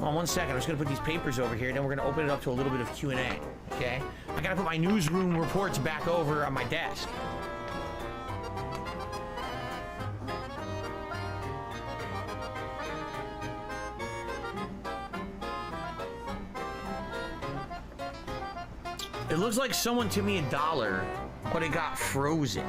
Hold on 1 second. I'm just gonna put these papers over here, then we're gonna open it up to a little bit of Q&A, okay? I gotta put my newsroom reports back over on my desk. It looks like someone tipped me $1, but it got frozen.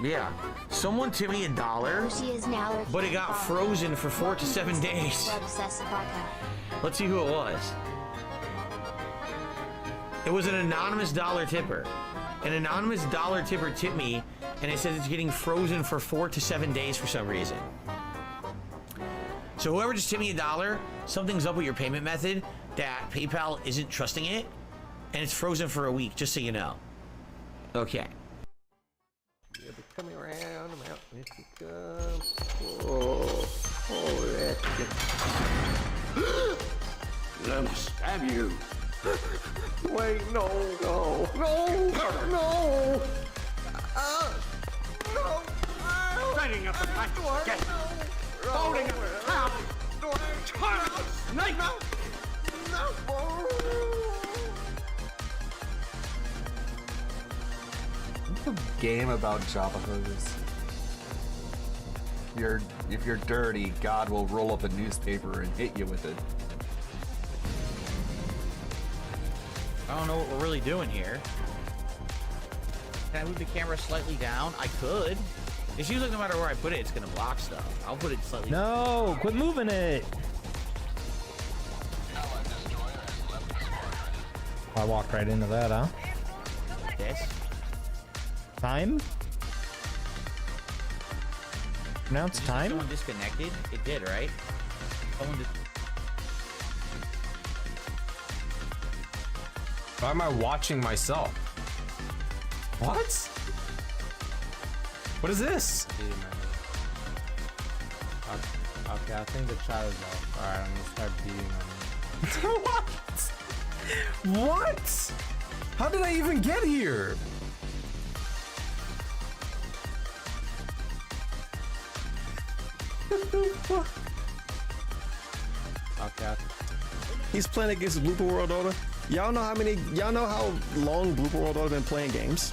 Yeah, someone tipped me $1, but it got frozen for 4 to 7 days. Let's see who it was. It was an anonymous dollar tipper. An anonymous dollar tipper tipped me, and it says it's getting frozen for 4 to 7 days for some reason. So whoever just tipped me $1, something's up with your payment method that PayPal isn't trusting it, and it's frozen for a week, just so you know. Okay. You'll be coming around, I'm out if you come. Oh, that's good. Let me stab you. Wait, no. No. Setting up the back door. Holding up the top. Snake. No. A game about Java hose. If you're dirty, God will roll up a newspaper and hit you with it. I don't know what we're really doing here. Can I move the camera slightly down? I could. It seems like no matter where I put it, it's gonna block stuff. I'll put it slightly down. No, quit moving it. I walked right into that, huh? This? Time? Pronounce time? Someone disconnected? It did, right? Someone just... Why am I watching myself? What? What is this? Okay, I think the chat is off. Alright, I'm gonna start beating on you. What? What? How did I even get here? Okay. He's playing against Blooper World Order. Y'all know how long Blooper World Order been playing games?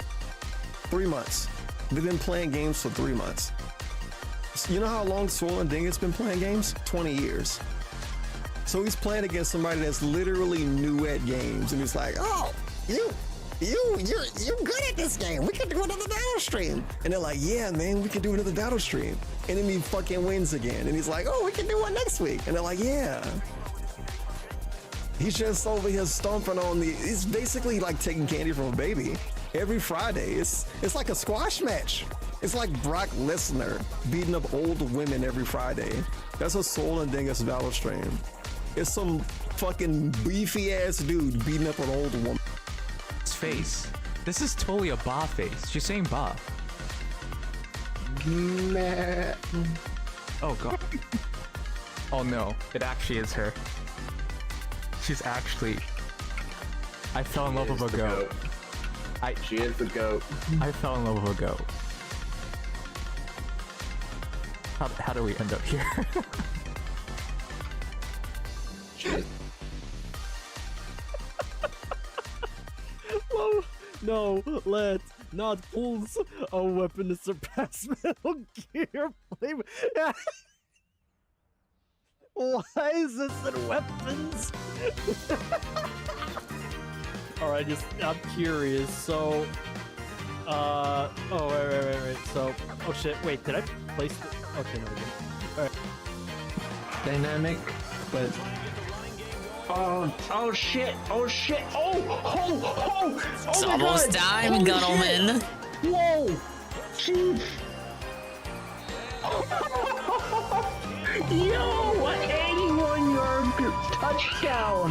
3 months. They've been playing games for 3 months. You know how long Swollen Dingus been playing games? 20 years. So he's playing against somebody that's literally new at games, and he's like, "Oh, you're good at this game. We can do another battle stream." And they're like, "Yeah, man, we can do another battle stream." And then he fucking wins again, and he's like, "Oh, we can do one next week." And they're like, "Yeah." He's just over here stomping on the. It's basically like taking candy from a baby. Every Friday, it's like a squash match. It's like Brock Lesnar beating up old women every Friday. That's a Soul and Dingus battle stream. It's some fucking beefy ass dude beating up an old woman. His face. This is totally a Ba face. She's saying Ba. Meh. Oh god. Oh no, it actually is her. She's actually. I fell in love with a goat. She is the goat. I fell in love with a goat. How do we end up here? No, let's not pulse a weapon to surpass Metal Gear Flame. Why is this in weapons? Alright, I'm curious. So, oh, wait. So, oh shit, wait, did I place it? Okay, no, we didn't. Alright. Dynamic, but. Oh shit! Oh It's my almost God. time, Holy Gunnelman. shit. Whoa! Chief! Yo! 81-yard touchdown!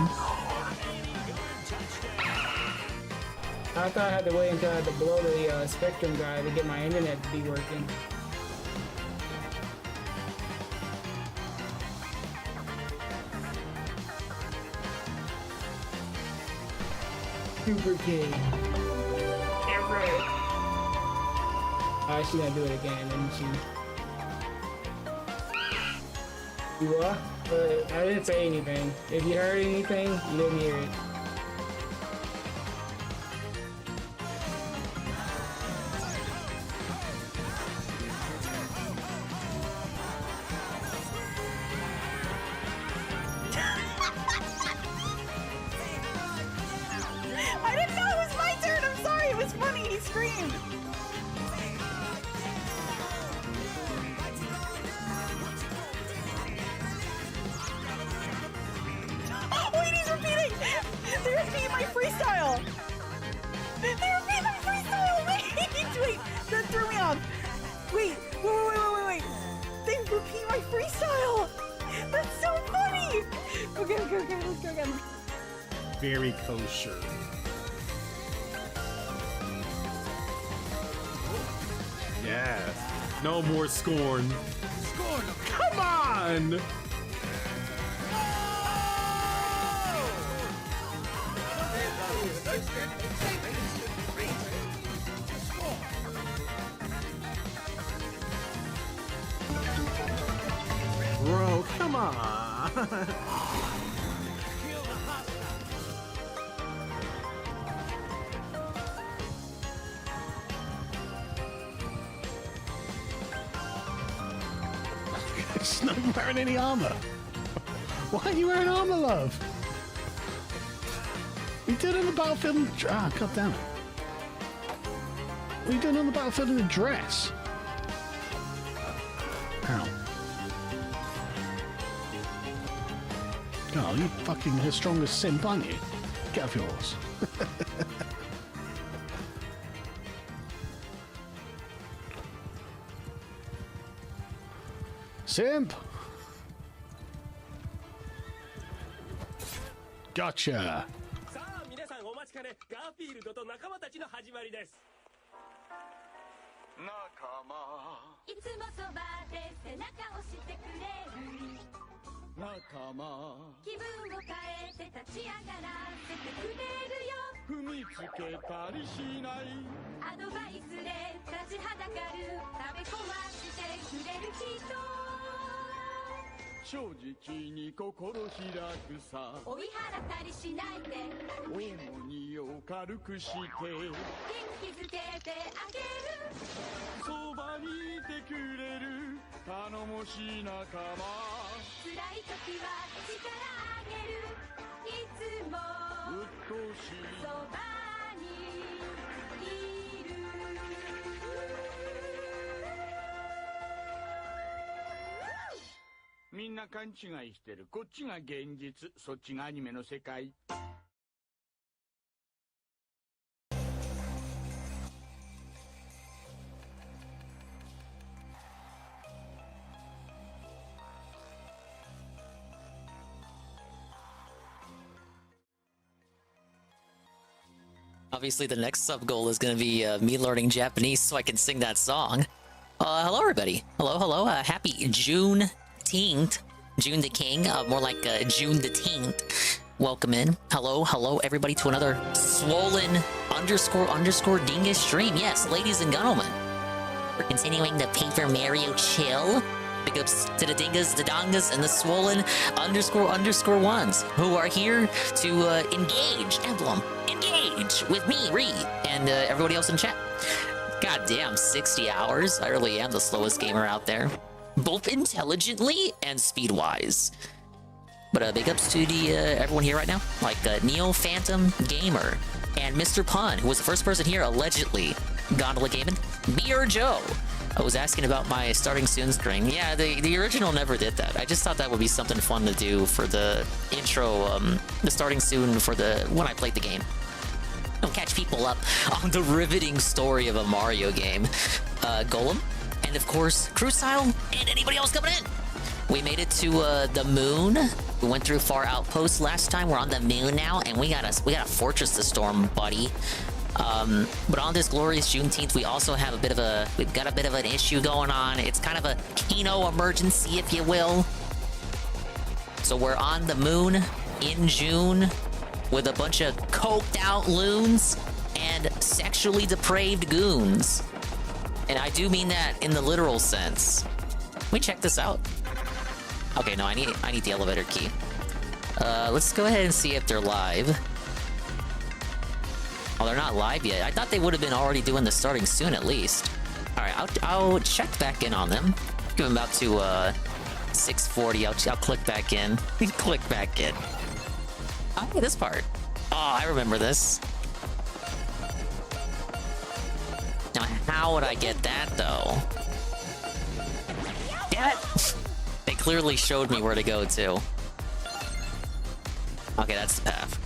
I thought I had to wait until I had to blow the Spectrum guy to get my internet to be working. Super King. She's gonna do it again, and she. You what? I didn't say anything. If you heard anything, you didn't hear it. I didn't know it was my turn. I'm sorry. It was funny. He screamed. Wait, he's repeating. They're repeating my freestyle. They're repeating my freestyle. Wait, that threw me off. Wait. They repeat my freestyle. That's so funny. Okay. Let's go again. Very kosher. Yes. No more scorn. Scorn. Come on. Bro, come on. She's not wearing any armor. Why are you wearing armor, love? What are you doing on the battlefield in the god damn it. What are you doing on the battlefield in a dress? Ow. Oh, you fucking her strongest simp, aren't you? Get off your horse. Simp! Gotcha! さあ皆さんお待ちかねガーフィールドと仲間たちの始まりです仲間いつもそばで背中を押してくれる仲間気分を変えて立ち上がらせてくれるよ踏みつけたりしないアドバイスで立ちはだかる食べ壊してくれる人正直に心開くさ追い払ったりしないで重荷を軽くして元気づけてあげるそばにいてくれる頼もしい仲間辛い時は力あげるいつもうっとうしいそばにいるみんな勘違いしてるこっちが現実そっちがアニメの世界 Obviously, the next sub goal is going to be me learning Japanese so I can sing that song. Hello, everybody. Hello. Happy Juneteenth. June the King. More like June the 10th. Welcome in. Hello, everybody, to another swollen __ dingus stream. Yes, ladies and gentlemen. We're continuing the Paper Mario chill. Big ups to the dingas, the dongas, and the swollen __ ones who are here to engage, Emblem, engage with me, Ree, and everybody else in chat. Goddamn, 60 hours. I really am the slowest gamer out there, both intelligently and speed-wise. But big ups to the everyone here right now, like Neo Phantom Gamer and Mr. Pun, who was the first person here allegedly Gondola Gaming. Beer Joe. I was asking about my starting soon screen. Yeah, the original never did that. I just thought that would be something fun to do for the intro, the starting soon for the when I played the game. I'll catch people up on the riveting story of a Mario game. Golem, and of course, Crucile, and anybody else coming in. We made it to the moon. We went through Far Outpost last time. We're on the moon now, and we got a fortress to storm, buddy. But on this glorious Juneteenth, we also have we've got a bit of an issue going on. It's kind of a Kino emergency, if you will. So we're on the moon in June with a bunch of coked out loons and sexually depraved goons. And I do mean that in the literal sense. Let me check this out. Okay, no, I need the elevator key. Let's go ahead and see if they're live. Oh, they're not live yet. I thought they would have been already doing the starting soon at least. Alright, I'll check back in on them. Give them about to 6:40. I'll click back in. Click back in. Oh, hey, this part. Oh, I remember this. Now, how would I get that, though? Damn it! They clearly showed me where to go, too. Okay, that's the path.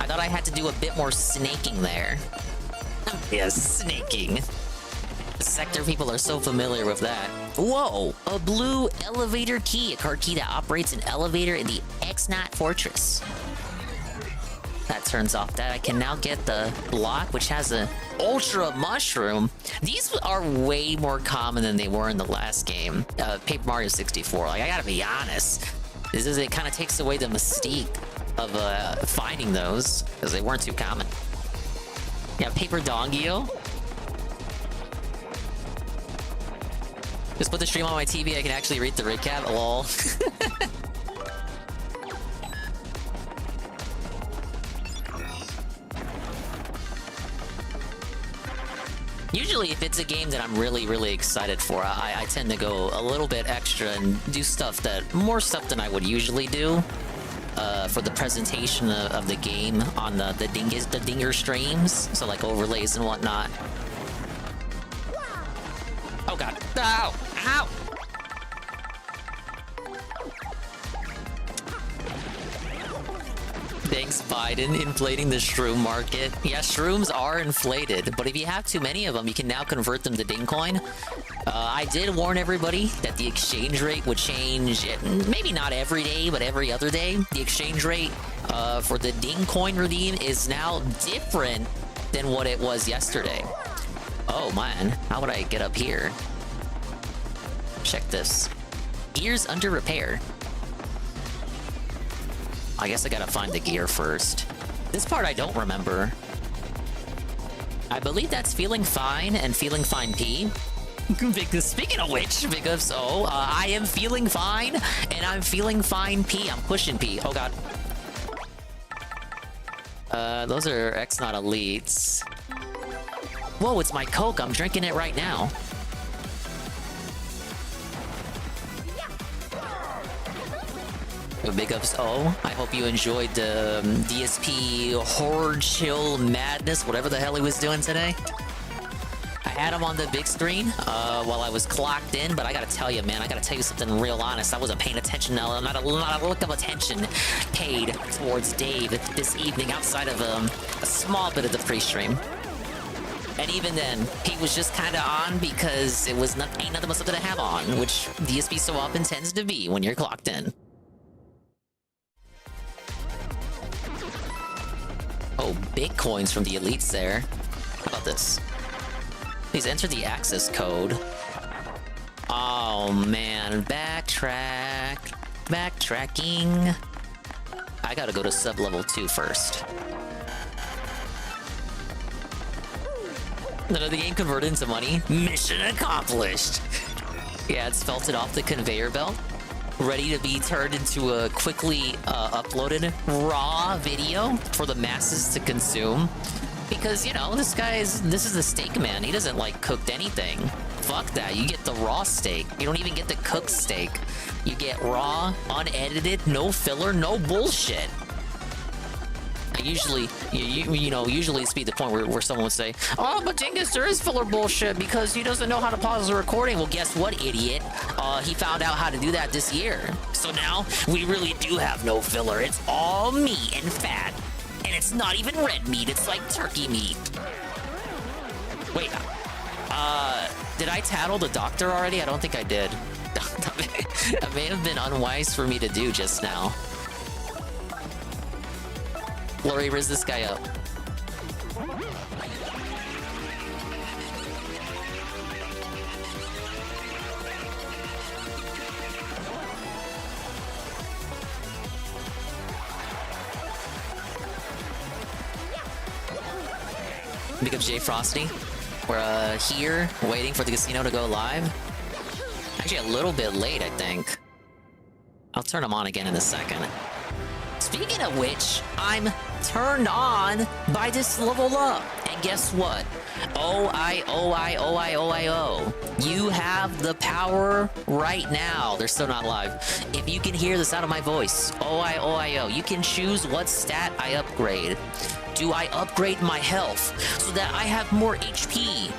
I thought I had to do a bit more snaking there. Yes, snaking. The sector people are so familiar with that. Whoa! A blue elevator key. A card key that operates an elevator in the X-Knot Fortress. That turns off that. I can now get the block, which has an ultra mushroom. These are way more common than they were in the last game. Paper Mario 64. Like, I gotta be honest. It kind of takes away the mystique of finding those, because they weren't too common. Yeah, Paper Dongio. Just put the stream on my TV, I can actually read the recap. Lol. Usually, if it's a game that I'm really excited for, I tend to go a little bit extra and do more stuff than I would usually do for the presentation of the game on the dinger streams. So like overlays and whatnot. Oh god. Ow! Ow! Thanks, Biden, inflating the shroom market. Yeah, shrooms are inflated, but if you have too many of them, you can now convert them to Dingcoin. I did warn everybody that the exchange rate would change, maybe not every day, but every other day. The exchange rate for the Dingcoin redeem is now different than what it was yesterday. Oh man, how would I get up here? Check this. Gears under repair. I guess I gotta find the gear first. This part I don't remember. I believe that's Feeling Fine and Feeling Fine P. Because speaking of which, because I am feeling fine and I'm feeling fine P. I'm pushing P. Oh god. Those are X-Not Elites. Whoa, it's my Coke. I'm drinking it right now. Big ups, I hope you enjoyed the DSP horror chill madness, whatever the hell he was doing today. I had him on the big screen while I was clocked in, but I gotta tell you, man, I gotta tell you something real honest. I wasn't paying attention, not a look of attention paid towards Dave this evening outside of a small bit of the pre-stream. And even then, he was just kind of on because it was ain't nothing but something to have on, which DSP so often tends to be when you're clocked in. Oh, Bitcoins from the elites there. How about this? Please enter the access code. Oh man, backtracking. I gotta go to sub-level 2 first. None of the game converted into money. Mission accomplished. Yeah, it's felted off the conveyor belt. Ready to be turned into a quickly uploaded raw video for the masses to consume. Because, you know, this is the steak man. He doesn't like cooked anything. Fuck that. You get the raw steak. You don't even get the cooked steak. You get raw, unedited, no filler, no bullshit. Usually, usually it's be the point where someone would say, oh, but Dingus, there is filler bullshit because he doesn't know how to pause the recording. Well, guess what, idiot? He found out how to do that this year. So now, we really do have no filler. It's all meat and fat. And it's not even red meat, it's like turkey meat. Wait, did I tattle the doctor already? I don't think I did. That may have been unwise for me to do just now. Lori, raise this guy up. Big up Jay Frosty. We're here waiting for the casino to go live. Actually, a little bit late, I think. I'll turn them on again in a second. Speaking of which, I'm turned on by this level up. And guess what? O-I-O-I-O-I-O-I-O. You have the power right now. They're still not live. If you can hear the sound of my voice, O-I-O-I-O, you can choose what stat I upgrade. Do I upgrade my health so that I have more HP?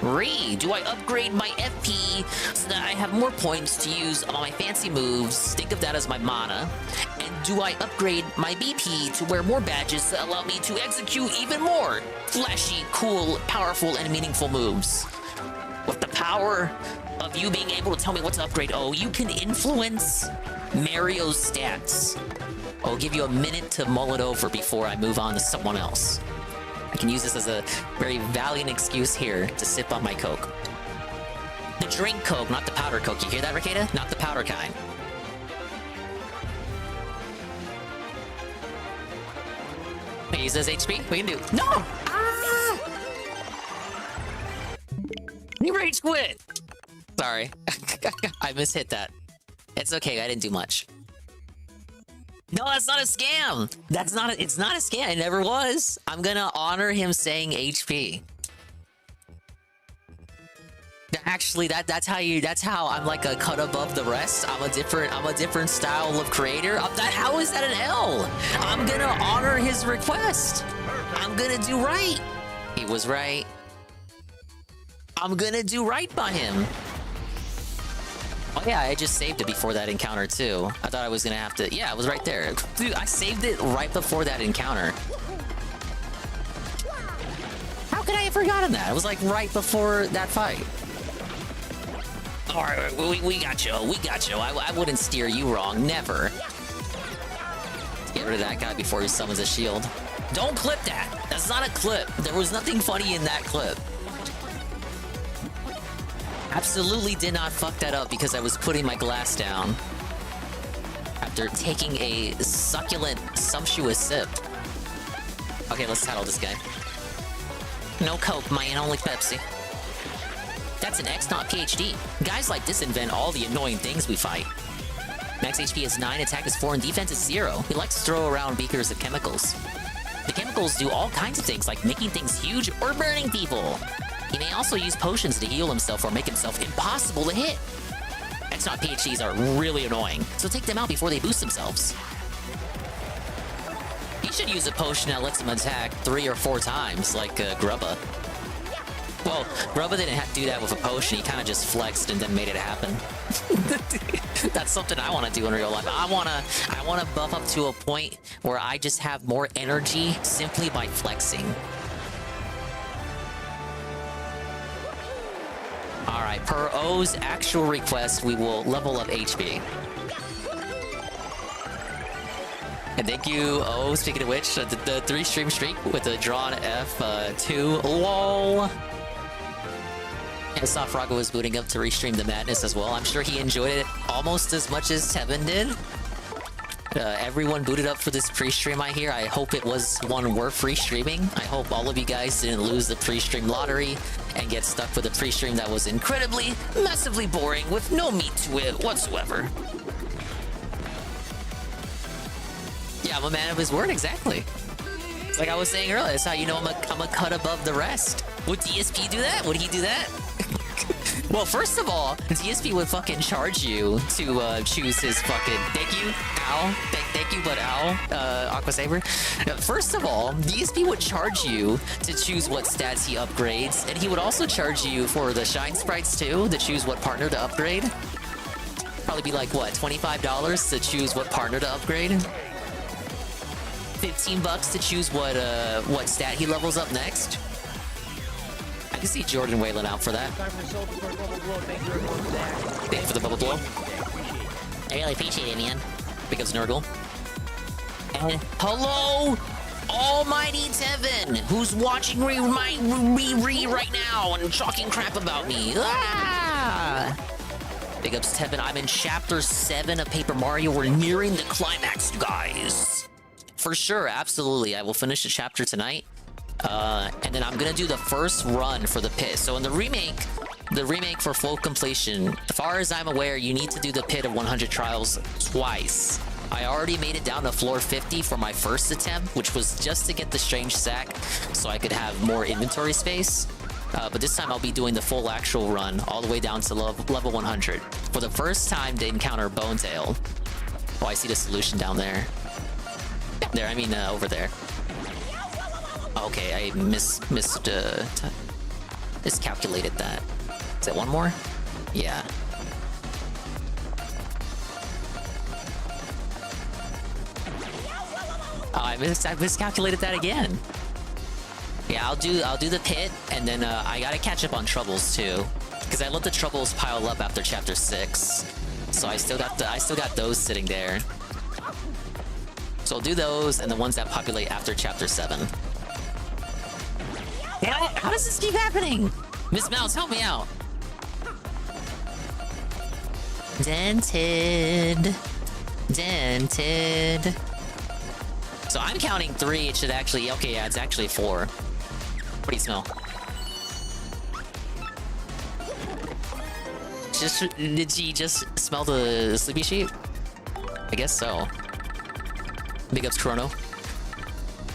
Do I upgrade my FP so that I have more points to use on my fancy moves? Think of that as my mana. And do I upgrade my BP to wear more badges that allow me to execute even more flashy, cool, powerful, and meaningful moves? With the power of you being able to tell me what to upgrade, you can influence Mario's stats. I'll give you a minute to mull it over before I move on to someone else. I can use this as a very valiant excuse here to sip on my Coke. The drink Coke, not the powder Coke. You hear that, Ricada? Not the powder kind. Can I use this HP? We can do. No! Ah! You rage quit! Sorry. I mishit that. It's okay, I didn't do much. No, that's not a scam. It's not a scam. It never was. I'm gonna honor him saying HP. Actually, that's how I'm like a cut above the rest. I'm a different style of creator. How is that an L? I'm gonna honor his request. I'm gonna do right. He was right. I'm gonna do right by him. Oh yeah, I just saved it before that encounter too. I thought I was gonna have to... Yeah, it was right there. Dude, I saved it right before that encounter. How could I have forgotten that? It was like right before that fight. Alright, we got you. We got you. I wouldn't steer you wrong. Never. Let's get rid of that guy before he summons a shield. Don't clip that. That's not a clip. There was nothing funny in that clip. Absolutely did not fuck that up because I was putting my glass down after taking a succulent, sumptuous sip. Okay, let's tattle this guy. No Coke, man, only Pepsi. That's an X, not PhD. Guys like this invent all the annoying things we fight. Max HP is 9, attack is 4, and defense is 0. He likes to throw around beakers of chemicals. The chemicals do all kinds of things, like making things huge or burning people. He may also use potions to heal himself or make himself impossible to hit. X-Not PhDs are really annoying, so take them out before they boost themselves. He should use a potion that lets him attack 3 or 4 times, like Grubba. Well, Grubba didn't have to do that with a potion, he kind of just flexed and then made it happen. That's something I want to do in real life. I wanna buff up to a point where I just have more energy simply by flexing. Alright, per O's actual request, we will level up HP. And thank you, O, speaking of which, the 3-stream streak with the drawn F2. LOL! And Soft Froggo was booting up to restream the madness as well. I'm sure he enjoyed it almost as much as Tevin did. Everyone booted up for this pre-stream, I hear. I hope it was one worth restreaming. I hope all of you guys didn't lose the pre-stream lottery and get stuck with a pre-stream that was incredibly, massively boring with no meat to it whatsoever. Yeah, I'm a man of his word, exactly. It's like I was saying earlier, that's how you know I'm a cut above the rest. Would DSP do that? Would he do that? Well, first of all, DSP would fucking charge you to choose his fucking... Thank you, ow. Thank you, but ow, Aqua Saber. First of all, DSP would charge you to choose what stats he upgrades, and he would also charge you for the Shine Sprites too, to choose what partner to upgrade. Probably be like, what, $25 to choose what partner to upgrade? $15 to choose what stat he levels up next. I can see Jordan wailing out for that. Thank you for the bubble blow. I really appreciate it, man. Big ups, Nurgle. And hello, almighty Tevin, who's watching me right now and talking crap about me. Ah! Big ups, Tevin. I'm in Chapter 7 of Paper Mario. We're nearing the climax, guys. For sure, absolutely. I will finish the chapter tonight. And then I'm gonna do the first run for the pit. So in the remake for full completion, as far as I'm aware, you need to do the pit of 100 trials twice. I already made it down to floor 50 for my first attempt, which was just to get the strange sack so I could have more inventory space. But this time I'll be doing the full actual run all the way down to level 100 for the first time to encounter Bonetail. Oh, I see the solution down there. There, I mean over there. Okay, I miscalculated that. Is it one more? Yeah. Oh, I miscalculated that again. Yeah, I'll do the pit, and then I gotta catch up on troubles too, because I let the troubles pile up after chapter 6. So I still got those sitting there. So I'll do those and the ones that populate after chapter 7. How does this keep happening? Miss Mouse, help me out. Dented. So I'm counting 3. It should actually... Okay, yeah, it's actually 4. What do you smell? Did she just smell the sleepy sheep? I guess so. Big ups, Chrono.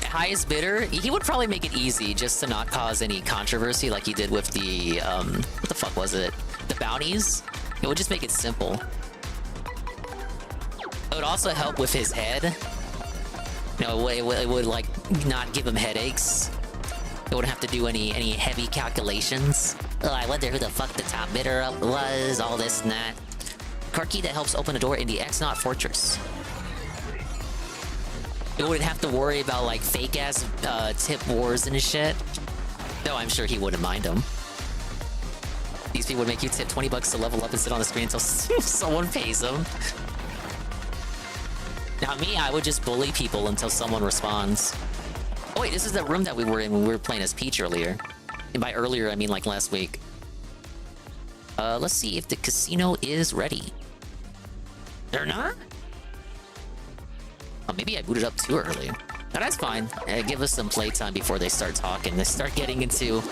Highest bidder, he would probably make it easy just to not cause any controversy like he did with the, what the fuck was it? The bounties? It would just make it simple. It would also help with his head. You know, it would like not give him headaches. It wouldn't have to do any heavy calculations. Oh, I wonder who the fuck the top bidder was, all this and that. Card key that helps open a door in the X-Naut Fortress. It wouldn't have to worry about like fake-ass tip wars and shit. No, I'm sure he wouldn't mind them. These people would make you tip 20 bucks to level up and sit on the screen until someone pays them. Now me, I would just bully people until someone responds. Oh wait, this is the room that we were in when we were playing as Peach earlier. And by earlier, I mean like last week. Let's see if the casino is ready. They're not? Oh, maybe I booted up too early. No, that's fine. Give us some playtime before they start talking. They start getting into...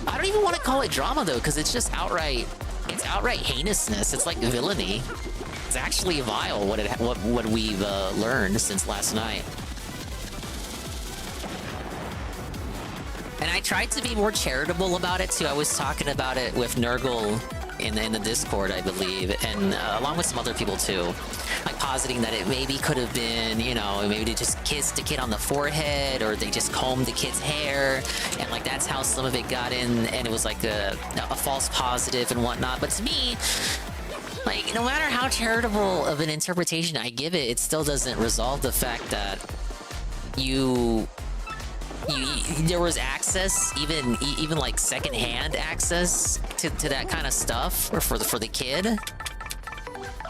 I don't even want to call it drama, though, because it's just outright... It's outright heinousness. It's like villainy. It's actually vile what we've learned since last night. And I tried to be more charitable about it, too. I was talking about it with Nurgle in the Discord, I believe, and along with some other people, too. Like, positing that it maybe could have been, you know, maybe they just kissed the kid on the forehead, or they just combed the kid's hair, and, like, that's how some of it got in, and it was, like, a false positive and whatnot. But to me, like, no matter how charitable of an interpretation I give it, it still doesn't resolve the fact that there was access, even like secondhand access to that kind of stuff for the kid, and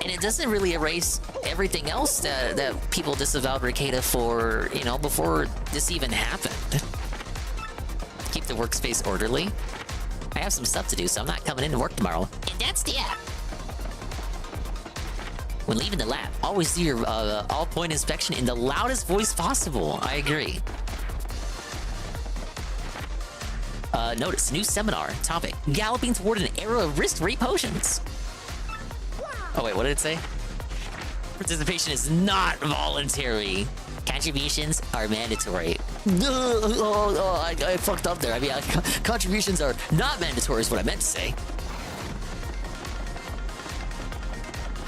it doesn't really erase everything else that people disavowed Ricada for, you know, before this even happened. Keep the workspace orderly. I have some stuff to do, so I'm not coming in to work tomorrow. And that's the app. When leaving the lab, always do your all-point inspection in the loudest voice possible. I agree. Notice, new seminar. Topic, galloping toward an era of risk-free potions. Oh wait, what did it say? Participation is not voluntary. Contributions are mandatory. I fucked up there. I mean, contributions are not mandatory is what I meant to say.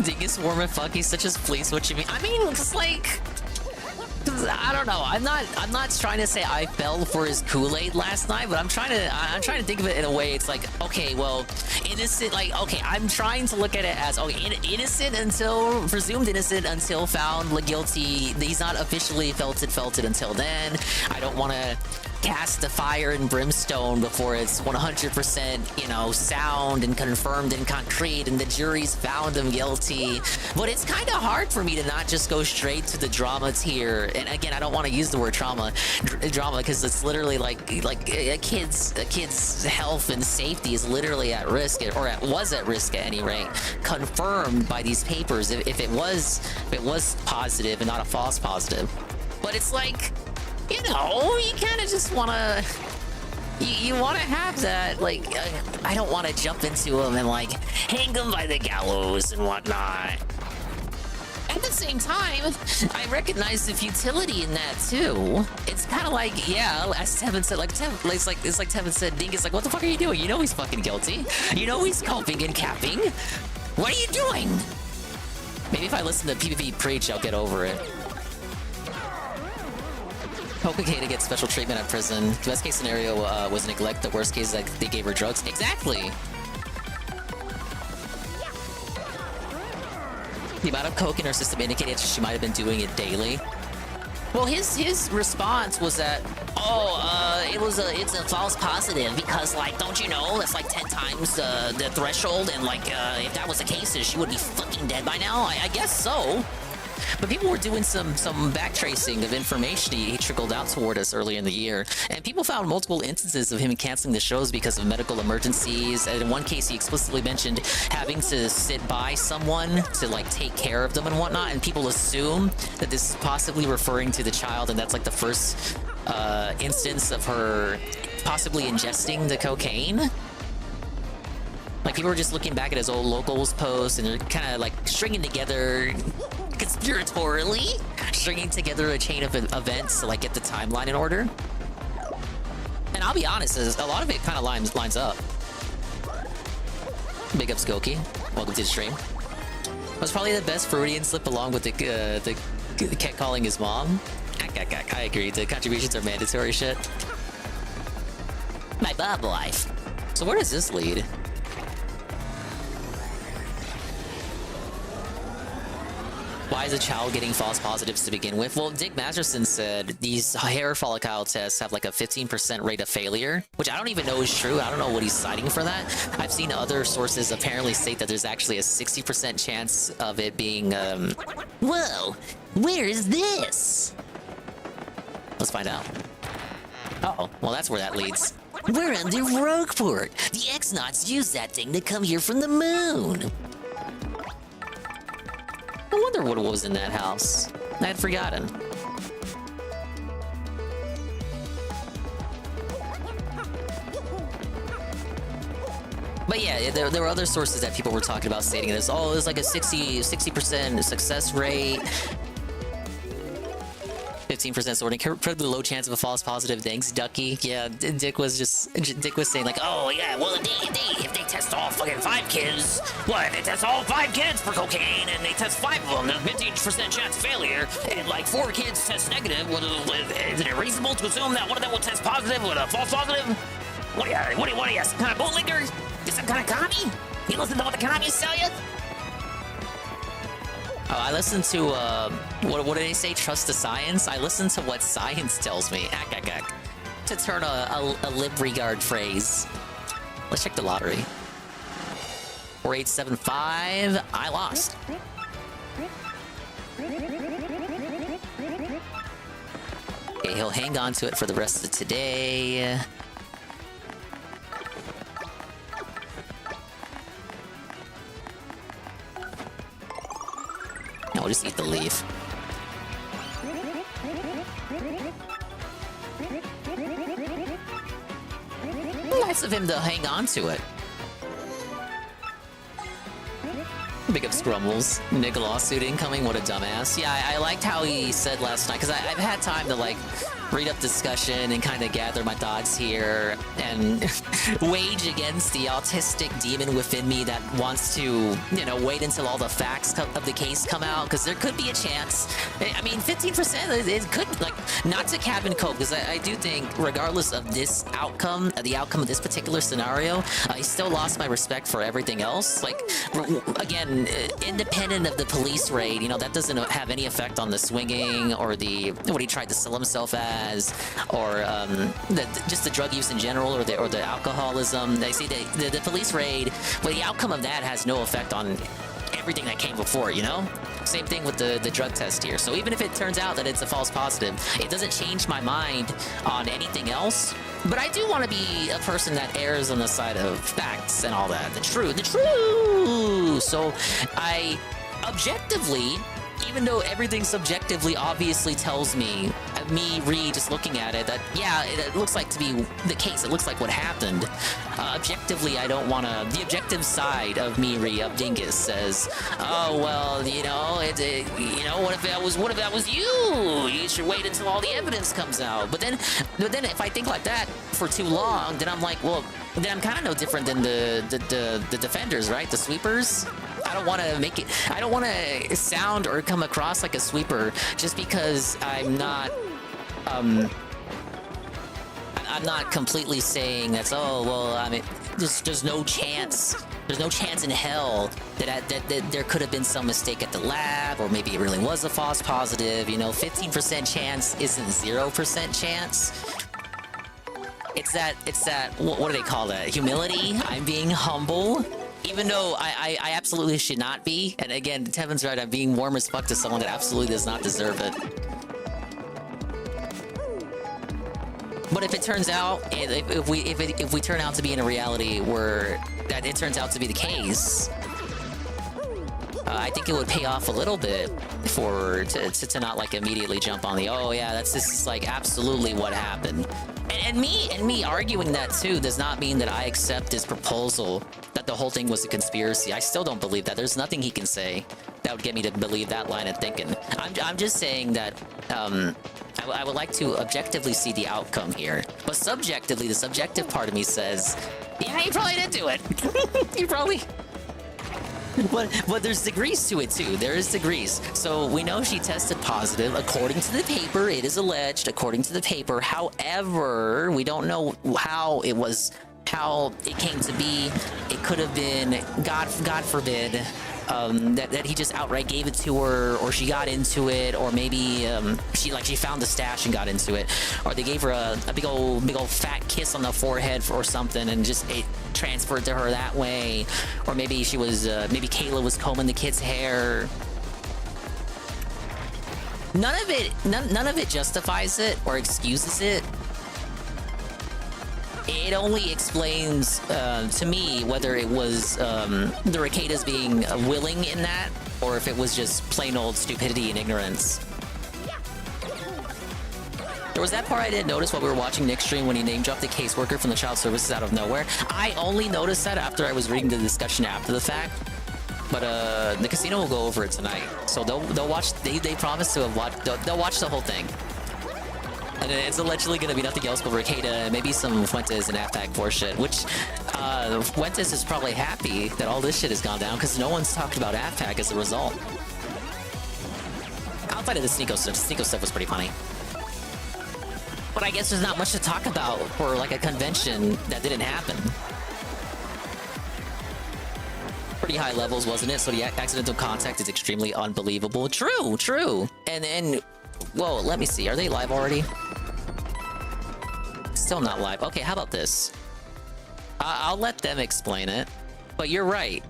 Dingus, warm and fuck, he's such a fleece. What you mean? I mean, it's like... I don't know. I'm not trying to say I fell for his Kool-Aid last night, but I'm trying to think of it in a way. It's like, okay, well, innocent. Like, okay, I'm trying to look at it as okay, innocent until presumed innocent until found guilty. He's not officially felted until then. I don't want to cast the fire and brimstone before it's 100%, you know, sound and confirmed and concrete, and the jury's found him guilty. But it's kind of hard for me to not just go straight to the drama tier. And again, I don't want to use the word drama because it's literally like a kid's health and safety is literally at risk, or was at risk at any rate, confirmed by these papers. If it was positive and not a false positive. But it's like, you know, you kind of just want to... You want to have that, like, I don't want to jump into him and, like, hang him by the gallows and whatnot. At the same time, I recognize the futility in that, too. It's kind of like, yeah, as Tevin said, like, it's like Tevin said, Dink is like, what the fuck are you doing? You know he's fucking guilty. You know he's coping and capping. What are you doing? Maybe if I listen to PvP preach, I'll get over it. Hope to get special treatment at prison. The best case scenario was neglect. The worst case is that they gave her drugs. Exactly. The amount of coke in her system indicated she might have been doing it daily. Well, his response was that, it's a false positive because, like, don't you know that's like 10 times the threshold, and like if that was the case, she would be fucking dead by now. I guess so. But people were doing some backtracing of information he trickled out toward us earlier in the year, and people found multiple instances of him canceling the shows because of medical emergencies. And in one case, he explicitly mentioned having to sit by someone to like take care of them and whatnot. And people assume that this is possibly referring to the child, and that's like the first instance of her possibly ingesting the cocaine. Like, people were just looking back at his old locals posts, and they're kind of like stringing together, conspiratorially stringing together a chain of events to like get the timeline in order. And I'll be honest, a lot of it kind of lines up. Big up Skokie. Welcome to the stream. It was probably the best Freudian slip, along with the catcalling his mom. I agree. The contributions are mandatory shit. My Bob life. So where does this lead? Why is a child getting false positives to begin with? Well, Dick Masterson said these hair follicle tests have like a 15% rate of failure, which I don't even know is true. I don't know what he's citing for that. I've seen other sources apparently state that there's actually a 60% chance of it being, Whoa, where is this? Let's find out. Uh-oh, well, that's where that leads. We're under Rogueport. The X-Nauts used that thing to come here from the moon. I wonder what was in that house. I had forgotten. But yeah, there were other sources that people were talking about stating this. Oh, there's like a 60% success rate. 15% sorting, incredibly low chance of a false positive. Thanks, Ducky. Yeah, Dick was saying like, oh yeah, well if they test all fucking 5 kids, what? They test all 5 kids for cocaine, and they test 5 of them, there's 15% chance of failure, and like 4 kids test negative. Is it reasonable to assume that one of them will test positive with a false positive? What are you, some kind of bootlegger? You some kind of commie? You listen to what the commies tell you? Oh, I listen to, what do they say? Trust the science? I listen to what science tells me. To turn a lib-regard phrase. Let's check the lottery. 4875. I lost. Okay, he'll hang on to it for the rest of today. No, we'll just eat the leaf. Nice of him to hang on to it. Big up Scrumbles. Nick lawsuit incoming, what a dumbass. Yeah, I liked how he said last night, because I've had time to, like, read up discussion and kind of gather my thoughts here and wage against the autistic demon within me that wants to, you know, wait until all the facts of the case come out, because there could be a chance. I mean, 15%, it could, like, not to cap and cope, because I do think, regardless of this outcome, the outcome of this particular scenario, I still lost my respect for everything else. Like, again, independent of the police raid, you know, that doesn't have any effect on the swinging or the, what he tried to sell himself as, or just the drug use in general, or the alcoholism. They see the police raid, well, the outcome of that has no effect on everything that came before, you know? Same thing with the drug test here. So even if it turns out that it's a false positive, it doesn't change my mind on anything else. But I do want to be a person that errs on the side of facts and all that. The truth. So I objectively, even though everything subjectively obviously tells me, Ree, just looking at it, that yeah, it looks like to be the case. It looks like what happened. Objectively, I don't want to. The objective side of me, Ree, of Dingus says, oh well, you know, what if that was you? You should wait until all the evidence comes out. But then if I think like that for too long, then I'm like, well, then I'm kind of no different than the defenders, right? The sweepers. I don't want to make it. I don't want to sound or come across like a sweeper just because I'm not. I'm not completely saying that's. Oh well, I mean, there's no chance. There's no chance in hell that there could have been some mistake at the lab, or maybe it really was a false positive. You know, 15% chance isn't 0% chance. It's that. What do they call that? Humility. I'm being humble. Even though I absolutely should not be. And again, Tevin's right, I'm being warm as fuck to someone that absolutely does not deserve it. But if it turns out, if we turn out to be in a reality where that it turns out to be the case, I think it would pay off a little bit to not like immediately jump on the, oh yeah, this is like absolutely what happened. And me arguing that too does not mean that I accept his proposal that the whole thing was a conspiracy. I still don't believe that. There's nothing he can say that would get me to believe that line of thinking. I'm just saying that I would like to objectively see the outcome here. But subjectively, the subjective part of me says, yeah, he probably did do it. He probably... But there's degrees to it too. There is degrees. So we know she tested positive. According to the paper, it is alleged, according to the paper. However, we don't know how it came to be. It could have been, God forbid, that he just outright gave it to her, or she got into it, or maybe she found the stash and got into it, or they gave her a big old fat kiss on the forehead or something, and just it transferred to her that way, or maybe she was maybe Kayla was combing the kid's hair. None of it justifies it or excuses it. It only explains to me whether it was the Rekitas being willing in that, or if it was just plain old stupidity and ignorance. There was that part I didn't notice while we were watching Nick's stream when he name-dropped the caseworker from the child services out of nowhere. I only noticed that after I was reading the discussion after the fact. But the casino will go over it tonight, so they'll watch. They promise to have watched. They'll watch the whole thing. And it's allegedly going to be nothing else but Rekieta, maybe some Fuentes and AFTAC 4 shit, which Fuentes is probably happy that all this shit has gone down because no one's talked about AFTAC as a result. Outside of the Sneeko stuff was pretty funny. But I guess there's not much to talk about for like a convention that didn't happen. Pretty high levels, wasn't it? So the accidental contact is extremely unbelievable. True. And whoa, let me see. Are they live already? Still not live. Okay, how about this? I'll let them explain it. But you're right.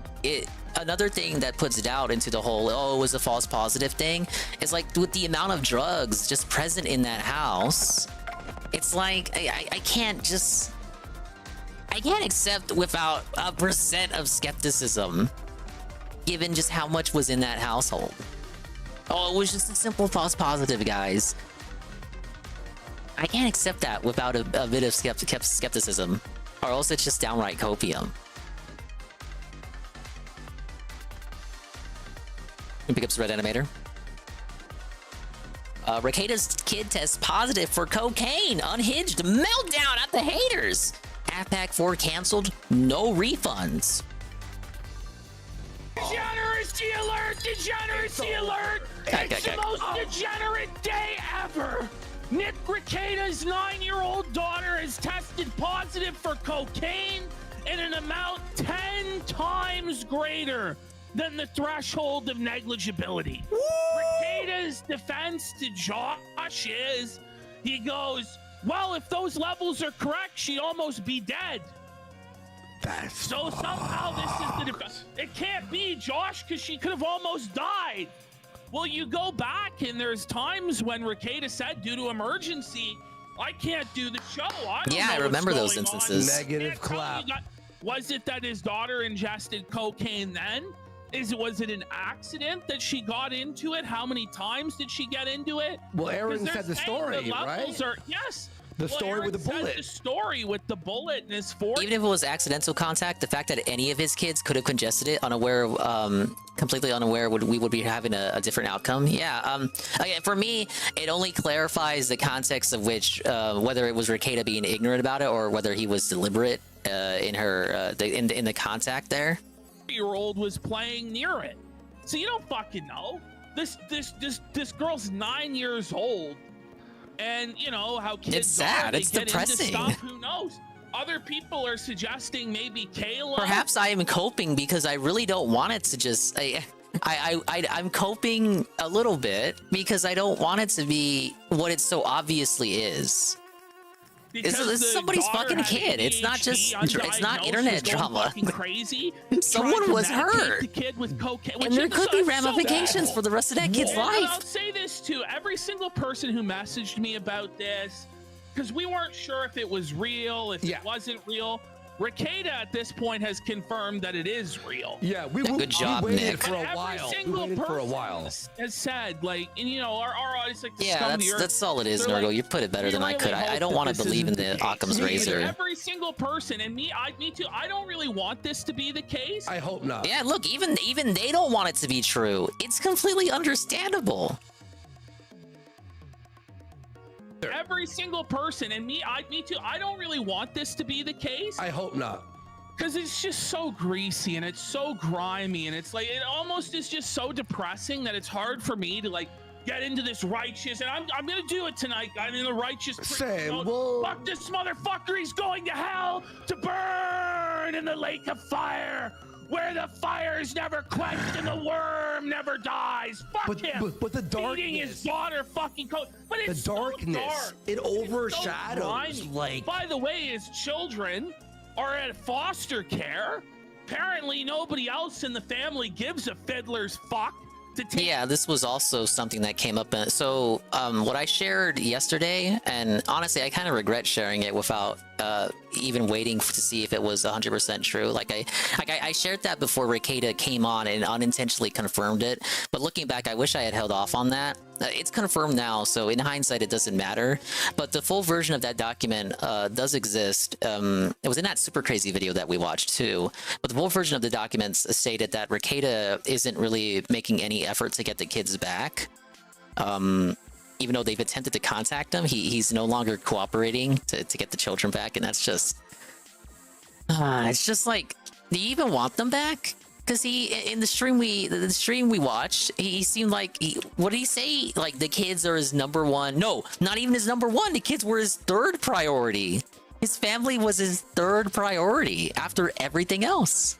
Another thing that puts doubt into the whole, oh, it was a false positive thing, is like with the amount of drugs just present in that house, it's like I can't accept without a % of skepticism, given just how much was in that household. Oh, it was just a simple false positive, guys. I can't accept that without a bit of skepticism, or else it's just downright copium. Can pick up some red animator. Rekieta's kid tests positive for cocaine. Unhinged meltdown at the haters. AFTAC 4 canceled. No refunds. Degeneracy alert! Degeneracy alert! It's the most degenerate day ever! Nick Rekieta's 9-year-old daughter has tested positive for cocaine in an amount 10 times greater than the threshold of negligibility. Rekieta's defense to Josh is, he goes, well, if those levels are correct, she'd almost be dead. So somehow this is the defense. It can't be, Josh, because she could have almost died. Well, you go back, and there's times when Rekieta said, due to emergency, I can't do the show. I remember those instances. Negative clap. Was it that his daughter ingested cocaine then? Was it an accident that she got into it? How many times did she get into it? Well, Aaron 'Cause said the they're saying story, the levels right? Are, yes. The story with the Aaron said bullet. The story with the bullet in his forehead. Even if it was accidental contact, the fact that any of his kids could have congested it, unaware, completely unaware, we would be having a different outcome. Yeah. Again, for me, it only clarifies the context of which, whether it was Rekieta being ignorant about it or whether he was deliberate in her in the contact there. 3-year-old was playing near it, so you don't fucking know. This girl's 9 years old. And you know how kids It's sad. They It's get depressing. Into stuff. Who knows? Other people are suggesting maybe Kayla. Perhaps I am coping because I really don't want it to just. I'm coping a little bit because I don't want it to be what it so obviously is. This is somebody's fucking kid. It's not just. It's not internet drama. Crazy. Someone was hurt. The kid with cocaine, And there could be ramifications for the rest of that kid's life. I'll say this to every single person who messaged me about this, because we weren't sure if it was real, if it wasn't real. Rekieta at this point has confirmed that it is real. Yeah, good job, we waited Nick. for a while. We waited for a while. Has said, like, and you know, our audience, like, the Yeah, scum of the that's earth, all it is, they're Nurgle. like, You put it better we than I really could. I hope don't that want to this believe in isn't the Occam's case. razor. Every single person, and me too. I don't really want this to be the case. I hope not. Yeah, look, even they don't want it to be true. It's completely understandable. Every single person, and me too. I don't really want this to be the case. I hope not. Because it's just so greasy and it's so grimy and it's like it almost is just so depressing that it's hard for me to like get into this righteous, and I'm gonna do it tonight. I'm in the righteous. Sam, well, fuck this motherfucker. He's going to hell to burn in the lake of fire, where the fire is never quenched and the worm never dies. Fuck him. But the darkness, eating his daughter fucking coat. But it's the darkness, so dark. it overshadows. So grimy. Like, by the way, his children are at foster care. Apparently nobody else in the family gives a fiddler's fuck to take. Yeah, this was also something that came up. So what I shared yesterday, and honestly, I kind of regret sharing it without even waiting to see if it was 100% true. Like I shared that before Rekieta came on and unintentionally confirmed it. But looking back, I wish I had held off on that. It's confirmed now, so in hindsight, it doesn't matter. But the full version of that document does exist. It was in that super crazy video that we watched too. But the full version of the documents stated that Rekieta isn't really making any effort to get the kids back. Even though they've attempted to contact him, he's no longer cooperating to get the children back, and that's just... it's just like, do you even want them back? Because in the stream we watched, he seemed like what did he say? Like the kids are his number one. No, not even his number one. The kids were his third priority. His family was his third priority after everything else.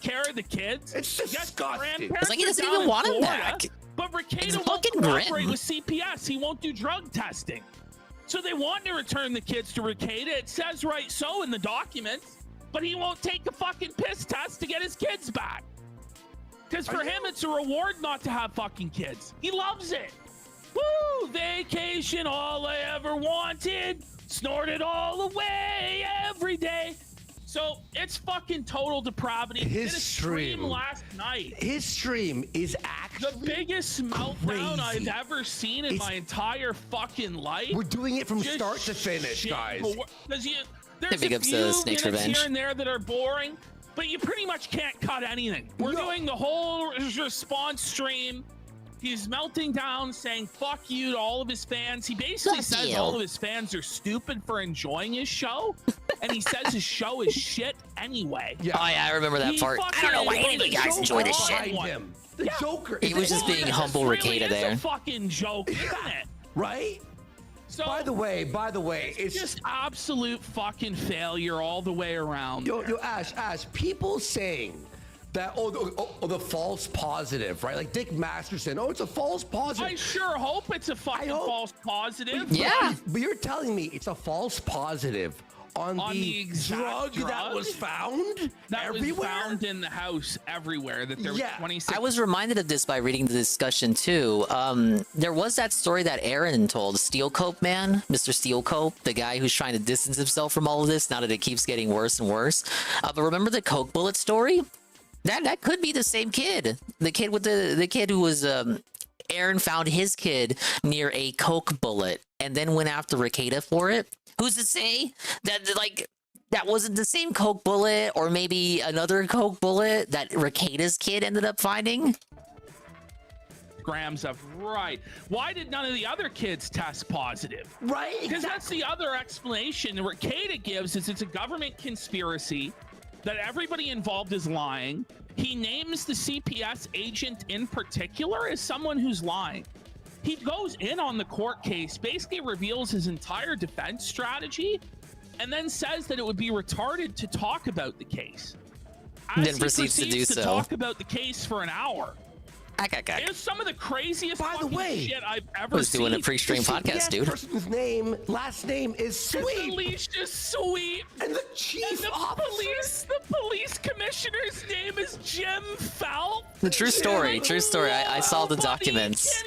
Care of the kids. It's disgusting. It's like he doesn't even want him back. But It's Rekieta won't fucking cooperate grim. with CPS. He won't do drug testing. So they want to return the kids to Rekieta. It says right so in the documents. But he won't take a fucking piss test to get his kids back. Because for him, it's a reward not to have fucking kids. He loves it. Woo! Vacation, all I ever wanted. Snorted all away every day. So it's fucking total depravity. His Did a stream last night. His stream is actually the biggest meltdown I've ever seen in my entire fucking life. We're doing it from Just start to finish, shit. guys. There's big a ups few to Snake's minutes Revenge. here and there that are boring, but you pretty much can't cut anything. We're doing the whole response stream. He's melting down, saying "fuck you" to all of his fans. He basically Fuck says you. all of his fans are stupid for enjoying his show, and he says his show is shit anyway. Oh yeah, I remember that part. I don't know why any of you guys enjoy this shit. The Joker. He was just being humble Rekieta It's there. a fucking joke, isn't it? Right? So, by the way, it's just absolute fucking failure all the way around. Yo, Ash, people saying that, the false positive, right? Like Dick Masterson, it's a false positive. I sure hope it's a fucking false positive. But you're telling me it's a false positive on the exact drug that was found everywhere? Was found in the house everywhere. That there was 26. I was reminded of this by reading the discussion too. There was that story that Aaron told, Steel Cope man, Mr. Steel Cope, the guy who's trying to distance himself from all of this now that it keeps getting worse and worse. But remember the Coke bullet story? That could be the same kid. The kid with the kid who was Aaron found his kid near a Coke bullet and then went after Rekieta for it. Who's to say that like that wasn't the same Coke bullet or maybe another Coke bullet that Rekieta's kid ended up finding? Grams of right. Why did none of the other kids test positive? Right, because that's the other explanation that Rekieta gives is it's a government conspiracy that everybody involved is lying. He names the CPS agent in particular as someone who's lying. He goes in on the court case, basically reveals his entire defense strategy, and then says that it would be retarded to talk about the case. As then proceeds to do so. Talk about the case for an hour. It's some of the craziest shit I've ever seen. Doing a pre-stream podcast, dude. Person's last name is Sweet. Alicia Sweet. And the chief the police commissioner's name is Jim Felt. The true story, true story. I saw the documents.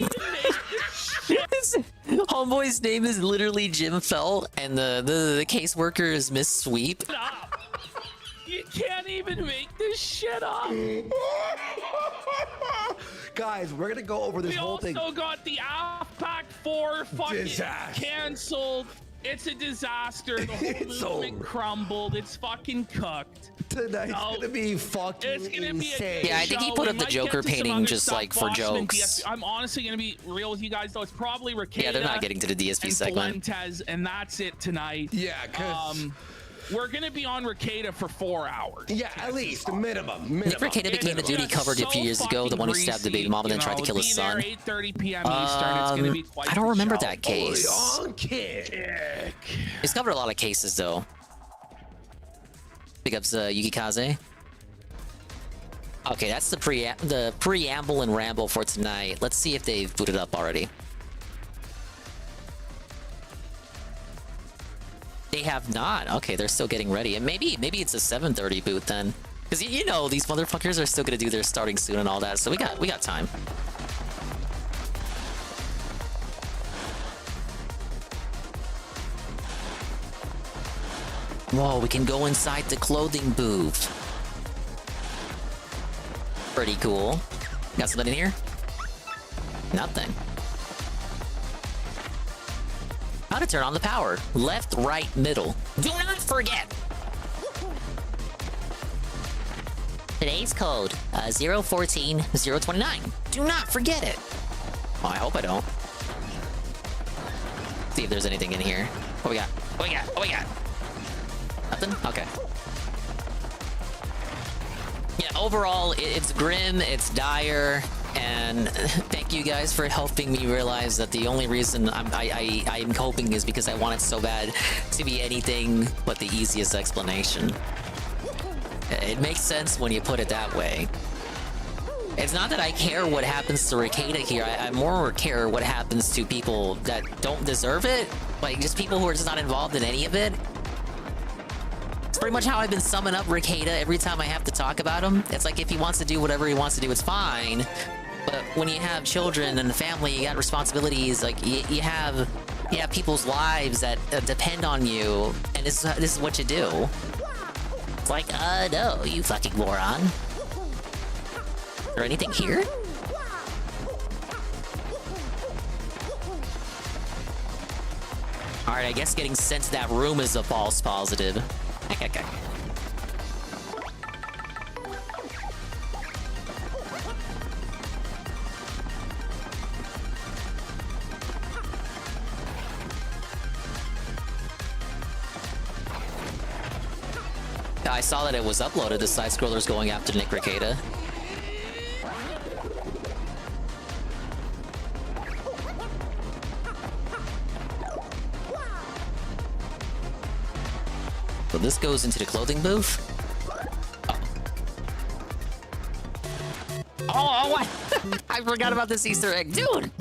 Homeboy's name is literally Jim Felt, and the caseworker is Miss Sweep. You can't even make this shit up. Guys, we're gonna go over this whole thing. We also got the AFPAC 4 fucking canceled. It's a disaster. The whole movement crumbled. It's fucking cooked. Tonight's gonna be fucking insane. Yeah, I think he put up the Joker painting just like for jokes. I'm honestly gonna be real with you guys though. It's probably Rekieta. Yeah, they're not getting to the DSP and segment. Fuentes, and that's it tonight. Yeah, because we're gonna be on Rekieta for 4 hours. Yeah, at least minimum. Nick Rekieta became a duty covered a few years ago, the one who stabbed the baby mom and then tried to kill his son. 8:30 p.m. Eastern. It's gonna be quite I don't remember that case. Kick. He's covered a lot of cases though. Big ups Yukikaze. Okay, that's the preamble and ramble for tonight. Let's see if they've booted up already. They have not. Okay, they're still getting ready. And maybe it's a 7:30 boot then. Because you know these motherfuckers are still gonna do their starting soon and all that, so we got time. Whoa, we can go inside the clothing booth. Pretty cool. Got something in here? Nothing. How to turn on the power. Left, right, middle. Do not forget. Today's code, 014029. Do not forget it. Oh, I hope I don't. See if there's anything in here. What we got? What we got? What we got? Nothing? Okay. Yeah, overall, it's grim, it's dire, and thank you guys for helping me realize that the only reason I'm coping is because I want it so bad to be anything but the easiest explanation. It makes sense when you put it that way. It's not that I care what happens to Rekieta here, I more care what happens to people that don't deserve it, like just people who are just not involved in any of it. It's pretty much how I've been summing up Rekieta every time I have to talk about him. It's like if he wants to do whatever he wants to do, it's fine. But when you have children and a family, you got responsibilities. Like you have people's lives that depend on you, and this is what you do. It's like, no, you fucking moron. Is there anything here? Alright, I guess getting sent to that room is a false positive. Okay. I saw that it was uploaded, the side scrollers going after Nick Rekieta. So this goes into the clothing booth. Oh, what? I forgot about this Easter egg. Dude!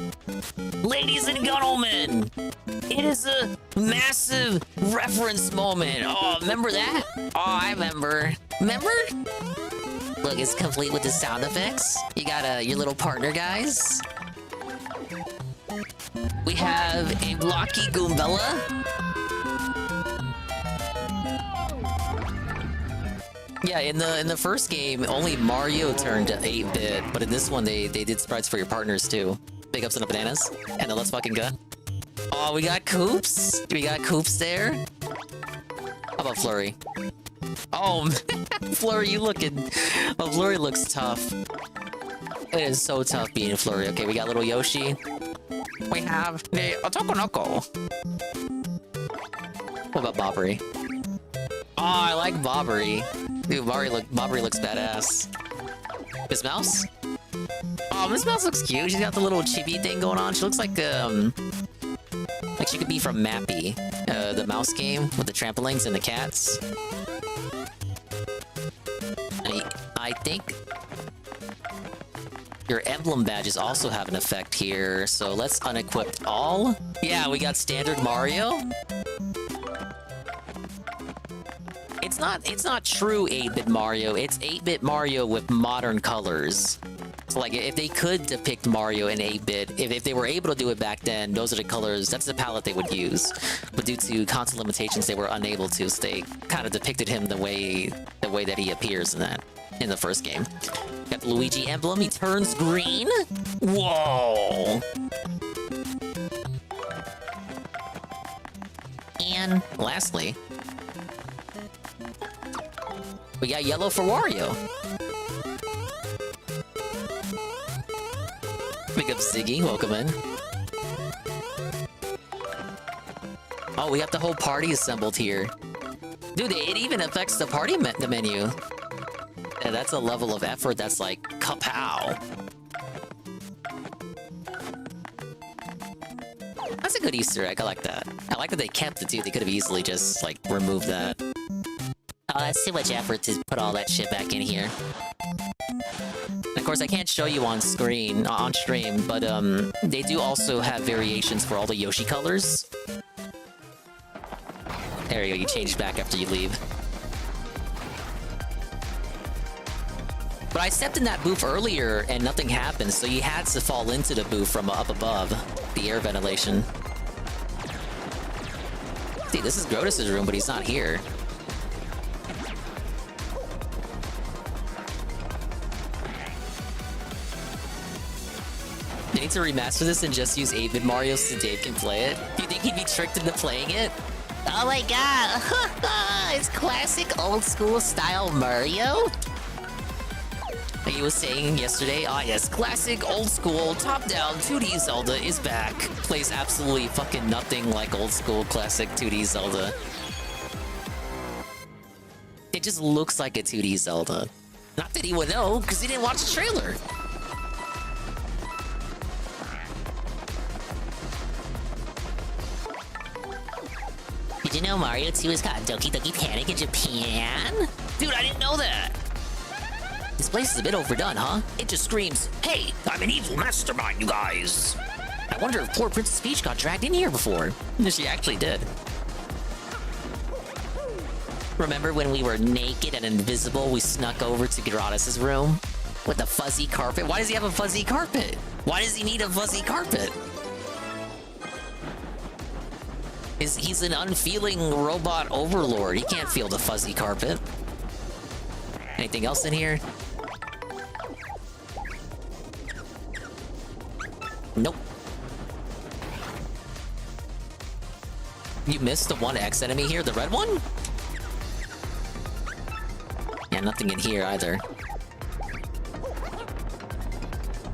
Ladies and gentlemen, it is a massive reference moment. Oh, remember that? Oh, I remember. Remember? Look, it's complete with the sound effects. You got your little partner, guys. We have a blocky Goombella. Yeah, in the first game, only Mario turned 8-bit, but in this one, they did sprites for your partners too. Big ups on the bananas, and the let's fucking go. Oh, we got Koops. We got Koops there. How about Flurry? Oh, man. Flurry, you looking... Oh, Flurry looks tough. It is so tough being Flurry. Okay, we got little Yoshi. We have the Otokonoko. What about Bobbery? Oh, I like Bobbery. Dude, Bobbery looks badass. Miss Mouse? Oh, Miss Mouse looks cute. She's got the little chibi thing going on. She looks like she could be from Mappy, the mouse game with the trampolines and the cats. I think your emblem badges also have an effect here, so let's unequip all. Yeah, we got standard Mario. It's not true 8-bit Mario. It's 8-bit Mario with modern colors. So like, if they could depict Mario in 8-bit, if they were able to do it back then, those are the colors, that's the palette they would use. But due to console limitations, they were unable to, so they kind of depicted him the way that he appears in the first game. Got the Luigi emblem, he turns green. Whoa! And lastly, we got yellow for Wario. Big up Ziggy, welcome in. Oh, we got the whole party assembled here. Dude, it even affects the party the menu. Yeah, that's a level of effort that's like, kapow. That's a good Easter egg, I like that. I like that they kept it too, they could have easily just, like, removed that. Oh, that's too much effort to put all that shit back in here. And of course, I can't show you on stream, but they do also have variations for all the Yoshi colors. There you go, you change back after you leave. But I stepped in that booth earlier and nothing happened, so you had to fall into the booth from up above, the air ventilation. See, this is Grotus' room, but he's not here. They need to remaster this and just use 8-bit Mario so Dave can play it. Do you think he'd be tricked into playing it? Oh my god! It's classic old school style Mario? Like he was saying yesterday, yes, classic old school top-down 2D Zelda is back. Plays absolutely fucking nothing like old school classic 2D Zelda. It just looks like a 2D Zelda. Not that he would know, because he didn't watch the trailer. Did you know Mario 2 is called Doki Doki Panic in Japan? Dude, I didn't know that! This place is a bit overdone, huh? It just screams, hey, I'm an evil mastermind, you guys! I wonder if poor Princess Peach got dragged in here before. She actually did. Remember when we were naked and invisible, we snuck over to Gratis' room? With the fuzzy carpet? Why does he have a fuzzy carpet? Why does he need a fuzzy carpet? He's an unfeeling robot overlord. He can't feel the fuzzy carpet. Anything else in here? Nope. You missed the 1X enemy here, the red one? Yeah, nothing in here either.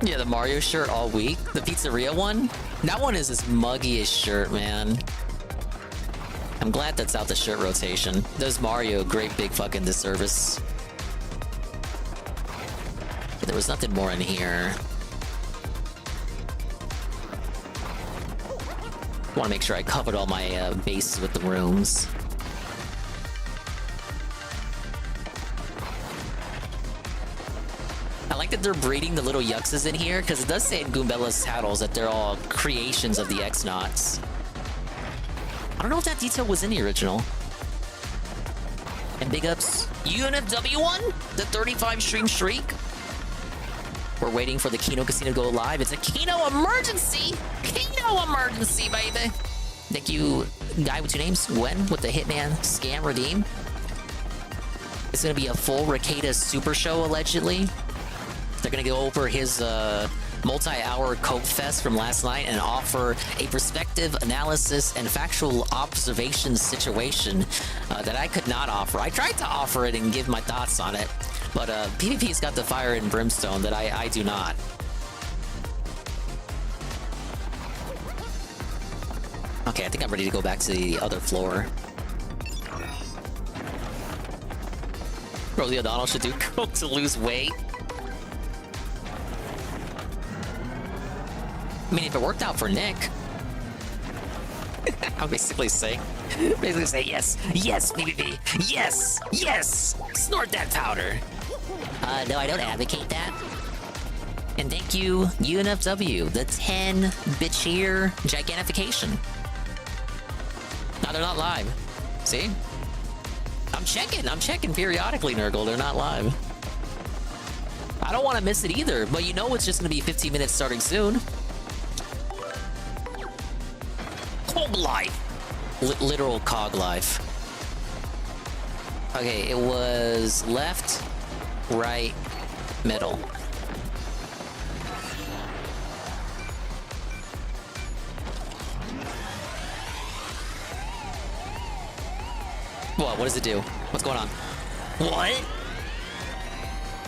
Yeah, the Mario shirt all week. The pizzeria one? That one is as muggy as shirt, man. I'm glad that's out the shirt rotation. Does Mario a great big fucking disservice. There was nothing more in here. I want to make sure I covered all my bases with the rooms. I like that they're breeding the little Yuxes in here, because it does say in Goombella's saddles that they're all creations of the X-Nauts. I don't know if that detail was in the original. And big ups, UNFW1, the 35 stream streak. We're waiting for the Kino Casino to go live. It's a Kino emergency! Kino emergency, baby! Thank you, guy with two names, Gwen, with the Hitman Scam Redeem. It's gonna be a full Ricada Super Show, allegedly. They're gonna go over his multi-hour coke fest from last night and offer a perspective, analysis, and factual observation situation that I could not offer. I tried to offer it and give my thoughts on it, but PvP's got the fire and brimstone that I do not. Okay, I think I'm ready to go back to the other floor. Rosie O'Donnell should do coke to lose weight. I mean, if it worked out for Nick, I'll basically say yes, yes, PvP, yes, yes, snort that powder. No, I don't advocate that. And thank you, UNFW, the 10-bit cheer gigantification. No, they're not live. See? I'm checking periodically, Nurgle. They're not live. I don't want to miss it either, but you know it's just going to be 15 minutes starting soon. Cog life. Literal cog life. Okay, it was left, right, middle. What does it do? What's going on? What?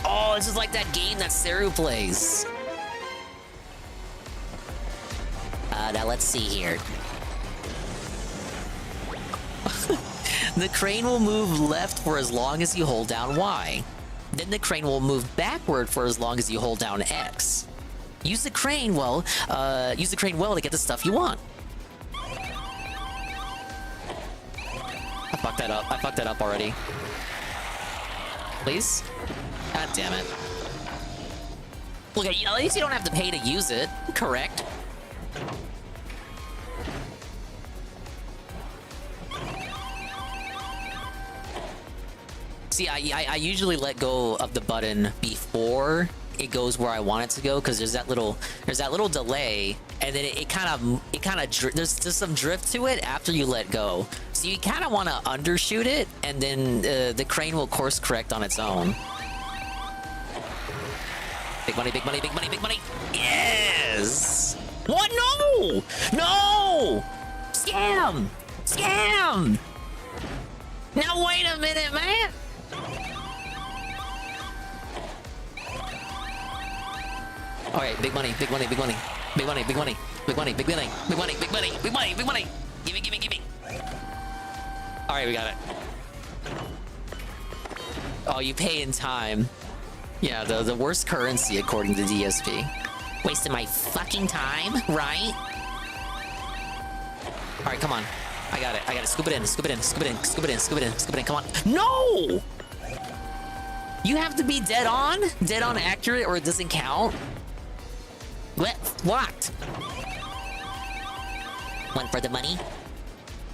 Oh, this is like that game that Saru plays. Now let's see here. The crane will move left for as long as you hold down Y. Then the crane will move backward for as long as you hold down X. Use the crane well to get the stuff you want. I fucked that up already. Please? God damn it. Look, at least you don't have to pay to use it. Correct. See, I usually let go of the button before it goes where I want it to go, because there's that little delay, and then it kind of there's some drift to it after you let go. So you kind of want to undershoot it, and then the crane will course correct on its own. Big money, big money, big money, big money. Yes. What? No! No! Scam! Scam! Now wait a minute, man. All right, big money, big money, big money, big money, big money, big money, big money, big money, big money, big money, big money. Give me, give me, give me. All right, we got it. Oh, you pay in time. Yeah, the worst currency according to DSP. Wasting my fucking time, right? All right, come on. I got it. I got it. Scoop it in. Scoop it in. Scoop it in. Scoop it in. Scoop it in. Scoop it in. Come on. No! You have to be dead on accurate, or it doesn't count. What? 1 for the money,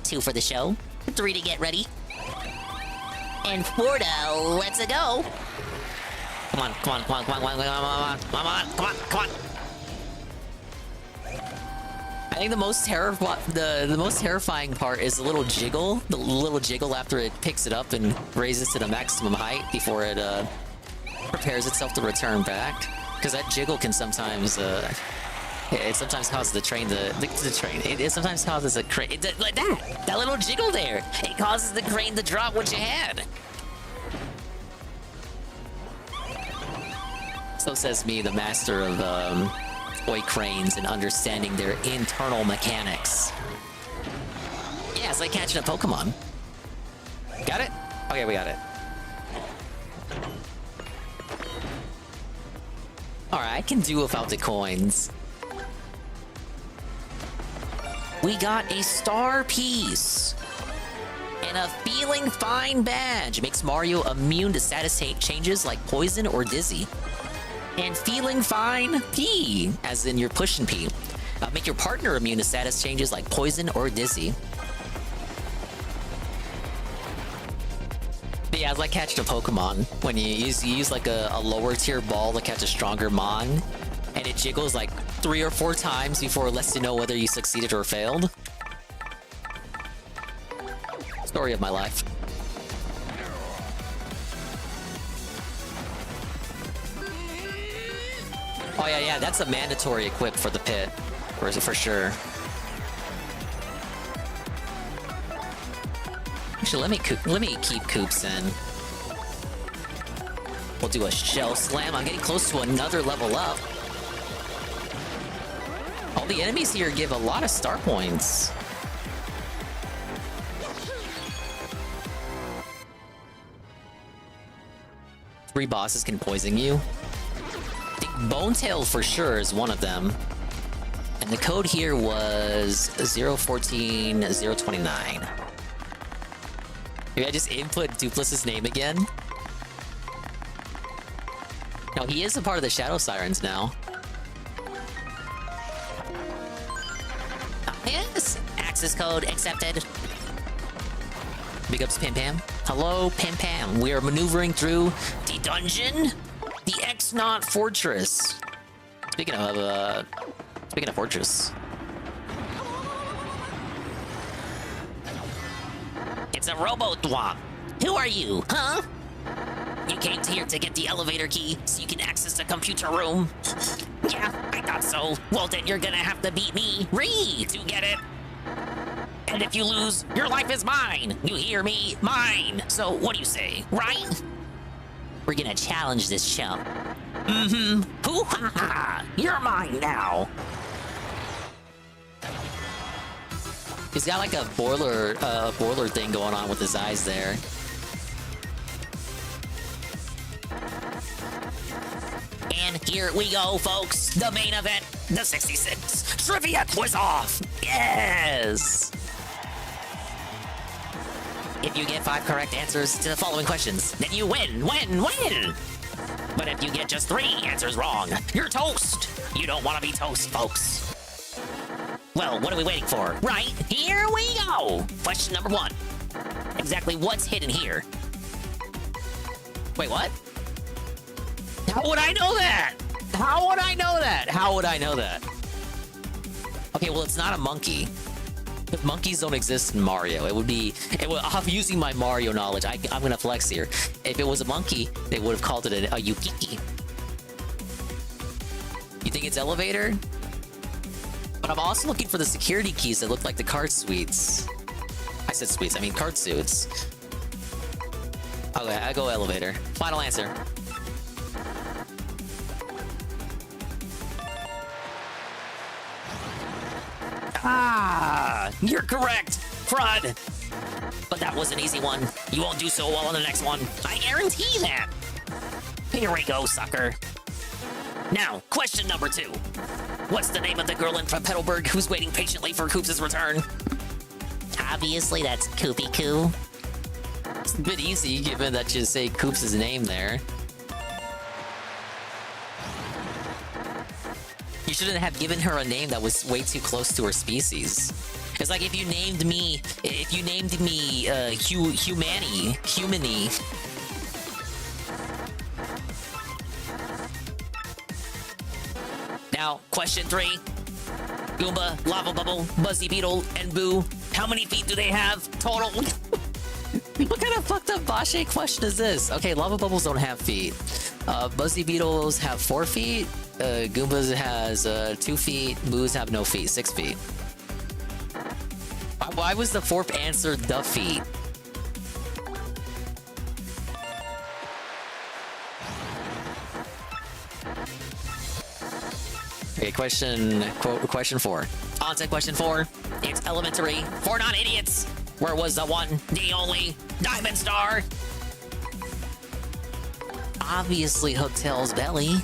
2 for the show, 3 to get ready, and 4 to let's go. Come on, come on, come on, come on, come on, come on, come on, come on, come on. I think the most terrifying part is the little jiggle after it picks it up and raises to the maximum height before it prepares itself to return back. Because that jiggle can sometimes it sometimes causes the train it sometimes causes the crane like that little jiggle there. It causes the crane to drop what you had. So says me, the master of toy cranes and understanding their internal mechanics. Yeah, it's like catching a Pokemon. Got it? Okay, we got it. Alright, I can do without the coins. We got a star piece and a feeling fine badge. Makes Mario immune to status changes like poison or dizzy. And feeling fine P, as in you're pushing P. Make your partner immune to status changes like poison or dizzy. But yeah, it's like catching a Pokemon. When you use like a lower tier ball to catch a stronger Mon, and it jiggles like 3 or 4 times before it lets you know whether you succeeded or failed. Story of my life. Oh yeah, that's a mandatory equip for the pit, for sure. Actually, let me keep Coops in. We'll do a shell slam. I'm getting close to another level up. All the enemies here give a lot of star points. Three bosses can poison you. I think Bonetail for sure is one of them. And the code here was 014029. Maybe I just input Dupless's name again? No, he is a part of the Shadow Sirens now. Yes! Access code accepted. Big ups, Pam Pam. Hello, Pam Pam. We are maneuvering through the dungeon, the X-Naught Fortress. Speaking of fortress. It's a robo-thwomp. Who are you, huh? You came here to get the elevator key so you can access the computer room. Yeah, I thought so. Well, then you're gonna have to beat me, to get it. And if you lose, your life is mine. You hear me? Mine. So what do you say, right? We're gonna challenge this chump. Mm-hmm. Hoo-ha-ha. You're mine now. He's got like a boiler thing going on with his eyes there. And here we go, folks. The main event, the 66 Trivia Quiz-Off. Yes! If you get 5 correct answers to the following questions, then you win. But if you get just 3 answers wrong, you're toast. You don't want to be toast, folks. Well, what are we waiting for? Right, here we go. Question number 1. Exactly what's hidden here? Wait, what? How would I know that? How would I know that? How would I know that? Okay, well, it's not a monkey. But monkeys don't exist in Mario. I'm using my Mario knowledge. I'm gonna flex here. If it was a monkey, they would have called it a Yukiki. You think it's elevator? But I'm also looking for the security keys that look like the card suites. I said suites, I mean card suits. Okay, I go elevator. Final answer. Ah, you're correct, crud. But that was an easy one. You won't do so well on the next one. I guarantee that. Here we go, sucker. Now, question number 2. What's the name of the girl in Petalburg who's waiting patiently for Koops' return? Obviously, that's Koopy Koo. It's a bit easy, given that you say Koops' name there. You shouldn't have given her a name that was way too close to her species. It's like if you named me Humany. Now, question 3. Goomba, Lava Bubble, Buzzy Beetle, and Boo. How many feet do they have total? What kind of fucked up Bashe question is this? Okay, Lava Bubbles don't have feet. Buzzy Beetles have 4 feet. Goombas has 2 feet. Boos have no feet, 6 feet. Why was the 4th answer the feet? Okay, question 4. On to question 4. It's elementary for non-idiots. Where was the one, the only Diamond Star? Obviously, Hooktail's belly.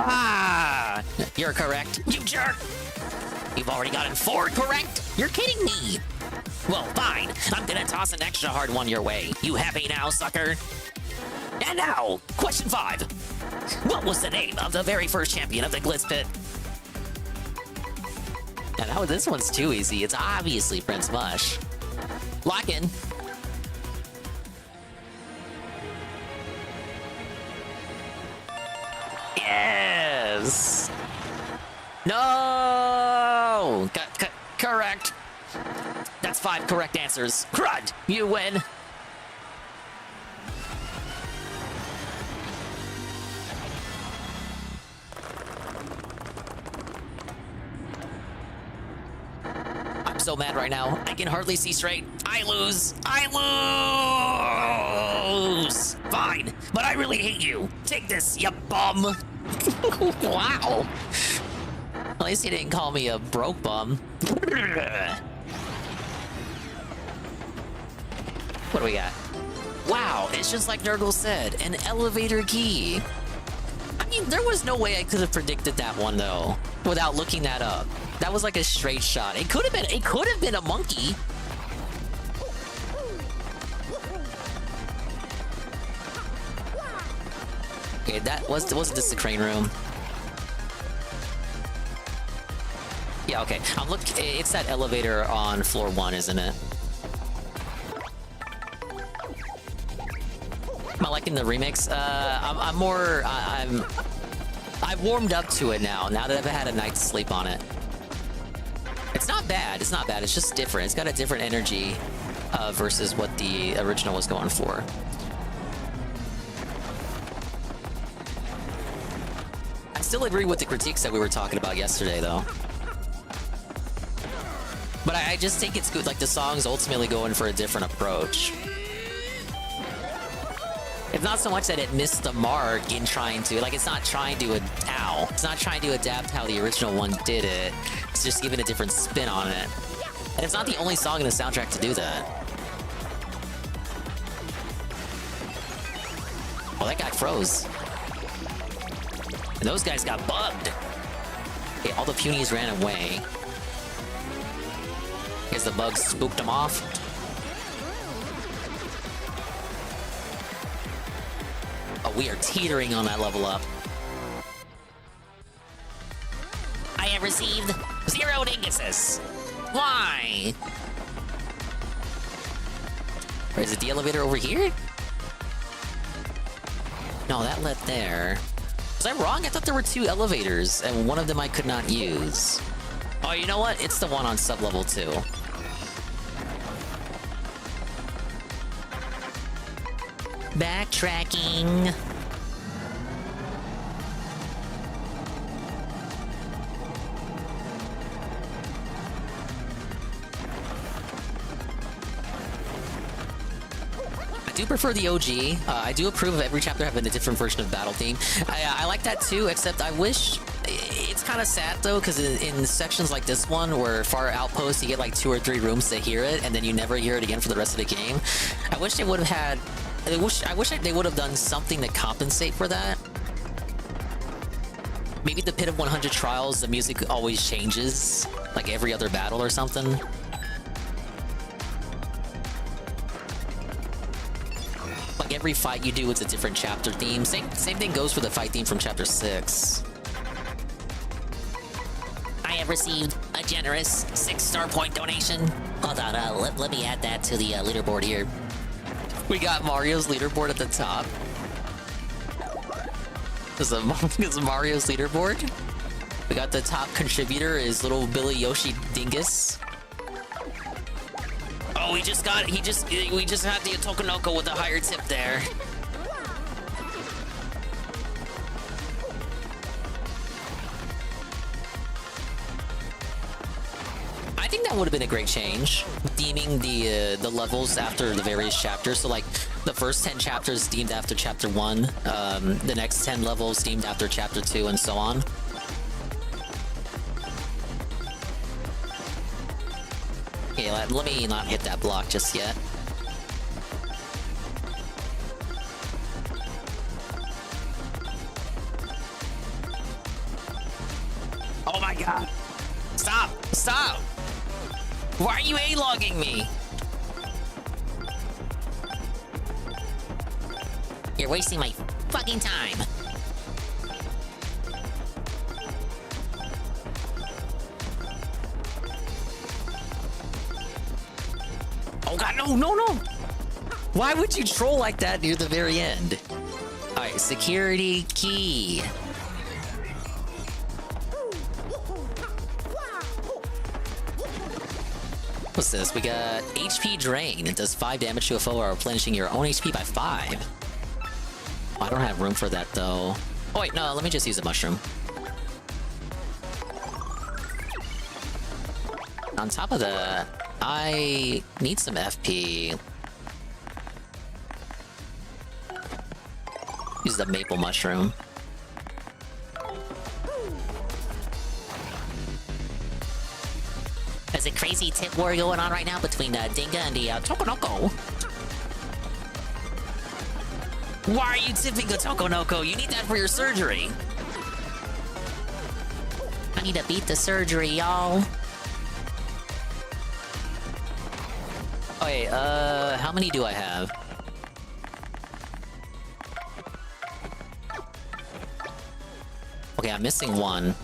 Ah! You're correct, you jerk! You've already gotten 4 correct? You're kidding me! Well, fine. I'm gonna toss an extra hard one your way. You happy now, sucker? And now, question 5. What was the name of the very first champion of the Glitz Pit? Yeah, now this one's too easy. It's obviously Prince Mush. Lock in. Yes! No! Correct. That's 5 correct answers. Crud! You win. I'm so mad right now. I can hardly see straight. I lose. I lose. Fine, but I really hate you. Take this, you bum. Wow. At least he didn't call me a broke bum. What do we got? Wow, it's just like Nurgle said, an elevator key. I mean, there was no way I could have predicted that one though, without looking that up. That was like a straight shot. It could have been a monkey. Okay, wasn't this the crane room? Yeah, okay. I'm looking. It's that elevator on floor 1, isn't it? Am I liking the remix? I've warmed up to it now that I've had a night's sleep on it. It's not bad. It's not bad. It's just different. It's got a different energy versus what the original was going for. I still agree with the critiques that we were talking about yesterday, though. But I just think it's good. Like, the song's ultimately going for a different approach. It's not so much that it missed the mark in trying to, like, it's not trying to adapt how the original one did it. It's just giving a different spin on it. And it's not the only song in the soundtrack to do that. Oh, that guy froze. And those guys got bugged. Okay, all the punies ran away. Guess the bugs spooked them off. Oh, we are teetering on that level up. I have received 0 dinguses. Why? Or is it the elevator over here? No, that led there. Was I wrong? I thought there were 2 elevators, and one of them I could not use. Oh, you know what? It's the one on sub-level 2. Backtracking. I do prefer the OG. I do approve of every chapter having a different version of battle theme. I like that too, except I wish... It's kind of sad though, because in sections like this one, where Far Outpost, you get like 2 or 3 rooms to hear it, and then you never hear it again for the rest of the game. I wish they would have had... I wish they would have done something to compensate for that. Maybe the Pit of 100 Trials, the music always changes, like every other battle or something. Like every fight you do, it's a different chapter theme. Same thing goes for the fight theme from chapter 6. I have received a generous 6-star point donation. Hold on, let me add that to the leaderboard here. We got Mario's leaderboard at the top. This is Mario's leaderboard. We got the top contributor is little Billy Yoshi Dingus. Oh, we just had the Otokonoko with a higher tip there. I think that would have been a great change, theming the levels after the various chapters. So like the first 10 chapters themed after chapter 1, the next 10 levels themed after chapter 2, and so on. Okay, let me not hit that block just yet. Oh my god! Stop! Stop! Why are you A-logging me? You're wasting my fucking time. Oh god, no, no, no! Why would you troll like that near the very end? Alright, security key. What's this? We got HP Drain. It does 5 damage to a foe while replenishing your own HP by 5. Oh, I don't have room for that, though. Oh, wait, no, let me just use a mushroom. On top of that, I need some FP. Use the maple mushroom. There's a crazy tip war going on right now between Dinga and the Tokonoko. Why are you tipping the Tokonoko? You need that for your surgery. I need to beat the surgery, y'all. Okay, how many do I have? Okay, I'm missing one.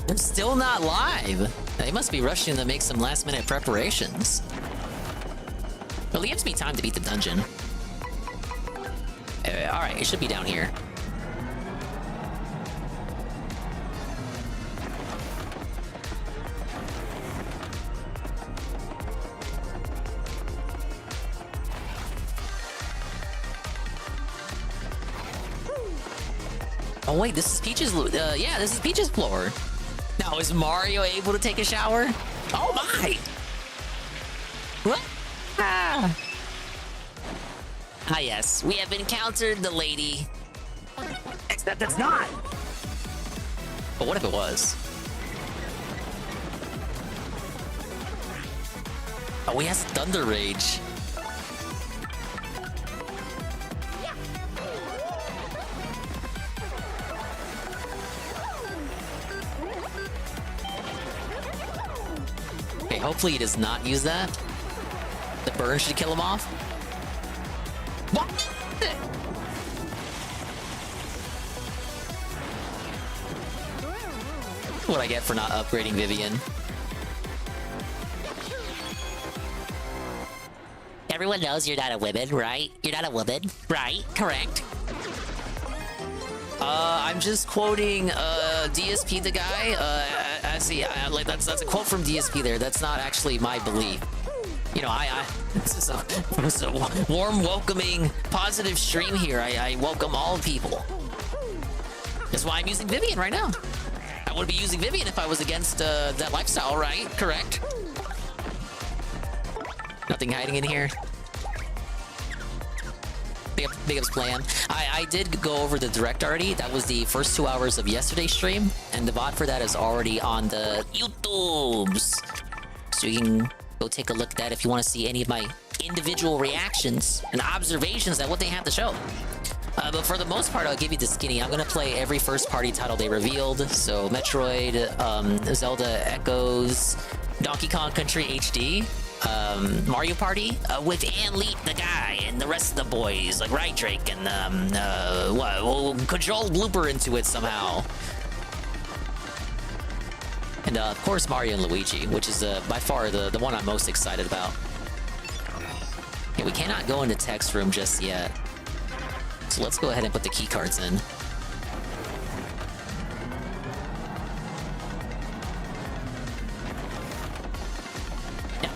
They're still not live. They must be rushing to make some last-minute preparations. Well, it gives me time to beat the dungeon. Alright, it should be down here. Oh wait, this is Peach's, yeah, this is Peach's floor. Now, is Mario able to take a shower? Oh my! What? Ah yes, we have encountered the lady. Except it's not! But what if it was? Oh, he has Thunder Rage. Okay, hopefully he does not use that. The burn should kill him off. What? What I get for not upgrading Vivian. Everyone knows you're not a woman, right? You're not a woman, right? Correct. I'm just quoting DSP the guy. I see. Like that's a quote from DSP there. That's not actually my belief. You know, this is a warm, welcoming, positive stream here. I welcome all people. That's why I'm using Vivian right now. I would be using Vivian if I was against that lifestyle, right? Correct. Nothing hiding in here. Big ups plan. I did go over the direct already. That was the first 2 hours of yesterday's stream, and the VOD for that is already on the YouTubes. So you can go take a look at that if you want to see any of my individual reactions and observations at what they have to show. But for the most part, I'll give you the skinny. I'm going to play every first-party title they revealed. So Metroid, Zelda Echoes, Donkey Kong Country HD, Mario Party, with Leap the guy and the rest of the boys, like Right Drake, and we'll control Blooper into it somehow. And of course Mario and Luigi, which is by far the one I'm most excited about. Okay, we cannot go into text room just yet. So let's go ahead and put the key cards in.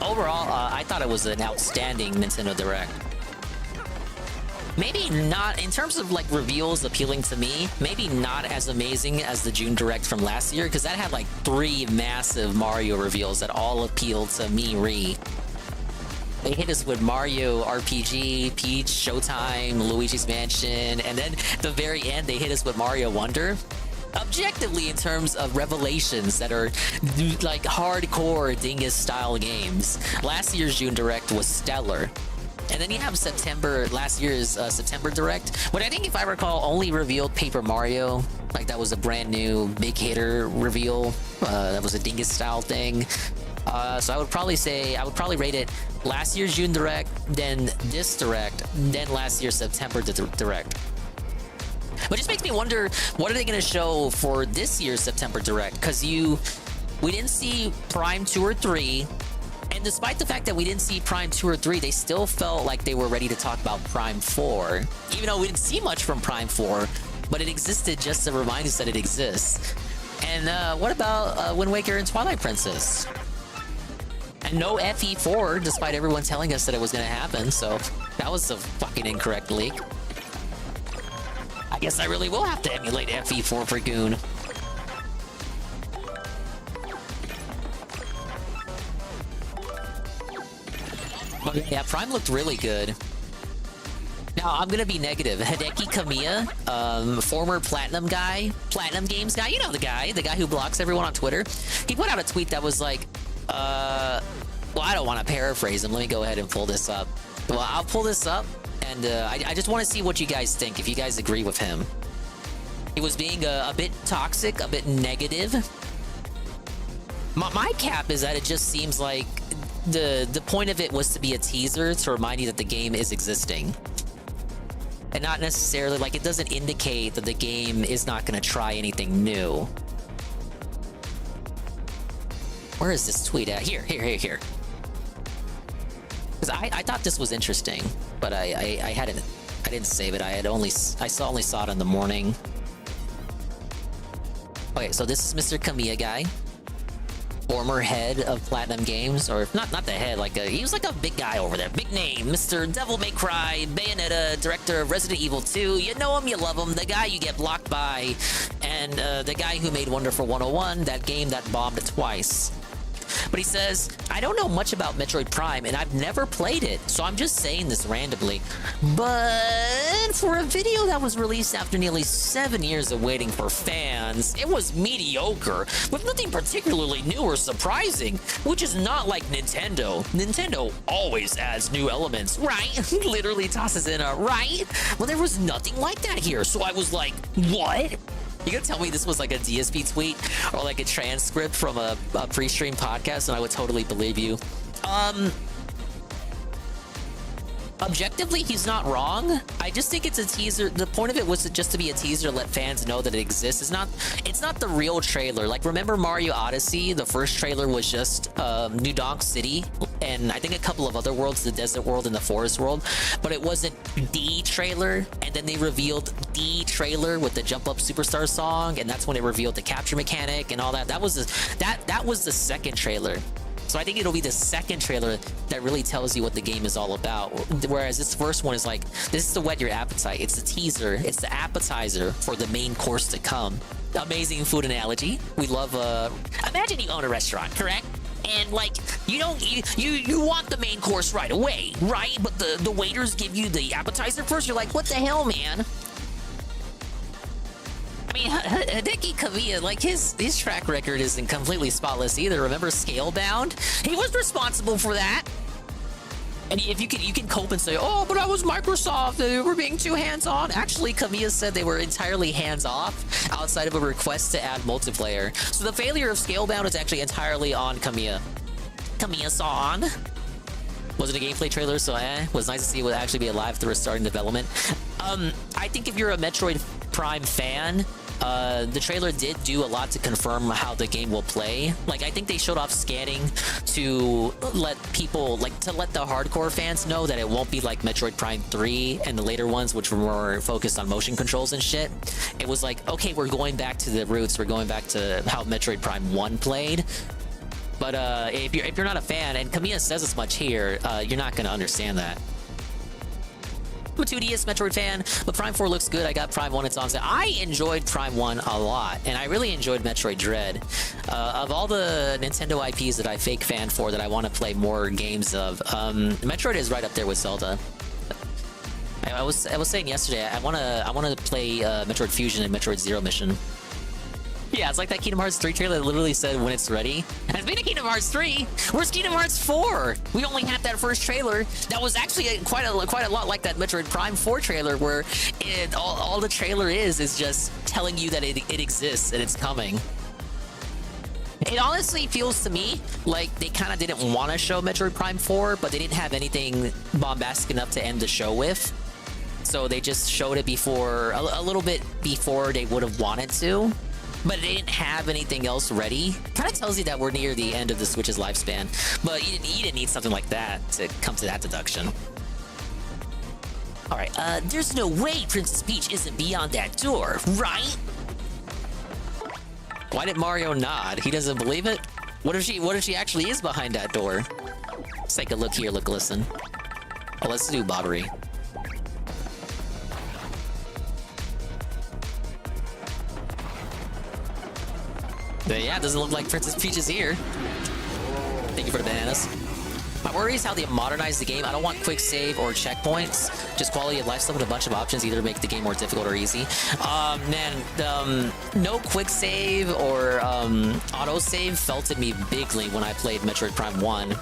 Overall, I thought it was an outstanding Nintendo Direct. Maybe not, in terms of like reveals appealing to me, maybe not as amazing as the June Direct from last year, because that had like 3 massive Mario reveals that all appealed to me. They hit us with Mario RPG, Peach, Showtime, Luigi's Mansion, and then at the very end, they hit us with Mario Wonder. Objectively, in terms of revelations that are like hardcore Dingus style games, last year's June Direct was stellar. And then you have last year's September Direct, what I think, if I recall, only revealed Paper Mario. Like that was a brand new big hitter reveal. That was a Dingus style thing. So I would probably rate it last year's June Direct, then this Direct, then last year's September Direct. But it just makes me wonder, what are they going to show for this year's September Direct? Because we didn't see Prime 2 or 3, and despite the fact that we didn't see Prime 2 or 3, they still felt like they were ready to talk about Prime 4. Even though we didn't see much from Prime 4, but it existed just to remind us that it exists. And what about Wind Waker and Twilight Princess? And no FE4, despite everyone telling us that it was going to happen, so that was a fucking incorrect leak. I Guess I really will have to emulate FE4 for Goon. But yeah, Prime looked really good. Now, I'm gonna be negative. Hideki Kamiya, former Platinum guy, Platinum Games guy, you know the guy who blocks everyone on Twitter. He put out a tweet that was like, well, I don't want to paraphrase him. Let me go ahead and pull this up. Well, I'll pull this up, and I just want to see what you guys think, if you guys agree with him. He was being a bit toxic, a bit negative. My cap is that it just seems like the point of it was to be a teaser to remind you that the game is existing. And not necessarily, like, it doesn't indicate that the game is not going to try anything new. Where is this tweet at? Here. Because I thought this was interesting, but I didn't save it. I only saw it in the morning. Okay, so this is Mr. Kamiya guy. Former head of Platinum Games, or not the head, he was like a big guy over there, big name, Mr. Devil May Cry, Bayonetta, director of Resident Evil 2. You know him, you love him, the guy you get blocked by, and the guy who made Wonderful 101, that game that bombed twice. But he says, I don't know much about Metroid Prime, and I've never played it, so I'm just saying this randomly. But for a video that was released after nearly 7 years of waiting for fans, it was mediocre, with nothing particularly new or surprising, which is not like Nintendo. Nintendo always adds new elements, right? Literally tosses in a right. Well, there was nothing like that here, so I was like, what? You gonna tell me this was like a DSP tweet or like a transcript from a pre-stream podcast, and I would totally believe you. Objectively, he's not wrong. I just think it's a teaser. The point of it was just to be a teaser to let fans know that it exists. It's not the real trailer. Like, remember Mario Odyssey? The first trailer was just New Donk City, and I think a couple of other worlds, the desert world and the forest world, but it wasn't the trailer. And then they revealed the trailer with the Jump Up Superstar song, and that's when it revealed the capture mechanic and all that. That was the second trailer. So I think it'll be the second trailer that really tells you what the game is all about. Whereas this first one is like, this is to whet your appetite. It's the teaser. It's the appetizer for the main course to come. Amazing food analogy. We love, imagine you own a restaurant, correct? And like, you want the main course right away, right? But the waiters give you the appetizer first. You're like, what the hell, man? I mean, Hideki Kamiya, like, his track record isn't completely spotless either. Remember Scalebound? He was responsible for that. And if you can cope and say, oh, but I was Microsoft, they were being too hands-on. Actually, Kamiya said they were entirely hands-off outside of a request to add multiplayer. So the failure of Scalebound is actually entirely on Kamiya. Kamiya-san. Was it a gameplay trailer? So it was nice to see it would actually be alive through restarting development. I think if you're a Metroid Prime fan, the trailer did do a lot to confirm how the game will play. Like, I think they showed off scanning to let people, like, to let the hardcore fans know that it won't be like Metroid Prime 3 and the later ones, which were more focused on motion controls and shit. It was like, okay, we're going back to the roots. We're going back to how Metroid Prime 1 played. But if you're not a fan, and Kamiya says as much here, you're not going to understand that. I'm a 2DS Metroid fan, but Prime 4 looks good. I got Prime 1, it's on sale. I enjoyed Prime 1 a lot, and I really enjoyed Metroid Dread. Of all the Nintendo IPs that I fake fan for that I want to play more games of, Metroid is right up there with Zelda. I was saying yesterday, I want to play Metroid Fusion and Metroid Zero Mission. Yeah, it's like that Kingdom Hearts 3 trailer that literally said when it's ready. And it's been a Kingdom Hearts 3. Where's Kingdom Hearts 4? We only had that first trailer. That was actually quite a lot like that Metroid Prime 4 trailer, where all the trailer is just telling you that it exists and it's coming. It honestly feels to me like they kind of didn't want to show Metroid Prime 4, but they didn't have anything bombastic enough to end the show with. So they just showed it before, a little bit before they would have wanted to. But they didn't have anything else ready. Kind of tells you that we're near the end of the Switch's lifespan. But you didn't need something like that to come to that deduction. All right, there's no way Princess Peach isn't beyond that door, right? Why did Mario nod? He doesn't believe it? What if she actually is behind that door? Let's take a look here, listen. Oh, let's do Bobbery. Yeah, it doesn't look like Princess Peach is here. Thank you for the bananas. My worry is how they modernize the game. I don't want quick save or checkpoints. Just quality of life stuff with a bunch of options, either to make the game more difficult or easy. No quick save or auto save felted me bigly when I played Metroid Prime 1.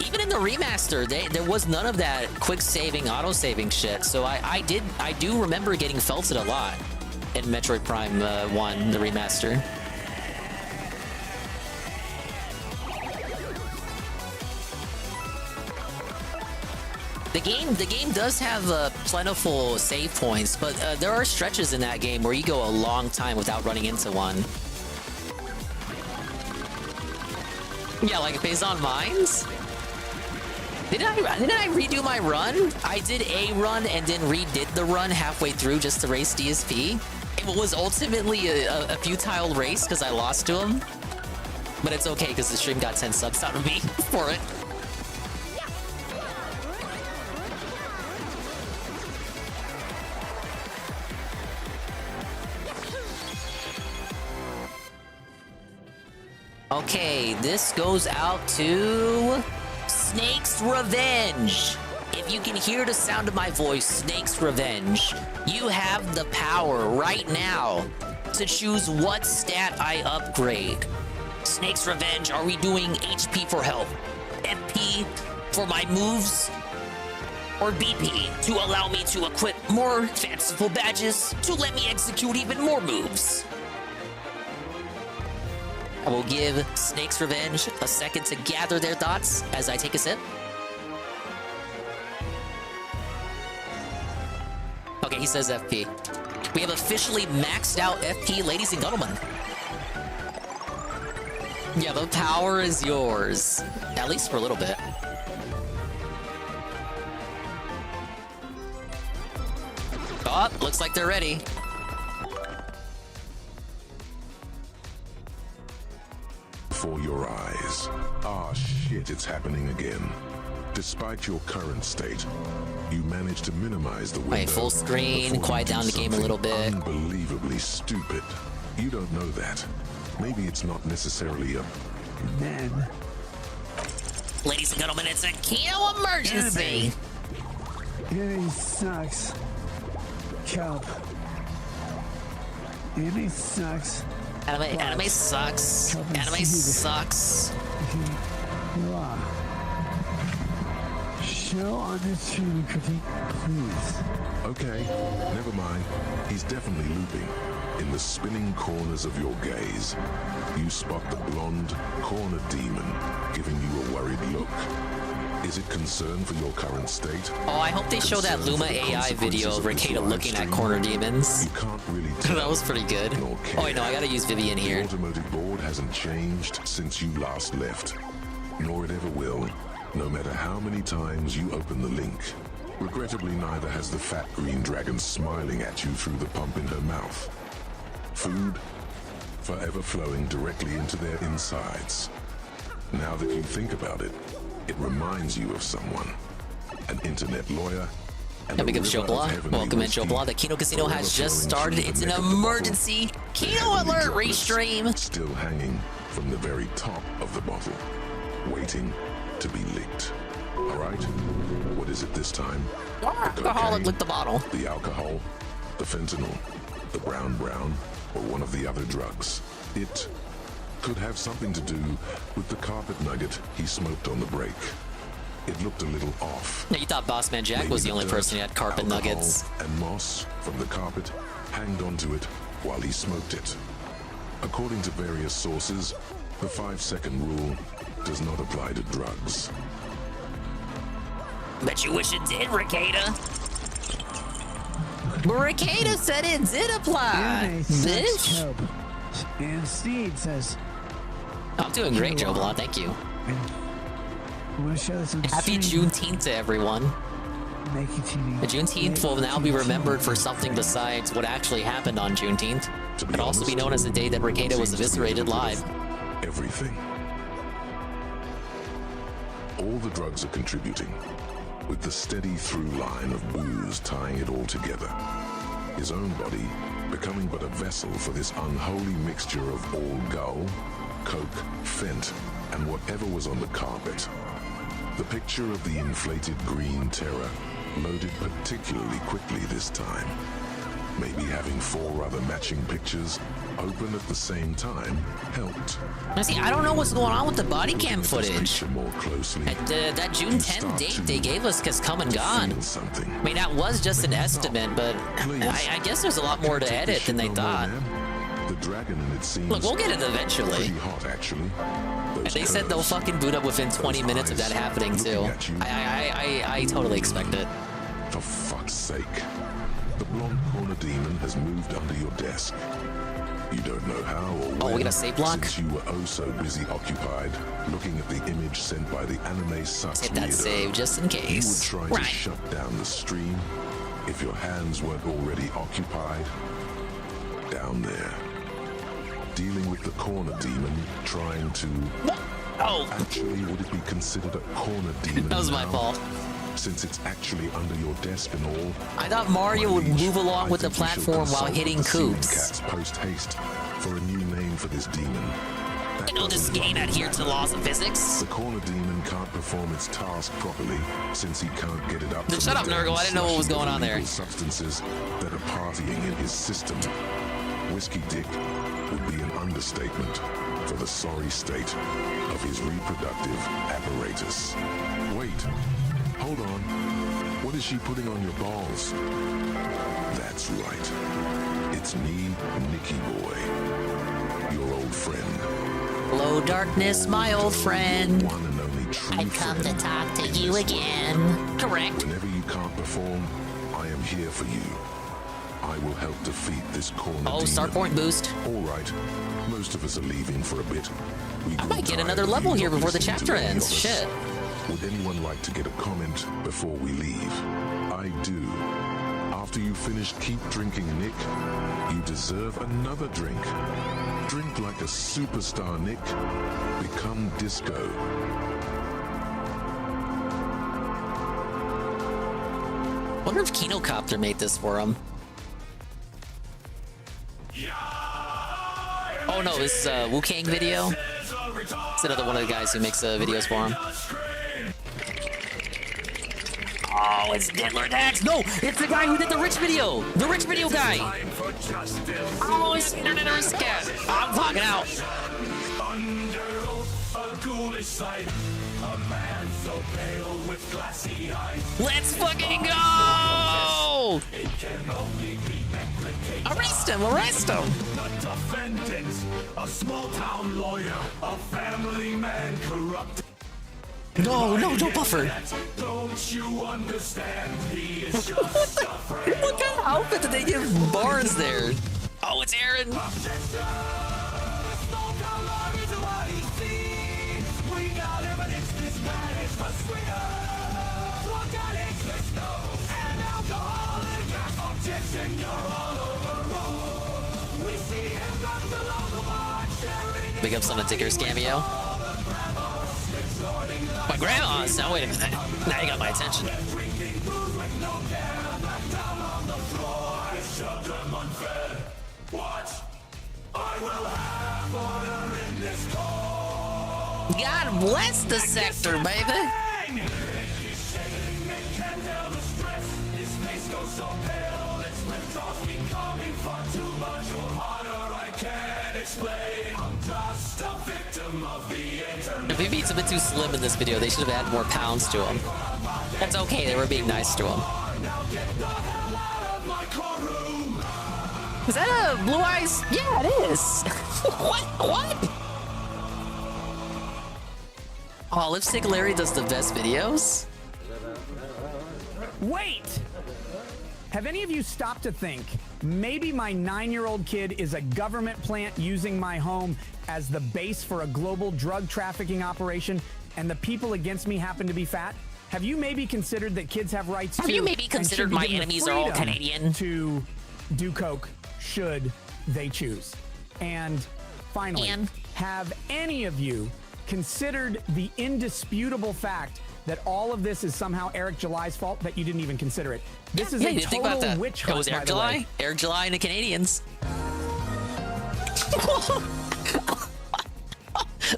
Even in the remaster, there was none of that quick saving, auto saving shit. So I do remember getting felted a lot in Metroid Prime 1, the remaster. The game does have plentiful save points, but there are stretches in that game where you go a long time without running into one. Yeah, like Phazon Mines? Didn't I redo my run? I did a run and then redid the run halfway through just to race DSP. It was ultimately a futile race because I lost to him. But it's okay because the stream got 10 subs out of me for it. Okay, this goes out to Snake's Revenge. If you can hear the sound of my voice, Snake's Revenge, you have the power right now to choose what stat I upgrade. Snake's Revenge, are we doing HP for health, FP for my moves, or BP to allow me to equip more fanciful badges to let me execute even more moves? I will give Snake's Revenge a second to gather their thoughts as I take a sip. Okay, he says FP. We have officially maxed out FP, ladies and gentlemen. Yeah, the power is yours. At least for a little bit. Oh, looks like they're ready. Before your eyes. Ah, shit, it's happening again. Despite your current state, you managed to minimize the window. Wait, full screen, quiet down the game a little bit. Unbelievably stupid. You don't know that. Maybe it's not necessarily a... Man. Ladies and gentlemen, it's a Kino emergency. Anime sucks. Kelp. Anime sucks. Anime sucks. Anime sucks. Show on this stream critique, please. Okay, never mind. He's definitely looping. In the spinning corners of your gaze, you spot the blonde corner demon giving you a worried look. Is it concern for your current state? Oh, I hope they show that Luma AI video of Ricada looking at corner demons. You can't really tell. That was pretty good. Oh wait, no, I gotta use Vivian here. The automotive board hasn't changed since you last left, nor it ever will, no matter how many times you open the link. Regrettably, neither has the fat green dragon smiling at you through the pump in her mouth. Food forever flowing directly into their insides. Now that you think about it, it reminds you of someone, an internet lawyer. And big up Jobla. Welcome in, Jobla. The Kino Casino has just started. It's an emergency Kino alert restream. Still hanging from the very top of the bottle, waiting to be licked. All right, what is it this time? Alcoholic licked the bottle. The alcohol, the fentanyl, the brown, or one of the other drugs. It could have something to do with the carpet nugget he smoked on the break. It looked a little off. Yeah, you thought Bossman Jack Maybe was the only dirt, person who had carpet alcohol, nuggets. And moss from the carpet hanged onto it while he smoked it. According to various sources, the 5-second rule does not apply to drugs. Bet you wish it did, Ricada. But Ricada said it did apply. Bitch. And Steed says, I'm doing great, Joe Blah. Thank you. Happy Juneteenth to everyone. The Juneteenth will now be remembered for something besides what actually happened on Juneteenth. It could also be known as the day that Ricada was eviscerated live. Everything. All the drugs are contributing, with the steady through line of booze tying it all together. his own body becoming but a vessel for this unholy mixture of all gull, coke, fent, and whatever was on the carpet. The picture of the inflated green terror loaded particularly quickly this time. Maybe having 4 other matching pictures open at the same time helped. Now see, I don't know what's going on with the body cam footage. More closely, that June 10th date they gave us has come and gone. I mean, that was just an estimate, but I guess there's a lot more to edit than they thought. The dragon in its scenes. Look, we'll get it eventually. Pretty hot, actually. And they said they'll fucking boot up within 20 minutes of that happening too. I totally expect it. For fuck's sake. The blonde corner demon has moved under your desk. You don't know how or when, we got a save block? since you were oh so busy occupied looking at the image sent by the anime sus Hit that weirdo. save just in case. You would try to shut down the stream if your hands weren't already occupied. Down there. Dealing with the corner demon, trying to... Oh! Actually, would it be considered a corner demon That was my now? fault. Since it's actually under your desk and all. I thought Mario would move along with the platform while hitting coops. Cats post haste for a new name for this demon. You know, this game adhere to the laws of physics. The corner demon can't perform its task properly since he can't get it up. from Shut up, the Nurgle. I didn't know what was going on there. Substances that are partying in his system. Whiskey Dick would be an understatement for the sorry state of his reproductive apparatus. Wait. Hold on. What is she putting on your balls? That's right. It's me, Nicky Boy. Your old friend. Hello, darkness, my old friend. One and only true I come to friend talk to in you this again. world. Correct. Whenever you can't perform, I am here for you. I will help defeat this corner demon. Start point boost. All right. Most of us are leaving for a bit. I might get another level here before the chapter ends. Shit. Would anyone like to get a comment before we leave? I do. After you finish Keep Drinking Nick, you deserve another drink. Drink like a superstar, Nick. Become disco. Wonder if Kino Copter made this for him. Oh no, this is a Wu Kang video. It's another one of the guys who makes videos for him. Oh, it's Diddler Dax! No, it's the guy who did the Rich video! The Rich video guy! Oh, it's Internet Aristocrat! I'm talking out! Let's fucking go! Arrest him! Arrest him! A small town lawyer, a family man corrupt. No, don't buffer. Don't you understand? He is just What kind of outfit did they give Barnes there? Oh, it's Aaron. Big ups on a Dickers cameo. My grandma's. Now wait a minute. Now you got my attention. God bless the sector, baby. If he beats a bit too slim in this video, they should have added more pounds to him. That's okay, they were being nice to him. Is that a Blue Eyes? Yeah, it is. What? Oh, Lipstick Larry does the best videos? Wait! Have any of you stopped to think, maybe my 9-year-old kid is a government plant using my home as the base for a global drug trafficking operation, and the people against me happen to be fat? Have you maybe considered that kids have rights Have too, you maybe and considered should be my given the enemies are all freedom Canadian? To do coke, should they choose? And finally, have any of you considered the indisputable fact that all of this is somehow Eric July's fault, that you didn't even consider it. This is Yeah, a you didn't think about total that. witch It hunt, was by Eric the way. July. Eric July and the Canadians.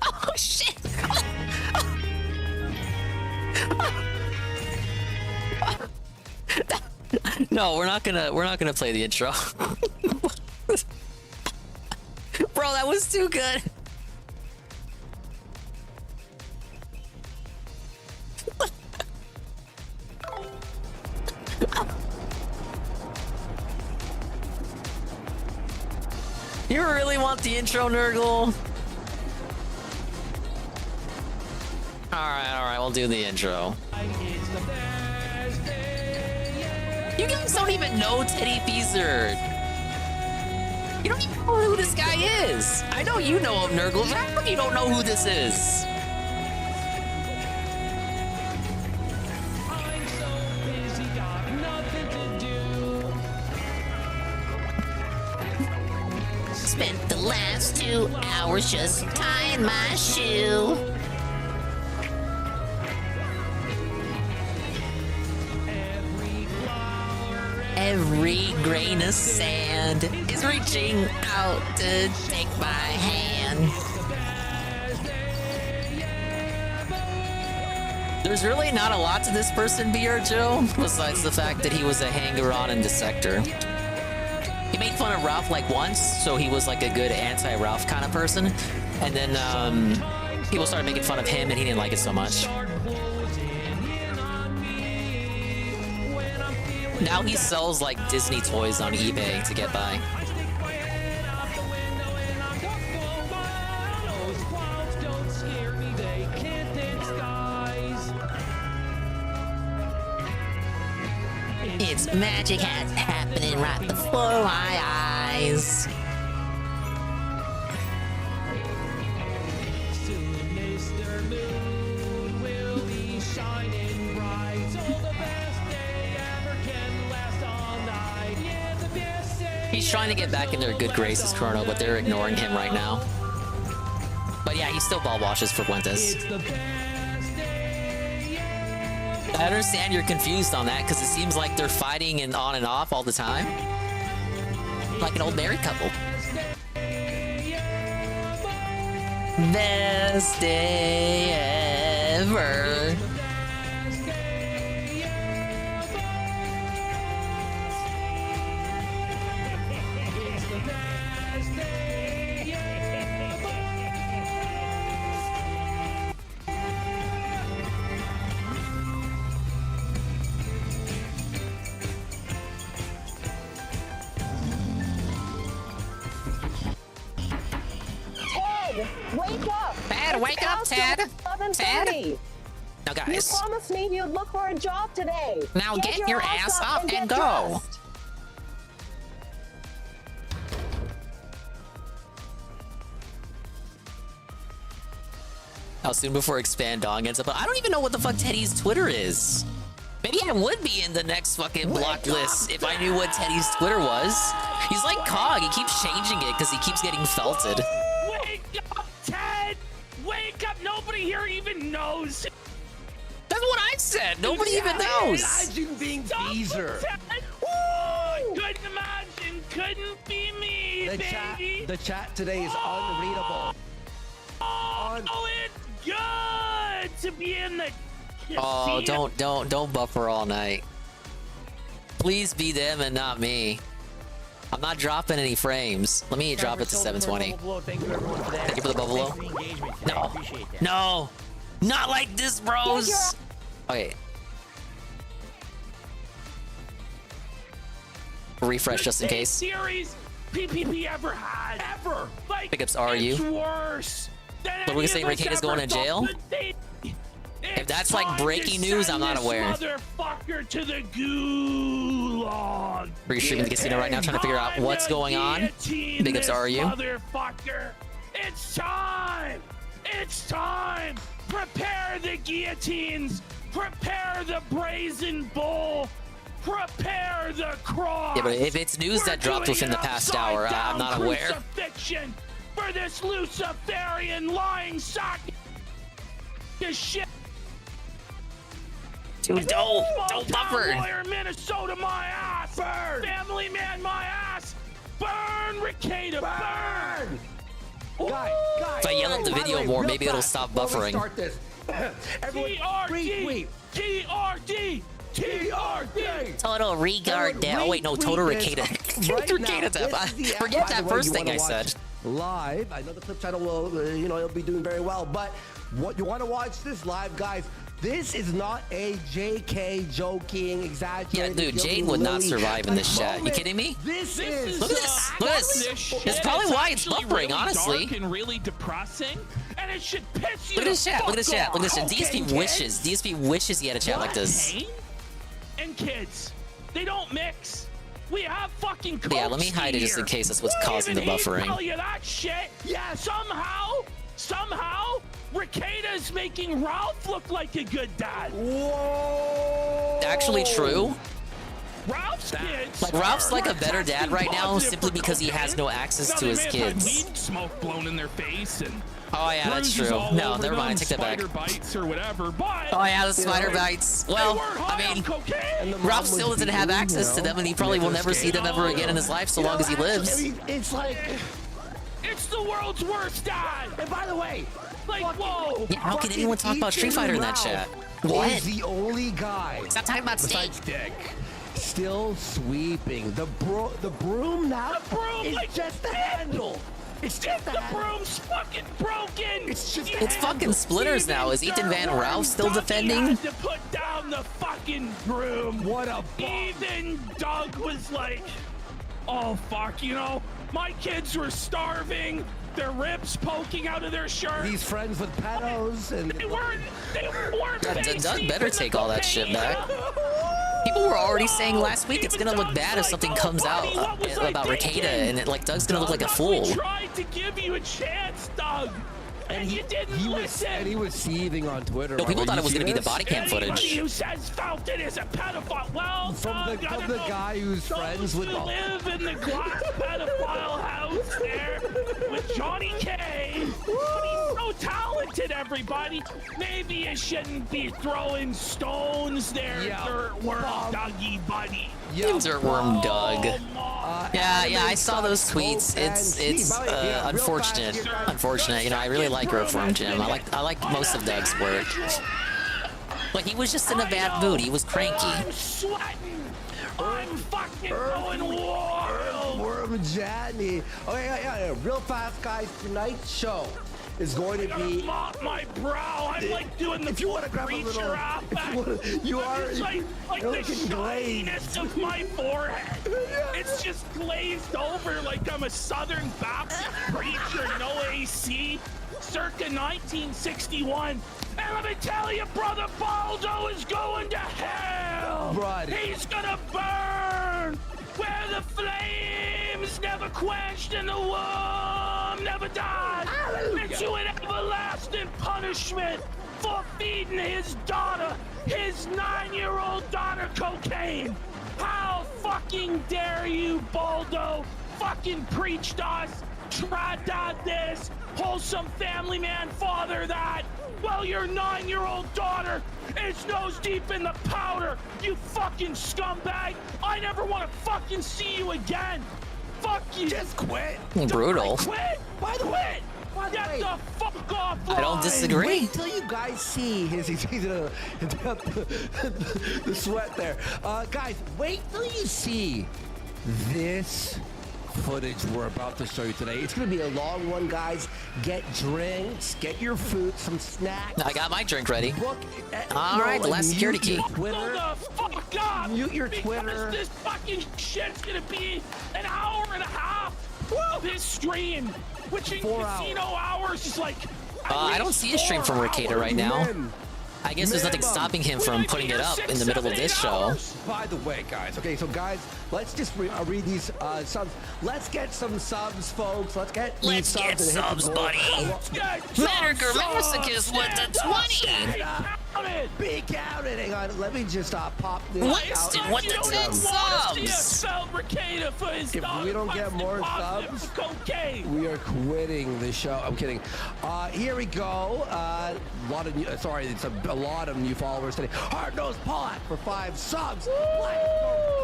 Oh shit! No, we're not gonna play the intro. Bro, that was too good. You really want the intro, Nurgle? Alright, we'll do the intro. You guys don't even know Teddy Feaser. You don't even know who this guy is. I know you know him, Nurgle. How come you don't know who this is? Spent the last 2 hours just tying my shoe. Every grain of sand is reaching out to take my hand. There's really not a lot to this person, BR Joe, besides the fact that he was a hanger-on in the sector. He made fun of Ralph like once, so he was like a good anti-Ralph kind of person. And then people started making fun of him and he didn't like it so much. Now he sells like Disney toys on eBay to get by. It's magic happening right before my eyes. He's trying to get back in their good graces, Chrono, but they're ignoring him right now. But yeah, he still ball washes for Fuentes. I understand you're confused on that because it seems like they're fighting and on and off all the time. Like an old married couple. Best day ever. Wake up! Ted, wake up, Ted! Ted? Now, guys. You promised me you'd look for a job today. Now get your ass up and go. Dressed. How soon before Expand Dong ends up? I don't even know what the fuck Teddy's Twitter is. Maybe I would be in the next fucking block list if I knew what Teddy's Twitter was. He's like Cog. He keeps changing it because he keeps getting felted. Wake up, Ted! Wake up! Nobody here even knows. That's what I said. Nobody even knows. Imagine being Feezer. Couldn't imagine. Couldn't be me, baby. The chat today is unreadable. Oh, it's good to be in the Oh, casino. don't buffer all night. Please be them and not me. I'm not dropping any frames. Let me drop it to 720. Thank you, everyone, for that. Thank you for the bubble. Thanks for the engagement, Ted. No. I appreciate that. No. Not like this, bros. Okay. Refresh just in case. Series PPP ever had. Ever. Like, Pickups are it's you? worse than But we're any saying of us Ricketa's going ever to jail? thought they'd be. If that's It's like time to breaking news, I'm send not this aware. Motherfucker to the gulag. Restreaming the casino right now, trying to figure out what's going on. Big ups are you? Motherfucker. It's time. It's time. Prepare the guillotines. Prepare the brazen bull. Prepare the cross. Yeah, but if it's news that dropped We're within the doing an past hour, I'm upside-down not aware. crucifixion for this Luciferian lying sack of shit. Dude, don't buffer. Lawyer, Minnesota, my ass. Burn. Family man, my ass. Burn, Ricada, burn. Guys, If I yell at the video more, maybe it'll stop buffering. Start this. Everyone, TRD. TRD. TRD. Total regard down. Oh wait, no, total Ricada. Ricada tap. Forget that first thing I said. Live. I know the Clip channel will, it'll be doing very well. But what you want to watch this live, guys? This is not a JK joking, exaggerated. Yeah, dude, Jade would not survive in this chat. You kidding me? This is Look at this. Look at this. It's probably why it's buffering, really honestly. Dark and really depressing, and it should piss you. Look at this chat. Look at this chat. Look at this chat. Okay, DSP wishes he had a chat like this. Pain and kids, they don't mix. We have fucking Yeah, let me hide it just in case that's what's causing the buffering. Tell you that shit. Yeah, somehow, Ricada's making Ralph look like a good dad. Whoa! Actually true. Ralph's kids. Like Ralph's like a better dad right now simply because he has no access to his kids. Weed smoke blown in their face and. Oh yeah, that's true. No, never mind. I take that back. Bites or whatever, but oh yeah, the spider bites. Well, I mean, Ralph still doesn't have access to them, and he probably will never see them ever again in his life so long as he lives. It's like it's the world's worst dad. And by the way, like whoa. Yeah, how can anyone talk about Street Fighter in that chat? What? Is the only guy. Stop talking about steak. Still sweeping. The broom now is like just the handle. It's just the broom's fucking broken. It's fucking splitters now. Is Ethan Van Ralph still defending? Had to put down the fucking broom. What a Even Doug was like, oh fuck, my kids were starving. Their ribs poking out of their shirt. He's friends with pedos and they weren't Doug better take all that shit back. People were already saying last week it's gonna look bad if something comes out about Ricada, and Doug's gonna look like a fool. We tried to give you a chance, Doug, and you didn't listen. And he was seething on Twitter. No, people thought it was gonna be the body cam footage. Anybody who says Fountain is a pedophile, well, from the guy who's friends with who live in the glass pedophile house there with Johnny K. But he's so talented, everybody. Maybe you shouldn't be throwing stones there, Dirtworm Dougie buddy. Dirtworm Doug. Yeah, I saw those tweets. It's unfortunate. Unfortunate. I really like Earthworm Jim. I like most of Doug's work. But he was just in a bad mood. He was cranky. I'm sweating. I'm fucking going wild. Worm Johnny. Okay, yeah. Real fast, guys. Tonight's show is going to be. Mop my brow. I'm like doing the. If you want to grab a little, you are. It's like the shininess of my forehead. It's just glazed over like I'm a Southern Baptist preacher, no AC, circa 1961. And let me tell you, Brother Baldo is going to hell. Brother. He's gonna burn where the flames never quenched and the worm never died. Into an everlasting punishment for feeding his daughter, his 9-year-old daughter, cocaine. How fucking dare you, Baldo, fucking preach to us, tried out this, wholesome family man father that. Well, your 9-year-old daughter is nose deep in the powder, you fucking scumbag. I never want to fucking see you again. Fuck you. Just quit. Brutal. Quit. By the way. Get the fuck off. I don't disagree. Wait till you guys see the sweat there. Guys, wait till you see this footage we're about to show you today. It's going to be a long one, guys. Get drinks, get your food, some snacks. I got my drink ready. All right, the last security key. Twitter. The fuck up. Mute your Twitter. This fucking shit's going to be an hour and a half of his stream, which in casino hours is like. I don't see a stream from Ricada right now. I guess there's nothing stopping him from putting it up in the middle of this show. By the way, guys. Okay, so guys, let's just read these subs. Let's get some subs, folks. Let's get subs, buddy. Leonard Germanicus with the 20. Be counted. Hang on, let me just pop this Winston, out. what the 10 subs? If we don't get more subs, we are quitting the show. I'm kidding. Here we go. A lot of a lot of new followers today. Hard-nosed Pollack for 5 subs.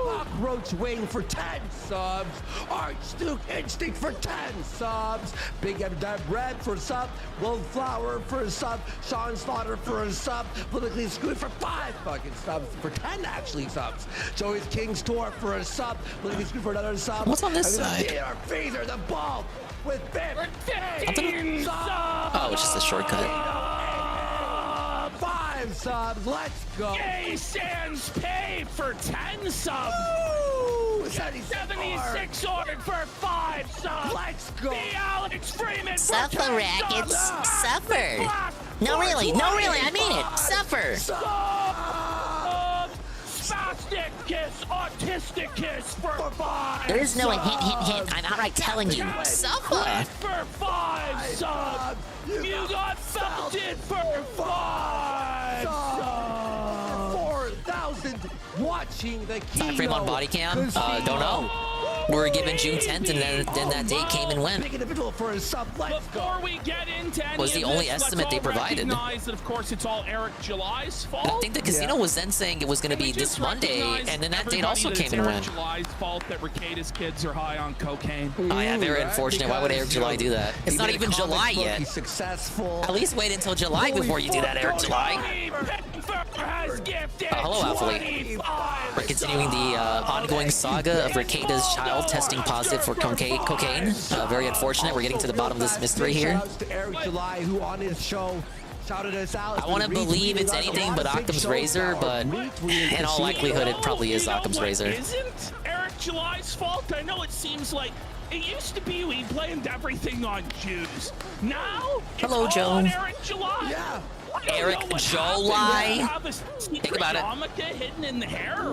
Cockroach Wing for 10 subs. Archduke Instinct for 10 subs. Big M Red for a sub. Wildflower for a sub. Sean Slaughter for a sub. Politically Screwed for 5 fucking subs. For 10 actually subs. Joey's King's Tour for a sub. Politically Screwed for another sub. What's on this side? Our Freezer, the ball with 15 subs. Oh, it's just a shortcut. 5 subs. Let's go. Gay Sans Pay for 10 subs. Woo! 76 ordered for 5 subs. Let's go. The Alex Freeman for Suffer, 10 Rackets. subs. Suffer. No, really, I mean it. Suffer. Spastic Kiss, Autistic Kiss for 5. There is no hint. I'm outright telling you. Suffer. For 5 subs. You got felted for 5 subs. 4,000 watching the Kino. Time frame on body cam? Don't know. We were given June 10th, and then that date came and went. Big individual for a sub. Let's Before we get into any Was the of only this, estimate they let's all provided. recognize that, of course, it's all Eric July's fault. And I think the casino was then saying it was going to be this Monday, and then that date also came and went. It's Eric July's fault that Rekida's kids are high on cocaine. Oh yeah, very unfortunate. Why would Eric July do that? It's not even July yet. He's successful. At least wait until July before you do that, Eric July. Hello, Alphalete. We're continuing the ongoing saga of Rekida's child testing positive for cocaine. Very unfortunate. We're getting to the bottom of this mystery here. To Eric July, who on his show shouted us out. I want to believe it's anything but Occam's Razor, but in all likelihood, it probably is Occam's Razor. Isn't Eric July's fault? I know it seems like it used to be we blamed everything on Jews. Now it's Hello, all Joe. on Eric July. Yeah. Eric July. Think about it. Yarmulke hidden in the hair.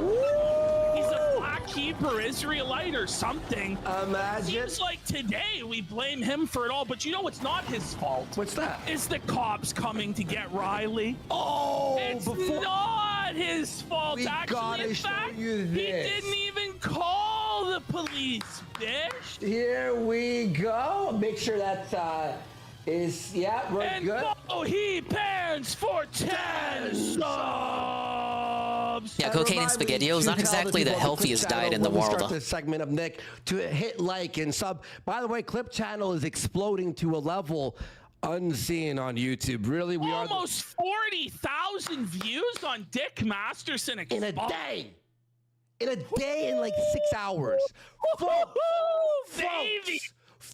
He's a black Hebrew Israelite or something. Imagine. Seems like today we blame him for it all, but you know it's not his fault. What's that? It's the cops coming to get Riley. Oh, It's not his fault. We Actually, gotta in show fact, you he this. didn't even call the police, bitch. Here we go. Make sure that is, yeah, we're And good. oh, he pans for 10 subs. Yeah, cocaine and SpaghettiO is not exactly the healthiest diet in the world. Start this segment of Nick to hit like and sub. By the way, Clip Channel is exploding to a level unseen on YouTube. Really, we are almost 40,000 views on Dick Masterson in a day. In a day, in like 6 hours. Folks, baby.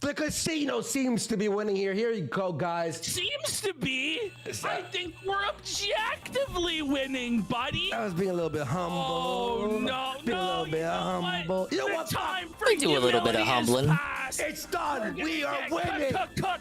The casino seems to be winning here. Here you go, guys. Seems to be. I think we're objectively winning, buddy. I was being a little bit humble. Oh, no, being a little bit humble. You know what? Time for We do a little bit of humbling. It's done. We are winning.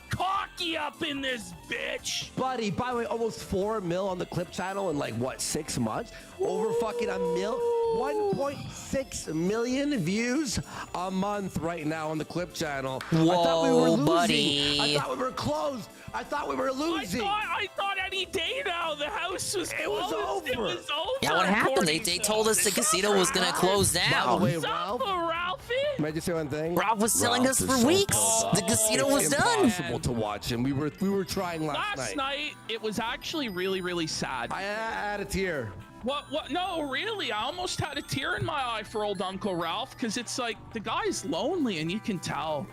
Cocky up in this bitch. Buddy, by the way, almost 4 mil on the Clip Channel in like, what, 6 months? Over fucking a mil. 1.6 million views a month right now on the Clip Channel. Whoa, I thought we were losing. buddy. I thought we were closed. I thought we were losing. I thought any day now the house was closed. It was over. It was over. Yeah, what happened? They told us the casino was going to close By the down. way, Ralph, Ralphie? may I just say one thing? Ralph was telling us Ralph for is so weeks cold. the casino was It's done. impossible to watch him. We were trying Last night, it was actually really, really sad. I had a tear. What? No, really. I almost had a tear in my eye for old Uncle Ralph because it's like the guy's lonely and you can tell.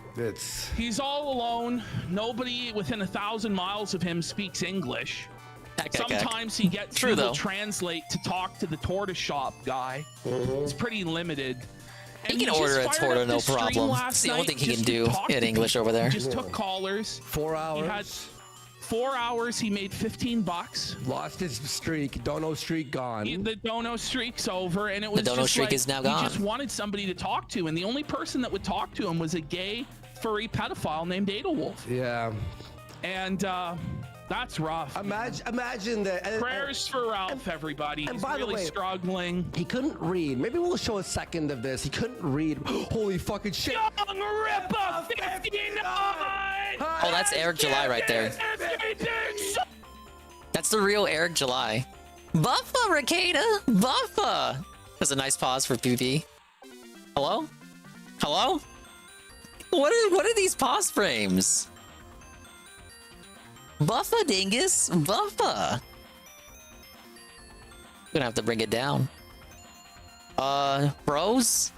He's all alone. Nobody within 1,000 miles of him speaks English. Sometimes he gets Google Translate to talk to the tortoise shop guy. It's pretty limited. He can order a torta, no problem. It's the only thing he can do in English over there. He just took callers. 4 hours. He had 4 hours. He made $15. Lost his streak. Dono streak gone. The Dono streak's over, and it was The Dono streak is now gone. He just wanted somebody to talk to, and the only person that would talk to him was a gay, furry pedophile named Adolwolf. Yeah. And that's rough. Imagine that. Prayers for Ralph, everybody. He's by the really way, struggling. He couldn't read. Maybe we'll show a second of this. He couldn't read. Holy fucking shit. Young Ripper 59! Oh, that's Eric July right there. That's the real Eric July. Buffa, Ricada! Buffa! That's a nice pause for PvP. Hello? Hello? What are these pause frames? Buffa, dingus! Buffa! Gonna have to bring it down. Bros?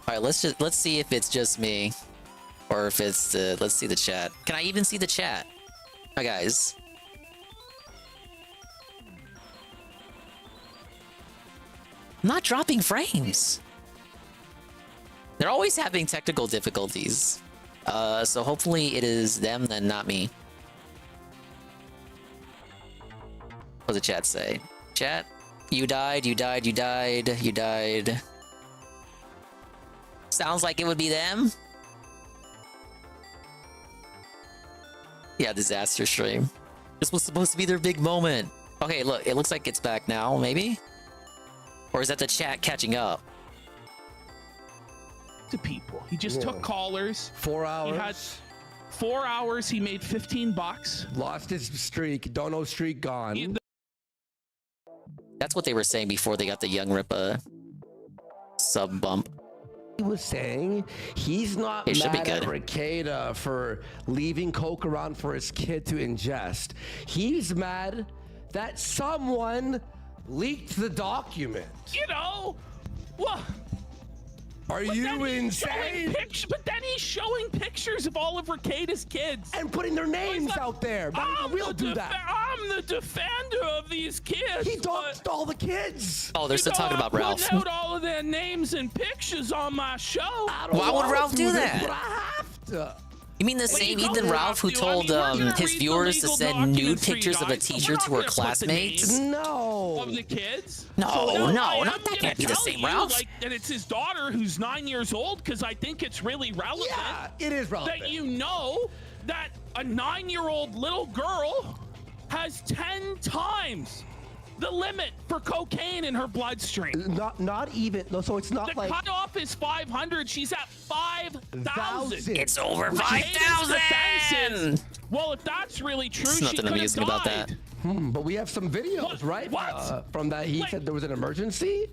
Alright, let's see if it's just me. Or if it's let's see the chat. Can I even see the chat? Hi guys. I'm not dropping frames. They're always having technical difficulties. So hopefully it is them then not me. What does the chat say? Chat? You died, you died, you died, you died. Sounds like it would be them. Yeah, disaster stream. This was supposed to be their big moment. Okay, look, it looks like it's back now, maybe? Or is that the chat catching up? To people. He just took callers. 4 hours. He had 4 hours. He made $15. Lost his streak. Dono streak gone. That's what they were saying before they got the Young Rippa sub bump. He was saying he's not It should be mad at good. Ricada for leaving coke around for his kid to ingest. He's mad that someone leaked the document. You know, what? Are you insane? But then he's showing pictures of all of Ricada's kids and putting their names out there. We'll do that. I'm the defender of these kids. He doxed all the kids. Oh, they're still talking about Ralph. Putting out all of their names and pictures on my show. Why would Ralph do that? But I have to. You mean the same Ethan Ralph who told his viewers to send nude pictures of a teacher to her classmates? No. Of the kids? No, not that can't be the same Ralph. And it's his daughter who's 9 years old, because I think it's really relevant. Yeah, it is relevant. That you know that a 9-year-old little girl has 10 times the limit for cocaine in her bloodstream. Not even. No, so it's not the like. The cutoff is 500. She's at 5,000. It's over 5,000. Well, if that's really true, There's nothing amusing about that. But we have some videos, right? From that he said there was an emergency.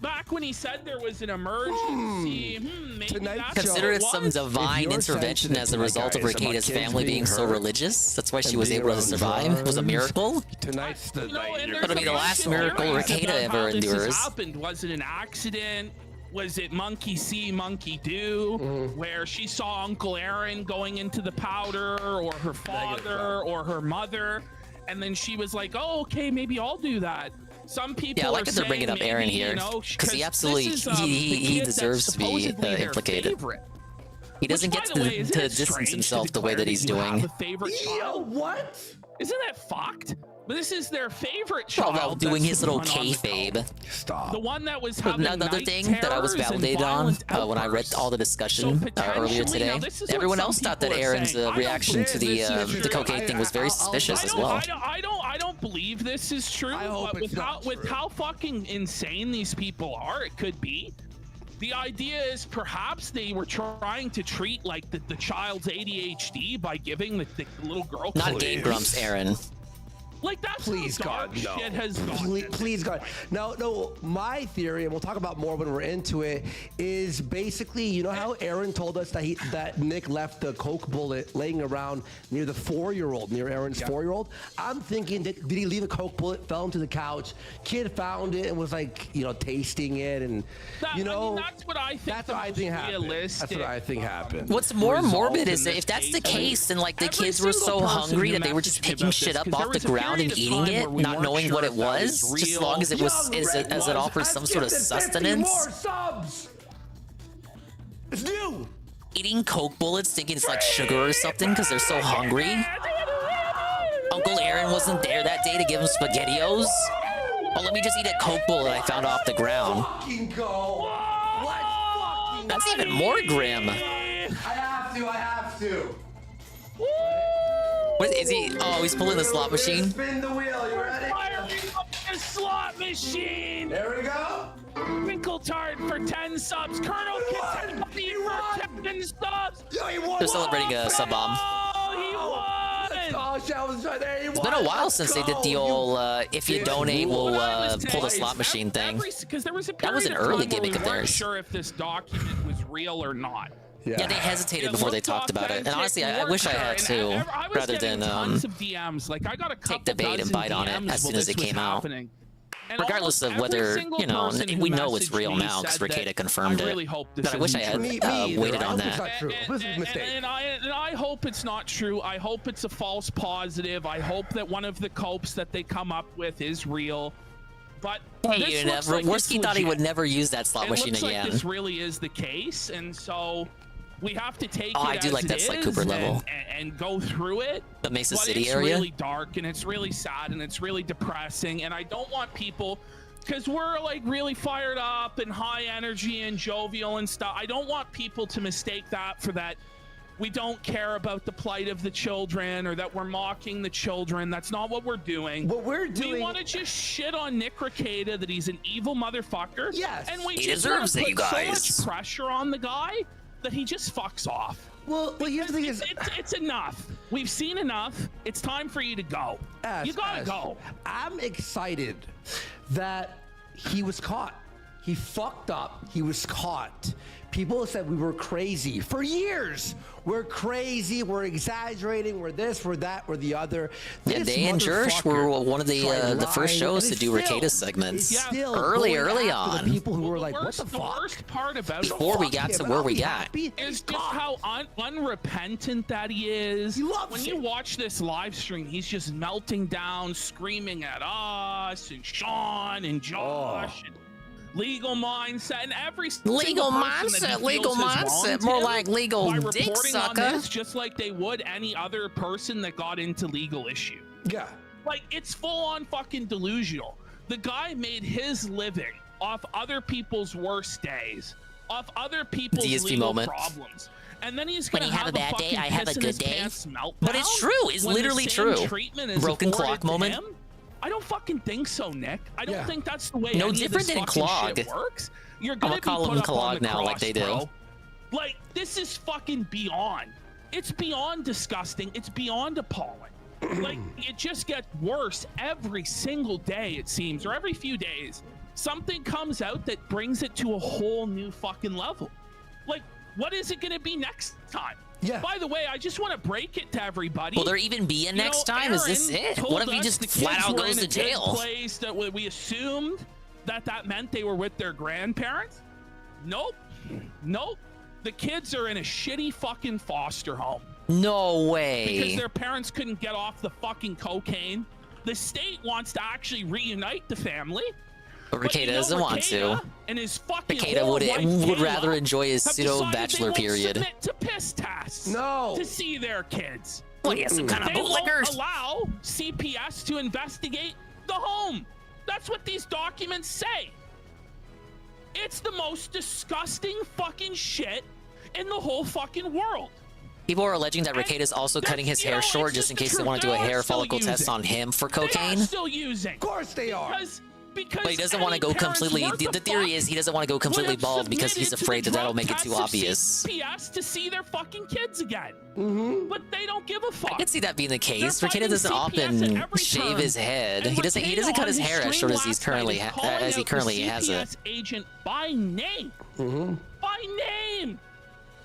Back when he said there was an emergency, maybe that's Consider what it some divine intervention as a result of Ricada's family being so religious. That's why she was able to survive. It was a miracle. Tonight's the night. It'll be the last miracle Ricada ever endures. Happened? Was it an accident? Was it monkey see, monkey do? Where she saw Uncle Aaron going into the powder, or her father, or her mother, and then she was like, "Oh, okay, maybe I'll do that." Some people yeah, I like that they're bringing up maybe, Aaron here because he absolutely he deserves to be implicated. He doesn't get to distance himself the way that he's doing. Yo, what? Isn't that fucked? But this is their favorite child. While doing his little kayfabe. Stop. The one that was having another thing that I was validated on when I read all the discussion earlier today. Everyone else thought that Aaron's reaction to the cocaine thing was very suspicious as well. I don't believe this is true. But with how fucking insane these people are, it could be. The idea is perhaps they were trying to treat like the child's ADHD by giving the little girl. Not Game Grumps, Aaron. Like that's please God, no. Shit has please God, no. My theory, and we'll talk about more when we're into it, is basically, you know how Aaron told us that Nick left the coke bullet laying around near the 4-year-old, near Aaron's 4-year-old. I'm thinking, did he leave a coke bullet, fell into the couch, kid found it and was like, tasting it, and I mean, that's what I think. That's what I think happened. That's what I think happened. What's more morbid is that if that's the case, then like the kids were so hungry that they were just picking shit up off the ground and eating it, not knowing what it was, just as long as it was as it offers some sort of sustenance. It's new. Eating coke bullets, thinking it's like sugar or something because they're so hungry. Uncle Aaron wasn't there that day to give him SpaghettiOs. Oh, let me just eat a coke bullet I found off the ground. Fucking go. Let's That's even more grim. I have to. What is he? Oh, he's pulling the slot machine. Spin the wheel. You ready? Firing up the slot machine. There we go. Wrinkle Tart for 10 subs. Colonel Kentucky for 10 subs. Yo, he won. They're celebrating a sub bomb. Oh, he won. It's been a while since they did the old if you donate, we'll pull the slot machine thing. Because there was a That was an early gimmick of we weren't theirs. sure if this document was real or not. Yeah, they hesitated before they talked about it, and honestly, I wish I had too, rather than tons of DMs. Like I got a couple take the bait and bite on it as soon as it came out. And regardless of whether, you know, we know it's real now because Ricada confirmed it. But I wish I had waited on that. And I hope it's not true. I hope it's a false positive. I hope that one of the copes that they come up with is real. But hey, you never. Worski thought he would never use that slot machine again. Like this really is the case, and so we have to take it I do as like that Slight Cooper level. And go through it. The Mesa City it's area. It's really dark and it's really sad and it's really depressing, and I don't want people, because we're like really fired up and high energy and jovial and stuff. I don't want people to mistake that for that we don't care about the plight of the children or that we're mocking the children. That's not what we're doing. What we're doing... We want to just shit on Nick Ricada that he's an evil motherfucker. Yes. And we he just deserves it, you guys. So much pressure on the guy that he just fucks off. Well, here's the thing is... It's enough. We've seen enough. It's time for you to go. You gotta go. I'm excited that he was caught. He fucked up. He was caught. People said we were crazy for years. We're crazy. We're exaggerating. We're this. We're that. We're the other. Yeah, they and Jersh were one of the first shows to do Ricada segments. Early on. The people who were like, what the fuck? The worst part about before we got to where we got is just how unrepentant that he is. When you watch this live stream, he's just melting down, screaming at us and Sean and Josh and legal mindset, and every legal mindset, more like legal dick sucker. Just like they would any other person that got into legal issue. Yeah, like it's full on fucking delusional. The guy made his living off other people's worst days, off other people's legal problems. And then he's gonna when you have a bad day, I have a good day. But it's true. It's when literally the same true. Is broken clock moment. I don't fucking think so, Nick. I don't think that's the way no any different of this than fucking Clog. shit works. You're I'm gonna call him Clog now, cross, like they do. bro. Like this is fucking beyond. It's beyond disgusting. It's beyond appalling. Like it just gets worse every single day, it seems, or every few days. Something comes out that brings it to a whole new fucking level. Like, what is it gonna be next time? Yeah. By the way, I just want to break it to everybody. Will there even be a next time? Is this it? What if he just flat out goes to jail? Place that we assumed that meant they were with their grandparents. Nope. The kids are in a shitty fucking foster home. No way. Because their parents couldn't get off the fucking cocaine. The state wants to actually reunite the family. But Ricada doesn't want to. And his fucking Ricada would rather enjoy his pseudo bachelor period. Submit to piss tests. No. To see their kids. What, yeah, some kind of bootlickers? They won't allow CPS to investigate the home. That's what these documents say. It's the most disgusting fucking shit in the whole fucking world. People are alleging that Ricada's also cutting his hair short just in case they want to do a hair follicle test on him for cocaine. They are still using. Of course they are. Because but he doesn't want to go completely. The theory is he doesn't want to go completely bald because he's afraid that'll make it too obvious. CPS to see their fucking kids again. But they don't give a fuck. I can see that being the case. Ricada doesn't often shave his head. He doesn't cut his hair as short as he currently has it. Agent by name. By name.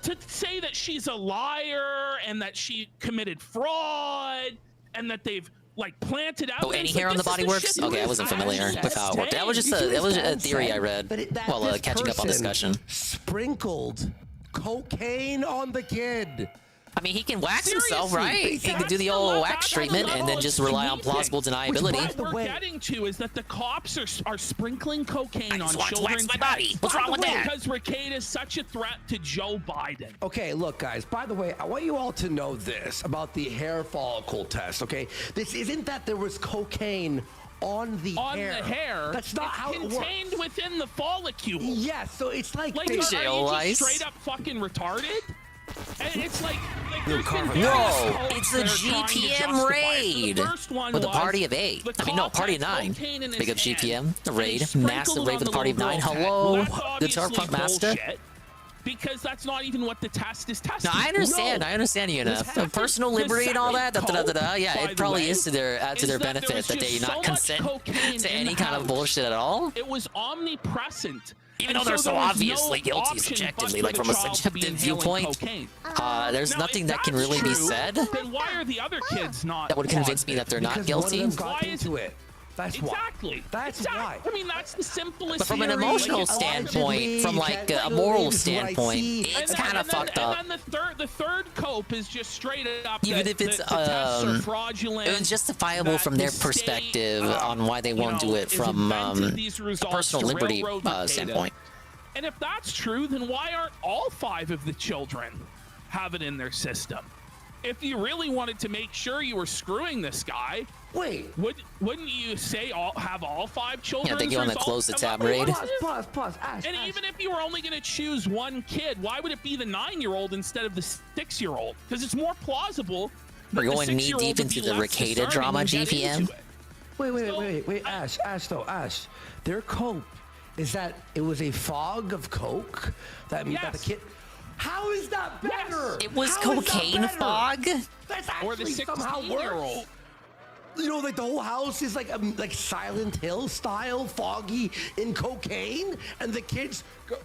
To say that she's a liar and that she committed fraud and that they've like planted out. Oh, any hair on the body works? Okay, I wasn't familiar with how it worked. That was just a theory I read while catching up on discussion. Sprinkled cocaine on the kid. I mean, he can wax himself, right? He can do the old wax treatment and then just rely on plausible deniability. What we're getting to is that the cops are sprinkling cocaine on children's my body. What's wrong with that? Because Ricada is such a threat to Joe Biden. Okay, look, guys. By the way, I want you all to know this about the hair follicle test. Okay, this isn't that there was cocaine on the hair. That's not how it works. Contained within the follicle. Yes, so it's like are you just straight up fucking retarded? And it's like whoa, it's a GPM raid with a party of 8. I mean, no, party of 9. Big up GPM, the raid, massive raid with a party of 9. Hello, Guitar Punk Master. because that's not even what the test is testing. No, I understand. I understand you enough. Personal liberty and all that. Yeah, it probably is to their benefit that they not consent to any kind of bullshit at all. It was omnipresent. Even though they're so obviously guilty subjectively, like from a subjective viewpoint, there's nothing that can really be said Then why are the other kids not? that would convince me that they're not guilty. Why into it? That's exactly. That's why. I mean, that's the simplest. But from an theory. emotional standpoint, from like a moral standpoint, it's kind of fucked up. And then the third cope is just straight up. Even if it's justifiable from their perspective on why they won't do it from a personal liberty standpoint. And if that's true, then why aren't all 5 of the children have it in their system? If you really wanted to make sure you were screwing this guy, wouldn't you say have all 5 children? Yeah, they want to close the tab raid. Pause. And even if you were only going to choose one kid, why would it be the 9-year-old instead of the 6-year-old? Because it's more plausible. We're going knee deep into the Ricada drama, GPM. Wait, Ash, their cope is that it was a fog of coke that made that the kid. How is that better? It was cocaine fog. That's or the actually somehow worse. You know, like the whole house is like Silent Hill style, foggy in cocaine, and the kids go.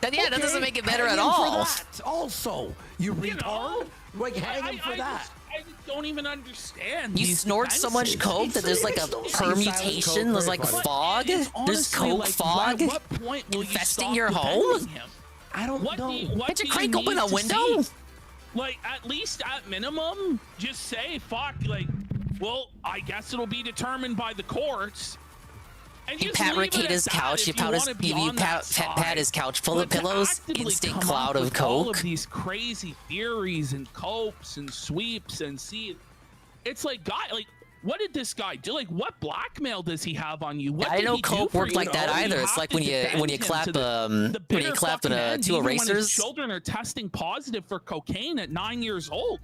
That doesn't make it better at all. For that also, you retard. Like hang him for that. I don't even understand. You snort so much coke that there's like a permutation. There's like fog. There's coke fog infesting your home. I don't know. Can't you crank open a window? Like, at least at minimum, just say, fuck, like, well, I guess it'll be determined by the courts. And you pat Ricada's couch, you pat his couch full of pillows, instant cloud of coke. All of these crazy theories and copes and sweeps and see, it's like, what did this guy do? Like, what blackmail does he have on you? What I know coke worked like that either. It's like when you clap 2 erasers. Children are testing positive for cocaine at 9 years old.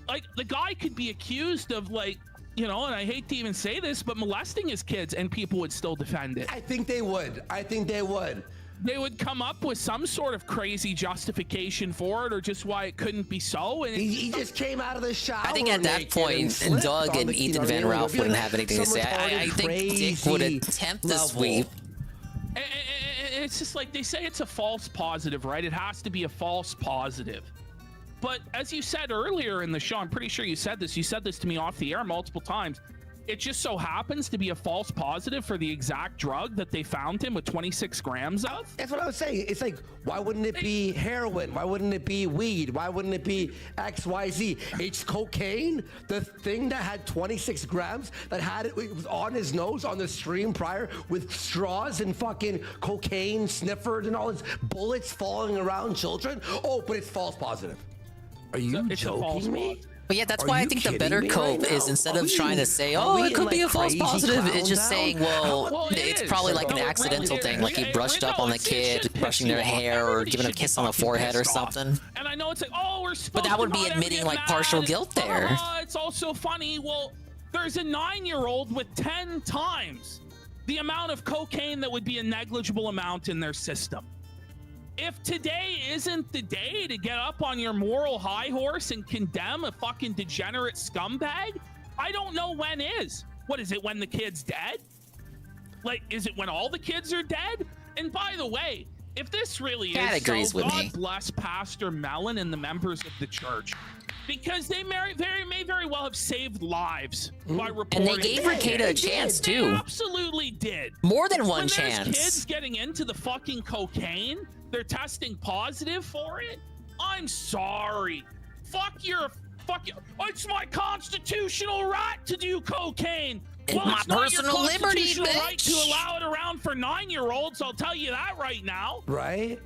Like, the guy could be accused of, like, you know, and I hate to even say this, but molesting his kids, and people would still defend it. I think they would. They would come up with some sort of crazy justification for it, or just why it couldn't be so. And he just came out of the shower. I think at that point, Doug and Ethan Van Ralph wouldn't have anything to say. I think Dick would attempt the sweep. It's just like they say it's a false positive, right? It has to be a false positive. But as you said earlier in the show, I'm pretty sure you said this to me off the air multiple times. It just so happens to be a false positive for the exact drug that they found him with 26 grams of. That's what I was saying. It's like, why wouldn't it be heroin? Why wouldn't it be weed? Why wouldn't it be XYZ? It's cocaine. The thing that had 26 grams, that had it was on his nose on the stream prior with straws and fucking cocaine sniffers and all these bullets falling around children. Oh, but it's false positive. Are you joking me? But yeah, that's why I think the better cope is, instead of trying to say, oh, it could be a false positive, it's just saying, well, it's probably like an accidental thing, like he brushed up on the kid, brushing their hair, or giving a kiss on the forehead or something. And I know it's like, oh, we're supposed to. But that would be admitting like partial guilt there. It's also funny. Well, there's a 9-year-old with 10 times the amount of cocaine that would be a negligible amount in their system. If today isn't the day to get up on your moral high horse and condemn a fucking degenerate scumbag, I don't know when is. What is it, when the kid's dead? Like, is it when all the kids are dead? And by the way, if this really is so, God bless Pastor Mellon and the members of the church, because they may very well have saved lives by reporting. And they gave Ricada a chance too. They absolutely did. More than one when chance. There's kids getting into the fucking cocaine, they're testing positive for it. I'm sorry. Fuck you. It's my constitutional right to do cocaine. It's my personal liberty, bitch. Right to allow it around for 9-year-olds. I'll tell you that right now. Right.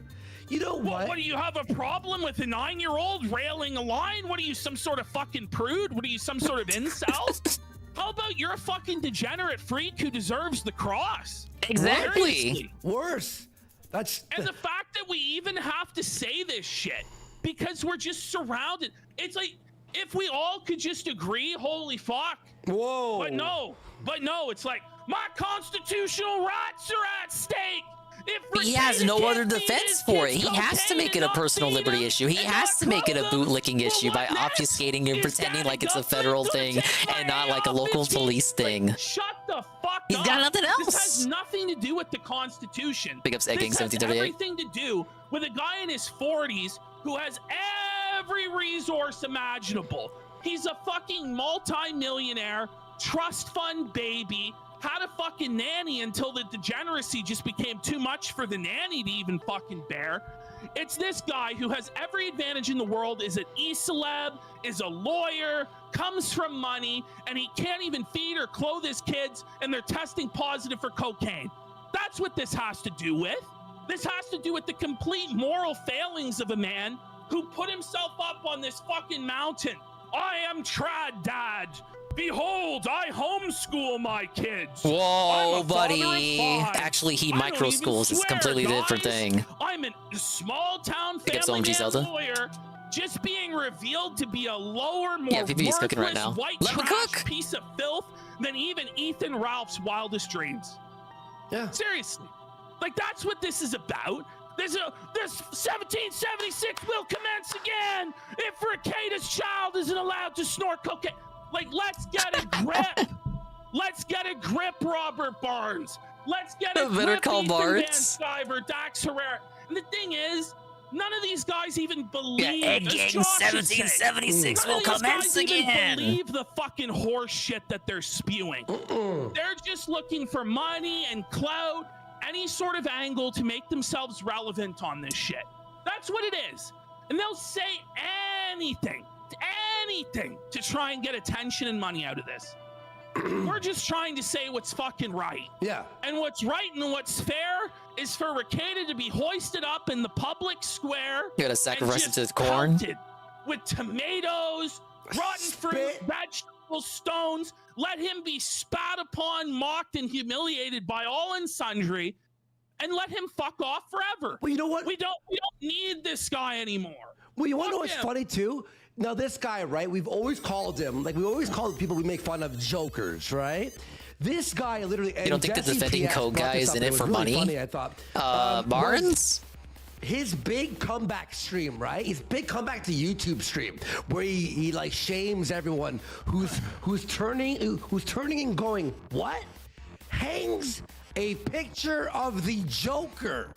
You know what? What do you have a problem with a 9-year-old railing a line? What are you, some sort of fucking prude? What are you, some sort of incel? How about you're a fucking degenerate freak who deserves the cross? Exactly. Seriously. Worse. And the fact that we even have to say this shit because we're just surrounded. It's like, if we all could just agree, holy fuck. Whoa. But no, it's like, my constitutional rights are at stake. But he has no other defense for it. He has to make it a personal liberty issue. He has to make it a bootlicking issue by obfuscating and pretending like it's a federal thing and not like a local police thing. Shut the fuck He's up. got nothing else. This has nothing to do with the Constitution. Big ups, Egg Gang This has 1738. everything to do with a guy in his 40s who has every resource imaginable. He's a fucking multi-millionaire, trust fund baby, had a fucking nanny until the degeneracy just became too much for the nanny to even fucking bear. It's this guy who has every advantage in the world, is an e-celeb, is a lawyer, comes from money, and he can't even feed or clothe his kids, and they're testing positive for cocaine. That's what this has to do with. This has to do with the complete moral failings of a man who put himself up on this fucking mountain. I am trad dad. Behold, I homeschool my kids. Whoa, I'm a father of buddy. 5. Actually, he I don't micro even schools. It's a swear, completely different guys. thing. I'm a small town Big ups, family OMG man Zelda. lawyer, just being revealed to be a lower, more Yeah, PP's cooking right worthless now. white Let me trash cook. piece of filth than even Ethan Ralph's wildest dreams. Yeah. Seriously. Like, that's what this is about. This 1776 will commence again if Rekida's child isn't allowed to snort cocaine. Like, let's get a grip. Let's get a grip, Robert Barnes. Let's get a Better grip, call Ethan Van Barnes. Sciver, Dax Herrera. And the thing is, none of these guys even believe. Egg as Gang Josh is saying, 1776 will none of these commence guys even again. believe the fucking horse shit that they're spewing. They're just looking for money and clout, any sort of angle to make themselves relevant on this shit. That's what it is. And they'll say anything to try and get attention and money out of this. We're just trying to say what's fucking right. Yeah. And what's right and what's fair is for Rekieta to be hoisted up in the public square. You gotta sacrifice and it to just the corn. pelted with tomatoes, rotten fruit, vegetables, stones. Let him be spat upon, mocked, and humiliated by all and sundry, and let him fuck off forever. Well, you know what? We don't need this guy anymore. Well, you want to know Fuck what's him. funny too? Now, this guy, right? We've always called him, like we always call people we make fun of jokers, right? This guy literally. You don't think the defending code guy is in it for money? Funny, I thought. Barnes? His big comeback stream, right? His big comeback to YouTube stream, where he like shames everyone who's turning and going, what? Hangs a picture of the Joker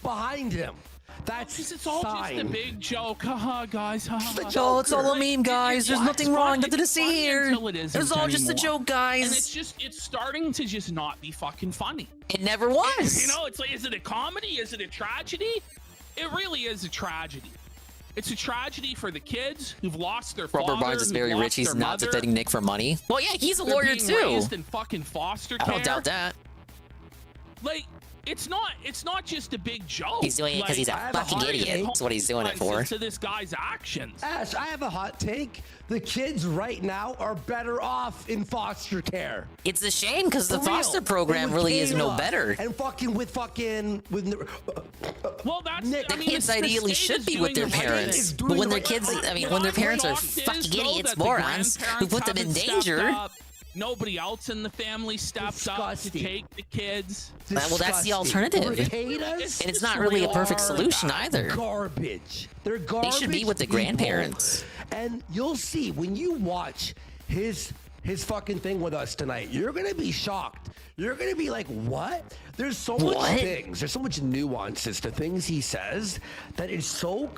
behind him. That's It's all just a big joke, haha, guys. Haha. Oh, it's all a meme, guys. There's nothing wrong. Nothing to see Funny here. until it isn't It's all just a anymore. joke, guys. And it's starting to just not be fucking funny. It never was. You know, it's like, is it a comedy? Is it a tragedy? It really is a tragedy. It's a tragedy for the kids who've lost their father. Robert Barnes is who've very lost rich. He's their not mother. defending Nick for money. Well, yeah, he's a They're lawyer being too. raised in fucking foster I care. don't doubt that. Like, it's not just a big joke. He's doing it because he's a fucking idiot. That's what he's doing it for. To this guy's actions. Ash, I have a hot take. The kids right now are better off in foster care. It's a shame because the For real. foster program And with really is no Kayla, better. And Well, that's Nick, The kids ideally should be with their parents, but when their kids, when their parents are fucking idiots, morons, who put them in danger. Nobody else in the family stepped up to take the kids. Well, that's the alternative. And it's not really a perfect solution either. Garbage. They're garbage. They should be with the people. grandparents. And you'll see when you watch his fucking thing with us tonight, you're gonna be shocked. You're gonna be like, what? There's so much things. There's so much nuances to things he says that is so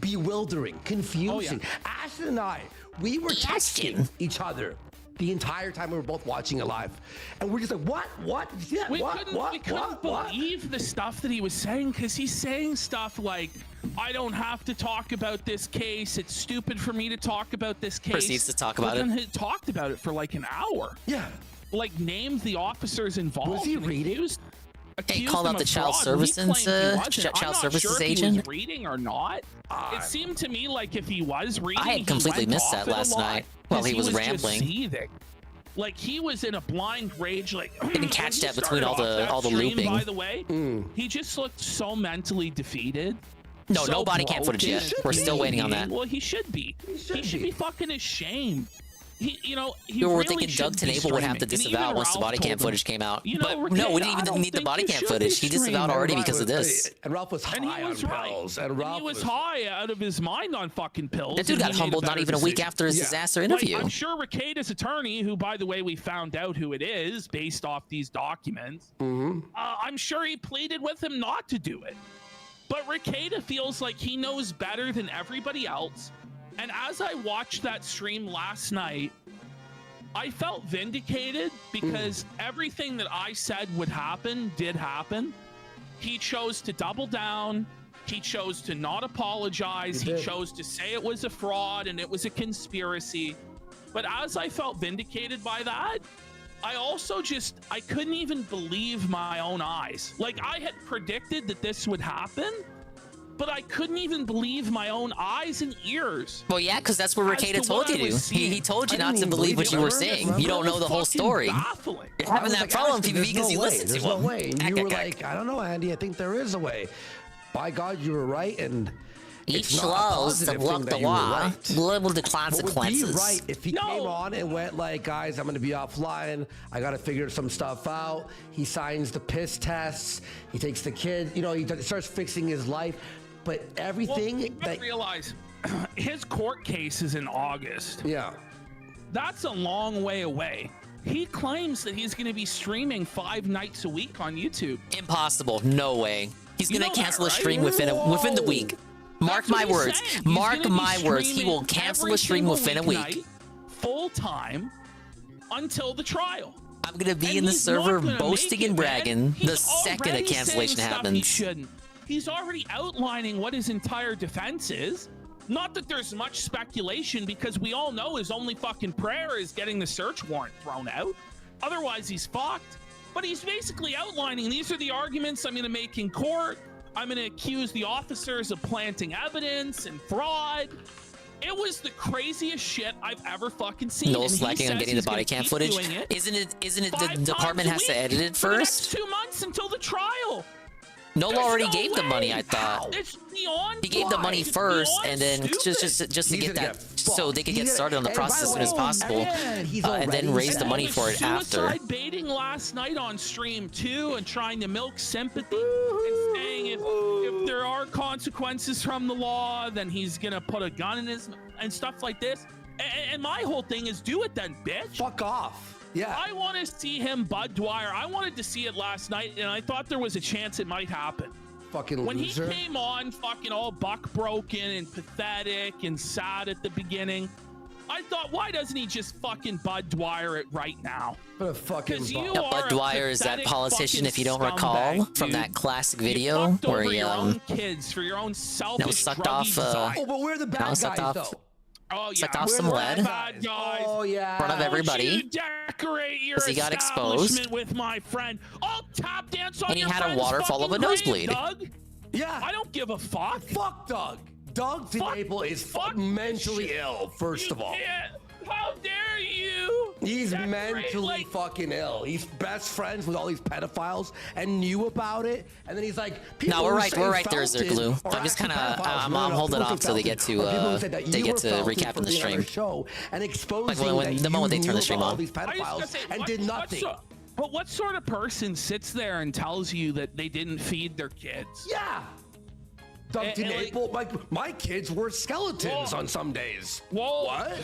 bewildering, confusing. Ashton and I, we were texting each other the entire time we were both watching it live, and we're just like, what? Yeah, We couldn't believe the stuff that he was saying, because he's saying stuff like, I don't have to talk about this case. It's stupid for me to talk about this case. Proceeds to talk about Then it. he talked about it for like an hour. Yeah. Like, named the officers involved. Was he and reading? He called out the child services child services He agent. was reading or not. It seemed to me like if he was reading, I had completely he went missed off that it a last lot, night while 'cause he was just rambling. seething. Like, he was in a blind rage. Like, Didn't catch that between all started off the that stream, looping. By the way, he just looked so mentally defeated. No, so no body cam footage broken. yet. We're still waiting on that. Well, he should be. He should be fucking ashamed. he We really were thinking Doug shouldn't be Tenable would have to streaming. And disavow even once the Ralph body told cam him, footage came out. But Rick, no, we didn't I even don't need the think body you cam should footage. be He disavowed streaming. already because of Right, this. and Ralph was And he high was on right. pills, and And Ralph he was high out of his mind on fucking pills. That dude and got he made humbled not better even a week decision. after his disaster interview. Like, I'm sure Rickada's attorney, who, by the way, we found out who it is based off these documents, I'm sure he pleaded with him not to do it. But Rickada feels like he knows better than everybody else. And as I watched that stream last night, I felt vindicated because everything that I said would happen did happen. He chose to double down. He chose to not apologize. He chose to say it was a fraud and it was a conspiracy. But as I felt vindicated by that, I also I couldn't even believe my own eyes. Like, I had predicted that this would happen, but I couldn't even believe my own eyes and ears. Well, yeah, because that's what Rickada told you to. He told you not to believe what you were saying. You don't know the whole story. Baffling. You're having that problem because you listened to There's him. no way. And you were like, I don't know, Andy. I think there is a way. By God, you were right, and each laws to block the law, live with the consequences. Would be right if he came on and went like, guys, I'm going to be offline. I got to figure some stuff out. He signs the piss tests. He takes the kid. He starts fixing his life. But everything you gotta realize, his court case is in August. Yeah. That's a long way away. He claims that he's going to be streaming 5 nights a week on YouTube. Impossible. No way. He's going to cancel a stream within the week. Mark my words. Mark my words. He will cancel a stream within a week. Full time until the trial. I'm going to be in the server boasting and bragging the second a cancellation happens. He's already outlining what his entire defense is. Not that there's much speculation, because we all know his only fucking prayer is getting the search warrant thrown out. Otherwise, he's fucked. But he's basically outlining, these are the arguments I'm going to make in court. I'm going to accuse the officers of planting evidence and fraud. It was the craziest shit I've ever fucking seen. No slacking on getting the body cam footage. Isn't it the department has to edit it first? For the next 2 months until the trial. Nola already gave the money, I thought. It's beyond He gave the money first, and then just to get that, so they could get started on the process as soon as possible, and then raise the money for it after. Suicide baiting last night on stream too, and trying to milk sympathy and saying if there are consequences from the law, then he's gonna put a gun in his and stuff like this. And my whole thing is, do it then, bitch. Fuck off. Yeah. I want to see him, Bud Dwyer. I wanted to see it last night, and I thought there was a chance it might happen. Fucking when loser. he came on fucking all buck broken and pathetic and sad at the beginning, I thought, why doesn't he just fucking Bud Dwyer it right now? What a fucking Bud Dwyer is that politician, if you don't recall, from that classic video where he your own kids for your own selfish sucked off. Oh, but we're the bad guys, though. Oh, yeah. Sucked off some lead. Bad guys. Oh, yeah. In front of everybody. You decorate your he got establishment exposed. With my friend. I'll tap dance on and he your had a friend's waterfall of a fucking grave, nosebleed. Doug. Yeah. I don't give a fuck. Fuck Doug. Doug Tenable is mentally ill, first of all. How dare you? He's mentally fucking ill. He's best friends with all these pedophiles and knew about it. And then he's like, no, we're right there, Zerglue. I'm just kind of, I'm holding off till they get to recapping the stream. Show and exposing like the moment they turn the stream on. These pedophiles and did nothing. But what sort of person sits there and tells you that they didn't feed their kids? Yeah. Doug Tenable, my kids were skeletons on some days. Whoa. What?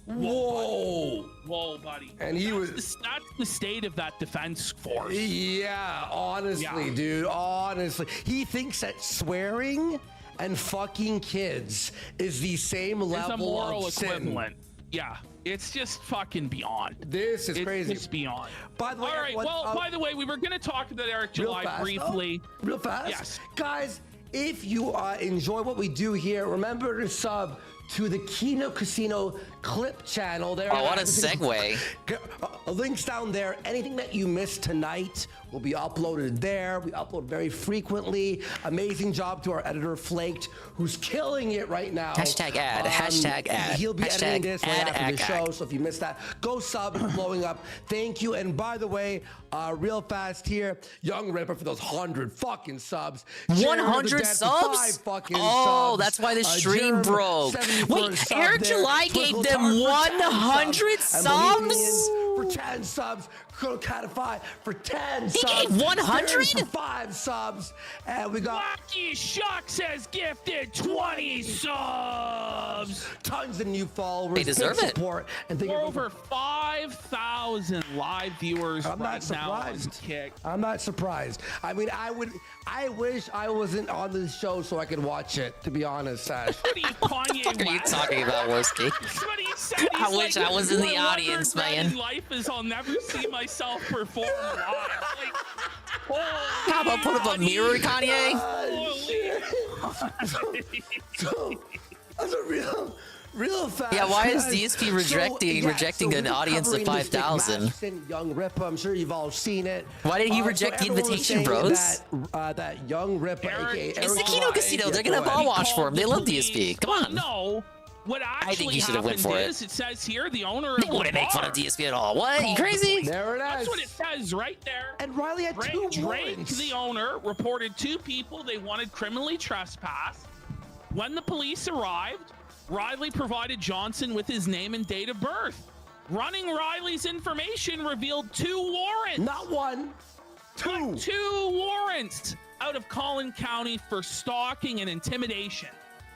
Whoa. Whoa, buddy. And that's the state of that defense force. Yeah, honestly, dude. Honestly. He thinks that swearing and fucking kids is the same level a moral of equivalent. sin. Yeah. It's just fucking beyond. This is crazy. It's beyond. By the way, all right. By the way, we were going to talk about Eric July briefly. Real fast? Yes. Guys, if you enjoy what we do here, remember to sub to the Kino Casino clip channel. There. Oh, what a segue. Links down there. Anything that you missed tonight will be uploaded there. We upload very frequently. Amazing job to our editor, Flaked, who's killing it right now. Hashtag ad. Hashtag ad. He'll be hashtag editing this right after the show, ad. so if you missed that, go sub. It's blowing up. Thank you. And by the way, real fast here, Young Ripper for those 100 fucking subs. 100 subs? Fucking oh, subs. that's why the stream Jerem, broke. you for a Wait, sub Eric there. July gave Twinkle them Tart for 10 100 subs. subs? And Bohemians for 10 subs. Kino Casino for 10 He subs. gave 100? Darren for 5 subs. And we got Wacky Shucks has gifted 20 subs. tons of new followers. They deserve big it. support. And thank you We're over 5,000 live viewers I'm not now on surprised. Kick. I'm not surprised. I mean, I wish I wasn't on this show so I could watch it, to be honest, Sash. What are you, Kanye What are you West? talking about, Worski? That's what he said. I He's wish like, I was in the "My one audience, regret man." in life is I'll never see myself perform live. Like, How about put up a mirror, Kanye? That's a real fact. Yeah, why is guys. DSP rejecting an we're audience of covering this big 5,000? match in Young Ripper. I'm sure you've all seen it. Why did he reject the everyone was invitation, saying bros? That Young Ripper, aka It's Eric the Kino July- Casino. They're Yeah, gonna go ball ahead. watch for him. They love DSP. Come on. No. What actually think he should have went happened for it. is, it says here, the owner They of the wouldn't make fun bar of DSP at all. What? You called the crazy? police. There it That's is. what it says right there. And Riley had two Drake, warrants. the owner, reported 2 people they wanted criminally trespassed. When the police arrived, Riley provided Johnson with his name and date of birth. Running Riley's information revealed 2 warrants. Not one, 2. 2 warrants out of Collin County for stalking and intimidation.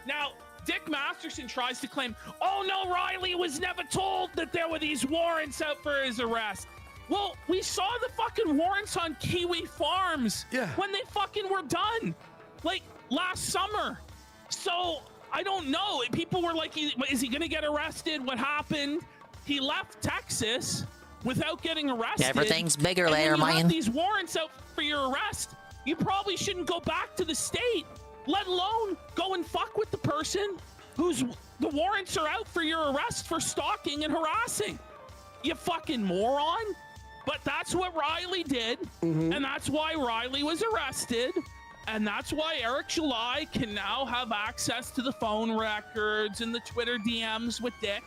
Now, Dick Masterson tries to claim, oh no, Riley was never told that there were these warrants out for his arrest. Well, we saw the fucking warrants on Kiwi Farms when they fucking were done, like last summer. So I don't know. People were like, is he gonna get arrested? What happened? He left Texas without getting arrested. Everything's bigger And there, when you have man. these warrants out for your arrest, you probably shouldn't go back to the state, let alone go and fuck with the person whose the warrants are out for your arrest for stalking and harassing. You fucking moron. But that's what Riley did, and that's why Riley was arrested, and that's why Eric July can now have access to the phone records and the Twitter DMs with Dick.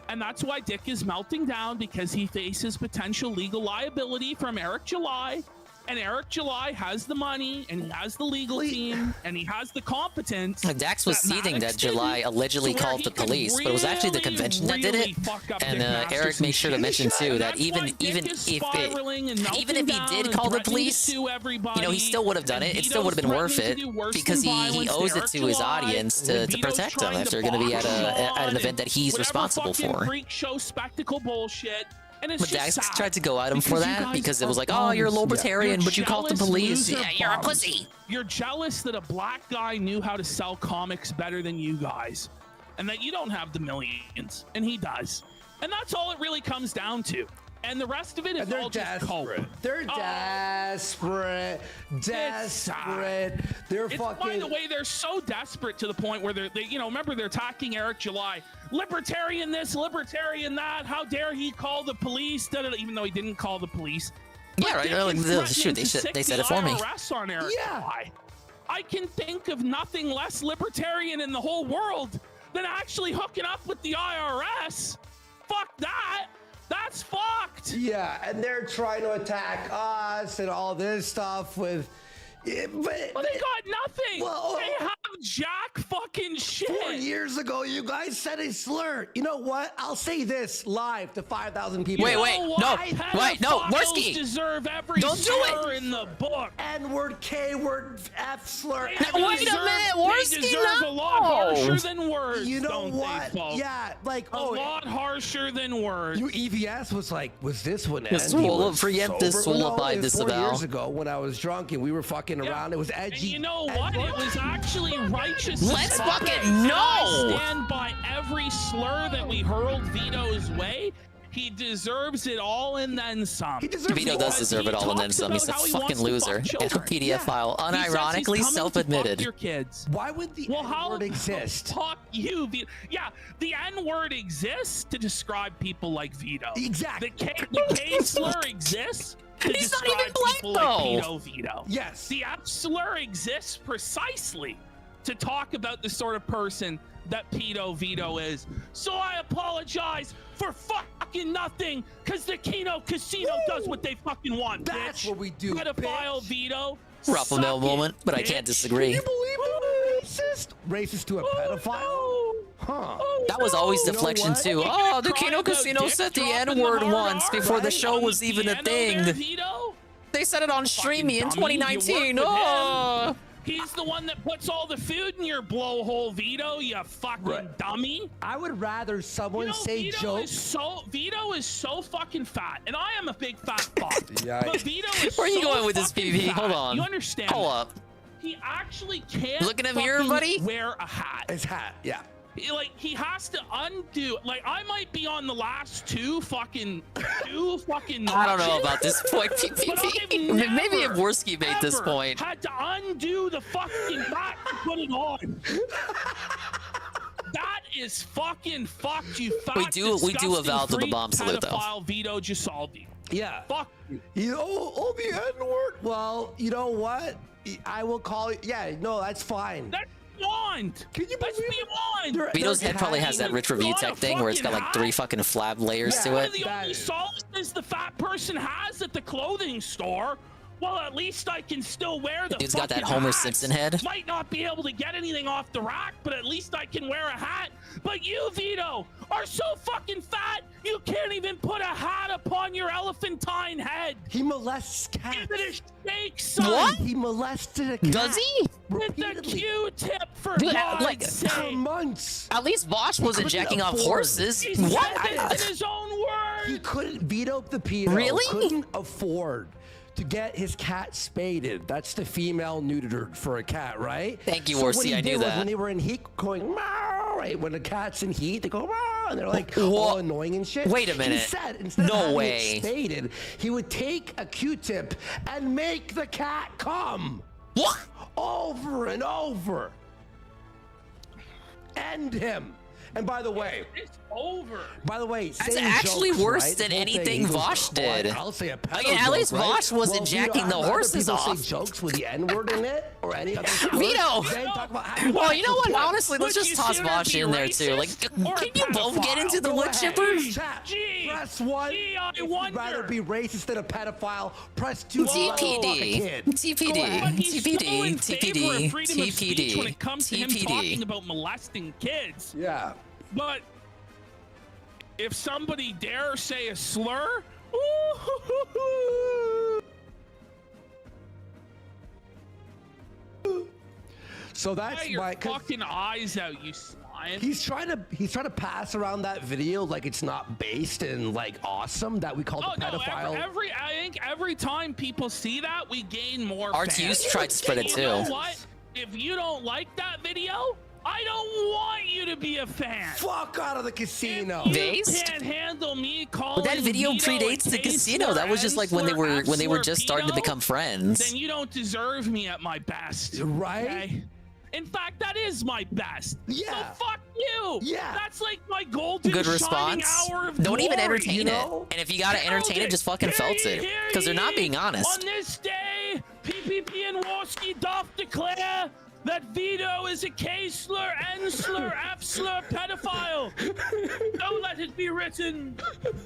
And that's why Dick is melting down, because he faces potential legal liability from Eric July. And Eric July has the money, and he has the legal team, and he has the competence. Dax was seething Maddox that July didn't, allegedly to where called he the could police, but it was actually the really, convention that did really it. fuck up And Dick Eric Masterson made sure to shit. mention too that And that's why even Dick is if spiraling and even melting if he down did and call the threatening to police, sue everybody, you know, he still would have done it. It still would have been worth it because he owes it to his audience to protect them if they're going to be at an event that he's responsible for. Freak show spectacle bullshit. And it's But just Dax sad tried to go at him for because you that guys because it was are like, oh, you're a bums. libertarian, but you called the jealous police. loser Yeah, you're a bums. pussy. You're jealous that a black guy knew how to sell comics better than you guys, and that you don't have the millions, and he does. And that's all it really comes down to. And the rest of it is all just code. They're desperate. They're By fucking. the way, they're so desperate to the point where they remember they're attacking Eric July. Libertarian this, libertarian that. How dare he call the police? Even though he didn't call the police. Yeah, right. Dick is threatening Shoot, to sick they said the it for me. IRS on Eric July. I can think of nothing less libertarian in the whole world than actually hooking up with the IRS. Fuck that. That's fucked. Yeah, and they're trying to attack us and all this stuff with. But they got nothing. They have jack fucking shit. 4 years ago, you guys said a slur. You know what? I'll say this live to 5,000 people. Wait, no, Worski. Deserve every Don't do slur in the book. N-word, K-word, F slur. Wait a minute, Worski, They deserve a lot harsher than words. You know don't what? They, folks? Yeah, like a lot harsher than words. Your EVS was like, was this one? This will preempt this will abide this 4 about. years ago when I was drunk and we were fucking around, it was edgy. And you know what? It was actually righteous. Let's fucking And know. I stand by every slur that we hurled Vito's way. He deserves it all and then some. Vito does deserve it all and then some. He's a fucking loser. And a PDF file, unironically self-admitted. Why would the N-word exist? Fuck you, Vito. Yeah, the N-word exists to describe people like Vito. Exactly. The K slur exists to He's not describe even black, people though. like Vito. Yes. The F slur exists precisely to talk about the sort of person that Pedo Vito is. So I apologize for fucking nothing, because the Kino Casino does what they fucking want, That's bitch. what we do, Pedophile Vito. Ruffle mill moment, but I can't disagree. Can you believe it? Racist? Racist to a pedophile? Huh. That was always deflection too. Oh, the Kino Casino said the N-word once before the show was even a thing. They said it on Streamy in 2019. Oh. He's the one that puts all the food in your blowhole, Vito, you fucking dummy. I would rather someone say jokes. Vito is so fucking fat, and I am a big fat fuck. But Vito is Where are you so going with this, PvP? fat. Hold on. You understand? Hold up. He actually can't Look in the mirror, buddy. wear a hat. His hat, yeah. He has to undo. Like, I might be on the last two fucking I don't know about this point, PvP. Maybe if Worski made this point. Had to undo the fucking hat to put it on. That is fucking fucked, you fat, We do a Val to the bomb salute, though. pedophile Vito Gisaldi. Yeah. Fuck you. Oh, the N-word. Well, you know what? I will call you. Yeah, no, that's fine. That's beyond. Can you That's beyond. Vito's head probably has that rich review tech thing where it's got like 3 fucking flab layers to it. The only solace the fat person has at the clothing store. Well, at least I can still wear the Dude's got that fucking Homer hat. Simpson head. Might not be able to get anything off the rack, but at least I can wear a hat. But you, Vito, are so fucking fat, you can't even put a hat upon your elephantine head. He molests cats. Give it a shake, son. What? He molested a cat. Does he? With the Q-tip, for Dude, God's like, sake. For months. At least Bosch wasn't jacking off horses. He What? said it in his own words. He couldn't beat up the pedo. Really? Couldn't afford to get his cat spaded. That's the female neutered for a cat, right? Thank you, So what Orsi, he I did knew was that. when they were in heat going, meow, right? When the cat's in heat, they go, meow, and they're like all annoying and shit. Wait a minute. He said instead No of having way. it spaded, he would take a Q-tip and make the cat come. What? Over and over. End him. And by the way, It's over. by the way, That's same actually jokes, worse right? than The whole thing, anything he goes, Vosh did. I'll say a pedo Again, at joke, least right? Vosh wasn't jacking the I'd rather horses people off. say jokes with the N-word in it or any other Vito! Then talk about how Well, you know what? Honestly, let's Would just you toss sooner Vosh be in there too. Like, racist or can you both get into the Go wood ahead. chipper? Chat. Gee, Press 1 gee, I if you'd wonder. rather be racist than a pedophile. Press 2 to fuck a TPD. kid. TPD. But he's so TPD. in favor of freedom of speech when TPD. it comes to him talking TPD. about molesting kids. Yeah. But if somebody dare say a slur, So that's get your my fucking eyes out, you slime. He's trying to pass around that video like it's not based in like awesome that we call Oh the no! pedophile. I think every time people see that, we gain more. RTU's fans. tried to spread it You know too. what? If you don't like that video, I don't want you to be a fan. Fuck out of the casino. You Based? can't handle me calling. But that video Vito predates a the K casino. slur, That was just N like when they slur, were F just slur, starting to pedo, become friends. Then you don't deserve me at my best. Right? Okay? In fact, that is my best. Yeah. So fuck you. Yeah. That's like my golden Good shining response. hour of Don't even glory, entertain you it. know? And if you gotta entertain it, just fucking Hear felt it. ye, Because they're not hear being ye. honest. On this day, PPP and Warski doth declare that Vito is a K slur, N slur, F slur pedophile. Don't let it be written.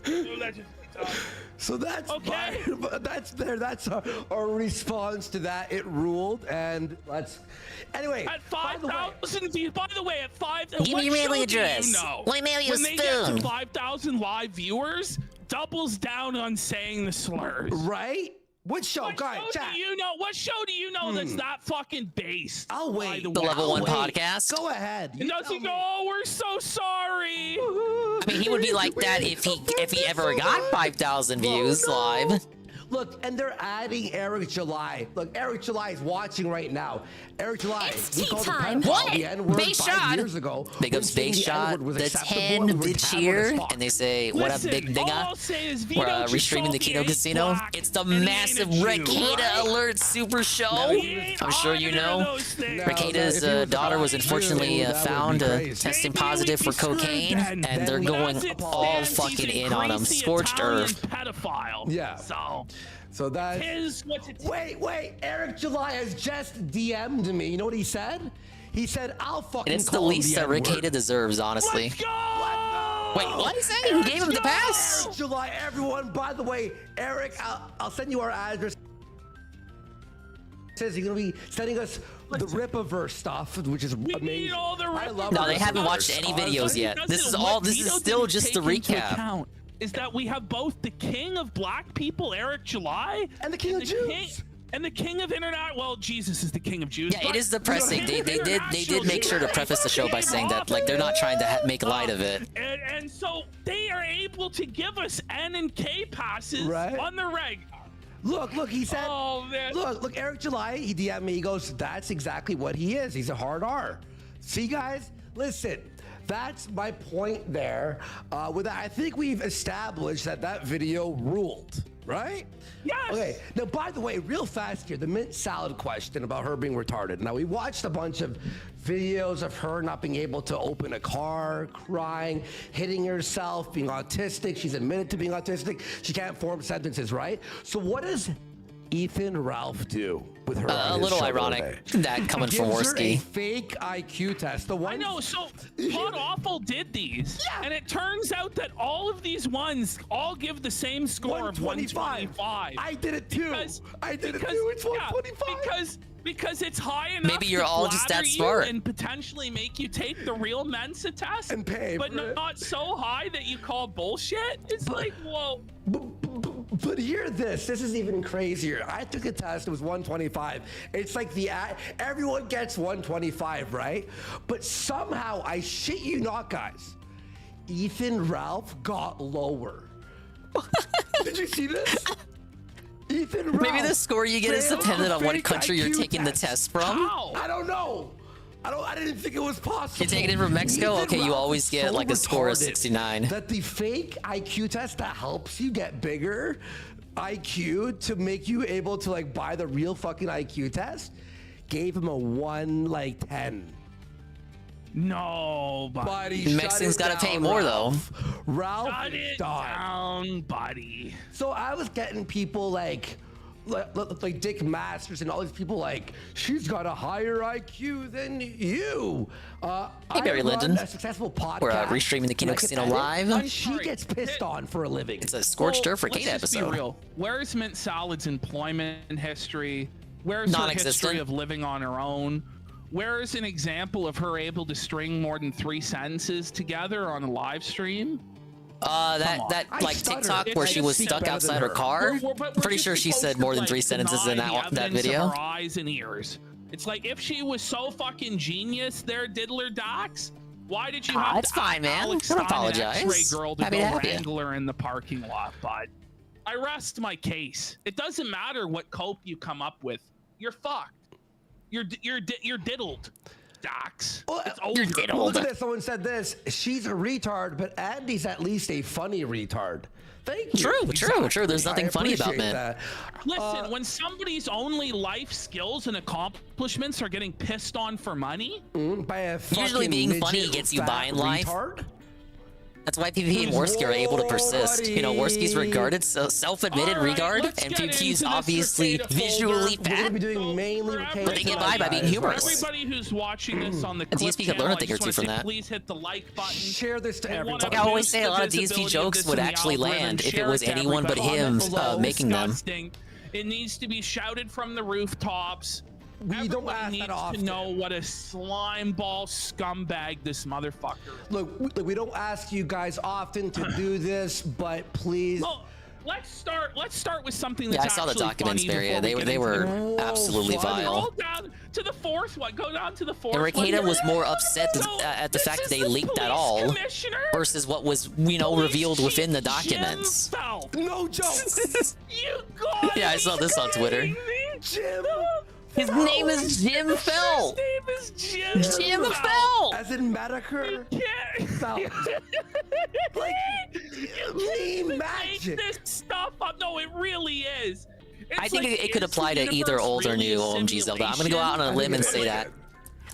Don't let it be done. So that's Okay. That's our response to that. It ruled, and let's. Anyway, At 5,000 views, by the way, at 5,000, Give me what your email show do address. you know? Let me mail you a When they get spoon. to 5,000 live viewers, doubles down on saying the slurs. right? What show, What guys? show Chat. do you know? What show do you know that's that fucking based? I'll wait. The Level 1 podcast. Go ahead. And does he go, oh, we're so sorry? I mean, he would be like that if he ever got 5,000 views live. Look, and they're adding Eric July. Look, Eric July is watching right now. Eric July. It's we tea called the time. pedophile What? the N-word Base 5 shot. years ago. Big ups when saying Base the N-word Shot, was the acceptable 10 and we were bit taboo cheer, as fuck. and they say, what up, Listen, big all dinga? I'll say is Vito We're restreaming the Giusaldi Kino ain't Casino. black, It's the and he ain't massive a Jew, Ricada right? Alert Super Show. He ain't I'm sure you either of know. those things. No, Ricada's if he was daughter was Jew, unfortunately that would be found crazy. testing Maybe positive we'd for be screwed cocaine, then. and they're Then going As it all stands, fucking he's a in on him. greasy Scorched Italian earth. pedophile. Yeah. So that. What's it? Wait. Eric July has just DM'd me. You know what he said? He said, I'll fucking And it's the call him least that N-word. Ricada deserves, honestly. Let's go! Wait, what is that? You gave him the pass? Eric July, everyone. By the way, Eric, I'll send you our address. Says he's gonna be sending us the Rippaverse stuff, which is amazing. Need all the I love No, they Rippaverse. haven't watched any videos yet. This is all. This is still just the recap. Is that we have both the king of black people, Eric July, and the king of Jews. And the king of internet. Well, Jesus is the king of Jews. Yeah, it is depressing. They did make sure to preface the show by saying that like they're not trying to make light of it. And so they are able to give us N and K passes on the reg. Look, he said, oh, man. look, Eric July, he DM'd me, he goes, that's exactly what he is. He's a hard R. See, guys, listen, that's my point there. With that, I think we've established that video ruled, right? Yes. Okay, now, by the way, real fast here, the mint salad question about her being retarded. Now, we watched a bunch of videos of her not being able to open a car, crying, hitting herself, being autistic. She's admitted to being autistic. She can't form sentences, right? So what does Ethan Ralph do with her? A little ironic that coming from Gives her a Worski. fake IQ test. The one I know. So Pod Awful did these, and it turns out that all of these ones all give the same score of 125. I did it too. I did it too. It's 125. Because it's high enough. Maybe you're to all just that flatter you smart. and potentially make you take the real Mensa test and pay, but not so high that you call bullshit. It's like, whoa. But hear this. This is even crazier. I took a test. It was 125. It's like everyone gets 125, right? But somehow, I shit you not, guys, Ethan Ralph got lower. Did you see this? Ethan Ralph. Maybe the score you get is dependent on what country you're taking the test from. How? I don't know. I didn't think it was possible. You're taking it from Mexico? Ethan Okay, you Ralph always is get so like a score of retarded 69. That the fake IQ test that helps you get bigger IQ to make you able to like buy the real fucking IQ test gave him a 10. No, buddy. Mexicans gotta pay more though. Ralph Shut it down, buddy. So I was getting people like Dick Masters and all these people like, she's got a higher IQ than you. Hey, Barry Lyndon. A successful podcast. We're restreaming the Kino Casino live. And she gets pissed on for a living. It's a Scorched Earth for Kate Let's just episode. be real. Where's Mint Salad's employment history? Where's her history of living on her own? Where is an example of her able to string more than 3 sentences together on a live stream? That like TikTok where she was stuck outside her car. Pretty sure she said more than 3 sentences in that video. Her eyes and ears. It's like if she was so fucking genius, there, Diddler Docs. Why did you have It's to fine, man. Alex Don't Stein, an apologize. X-ray girl to Happy go to have you. wrangle her in the parking lot? But I rest my case. It doesn't matter what cope you come up with. You're fucked. You're diddled. Docs. It's over. Look at this. Someone said this. She's a retard, but Andy's at least a funny retard. Thank you. True. There's nothing funny about appreciate man. that. Listen, when somebody's only life skills and accomplishments are getting pissed on for money, by a Usually being funny gets you by in life. That's why PvP and Worski are able to persist. You know, Worski's regarded, self-admitted regard, and PvP's obviously visually fat. But they get by being humorous. Everybody who's watching this on the And DSP could learn a thing or two from that. Please hit the like button. Share this to everyone. Like I always say, a lot of DSP jokes would actually land if it was anyone but him making them. It needs to be shouted from the rooftops. We don't ask needs that often. to know what a slime ball scumbag this motherfucker is. Look, we don't ask you guys often to do this, but please. Well, let's start with something Yeah, that's I saw the actually documents, funny Maria. before They were get absolutely vile. Scroll down to the fourth one. Go down to the fourth And one. Ricada was more upset at the fact that they leaked that all versus what was, revealed within the documents. No joke. You got Yeah, I saw this on Twitter. Jim. His name is Jim Fell. His name is Jim. Jim Fell. As in Medicare. Fell. Like, Make this stuff up. No, it really is. I think it could apply to either old or new OMG Zelda. I'm gonna go out on a limb and say that.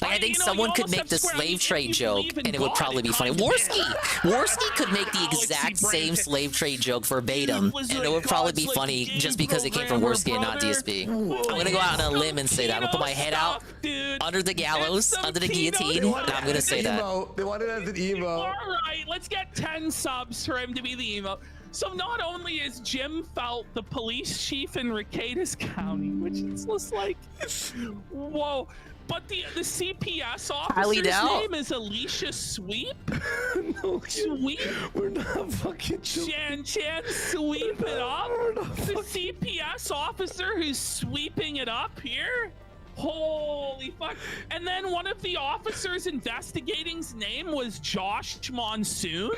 Like, I think someone could make the slave trade joke, and it would probably be funny. Worski could make the exact same slave trade joke verbatim, and it would probably be funny just because it came from Worski and not DSP. I'm gonna go out on a limb and say that. I'm gonna put my head out under the gallows, under the guillotine, and I'm gonna say that. They wanted it as an emo. All right, let's get 10 subs for him to be the emo. So not only is Jim Felt the police chief in Recatus County, which is just like, whoa. But the CPS officer's name is Alicia Sweep. No, Sweep. We're not fucking. Chan sweep it up. The CPS officer who's sweeping it up here. Holy fuck. And then one of the officers investigating's name was Josh Monsoon.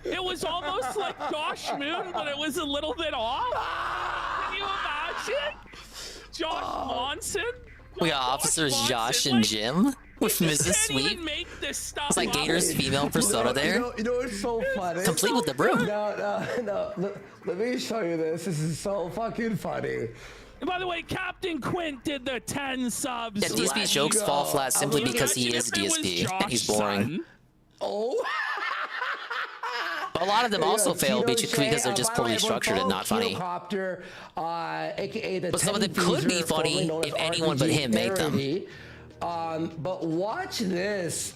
It was almost like Josh Moon, but it was a little bit off. Can you imagine? Josh Monson? We got officers Josh and Jim with Mrs. Sweet. It's like Gator's female persona there. You know what's so funny? Complete with the broom. No. Let me show you this. This is so fucking funny. And by the way, Captain Quint did the 10 subs. Yeah, DSP jokes fall flat simply because he is DSP and he's boring. Oh. A lot of them also fail because they're just poorly structured and not funny. Copter, aka the But some of them could be funny if anyone but him made them. But watch this.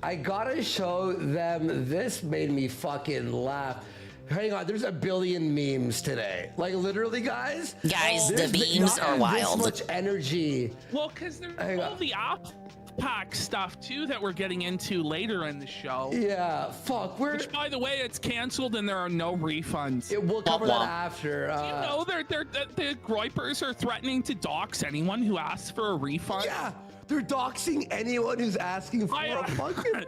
I gotta show them. This made me fucking laugh. Hang on, there's a billion memes today. Like literally, guys. The memes are wild. This much energy. Well, because there's all the pack stuff too that we're getting into later in the show. Yeah, fuck. Which, by the way, it's canceled and there are no refunds. We'll cover that after. Do you know the Groypers are threatening to dox anyone who asks for a refund? Yeah, they're doxing anyone who's asking for a fucking refund.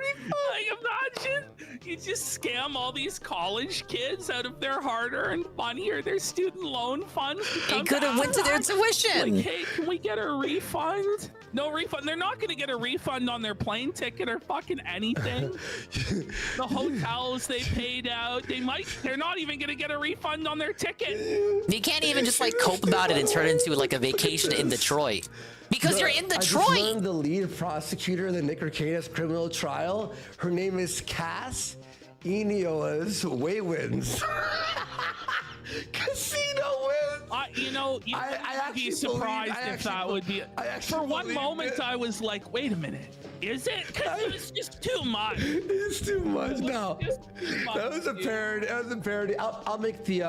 Imagine you just scam all these college kids out of their hard-earned money or their student loan funds. It could have went to their tuition. Like, hey, can we get a refund? No refund. They're not going to get a refund on their plane ticket or fucking anything. The hotels they paid out, they're not even going to get a refund on their ticket. You can't even just like cope about it and turn it into like a vacation in Detroit. Because you're in Detroit. I just learned the lead prosecutor in the Nick Recatus criminal trial. Her name is Cass Ineolas Waywins. Casino wins. I'd be surprised if that would be. For one moment, I was like, "Wait a minute, is it?" Because it was just too much. It's too much. No, that was a parody. That was a parody. I'll make the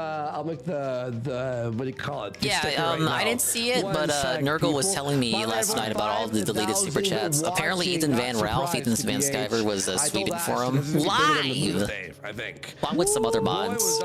what do you call it? I didn't see it, but Nurgle was telling me last night about all the deleted super chats. Apparently, Ethan Van Ralph, Ethan Van Skyver was sweeping for him live, I think, along with some other mods.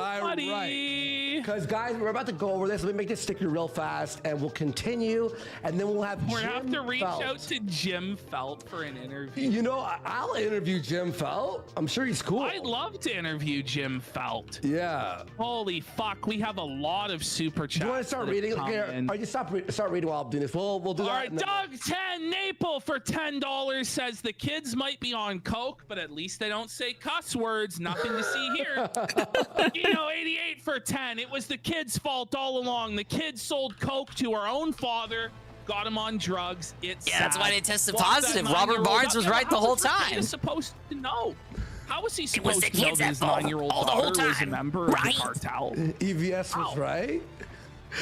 Because guys, we're about to go over this. Let me make this sticker real fast, and we'll continue, and then we'll have. We're gonna have to reach out to Jim Felt for an interview. You know, I'll interview Jim Felt. I'm sure he's cool. I'd love to interview Jim Felt. Yeah. Holy fuck, we have a lot of super chats. Do you want to start reading? Or you start reading while I'm doing this. We'll do that. All right, Doug 10 Naple for $10 says the kids might be on coke, but at least they don't say cuss words. Nothing to see here. 88 for 10. It was the kids' fault all along. The kids sold coke to our own father, got him on drugs. That's why they tested positive. Robert Barnes was right the whole time. He's supposed to know. How was he supposed to know that his 9-year-old daughter was a member of the cartel? EVS was right.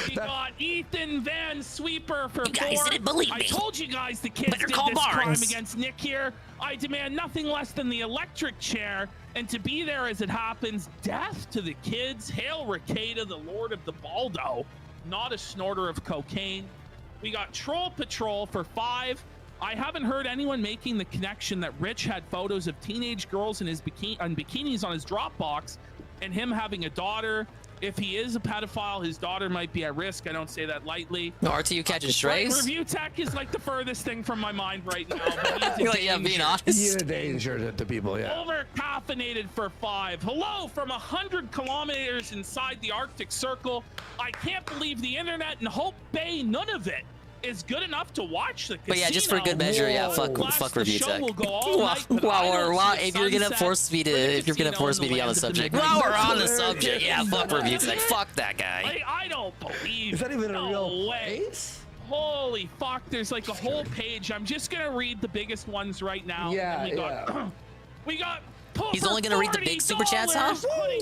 We got Ethan Van Sweeper for 4. You guys didn't believe me. I told you guys the kids did this crime against Nick here. I demand nothing less than the electric chair, and to be there as it happens. Death to the kids. Hail Recatus, the Lord of the Baldo. Not a snorter of cocaine. We got Troll Patrol for 5. I haven't heard anyone making the connection that Rich had photos of teenage girls in his bikinis on his Dropbox, and him having a daughter. If he is a pedophile, his daughter might be at risk. I don't say that lightly. No, RTU catching strays. Review tech is like the furthest thing from my mind right now. But yeah, being honest. He's a danger to people, yeah. Over-caffeinated for 5. Hello from 100 kilometers inside the Arctic Circle. I can't believe the internet and Hope Bay, none of it is good enough to watch the casino. But yeah, just for good measure, yeah, fuck review tech. If you're gonna force me to be on the subject, while we're on the subject, yeah, fuck review tech. Fuck that guy. I don't believe. Is that even a real place? Holy fuck! There's like a whole page. I'm just gonna read the biggest ones right now. Yeah, we got. He's only gonna read the big super chats, huh?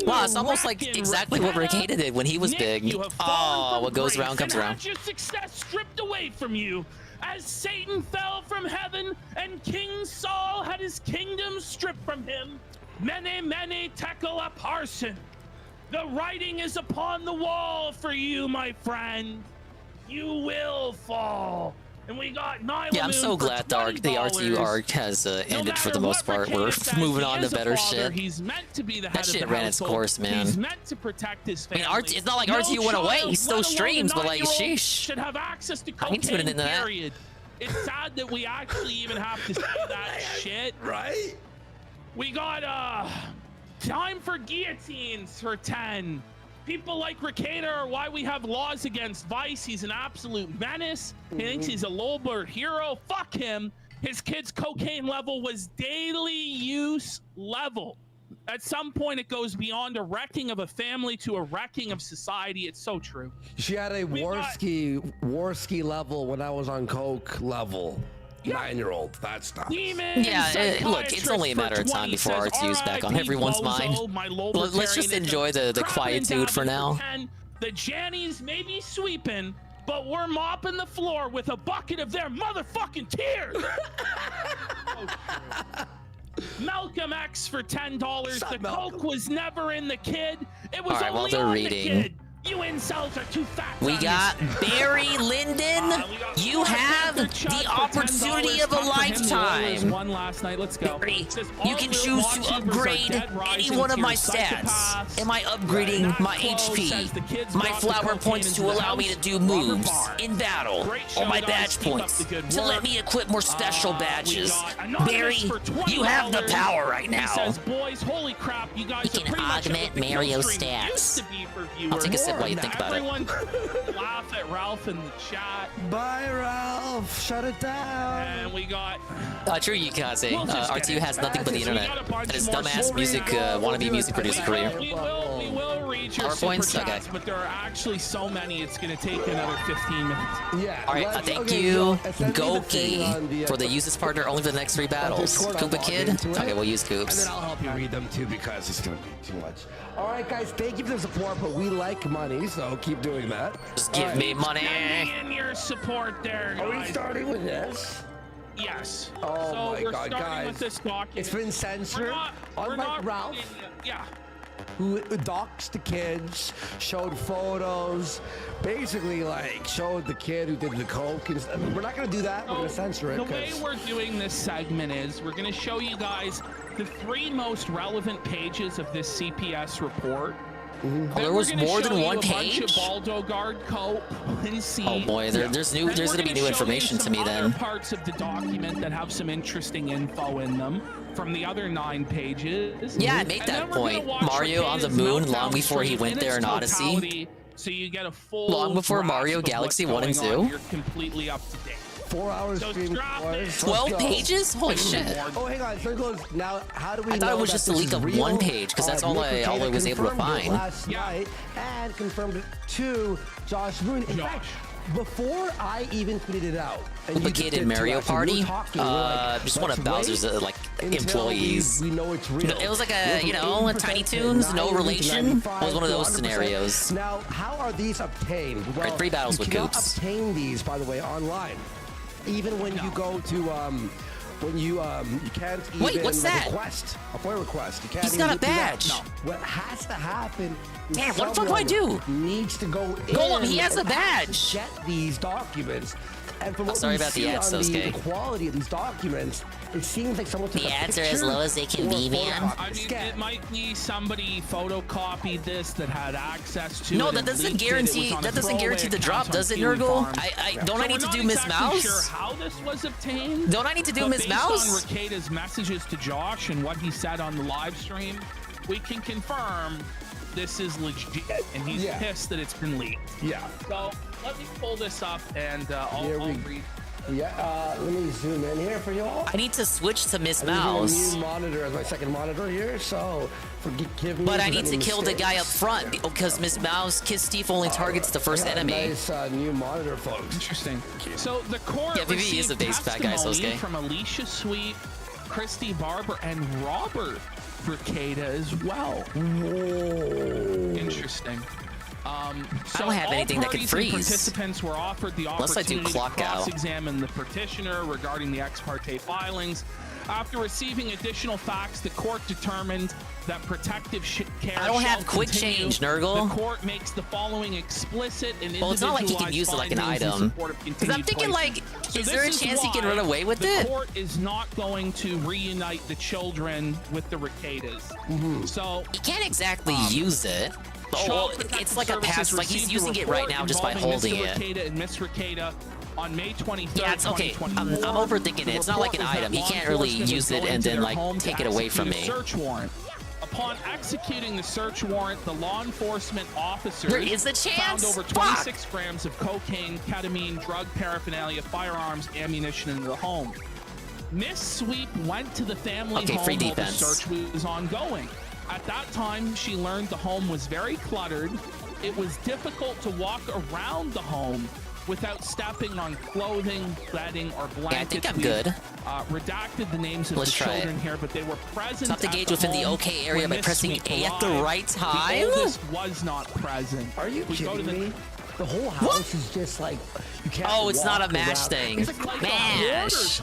Wow, it's almost like exactly what Recatus did when he was big. Oh, what goes around comes around. Your success stripped away from you, as Satan fell from heaven and King Saul had his kingdom stripped from him. Mene tekel parson. The writing is upon the wall for you, my friend. You will fall. And we got Nyla. Yeah, I'm so glad the RTU arc has ended for the most part. We're moving on to better shit. He's meant to be the head That shit of the ran its household. course, man. He's meant to protect his family. I mean, it's not like RTU went away. He still streams, but like, sheesh. Should have access to I ain't tuning cocaine, into that. period. It's sad that we actually even have to say that shit. Right? We got time for guillotines for 10. People like Ricada are why we have laws against Vice. He's an absolute menace. He thinks he's a Lolbert hero. Fuck him. His kid's cocaine level was daily use level. At some point, it goes beyond a wrecking of a family to a wrecking of society. It's so true. She had a Warski level when I was on coke level. 9-year-old. That's not. Yeah, look, it's only a matter of time before RTU's back on everyone's mind. Let's just enjoy the quietude for now. The Jannies may be sweeping, but we're mopping the floor with a bucket of their motherfucking tears. Malcolm X for $10. The coke was never in the kid. It was only on the kid. You incels are too fat. We got Barry Lyndon. You have the opportunity of a lifetime. One last night. Let's go. You can choose to upgrade any one of my stats. Am I upgrading my HP, my flower points to allow me to do moves in battle, or my badge points to let me equip more special badges? Barry, you have the power right now. Boys, holy crap, you guys can augment Mario stats. I'll take a sip while you think about it. Everyone laugh at Ralph in the chat. Bye, Ralph. Shut it down. And we got... True, Yukaze. RTU has nothing but the internet. And his dumbass music, wannabe music producer career. We will reach your PowerPoints? super chats, Okay. but there are actually so many, it's going to take another 15 minutes. Yeah. Alright, thank you, Goki, for the use this partner only for the next 3 battles. Koopa Kid? Okay, we'll use Koops. And then I'll help you read them too because it's going to be too much. All right, guys, thank you for the support, but we like money, so keep doing that. Just give me money. Sending in your support there, guys. Are we starting with this? Yes. Oh so my we're God, starting guys. with this document. It's been censored. Unlike Ralph, who doxed the kids, showed photos, basically like showed the kid who did the coke. We're not going to do that. We're going to censor it. The way we're doing this segment is we're going to show you guys the 3 most relevant pages of this CPS report. Oh, there was more than one page? Oh boy, there's gonna be new information to me then. Parts of the document that have some interesting info in them from the other 9 pages. Yeah, I make that point. Mario on the moon long before he went there in Odyssey. So you get a full long before Mario Galaxy 1 and 2. You're completely up to date. 4 hours stream. 12 pages? Holy shit. Oh, hang on. So it goes, now, how do we know I thought it was just a leak of 1 page, because that's all I was able to find. Last night and confirmed it to Josh Moon. In fact, before I even tweeted it out, and The kid in Mario Party? Just one of Bowser's employees. We know it's real. It was like a, a Tiny Toons, no relation. It was one of those scenarios. Now, how are these obtained? Well, 3 battles with you cannot Koops. obtain these, by the way, online. Even when you go to you can't even what's that? request a FOIA request. You can't. He's got a badge. No. What has to happen? Damn, what the fuck do I do? Needs to go in. Golem, he has a badge. Get these documents. And from what sorry we about the see ads, on Sosuke. the quality of these documents, it seems like someone took The a ads are as picture low as they can or be, a man. photocopy. I mean, it might be somebody photocopied this that had access to No, it that and doesn't leaked it. It guarantee. was on a That doesn't guarantee the throwaway drop, account does it, on Huey Nurgle? Farm. Don't I need to do We're not Miss exactly Mouse? sure how this was obtained. Don't I need to do but Miss Mouse? Based on Ricada's messages to Josh and what he said on the live stream, we can confirm this is legit, and he's pissed that it's been leaked. Yeah. So let me pull this up, and I'll read. Yeah, let me zoom in here for y'all. I need to switch to Miss I'm using Mouse. a new monitor as my second monitor here, so forgive me. But I for need to any kill the guy up mistakes. front because Miss Mouse Kiss Steve only targets the first enemy. Nice new monitor, folks. Interesting. So the court Yeah, maybe he is a base fat guy, testimony Sosuke. from Alicia Sweet, Christy Barber, and Robert Ricada as well. Whoa. Interesting. I don't have anything that can freeze. Participants were offered the Unless I do opportunity to clock out. cross-examine the petitioner regarding the ex parte filings. After receiving additional facts, the court determined that protective care. I don't have shall quick continue. change, Nurgle. The court makes the following explicit and Well, it's not like he can use it like an item. Because I'm thinking, like, is there a chance he can run away with it? The court is not going to reunite the children with the Ricadas. So he can't exactly use it. Oh, it's like a pass. Like he's using it right now just by holding it. Ricada and Miss Ricada on May 23rd, yeah, it's okay. I'm overthinking it. It's not like an item. He can't really use it and then like take it away from me. Search warrant. Upon executing the search warrant, the law enforcement officers there is a chance. found over 26 grams of cocaine, ketamine, drug paraphernalia, firearms, ammunition in the home. Miss Sweep went to the family home while the search was ongoing. At that time, she learned the home was very cluttered. It was difficult to walk around the home without stepping on clothing, bedding, or blankets. Yeah, I think I'm good. Redacted the names of the children here, but they were present. Stop the gauge within the OK area by pressing A at the right time. The oldest was not present. Are you kidding me? The whole house is just like you can't. Oh, it's not a mash around. thing. It's like Mash.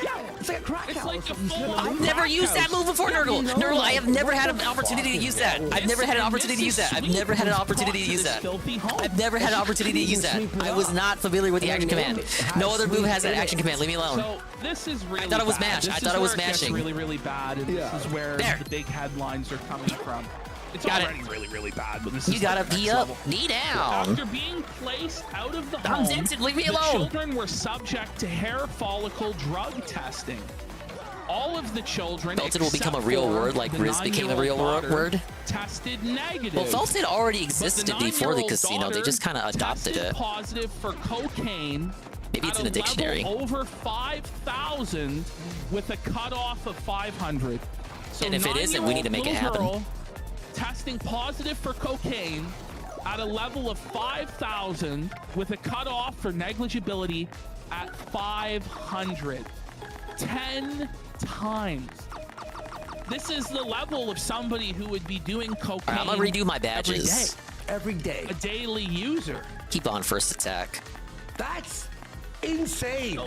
Yeah, it's like a crack house. Like I've never used that move before, Nurgle. Nurgle, I have never had an opportunity to use that. I've never had an opportunity to use that. I've never had an opportunity to use that. I've never had an opportunity to use that. I was not familiar with the action command. No other move has that action command. Leave me alone. So this is really I thought it was mash. This I thought it was is where mashing. gets really, really bad, and this is where the big headlines are coming from. It's already really, really bad, but this is You gotta like the be next up, level. knee down. After being placed out of the I'm home, dancing, leave me the alone. children were subject to hair follicle drug testing. All of the children, Felted will become a real word, like Riz became a real word. Tested negative. Well, Felted already existed before the casino. They just kind of adopted tested it. Positive for cocaine. Maybe it's in a dictionary. Over 5,000 with a cutoff of 500. So And if it isn't, we need to make it happen. girl testing positive for cocaine at a level of 5,000 with a cutoff for negligibility at 500. 10 times. This is the level of somebody who would be doing cocaine. I'm gonna redo my badges. Every day. A daily user. Keep on first attack. That's insane.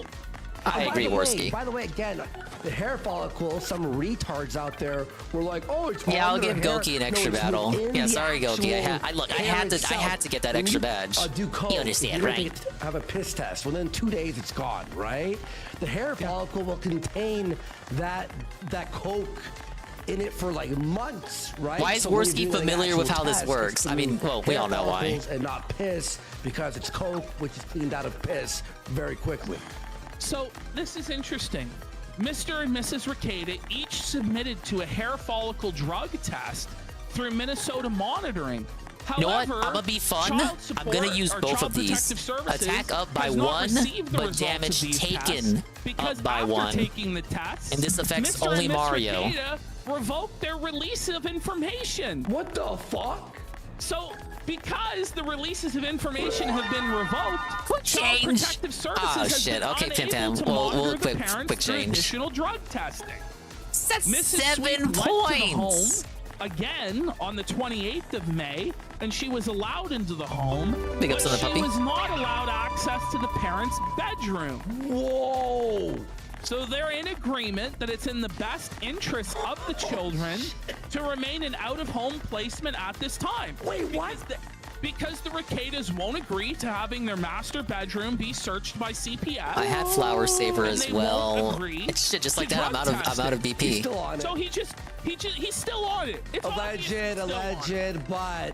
I agree, Worski. By the way, again, the hair follicle, some retards out there were like, oh, it's Yeah, I'll under give hair. Goki an extra it's battle. within Yeah, the sorry, Goki. I actual had hair to get that When extra you, badge. do coke, You understand, don't right? have a piss test. Within 2 days, it's gone, right? The hair follicle will contain that coke in it for like months, right? Why is So when Worski you're doing an familiar with actual how this test, works? it's I mean, through well, we hair all know why. follicles and not piss because it's coke, which is cleaned out of piss very quickly. So this is interesting. Mr. and Mrs. Ricada each submitted to a hair follicle drug test through Minnesota Monitoring. You know what? However, I'm gonna be fun. Child I'm Support gonna use or both Child of these. Protective Services Attack up by has not one, received the but results damage of these taken tests because up by after one. taking the test, And this affects Mr. only and Miss Mario. Ricada revoked their release of information. What the fuck? So, because the releases of information have been revoked, Child change. Protective Services Oh, has shit. been Okay, Pim Pam. unable to We'll monitor the quick parents quick for change. additional drug testing. That's Mrs. 7 Sweet went to the points. home again on the 28th of May, and she was allowed into the home. Big ups but to the puppy. She was not allowed access to the parents' bedroom. Whoa! So they're in agreement that it's in the best interest of the children to remain in out-of-home placement at this time. Wait, what? Because the Ricadas won't agree to having their master bedroom be searched by CPS. I had Flower Saver and as they won't well. agree It's shit just like to that. I'm drug out of test BP. He's still on it. So he's still on it. It's Alleged, but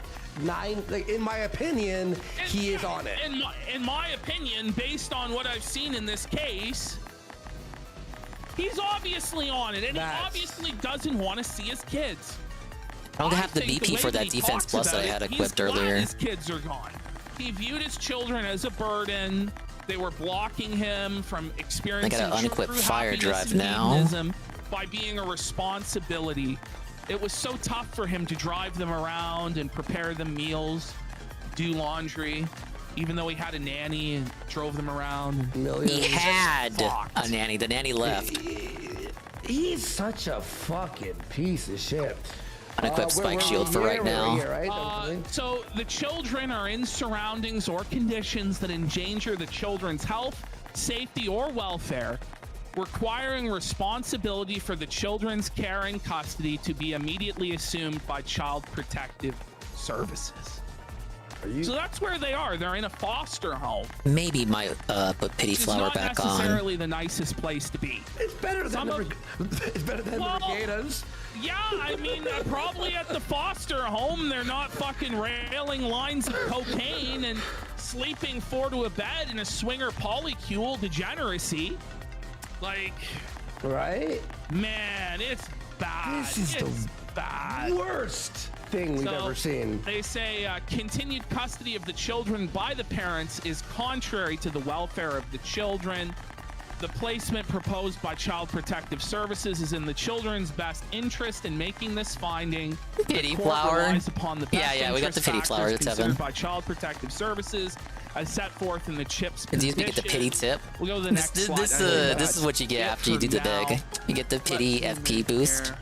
in my opinion, he is on it. In my opinion, based on what I've seen in this case, he's obviously on it, and he obviously doesn't want to see his kids. I don't have the think BP way for that that he defense talks plus that I about had it, equipped he's glad earlier. His kids are gone. He viewed his children as a burden. They were blocking him from experiencing I got an unequipped true fire happiness drive and now. hedonism by being a responsibility. It was so tough for him to drive them around and prepare them meals, do laundry, even though he had a nanny and drove them around. He had a nanny. The nanny left. He's such a fucking piece of shit. Unequipped spike shield for right now. So the children are in surroundings or conditions that endanger the children's health, safety, or welfare. requiring responsibility for the children's care and custody to be immediately assumed by Child Protective Services. So that's where they are. They're in a foster home. Maybe might put Pity Flower back It's not necessarily the nicest place to be. It's better than the Regatas. Yeah, I mean, probably at the foster home, they're not fucking railing lines of cocaine and sleeping four to a bed in a swinger polycule degeneracy. Like, right? Man, it's bad. This is it's bad. Worst thing we've ever seen. They say continued custody of the children by the parents is contrary to the welfare of the children. The placement proposed by Child Protective Services is in the children's best interest in making this finding. Pity Flower. Upon the Yeah, we got the Pity Flower. That's considered by Child Protective Services as set forth in the CHIPS Do you petition. get the pity tip? We'll go to the next slide. This is what you get after you do the dig. You get the pity FP boost.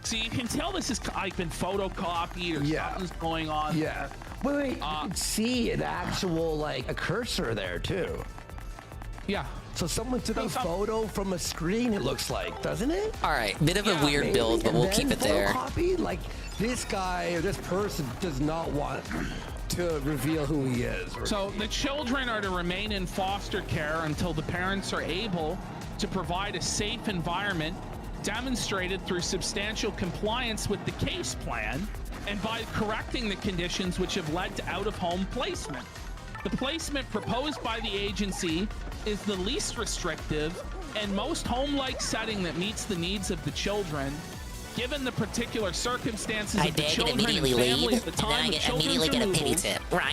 So you can tell this is like been photocopied or something's going on. Yeah. Wait, you can see an actual, like, a cursor there, too. Yeah. So someone took a photo from a screen, it looks like, doesn't it? All right, bit of a weird build, but we'll keep it there. Photocopy? Like, this guy or this person does not want to reveal who he is. So the children are to remain in foster care until the parents are able to provide a safe environment demonstrated through substantial compliance with the case plan and by correcting the conditions which have led to out-of-home placement. The placement proposed by the agency is the least restrictive and most home-like setting that meets the needs of the children. Given the particular circumstances of the children and family at the time of children's removal,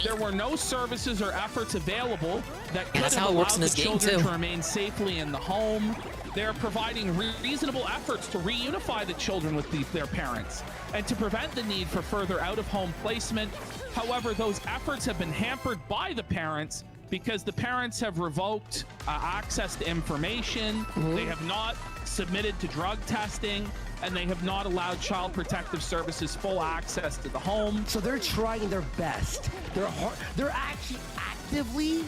there were no services or efforts available that could have allowed the children to remain safely in the home. They are providing reasonable efforts to reunify the children with their parents and to prevent the need for further out-of-home placement. However, those efforts have been hampered by the parents because the parents have revoked access to information. They have not submitted to drug testing, and they have not allowed Child Protective Services full access to the home. So they're trying their best. They're actually actively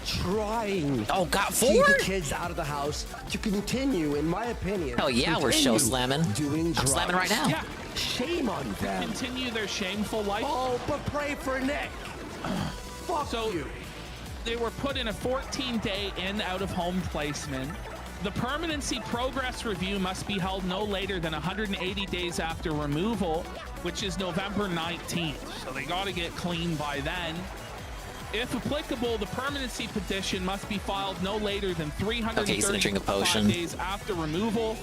trying to keep the kids out of the house to continue, in my opinion. Oh yeah, we're show slamming. Doing drugs. I'm slamming right now. Yeah. Shame on them. Continue their shameful life. Oh, but pray for Nick. Fuck you. They were put in a 14-day in-out-of-home placement. The permanency progress review must be held no later than 180 days after removal, which is November 19th. So they got to get clean by then. If applicable, the permanency petition must be filed no later than 335 days after removal,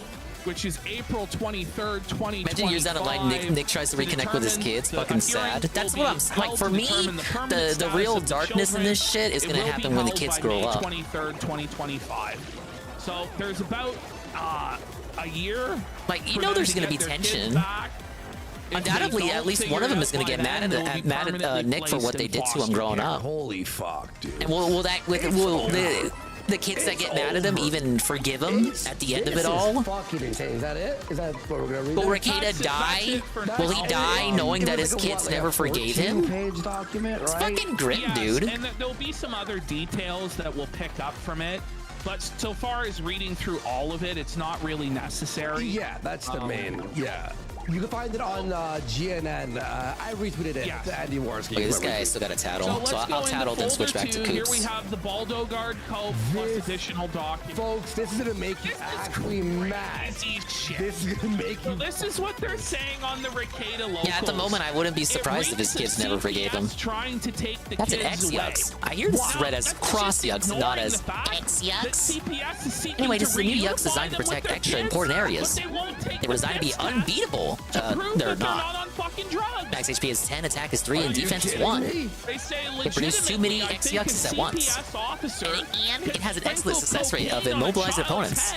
which is April 23rd, 2025. Imagine years down the line, Nick tries to reconnect with his kids. Fucking sad. That's what I'm like. For me, the real darkness in this shit is gonna happen when the kids grow up. 23rd, 2025. So there's about a year. Like, you know, there's gonna be tension. Undoubtedly, at least one of them is gonna get mad at Nick for what they did to him growing up. Holy fuck, dude. And will the kids that get mad at him even forgive him at the end of it all? This is fucking insane. Is that it? Is that what we're gonna read? Will Rekieta die? Will he die knowing that his kids never forgave him? Document, it's right? fucking grim, dude. And there'll be some other details that we'll pick up from it. But so far as reading through all of it, it's not really necessary. Yeah, that's the main. Yeah. You can find it on GNN. I retweeted it. Yes. Andy Warski. Look, this guy still got a tattle. So I'll tattle, then switch back to Coops. Here we have the Baldo Guard Code plus additional documents. Folks, this is going to make you actually mad. This is going to make you... This is what they're saying on the Rekieta locals. Yeah, at the moment, I wouldn't be surprised if his kids never forgave him. Trying to take the That's an kids X-Yucks. I hear this read as Cross-Yucks, not as X-Yucks. Anyway, this is a new Yucks designed to protect extra important areas. They were designed to be unbeatable. They're not. On fucking drugs. Max HP is 10, attack is 3, and defense is 1. They say It produced too many X-Yucks at once. And it has an excellent success rate of immobilizing opponents.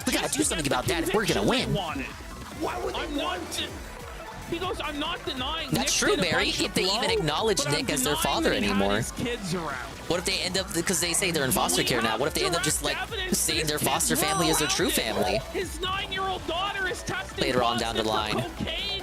We gotta do something about that if we're gonna win. Why would they want it? He goes, I'm not denying. That's true, Barry. If they even acknowledge Nick as their father anymore. What if they end up, because they say they're in foster care now, what if they end up just like saying their foster family is their true family? His 9-year-old daughter is tested later on down the line.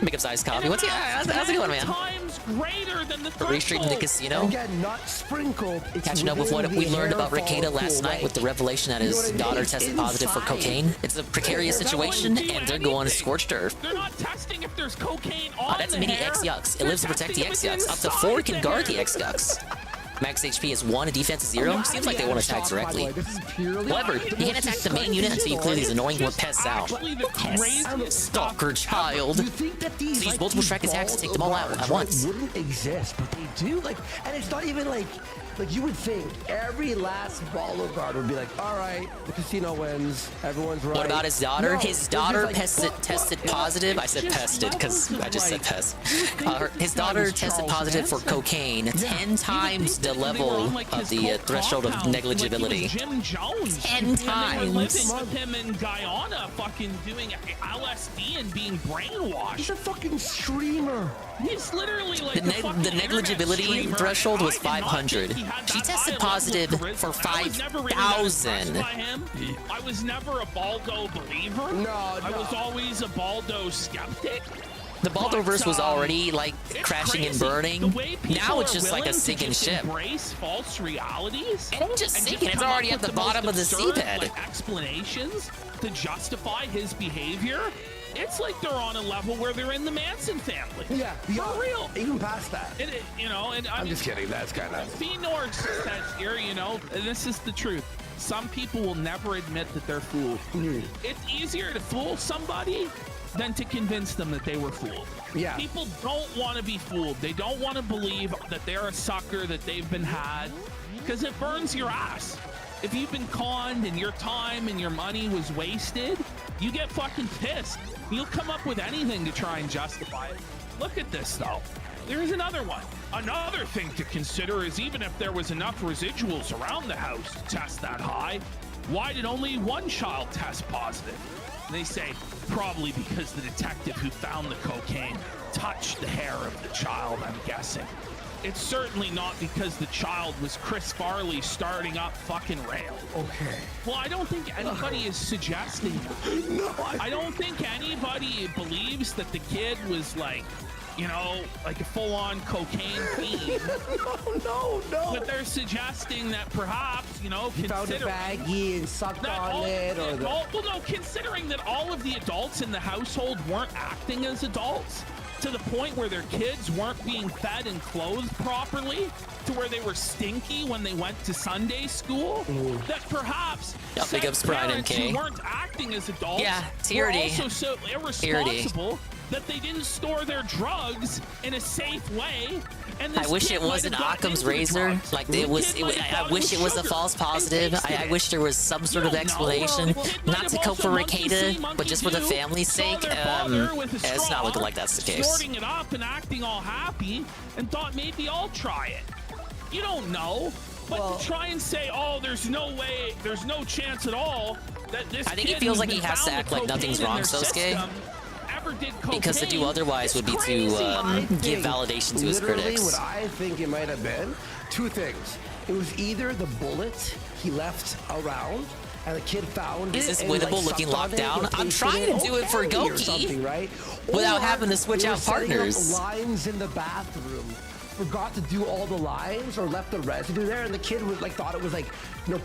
Make up size coffee. What's how's it going, man? Times greater than the Restreaming the casino. Again, not sprinkled. It's Catching up with what within we the learned about hair Ricada last follicle, night with the revelation that his daughter tested positive for cocaine. It's a precarious situation, and they're going scorched earth. They're not testing if there's cocaine on That's a the mini hair. X-Yux. It They're lives to protect the testing X-Yux. Up to inside 4 can the guard the hair. X-Yux. Max HP is 1 and defense is 0. Seems like they want to attack directly. However, you can't attack the main unit until you clear these annoying pests out. Pests. Stalker child. So use multiple strike attacks to take them all out at once. Wouldn't exist, but they do. Like, and it's not even like you would think every last baller guard would be like, all right, the casino wins, everyone's right. What about his daughter? No, His they're daughter just like, tested positive. I said pested because I just said pest. His daughter tested positive for cocaine, 10 times the level of the threshold of negligibility. Jim Jones. 10 They were living times. with him in Guyana, fucking doing LSD and being brainwashed. He's a fucking streamer. He's literally like The negligibility threshold was 500. She tested positive for 5,000. I was never a Baldo believer. No. I was always a Baldo skeptic. The Baldoverse was already like It's crashing and crazy. burning. The way people Now it's are just like a willing to sinking just ship. Embrace false realities. It ain't just and sinking, it's come already up at with the bottom of the most absurd, seabed. like, explanations to justify his behavior. It's like they're on a level where they're in the Manson family. Yeah, for real. Even past that. You know, and I'm just kidding. That's kind of. Phenor says here, you know, and this is the truth. Some people will never admit that they're fooled. It's easier to fool somebody than to convince them that they were fooled. Yeah. People don't want to be fooled. They don't want to believe that they're a sucker, that they've been had, because it burns your ass. If you've been conned and your time and your money was wasted, you get fucking pissed. You'll come up with anything to try and justify it. Look at this, though. There's another one. Another thing to consider is even if there was enough residuals around the house to test that high, why did only one child test positive? And they say, probably because the detective who found the cocaine touched the hair of the child, I'm guessing. It's certainly not because the child was Chris Farley starting up fucking rail. Okay. Well, I don't think anybody is suggesting. No, I don't think anybody believes that the kid was like, you know, like a full-on cocaine fiend. No. But they're suggesting that perhaps, you know, He found a baggie and sucked on it, or well, no, considering that all of the adults in the household weren't acting as adults, to the point where their kids weren't being fed and clothed properly, to where they were stinky when they went to Sunday school, that perhaps Big ups, Brian parents MK. who weren't acting as adults Yeah, were Tierney. also so irresponsible that they didn't store their drugs in a safe way. And this I wish kid it wasn't might have gotten Occam's into the razor. drugs. Like The it was. kid might have I thought it wish was it was a sugar false and positive. tasted I it. wish there was some sort of You don't know. explanation, Well, the kid might not have to cope also for monkey Ricada, see, monkey but just for the do, family's saw sake. their father with a It's not straw, looking like that's the case. Snorting it up and acting all happy, and thought maybe I'll try it. You don't know. But to try and say, oh, there's no way, there's no chance at all that this I think he kid feels who's like he been has to found act with like nothing's cocaine in wrong, their Sosuke. system ever did cocaine. Because to do otherwise would be to I give think validation to his literally critics. What I think it might have been, two things. It was either the bullet he left around, and the kid found Is it this and, winnable like, looking sucked on it lockdown? and I'm tasted trying it to do it for okay or Goki something, right? without Or having to switch they were out setting up partners. lines in the bathroom. Forgot to do all the lines or left the residue there, and the kid was like thought it was like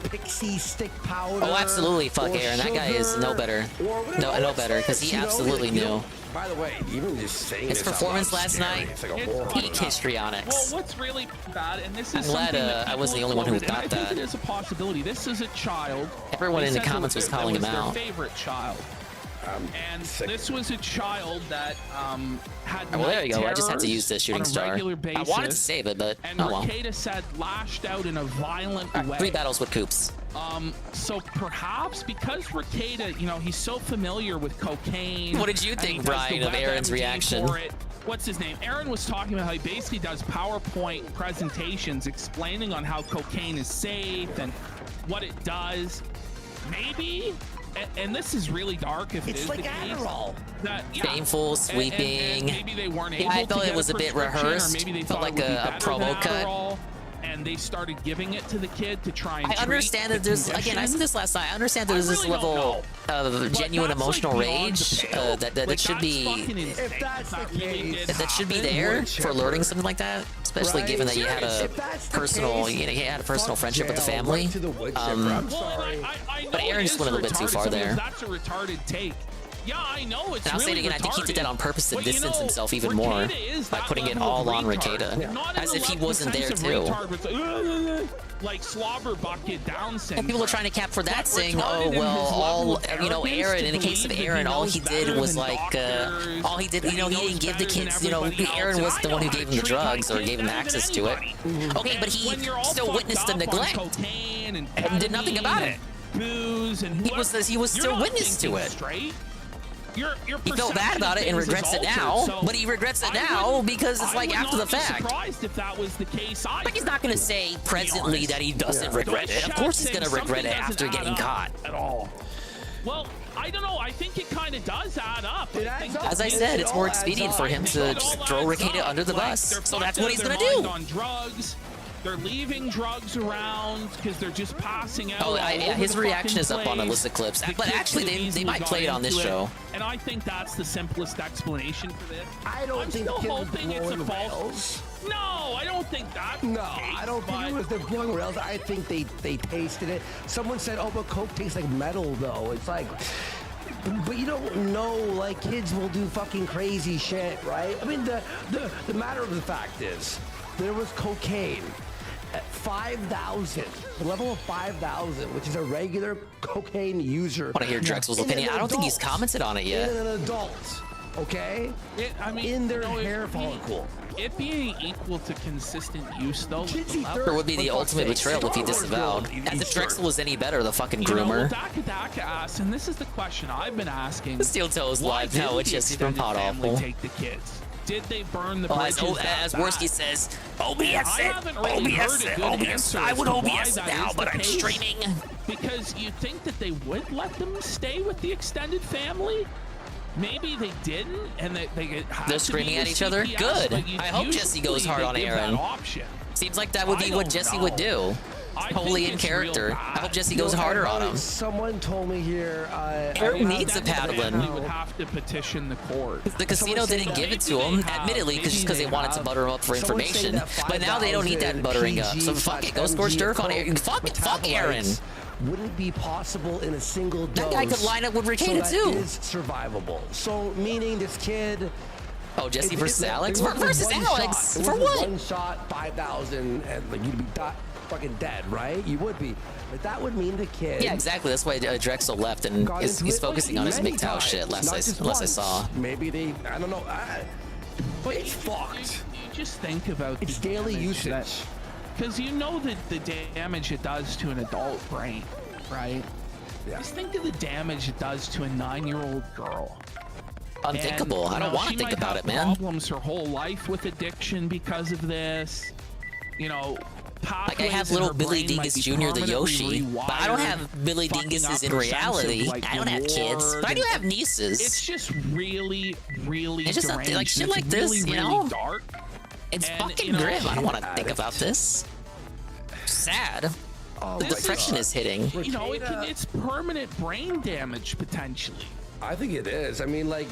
pixie stick powder. Oh, absolutely. Fuck or Aaron. That guy is no sugar, better. or whatever. No What's better because this? he You know, absolutely you know, knew. By the way, even just saying His this out performance loud last is scary. night, It's like a It's horror peak movie. histrionics. Well, what's really bad, and this is I'm glad, something that I wasn't the people only one who quoted, and thought I think that. it is a possibility. This is a child. Everyone They in the said that comments was calling him their out. favorite child. And this was a child that had Oh, well, there you go. I just had to terrors use the shooting on a star. regular I wanted to basis. save it, but And oh well. Ricada said lashed out in a violent way. 3 battles with Coops. So perhaps because Ricada, you know, he's so familiar with cocaine. What did you and think, he does Brian, the of Aaron's WebMD reaction? for it. What's his name? Aaron was talking about how he basically does PowerPoint presentations explaining on how cocaine is safe and what it does. Maybe, and this is really dark if it It's is like the case, Adderall. that, yeah, Painful, and sweeping. maybe they weren't able Yeah, I to felt get it was a bit prescription, or rehearsed. maybe they Felt thought like it would be a better promo than cut. Adderall, and and they started giving it to the kid to try and I understand that there's, again, I said this last night, I understand that there's this level of genuine emotional rage that should be, If that's the case, that should be there for alerting something like that, especially given that you had a personal, you had a personal friendship with the family. But Aaron just went a little bit too far there. That's a retarded take. Yeah, I know it's And I'll say it again, I think he did that on purpose to distance himself even more by putting it all on Rekieta, as if he wasn't there too. Like slobber bucket Down syndrome. And people are trying to cap for that, saying, "Oh well, all Aaron. In the case of Aaron, all he did was like, all he did, he didn't give the kids, Aaron was the one who gave him the drugs or gave him access to it. Okay, but he still witnessed the neglect and did nothing about it. He was still witness to it. He felt bad about it and regrets it now, but he regrets it now because it's like after the fact. Surprised if that was the case. But he's not going to say presently that he doesn't regret it. Of course he's going to regret it after getting caught. At all. Well, I don't know. I think it kind of does add up. As I said, it's more expedient for him to just throw Rekieta under the bus. So that's what he's going to do. On drugs. They're leaving drugs around because they're just passing out. Oh, yeah, his reaction is up on illicit clips. But actually, they might play it on this show. And I think that's the simplest explanation for this. I don't think still hoping it's a false. No, I don't think that. No, I don't think it was the blowing rails. I think they tasted it. Someone said, "Oh, but Coke tastes like metal, though." It's like. But you don't know, like, kids will do fucking crazy shit, right? I mean, the matter of the fact is, there was cocaine at 5,000, the level of 5,000, which is a regular cocaine user. I want to hear Drexel's opinion. I don't think he's commented on it yet. In an adult, okay? In their hair follicle. It being equal to consistent use, though, It would be the ultimate betrayal if he disavowed. As if Drexel was any better, the fucking groomer. Daka asks, and this is the question I've been asking. Steel Toes live now, which is from Pot Awful. Take the kids. Did they burn the bridges? As Worski says, OBS I haven't really heard a good answer. I would as to OBS why that now, is but the I'm case. streaming. Because you think that they would let them stay with the extended family? Maybe they didn't, and they're screaming at each other. Good. I hope Jesse goes hard on Aaron. Seems like that would be what Jesse would do. Wholly in character. I hope Jesse goes harder on him. Someone told me here. Aaron needs a Padlin. We would have to petition the court. The casino didn't give it to him, admittedly, just because they wanted to butter him up for information. But now they don't need that buttering up. So fuck it. Go scorch Dirk on Aaron. Fuck Aaron. Wouldn't be possible in a single dose. That guy could line up with Rekieta so too. That is survivable. So meaning this kid. Oh, Jesse versus Alex? Versus Alex? For what? One shot, 5,000, and like you'd be fucking dead, right? You would be. But that would mean the kid. Yeah, exactly. That's why Drexel left and he's focusing on his MGTOW shit. Unless I saw. Maybe they. I don't know. But it's fucked. You just think about it's daily usage. Because you know the damage it does to an adult brain, right? Yeah. Just think of the damage it does to a 9-year-old girl. Unthinkable. I don't want to think about it, man. Problems her whole life with addiction because of this. Like I have little Billy Dingus Jr. the Yoshi, but I don't have Billy Dinguses in reality. I don't have kids, but I do have nieces. It's just really, really it's just like shit like this, really dark. It's fucking grim. I don't want to think about this. Sad. The depression is hitting. It's permanent brain damage potentially. I think it is. I mean, like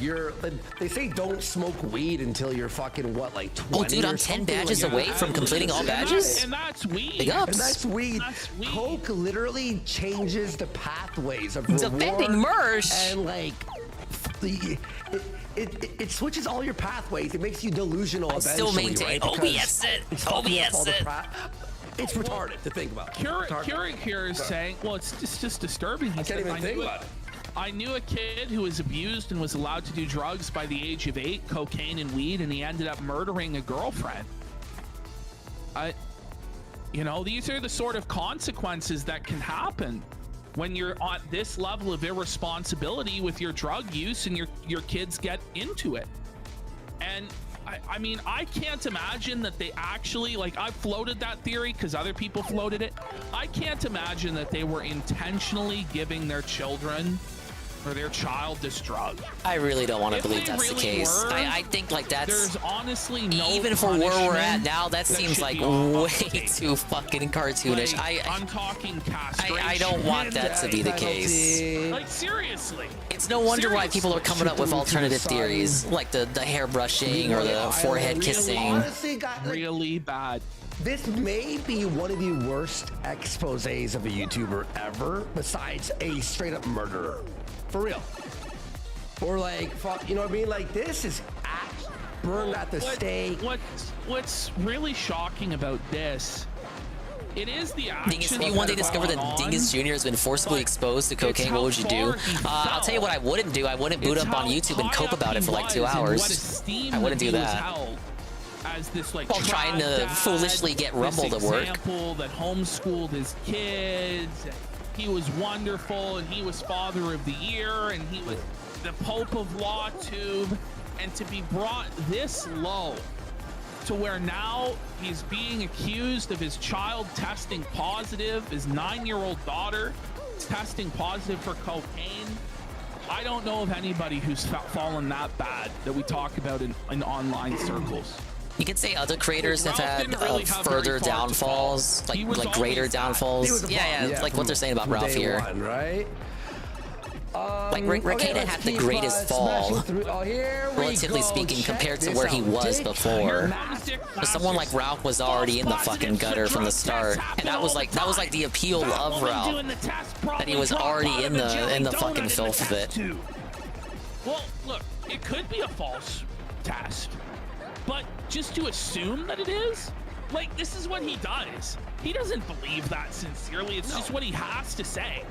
they say don't smoke weed until you're fucking what, like 20? Oh, dude, I'm 10 badges away from completing all badges. And that's weed. Big ups. And that's weed. Coke literally changes the pathways of reward. Defending Mersh. And like, it switches all your pathways. It makes you delusional. I still maintain. Right? OBS it. OBS it. It's retarded to think about. Keurig here is saying, well, it's just disturbing. I can't even think about it. I knew a kid who was abused and was allowed to do drugs by the age of 8, cocaine and weed, and he ended up murdering a girlfriend. These are the sort of consequences that can happen when you're on this level of irresponsibility with your drug use and your kids get into it. And I mean, I can't imagine that they actually, like, I floated that theory because other people floated it. I can't imagine that they were intentionally giving their children or their child this drug. I really don't want to If believe they that's the really case. were, I think like that's there's honestly no even for where we're at punishment now. That that seems should like be off way the table. too fucking cartoonish. I'm talking castration. I don't want that to be the case. Like seriously. It's no wonder why people are coming up with alternative theories, like the hair brushing or the forehead kissing. Honestly, really bad. This may be one of the worst exposés of a YouTuber ever, besides a straight up murderer. For real. Or like, fuck, you know what I mean? Like, this is burned at the stake. What's really shocking about this, it is the action. Dingus, if you one day discover that Dingus Jr. has been forcibly exposed to cocaine, what would you do? I'll tell you what I wouldn't do. I wouldn't boot up on YouTube and cope about it for like 2 hours. I wouldn't do that. As this like while trying to foolishly get Rumble to work. Example that homeschooled his kids. He was wonderful, and he was Father of the Year, and he was the Pope of LawTube, and to be brought this low to where now he's being accused of his child testing positive, his 9-year-old daughter testing positive for cocaine. I don't know of anybody who's fallen that bad that we talk about in online circles. You could say other creators have had further downfalls, like greater downfalls. Yeah, like what they're saying about Ralph here. Right? Like Rekieta had the greatest fall, relatively speaking, compared to where he was before. But someone like Ralph was already in the fucking gutter from the start, and that was like the appeal of Ralph, that he was already in the fucking filth of it. Well, look, it could be a false test, but just to assume that it is, like, this is what he does. He doesn't believe that sincerely. It's just what he has to say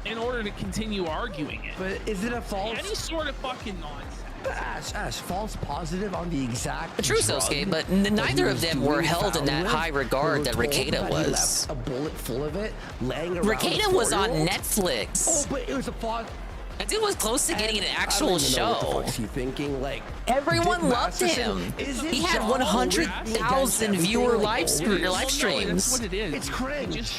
in order to continue arguing it. But is it a false? Any sort of fucking nonsense. Ash, false positive on the exact True, Sosuke, but neither of them were held in that high regard that Rekieta was. A bullet full of it laying around. Rekieta was on Netflix. Oh, but it was a false. That dude was close to getting an actual show. What the fuck is he thinking? Like, everyone loved him. He had 100,000 viewer live streams. That's what it is. It's cringe.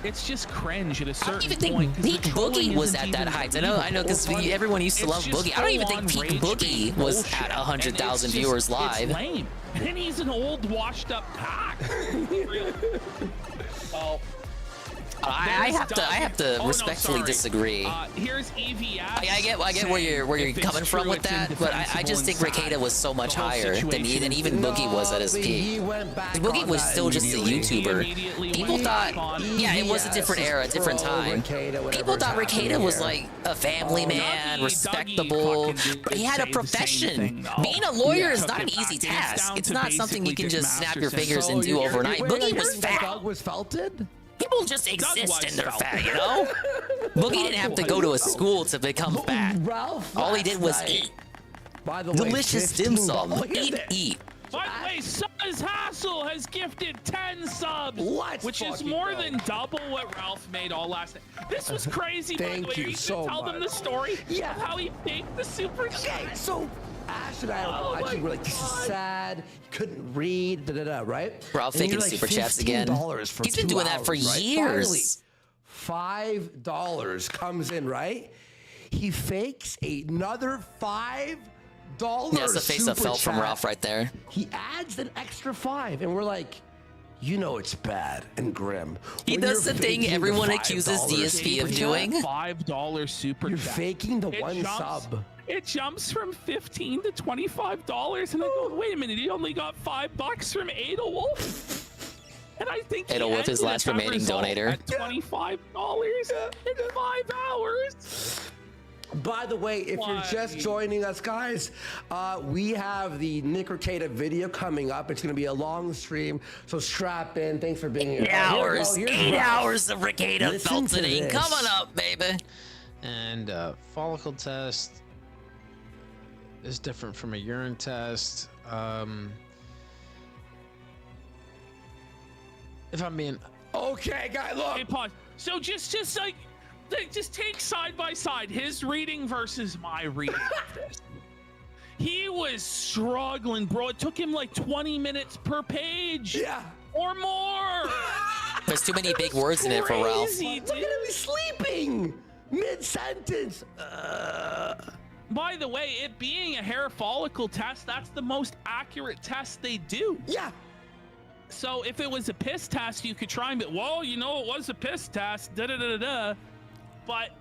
It's just cringe at a certain I don't even think Peak Boogie was at that height. I know, because everyone used to love Boogie. I don't even think Peak Boogie was at 100,000 viewers live. It's lame. And he's an old, washed-up cock. Well, I have to respectfully disagree. Here's EVS. I get where you're coming from with that, but I just think Rekieta was so much higher than even Boogie was at his peak. Boogie was still just a YouTuber. People thought, yeah, it was a different era, a different time. People thought Rekieta was like a family man, respectable, but he had a profession. Being a lawyer is not an easy task. It's not something you can just snap your fingers and do overnight. Boogie was fat. Doug was felted? People just exist in their fat, you know? Boogie didn't have to go to a school to become fat. All he did was eat. By the way, delicious dim sum. Eat. By the way, Suz Hassel has gifted 10 subs, which is fucking more go. than double what Ralph made all last night. This was crazy, by the Thank way. you Are you so gonna tell them the much. story Yeah. of how he faked the super chat? Okay, so Ash and I are watching, we're like, this is sad, couldn't read, right? Ralph And faking you're like, super chats again. $15 for He's been 2 doing that for hours, right? years. Finally, $5 comes in, right? He fakes another $5. That's the face I super felt from chat. Ralph right there. He adds an extra 5, and we're like, you know it's bad and grim. He When does you're the thing faking everyone the accuses $5 DSP of super doing. chat, $5 super You're chat. faking the It one jumps- sub. It jumps from $15 to $25, and I go, wait a minute, he only got $5 from Adolwolf. And I think Adolwolf, his last remaining donator. At $25 in 5 hours. By the way, if you're just joining us, guys, we have the Nick Rekieta video coming up. It's going to be a long stream, so strap in. Thanks for being here. 8 hours. Here's 8 Ralph. hours of Rekieta Listen to felting this. coming up, baby. And follicle test is different from a urine test. If I'm being okay, guy, look. Hey, pause. So just like, just take side by side his reading versus my reading of this. He was struggling, bro. It took him like 20 minutes per page. Yeah. Or more. There's too many big words in it for Ralph. Crazy, Look at him, he's sleeping. Mid-sentence. By the way, it being a hair follicle test, that's the most accurate test they do. Yeah. So if it was a piss test, you could try and be, well, you know, it was a piss test, da-da-da-da-da. But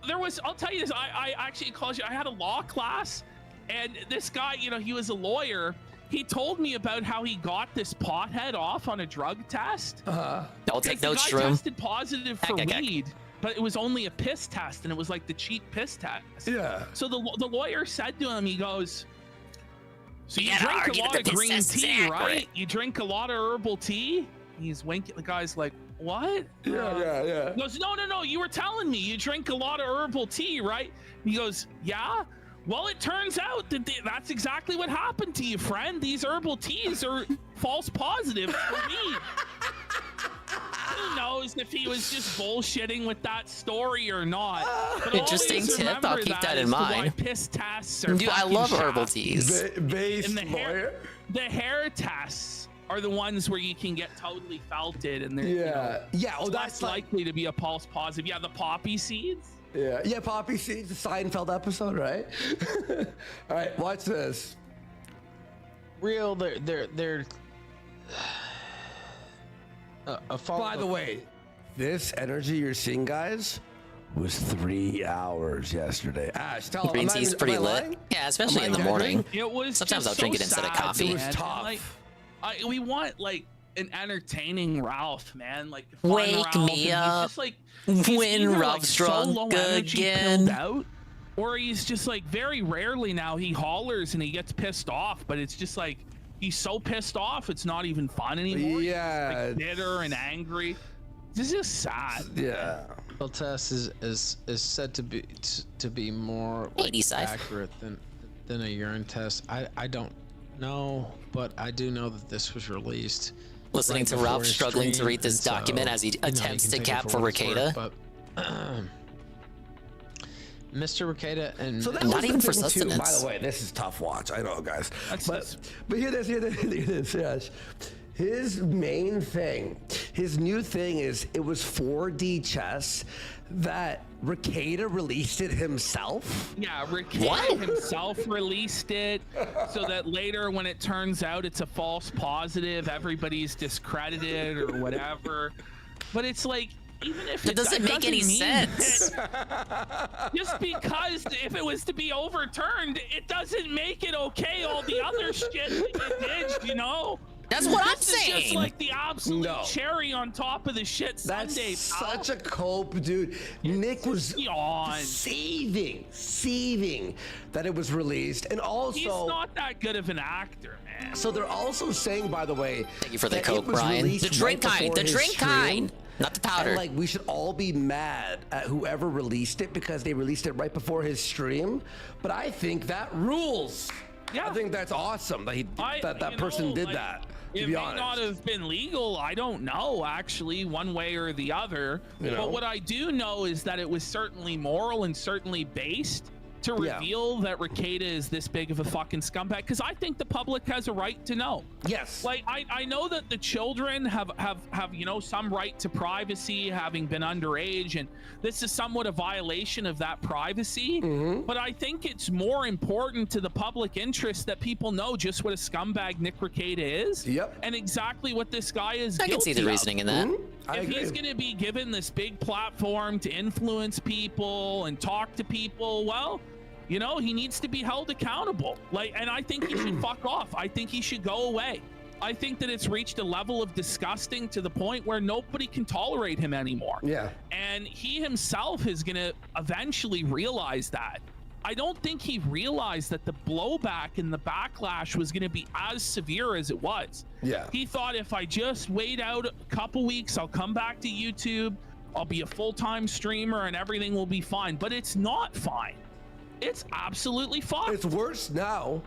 there was, I'll tell you this, I actually called you, I had a law class, and this guy, you know, he was a lawyer. He told me about how he got this pothead off on a drug test. I'll take notes, the guy Shroom. tested positive for weed, but it was only a piss test, and it was like the cheap piss test. Yeah. So the lawyer said to him, he goes, so you Yeah, drink a argue lot that of the piss green test is tea, accurate. right? You drink a lot of herbal tea? He's winking. The guy's like, what? Yeah. He goes, no, you were telling me you drink a lot of herbal tea, right? He goes, yeah. Well, it turns out that that's exactly what happened to you, friend. These herbal teas are false positives for weed. Who knows if he was just bullshitting with that story or not? But Interesting always tip. remember I'll keep that in as to why mind. Piss tests are Dude, I fucking love herbal shafty. teas. Based And the hair tests are the ones where you can get totally felted, and they're Oh, that's likely to be a false positive. Yeah, the poppy seeds. Yeah, poppy seeds, the Seinfeld episode, right? All right, watch this. Real, they're By the way, this energy you're seeing, guys, was 3 hours yesterday. Ash, tell Green tea's pretty lit. Lying? Yeah, especially Am in I the morning. It was Sometimes just I'll drink so it instead of sad, coffee. It was man. tough. Like, we want like an entertaining Ralph, man. Like Wake Ralph, me and he's up just, like, when he's either, Ralph's like, so drunk low energy, again. pilled out, or he's just like very rarely now he hollers and he gets pissed off, but it's just like he's so pissed off it's not even fun anymore. Yeah, he's, like, bitter and angry. This is sad. Yeah. real test is said to be more accurate than a urine test. I don't know, but I do know that this was released. Listening to Ralph struggling to read this document as he attempts to cap for Ricada. But Mr. Ricada and So that Not was even the for thing, too. By sustenance. the way, this is tough watch. I know, guys. But hear this, Ash. His main thing, his new thing is it was 4D chess that Ricada released it himself. Yeah, Ricada himself released it so that later when it turns out it's a false positive, everybody's discredited or whatever. But it's like, even if That doesn't make any sense. Just because if it was to be overturned, it doesn't make it okay. All the other shit that you did, you know? That's what I'm This is just saying. like the absolute cherry on top of the shit That's Sunday. such a cope, dude. Nick was seething that it was released, and also He's not that good of an actor, man. So they're also saying, by the way, Thank you for the that coke, it was Brian. released The drink right kind, before the his drink stream, kind, not the powder. And like we should all be mad at whoever released it because they released it right before his stream. But I think that rules. Yeah. I think that's awesome that that person did that. To It be may honest. not have been legal. I don't know, actually, one way or the other. You know? But what I do know is that it was certainly moral and certainly based to Yeah. reveal that Ricada is this big of a fucking scumbag, because I think the public has a right to know. Yes. Like, I know that the children have you know, some right to privacy, having been underage, and this is somewhat a violation of that privacy. But I think it's more important to the public interest that people know just what a scumbag Nick Ricada is. Yep. And exactly what this guy is I can see the guilty of. reasoning in that. I If he's agree. going to be given this big platform to influence people and talk to people, well, you know, he needs to be held accountable. Like, and I think he should fuck off. I think he should go away. I think that it's reached a level of disgusting to the point where nobody can tolerate him anymore. Yeah. And he himself is going to eventually realize that. I don't think he realized that the blowback and the backlash was going to be as severe as it was. Yeah. He thought, if I just wait out a couple weeks, I'll come back to YouTube, I'll be a full-time streamer and everything will be fine. But it's not fine. It's absolutely fucked. It's worse now.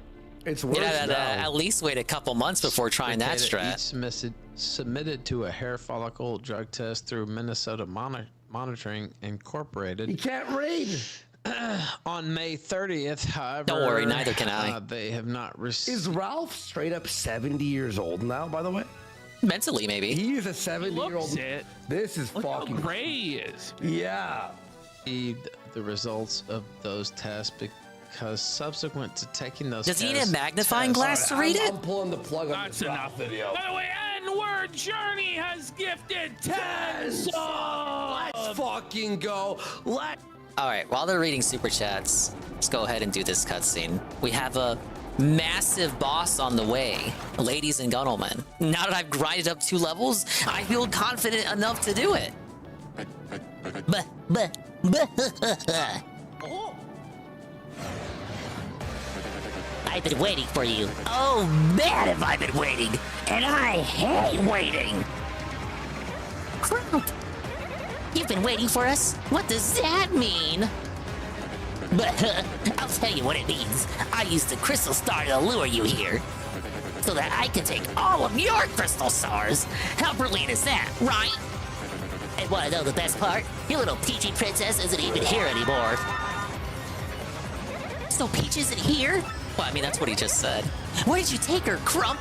It's worse Yeah, now. at least wait a couple months before trying that Ricada strat. each submitted to a hair follicle drug test through Minnesota Monitoring Incorporated. You can't read. On May 30th, however, Don't worry, neither can I. They have not received. Is Ralph straight up 70 years old now, by the way? Mentally, maybe. He is a 70-year-old. Looks it. This is Look how fucking gray he is. Yeah. the results of those tests because subsequent to taking those Does tests... he need a magnifying glass to read it? I'm pulling the plug on That's this enough. video. By the way, N-Word Journey has gifted 10 subs. Let's fucking go. Alright, while they're reading super chats, let's go ahead and do this cutscene. We have a massive boss on the way, ladies and gentlemen. Now that I've grinded up 2 levels, I feel confident enough to do it. I've been waiting for you. Oh man, have I been waiting. And I hate waiting. Crap. You've been waiting for us? What does that mean? But I'll tell you what it means. I used the crystal star to lure you here. So that I can take all of your crystal stars. How brilliant is that, right? And wanna know the best part? Your little Peachy princess isn't even here anymore. So Peach isn't here? Well, I mean, that's what he just said. Where did you take her, Crump?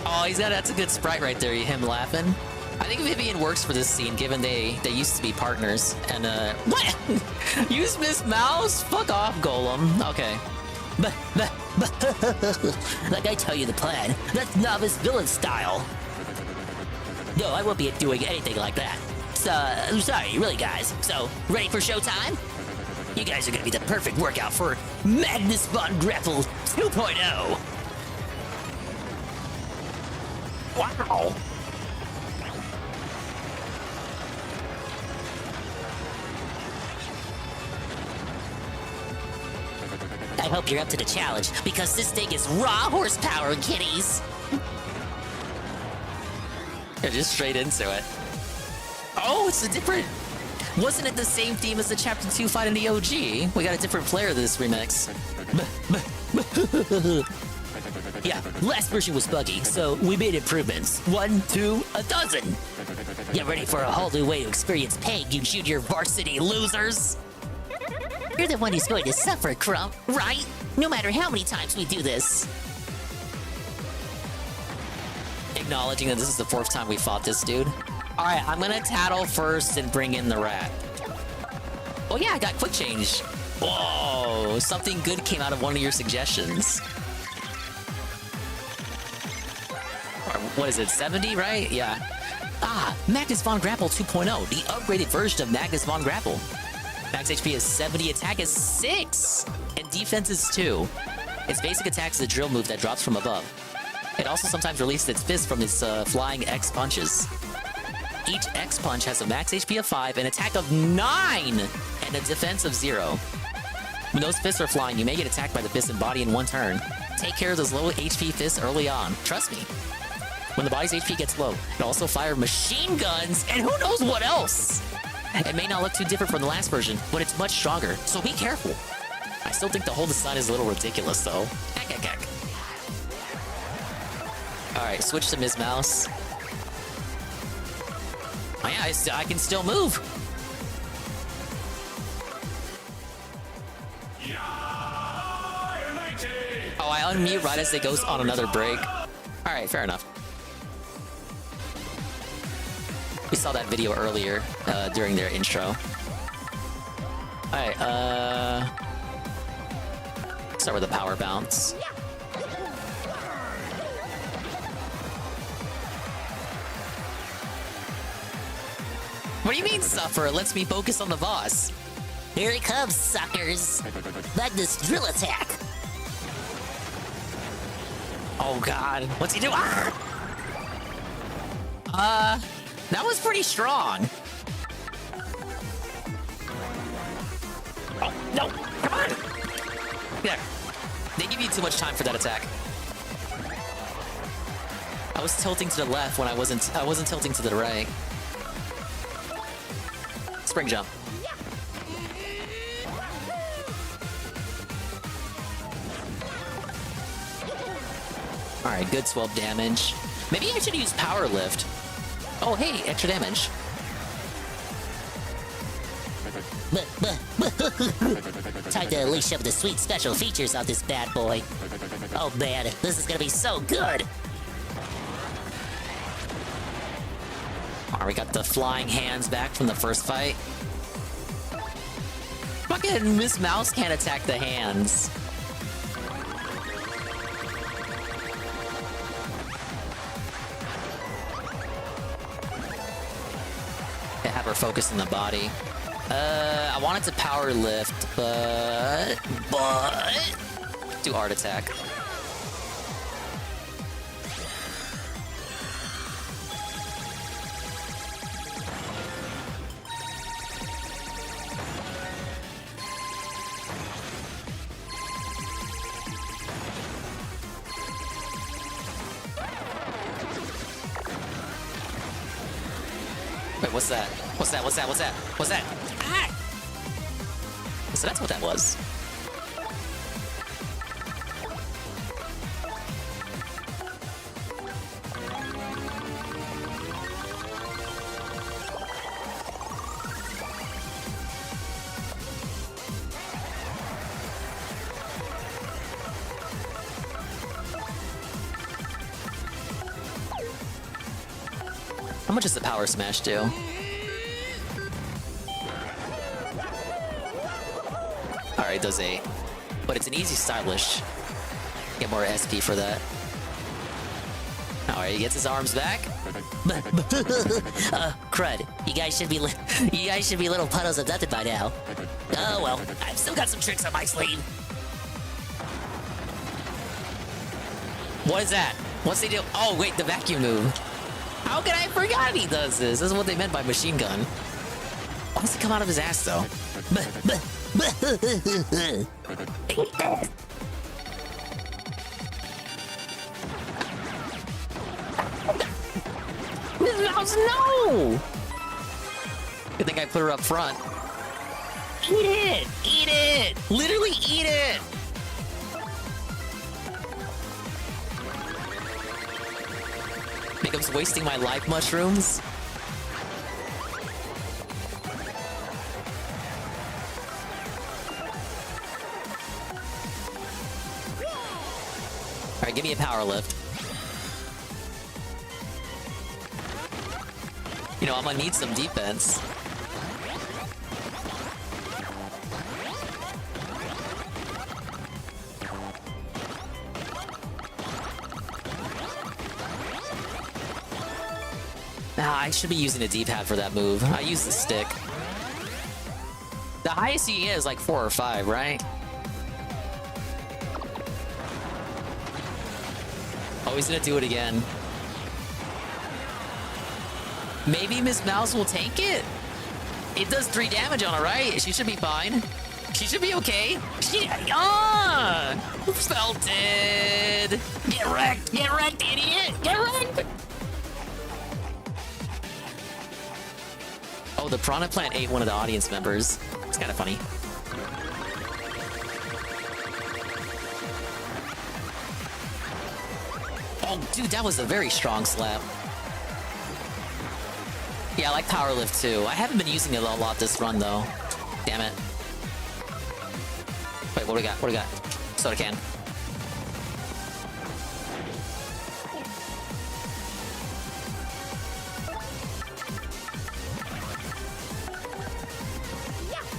Oh, that's a good sprite right there, him laughing. I think Vivian works for this scene, given they used to be partners. And, what? Use Miss Mouse? Fuck off, Golem. Okay. Like I tell you the plan, that's novice villain style. No, I won't be doing anything like that. So, sorry, really, guys. So, ready for showtime? You guys are gonna be the perfect workout for Magnus Von Grapple 2.0. Wow. I hope you're up to the challenge, because this thing is raw horsepower, kiddies. Yeah, just straight into it. Oh, it's a different... Wasn't it the same theme as the Chapter 2 fight in the OG? We got a different player this remix. Yeah, last version was buggy, so we made improvements. 1, 2, a dozen. Get ready for a whole new way to experience pain, you junior varsity losers. You're the one who's going to suffer, Crump, right? No matter how many times we do this. Acknowledging that this is the 4th time we fought this dude. Alright, I'm gonna tattle first and bring in the rat. Oh yeah, I got quick change. Whoa, something good came out of one of your suggestions. What is it, 70, right? Yeah. Ah, Magnus Von Grapple 2.0, the upgraded version of Magnus Von Grapple. Max HP is 70, attack is 6, and defense is 2. Its basic attack is a drill move that drops from above. It also sometimes releases its fist from its flying X punches. Each X punch has a max HP of 5, an attack of 9, and a defense of 0. When those fists are flying, you may get attacked by the fist and body in one turn. Take care of those low HP fists early on. Trust me. When the body's HP gets low, it also fires machine guns and who knows what else. It may not look too different from the last version, but it's much stronger, so be careful. I still think the whole design is a little ridiculous, though. Alright, switch to Ms. Mouse. Oh yeah, I can still move. Oh, I unmute right as it goes on another break. Alright, fair enough. We saw that video earlier during their intro. Alright, start with a power bounce. What do you mean, suffer? It lets me focus on the boss. Here it comes, suckers. Magnus drill attack. Oh god, what's he doing? Ah! That was pretty strong. Oh, no, come on! Yeah, they give you too much time for that attack. I was tilting to the left when I wasn't tilting to the right. Spring jump. Alright, good 12 damage. Maybe I should use power lift. Oh, hey, extra damage. Time to unleash some of the sweet special features on this bad boy. Oh man, this is gonna be so good. Alright, we got the flying hands back from the first fight. Fucking Miss Mouse can't attack the hands. I have her focus in the body. I wanted to power lift, but do art attack. Wait, what's that? What's that? What's that? What's that? What's that? Ah! So that's what that was. How much does the power smash do? Alright, does 8. But it's an easy stylish. Get more SP for that. Alright, he gets his arms back. Crud. You guys should be little puddles of nothing by now. Oh well, I've still got some tricks up my sleeve. What is that? What's he do? Oh, wait, the vacuum move. How could I forgot he does this? This is what they meant by machine gun. Why does it come out of his ass, though? Miss Mouse, no! Good thing I put her up front. Eat it! Eat it! Literally eat it! Becomes wasting my life mushrooms. Alright, give me a power lift. You know, I'm gonna need some defense. Nah, I should be using a D-pad for that move. I use the stick. The highest you get is like 4 or 5, right? Oh, he's gonna do it again. Maybe Miss Mouse will tank it? It does 3 damage on her, right? She should be fine. She should be okay. Felted! Get wrecked! Get wrecked, idiot! Get wrecked! Oh, the Piranha Plant ate one of the audience members. It's kind of funny. Oh, dude, that was a very strong slap. Yeah, I like Power Lift too. I haven't been using it a lot this run though. Damn it. Wait, what do we got? What do we got? Soda can.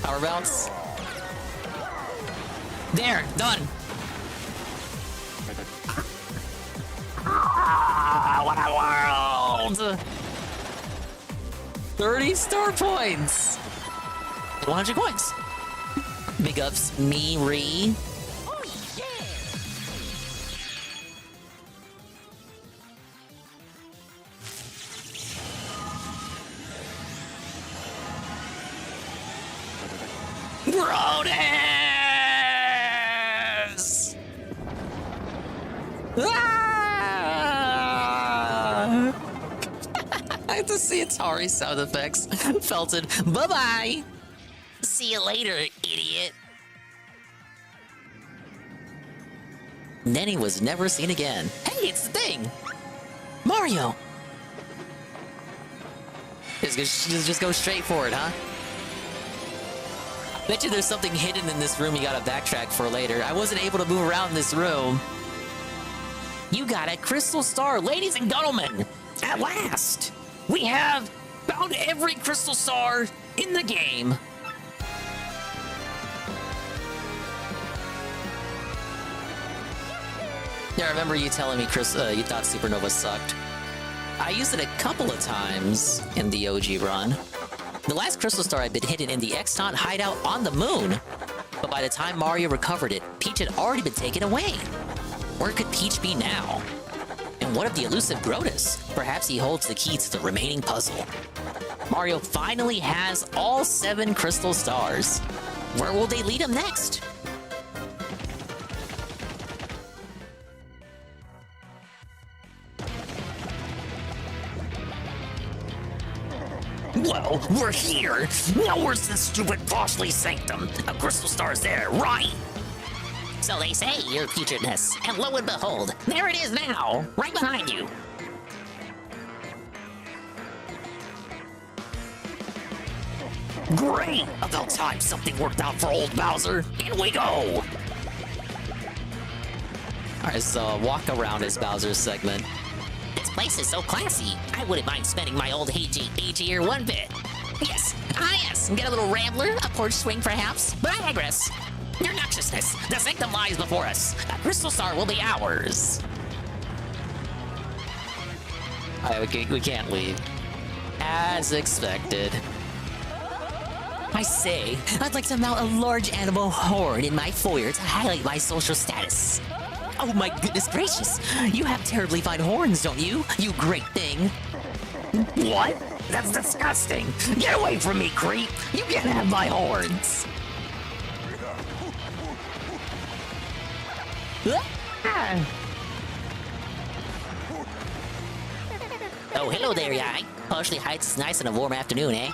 Power bounce. There, done. What a world! 30 star points! 100 coins. Big ups, me, Ree. Brodus! I have to see Atari sound effects. Felted. Bye-bye! See you later, idiot. And then he was never seen again. Hey, it's the thing! Mario! Just go straight for it, huh? Bet you there's something hidden in this room you gotta backtrack for later. I wasn't able to move around this room. You got a crystal star, ladies and gentlemen. At last, we have found every crystal star in the game. Yeah, I remember you telling me, Chris, you thought Supernova sucked. I used it a couple of times in the OG run. The last crystal star had been hidden in the Extant hideout on the moon. But by the time Mario recovered it, Peach had already been taken away. Where could Peach be now? And what of the elusive Grotus? Perhaps he holds the key to the remaining puzzle. Mario finally has all 7 crystal stars. Where will they lead him next? Well, we're here. Now where's the stupid Bosley Sanctum? A crystal star's there, right? So they say, your futureness. And lo and behold, there it is now, right behind you. Great! About time something worked out for old Bowser. In we go! Alright, so walk around is Bowser's segment. This place is so classy. I wouldn't mind spending my old age here one bit. Yes, yes, get a little rambler, a porch swing perhaps, but I digress. Your noxiousness, the sanctum lies before us. A crystal star will be ours. Alright, we can't leave. As expected. I say, I'd like to mount a large animal horn in my foyer to highlight my social status. Oh my goodness gracious! You have terribly fine horns, don't you? You great thing. What? That's disgusting! Get away from me, creep! You can't have my horns! Oh, hello there, guy. Partially Heights is nice on a warm afternoon, eh?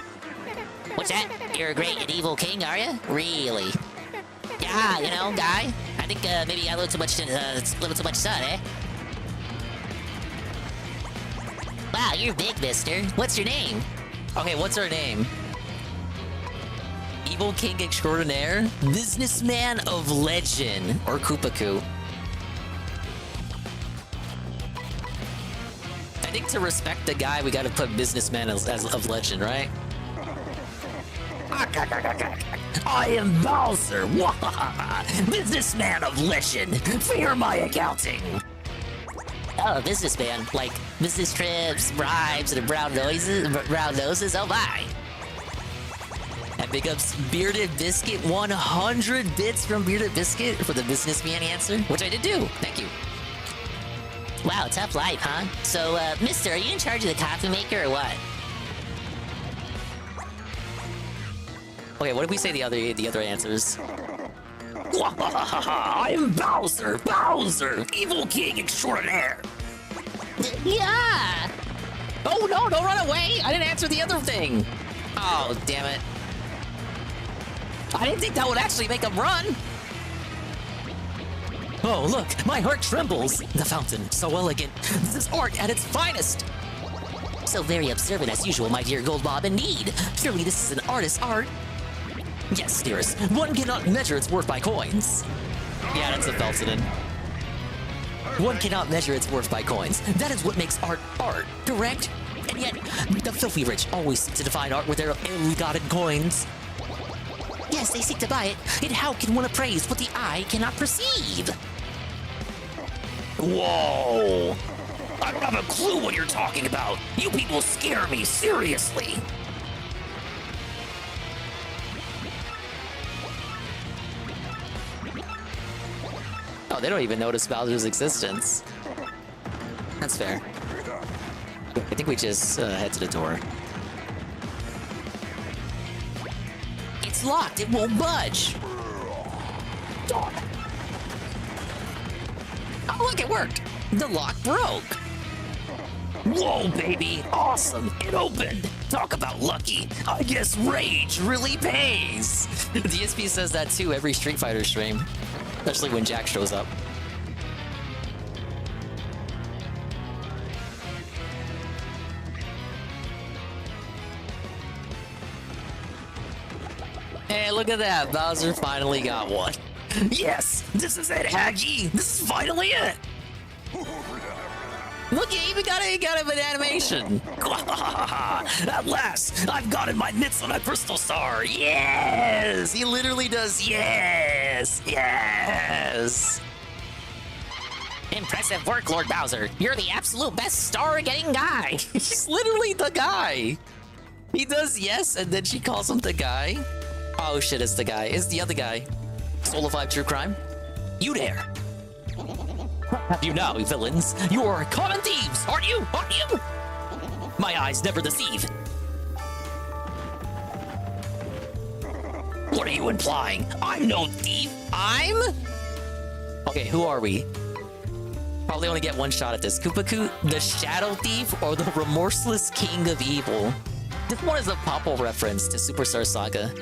What's that? You're a great and evil king, are you? Really? Yeah, you know, guy. I think maybe I a little too much sun, eh? Wow, you're big, mister. What's your name? Okay, what's her name? Evil King Extraordinaire? Businessman of Legend. Or Koopaku. I think to respect the guy, we gotta put Businessman as of Legend, right? I am Bowser, businessman of legend. Fear my accounting. Oh, businessman, like business trips, bribes, and brown noses. Oh my! And big ups Bearded Biscuit, 100 bits from Bearded Biscuit for the businessman answer, which I did do. Thank you. Wow, tough life, huh? So, mister, are you in charge of the coffee maker or what? Okay, what did we say the other answers? I am Bowser, evil king extraordinaire. Yeah! Oh no, don't run away! I didn't answer the other thing! Oh, damn it. I didn't think that would actually make him run! Oh, look, my heart trembles! The fountain, so elegant. This is art at its finest! So very observant as usual, my dear Goldbob, indeed. Surely this is an artist's art. Yes, dearest. One cannot measure its worth by coins. Yeah, that's a Felton. One cannot measure its worth by coins. That is what makes art art, correct? And yet, the filthy rich always seek to define art with their ill-gotten coins. Yes, they seek to buy it, and how can one appraise what the eye cannot perceive? Whoa! I don't have a clue what you're talking about. You people scare me, seriously. Oh, they don't even notice Bowser's existence. That's fair. I think we just head to the door. It's locked. It won't budge. Oh, look, it worked. The lock broke. Whoa, baby. Awesome. It opened. Talk about lucky. I guess rage really pays. DSP says that too every Street Fighter stream. Especially when Jack shows up. Hey, look at that. Bowser finally got one. Yes, this is it, Haggy. This is finally it. Look, he even got an animation. At last, I've gotten my mitts on a crystal star. Yes! He literally does yes! Yes! Impressive work, Lord Bowser. You're the absolute best star-getting guy. He's literally the guy. He does yes, and then she calls him the guy. Oh shit, it's the guy. It's the other guy. Soulified True Crime. You there. Have you now, villains? You're common thieves, aren't you? Aren't you? My eyes never deceive. What are you implying? I'm no thief. Okay, who are we? Probably only get one shot at this. Koopaku, the Shadow Thief, or the Remorseless King of Evil? This one is a Popple reference to Superstar Saga.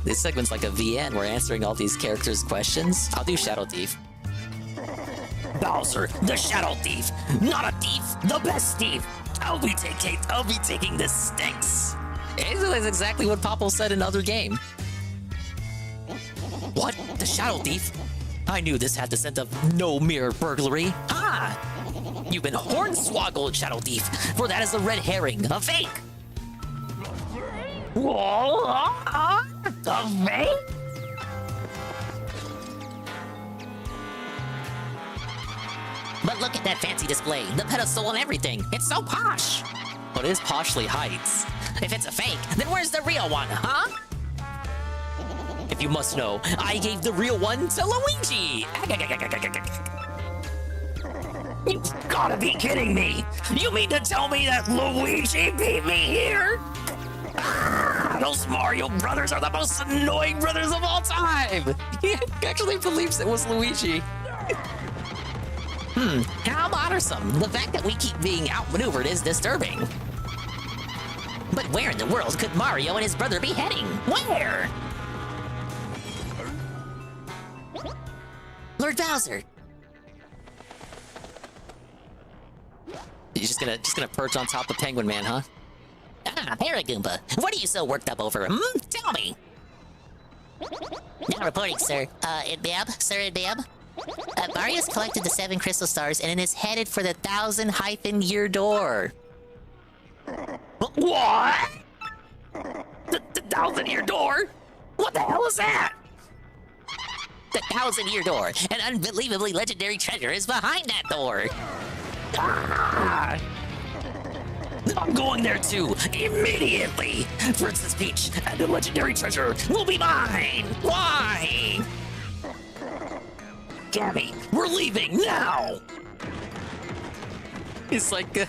This segment's like a VN. We're answering all these characters' questions. I'll do Shadow Thief. Bowser, the Shadow Thief. Not a thief, the best thief. I'll be taking this stinks. It's exactly what Popple said in other game. What? The Shadow Thief? I knew this had the scent of no mere burglary. Ah! You've been hornswoggled, Shadow Thief, for that is a red herring, a fake. A fake? But look at that fancy display, the pedestal and everything. It's so posh. But it is poshly heights. If it's a fake, then where's the real one, huh? If you must know, I gave the real one to Luigi. You've gotta be kidding me! You mean to tell me that Luigi beat me here? Those Mario brothers are the most annoying brothers of all time! He actually believes it was Luigi. How bothersome. The fact that we keep being outmaneuvered is disturbing. But where in the world could Mario and his brother be heading? Where? Lord Bowser. You're just gonna perch on top of Penguin Man, huh? Ah, Paragoomba. What are you so worked up over? Tell me. Now reporting, sir. Sir Idbab. Mario's collected the 7 crystal stars and is headed for the 1,000-year door. What? The 1,000-year door? What the hell is that? The 1,000-year door. An unbelievably legendary treasure is behind that door. Ah! I'm going there too, immediately! Princess Peach and the legendary treasure will be mine! Why? Gabby, we're leaving now! It's like the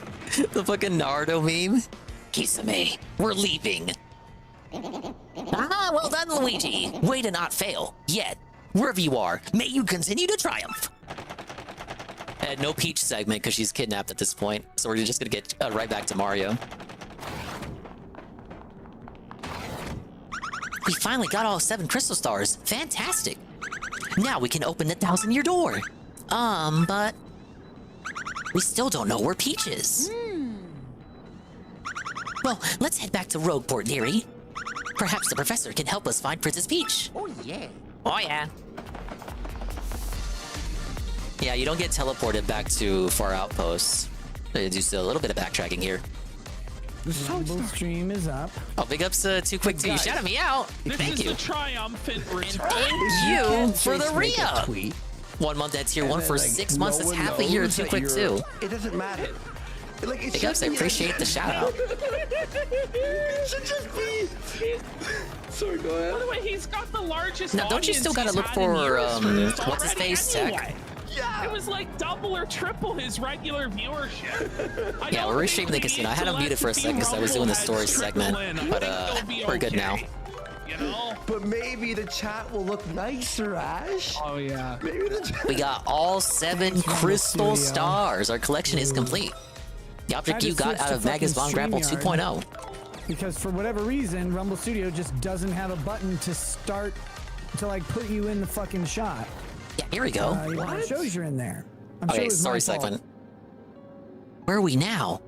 fucking Naruto meme. Kisame, we're leaving. Ah, well done, Luigi. Way to not fail. Yet. Wherever you are, may you continue to triumph. No Peach segment because she's kidnapped at this point, so we're just gonna get right back to Mario. We finally got all 7 crystal stars. Fantastic. Now we can open the 1,000-year door. But we still don't know where Peach is. Well, let's head back to Rogueport, dearie. Perhaps the professor can help us find Princess Peach. Oh, yeah. Oh, yeah. Yeah, you don't get teleported back to Far Outposts. Just a little bit of backtracking here. The stream is up. Oh, big ups to Too Quick 2. You shouted me out. Thank you. This is a triumphant return. Thank you for the re-up. 1 month at tier 1 for 6 months. That's half a year at 2 Quick 2. It doesn't matter. Like, Big ups, I appreciate the shout out. It should just be. Sorry, go ahead. By the way, he's got the largest. Now, don't you still gotta look for what's his face tech? Yeah. It was like double or triple his regular viewership. Yeah, we're restreaming the casino. I had him muted for a second because I was doing the story segment, but we're good now. You know? But maybe the chat will look nicer, Ash. Oh yeah. Maybe the chat. We got all 7 crystal stars. Our collection is complete. The object you got out of Magus Von Grapple 2.0. Because for whatever reason, Rumble Studio just doesn't have a button to start, to like put you in the fucking shot. Yeah, here we go. It shows you're in there. I'm Okay, sure it was story my fault. segment. Where are we now?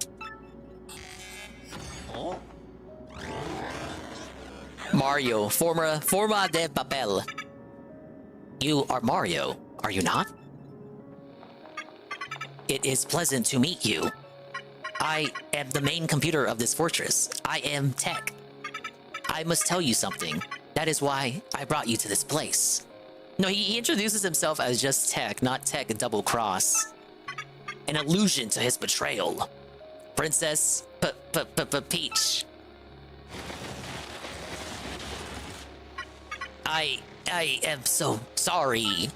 Mario, forma de papel. You are Mario, Are you not? It is pleasant to meet you. I am the main computer of this fortress. I am Tech. I must tell you something. That is why I brought you to this place. No, he introduces himself as just Tech, not Tech and Double Cross. An allusion to his betrayal. Princess Peach. I am so sorry.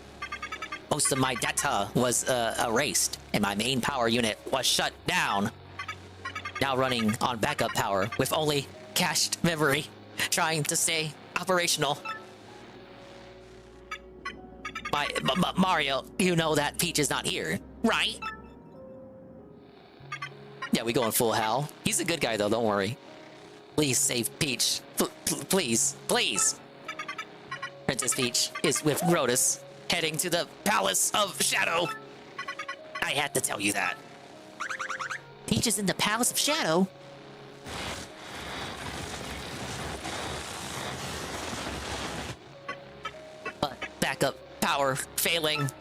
Most of my data was erased, and my main power unit was shut down. Now running on backup power with only cached memory, trying to stay operational. Mario, you know that Peach is not here, right? Yeah, we going full Hal. He's a good guy though, don't worry. Please save Peach. Please, please. Princess Peach is with Rotus, heading to the Palace of Shadow. I had to tell you that. Peach is in the Palace of Shadow? But backup power failing.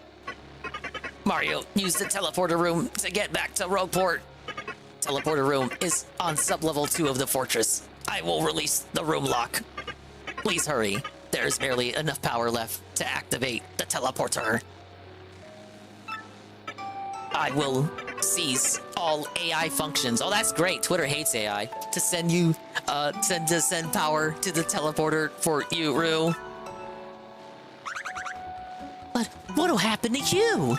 Mario used the teleporter room to get back to Rogueport. Teleporter room is on sub-level 2 of the fortress. I will release the room lock. Please hurry. There's barely enough power left to activate the teleporter. I will cease all AI functions. Oh, that's great. Twitter hates AI. To send you, send power to the teleporter for you, Rue. But what'll happen to you?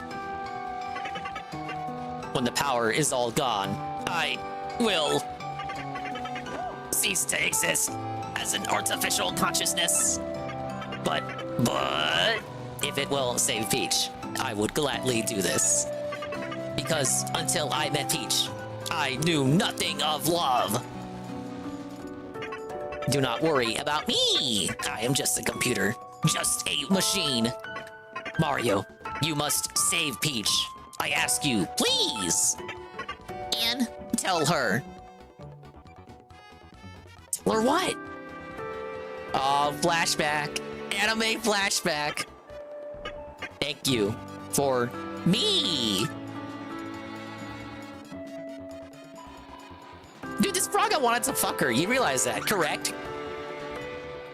When the power is all gone, I will cease to exist as an artificial consciousness. But if it will save Peach, I would gladly do this. Because until I met Peach, I knew nothing of love. Do not worry about me. I am just a computer, just a machine. Mario, you must save Peach. I ask you, please. And tell her. Tell her what? Oh, flashback. Anime flashback. Thank you for me. Dude, this frog, I wanted to fuck her. You realize that, correct?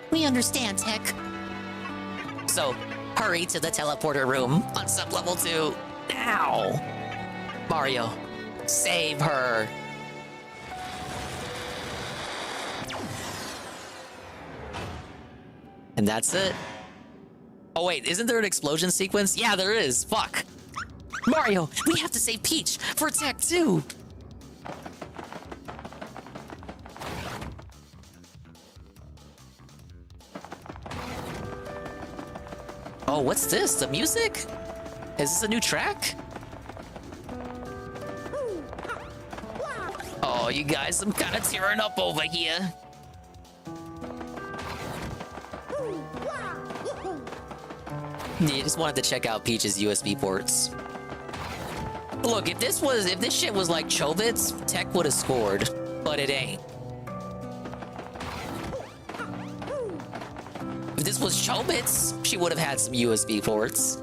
We understand, Tech. So, hurry to the teleporter room on sub-level 2 now. Mario, save her. And that's it. Oh wait, isn't there an explosion sequence? Yeah, there is. Fuck. Mario, we have to save Peach for Tech 2. Oh, what's this? The music? Is this a new track? Oh, you guys, I'm kind of tearing up over here. You just wanted to check out Peach's USB ports. Look, if this shit was like Chobits, Tech would have scored, but it ain't. If this was Chobits, she would have had some USB ports.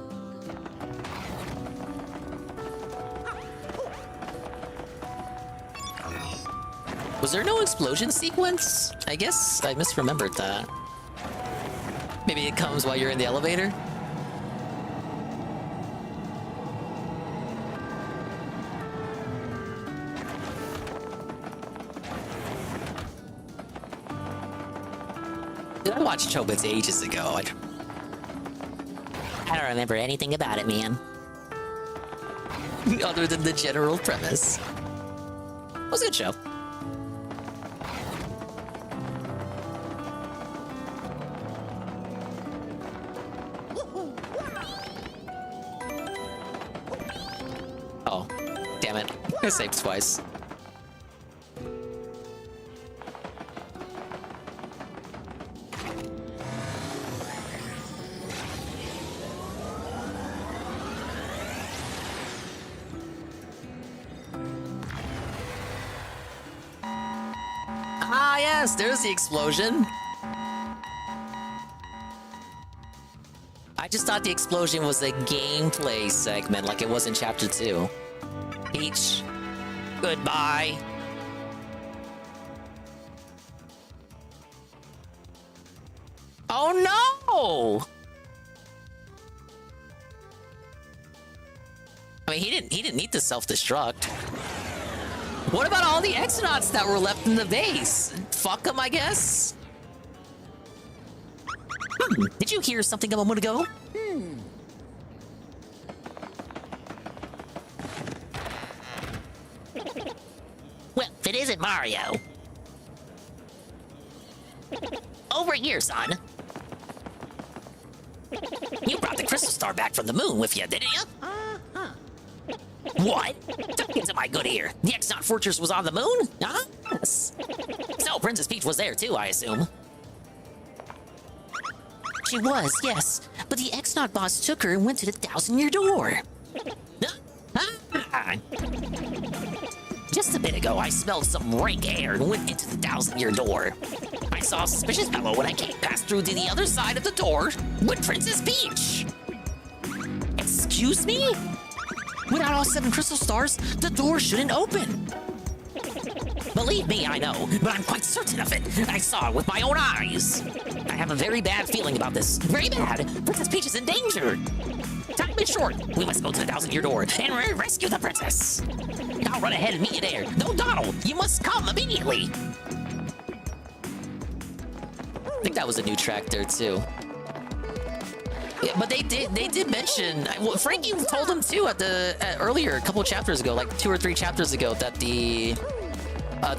Was there no explosion sequence? I guess I misremembered that. Maybe it comes while you're in the elevator? I watched Chobits ages ago. I don't remember anything about it, man. Other than the general premise. It was a good show. Oh, damn it. I saved twice. Ah, yes, there's the explosion. I just thought the explosion was a gameplay segment like it was in Chapter 2. Peach, goodbye. Oh no! I mean, he didn't need to self-destruct. What about all the Exonauts that were left in the base? Fuck them, I guess? Did you hear something a moment ago? Well, if it isn't Mario. Over here, son. You brought the crystal star back from the moon with you, didn't you? What? Don't get to my good ear. The Exonaut Fortress was on the moon? Huh? Yes. So, Princess Peach was there too, I assume. She was, yes. But the Exonaut boss took her and went to the 1,000-year door. Just a bit ago, I smelled some rank air and went into the 1,000-year door. I saw a suspicious fellow when I came past through to the other side of the door with Princess Peach. Excuse me? Without all 7 crystal stars, the door shouldn't open. Believe me, I know, but I'm quite certain of it. I saw it with my own eyes. I have a very bad feeling about this. Very bad. Princess Peach is in danger. Time is short. We must go to the 1,000-year door and rescue the princess. I'll run ahead and meet you there. No, Donald, you must come immediately. I think that was a new track there too. Yeah, but they did mention. Well, Frankie told him too earlier, a couple chapters ago, like 2 or 3 chapters ago, that the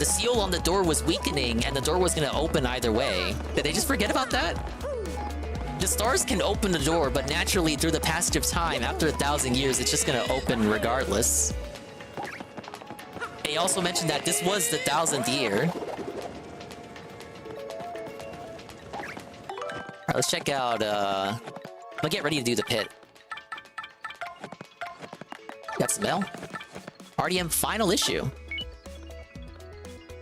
seal on the door was weakening and the door was going to open either way. Did they just forget about that? The stars can open the door, but naturally, through the passage of time, after 1,000 years, it's just going to open regardless. They also mentioned that this was the 1,000th year. All right, let's check out. I'll get ready to do the pit. Got smell. RDM final issue.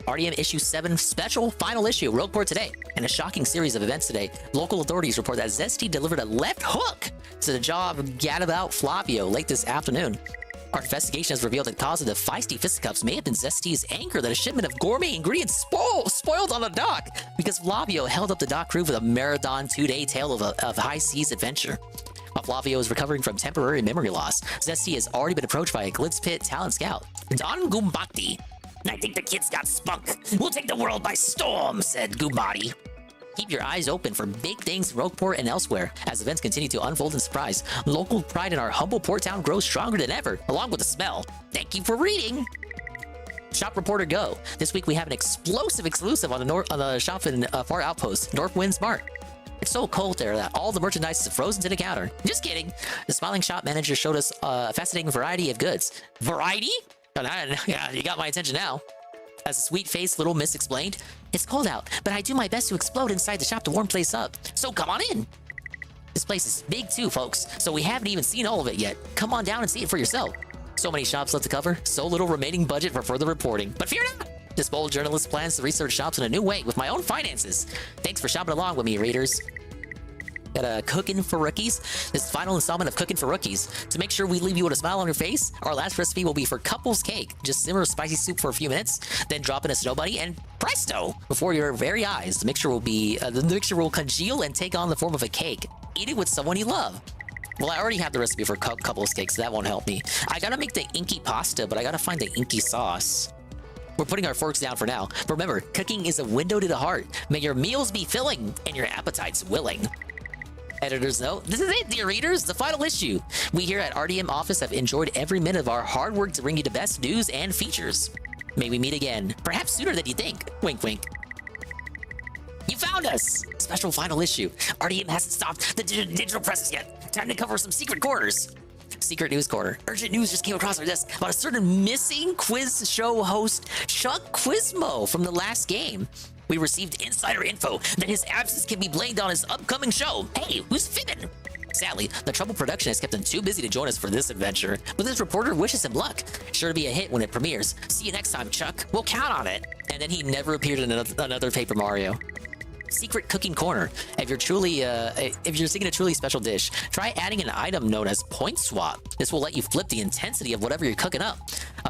RDM issue 7 special final issue. Rogue Report today. In a shocking series of events today, local authorities report that Zesty delivered a left hook to the jaw of Gadabout Flavio late this afternoon. Our investigation has revealed that the cause of the feisty fisticuffs may have been Zesty's anger that a shipment of gourmet ingredients spoiled on the dock because Flavio held up the dock crew for the marathon 2-day tale of high seas adventure. While Flavio is recovering from temporary memory loss, Zesty has already been approached by a Glitz Pit talent scout, Don Gumbati. I think the kid's got spunk. We'll take the world by storm, said Gumbati. Keep your eyes open for big things in Rogueport and elsewhere as events continue to unfold in surprise. Local pride in our humble port town grows stronger than ever, along with the smell. Thank you for reading. Shop Reporter Go. This week we have an explosive exclusive on the shop in Far Outpost, North Wind Smart. It's so cold there that all the merchandise is frozen to the counter. Just kidding. The smiling shop manager showed us a fascinating variety of goods. Variety? Yeah, you got my attention now. As a sweet-faced little miss explained, it's cold out, but I do my best to explode inside the shop to warm place up. So come on in. This place is big too, folks, so we haven't even seen all of it yet. Come on down and see it for yourself. So many shops left to cover, so little remaining budget for further reporting. But fear not! This bold journalist plans to research shops in a new way with my own finances. Thanks for shopping along with me, readers. Got a Cookin' for Rookies. This final installment of Cookin' for Rookies. To make sure we leave you with a smile on your face, our last recipe will be for couples cake. Just simmer spicy soup for a few minutes, then drop in a snow bunny, and presto! Before your very eyes, the mixture will congeal and take on the form of a cake. Eat it with someone you love. Well, I already have the recipe for couples cake, so that won't help me. I gotta make the inky pasta, but I gotta find the inky sauce. We're putting our forks down for now. But remember, cooking is a window to the heart. May your meals be filling and your appetites willing. Editor's note, this is it, dear readers, the final issue. We here at RDM Office have enjoyed every minute of our hard work to bring you the best news and features. May we meet again, perhaps sooner than you think. Wink, wink. You found us! Special final issue. RDM hasn't stopped the digital presses yet. Time to cover some secret corners. Secret news corner. Urgent news just came across our desk about a certain missing quiz show host, Chuck Quizmo, from the last game. We received insider info that his absence can be blamed on his upcoming show. Hey, who's fibbing? Sadly, the Trouble production has kept him too busy to join us for this adventure, but this reporter wishes him luck. Sure to be a hit when it premieres. See you next time, Chuck. We'll count on it. And then he never appeared in another Paper Mario. secret cooking corner. If you're seeking a truly special dish, try adding an item known as point swap. This will let you flip the intensity of whatever you're cooking up.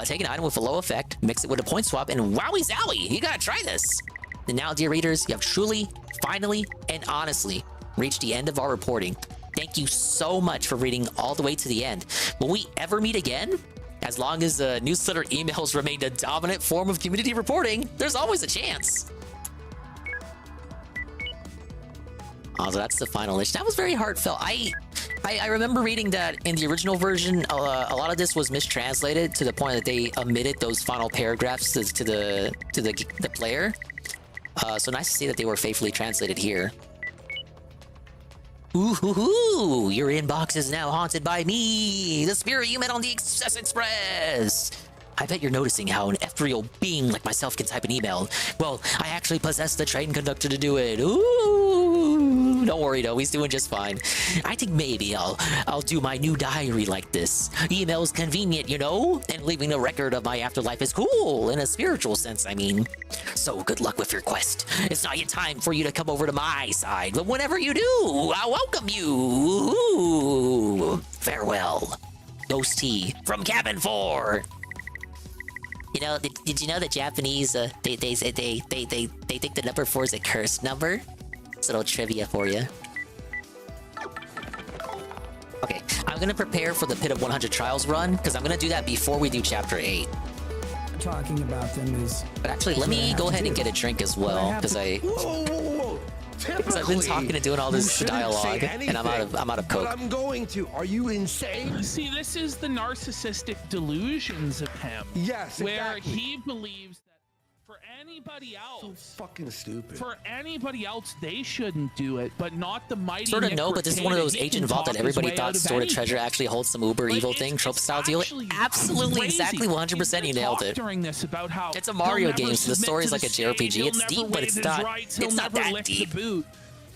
Take an item with a low effect, mix it with a point swap, and wowie zowie, you gotta try this. And now, dear readers, you have truly, finally, and honestly reached the end of our reporting. Thank you so much for reading all the way to the end. Will we ever meet again? As long as newsletter emails remain the dominant form of community reporting, there's always a chance. Oh, so that's the final issue. That was very heartfelt. I remember reading that in the original version, a lot of this was mistranslated to the point that they omitted those final paragraphs to the player. So nice to see that they were faithfully translated here. Ooh, your inbox is now haunted by me, the spirit you met on the Excess Express. I bet you're noticing how an ethereal being like myself can type an email. Well, I actually possess the train conductor to do it. Ooh, don't worry though, he's doing just fine. I think maybe I'll do my new diary like this. Email's convenient, you know? And leaving a record of my afterlife is cool, in a spiritual sense, I mean. So good luck with your quest. It's not yet time for you to come over to my side, but whenever you do, I'll welcome you. Ooh, farewell. Ghost T from Cabin 4. You know, did you know the Japanese, they think the number 4 is a cursed number? It's a little trivia for you. Okay, I'm gonna prepare for the Pit of 100 Trials run, because I'm gonna do that before we do Chapter 8. Talking about them is... But actually, let me go ahead and get a drink as well, because I've been talking and doing all this dialogue, and I'm out of coke. But I'm going to. Are you insane? See, this is the narcissistic delusions of him. Yes, where he believes that for anybody else, so fucking stupid. For anybody else, they shouldn't do it, but not the mighty. Sort of no, but this is one of those Agent Vault that everybody thought Stored Treasure actually holds some uber evil thing, trope style deal. Absolutely, exactly 100%. You nailed it. About how it's a Mario game, so the story's like a JRPG. It's deep, but it's not. It's not that deep.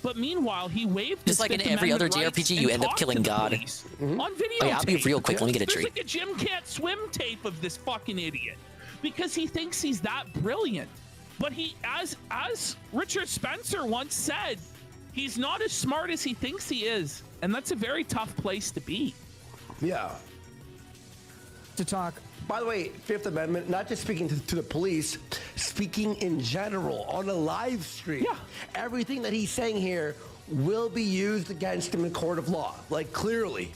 But meanwhile, he waved. Just like in every other JRPG, you end up killing God. On video. Oh yeah, I'll be real quick. Let me get a treat. There's like a Jim Can't Swim tape of this fucking idiot because he thinks he's that brilliant. But he, as Richard Spencer once said, he's not as smart as he thinks he is, and that's a very tough place to be. Yeah. To talk. By the way, Fifth Amendment, not just speaking to the police, speaking in general on a live stream. Yeah. Everything that he's saying here will be used against him in court of law. Like, clearly.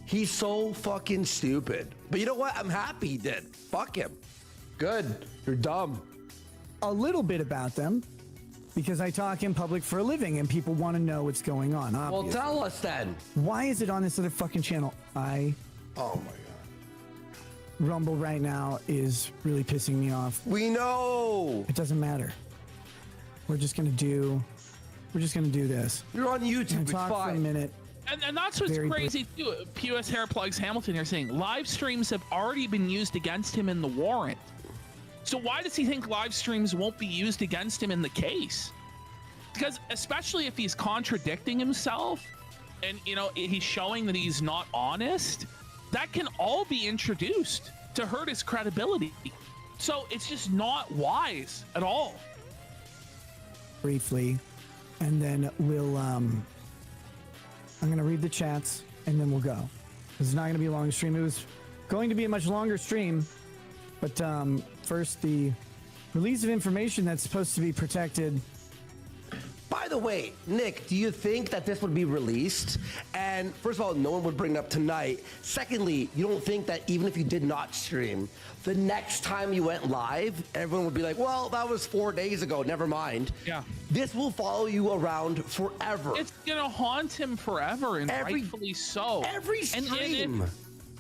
He's so fucking stupid. But you know what? I'm happy he did. Fuck him. Good. You're dumb. A little bit about them, because I talk in public for a living and people want to know what's going on, obviously. Well, tell us then. Why is it on this other fucking channel? Oh my God. Rumble right now is really pissing me off. We know. It doesn't matter. We're just gonna do this. You're on YouTube. It's talk fine. for a minute. And that's what's crazy too. POS Hair Plugs Hamilton here saying live streams have already been used against him in the warrant. So why does he think live streams won't be used against him in the case? Because especially if he's contradicting himself and, you know, he's showing that he's not honest, that can all be introduced to hurt his credibility. So it's just not wise at all. Briefly, and then we'll, I'm going to read the chats and then we'll go. This is not going to be a long stream. It was going to be a much longer stream, but first, the release of information that's supposed to be protected. By the way, Nick, do you think that this would be released? And first of all, no one would bring it up tonight. Secondly, you don't think that even if you did not stream, the next time you went live, everyone would be like, well, that was 4 days ago, never mind. Yeah. This will follow you around forever. It's gonna haunt him forever, and rightfully so. Every stream. And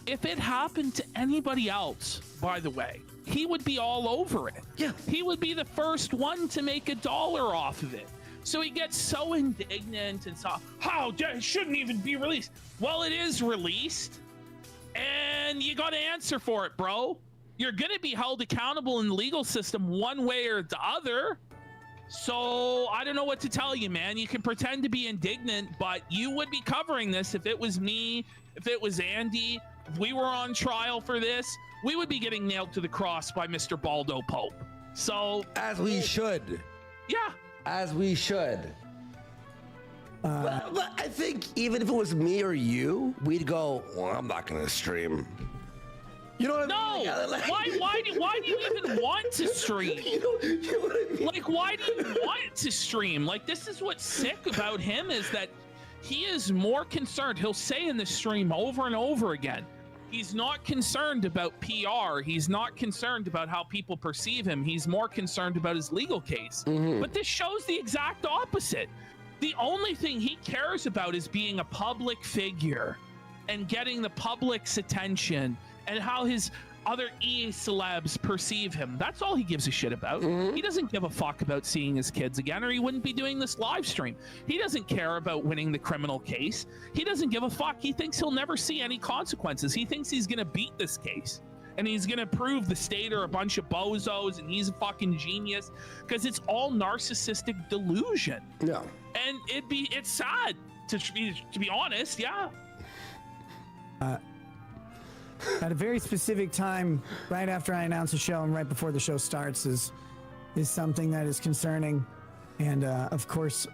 if it happened to anybody else, by the way, he would be all over it. Yeah. He would be the first one to make $1 off of it. So he gets so indignant and so, how it shouldn't even be released. Well, it is released, and you got to answer for it, bro. You're going to be held accountable in the legal system one way or the other. So I don't know what to tell you, man. You can pretend to be indignant, but you would be covering this if it was me, if it was Andy, if we were on trial for this, we would be getting nailed to the cross by Mr. Baldo Pope. So as we should. Yeah. As we should. But I think even if it was me or you, we'd go, well, I'm not going to stream. You know what I mean? No! Why do you even want to stream? You know what I mean? Like, why do you want to stream? Like, this is what's sick about him is that he is more concerned. He'll say in the stream over and over again, he's not concerned about PR. He's not concerned about how people perceive him. He's more concerned about his legal case. But this shows the exact opposite. The only thing he cares about is being a public figure and getting the public's attention and how his other EA celebs perceive him. That's all he gives a shit about. He doesn't give a fuck about seeing his kids again, or he wouldn't be doing this live stream. He doesn't care about winning the criminal case. He doesn't give a fuck. He thinks he'll never see any consequences. He thinks he's gonna beat this case and he's gonna prove the state are a bunch of bozos and he's a fucking genius, because it's all narcissistic delusion. Yeah. And it's sad to be honest. Yeah. At a very specific time, right after I announce a show and right before the show starts, is something that is concerning, and of course,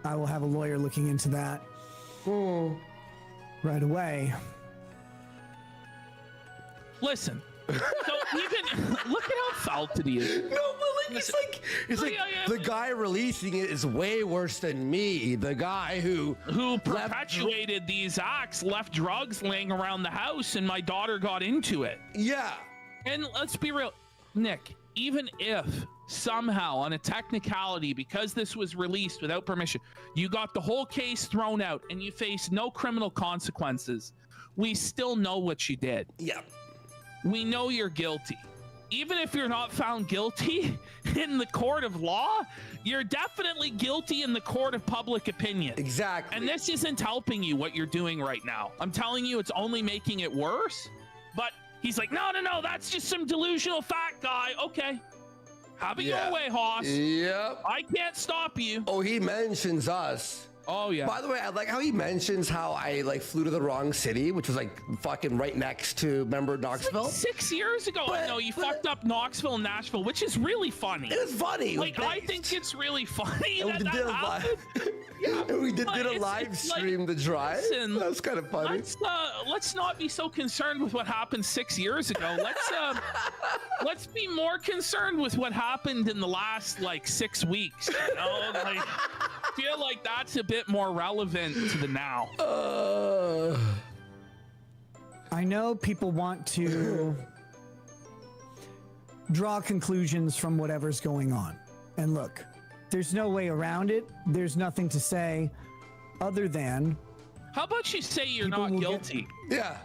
I will have a lawyer looking into that right away. Listen, so even look at how faulted he is. No, but like it's like the guy releasing it is way worse than me. The guy who perpetuated these acts left drugs laying around the house, and my daughter got into it. Yeah. And let's be real, Nick. Even if somehow, on a technicality, because this was released without permission, you got the whole case thrown out and you face no criminal consequences, we still know what you did. Yeah. We know you're guilty. Even if you're not found guilty in the court of law, you're definitely guilty in the court of public opinion. Exactly. And this isn't helping you, what you're doing right now. I'm telling you, it's only making it worse. But he's like, no, that's just some delusional fat guy. Okay. Have it your way, Hoss. Yep. I can't stop you. Oh, he mentions us. Oh, yeah. By the way, I like how he mentions how I flew to the wrong city, which was fucking right next to, remember, Knoxville? Like 6 years ago. No, you fucked up Knoxville and Nashville, which is really funny. It is funny. I think it's really funny And that happened. we did a live stream the drive. Listen, that was kind of funny. Let's not be so concerned with what happened 6 years ago. Let's be more concerned with what happened in the last 6 weeks. You know, I feel like that's a bit more relevant to the now. I know people want to draw conclusions from whatever's going on. And look, there's no way around it. There's nothing to say other than... How about you say you're not guilty? Yeah.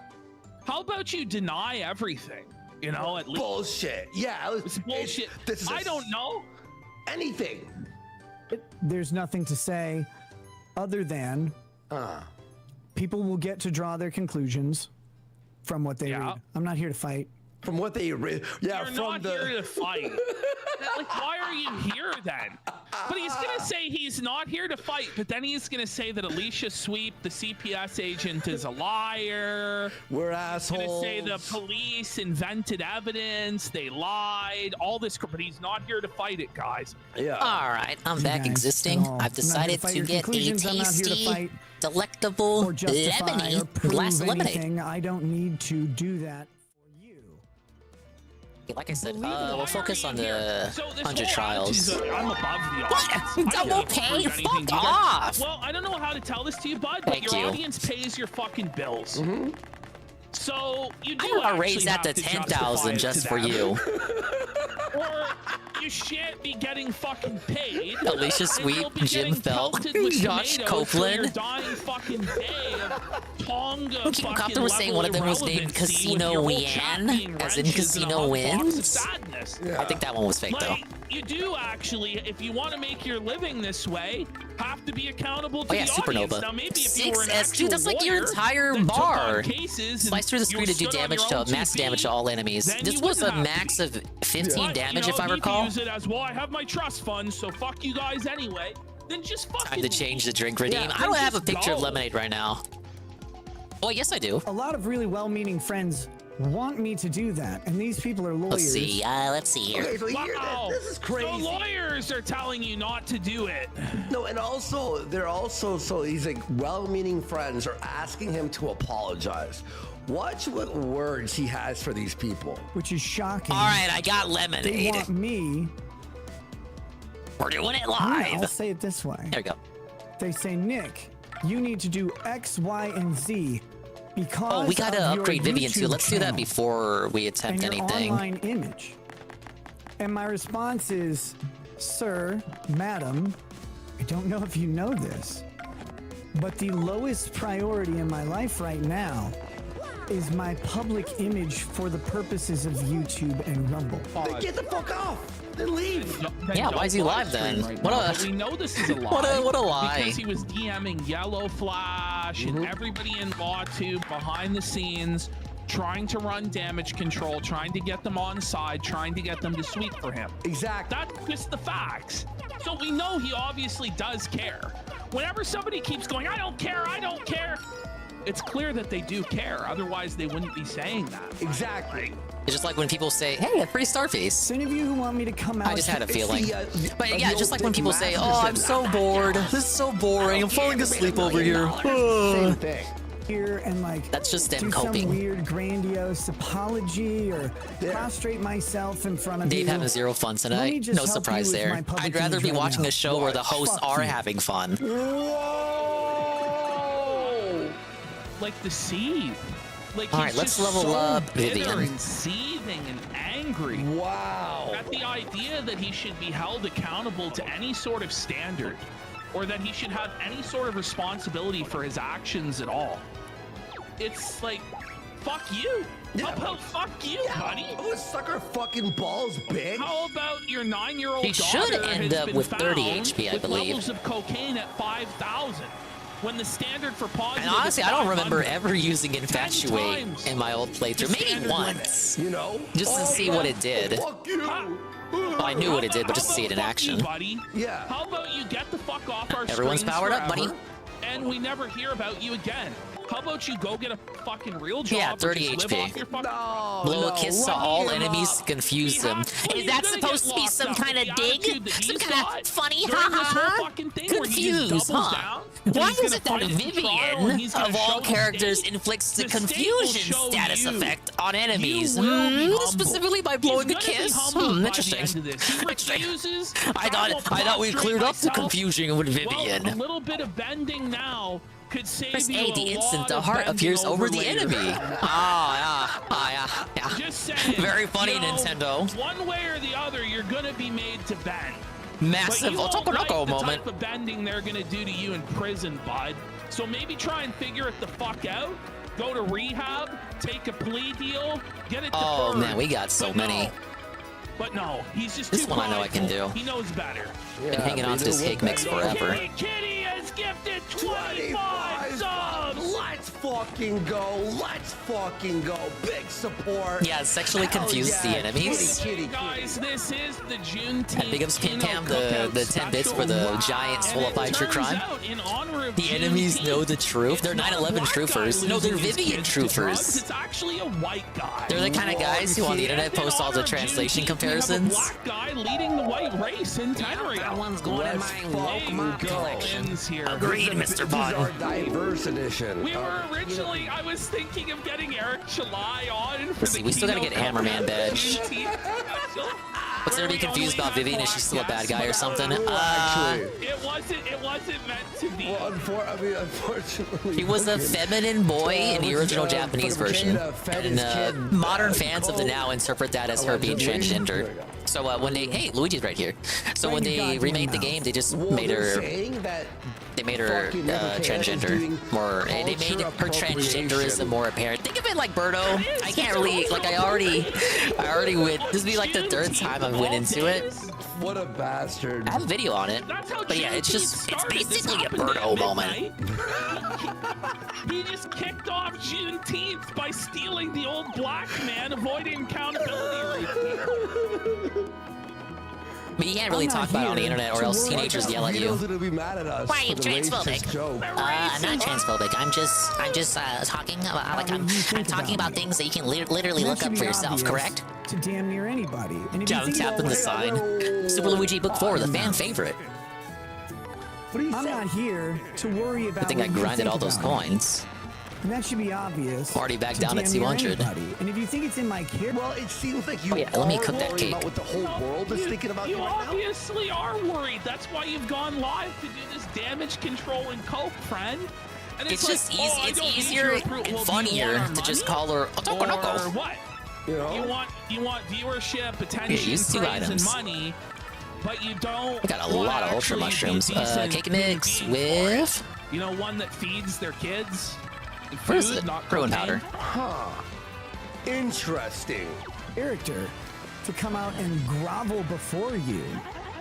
How about you deny everything? You know, at least. Bullshit. Yeah. It's bullshit. I don't know. Anything. There's nothing to say other than people will get to draw their conclusions from what they read. I'm not here to fight. From what they read. Yeah, You're not here to fight. Why are you here then? But he's going to say he's not here to fight, but then he's going to say that Alicia Sweep, the CPS agent, is a liar. We're assholes. He's going to say the police invented evidence, they lied, all this, but he's not here to fight it, guys. Yeah. All right, I'm back existing. I've decided to get a tasty, delectable lemony glass of lemonade. I don't need to do that. Like I said, we'll focus on the 100 trials. I'm above the audience. Double pay? Fuck off! Well, I don't know how to tell this to you, bud, but your audience pays your fucking bills. So you do I'm gonna raise that to 10,000 just for you. Or you shan't be getting fucking paid. Alicia Sweep, Jim Felt, Josh Copeland. Dying fucking day of Tonga. Copter was saying one of them was named Casino Win, as in Casino Wins. I think that one was fake though. You do actually, if you want to make your living this way, have to be accountable to the Supernova. audience. Now, maybe if you were an dude, that's like your entire bar. Slice through the screen to do damage to max damage to all enemies. This was a max of 15 damage, if I recall. Use it as well. I have my trust fund, so fuck you guys anyway. Then just fucking time to change the drink redeem. I don't have a picture of lemonade right now. Oh, yes, I do. A lot of really well-meaning friends want me to do that, and these people are lawyers. Let's see here. Okay, so here, Wow. this is crazy. So lawyers are telling you not to do it. No, and also they're also so these like well-meaning friends are asking him to apologize. Watch what words he has for these people. Which is shocking. All right, I got They lemonade. want me. We're doing it Yeah, live. I'll say it this way. There we go. They say, Nick, you need to do X, Y, and Z because Oh, we gotta of your upgrade Vivian too. YouTube Let's do that channel before we and attempt your anything. online image. And my response is, sir, madam, I don't know if you know this, but the lowest priority in my life right now is my public image for the purposes of YouTube and Rumble. Then get the fuck off. Then leave. Yeah, why is he live then? What a- But we know this is a lie. What a lie. Because he was DMing Yellow Flash and everybody in LawTube behind the scenes, trying to run damage control, trying to get them on side, trying to get them to sweep for him. Exactly. That's just the facts. So we know he obviously does care. Whenever somebody keeps going, I don't care, it's clear that they do care. Otherwise, they wouldn't be saying that. Exactly. It's just like when people say, hey, a free Starface. So any of you who want me to come out, I just had a feeling. But yeah, the just like old when people Dick say, Master oh, said, I'm so bored. This is so boring. I'm falling asleep over here. Same thing. here and like That's just them do coping. some weird grandiose apology or prostrate myself in front of Dave you. having zero fun Let me tonight. just No help surprise you with my there. public I'd rather image be right watching now. a show where the hosts Fuck are you. having fun. Whoa! Like the seed. Like All he's right, let's just level so up bitter Vivian. and seething and angry. Wow. At the idea that he should be held accountable to any sort of standard, or that he should have any sort of responsibility for his actions at all. It's like, fuck you. Yeah. How about fuck you, buddy? Oh, sucker fucking balls big. How about your 9-year-old He daughter should end has up been with 30 found HP, I with believe. levels of cocaine at 5,000, when the standard for positive And honestly, is I don't remember 500. ever using Infatuate times in my old playthrough. Maybe standard once. You know? Just to see what it did. Fuck you. Well, I knew what it did, but just to see it in How about fuck you, action. buddy? Yeah. How about you get the fuck off our Everyone's screens powered up, forever, buddy. and we never hear about you again? How about you go get a fucking real job? Yeah, or 30 just HP. live off your fucking... Blow a kiss to all Lock him enemies up. to confuse them. Well, Is he's that gonna supposed get to be locked some up kind with of the dig? attitude that Some he's kind got of funny, during this whole ha fucking thing where he just Confused, doubles huh? down, and Why he's is gonna it that fight his trial, and Vivian, he's gonna of all show the characters, state- inflicts the the state will confusion show status you. effect on enemies? You will be humble. Specifically by blowing a He's gonna be kiss? humbled by the Interesting. end of this. He Interesting. refuses. I thought we cleared up the confusion with Vivian. Well, a little bit of bending now could save Press you A, a the instant lot the of heart bending appears over the later. enemy. Yeah. Just saying. Very funny, you know, Nintendo. One way or the other, you're gonna be made to bend. Massive But you won't like Otokonoko the moment. type of bending they're gonna do to you in prison, bud. So maybe try and figure it the fuck out. Go to rehab, take a plea deal, get it deferred. Oh man, we got so But many. No. But no, he's just This too one I know I can prideful. do. He knows better. Been hanging on to this cake mix forever. Kitty has gifted 25 subs! Let's fucking go. Let's fucking go. Big support. Yeah, sexually Hell confused yeah. the enemies. Kitty, Guys, this is the Juneteenth And big ups Pim Kino Pam, Cookout the 10 bits for the special. giant And swallow-fied it true turns crime. out, in honor of The enemies Juneteenth, know the truth. They're it's not a 9/11 black guy truthers. No, they're losing his Vivian kids to drugs, truthers. It's actually a white guy. They're the kind of guys who on the internet post all the translation comparisons. We have a black guy leading the white race in Tenrio. that one's going in my Walmart collection. Here. Agreed, Mr. This is Bond. our diverse edition. We were originally, I was thinking of getting Eric Chalai on for See, the we still gotta Kino get Hammerman badge. Juneteenth special, What's there to be where we confused only about had Vivian? Is she still a bad black guy or guys, something? Actually. It wasn't meant to be. Well, unfortunately, He was a feminine boy in the original Japanese version. And modern fans of the now interpret that as her being transgender. So when they, hey, Luigi's right here. So when they remade the game, they just made her, transgender more. They made her transgenderism more apparent. Think of it like Birdo. I can't really, like, I already went. This would be like the third time I went into it. What a bastard. I have a video on it. But yeah, it's basically a Birdo moment. He just kicked off Juneteenth by stealing the old black man, avoiding accountability. But you can't really talk about it on the internet, or else teenagers yell at you. Gonna be mad at us Why are you for the transphobic? racist joke. I'm not transphobic. I'm just talking about I'm talking about things that you can literally look up for yourself. Correct? To damn near anybody. And if you Jones think tapping the sign. Super Luigi Book 4, the fan favorite. I'm not here to worry about. I think I what you grinded all think those about me. coins. And that should be obvious. Already back to down at damn near 200. anybody. And if you think it's in my care, well, it seems like you Oh, yeah, let me cook that worried cake. about what the whole world is thinking about you right now. obviously are worried. That's why you've gone live to do this damage control and cope, friend. And It's just easy. It's easier and funnier to just call her Otoko or Noko. what? You know? You want viewership, attention, use 2 praise, and items. money, but you don't. I got a want lot of to ultra actually be mushrooms. decent Cake human mix being for it. with. You know, one that feeds their kids. What is Food, it? not Ruin cocaine. powder. Huh. Interesting. character to come out and grovel before you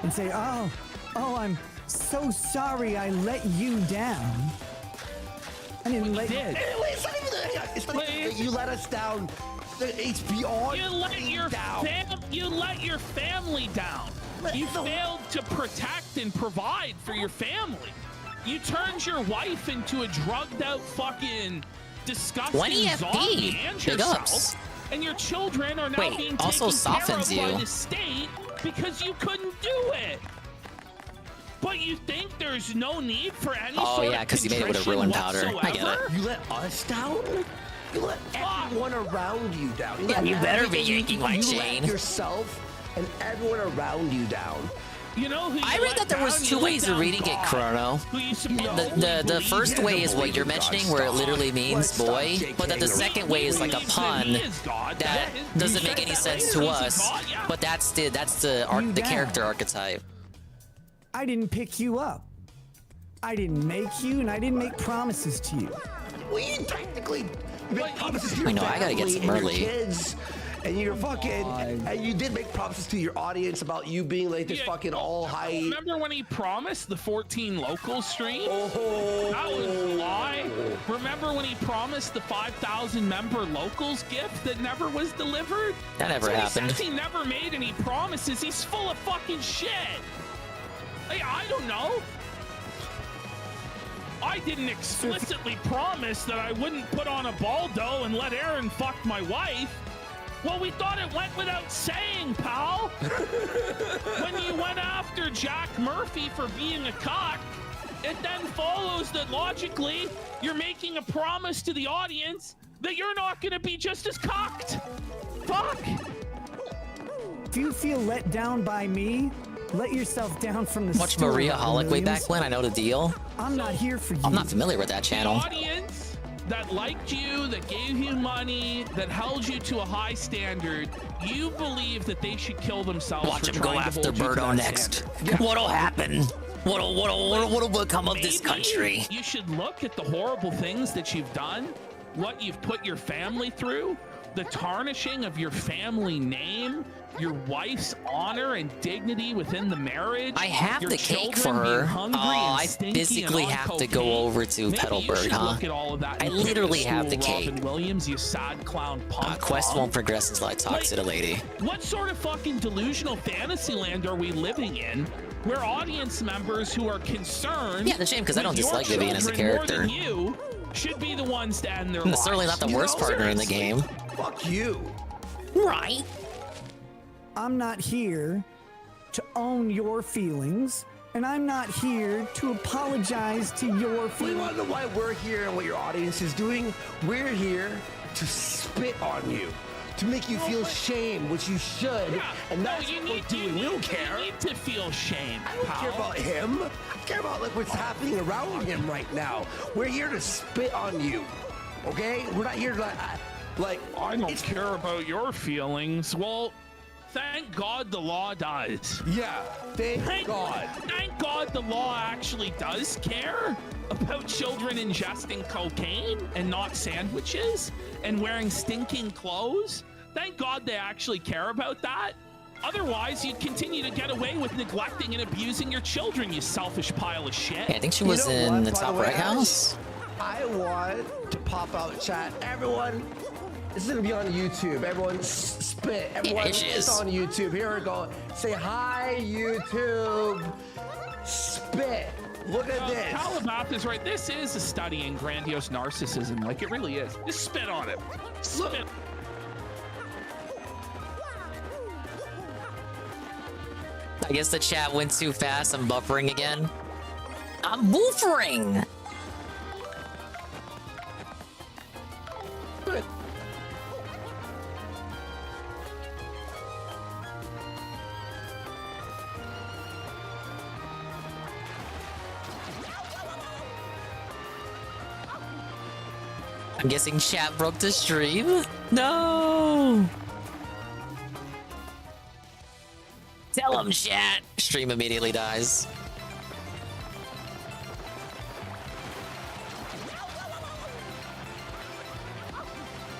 and say, oh, I'm so sorry I let you down. I didn't let you. It's not even it's not even, you let us down. It's beyond. You let your family down. You failed to protect and provide for your family. You turned your wife into a drugged out fucking disgusting 20 FP. zombie and Big yourself. ups. And your children are now Wait, being also taken care softens of by you. the state because you couldn't do it. But you think there's no need for any Oh, sort yeah, of 'cause you made it with a contrition ruin powder. I get it. whatsoever? You let us down? You let everyone around you down. Yeah, you better be everything yanking my you chain. let yourself and everyone around you down. You know who I you read let that there was down? 2 You let ways of down reading it, God, Chrono. who you supposedly The believe first in. way is what you're mentioning, where it literally means boy, but that the second way is like a pun that doesn't make any sense to us. But that's the character archetype. I didn't pick you up. I didn't make you, and I didn't make promises to you. We technically make promises to your I know, I gotta get family some and your early. kids, and you're fucking, and you did make promises to your audience about you being like this fucking all high. Remember when he promised the 14 local stream? Oh. That was a lie. Remember when he promised the 5,000 member locals gift that never was delivered? That never So happened. He says he never made any promises. He's full of fucking shit. Hey, I don't know. I didn't explicitly promise that I wouldn't put on a baldo and let Aaron fuck my wife. Well, we thought it went without saying, pal. When you went after Jack Murphy for being a cock, it then follows that logically you're making a promise to the audience that you're not going to be just as cocked. Fuck. If you feel let down by me, let yourself down from the Watch store, Maria Holic way Williams. back when. I know the deal. I'm not here for you. I'm not familiar with that The channel. audience that liked you, that gave you money, that held you to a high standard, you believe that they should kill themselves. Watch for him go trying to after hold you to Birdo that next. standard. What'll happen? What'll become of this Maybe country? You should look at the horrible things that you've done, what you've put your family through, the tarnishing of your family name, your wife's honor and dignity within the marriage. I have your the cake for children being her. hungry Oh, and I stinky physically and on have to cocaine. go over to Maybe you Petalburg, should huh? look at all of that I and put it literally to have the school, cake. Robin Williams, you sad clown punk. Quest bum. won't progress until I talk to the lady. What sort of fucking delusional fantasy land are we living in, where audience members who are concerned? Yeah, the shame, 'cause I don't with your dislike Vivian as a children more character. than you should be the ones to end their And lives. certainly not the You worst know? partner in the Seriously. game. Fuck you. Right. I'm not here to own your feelings, and I'm not here to apologize to your You feelings. want to know why we're here and what your audience is doing? We're here to spit on you, to make you feel shame, which you should, and that's what we're doing. We don't care. You need to feel shame, I don't care about him. I care about like what's happening around him right now. We're here to spit on you, okay? We're not here to like I don't care about your feelings. Well, thank God the law does. Yeah, thank God. Thank God the law actually does care about children ingesting cocaine and not sandwiches and wearing stinking clothes. Thank God they actually care about that. Otherwise, you'd continue to get away with neglecting and abusing your children, you selfish pile of shit. Yeah, I think she was in the top right house. I want to pop out chat. Everyone, This is gonna be on YouTube. Everyone spit. Everyone, it's on YouTube. Here we go. Say hi, YouTube. Spit. Look at this. Calabath is right. This is a study in grandiose narcissism. Like, it really is. Just spit on it. Spit. I guess the chat went too fast. I'm buffering again. I'm buffering! I'm guessing chat broke the stream? No! Tell him, chat! Stream immediately dies.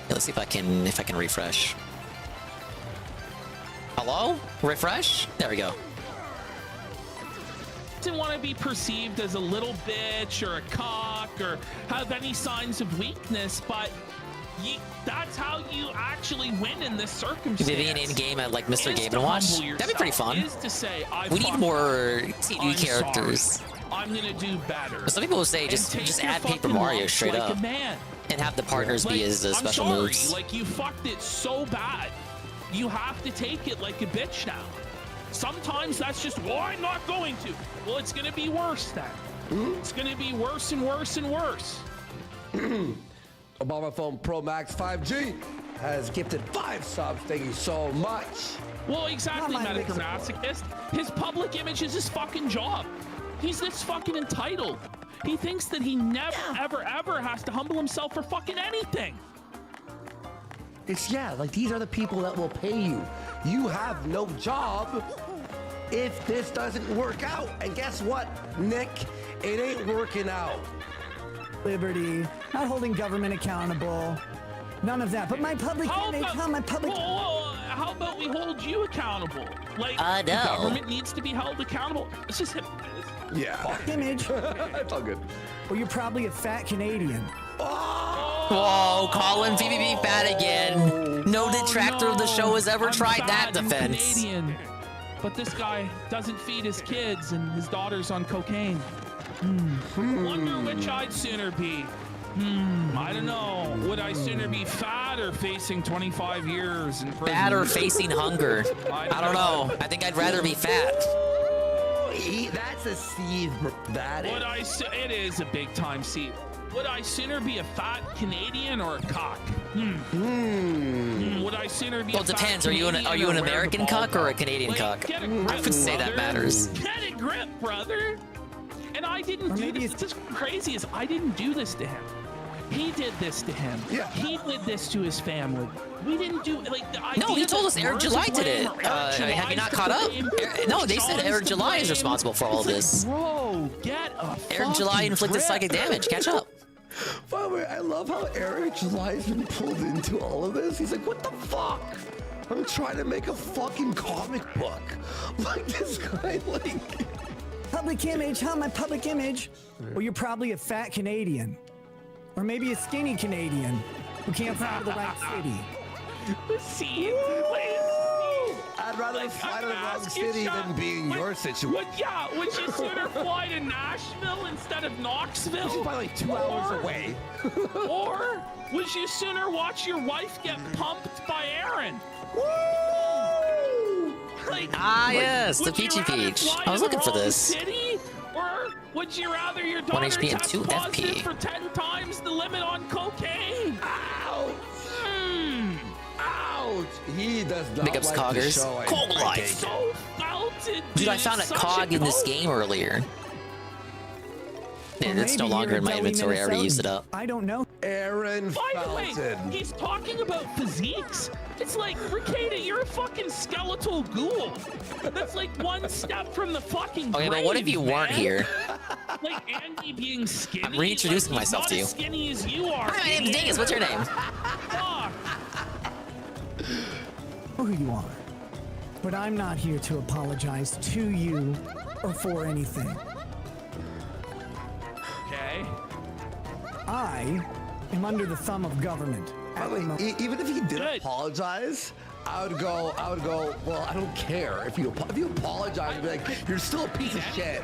Let's see if I can refresh. Hello? Refresh? There we go. Doesn't want to be perceived as a little bitch or a cock or have any signs of weakness, but that's how you actually win in this circumstance. Vivian in game at like Mr. Game and Watch. That'd be pretty fun. To say, we need more TV characters. Sorry. I'm gonna do better. Some people will say just add Paper Mario straight up and have the partners be his special moves. Like, you fucked it so bad, you have to take it like a bitch now. Sometimes that's just, well, I'm not going to. Well, it's gonna be worse then. It's gonna be worse and worse and worse. Obama Phone Pro Max 5G has gifted 5 subs. Thank you so much. Well, exactly, Metagrammatics. His public image is his fucking job. He's this fucking entitled. He thinks that he never, ever has to humble himself for fucking anything. It's, like, these are the people that will pay you. You have no job if this doesn't work out. And guess what, Nick? It ain't working out. Liberty, not holding government accountable, none of that. But my public image, how about we hold you accountable? Like, no. The government needs to be held accountable. It's just him. Yeah. Image. It's all good. Well, you're probably a fat Canadian. Whoa, Colin PvP fat again. No detractor of the show has ever tried that defense. Canadian, but this guy doesn't feed his kids and his daughter's on cocaine. Wonder which I'd sooner be. I don't know. Would I sooner be fat or facing 25 years in prison? Fat or facing hunger? I don't know. I think I'd rather be fat. That's a seed. That is. It is a big time seed. Would I sooner be a fat Canadian or a cock? Would I sooner be? Well, it depends. Are you an American cock or a Canadian cock? Get a grip, I would say that matters. Get a grip, brother. And I didn't do this. What's crazy is I didn't do this to him. He did this to him. Yeah. He did this to his family. We didn't do like the idea. No, he told us Eric July did it. Have you not caught up? No, they said Eric July is responsible for all of this. Bro, get a Eric July inflicted psychic damage. Catch up. By the way, I love how Eric July's been pulled into all of this. He's like, what the fuck? I'm trying to make a fucking comic book. Like, this guy, like... Public image, how my public image? Well, you're probably a fat Canadian. Or maybe a skinny Canadian who can't fly to the right city. See? I'd rather fly to the wrong city than be in your situation. Would you sooner fly to Nashville instead of Knoxville? Which is probably like 2 hours away. Or would you sooner watch your wife get pumped by Aaron? Woo! Yes, the Peachy Peach. I was looking for this. City? Or would you rather your daughter 1 HP and test 2 positive FP. for 10 times the limit on cocaine? Ouch! Ouch! He does not Big ups, like Coggers. the show. Cold life. So felted, Dude, I found a cog in this game earlier. And it's no longer in my inventory. I already used it up. I don't know. Aaron By the way, Felton. he's talking about physiques. It's like, Ricada, you're a fucking skeletal ghoul. That's like one step from the fucking Okay, but what if you weren't here? Like Andy being skinny. I'm reintroducing like, myself to you. Not as skinny as you are. Hi, my name's Dingus. What's your name? Fuck. Who you are. But I'm not here to apologize to you or for anything. Okay. I am under the thumb of government. By the way, even if he did apologize, I would go, well, I don't care. If you apologize, I'd be like, you're still a piece of shit.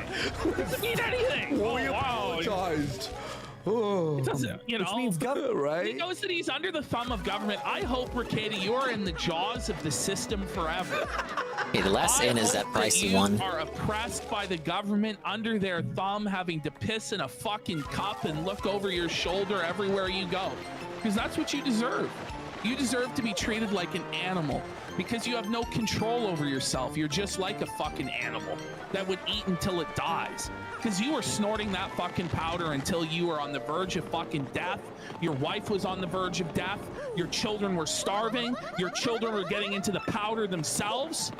Doesn't mean anything. Well, we apologized. Oh, It doesn't, you know, means government, right? He knows that he's under the thumb of government. I hope, Ricada, you're in the jaws of the system forever. Okay, the last in is that pricey one. You are oppressed by the government, under their thumb, having to piss in a fucking cup and look over your shoulder everywhere you go. Because that's what you deserve. You deserve to be treated like an animal because you have no control over yourself. You're just like a fucking animal that would eat until it dies. Because you were snorting that fucking powder until you were on the verge of fucking death. Your wife was on the verge of death. Your children were starving. Your children were getting into the powder themselves.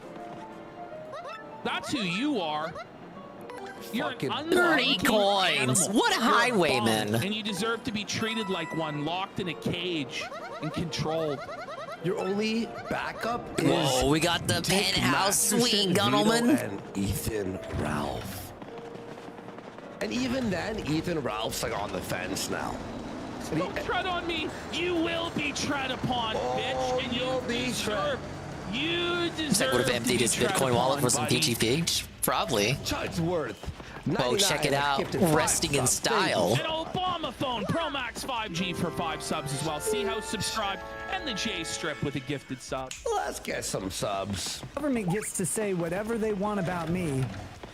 That's who you are. You're an 30 coins. Animal. What a You're highwayman. bum, and you deserve to be treated like one, locked in a cage and controlled. Your only backup is Whoa, we got the penthouse suite, Gunnelman. And Ethan Ralph. And even then, Ethan Ralph's like on the fence now. Don't tread on me. You will be tread upon, bitch. And you deserve. You deserve. Zach would have emptied his Bitcoin wallet for some buddy. peachy peach. Probably. Judge Worth. Oh, check it out. Resting in style. An Obama phone, Pro Max 5G for 5 subs as well. See how subscribed and the J Strip with a gifted sub. Let's get some subs. Government gets to say whatever they want about me,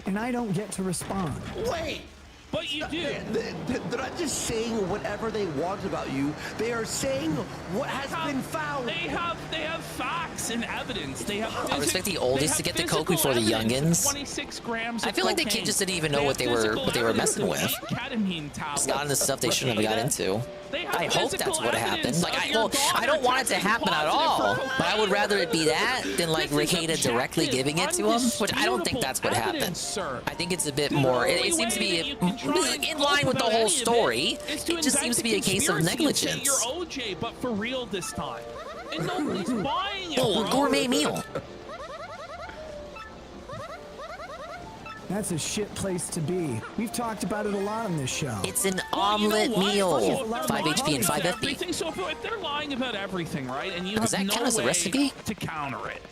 and I don't get to respond. Wait. But you do. They're not just saying whatever they want about you. They are saying what has been found. They have facts and evidence. They have. I respect the oldest to get the coke before the youngins. 26 grams. I feel like the kid just didn't even know what they were messing with. Ketamine tablets. Just got into stuff they shouldn't have got into. I hope that's what happened. Like, I don't want it to happen at all, but I would rather it be that than like Ricada directly giving it to him, which I don't think that's what happened. I think it's a bit more. It seems to be in line with the whole story. It just seems to be a case of negligence. Your OJ, but for real this time. And nobody's buying it. Oh, gourmet meal. That's a shit place to be. We've talked about it a lot on this show. It's an omelet meal. 5 HP and 5 FP. Everything. So if they're lying about everything, right, and you Does have that count no as a way recipe? to counter it,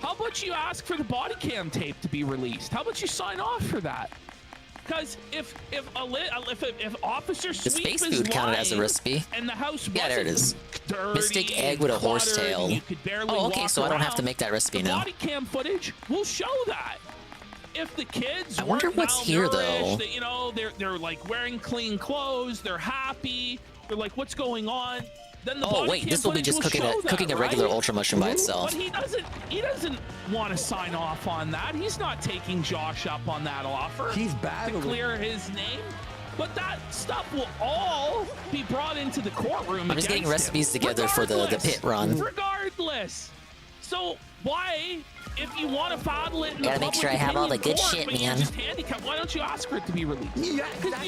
how about you ask for the body cam tape to be released? How about you sign off for that? Because if Officer The Sweep space is food counted as a lying recipe. and the house Yeah, there it is. dirty, Mystic egg with a horse cluttered, tail. you could barely Oh, okay, walk so I don't have to around, make that recipe the now. body cam footage will show that. If the kids I wonder weren't what's here, though. malnourished, that, you know, they're like wearing clean clothes, they're happy, they're like, what's going on? Then the Oh body wait, cam this will be footage just cooking show cooking that, a regular right? ultra mushroom by itself. But he doesn't want to sign off on that. He's not taking Josh up on that offer. He's to battling. clear his name. But that stuff will all be brought into the courtroom. I'm just getting against recipes him. together for the pit run. Regardless. So why, if you want to battle it in Gotta the make sure I have all the good shit, but you're man. just handicapped, why don't you ask for it to be released? Yeah, Because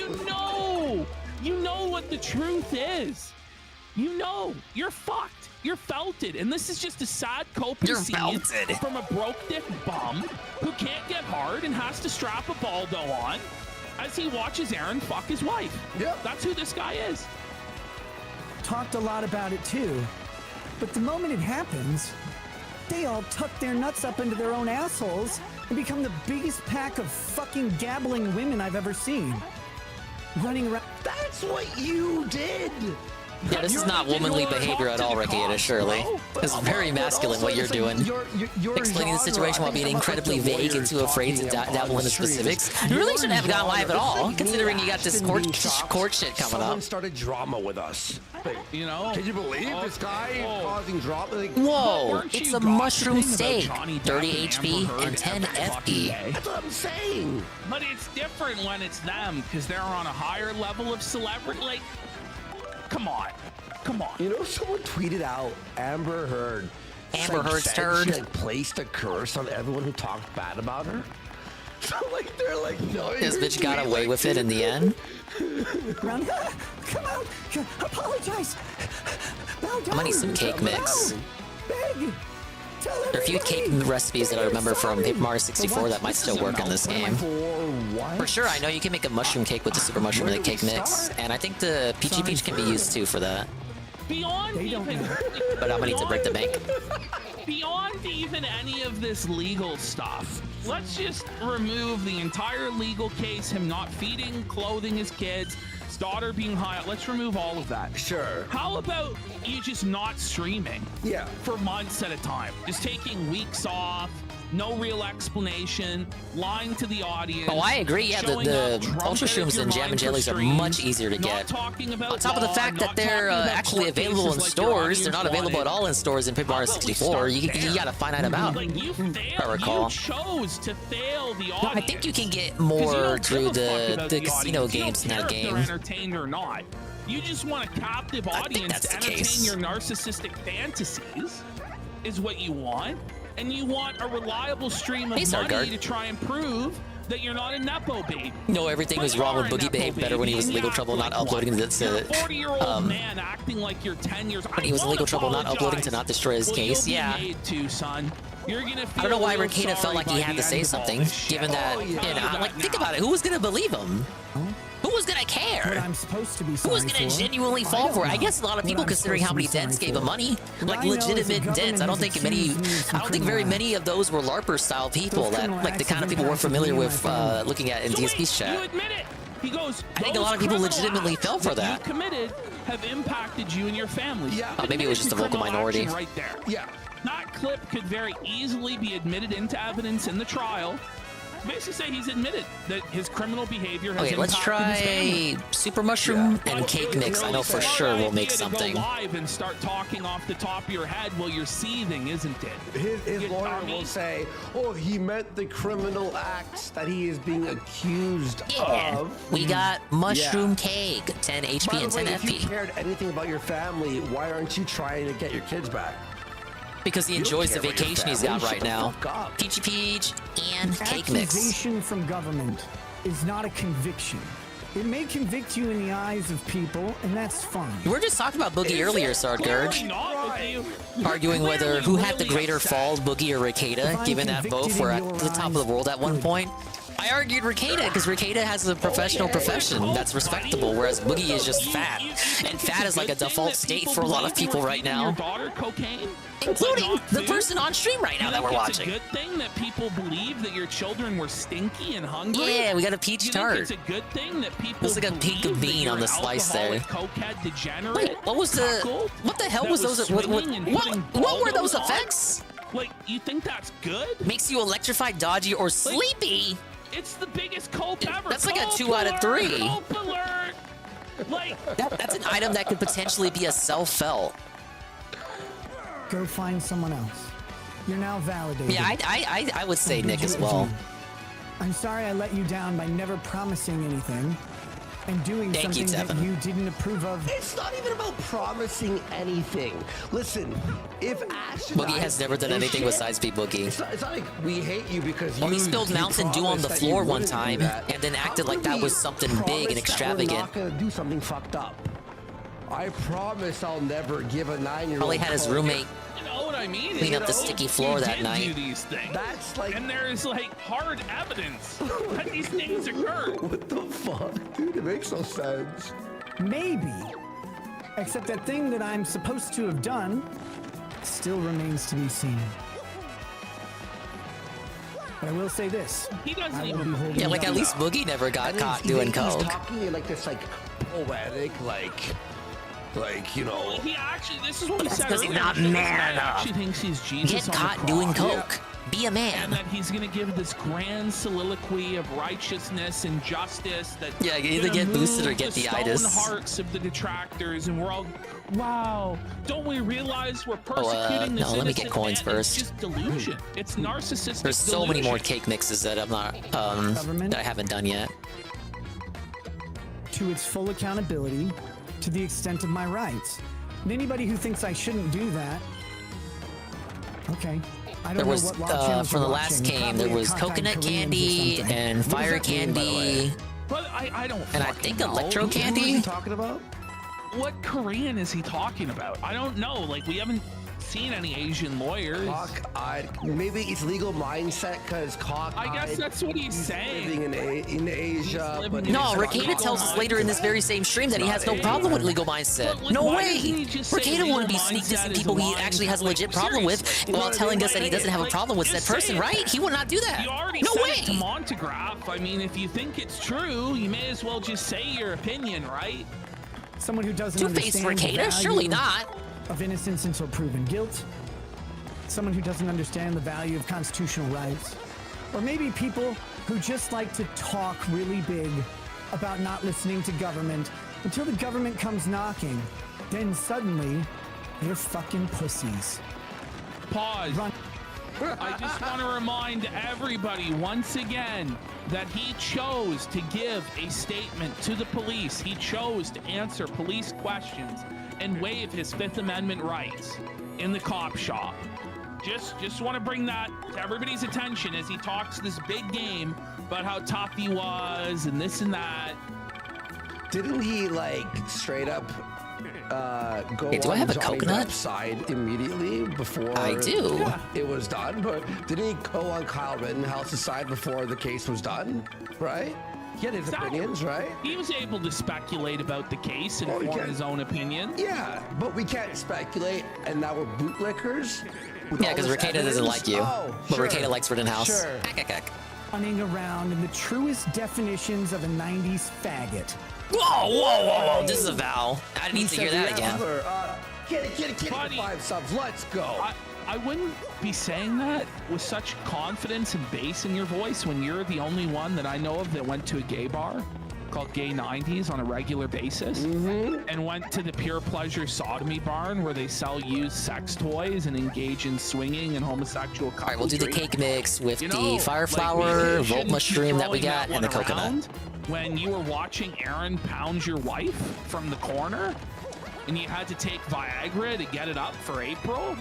you know what the truth is. You know, you're fucked. You're felted. And this is just a sad coping You're scene felted. from a broke dick bum who can't get hard and has to strap a Baldo on as he watches Aaron fuck his wife. Yep. That's who this guy is. Talked a lot about it too, but the moment it happens, they all tuck their nuts up into their own assholes and become the biggest pack of fucking gabbling women I've ever seen. Running around. That's what you did. Yeah, this is not womanly behavior at all, Ricada, surely. It's very masculine what you're doing. Explaining the situation while being incredibly vague and too afraid to dabble in the specifics. You really shouldn't have gone live at all, considering you got this court shit coming Someone up. started drama with us. You know? Can you believe this guy causing drama? Like, Whoa, Weren't it's you a mushroom gossiping about steak. Johnny Depp 30 and HP Amber Heard and 10 every fucking FP. day? That's what I'm saying. But it's different when it's them because they're on a higher level of celebrity. Like, come on. Come on. You know, someone tweeted out Amber Heard. Amber Heard's turd. She like placed a curse on everyone who talked bad about her. So like they're like, no. This bitch got away with it in the end. Come out! Apologize! Bow down! I'm gonna need some cake mix. Beg! Tell There are a few cake recipes that I remember from Paper Mario 64 that might still work in this game. For sure, I know you can make a mushroom cake with the super mushroom cake mix, and I think the peachy peach can be used too for that. Beyond They don't even, know. But I'm gonna need to break the bank. beyond even any of this legal stuff, let's just remove the entire legal case, him not feeding, clothing his kids, his daughter being high. Let's remove all of that. Sure. How about you just not streaming? Yeah. For months at a time. Just taking weeks off, no real explanation, lying to the audience. Oh, I agree. Yeah, the ultra shrooms and jam and jellies are much easier to get. On top of the fact that they're actually available in stores, they're not available at all in stores in Paper Mario 64. You got a finite amount. I recall. You chose to fail the audience. No, I think you can get more through the casino games in that game. Entertained or not, you just want a captive audience to entertain your narcissistic fantasies. Is what you want. And you want a reliable stream of money to try and prove that you're not a Nepo baby. No, everything was wrong when Boogie behaved better when he was in legal trouble, not uploading to 40-year-old man acting like you're 10 years old. When he was in legal trouble, not uploading to not destroy his case. You'll Yeah. be made to, son. You're gonna feel I don't know why real Ricada felt like he sorry had by to the say end of all something, this shit. given that, you know, like, think about it. Who was gonna believe him? Who was gonna care? What I'm supposed to be Who was sorry gonna for? genuinely I fall don't for it? I know guess a lot of what people, I'm considering how supposed to many be dents sorry gave him for. money, What like I know is the legitimate dents. government I don't has think many. accused me of some I don't think very criminal many of those were LARPer style people. Those That criminal like the acts kind of have people we're impacted familiar me and with my family. looking at in So DSP's wait, chat. you admit it. He goes, I think a lot of people legitimately fell for that. You committed have impacted you and your family. Yeah. Maybe it was just a vocal Criminal minority. action right there. Yeah. That clip could very easily be admitted into evidence in the trial. Basically say he's admitted that his criminal behavior has Okay, let's impacted his family. try Super Mushroom and Cake Mix. I know for sure we'll make To something. go live and start talking off the top of your head while you're seething, isn't it? His You lawyer dummy. will say, "Oh, he meant the criminal acts that he is being accused Yeah, of." we got Mushroom Cake, 10 HP By the and 10 way, if you FP. cared anything about your family, why aren't you trying to get your kids back? Because he You don't enjoys the care about your vacation he's family. got Shut right the now. fuck up. Peachy Peach and Cake Mix. Accusation from government is not a conviction. It may convict you in the eyes of people, and that's fine. We were just talking about Boogie earlier, Sardurge. Arguing whether who had the greater fall, Boogie or Ricada, given that both were at the top of the world at one point. I argued Ricada because Ricada has a professional profession that's respectable, whereas Boogie is just fat. And fat is like a default state for a lot of people right Your now, daughter cocaine, including the person on stream right now that we're It's a watching. good thing that people believe that your children were stinky and hungry. Yeah, we got a peach You tart. think it's a good thing that people Looks like a pink believe that bean you're on the an slice there. alcoholic, cokehead, degenerate. Wait, what was the? cuckold What the hell that was those? What swinging and putting were those dildos on? effects? Like, you think that's good? Makes you electrified, dodgy, or sleepy? It's the biggest cope ever. That's like a Cope 2 out of alert, 3. Cope alert. Like, That's an item that could potentially be a self-felt. Go find someone else. You're now validated. Yeah, I would say Nick as well. I'm sorry I let you down by never promising anything and doing Thank you, something that Tevin. you didn't approve of. It's not even about promising anything. Listen, if Ash and Boogie I- has never done if anything shit- besides be Boogie. It's not like we hate you because Well, you. he spilled you Mountain Dew on the promised that you floor one wouldn't do time that. and then How acted like could that we was something big and promise that we're extravagant. not gonna do something fucked up. I promise I'll never give a 9-year-old. Probably had his Coke. roommate you know what I mean? clean You up the know, sticky floor you that did night. Do these things. That's like. And there's like hard evidence that these things occurred. What the fuck, dude? It makes no sense. Maybe. Except that thing that I'm supposed to have done still remains to be seen. But I will say this. He doesn't I will even. be holding Yeah, like you at up. least Boogie never got And caught he's- doing he's coke. talking in like this, like poetic, like you know. He actually, this is what we That's said 'cause he's earlier. not so this man guy enough. actually thinks he's Jesus Get on the caught doing cross. coke. Be a And man. that he's going to give this grand soliloquy of righteousness and justice that Yeah, you either get boosted or get the itis. stone hearts of the detractors, and we're all, wow, don't we realize we're persecuting this no, let me get innocent coins man? first. It's just delusion. It's narcissistic There's so many more delusion. cake mixes that I'm not that I haven't done yet. To its full accountability, to the extent of my rights. And anybody who thinks I shouldn't do that, okay. I don't There was know what law channels from you're the last watching. game there Probably was Cockeyed coconut Koreans or candy something. and What does fire that mean, by the way? candy But I don't and I fucking think know. electro What is candy. he talking about? What Korean is he talking about? I don't know. Like, we haven't seen any Asian lawyers. Cockeyed. Maybe it's legal mindset because cockeyed. I guess that's what he's saying. Living in Asia. But No, Ricada tells us later in this very same stream that he has no problem with legal mindset. No way! Ricada wouldn't be sneak dissing people he actually has a legit problem with while telling us that he doesn't have a problem with said person, right? He would not do that. You already No said way! it to Montegraph. I mean, if you think it's true, you may as well just say your opinion, right? Someone who doesn't Two-Faced understand the Ricada? Surely value not. of innocence until proven guilt. Someone who doesn't understand the value of constitutional rights. Or maybe people who just like to talk really big about not listening to government until the government comes knocking. Then suddenly, they're fucking pussies. Pause. I just want to remind everybody once again that he chose to give a statement to the police. He chose to answer police questions and waive his Fifth Amendment rights in the cop shop. Just want to bring that to everybody's attention as he talks this big game about how tough he was and this and that. Didn't he like straight up go Hey, do I on have a Johnny coconut? Depp's side immediately before I do. it was done? But didn't he go on Kyle Rittenhouse's side before the case was done? Right? He had his opinions, right? He was able to speculate about the case and he form can. his own opinion. Yeah, but we can't speculate, and now we're bootlickers. with Yeah, all because this Ricada doesn't evidence? like you. Oh, But sure. Ricada likes Rittenhouse. Sure. Running around in the truest definitions of a 90s faggot. Whoa! This is a vow. I need to hear that again. Kitty, Buddy, 5 subs. Let's go. I wouldn't be saying that with such confidence and bass in your voice when you're the only one that I know of that went to a gay bar called Gay 90s on a regular basis and went to the Pure Pleasure Sodomy Barn where they sell used sex toys and engage in swinging and homosexual couples. All right, we'll do the cake mix with the fire flower, volt mushroom that we got, and the coconut. When you were watching Aaron pound your wife from the corner and you had to take Viagra to get it up for April,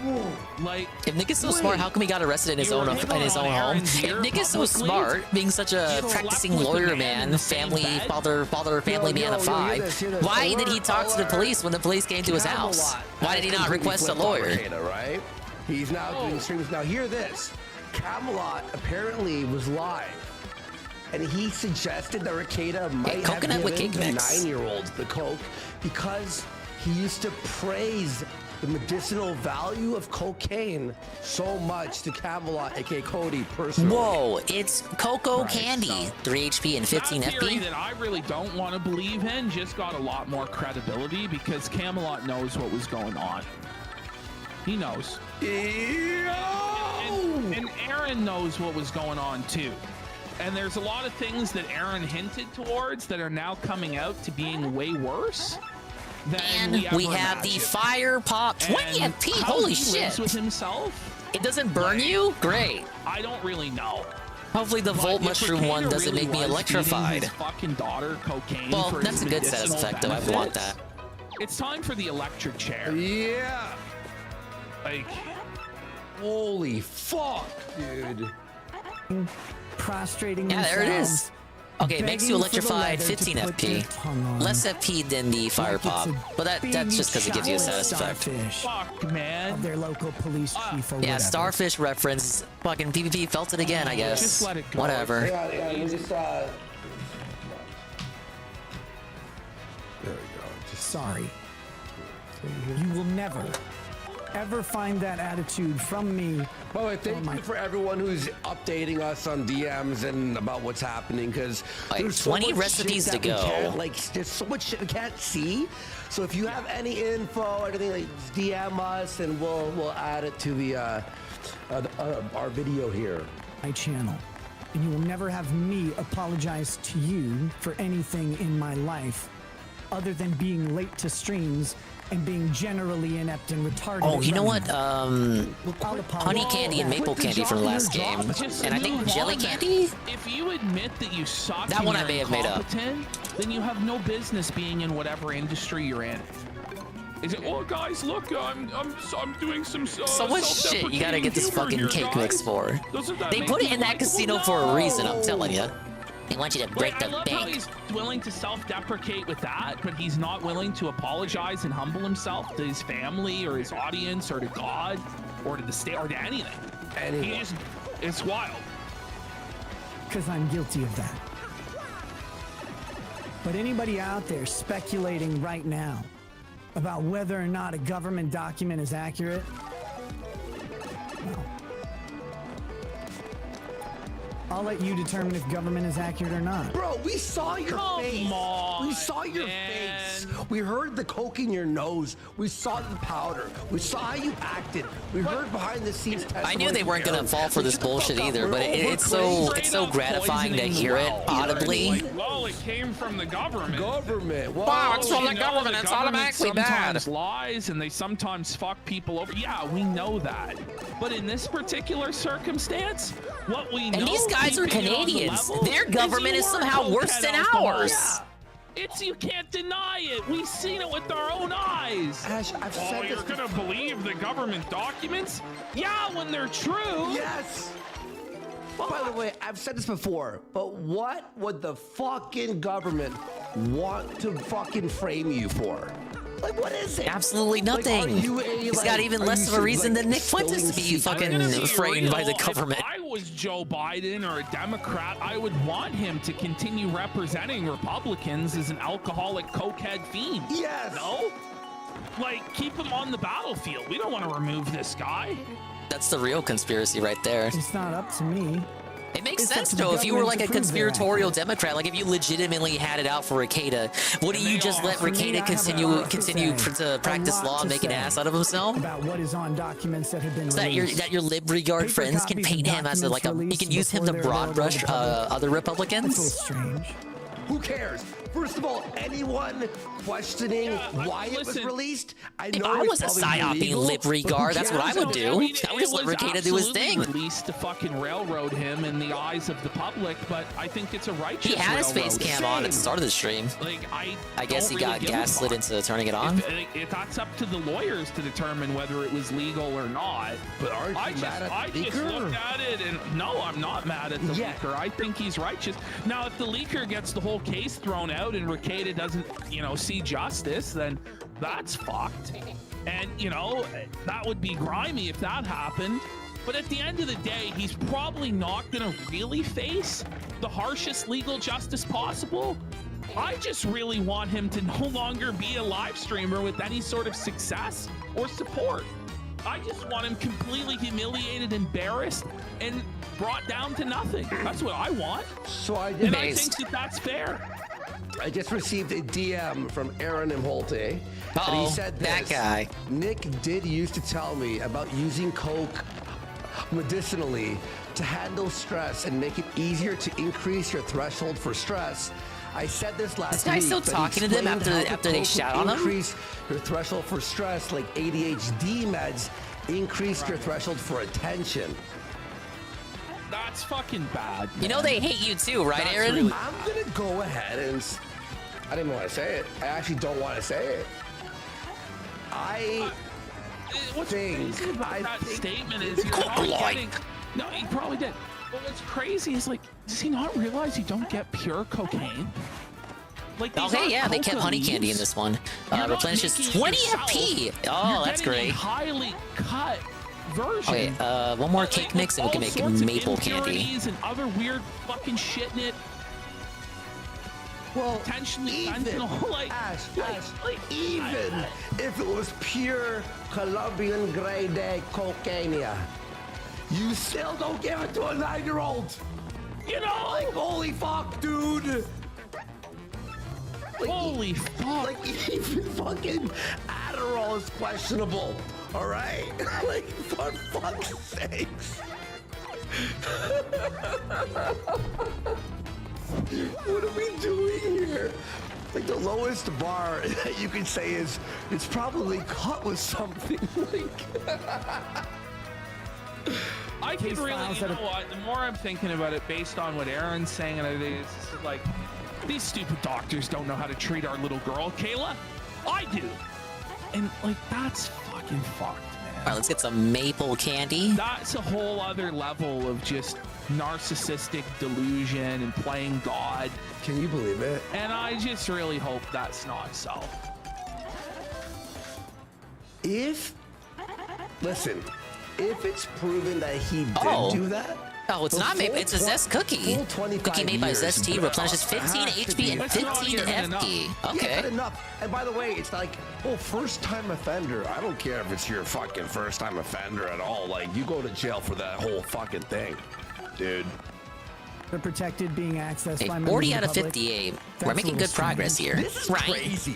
like If Nick is so smart, how come he got arrested in his own home? If Nick is so smart, being such a practicing lawyer man, father, family man of 5, why did he talk to the police when the police came to his house? Why did he not request a lawyer? Right? He's now doing streams. Now hear this. Camelot apparently was live. And he suggested that Ricada might have coconut with given cake the mix. 9-year-old the coke because he used to praise the medicinal value of cocaine so much to Camelot, aka Cody, personally. Whoa, it's cocoa candy. 3 HP and 15 that theory FP. that I really don't want to believe in just got a lot more credibility because Camelot knows what was going on. He knows. And Aaron knows what was going on too. And there's a lot of things that Aaron hinted towards that are now coming out to being way worse than And we have the fire pop 20 FP. Holy shit. With himself. It doesn't burn you? Great. I don't really know. Hopefully the volt But if mushroom one Ricada doesn't really make me was electrified. feeding his fucking daughter cocaine Well, for that's his a good side medicinal effect, though. I want benefits. that. It's time for the electric chair. Yeah. Like, holy fuck, dude. Prostrating Yeah, there it is. themselves, Okay, it makes you begging for the electrified leather to 15 put their FP. tongue on. Less FP than the fire Like it's pop. a But that's just because it gives you a chocolate side effect. starfish fuck, man. of their local police chief or Yeah, whatever. starfish reference. Fucking PvP felt it again, I guess. Just let it go. Whatever. Yeah, you just, Sorry. You will never, ever find that attitude from me. By the way, thank you for everyone who's updating us on DMs and about what's happening because there's so 20 much recipes shit to that we go. can't, like, there's so much shit we can't see. So if you have any info or anything, like, just DM us and we'll add it to the our video here. My channel, and you will never have me apologize to you for anything in my life, other than being late to streams and being generally inept and retarded. Oh, at you know what? running. Honey candy and maple candy from the last game. And I think jelly candy? If you admit that you suck, That and one I you're may have made up. incompetent, then you have no business being in whatever industry you're in. Is it? Oh, guys, look, I'm doing some So much shit you gotta get this humor fucking here, cake guys. mix for. Doesn't that They make put you it in that likable? casino for a reason, I'm telling you. They want you to break I the love how bank. he's willing to self-deprecate with that, but he's not willing to apologize and humble himself to his family or his audience or to God or to the state or to anything. He just, it's wild. Because I'm guilty of that. But anybody out there speculating right now about whether or not a government document is accurate, well, I'll let you determine if government is accurate or not. Bro, we saw your face. We saw your face. We heard the coke in your nose. We saw the powder. We saw how you acted. We heard behind the scenes testimony. I knew they weren't gonna fall for this bullshit either, but it's so gratifying to hear it audibly. Well, it came from the government. Well, wow, it's from the government. It's automatically bad. Sometimes lies and they sometimes fuck people over. Yeah, we know that. But in this particular circumstance, what we know. And these guys are Canadians. Their government is somehow worse than ours. Yeah. You can't deny it. We've seen it with our own eyes. Ash, I've said you're gonna believe the government documents? Yeah, when they're true. Yes. By the way, I've said this before, but what would the fucking government want to fucking frame you for? Like, what is it? Absolutely nothing. He's got even less of a reason than Nick Fuentes to be fucking framed by the government. If I was Joe Biden or a Democrat, I would want him to continue representing Republicans as an alcoholic cokehead fiend. Yes. No? Like, keep him on the battlefield. We don't want to remove this guy. That's the real conspiracy right there. It's not up to me. It makes sense though. If you were like a conspiratorial Democrat, like if you legitimately had it out for Rekieta, wouldn't you just let Rekieta continue to practice law and make an ass out of himself? About what is on documents that have been So that your lib regard friends can paint him as you can use him to broad brush other Republicans. That's a little strange. Who cares? First of all, anyone questioning why it was released, I know I was a psyoping lip regard. That's what I would do. I would just let Rekieta do his thing. Released to fucking railroad him in the eyes of the public, but I think it's a righteous. He had his railroad. face cam on at the start of the stream. Like I guess he got gaslit into turning it on. If that's up to the lawyers to determine whether it was legal or not. But aren't you mad at the leaker? just looked at it and no, I'm not mad at the leaker. I think he's righteous. Now, if the leaker gets the whole case thrown out and Rekieta doesn't, see justice, then that's fucked. And, that would be grimy if that happened. But at the end of the day, he's probably not going to really face the harshest legal justice possible. I just really want him to no longer be a live streamer with any sort of success or support. I just want him completely humiliated, embarrassed, and brought down to nothing. That's what I want. So I think that's fair. I just received a DM from Aaron Imholte. And he said this, that guy. Nick did used to tell me about using coke medicinally to handle stress and make it easier to increase your threshold for stress. I said this last week. This guy's still talking to them after they shout on him? Increase your threshold for stress, like ADHD meds, increase your threshold for attention. That's fucking bad. You know they hate you too, right, Aaron? I'm gonna go ahead and I didn't want to say it. I actually don't want to say it. What's crazy about that statement is you're probably getting. No, he probably did. But what's crazy is does he not realize you don't get pure cocaine? Okay, yeah, they kept honey candy in this one. Replenishes 20 FP. Oh, that's great. Highly cut version. Okay, one more cake mix and we can make maple candy. And other weird fucking shit in it. Well, potentially even if it was pure Colombian grade A cocaine, you still don't give it to a 9-year-old. Holy fuck, dude. Holy fuck. Even fucking Adderall is questionable. All right? For fuck's sakes. What are we doing here? The lowest bar that you can say is it's probably caught with something. I can really, what? The more I'm thinking about it, based on what Aaron's saying, and it's these stupid doctors don't know how to treat our little girl, Kayla. I do. And that's fucking fucked, man. All right, let's get some maple candy. That's a whole other level of just narcissistic delusion and playing God. Can you believe it? And I just really hope that's not so. Listen, if it's proven that he did do that. Oh, it's not made. It's a Zest cookie. Cookie made by Zest Tea replenishes 15 HP and 15 FP. Okay. Yeah, but enough. And by the way, it's like, well, first time offender. I don't care if it's your fucking first time offender at all. Like, you go to jail for that whole fucking thing, dude. They're protected being accessed Hey, by 40 out of 58. We're making good progress here. This is crazy.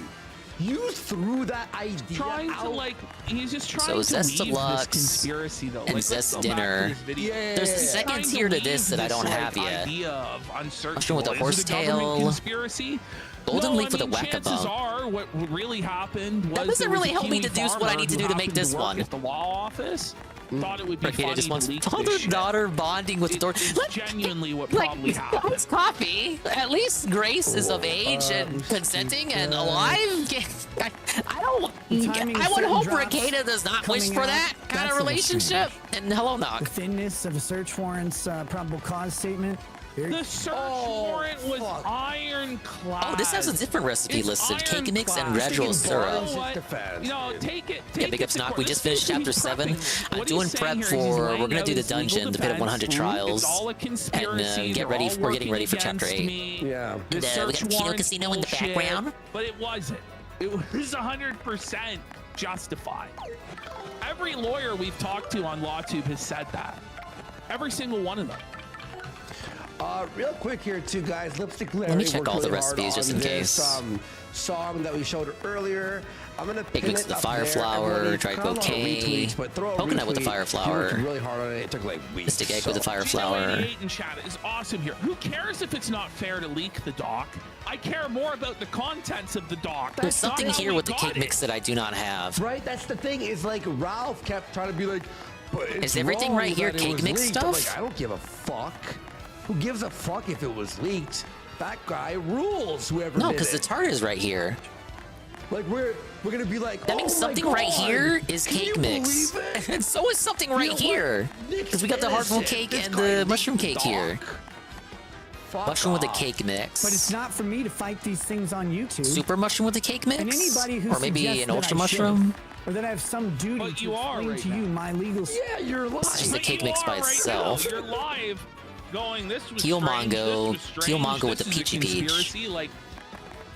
You threw that idea Trying out. to like, he's just trying So to Zest weave this Deluxe conspiracy though. and Like, Zest let's go back to Dinner. this video. There's a second Trying tier to this weave that I don't have like, yet. idea of uncertainty. Mushroom with a Is it a government horsetail. conspiracy? Golden No, leaf with a chances whack-a-bone. are what really happened was That doesn't there was really a help me Kiwi deduce what I farmer need to who do to make happened this work one. At the law office. Thought it would be Rakita funny just to wants leak father this shit. daughter bonding with daughter. It's genuinely what probably happened. It's coffee. At least Grace is of age and consenting and alive. I don't. I would hope Rakita does not wish for that kind of relationship. And hello, knock. The thinness of a search warrant's probable cause statement. The search warrant was ironclad. Oh, this has a different recipe It's listed: cake mix and ironclad. gradual syrup. You know, take it. Yeah, big ups, knock. We just finished chapter 7. I'm doing prep for. We're gonna do the dungeon, the pit of 100 trials, and get ready. We're getting ready for chapter 8. Yeah. And, we got the Kino Casino in the background. But it wasn't. It was 100% justified. Every lawyer we've talked to on LawTube has said that. Every single one of them. Real quick here, too, guys. Lipstick Larry. Let me check worked all the really hard recipes just on in this, case. Song that we showed earlier. I'm gonna Big pin mix it with the up fire there. flower, Everybody dried kind of bouquet, retweets, but throw a coconut with the retweet. fire He flower. worked really hard on it. It took like weeks. Mystic egg with the fire Gino flower. 88 in chat is awesome here. Who cares if it's not fair to leak the doc? I care more about the contents of the doc. There's That's not something how here we with the got cake it. mix that I do not have. Right? That's the thing. Is like Ralph kept trying to be like, but it's Is everything wrong right here that it cake was mix leaked. I'm stuff? like, I don't give a fuck. Who gives a fuck if it was leaked? That guy rules. Whoever No, did because the it. tart is right here. Like we're gonna be like, That means oh my something right God, here is can cake you mix. believe it? And so is something right know what? here. Nick's Because we got the heartful innocent. cake This and guy the leaked mushroom the cake here. doc. Fuck Mushroom with the off. cake mix. But it's not for me to fight these things on YouTube. Super mushroom with the cake mix? And anybody who Or maybe suggests an that ultra I should, mushroom? or that I have some duty But to you are explain right to you my legal. Yeah, you're lying. It's just the But cake you mix by are right itself. now. You're live going, this was Keel strange, Mongo- this was Keel strange, Mongo with this the is a peachy peach. conspiracy. Like,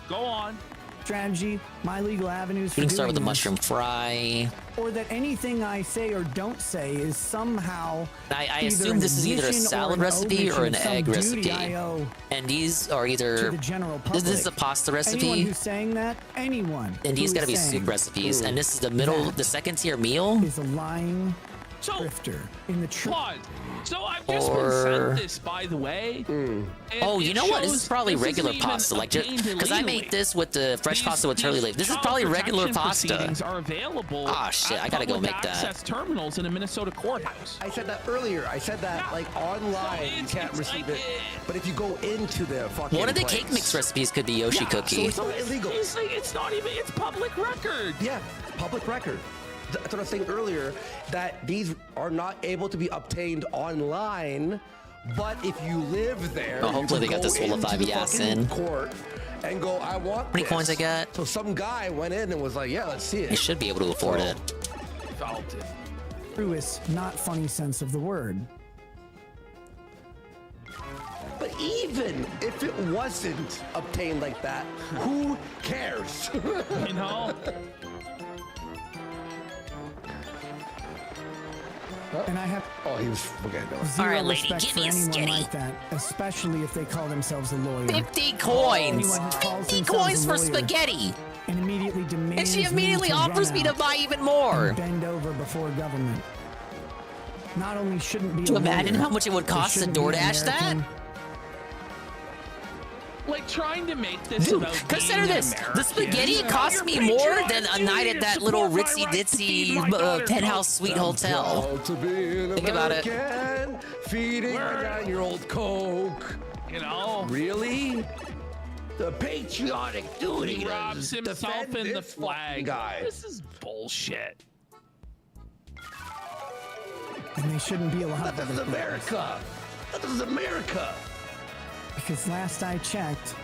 go on. Strategy, my legal avenues for We can start with the doing this, mushroom fry. or that anything I say or don't say is somehow. I either assume an this is either a admission or salad an recipe or an omission of some egg duty recipe. I owe And these are to either. the general This public. is a pasta Anyone recipe. who's saying that, anyone. And these who gotta is be saying soup recipes. And this is the middle, the second tier meal. is a lying So, grifter in the truth. Pod. So I've just been Or- sent this, by the way. and Oh, you it know what? This shows is probably this regular isn't even pasta. Like, just obtained because I illegally. made this with the fresh pasta with turley leaf. This is child probably regular protection pasta. proceedings are available Ah, shit, at I gotta go public make that. access terminals in a Minnesota courthouse. I said that earlier. I said that like online you it's- can't it's receive like, it, but if you go into the fucking One of the place, cake mix recipes could be Yoshi Yeah, cookie. so it's not illegal. It's like, it's not even, it's public record. Yeah, it's public record. That's what I was saying earlier, that these are not able to be obtained online, but if you live there, Oh, hopefully you they got can this go full of into the 5 yass fucking in. court and go, I want How many this. coins I got? So some guy went in and was like, yeah, let's see You it. should be able to afford it. Felt it. Truest, not funny sense of the word. But even if it wasn't obtained like that, who cares? You know? And I have Oh, he was okay. No. zero All right, lady, respect give for me a anyone skitty. like that, especially if they call themselves a lawyer. 50 coins! Anyone who calls 50 themselves coins a for lawyer spaghetti! And immediately demands And she me immediately to offers run me to out buy even more! and bend over before government. Not only shouldn't be Do you a imagine lawyer, how much it would they cost to shouldn't be an DoorDash that? American. Like trying to make this Dude, about consider being this. American. The spaghetti cost me more than a night at that little ritzy ditzy penthouse suite hotel. Proud to be an Think about it. American, feeding a 9-year-old Coke. You know? Really? The patriotic duty. He robs to himself defend in the this flag. guy. This is bullshit. And they shouldn't be allowed. This is America. This is America. Because last I checked,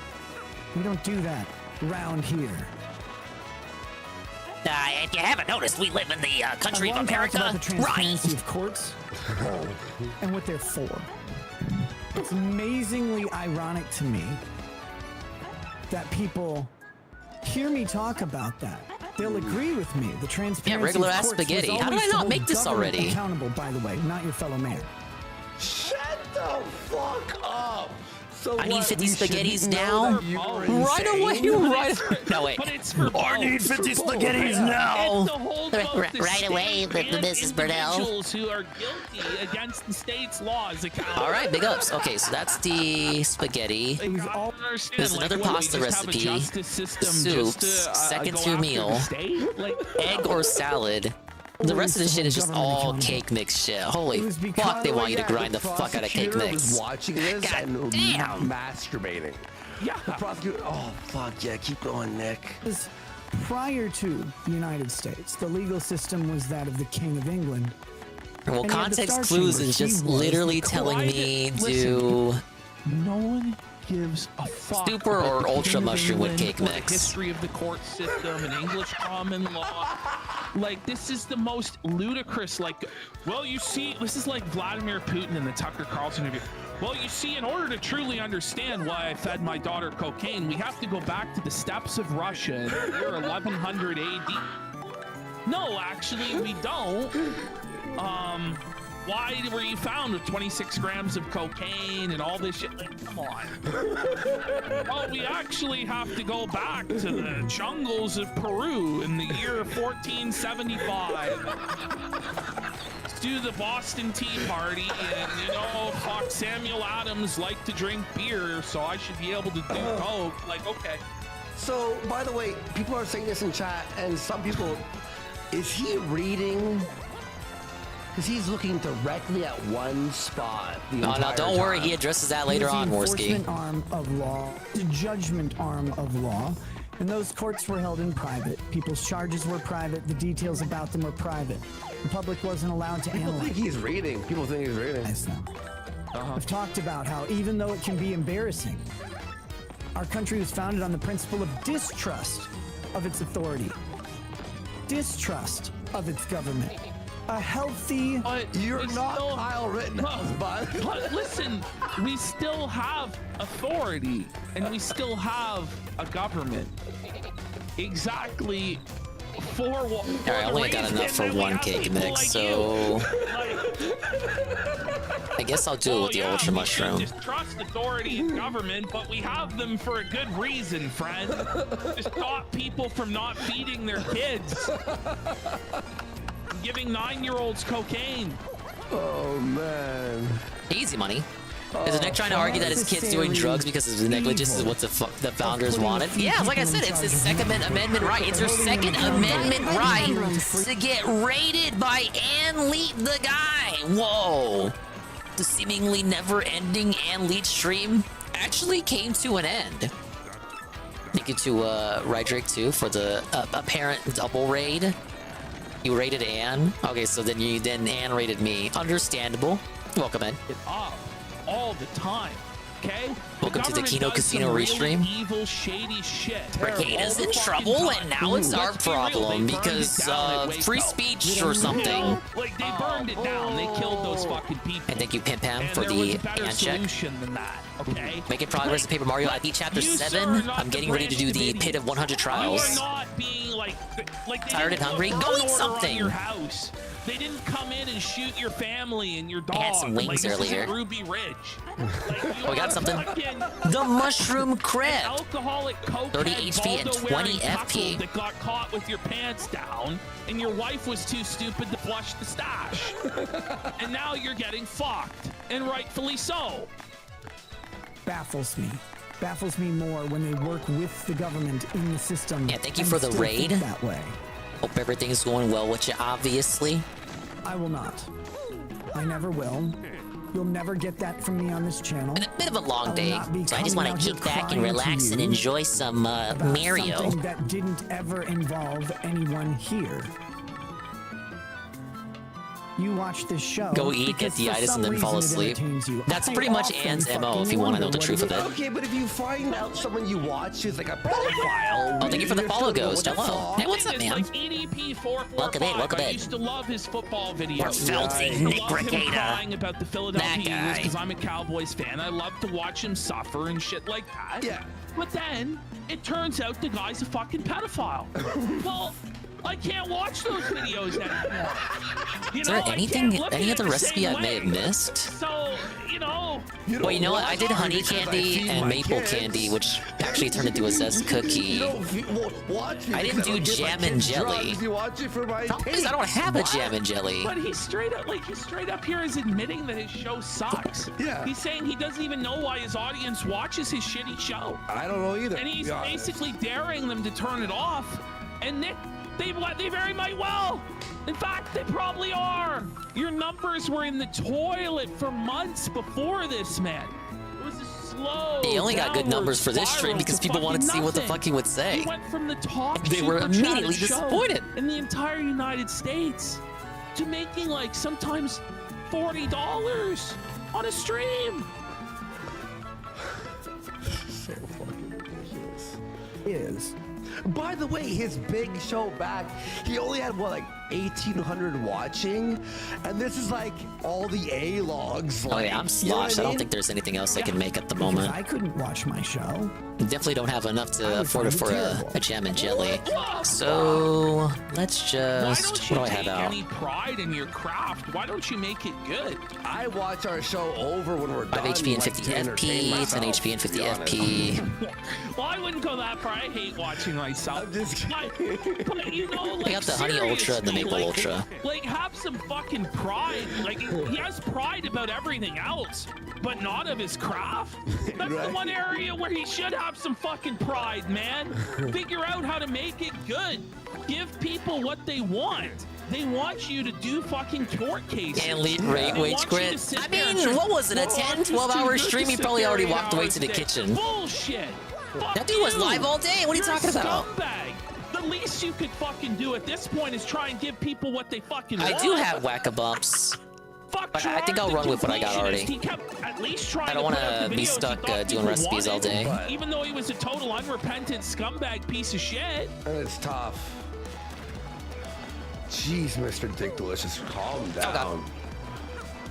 we don't do that round here. If you haven't noticed, we live in the country of I've long talked America, about the transparency right? of courts and what they're for. It's amazingly ironic to me that people hear me talk about that. They'll agree with me. The transparency regular of ass courts was spaghetti. How did always I to not hold make this government already? Accountable, by the way, not your fellow man. Shut the fuck up. So I need what, 50 we shouldn't spaghettis know now. that you were Right away, insane? right. No wait. But it's for I both. need 50 It's for spaghettis both. now. It's to hold both the Right away, state and Mrs. Burdell. individuals who are guilty against the state's laws accountable. All right, big ups. Okay, so that's the spaghetti. There's another pasta recipe. Soups, second tier meal, egg or salad. The rest of the shit is just all cake mix shit. Holy fuck, they want you to grind the fuck out of cake mix. Was watching this God and damn. masturbating. Yeah. The prosecutor. Oh fuck yeah! Keep going, Nick. Prior to the United States, the legal system was that of the King of England. Well, And he had the context Star clues Chamber. is just He was literally the telling me Listen, to No one gives a fuck. Super about or the ultra King of mushroom with England cake or the mix. history of the court system and English common law. Like, this is the most ludicrous. Like, well, you see, this is like Vladimir Putin in the Tucker Carlson interview. Well, you see, in order to truly understand why I fed my daughter cocaine, we have to go back to the steppes of Russia in the year 1100 AD. No, actually, we don't. Why were you found with 26 grams of cocaine and all this shit? Like, come on. Well, we actually have to go back to the jungles of Peru in the year 1475. Do the Boston Tea Party, and you know, fuck, Samuel Adams liked to drink beer, so I should be able to do coke. Like, okay. So, by the way, people are saying this in chat, and some people, is he reading? Because he's looking directly at one spot. No, don't worry. He addresses that later on, The Morsky. enforcement arm of law, the judgment arm of law, and those courts were held in private. People's charges were private. The details about them were private. The public wasn't allowed to People analyze. think he's reading. People think he's reading. I've talked about how even though it can be embarrassing, our country was founded on the principle of distrust of its authority, distrust of its government. A healthy. But you're not Kyle Rittenhouse, bud. But listen, we still have authority, and we still have a government. Exactly. For what? All right, I only got enough for one cake mix, so I guess I'll do it with the ultra mushroom. We just trust authority and government, but we have them for a good reason, friend. To stop people from not feeding their kids. Giving 9-year-olds cocaine. Oh man. Easy money. Is Nick trying to argue that his kid's doing drugs because of the negligence is what the founders wanted? Yeah, like I said, it's his Second Amendment right. It's her Second Amendment right to get raided by Ann Leach, the guy. Whoa. The seemingly never-ending Ann Leach stream actually came to an end. Thank you to Rydrick, too, for the apparent double raid. You raided Ann. Okay, so then Ann raided me. Understandable. Welcome in. It up all the time. Okay? Welcome to the Kino Casino restream. Really evil, shady shit. Regatta's in trouble, and now it's our problem because free speech or something. Like, they burned it down. They killed those fucking people. And thank you, Pim Pam, And for there was the a better ant check. solution than that, okay? Making progress in Paper Mario IP Chapter 7. I'm getting ready to do the Pit of 100 You are Trials. not being like they Tired didn't and hungry? put Go an eat order something. on your house. They didn't come in and shoot your family and your dog. I had some wings like, this earlier. isn't Ruby Ridge. Oh, we got something. The Mushroom Crab. Alcoholic cokehead 30 HP and 20 FP. that got caught with your pants down, and your wife was too stupid to flush the stash. And now you're getting fucked, and rightfully so. Baffles me more when they work with the government in the system. Yeah, thank you and for the still think raid. that way. Hope everything's going well with you, obviously. I will not. I never will. You'll never get that from me on this channel. Been a bit of a long day, so I just coming want to out kick here back and crying relax to and you enjoy some about Mario. something that didn't ever involve anyone here. you watch this show. Go eat, because get the for itis, some and then fall reason it asleep. entertains you. That's I pretty much often Anne's MO if you fucking want to know wonder the truth of it. Okay, but if you find out someone you watch is like a pedophile, Oh, thank you for the you're follow, still gonna Ghost. go with Hello. the Hey, what's up, It's man? like EDP445. Welcome in, welcome I in. used to love his football videos. We're filthy, I Nick love him Regatta. crying about the Philadelphia That Eagles guy. because I'm a Cowboys fan. I love to watch him suffer and shit like that. Yeah. But then it turns out the guy's a fucking pedophile. Well, I can't watch those videos anymore. You Is there know, I anything, can't look any at it other the recipe same I may have way. missed? So, you know. Well, you know what? I did honey because I candy feed and my maple kids. candy, which actually turned into a zest cookie. You don't watch me I didn't because do don't give my jam and kids jelly. drugs. You watch it for my Problem is, taste. I don't have a What? jam and jelly. But he's straight up here is admitting that his show sucks. Yeah. He's saying he doesn't even know why his audience watches his shitty show. I don't know either. And to he's be honest. basically daring them to turn it off. And Nick, they very might well. In fact, they probably are. Your numbers were in the toilet for months before this, man. It was a slow. He only got good downward numbers for this stream spiral because to people wanted to fucking see what the nothing. fuck he would say. He went from the top They were super immediately chatted show disappointed. in the entire United States to making like sometimes $40 on a stream. So fucking ridiculous. Is. By the way, his big show back, he only had what, like 1,800 watching, and this is like all the A logs. Oh Like, yeah, I'm you know what sloshed. I don't mean? think there's anything else I can make at the Because moment. I couldn't watch my show. Definitely don't have enough to would afford it find for it a terrible. jam and jelly. So let's Why just. don't What you do I take have out? any pride in your craft? Why don't you make it good? I watch our show over when we're 5 done. HP and like, 50 to entertain FP, 10 myself, HP and to 50 be honest. FP. Well, I wouldn't go that far. I hate watching myself. I'm just But you know, like, I got the honey ultra and the seriously, maple like, ultra. Like, have some fucking pride. Like, he has pride about everything else, but not of his craft. That's the Right. one area where he should have some fucking pride, man. Figure out how to make it good. Give people what they want. They want you to do fucking court cases. And lead They rage want you to quit. sit I there and mean, say, what was it, a "Well, 10, I'm just 12 too hour good to stream? He sit probably there already 8 walked away hours to the a day." kitchen. Bullshit. Fuck That dude was you. live all day. What are you You're talking a about? Scumbag. The least you could fucking do at this point is try and give people what they fucking want. I do have whack-a-bumps. Fuck but I think Gerard I'll the run with what I got completionist. already. He kept at least trying I don't to put wanna out the be videos he stuck, thought doing people recipes all wanted, day. Even though he was a total unrepentant scumbag piece of shit. And it's tough. Jeez, Mr. Dick Delicious, calm down.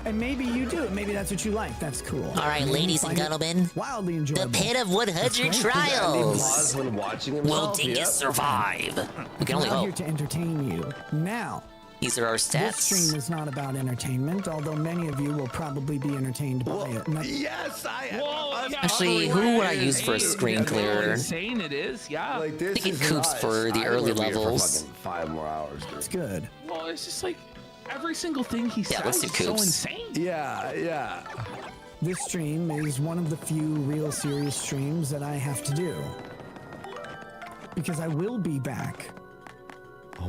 And maybe you do it. Maybe that's what you like. That's cool. All right, Maybe you ladies and find it gentlemen, wildly the enjoyable. pit of 100 That's great. trials. Pause when watching Will himself. Dingus Yep. survive? We can only I'm here hope. to entertain you. Now, These are our this stats. stream is not about entertainment, although many of you will probably be entertained by it. And Yes, I am. Whoa, yeah, Actually, who would I use for a screen clearer? Insane it is, yeah. Like this I think it is coops nuts. for the I early would read it for levels. fucking 5 more hours, dude. It's good. Well, it's just like every single thing he Yeah, let's says do is so coops. insane. Yeah, yeah. This stream is one of the few real serious streams that I have to do. Because I will be back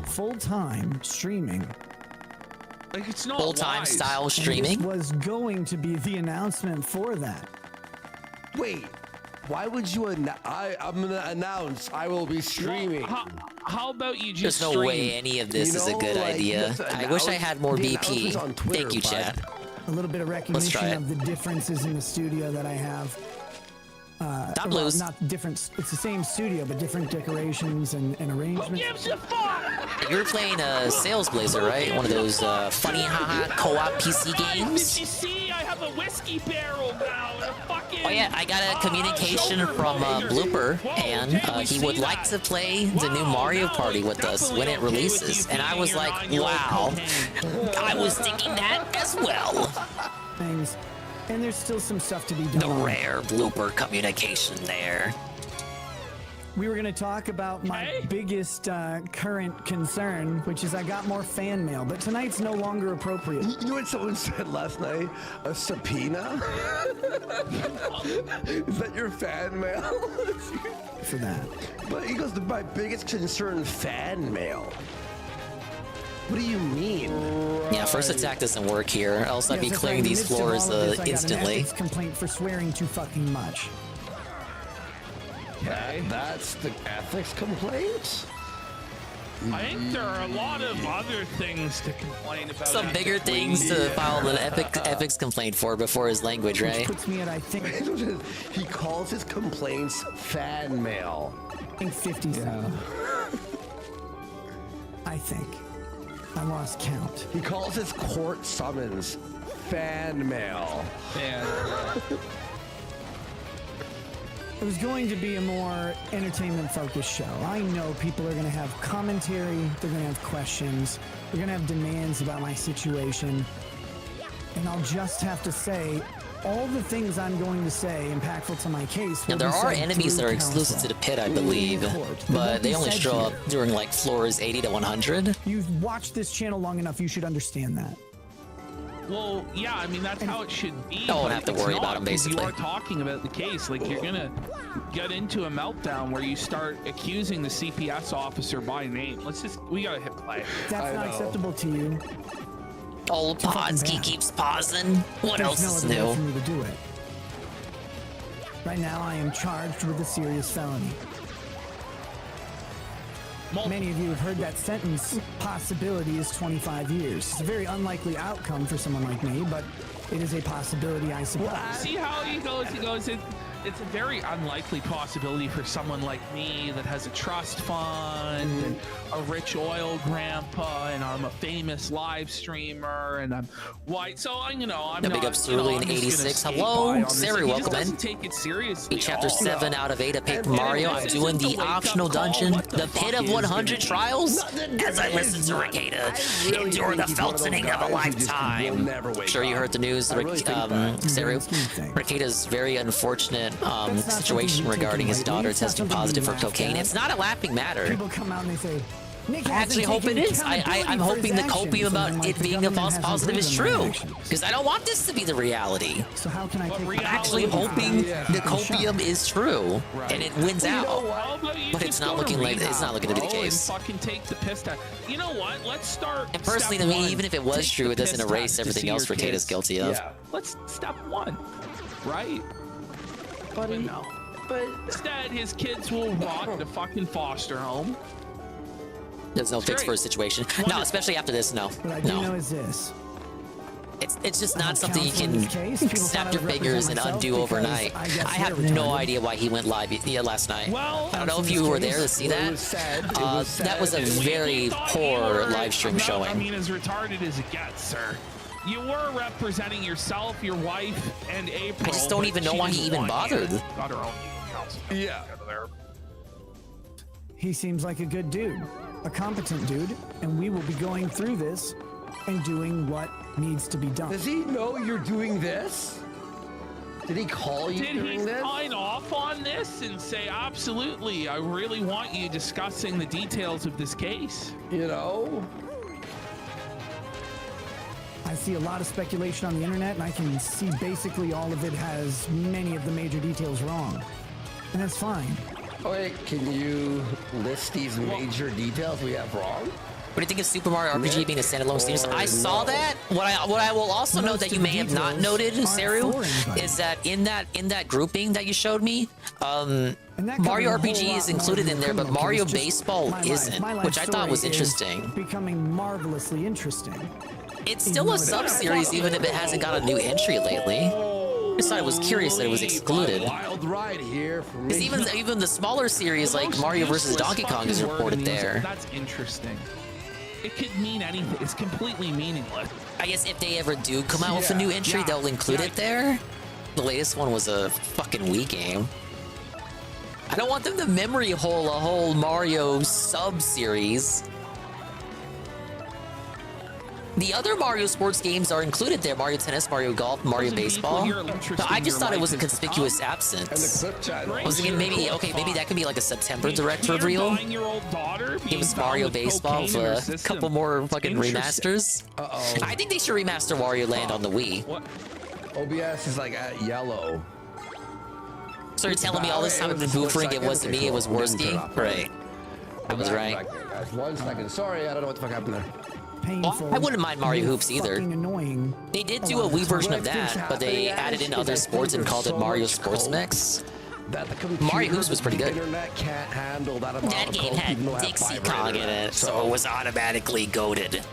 full-time streaming. Like, it's not Full-time wise. style And streaming. this was going to be the announcement for that. Wait, why would you I'm gonna announce I will be streaming. How about you There's just no stream? way any of this You is a know, good like, idea. just I wish I had more the BP. announcements on Twitter, Thank you, bud. chat. A little bit of try recognition it. of the differences in the studio that I have. Not well, blues. not different. It's the same studio, but different decorations and Who arrangements. gives a fuck? You were playing Sales Blazer, right? One of those funny haha co-op PC games. Did you see? I have a whiskey barrel now and a fucking. Oh yeah, I got a communication from Blooper, and he would like to play the new Mario Party with us when it releases. And I was like, wow, I was thinking that as well. Things, and there's still some stuff to be done. The rare Blooper communication there. We were going to talk about my biggest current concern, which is I got more fan mail, but tonight's no longer appropriate. You know what someone said last night? A subpoena? Is that your fan mail? For that. But he goes, my biggest concern, fan mail. What do you mean? Yeah, first attack doesn't work here, else I'd Yes, be that's clearing right. In the these midst of floors all of this, I got an instantly. ethics complaint for swearing too fucking much. That's the ethics complaint? I think there are a lot of other things to complain about. Some bigger things to file an ethics complaint for before his language, right? Which puts me at, I think, He calls his complaints fan mail. 57. I think. I lost count. He calls his court summons fan mail. It was going to be a more entertainment-focused show. I know people are going to have commentary, they're going to have questions, they're going to have demands about my situation, and I'll just have to say, all the things I'm going to say impactful to my case. Now, there are enemies that are exclusive to the pit, I believe, but they only show up during like floors 80 to 100. You've watched this channel long enough, you should understand that. Well, yeah, I mean, that's how it should be. I don't have to worry about him, basically. You are talking about the case. Like, you're going to get into a meltdown where you start accusing the CPS officer by name. We got to hit play. That's not acceptable to you. Old Podsky keeps pausing. What else is new? There's no other way for me to do it. Right now, I am charged with a serious felony. Many of you have heard that sentence. Possibility is 25 years. It's a very unlikely outcome for someone like me, but it is a possibility, I suppose. See how he goes? It's a very unlikely possibility for someone like me that has a trust fund and a rich oil grandpa, and I'm a famous live streamer, and I'm white. So I'm Big not. up Cerulean 86. Hello, Sari, welcome in. Take it seriously. Chapter 7 out of 8 of Paper Mario. I'm doing the optional dungeon, the Pit of 100 Trials, as I listen to Ricada endure the feltoning of a lifetime. Sure, you heard the news, Sari. Ricada's very unfortunate situation regarding his daughter testing positive for cocaine. It's not a laughing matter. People come out and they say, I actually hope it is. I'm hoping the copium about it being a false positive is true, because I don't want this to be the reality. So how can I take I'm actually hoping the copium is true and it wins out, but it's not looking like it's not looking to be the case. Fucking take the piss test. You know what? Let's start. And personally, to me, even if it was true, it doesn't erase everything else Ricada's guilty of. Yeah. Let's step 1, right? Buddy, no. But instead, his kids will rot in a fucking foster home. There's no fix for his situation. No, especially after this. No, What I do know is this. It's just not something you can snap your fingers and undo overnight. I have no idea why he went live last night. I don't know if you were there to see that. That was a very poor live stream showing. I mean, as retarded as it gets, sir. You were representing yourself, your wife, and April. I just don't even know why he even bothered. Got her own counsel. Yeah. He seems like a good dude, a competent dude, and we will be going through this and doing what needs to be done. Does he know you're doing this? Did he call you during this? Did he sign off on this and say, absolutely, I really want you discussing the details of this case? You know? I see a lot of speculation on the internet, and I can see basically all of it has many of the major details wrong. And that's fine. Oh, wait, can you list these major details we have wrong? What do you think of Super Mario RPG being a standalone series? I saw that. What I will also note that you may have not noted, Saru, is that in that grouping that you showed me, Mario RPG is included in there, but Mario Baseball isn't, which I thought was interesting. Becoming marvelously interesting. It's still a sub-series, even if it hasn't got a new entry lately. I just thought it was curious that it was excluded. Wild ride here for me. Because even the smaller series like Mario vs. Donkey Kong is reported there. That's interesting. It could mean anything. It's completely meaningless. I guess if they ever do come out with a new entry, they'll include it there. The latest one was a fucking Wii game. I don't want them to memory hole a whole Mario sub-series. The other Mario sports games are included there. Mario Tennis, Mario Golf, Mario Baseball. But I just thought it was a conspicuous absence. I was thinking maybe that could be like a September direct reveal. It was Mario Baseball with a couple more fucking remasters. I think they should remaster Wario Land on the Wii. OBS is like at yellow. So you're telling me all this time I've been boofering, it wasn't me, it was Worski? Right. I was right. 1 second. Sorry, I don't know what the fuck happened there. Painful. I wouldn't mind Mario Hoops either. Annoying. They did do a Wii version of that, but they added in other sports and called it Mario Sports Mix. that the computer, Mario Goose was pretty good. The internet can't handle that amount That of game code, had even though I have Dixie fiber Kong in internet, it, so it was automatically goated.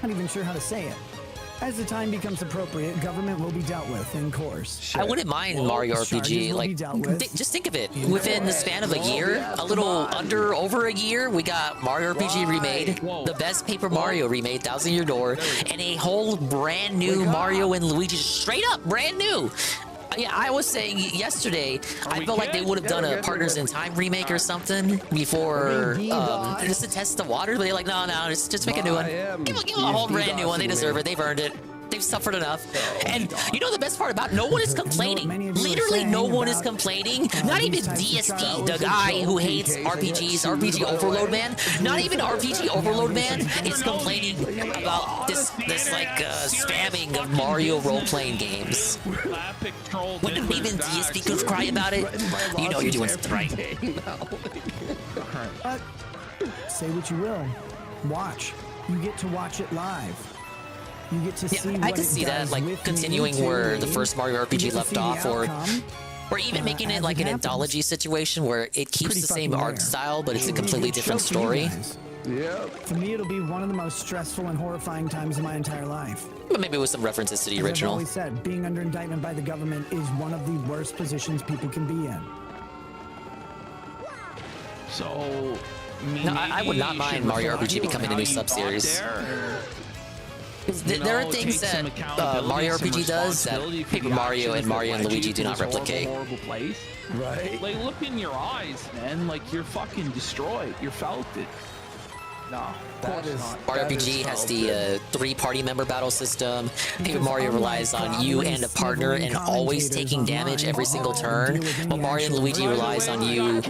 Not even sure how to say it. As the time becomes appropriate, government will be dealt with in course. I wouldn't mind Mario RPG. Like, just think of it. Within the span of a year, a little over a year, we got Mario RPG remade, the best Paper Mario remade, Thousand Year Door, and a whole brand new Mario and Luigi, straight up brand new. Yeah, I was saying yesterday, I felt like they would have done a Partners in Time remake or something before, just to test the waters, but they're like, no, just make a new one. Give them a whole brand new one. They deserve it. They've earned it. They've suffered enough. And you know the best part about it? No one is complaining. Literally no one is complaining. Not even DSP, the guy who hates RPGs, RPG Overload Man. Not even RPG Overload Man is complaining about this like spamming of Mario role-playing games. When even DSP could cry about it, you know you're doing something right. But say what you will. Watch. You get to watch it live. You get to see I could see that, like, continuing where the first Mario RPG left off, or even making it like an anthology situation where it keeps the same art style, but it's a completely different story. Yeah. For me, it'll be one of the most stressful and horrifying times of my entire life. But maybe with some references to the original. As I've always said, being under indictment by the government is one of the worst positions people can be in. So, no, I would not mind Mario RPG becoming a new sub-series. There are things that Mario RPG does that Paper Mario and Luigi do not replicate. Right? Like, look in your eyes, man. Like, you're fucking destroyed. You felt it. No, that is not. Mario RPG has the 3-party member battle system. Paper Mario relies on you and a partner and always taking damage every single turn. But Mario and Luigi relies on you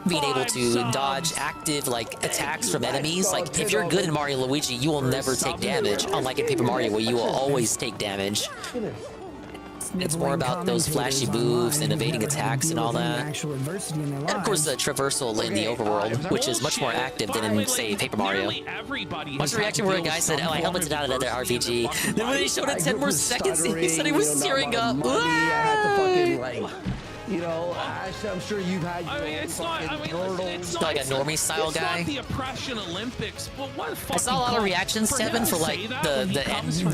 being able to dodge active like attacks from enemies. Like if you're good in Mario and Luigi, you will never take damage, unlike in Paper Mario where you will always take damage. It's more about those flashy moves and evading attacks and all that. And of course the traversal in the overworld, which is much more active than in, say, Paper Mario. Watch the reaction where a guy said, oh, I helmeted out another RPG. Then when he showed it 10 more seconds, he said he was tearing up. You know, I'm sure you've had your it's not like a normie style guy. It's not the oppression Olympics, but what I saw a lot of reactions, Tevin, for like the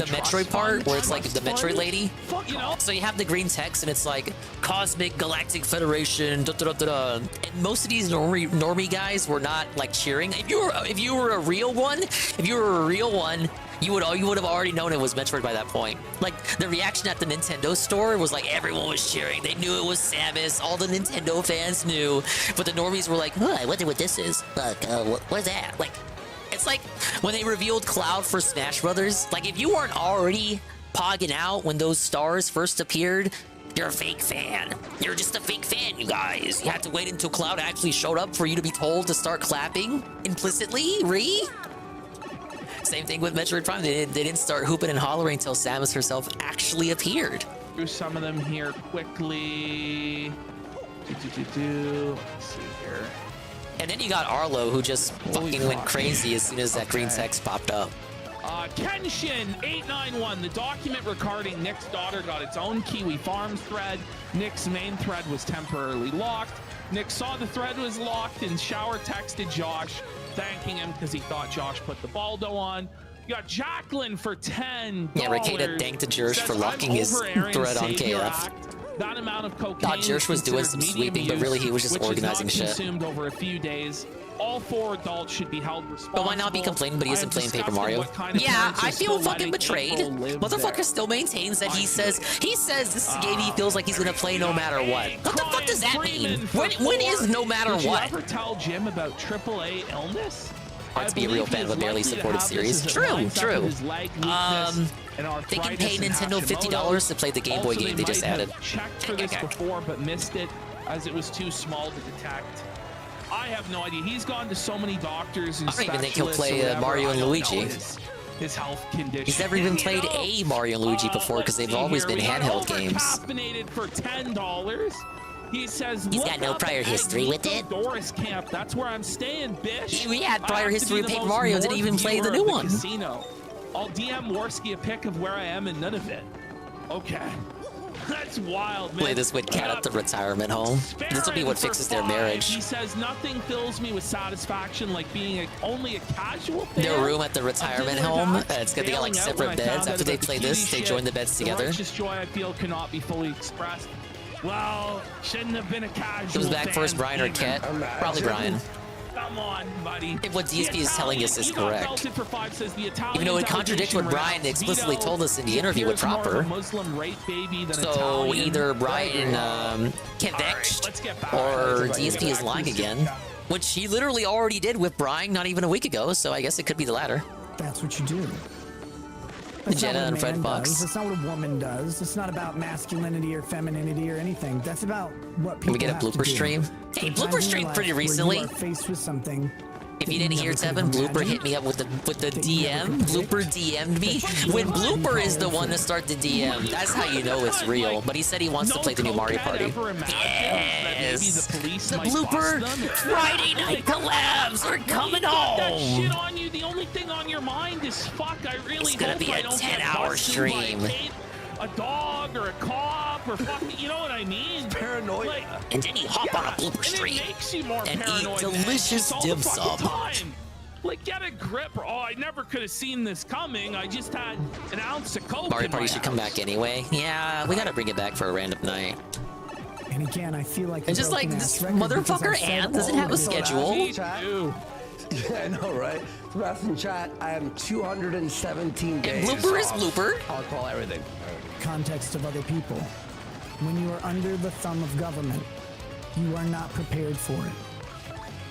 Metroid part, where it's like the Metroid lady. So you have the green text, and it's like Cosmic Galactic Federation, da da da da. And most of these normie guys were not like cheering. If you were a real one, you would have already known it was Metroid by that point. Like, the reaction at the Nintendo store was like everyone was cheering. They knew it was Samus. All the Nintendo fans knew. But the normies were like, oh, I wonder what this is. Look, what's that? Like, it's like when they revealed Cloud for Smash Brothers. Like, if you weren't already pogging out when those stars first appeared, you're a fake fan. You're just a fake fan, you guys. You had to wait until Cloud actually showed up for you to be told to start clapping implicitly, Same thing with Metroid Prime. They didn't start hooping and hollering until Samus herself actually appeared. Through some of them here quickly. Let's see here. And then you got Arlo, who just fucking went crazy as soon as that green text popped up. Kenshin891, the document regarding Nick's daughter got its own Kiwi Farms thread. Nick's main thread was temporarily locked. Nick saw the thread was locked and shower texted Josh, thanking him because he thought Josh put the Baldo on. You got Jacqueline for $10. Yeah, Rakeda thanked Jersh for locking his thread on KF. That amount of cocaine. Thought Jersh was doing some sweeping, but really he was just organizing shit. Consumed over a few days. All 4 adults should be held responsible. But why not be complaining, but he isn't playing Paper Mario? Yeah, I feel fucking betrayed. Motherfucker still maintains that he says this game he feels like he's gonna play no matter what. What the fuck does that mean? When is no matter what? Did you ever tell Jim about AAA illness? Hard to be a real fan of a barely supported series. True. They can pay Nintendo $50 to play the Game Boy game they just added. Checked for this before, but missed it as it was too small to detect. I have no idea. He's gone to so many doctors and I don't even think he'll play Mario and Luigi. His health condition. He's never even played a Mario and Luigi before because they've always been handheld games. Caffeinated for $10. He says, He's "Look got no up prior at history with it." Doris Camp. That's where I'm staying, bitch. We had I prior have to history be with the Paper most Mario, didn't north even play the viewer new of one. Casino. I'll DM Worski a pic of where I am and none of it. Okay. That's wild, man. Play this with Cat at the retirement home. This will be what fixes their marriage. He says nothing fills me with satisfaction like being only a casual fan. Their room at the retirement home, it's gonna be like separate beds. After they play this, they join the beds together. The righteous joy I feel cannot be fully expressed. Well, shouldn't have been a casual. Who's back fan first, Brian or either. Cat? Probably Brian. Come on, buddy. If what DSP is telling us is correct. Even though it contradicts what Brian explicitly told us in the interview with Proper. So either Brian can't vexed or DSP is lying again. Which he literally already did with Brian not even a week ago, so I guess it could be the latter. That's what you do. That's Jenna not and what a Fred man Fox. does. That's not what a woman does. It's not about masculinity or femininity or anything. That's about what people Can we get a have to blooper do. stream? There Hey, are blooper times in your stream life pretty where you recently. are faced with something. If you didn't hear Tevin, Blooper hit me up with the DM. Blooper DM'd me. When Blooper is the one to start the DM, that's how you know it's real. But he said he wants to play the new Mario Party. Yes! The Blooper Friday night collabs are coming That shit home! on you. The only thing on your mind is fuck. I really It's gonna hope be I a don't get 10-hour busted by stream. a dog or a cop or fucking, you know what I mean? Paranoid. Like, And then you hop on a blooper and stream it makes you more and eat paranoid, man. delicious It's all dim the fucking sum. time. Like, get a grip. Oh, I never could have seen this coming. I just had an ounce of coke Mario in Party my should come house. back anyway. Yeah, we gotta bring it back for a random night. And again, I feel like It's just like this motherfucker Ant doesn't have a schedule. Yeah, I know, right? Sebastian chat, I am 217 days. Blooper is off. Blooper. I'll call everything. Context of other people. When you are under the thumb of government, you are not prepared for it.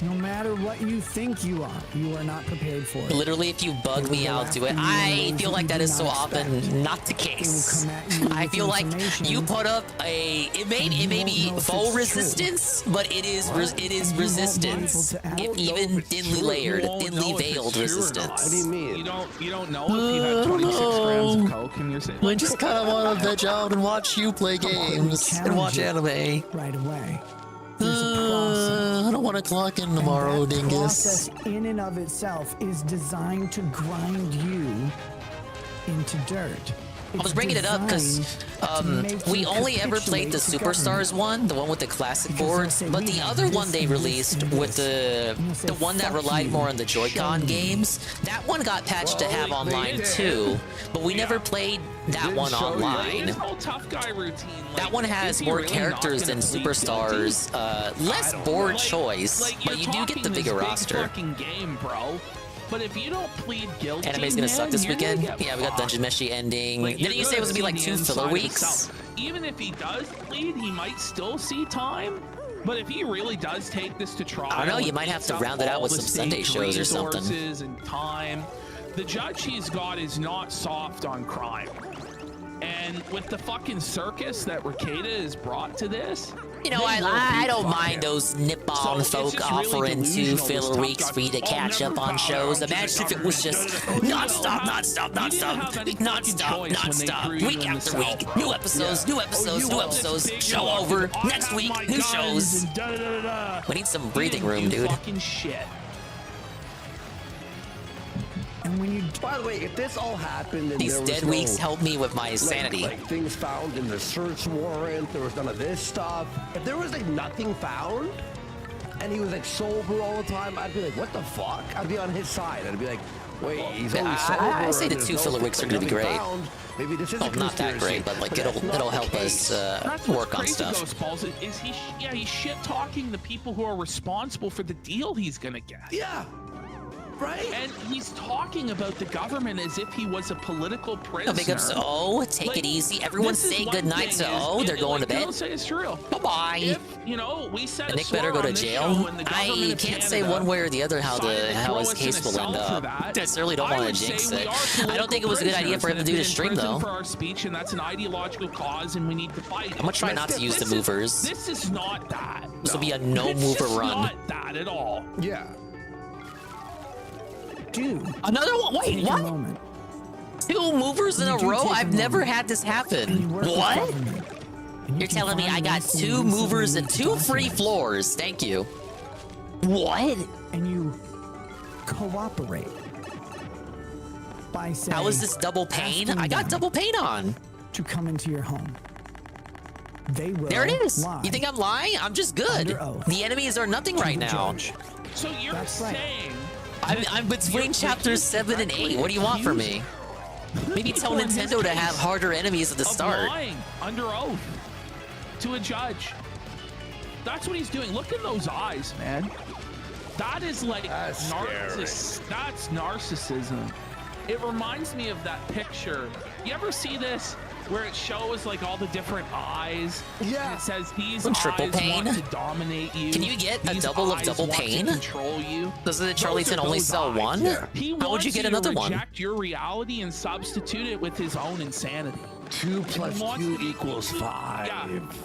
No matter what you think you are not prepared for it. Literally, if you bug me, I'll do it. I feel like that is so often not the case. I feel like you put up it may be faux resistance, but it is resistance. If even thinly layered, thinly veiled resistance. What do you mean? You don't know if you had 26 grams of coke in your system. I just kind of want to veg out and watch you play games and watch anime. Right away. I don't want to clock in tomorrow, that dingus. process in and of itself is designed to grind you into dirt. I was bringing it up because we only ever played the Superstars one, the one with the classic boards, but the other one they released with the one that relied more on the Joy-Con games, that one got patched to have online too, but we never played that one online. His whole tough guy routine. That one has more characters than Superstars, less board choice, but you do get the bigger roster. Fucking game, bro. But if you don't plead guilty, Anime's gonna suck this you're gonna weekend. get Yeah, we got Dungeon Meshi ending. Like, Didn't you say it was gonna be like 2 filler weeks? Even if he does plead, he might still see time. But if he really does take this to trial, I don't know, you and might have eats to up round it out all with the some Sunday state shows or something. resources and time. The judge he's got is not soft on crime. And with the fucking circus that Ricada has brought to this, You know, I don't mind those Nippon folk offering 2 filler weeks for you to catch up on shows. Imagine if it was just non-stop, week after week. New episodes, show over, next week, new shows. We need some breathing room, dude. Fucking shit. And when you, by the way, if this all happened and These there was dead weeks help me with my sanity. like things found in the search warrant, there was none of this stuff. If there was like nothing found, and he was like sober all the time, I'd be like, what the fuck? I'd be on his side. I'd be like, wait, he's only sober. I say the and 2 there's filler no- weeks are gonna be nothing great. found. Maybe this is Oh, a not that conspiracy, great, but like that's not it'll the help case. us That's work what's on crazy, stuff. Ghost Balls, is he's shit talking the people who are responsible for the deal he's gonna get. Yeah. Right? And he's talking about the government as if he was a political prisoner. No big ups to O. Take it easy. Everyone this is say one good night thing to is- O. They're going to bed. I'll say it's true. Bye-bye. If, you know, we said And Nick better go to jail. I can't say one way or the other how his case will end up. I certainly don't want to jinx it. I don't think it was a good idea for him to do the stream though. For our speech, and that's an ideological cause, and we need to fight. I'm gonna try not to use the movers. This is not that. This will be a no mover run. Not that at all. Yeah. dude. Another one? Wait, take what? A moment. 2 movers in a You do row? take a I've never moment. had this And you happen. work with What? government. You're telling me I got 2 movers and 2 free floors. Thank you. What? And you cooperate by saying, how is this double pain? I got double pain on. To come into your home. They will. There it is. lie You think I'm lying? I'm just good. under oath The enemies are nothing right the now. judge. So you're That's right. saying I'm between chapters 7 and 8. What do you want from me? Maybe tell in this Nintendo to case have harder enemies at the of start. lying under oath to a judge. That's what he's doing. Look in those eyes, man. That is like that's narcissism. It reminds me of that picture. You ever see this where it shows like all the different eyes? Yeah. And it says these Triple eyes pain? want to dominate you. Can you get a These double of eyes double want to pain? control you. Doesn't the Those Charlatan are only those sell eyes. one? He How would you wants get another to one? reject your reality and substitute it with his own insanity. 2 plus He wants 2 to- equals 5.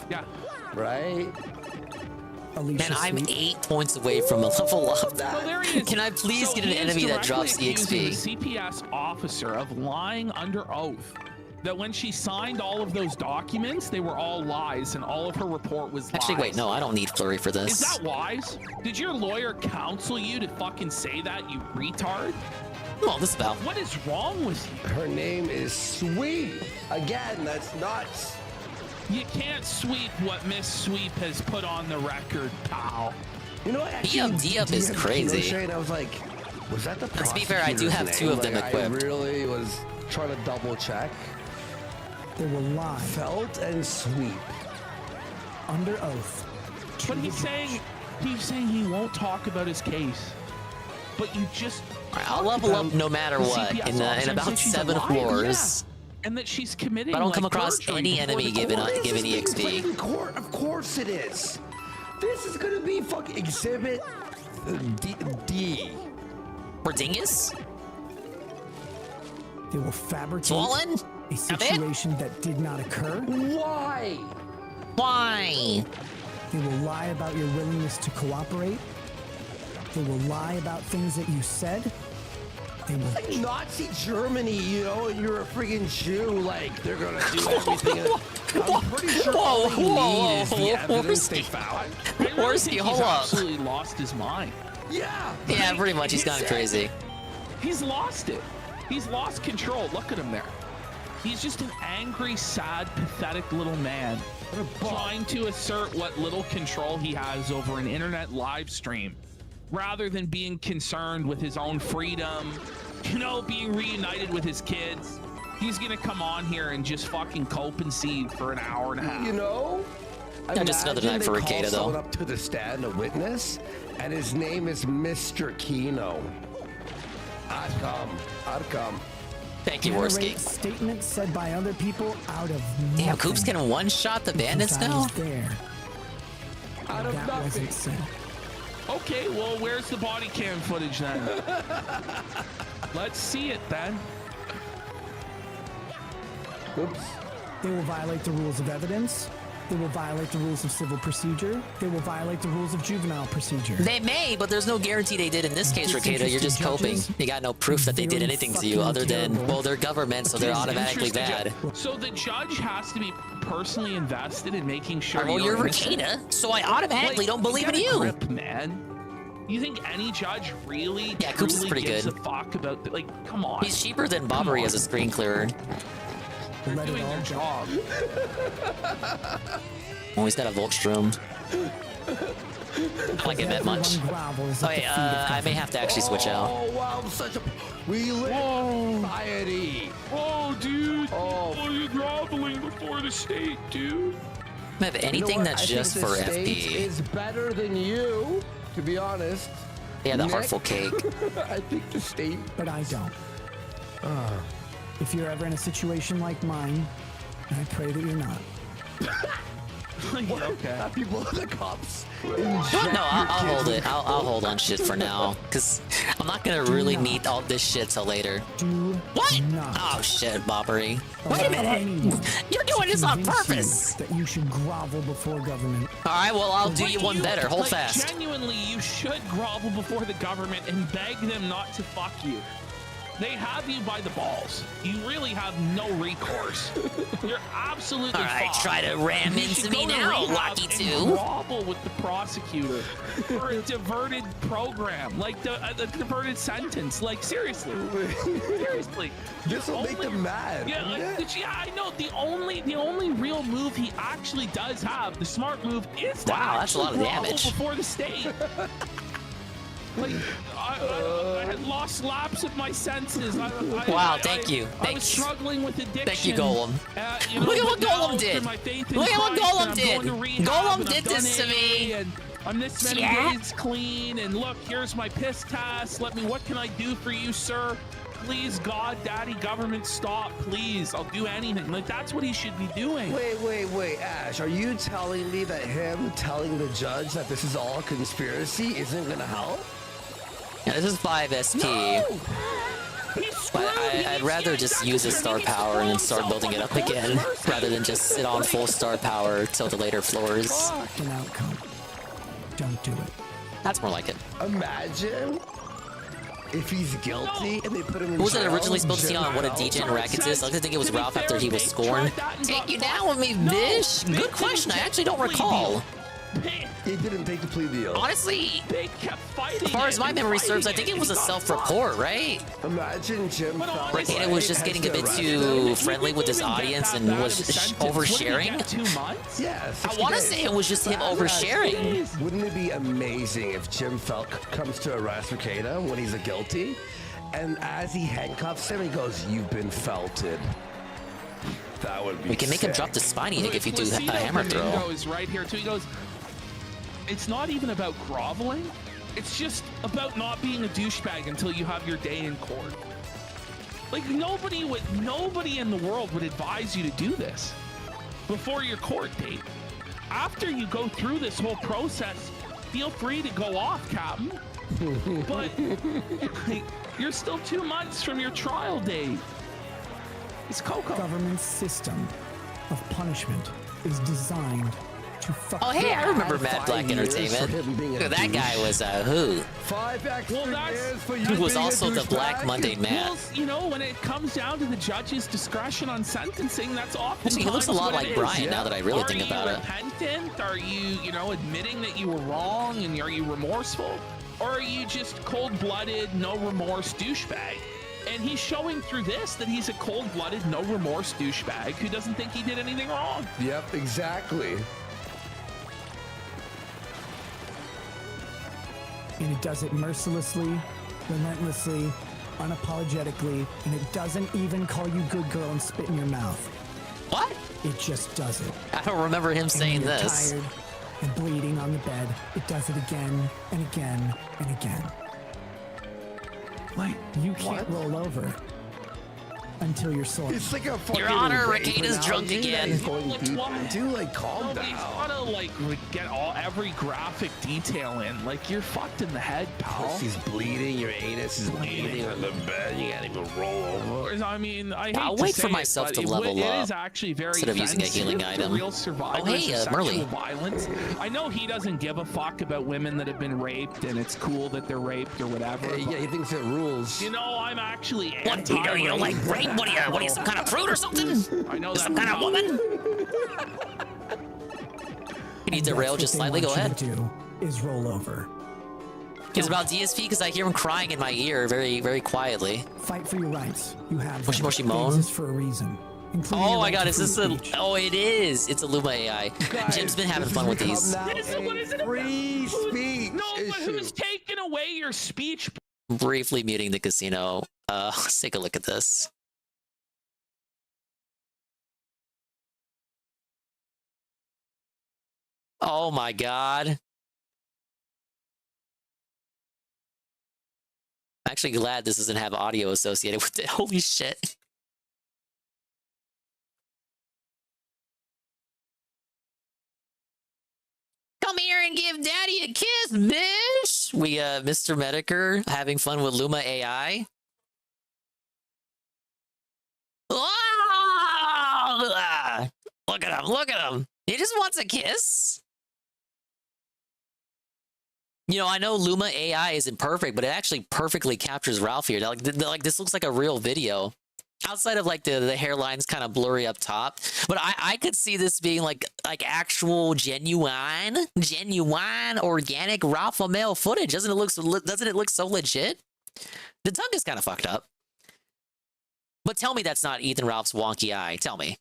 Yeah. Right? Man, I'm 8 points away from a level up. Well, there he is. Can I please So get an he is enemy that directly drops accusing EXP? the CPS officer of lying under oath. That when she signed all of those documents, they were all lies, and all of her report was Actually, lies. wait, no, I don't need Flurry for this. Is that wise? Did your lawyer counsel you to fucking say that, you retard? Well, this is about. What is wrong with you? Her name is Sweet. Again, that's nuts. You can't sweep what Miss Sweep has put on the record, pal. You know what? Actually, D-Up is crazy. Kino Train, I was like, was that the To be fair, I do have 2 of them like, equipped. I really was trying to double check. They will lie Felt and Sweep. under oath. But he's saying he won't talk about his case. But you just I'll level up no matter what in about 7 floors. And that she's committing. I don't come like, across perjury any before enemy the given court. given EXP. In court, of course it is. This is gonna be fucking exhibit D. For Dingus? They will fabricate Swollen? a situation that did not occur. Why? Why? They will lie about your willingness to cooperate. They will lie about things that you said. They will Like Nazi Germany, you know, and you're a freaking Jew, like they're gonna do everything. I'm pretty sure all they need is the evidence they found. Horsey, hold up. Absolutely lost his mind. Yeah. Yeah, pretty much. He's gone crazy. He's lost it. He's lost control. Look at him there. He's just an angry, sad, pathetic little man trying to assert what little control he has over an internet live stream rather than being concerned with his own freedom, you know, being reunited with his kids. He's gonna come on here and just fucking cope and seed for an hour and a half. You know? Yeah, just another night for Imagine they Ricada, call someone though. up to the stand, a witness, and his name is Mr. Kino. I'd come. Thank you, Worski. generate statements said by other people out of Damn, nothing. Coops can one-shot the bandits Because I now? was there. Out of That nothing. wasn't said. Okay, well, where's the body cam footage then? Let's see it then. Oops. They will violate the rules of evidence. They will violate the rules of civil procedure. They will violate the rules of juvenile procedure. They may, but there's no guarantee they did in this case, Ricada. You're just coping. You got no proof that they did anything to you other than, well, they're government, so they're automatically bad. So the judge has to be personally invested in making sure. Well, you're Ricada, so I automatically don't believe in you. Grip, man. You think any judge really, Yeah, Coops is truly pretty gives good. a fuck about like? Come on. He's cheaper than Bobbery as a screen clearer. They're doing their job. Oh, he's got a Voltstrom. I like it that much. Oh, yeah, I may have to actually switch out. Oh, wow, such a... We live in society. Oh, dude. Oh, you're groveling before the state, dude. I have anything that's just for the state FP. is better than you, to be honest. Yeah, the Nick? heartful cake. I think the state... But I don't. If you're ever in a situation like mine, I pray that you're not. Okay. People, the cops. No, I'll hold it. I'll hold on shit for now, because I'm not gonna really need all this shit till later. What? Oh shit, Bobbery. Wait a minute! You're doing this on purpose! That you should grovel before government. Alright, well, I'll do you one better. Hold like, fast. Genuinely, you should grovel before the government and beg them not to fuck you. They have you by the balls. You really have no recourse. You're absolutely All right, fucked. try to ram You into should me go to now, rehab Lucky and 2. grovel with the prosecutor for a diverted program, like the diverted sentence. Like seriously, seriously. This will make them mad. Yeah, wouldn't it? yeah, I know. The only real move he actually does have, the smart move, is to Wow, that's a lot of grovel damage. before the state. Like, I had lost lapse of my senses. Wow, thank you. I was struggling with addiction. Thank you, Golem. You know, Look at what but now, Golem did. through my faith in Look at what Christ, Golem I'm did. going to rehab, Golem and did I've done this to me. AA, and I'm this many Yeah. days clean. And look, here's my piss test. What can I do for you, sir? Please, God, Daddy, government, stop. Please, I'll do anything. Like, that's what he should be doing. Wait, Ash, are you telling me that him telling the judge that this is all a conspiracy isn't gonna help? Yeah, this is 5 SP. But I'd rather just use his star power and then start building it up again, rather than just sit on full star power till the later floors. An outcome. Don't do it. That's more like it. Imagine if he's guilty and they put him in Who was it jail, originally supposed to see Jim on What a Ralph. DJ in Rackets is? I like to think it was Ralph after he was scorned. Take you down with me, bish. Good question. I actually don't recall. He didn't take the plea deal. Honestly, They kept fighting. as far as my and memory fighting serves, I think it was a and he got self-report, right? Imagine Jim felt Ricada like was just getting a bit too friendly with his audience and was oversharing. 2 months? Yeah, I want to say it was just him oversharing. Wouldn't it be amazing if Jim Felk comes to arrest Ricada when he's a guilty, and as he handcuffs him, he goes, "You've been felted." That would be. We can make him sick. drop the spiny dig if you do a Placido hammer Domingo throw. is right here too. He goes, it's not even about groveling. It's just about not being a douchebag until you have your day in court. Like nobody in the world would advise you to do this before your court date. After you go through this whole process, feel free to go off, Captain. But you're still 2 months from your trial date. It's Coco. Government's system of punishment is designed to fuck. Oh, hey, I remember had Mad 5 Black years Entertainment. for him being a Look, that guy douche. was a who. 5 extra years for you Who was being a also the Black douchebag? Monday Man. Well, you know, when it comes down to the judge's discretion on sentencing, that's often. Actually, he looks a lot like Brian now that I really think about it. Are you repentant? Are you, admitting that you were wrong, and are you remorseful? Or are you just cold-blooded, no remorse douchebag? And he's showing through this that he's a cold-blooded, no remorse douchebag who doesn't think he did anything wrong. Yep, exactly. And it does it mercilessly, relentlessly, unapologetically, and it doesn't even call you good girl and spit in your mouth. What? It just does it. I don't remember him saying And when you're this. tired and bleeding on the bed, it does it again and again and again. Like, you can't roll over until you're sore. It's like a fucking Your Honor, rape Ricada's drunk analogy that again. he's going deep into. Like, calm He's down. gotta get every graphic detail in. Like you're fucked in the head, pal. She's bleeding. Your anus is bleeding on the bed. You can't even roll over. I mean, I hate I'll to wait say for it, myself but to level it up is actually very instead of using a healing offensive to item. real survivors Oh, hey, of sexual Merly. violence. I know he doesn't give a fuck about women that have been raped, and it's cool that they're raped or whatever. Yeah, he thinks it rules. You know, I'm actually What, you don't like rape? What are you, some kind of prude or something? I know Some that kind of woman? Can you derail just slightly? Go ahead. Do is roll over. It's about DSP because I hear him crying in my ear very, very quietly. Fight for your rights. You have Moshi them. Moshi They Moan? exist for a reason. including Oh your my right god, to is this free a... speech. Oh, it is. It's a Luma AI. Jim's been having fun with these. What is it free speech No, but who's taking away your speech? Briefly muting the casino. Let's take a look at this. Oh my god. I'm actually glad this doesn't have audio associated with it. Holy shit. Come here and give daddy a kiss, bitch! We, Mr. Mediker having fun with Luma AI. Ah! Look at him, look at him. He just wants a kiss. You know, I know Luma AI isn't perfect, but it actually perfectly captures Ralph here. Like this looks like a real video. Outside of like the hairline's kind of blurry up top, but I could see this being like actual genuine organic Ralph Lamel footage. Doesn't it look so legit? The tongue is kind of fucked up. But tell me that's not Ethan Ralph's wonky eye. Tell me.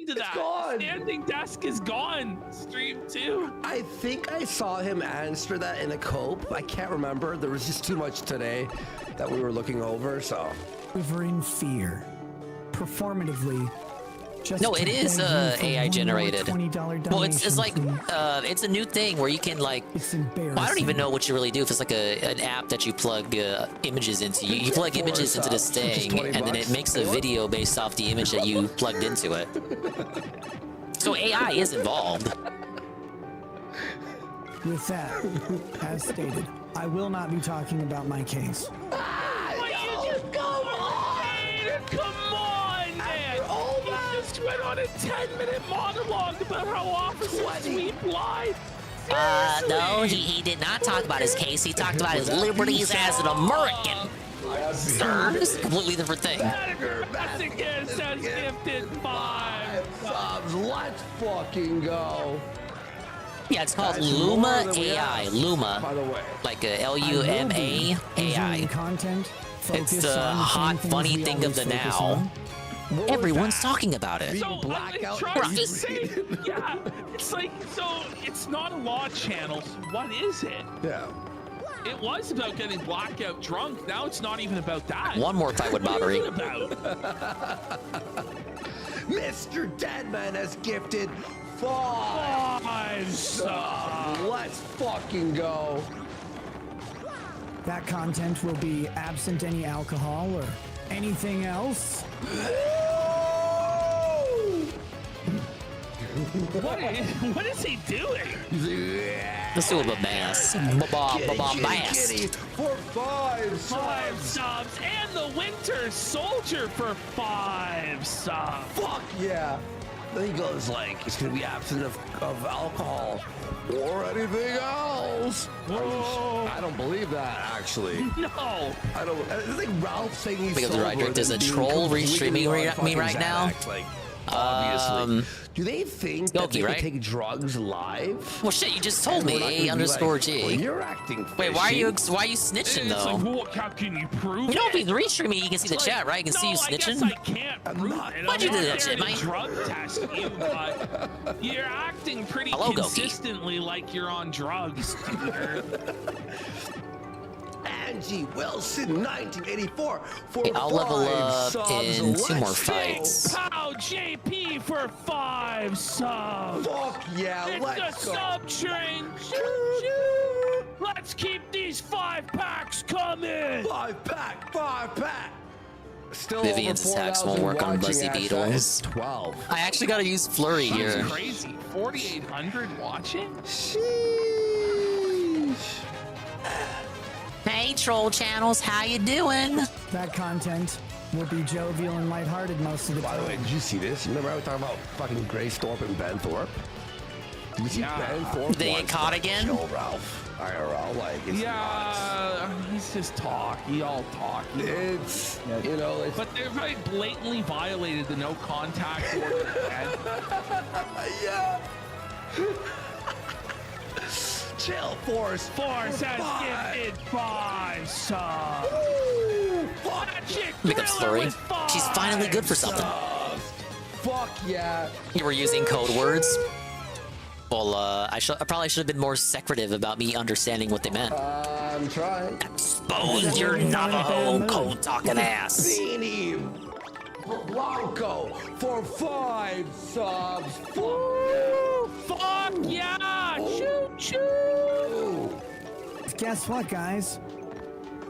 To that. Gone. Standing desk is gone. Stream 2. I think I saw him answer that in a cope. I can't remember. There was just too much today that we were looking over, so. We're in fear. Performatively. Just No, it is AI generated. Well, it's like donation, it's a new thing where you can like. Well, I don't even know what you really do if it's like an app that you plug images into. You plug images into this thing, and then it makes a video based off the image that you plugged into it. So AI is involved. With that, as stated, I will not be talking about my case. Come on, man! He just went on a 10-minute monologue about how officers sweep lied. No, he did not talk about his case. He talked about his liberties as an American. Sir, this is a completely different thing. Masochist has gifted 5 subs. Let's fucking go. Yeah, it's called Luma AI. Luma, by the way, like a Luma AI. Content. It's the hot, funny thing of the now. Everyone's talking about it. So blackout. Trying to say, yeah, it's like, so it's not a law channel. So what is it? Yeah. It was about getting blackout drunk. Now it's not even about that. One more fight with Bobbery. Mr. Deadman has gifted 5 subs. Let's fucking go. That content will be absent any alcohol or anything else. What is he doing? Let's do a bass. Bass. For 5 subs. 5 subs. And the Winter Soldier for 5 subs. Fuck yeah. Then he goes like, it's gonna be absent of alcohol or anything else. I don't believe that, actually. No. I don't. It's like Ralph saying he's Because the right there's a troll restreaming me right now. Like, obviously. Do they think that they right? can take drugs live? Well, shit, you just told me. A_G. Well, you're acting fishy. Wait, why are you snitching It's though? like, what, how can you prove You know, it? if he's restreaming, you can see the chat, right? You can see you snitching. I guess I can't prove it. Why'd you I'm do not that shit, there to mate? drug test you, but you're acting pretty Hello, Goki. consistently like you're on drugs, dude. Angie Wilson, 1984. For Hey, I'll level 5 up subs. in 2 more Let's fights. Pow JP for 5 subs. Fuck yeah, It's let's the go. sub train. Choo, choo. Let's keep these 5-packs coming. 5-pack. Still Vivian's over attacks 4,000 won't work on watching, Buzzy hashtag Beetles. 12. I actually gotta use Flurry here. That's crazy. 4,800 watching? Hey, troll channels, how you doing? That content will be jovial and lighthearted most of the By time. the way, did you see this? Remember I was talking about fucking Grace Thorpe and Ben Thorpe? Did you see Ben Thorpe? They get wants caught to again? Kill Ralph. IRL, like, it's Yeah, he's just talky, all talky. It's, you know, it's... But they've like blatantly violated the no contact order. Yeah. Chill, Force. Force has 5. gifted 5 subs. Magic Look at Thriller Flurry. with 5 She's finally good for something. Fuck yeah. You were using code words. Well, I probably should have been more secretive about me understanding what they meant. I'm trying. Expose your Navajo code talking ass. Beanie Blanco for 5 subs. Fuck yeah! Choo choo! Guess what, guys?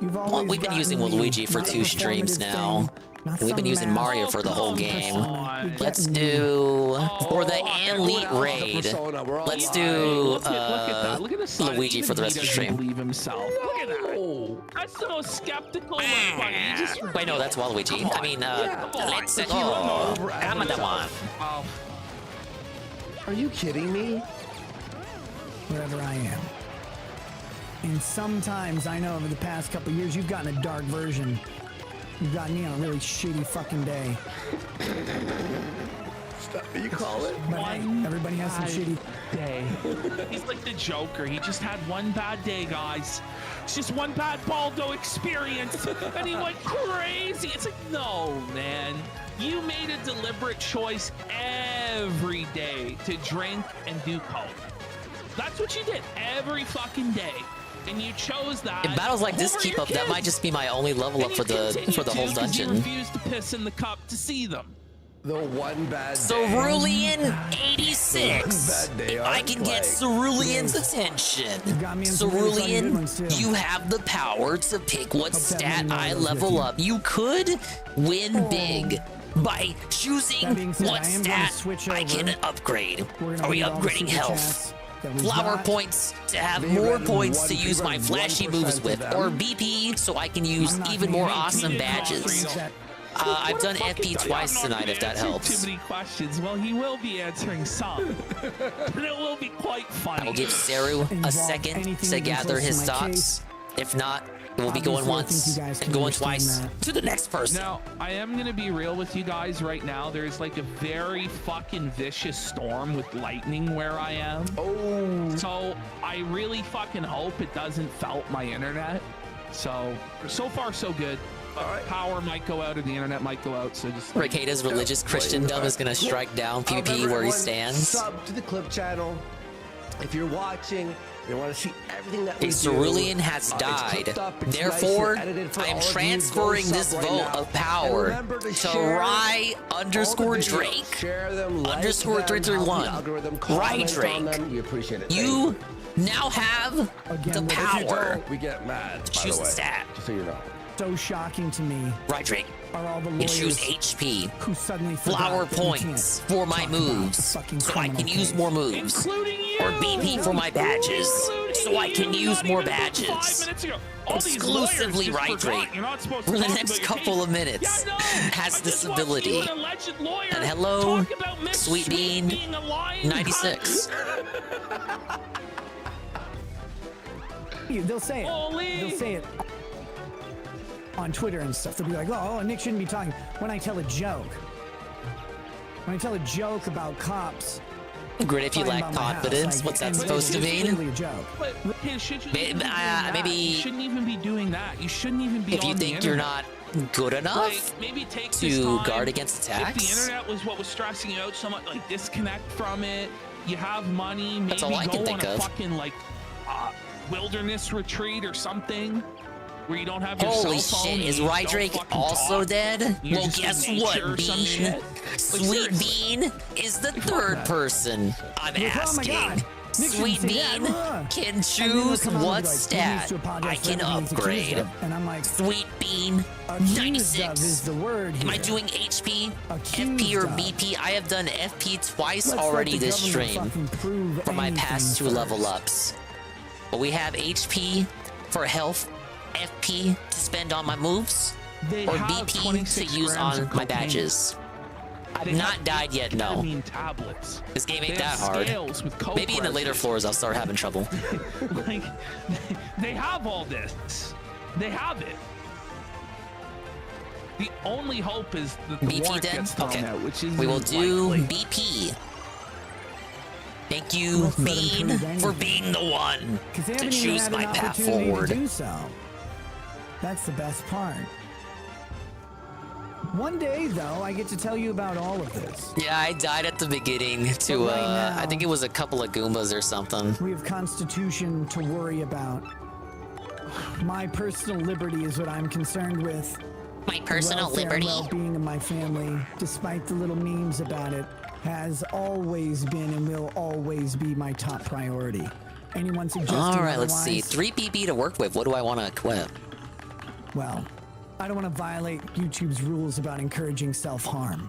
You've always Well, we've been using gotten the Luigi for not 2 streams performative now. thing, not We've been some using mask. Mario for the whole game. on. Let's do for the Elite Raid. Let's do Look at the son. Luigi Even for the he rest of the doesn't stream. believe himself. Look at that. That's the most skeptical one. He just Wait, no, that's Waluigi. I mean, come on. let's He go. went over I'm the one. Oh, Are you kidding me? wherever I am. And sometimes, I know over the past couple years, you've gotten a dark version. You've gotten me on a really shitty fucking day. You call it? But hey, everybody has some shitty day. He's like the Joker. He just had one bad day, guys. It's just one bad Baldo experience, and he went crazy. It's like, no, man. You made a deliberate choice every day to drink and do coke. That's what you did every fucking day. And you chose that. In battles like this, keep up. That might just be my only level up for the whole dungeon. You refused to piss in the cup to see them. The one bad day. Cerulean 86. Bad day If I can get Cerulean's attention. Cerulean, you have the power to pick what stat I level up. You could win big by choosing what stat I can upgrade. Are we upgrading health? Flower points to have more points to use my flashy moves with, or BP so I can use even more awesome badges. I've done FP twice tonight, if that helps. Too many questions. Well, he will be answering some. And it will be quite funny. I will give Saru a second to gather his thoughts. If not, we'll be going once and going twice to the next person. Now, I am going to be real with you guys right now. There's like a very fucking vicious storm with lightning where I am. Oh. So I really fucking hope it doesn't felt my internet. So far, so good. Power might go out or the internet might go out, so just... Ricada's religious Christendom is going to strike down PvP where he stands. Sub to the clip channel. If you're watching, you want to see everything that we do. Cerulean has died. Therefore, I'm transferring this vote of power to Rye _Drake _331. Rye Drake. You appreciate it. You now have the power. We get mad. To choose a stat. Just so you know. So shocking to me. Right, Drake. Are all the and choose HP. Who suddenly flower points for my moves, so I can use more moves. Or BP for my badges, so I can use more badges. Exclusively Right Drake for the next couple of minutes has this ability. And hello, Sweet Bean 96. They'll say it. They'll say it on Twitter and stuff. They'll be like, oh, Nick shouldn't be talking. When I tell a joke about cops. Great if you lack confidence. What's that supposed to mean? Really a joke. Maybe you shouldn't even be doing that. You shouldn't even be. If you think you're not good enough maybe take to guard against attacks. If the internet was what was stressing you out so much, like disconnect from it. You have money. Maybe that's all I can think of. Fucking like wilderness retreat or something. Where you don't have your Holy cell phone shit, is Rye Drake also dead? You're well, guess what, Bean? Sweet Bean is the third person I'm asking. Sweet Bean can choose what stat I can upgrade. Sweet Bean 96. Am I doing HP, FP, or BP? I have done FP twice already this stream for my past 2 level ups. But we have HP for health, FP to spend on my moves, or BP to use on my badges. I've not died yet, no. This game ain't that hard. Maybe in the later floors I'll start having trouble. Like, they have all this. They have it. The only hope is that the BP warrant then? gets thrown Okay. out, which is We will do likely. BP. Thank you, Bean, for being the one to choose my path forward. That's the best part. One day, though, I get to tell you about all of this. Yeah, I died at the beginning to, I think it was a couple of Goombas or something. We have Constitution to worry about. My personal liberty is what I'm concerned with. My personal liberty? The well-being of my family, despite the little memes about it, has always been and will always be my top priority. Anyone suggesting Alright, let's see. otherwise? 3 BP to work with. What do I want to equip? Well, I don't want to violate YouTube's rules about encouraging self-harm.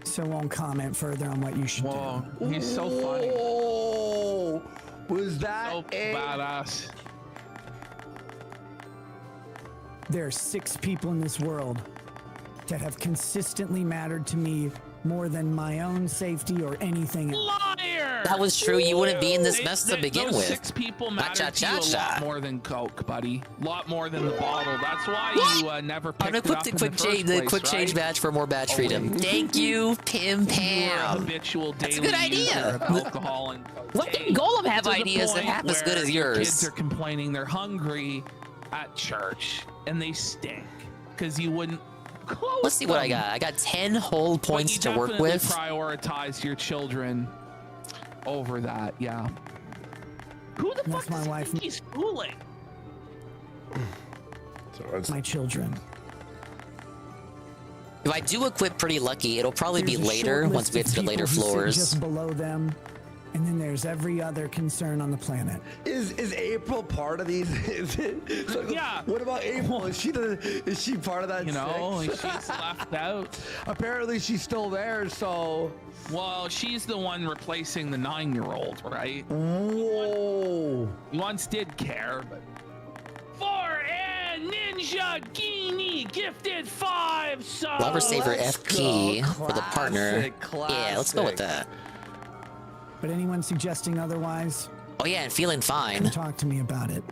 So I won't comment further on what you should do. He's so funny. Oh, was that so badass? There are 6 people in this world that have consistently mattered to me more than my own safety or anything else. Liar! that was true, you wouldn't be in this mess to begin those with. 6 people matter to you a Cha-cha-cha-cha. lot more than Coke, buddy. A lot more than the bottle. That's why you never picked it up in the first The place, quick change right? badge for more badge freedom. Thank you, Pim Pam. Habitual That's a daily good idea. user of alcohol and What did Golem have to the ideas that point half as good where as the yours? Kids are complaining they're hungry at church and they stink because you wouldn't close Let's see what I them. got. I got 10 whole points to work with. Prioritize your children over that, yeah. Who the fuck my is wife. he's fooling? My children. If I do equip pretty lucky, it'll probably be There's a later short once we get list to of the later people who sit floors. just below them, and then there's every other concern on the planet. Is April part of these? Is it? So Yeah. What about April? Is she part of that? You know, like six? she's left out. Apparently, she's still there. So. Well, she's the one replacing the 9-year-old, right? Whoa. You once did care, but. For and Ninja Genie gifted 5 subs. Lover Saver FP for the partner. Yeah, let's go with that. But anyone suggesting otherwise, Oh yeah, and feeling fine. come talk to me about it.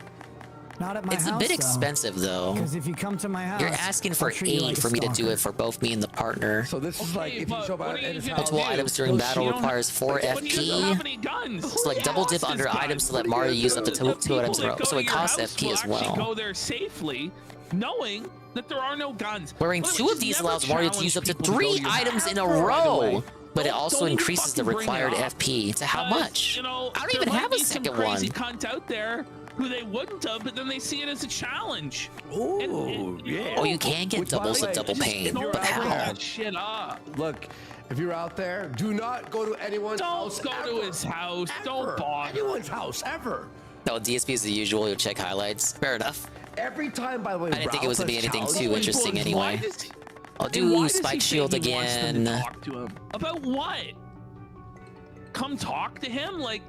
Not at my It's house, a bit expensive though. Because if you come to my house, You're asking for I'll treat you 8 like a for me to do stalker. it for both me and the partner. So this is like if you show up at his house. Multiple items during battle requires 4 FP. Guns. So like double dip under items to let Mario use up to 2 items in a row. So it costs FP as well. Go there safely, knowing that there are no guns. Wearing 2 of these allows Mario to use up to 3 items in a row. But it also increases the required FP. To how much? You know, I don't even have a second one. Crazy cunt out there who they wouldn't have, but then they see it as a challenge. Ooh, yeah. Oh, you can get doubles of double pain, but how? That shit up. Look, if you're out there, do not go to anyone's house. Don't go to his house. Don't bother. Anyone's house ever. No, DSP is the usual. You'll check highlights. Fair enough. Every time, by the way. I didn't think it was gonna be anything Ralph has too interesting challenged- anyway. I'll Why do does he Spike say Shield he wants them to again. talk to him? About what? Come talk to him? Like,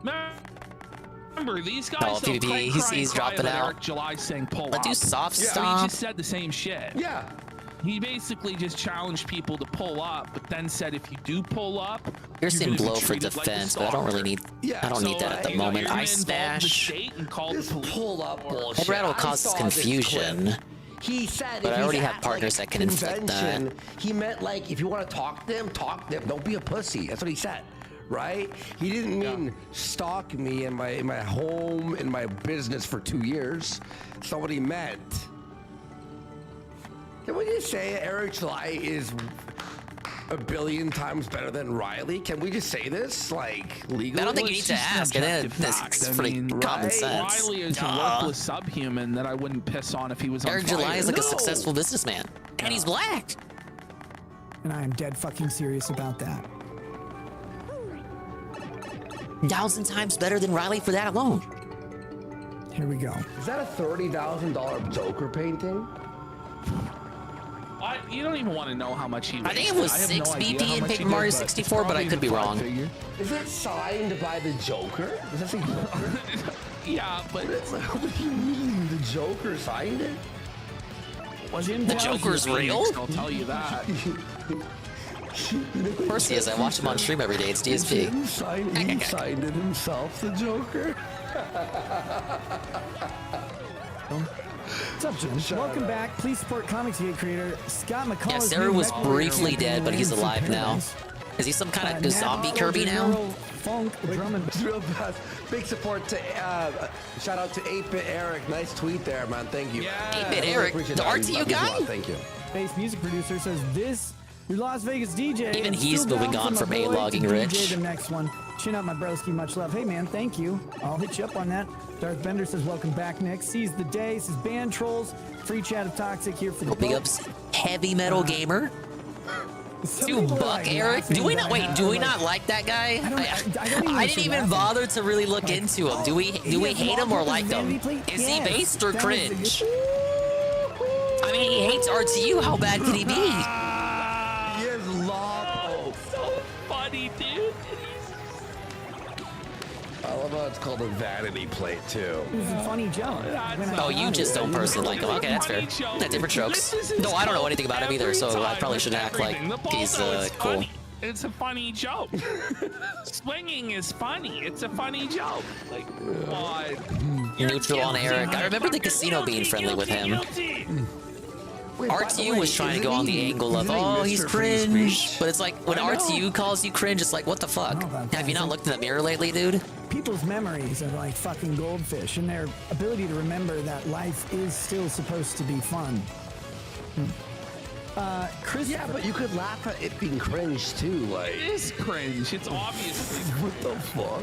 remember, these guys Oh, don't PvP, he's dropping out. Eric July saying pull Let's up. do soft So stomp. he just said the same shit. Yeah. He basically just challenged people to pull up, but then said if you do pull up, Piercing you're gonna be blow for treated like a defense, but I don't really need. I don't need that at the you know, moment. you're gonna Ice involve the Smash. state and call This the police. pull up bullshit. Head rattle I causes saw this confusion. clip. He said, But if I already he's have at, partners like, that can inflict that. convention, He meant like if you want to talk to them, talk to them. Don't be a pussy. That's what he said, right? He didn't mean stalk me in my home in my business for 2 years. That's not what he meant. Can we just say Eric July is a billion times better than Riley? Can we just say this like legally? I don't think you need to ask. It's pretty common sense. Riley is a worthless subhuman that I wouldn't piss on if he was on Eric fire. July is like a successful businessman, and he's black. And I am dead fucking serious about that. 1,000 times better than Riley for that alone. Here we go. Is that a $30,000 Joker painting? You don't even want to know how much he I think it wasted. was I have 6 no idea BP how in much he Paper did, Mario but 64, but I probably could be in the wrong. five-figure. Is it signed by the Joker? Does that say Joker? Yeah, but what do you mean? The Joker signed it? The Joker's real? I'll tell you that. Perseus, I watch him on stream every day. It's DSP. He signed it himself, the Joker. What's up, Jim? Welcome back. Please support Comics Gate creator Scott McCall. Yeah, Sarah was briefly dead, but he's alive now. Is he some kind of zombie Kirby now? Funk, drum and Real fast. Big support to shout out to 8-Bit Eric. Nice tweet there, man. Thank you. 8-Bit Eric, Appreciate the that. RTU Love you a guy? lot. Thank you. bass music producer says this. Your Las Vegas DJ. Even and he's still moving down on for from my boy A-logging to Rich. DJ the next one. Chin up, my broski. Much love. Hey, man, thank you. I'll hit you up on that. Darth Bender says, welcome back, Nick. Seize the day. Says, band trolls. Free chat of Toxic here for the Big vote. ups, Heavy Metal Gamer. Some To people are, Buck like, Eric. laughing Do we that not wait? I Do we like- not like that guy? I don't even I didn't even laughing. bother to really look into him. Do we hate him or like him? Is he based or cringe? I mean, he hates RTU. How bad could he be? He is long. So funny, dude. I love how it's called a vanity plate too. It was a funny joke. Oh, you just don't personally like him. Okay, that's fair. Different strokes. No, I don't know anything about him either, so I probably shouldn't act like he's cool. It's a funny joke. Swinging is funny. It's a funny joke. Like, what? Neutral on Eric. I remember the casino being friendly with him. RTU was trying to go on the angle of, oh, he's cringe. But it's like, when RTU calls you cringe, it's like, what the fuck? Have you not looked in the mirror lately, dude? People's memories are like fucking goldfish, and their ability to remember that life is still supposed to be fun. Chris. Yeah, but you could laugh at it being cringe too. Like, it is cringe. It's obviously what the fuck?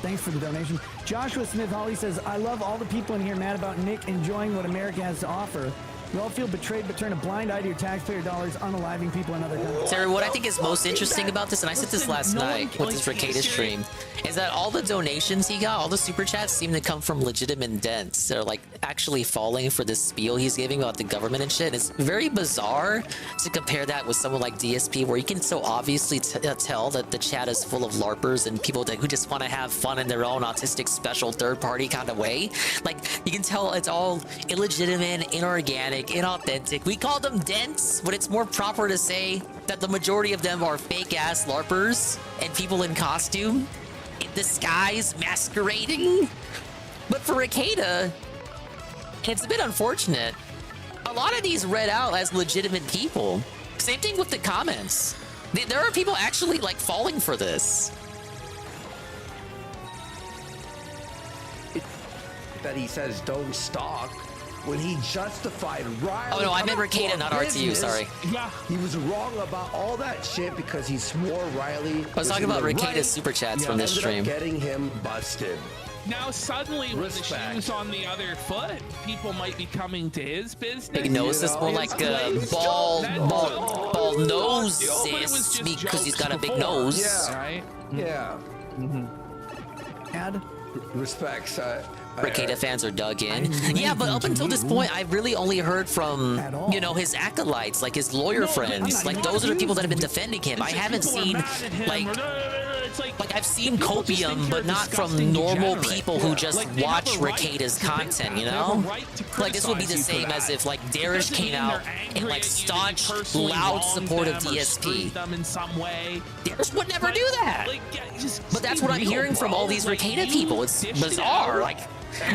Thanks for the donation. Joshua Smith Holly says, I love all the people in here mad about Nick enjoying what America has to offer. We all feel betrayed but turn a blind eye to your taxpayer dollars, unaliving people in other countries. Terry, what I think is most interesting about this, and I said this last night with this Ricada stream, is that all the donations he got, all the super chats seem to come from legitimate dents. They're like actually falling for this spiel he's giving about the government and shit. It's very bizarre to compare that with someone like DSP, where you can so obviously tell that the chat is full of LARPers and people who just want to have fun in their own autistic, special, third-party kind of way. Like, you can tell it's all illegitimate, inorganic, inauthentic. We call them dents, but it's more proper to say that the majority of them are fake-ass LARPers and people in costume, in disguise, masquerading. But for Ricada, it's a bit unfortunate. A lot of these read out as legitimate people. Same thing with the comments. There are people actually like falling for this. That he says don't stalk. When he justified Riley. Oh no, I meant Ricada, not RTU, sorry. Yeah. He was wrong about all that shit because he swore Riley. I was talking about Ricada's super chats from this stream. Getting him busted. Now suddenly with the shoes on the other foot, people might be coming to his business. Big nose is more like a ball nose is because he's got a big nose. Yeah. Right? Yeah. Add respects. Ricada fans are dug in. Yeah, but up until this point, I really only heard from, you know, his acolytes, like his lawyer friends. Like, those are the people that have been defending him. I haven't seen, like I've seen copium, but not from normal people who just watch Ricada's content, you know? Like, this would be the same as if, like, Darish came out and, like, staunch, loud support of DSP. Darish would never do that. But that's what I'm hearing from all these Ricada people. It's bizarre. Like,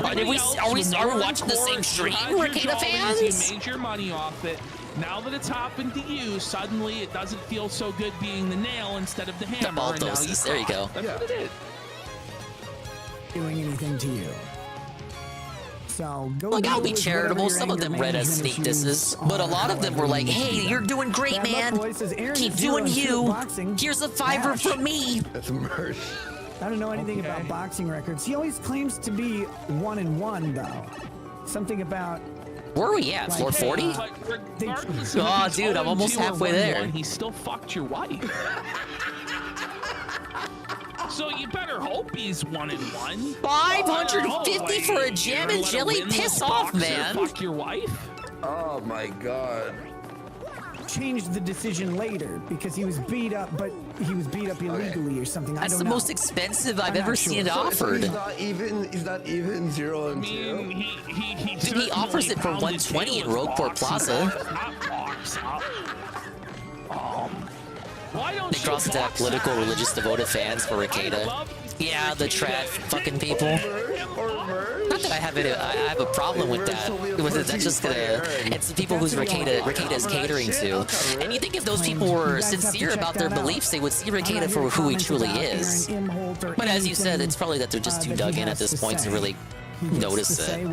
are we watching the same stream, Ricada fans? You made your money off it. Now that it's happened to you, suddenly it doesn't feel so good being the nail instead of the hammer. The ball doses. There you go. That's what it is. Doing anything to you. So go. Look, I'll be charitable. Some of them read as sneak disses, but a lot of them were like, "Hey, you're doing great, man. Keep doing you. Here's a $5 from me." That's a merch. I don't know anything about boxing records. He always claims to be 1-1 though. Something about. Where are we at? Floor 40? Oh, dude, I'm almost halfway there. He still fucked your wife. So you better hope he's 1-1. 550 for a jam and jelly? Piss off, man. Fuck your wife? Oh my god. Changed the decision later because he was beat up, but he was beat up illegally or something. That's the most expensive I've ever seen it offered. He's not even 0 and 2. Dude, he offers it for 120 in Rogueport Plaza. They cross that political, religious, devoted fans for Ricada. Yeah, the trad fucking people. Not that I have a problem with that. That's just it's the people who's Ricada is catering to. And you think if those people were sincere about their beliefs, they would see Ricada for who he truly is. But as you said, it's probably that they're just too dug in at this point to really notice it.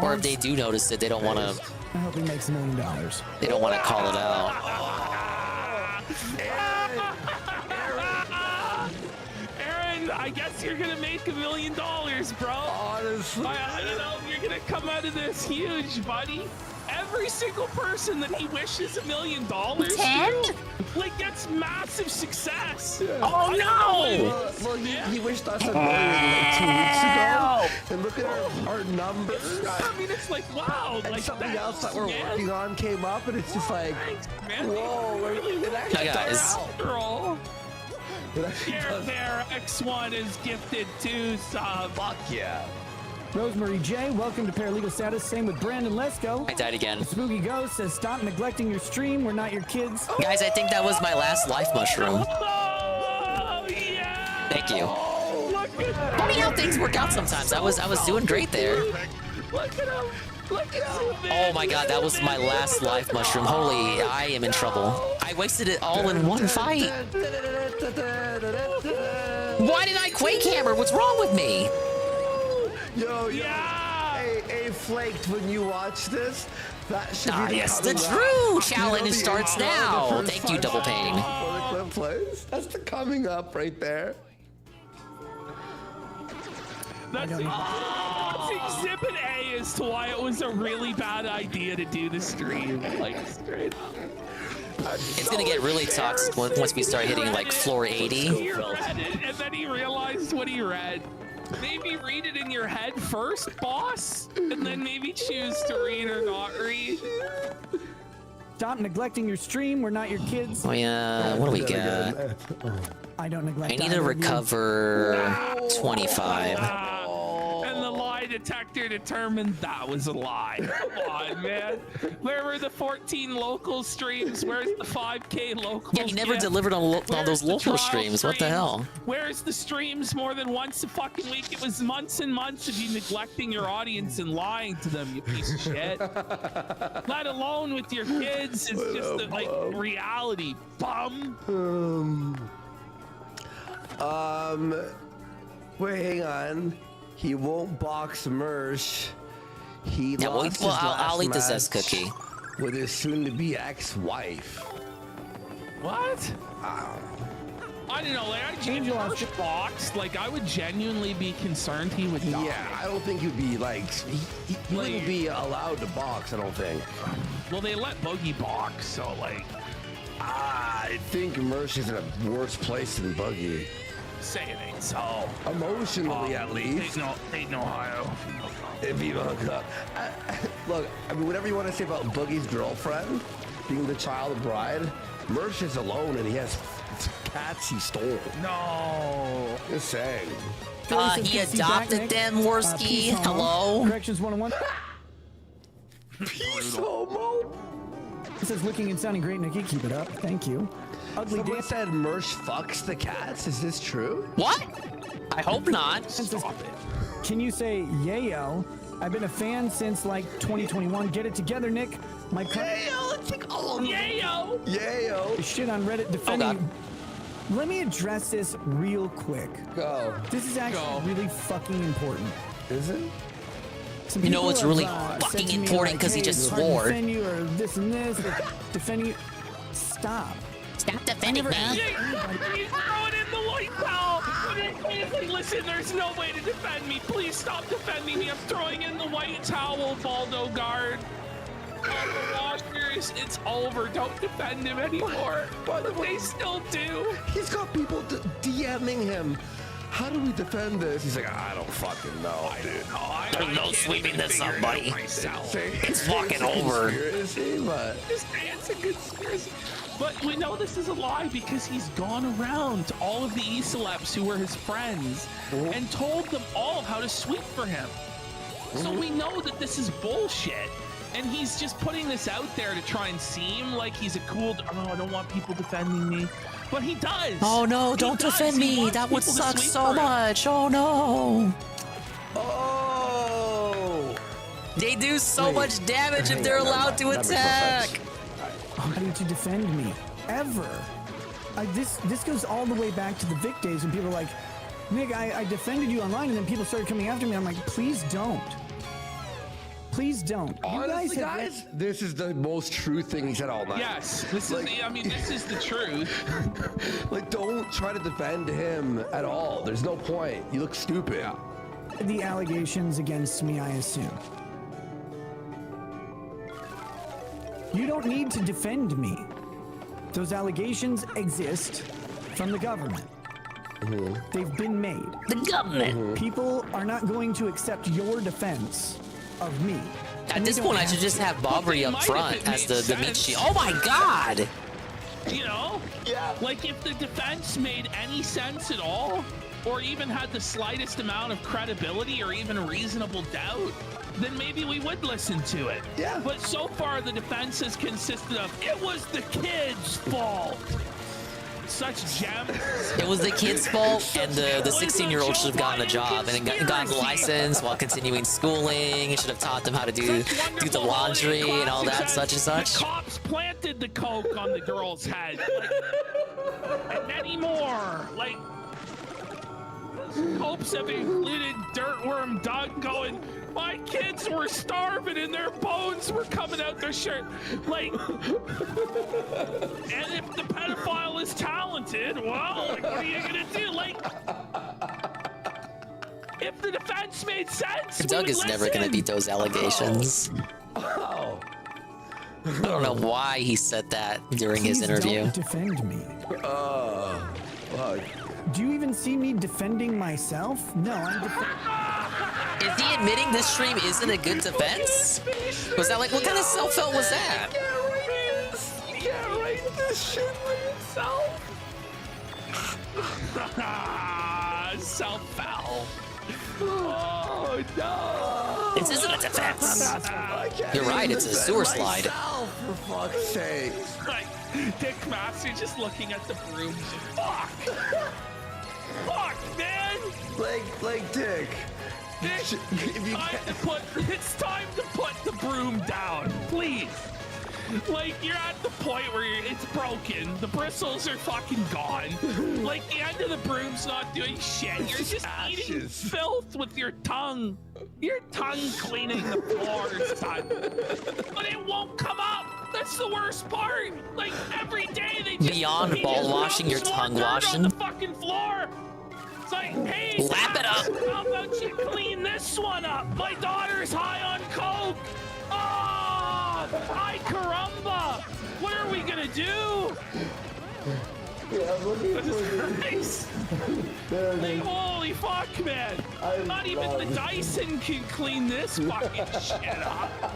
Or if they do notice it, they don't want to. I hope he makes $1 million. They don't want to call it out. I guess you're gonna make $1 million, bro. Honestly, I don't know if you're gonna come out of this huge, buddy. Every single person that he wishes $1 million to, like, gets massive success. Yeah. Oh no! Well, he wished us $1 million like 2 weeks ago, and look at our numbers. I mean, it's like wow. And like something else that we're working on came up, and it's just like, whoa, it actually guys. Girl. Here, X1 is gifted 2 subs. Fuck yeah. Rosemary J, welcome to Paralegal Status. Same with Brandon Lesko. I died again. Spooky Ghost says, stop neglecting your stream. We're not your kids. Guys, I think that was my last life mushroom. Oh, yeah. Thank you. Funny how things work out sometimes. I was doing great there. Look at him. Look at him. Oh my god, that was my last life mushroom. Holy, I am in trouble. I wasted it all in one fight. Why did I quake hammer? What's wrong with me? Yo, yeah. Hey, Flaked, when you watch this, that should be yes, the true challenge starts now. Thank you, Double Pain. Before the clip plays. That's the coming up right there. That's exhibit A as to why it was a really bad idea to do the stream. Like, straight up. It's gonna get really toxic once we start hitting like floor 80. He read it, and then he realized what he read. Maybe read it in your head first, boss, and then maybe choose to read or not read. Stop neglecting your stream. We're not your kids. Oh yeah, what do we got? I don't neglect. I need to recover 25. And the lie detector determined that was a lie. Come on, man. Where were the 14 local streams? Where's the 5K local? Yeah, he never delivered on those local streams. What the hell? Where's the streams more than once a fucking week? It was months and months of you neglecting your audience and lying to them, you piece of shit. Let alone with your kids. It's just like reality, bum. Wait, hang on. He won't box Mersh. He Yeah, well, lost his last I'll eat this match as cookie. with his soon-to-be ex-wife. What? I don't know. Like, I first boxed. Like, I would genuinely be concerned he would die. Yeah, I don't think he'd be like he wouldn't be allowed to box. I don't think. Well, they let Boogie box, so like. I think Mersh is in a worse place than Buggy. Say it ain't so. Emotionally, at least. Ain't no Ohio. If you look up. Look, I mean, whatever you want to say about Boogie's girlfriend being the child bride, Mersh is alone and he has cats he stole. No. Just saying. He adopted them, Worski. Hello? Corrections 101. Peace, homo. It says looking and sounding great, Nikki. Keep it up. Thank you. Ugly Someone said Mersh fucks the cats. Is this true? What? I hope not. Can you say yayo? I've been a fan since like 2021. Get it together, Nick. My yayo. Let's take all of them. Yayo. Yayo. Shit on Reddit defending. Let me address this real quick. Go. This is actually really fucking important. Is it? Some You know people what's have, really said fucking to me, important like, because he hey, just it's hard to swore. defend you or this and this. Or defend you. Stop. Stop defending me. He's throwing in the white towel. Listen, there's no way to defend me. Please stop defending me. I'm throwing in the white towel, Baldo guard. The Walkers, it's over. Don't defend him anymore. But they still do. He's got people DMing him. How do we defend this? He's like, I don't fucking know, dude. There's no sweeping this up, buddy. It's fucking over. It's a conspiracy. But we know this is a lie because he's gone around to all of the E-celebs who were his friends and told them all how to sweep for him. So we know that this is bullshit. And he's just putting this out there to try and seem like he's a cool... Oh, I don't want people defending me. But he does. Oh no, don't defend me. That would suck so much. Oh no. Oh. They do so much damage if they're allowed to attack. How did you defend me? Ever. This goes all the way back to the Vic days when people are like, Nick, I defended you online, and then people started coming after me. I'm like, please don't. Please don't. Honestly, guys, this is the most true thing he said all night. Yes, this is this is the truth. Like, don't try to defend him at all. There's no point. You look stupid. The allegations against me, I assume. You don't need to defend me. Those allegations exist from the government. They've been made. The government. People are not going to accept your defense of me. At this point, I should just have Bobbery up front as the meat shield. Oh my god! You know? Yeah. Like, if the defense made any sense at all, or even had the slightest amount of credibility or even reasonable doubt, then maybe we would listen to it. Yeah. But so far, the defense has consisted of, it was the kid's fault. Such gems. It was the kid's fault, and the 16-year-old should have gotten a job and gotten a license while continuing schooling. Should have taught them how to do the laundry and all that, such and such. The cops planted the coke on the girl's head. Like, and many more. Like, hopes have included Dirtworm Doug going, my kids were starving and their bones were coming out their shirt. Like, and if the pedophile is talented, well, like, what are you gonna do? Like, if the defense made sense, Doug is never gonna beat those allegations. Oh. I don't know why he said that during his interview. Don't defend me. Do you even see me defending myself? No, I'm defending. Is he admitting this stream isn't a good defense? Was that like, what kind of self-help was that? You can't write this shit by yourself. Self-foul. Oh, no. This isn't a defense. You're right, it's a sewer slide. For fuck's sake. Like, Dick Master just looking at the broom. Fuck. Fuck, man. Like Dick. Dick, it's time to put the broom down, please. Like, you're at the point where it's broken. The bristles are fucking gone. Like, the end of the broom's not doing shit. You're just eating filth with your tongue. Your tongue cleaning the floor is done. But it won't come up. That's the worst part. Like, every day they just... Beyond ball washing, your tongue washing. On the fucking floor. It's like, hey, lap it up. How about you clean this one up? My daughter's high on coke. Oh, ay caramba. What are we gonna do? Yeah, I'm looking for this. Like, holy fuck, man. Not even the Dyson can clean this fucking shit up.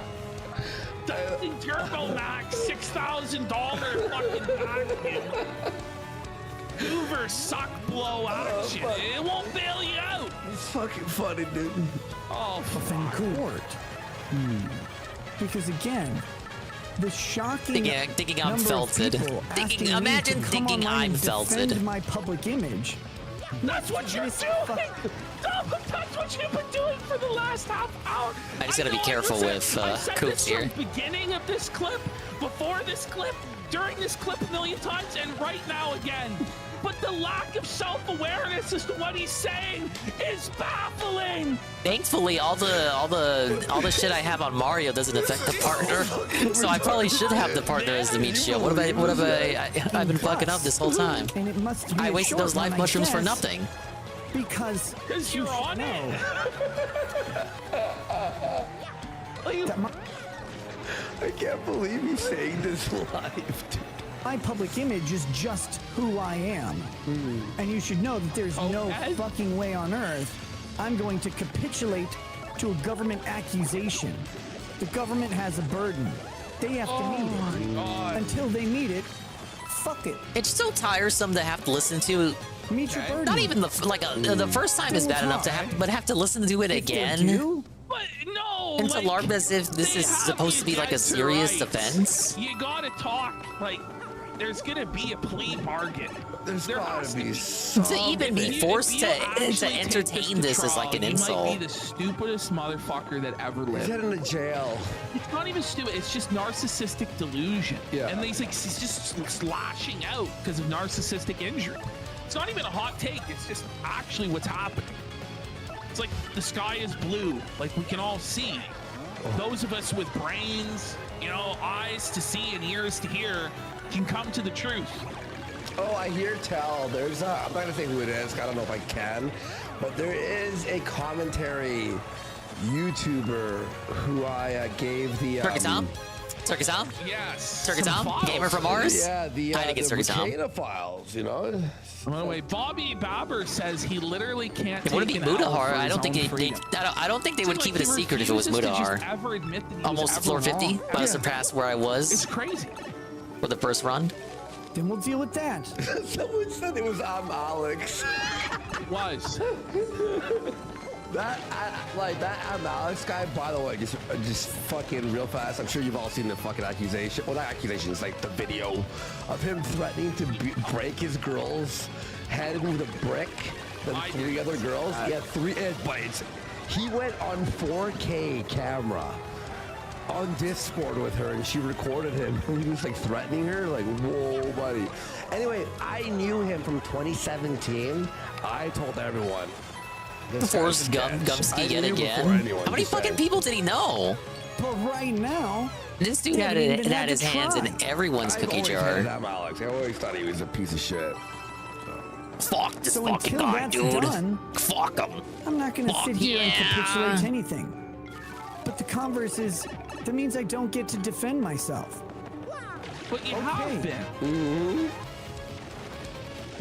Dyson Turbo Max, $6,000 fucking vacuum. Hoover suck blow action. It won't bail you out. It's fucking funny, dude. Oh, in court. Because again, the shocking thinking I'm number of felted. people asking Imagine me to come thinking online I'm and felted. defend my public image. That's what you're doing. That's what you've been doing for the last half hour. I just gotta be careful with Coops here. At the beginning of this clip, before this clip, during this clip a million times, and right now again. But the lack of self-awareness as to what he's saying is baffling. Thankfully, all the shit I have on Mario doesn't affect the partner, so I probably should have the partner as the meat shield. What have I've been fucking up this whole time? And it must be I wasted those life mushrooms for guess, nothing. Because you're on it. I can't believe he's saying this live, dude. My public image is just who I am. And you should know that there's no fucking way on earth I'm going to capitulate to a government accusation. The government has a burden. They have to meet it. Until they meet it, fuck it. It's so tiresome to have to listen to. Meet your burden. Not even the first time is bad enough to have to listen to it again. But no. And to LARP as if this is supposed to be like a serious offense. You gotta talk like. There's gonna be a plea bargain. There's gotta be to even be forced to entertain this is like an insult. You might be the stupidest motherfucker that ever lived. He's heading to jail. It's not even stupid. It's just narcissistic delusion. Yeah. And he's just lashing out because of narcissistic injury. It's not even a hot take. It's just actually what's happening. It's like the sky is blue, like we can all see. Those of us with brains, you know, eyes to see and ears to hear, can come to the truth. Oh, I hear tell. There's I'm not gonna say who it is. I don't know if I can, but there is a commentary YouTuber who I gave the Turkey Tom? Turkey Tom? Yes. Turkey Tom? Gamer from Mars? Yeah, the I think it's Turkey Tom. files, you know. By the way, Bobby Babber says he literally can't. Would it be take an L Mudahar? for I his don't think own they freedom. I don't think they would Like, keep it a he secret if it was refuses to just Mudahar. ever admit that he was Almost ever floor 50, wrong. but I surpassed where I was It's crazy. for the first run. Then we'll deal with that. Someone said it was I'm Alex. It was. That I'm Alex guy, by the way, just fucking real fast. I'm sure you've all seen the fucking accusation. Well, not accusations, like the video of him threatening to break his girl's head with a brick. The three other girls. Yeah, but he went on 4K camera on Discord with her, and she recorded him. He was like threatening her, like, whoa, buddy. Anyway, I knew him from 2017. I told everyone. Forrest Gumsky yet again. How many fucking people did he know? But right now, this dude had his hands in everyone's cookie jar. I'm Alex. I always thought he was a piece of shit. Fuck this so fucking until guy, that's dude. Done, fuck him. I'm not gonna sit here and capitulate to anything. But the converse is, that means I don't get to defend myself. But you have been. Mm-hmm.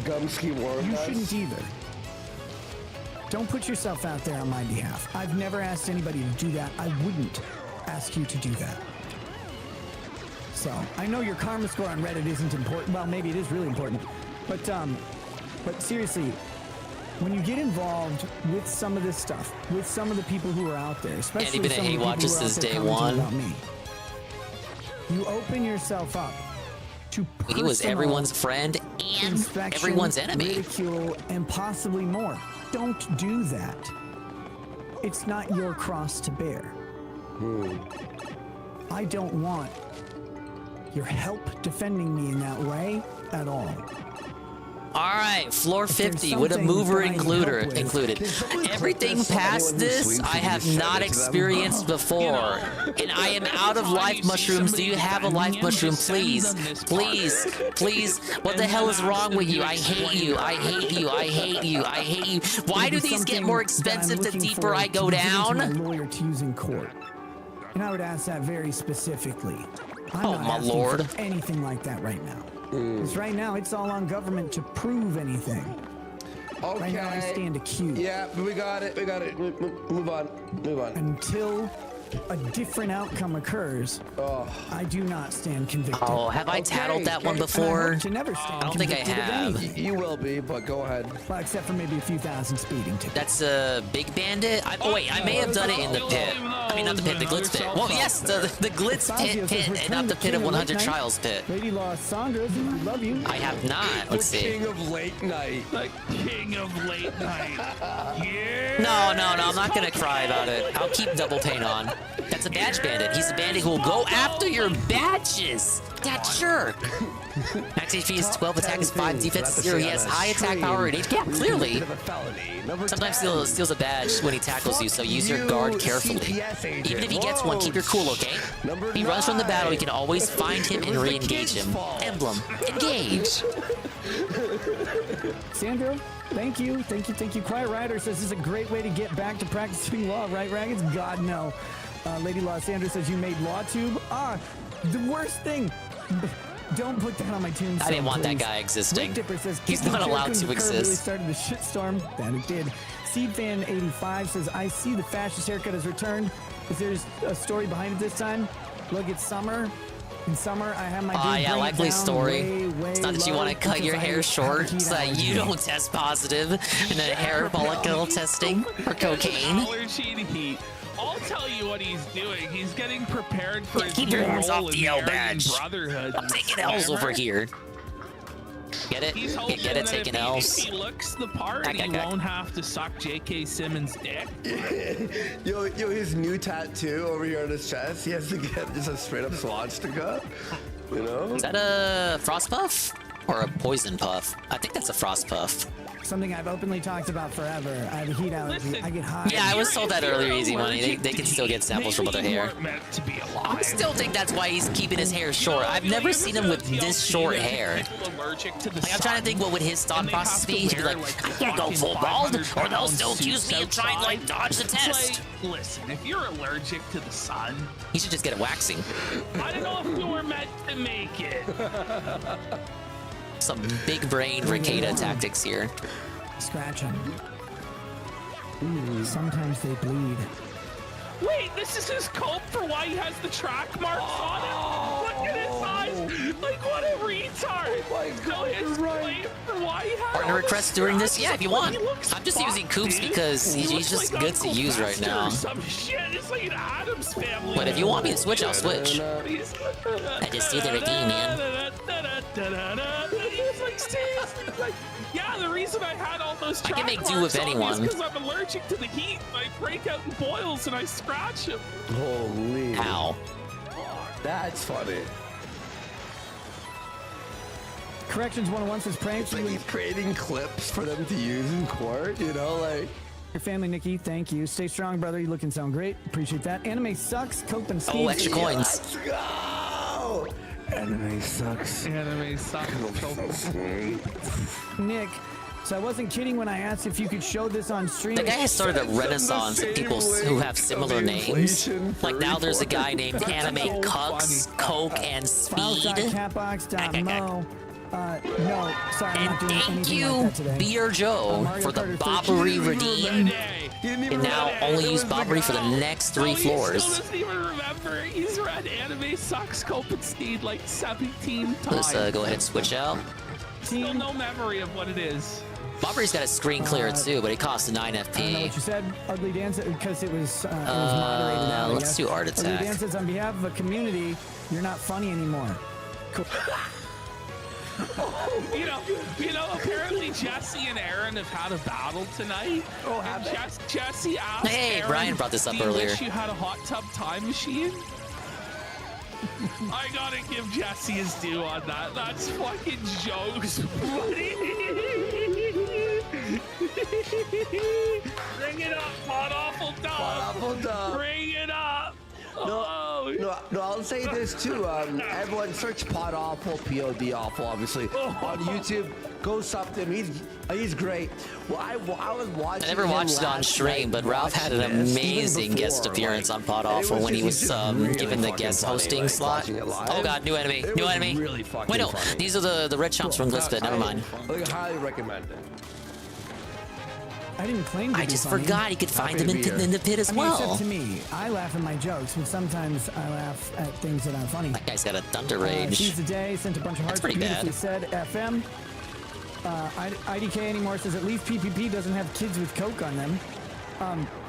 Gumsky warned You us. shouldn't either. Don't put yourself out there on my behalf. I've never asked anybody to do that. I wouldn't ask you to do that. So, I know your karma score on Reddit isn't important. Well, maybe it is really important. But seriously, when you get involved with some of this stuff, with some of the people who are out there, especially Andy some of the Hate people watches who are out since there day commenting one. about me, you open yourself up to He was personal everyone's friend and inspection, everyone's enemy. ridicule, and possibly more. Don't do that. It's not your cross to bear. I don't want your help defending me in that way at all. All right, floor 50 with a mover included. Everything past this, I have not experienced before. And I am out of life mushrooms. Do you have a life mushroom, please? Please, please. What the hell is wrong with you? I hate you. I hate you. I hate you. I hate you. Why do these get more expensive the deeper I go down? My lawyer to use in court. And I would ask that very specifically. I'm Oh, not my asking lord. for anything like that right now. Because right now, it's all on government to prove anything. Okay. Right now, I stand accused. Yeah, we got it. We got it. Move on. Move on. Until a different outcome occurs, I do not stand convicted. Oh, have I tattled that one before? And I hope to never stand I don't think I convicted of have. anything. You will be, but go ahead. Well, except for maybe a few thousand speeding tickets. That's a Big Bandit? Oh, wait, I may have done it in the pit. I mean, not the pit, the Glitz pit. Well, yes, the Glitz pit, and not the pit of 100 Trials pit. Lady Law Sandra, I love you. I have not. Let's The see. king of late night. The king of late night. Yeah. No, I'm not gonna cry about it. I'll keep double paint on. That's a badge bandit. He's a bandit who will go after your badges. That's sure. Max HP is 12, attack is 5, defense is 0. He has high attack power and HP. Yeah, clearly. Sometimes he steals a badge when he tackles you, so use your guard carefully. Even if he gets one, keep your cool, okay? He runs from the battle, you can always find him and re-engage him. Emblem, engage. Sandra, thank you. Quiet Rider says this is a great way to get back to practicing law, right, Raggeds? God, no. Lady Law Sandra says you made LawTube. The worst thing. Don't put that on my tombstone. I didn't want that please. guy existing. Rick Dipper says, He's not allowed to Really exist. started the shitstorm. That it did. Seedfan85 says, I see the fascist haircut has returned. Is there a story behind it this time? Look, it's summer. In summer, I have my dude Yeah, bring it likely down story. way It's not that you low want to cut because your I hair have short heat so that you allergy. don't test positive in a hair follicle testing or cocaine. Allergy to heat. I'll tell you what he's doing. He's getting prepared for his Keep your new hands role off in the L Aryan badge. Brotherhood. I'm taking L's over here. Get it? He's You hoping get it? that Taking if L's. he looks the part, he won't have to suck J.K. Simmons' dick. Yo, his new tattoo over here on his chest, he has to get just a straight up swastika. You know? Is that a frost puff or a poison puff? I think that's a frost puff. Something I've openly talked about forever. I have a heat allergy. I get hot. Yeah, I was told that earlier, Easy Money. They can still get samples from other hair. I still think that's why he's keeping his hair short. I've never seen him with this short hair. Like, I'm trying to think what would his thought process be. He'd be like, I can't go full bald, or they'll still accuse me of trying to, like, dodge the test. Listen, if you're allergic to the sun, He should just get a waxing. I don't know if you were meant to make it. Some big brain Ricada tactics here. Scratch them. Sometimes they bleed. Wait, this is his cope for why he has the track marks on him? Look at his eyes! Like, what a retard! hard. Oh my God, no, right. Why he had Partner request during this? Yeah, if you want. I'm just fucked, using Coops dude. because He he's looks just like good to Uncle use right Fester now. or some shit. It's like an Addams Family. But if you want me to switch, I'll switch. I just do the redeem, man. He's like, seriously, like, yeah, the reason I had all those I track can make do marks with on me anyone. is because I'm allergic to the heat. And I break out in boils and I scratch him. Holy. Ow. That's funny. Corrections 101 says pranks. It's like he's creating clips for them to use in court, you know, like. Your family, Nikki, thank you. Stay strong, brother. You look and sound great. Appreciate that. Anime sucks. Cope and Steve. Oh, extra coins. Let's go! Anime sucks. Anime sucks. Nick, so I wasn't kidding when I asked if you could show this on stream. The guy has started a renaissance of people who have similar names. Like now there's a guy named Anime Cucks, Coke, and Speed. Files.catbox.mo. No, sorry, I'm not doing Thank anything you, like that today. Beer Joe, for the Bobbery redeem. And now only use Bobbery for the next 3 He floors. still doesn't even remember. He's read Anime Sucks Cope and Steed like 17 Let's times. go ahead and switch out. Still no memory of what it is. Bobbery's got a screen clear too, but it costs a 9 I don't know FP. what you said, Ugly Dan, because it was moderated out. I let's guess. do Art Ugly Attack. Dan says, on behalf of the community, you're not funny anymore. Cool. You know, apparently Jesse and Aaron have had a battle tonight. Oh, have Jesse asked Hey, Aaron, Brian brought this up "Do you earlier." wish you had a hot tub time machine? I gotta give Jesse his due on that. That's fucking jokes, buddy. Bring it up, Pod Awful Dub. Pod Awful Dub. Bring it up. No, I'll say this too. Everyone search Pod Awful, P-O-D Awful, obviously, on YouTube. Go sub to him. He's great. Well, I was watching. I never watched it on stream, but Ralph had an amazing guest appearance on Pod Awful when he was given the guest hosting slot. Oh god, new enemy, new enemy. Really fucking Wait, no, funny. these are the red chumps from Glitchbit. Never mind. I highly recommend it. I didn't claim to I be just funny. forgot he could find them in the pit as I mean, well. except to me, I laugh at my jokes, but sometimes I laugh at things that aren't funny. That guy's got a thunder rage. Seize the day, sent a bunch of hearts. pretty Beautifully bad. said, FM. IDK anymore says at least PPP doesn't have kids with Coke on them.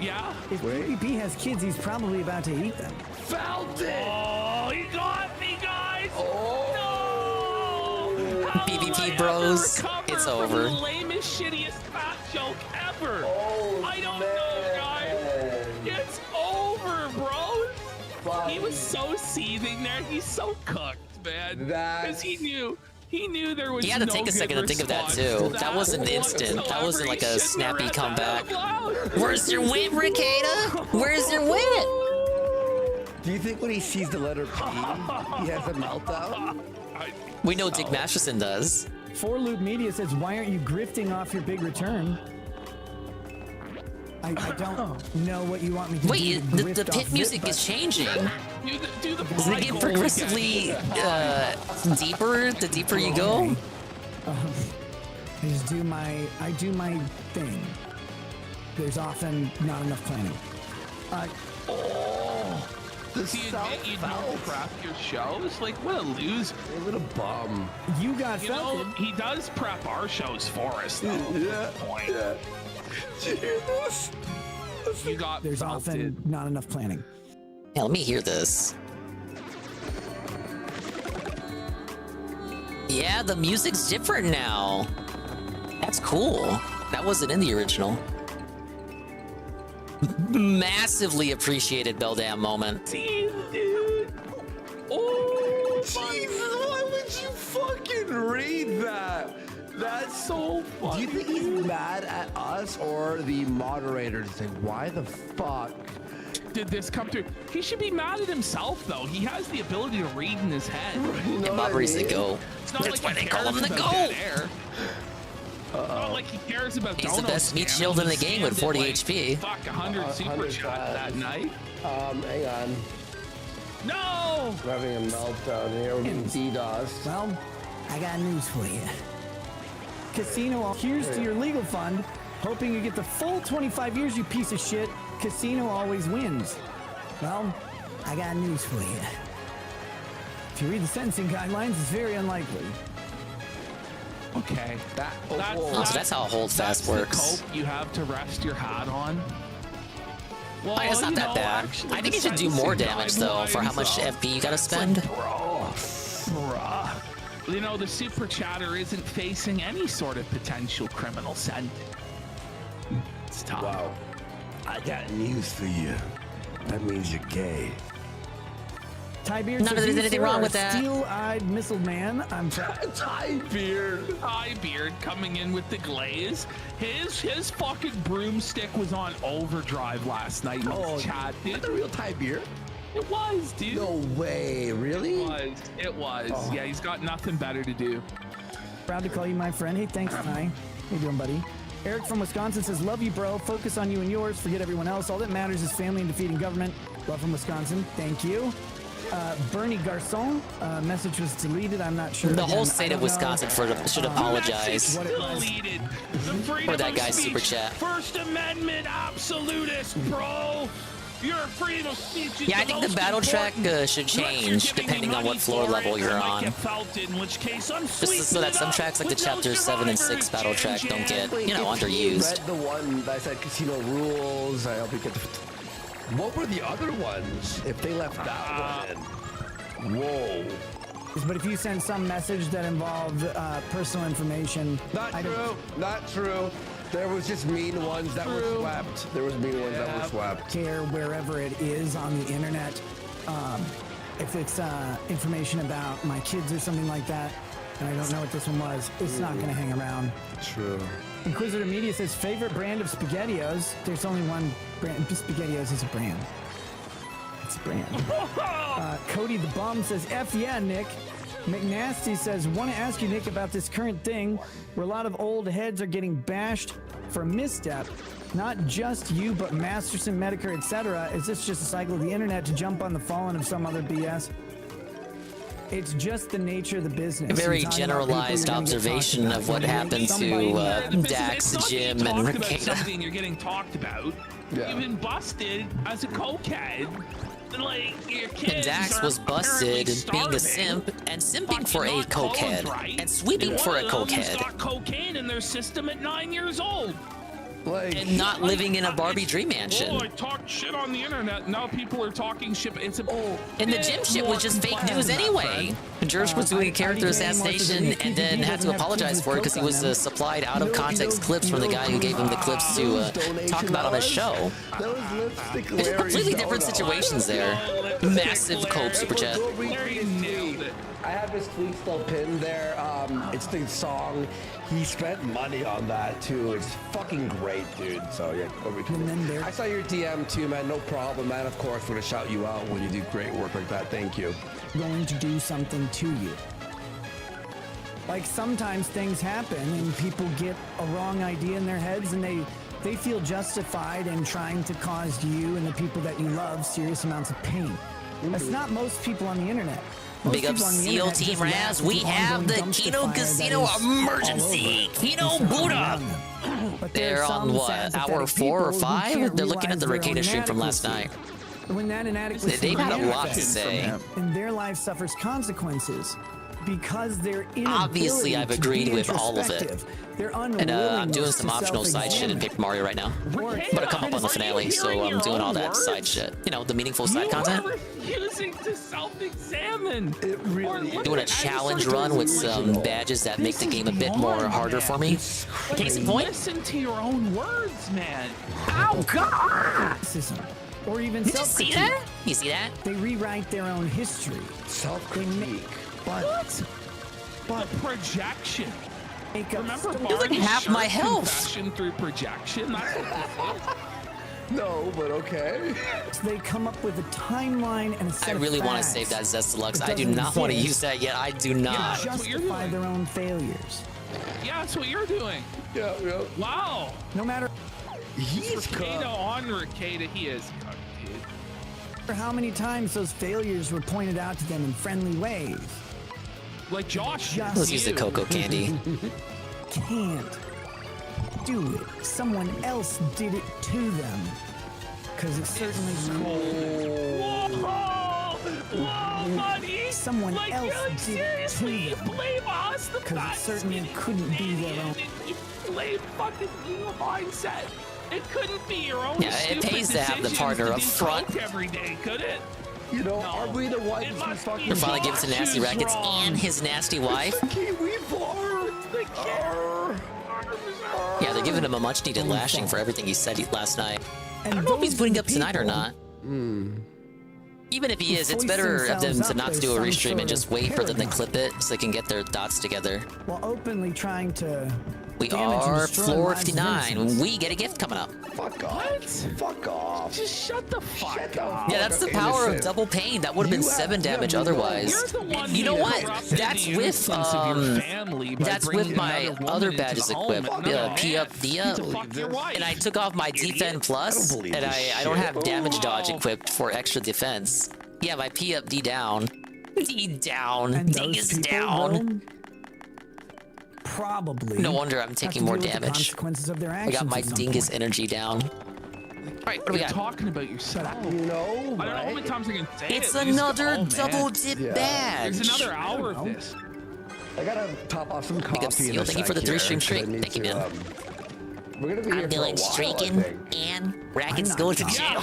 Yeah. If PPP has kids, he's probably about to eat them. Found it! Oh, he got me, guys! Oh! No! How PvP will I bros, ever recover it's from over. The lamest, shittiest fat joke ever. I don't know, guys. It's over, bro. He was so seething there. He's so cooked, man. Because he knew there was. He had to no take a second to good think of that response too. to That wasn't instant. That wasn't like a He shouldn't have snappy read that comeback. out loud. Where's your wit, Ricada? Where's your wit? Do you think when he sees the letter P, he has a meltdown? We know Dick Masterson does. 4Loop Media says, why aren't you grifting off your big return? I don't know what you want me to do. Wait, to the grift pit off music it, is but- changing. Do the Doesn't it get progressively deeper the deeper you go? I do my thing. There's often not enough planning. Does he admit you don't prep your shows? Like, what a loser. What a bum. You got You know, he does prep our shows for us, though. Yeah. Point. Yeah. Did you hear this? You got There's often not enough planning. Yeah, let me hear this. Yeah, the music's different now. That's cool. That wasn't in the original. Massively appreciated Beldam moment. Dude. Oh, Jesus, why would you fucking read that? That's so funny. Do you think he's mad at us or the moderators? Like, why the fuck did this come through? He should be mad at himself, though. He has the ability to read in his head. You know And Bobbery's the GOAT. It's not That's like why he they call cares him the about GOAT. dead air. Not like he cares about He's the dono best meat scamming. shield in the He game with scammed 40 like, HP. Fuck, 100 super 100 shots that night. hang on. No! We're having a meltdown here. We're getting DDoS. Well, I got news for you. Casino, here's to your legal fund. Hoping you get the full 25 years, you piece of shit. Casino always wins. Well, I got news for you. If you read the sentencing guidelines, it's very unlikely. Okay. So that's how holdfast works. The cope you have to rest your hat on. Well, It's not that bad. I think you should do more damage though for how much FP you gotta spend. Bruh. You know, the super chatter isn't facing any sort of potential criminal sentence. It's tough. Wow. I got news for you. That means you're gay. Tybeard None of says, there's "You, anything sir, wrong are with that." Steel-eyed missile man. I'm Tybeard coming in with the glaze. His fucking broomstick was on overdrive last night in his chat, dude. That's a real Tybeard. It was, dude. No way, really? It was. Yeah, he's got nothing better to do. Proud to call you my friend. Hey, thanks, Ty. How you doing, buddy? Eric from Wisconsin says, love you, bro. Focus on you and yours. Forget everyone else. All that matters is family and defeating government. Love from Wisconsin. Thank you. Bernie Garcon, message was deleted. I'm not sure. The Again, whole state of Wisconsin should apologize Deleted. The freedom for that of guy's speech. super chat. First Amendment absolutist, bro. Your freedom of speech is Yeah, I think the battle track should change depending on what floor level you're on. Just so that some tracks like the chapter 7 and 6 battle track don't get, underused. Read the one that said casino rules. I hope you get the. What were the other ones? If they left that one in. Whoa. But if you send some message that involved personal information, Not true. There was just mean ones that were swept. There was mean ones that were swept. Care wherever it is on the internet. If it's information about my kids or something like that, and I don't know what this one was, it's not going to hang around. True. Inquisitor Media says, favorite brand of SpaghettiOs. There's only one brand. SpaghettiOs is a brand. It's a brand. Cody the Bum says, F yeah, Nick. McNasty says, want to ask you, Nick, about this current thing where a lot of old heads are getting bashed for a misstep. Not just you, but Masterson, Medicare, etc. Is this just a cycle of the internet to jump on the fallen of some other BS? It's just the nature of the business. A very generalized observation of what happened to Dax, Jim, and Ricada. Something you're getting talked about. Yeah. You've been busted as a cokehead. Like, your kids And Dax was busted being a simp and simping for a cokehead and sweeping for a cokehead. Got cocaine in their system at 9 years old. And not living in a Barbie dream mansion. Oh, I talked shit on the internet. Now people are talking shit. It's a And the Jim shit was just fake news anyway. George was doing a character assassination and then had to apologize for it because he was supplied out of context clips from the guy who gave him the clips to talk about on his show. There's completely different situations there. Massive cope super chat. I have his tweet still pinned there. It's the song. He spent money on that too. It's fucking great, dude. So yeah, over to I saw your DM too, man. No problem, man. Of course, we're gonna shout you out when you do great work like that. Thank you. Going to do something to you. Like sometimes things happen and people get a wrong idea in their heads and they feel justified in trying to cause you and the people that you love serious amounts of pain. That's not most people on the internet. Big up SEAL Team Raz. We have the Kino Casino emergency. Kino boot up. They're on what, hour 4 or 5? They're looking at the Ricada stream from last night. When that inadequacy They've had a lot to say. and their life suffers consequences because they're Obviously, I've agreed with all of it. And I'm doing some to optional side shit in Paper Mario right now. But I come up on the finale, so I'm doing all that side shit. You know, the meaningful side content. Refusing to self-examine. It really Doing a challenge run with some badges that make the game a bit more harder for me. Case in point. Listen to your own words, man. Oh God! Or even Did you see that? You see that? They rewrite their own history. Self-critique. But projection. Remember It's like half my health. Confession through projection. That's what No, but okay. They come up with a timeline and a set I really of want to facts save that Zest Deluxe. that I do doesn't not want to exist. use that yet. I do not. Justify their own failures. Yeah, that's what you're doing. Yeah. Wow. No matter He's Ricada on Ricada, he is cooked, dude. how many times those failures were pointed out to them in friendly ways. Like Josh. Let's use the cocoa candy. Can't do it. Someone else did it to them. Because it certainly Whoa, buddy! someone like, else you're like, did seriously, you blame us, the because it certainly couldn't be their own. You blame fucking your mindset. It couldn't be your own. Yeah, it pays to have the partner up front. Every day, could it? You know, are we the ones who fucking... You're finally giving some nasty rackets and his nasty wife. Yeah, they're giving him a much-needed lashing for everything he said last night. I don't know if he's putting up tonight or not. Even if he is, it's better of them to not to do a restream and just wait for them to clip it so they can get their thoughts together. While openly trying to... We are floor 59. We get a gift coming up. Fuck off. Fuck off. Just shut the fuck up. Yeah, that's the power of double pain. That would have been 7 damage otherwise. And you know what? That's with that's with my other badges equipped. P up, D up. And I took off my defend plus, and I don't have damage dodge equipped for extra defense. Yeah, my P up, D down. D down. D is down. Probably. No wonder I'm taking more damage. Consequences of their I actions got my at some dingus point. energy down. All right, what do we got? Talking about your setup. You know, I don't know how many times I can say It's it. another double dip badge. There's another hour of this. I gotta top off some coffee. Big up Seal, thank you for the 3-stream streak. Thank you, man. We're gonna be here I'm for a doing while, streaking I think. and rackets go to jail.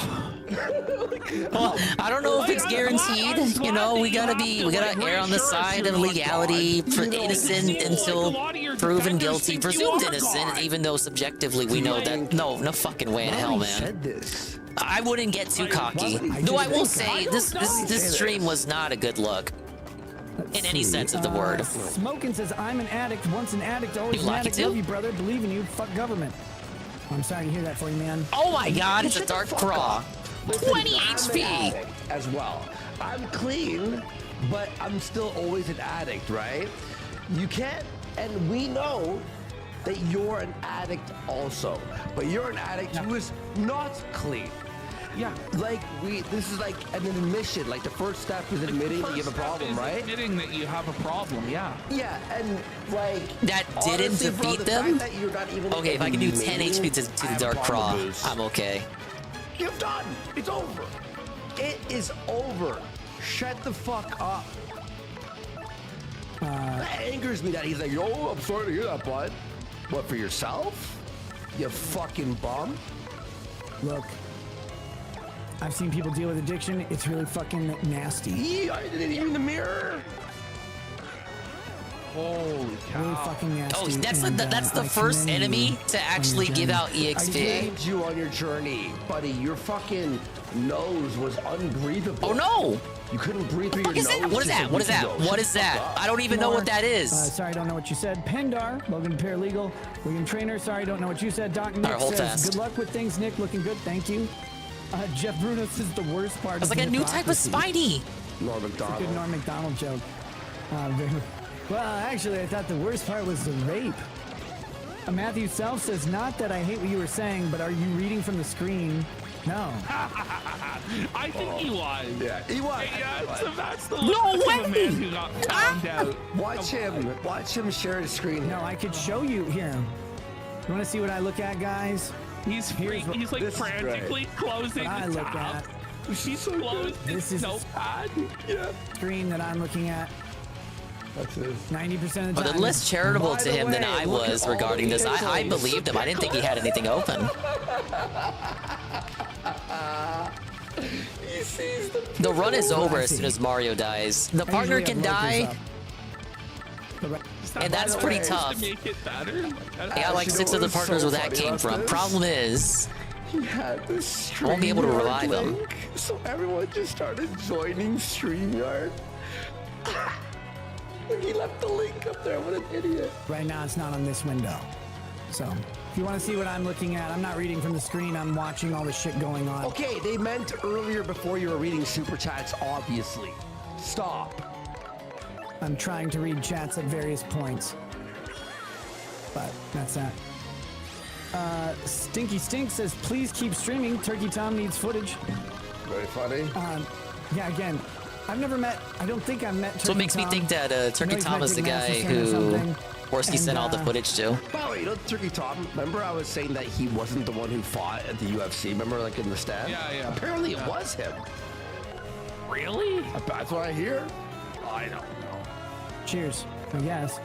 Well, I don't know if it's guaranteed. You know, we gotta err on the side of legality, for innocent until proven guilty, presumed innocent, even though subjectively we know that no fucking way in hell, man. I wouldn't get too cocky. Though I will say this stream was not a good look. In any sense of the word. Smokin' says, I'm an addict. Once an addict, always You an like addict. it too? Love you, brother. Believe in you. Fuck government. I'm sorry to hear that for you, man. Oh my god, it's a dark craw. 20 HP! As well. I'm clean, but I'm still always an addict, right? You can't, and we know that you're an addict also, but you're an addict who is not clean. Yeah. Like, this is like an admission. Like, the first step is admitting that you have a problem, right? Admitting that you have a problem, yeah. Yeah, and like... That didn't honestly, bro, defeat the them? fact that you're not even Okay, if I can do 10 admitting HP to I the have Dark a Craw, problem, I'm okay. You're done. It's over. It is over. Shut the fuck up. That angers me that he's like, yo, I'm sorry to hear that, bud. What, for yourself? You fucking bum? Look, I've seen people deal with addiction. It's really fucking nasty. I didn't even in the mirror. Holy cow. Really fucking nasty. Oh, that's and, the I first commend enemy you to on actually your give journey. out I EXP. saved you on your journey, buddy. Your fucking nose was unbreathable. Oh no! You couldn't breathe through What your is that? nose. What is just that? a What is week that? ago. What Shut is the fuck that? up. I don't even know what that is. Sorry, I don't know what you said. Pendar, Logan Paralegal, William Trainer. Sorry, don't know what you said. Doc Nick hold says, fast. good luck with things, Nick. Looking good, thank you. Jeff Bruno says the worst part. It's like a new type of Spidey. Norm It's a McDonald. good Norm McDonald joke. Well, actually, I thought the worst part was the rape. Matthew Self says, not that I hate what you were saying, but are you reading from the screen? No. I think he was. Yeah, he was. Yeah, that's the No look of a way! man who got found out. Watch him share his screen. No, I could show you here. You want to see what I look at, guys? He's like This is frantically closing What I the look tab. at. She's closed This his is notepad. Yeah. screen that I'm looking at. That's it. 90% of the But time. they're less charitable By to the him than way, I look was at all regarding the this. I injuries. believed him. I didn't think he had anything open. He sees The run is over as soon as Mario dies. The partner usually can have locals die, up. and that's pretty tough. To make it better. I got like 6 other partners where that came from. Problem is, he had this I won't be able to StreamYard revive him. link, so everyone just started joining StreamYard. He left the link up there. What an idiot. Right now, it's not on this window. So, if you want to see what I'm looking at, I'm not reading from the screen. I'm watching all the shit going on. Okay, they meant earlier before you were reading super chats, obviously. Stop. I'm trying to read chats at various points. But that's that. Stinky Stink says, please keep streaming. Turkey Tom needs footage. Very funny. Yeah, again, I've never met, I don't think I've met Turkey so it makes me Tom. think that I know Turkey he's Tom met is the Dick guy Masterson or who something, Worski and, sent all the footage to. By the way, you know Turkey Tom, remember I was saying that he wasn't the one who fought at the UFC? Remember, like, in the stand? Yeah. Apparently it was him. Really? That's what I hear. I don't know. Cheers, I guess.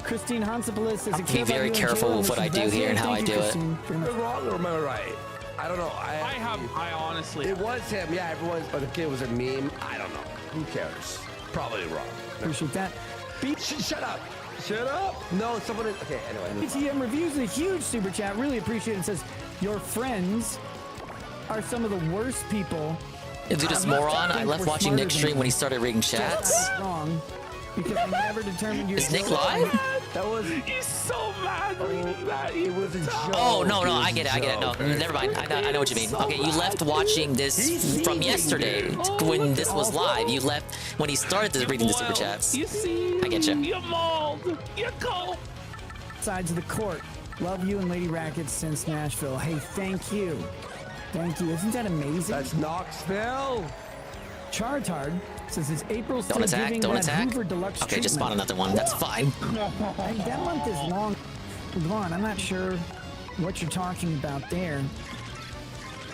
Christine Hansopoulos says, Be very careful with what I do here and how I do it. Am I wrong or am I right? I don't know. I honestly. It was him. Yeah, everyone's. But the kid was a meme. I don't know. Who cares? Probably wrong. Appreciate that. Shut up. Shut up. No, someone is. Okay, anyway. BTM reviews a huge super chat. Really appreciate it. It says, your friends are some of the worst people. Dude, this moron, I left watching Nick's stream when he started reading chats. Wrong. Because I never determined your. Is Nick live? That was. He's so mad reading that. It was a joke. Oh, no, I get it. No, never mind. I know what you mean. Okay, you left watching this from yesterday when this was live. You left when he started reading the super chats. You see? I get you. You mauled. You go. Sides of the court. Love you and Lady Rackets since Nashville. Hey, thank you. Thank you. Isn't that amazing? That's Knoxville. Chartard says it's April. Don't attack. Don't attack. Okay, just spawn another one. That's fine. That month is long. Vaughn, I'm not sure what you're talking about there.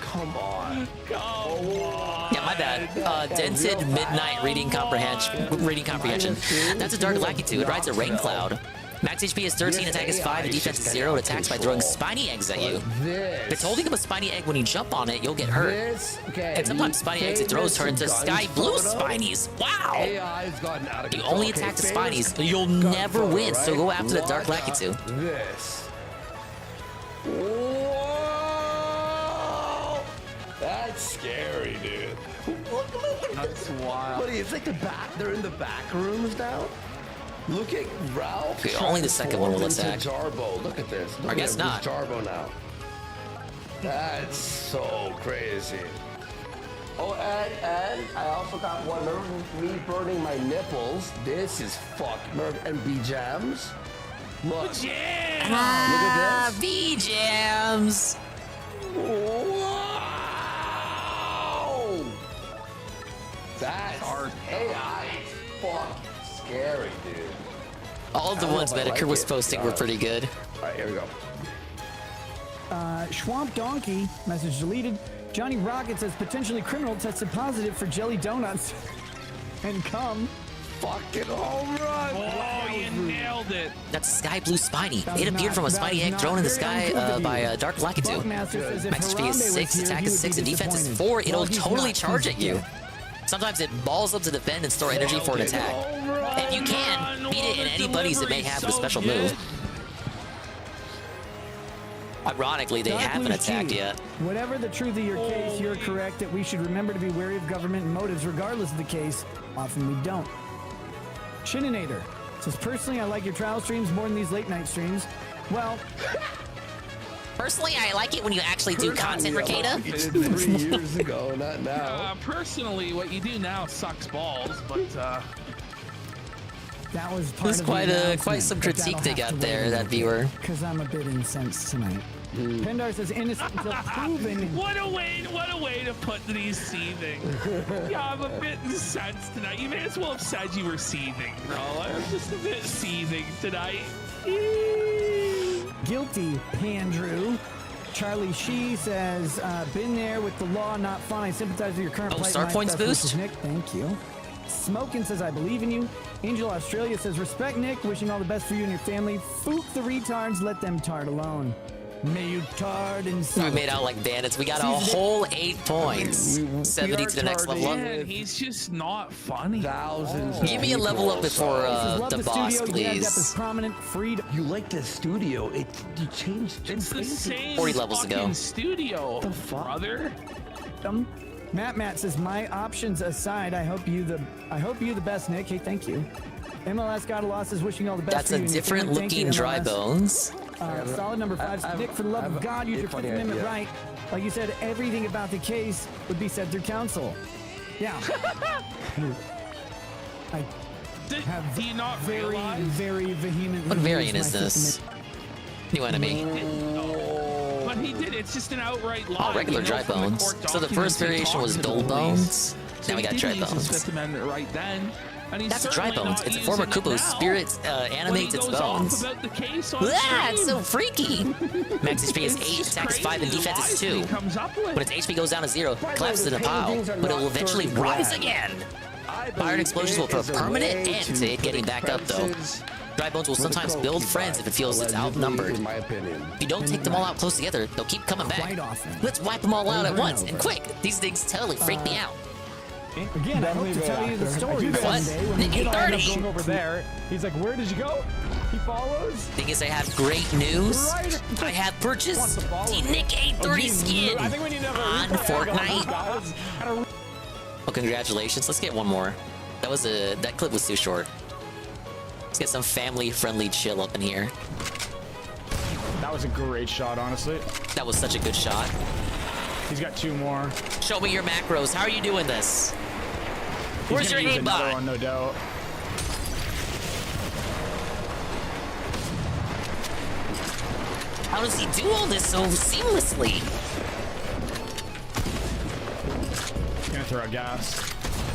Come on. Yeah, my bad. Dented Midnight Reading Comprehension. That's a Dark Lackitude. It rides a rain cloud. Max HP is 13, attack is 5, and defense is 0. It attacks by throwing spiny eggs at you. If it's holding up a spiny egg when you jump on it, you'll get hurt. And sometimes spiny eggs it throws turn into sky blue spinies. Wow! You only attack the spinies, but you'll never win, so go after the Dark Lackitude. This. Whoa! That's scary, dude. Look. That's wild. What do you think? They're in the back rooms now? Look at Ralph. Okay, only the second one will attack. Jarbo. Look at this. Look I guess not. Jarbo now. That's so crazy. Oh, and I also got one. Remember me burning my nipples? This is fucking and B-Jams. Look. Look at this. B-Jams. Whoa! That's AI. Fuck. Scary, dude. All of the ones Medicare was posting were pretty good. All right, here we go. Schwamp Donkey, message deleted. Johnny Rocket says potentially criminal tested positive for jelly donuts and cum. Fucking home run! Oh, you nailed it. That's Sky Blue Spiny. It appeared from a spiny egg thrown in the sky by a Dark Lackitude. Max HP is 6, attack is 6, and defense is 4. It'll totally charge at you. Sometimes it balls up to defend and store energy for an attack. If you can, beat it in any buddies it may have with a special move. Ironically, they haven't attacked yet. Whatever the truth of your case, you're correct that we should remember to be wary of government motives regardless of the case. Often we don't. Shininator says, personally, I like your trial streams more than these late night streams. Well... Personally, I like it when you actually do content, Ricada. 3 years ago, not now. Personally, what you do now sucks balls, but that was part There's quite some critique they got there, that viewer. Because I'm a bit incensed tonight. Pendar says innocent until proven. What a way to put these seething. Yeah, I'm a bit incensed tonight. You may as well have said you were seething, bro. I'm just a bit seething tonight. Guilty, Pandrew. Charlie Shee says, been there with the law, not fun. I sympathize with your current plight. Star points boost? Nick, thank you. Smokin says, I believe in you. Angel Australia says, respect Nick, wishing all the best for you and your family. Fook the retards, let them tard alone. May you tard and We made out like bandits. We got a whole 8 points. 70 to the next level up. Man, he's just not funny. Thousands. Give me a level up before the boss, please. You like the studio? You changed. It's the same 40 levels ago. Studio, brother. Matt says, my options aside, I hope you the best, Nick. Hey, thank you. MLS God of Lost is wishing all the best. That's a different looking Dry Bones. Solid number 5. Nick, for the love of God, use your Fifth Amendment right. Like you said, everything about the case would be said through counsel. Yeah. I have do you not realize? very vehemently. What variant is this? New enemy. But he did. It's just an outright lie. Oh, regular Dry Bones. So the first variation was Dull Bones. Now we got Dry Bones. Fifth Amendment right then. That's a Dry Bones. It's a former Koopa whose spirit animates its bones. It's so freaky. Max HP is 8, attack is 5, and defense is 2. When its HP goes down to 0, collapses in a pile, but it will eventually rise again. Fire and explosions will put a permanent end to it getting back up, though. Dry bones will sometimes build friends if it feels it's outnumbered. In my opinion. If you don't take them all out close together, they'll keep coming back. Let's wipe them all out at once, and quick! These things totally freak me out. Again, I hope to tell you the story What? someday when we get all end up 8:30. going over there. He's like, where did you go? He follows. Thing is, I have great news. Right. I have purchased the Nick 830 skin I think we need to on Fortnite. Well, congratulations. Let's get one more. That clip was too short. Let's get some family-friendly chill up in here. That was a great shot, honestly. That was such a good shot. He's got 2 more. Show me your macros. How are you doing this? He's Where's your gonna use another aimbot? one, no doubt. How does he do all this so seamlessly? Gonna throw out gas.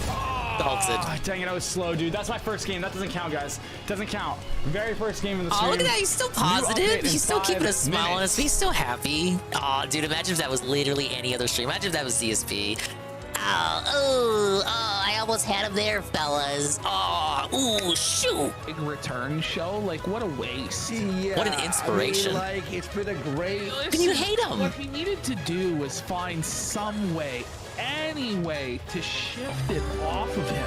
Halted. Oh, dang it, I was slow, dude. That's my first game. That doesn't count, guys. Doesn't count. Very first game in the stream. Oh, look at that. He's still positive. He's still keeping a smile on his face. He's still happy. Oh, dude, imagine if that was literally any other stream. Imagine if that was CSP. Oh, I almost had him there, fellas. Oh, ooh, shoot. Big return show? Like, what a waste. Yeah, What an inspiration. I mean, like, it's been a great... Can you hate him? What he needed to do was find some way, any way, to shift it off of him.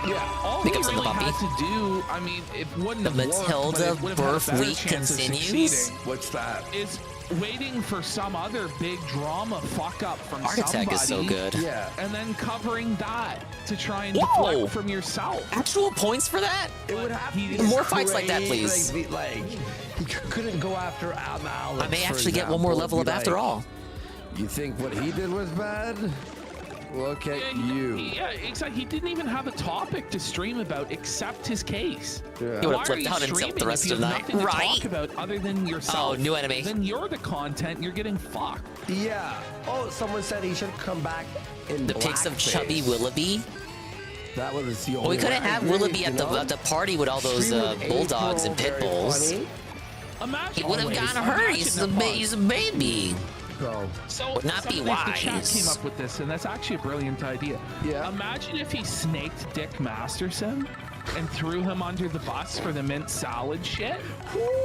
Yeah. All Pick he up some really puppy. had to do, I mean, it wouldn't The have worked, but Matilda it would have had a birth better week chance of continues? succeeding, What's that? is waiting for some other big drama fuck up from Art Attack somebody. is so good. Yeah. And then covering that to try and Whoa. deflect from yourself. Actual points for that? It would have to be More fights like that, please. Like he couldn't go after Alex. I may for actually get one more example. level up Be after like, all. You think what he did was bad? Look at you. Yeah, exactly. He didn't even have a topic to stream about except his case. Yeah. He would Why have are flipped you out until streaming the rest if you of the have night. nothing to Right? talk about other than yourself? Oh, new enemy. Then you're the content. You're getting fucked. Yeah. Oh, someone said he should come back in The pics of blackface. chubby Willoughby. That was the only. Well, we couldn't way. have I agree, Willoughby at you the know? at the party with all those Streaming bulldogs and April, pit very bulls. funny. Imagine He would have always- gotten hurt. imagine He's a baby. Go. So Would not be somebody in the chat wise. came up with this, and that's actually a brilliant idea. Yeah. Imagine if he snaked Dick Masterson and threw him under the bus for the mint salad shit.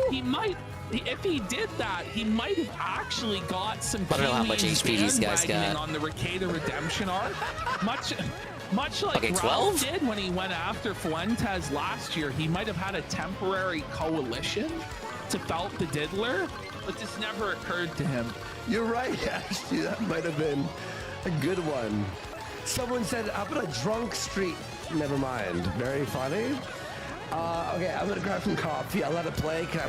He might. If he did that, he might have actually got some. I don't know how much Kiwis HP these guys bandwagoning got. on the Rekieta Redemption arc. Much like Okay, Ralph 12? did when he went after Fuentes last year, he might have had a temporary coalition to belt the diddler, but this never occurred to him. You're right, actually. That might have been a good one. Someone said, up in a drunk street. Never mind. Very funny. Okay, I'm gonna grab some coffee. I'll let it play. Can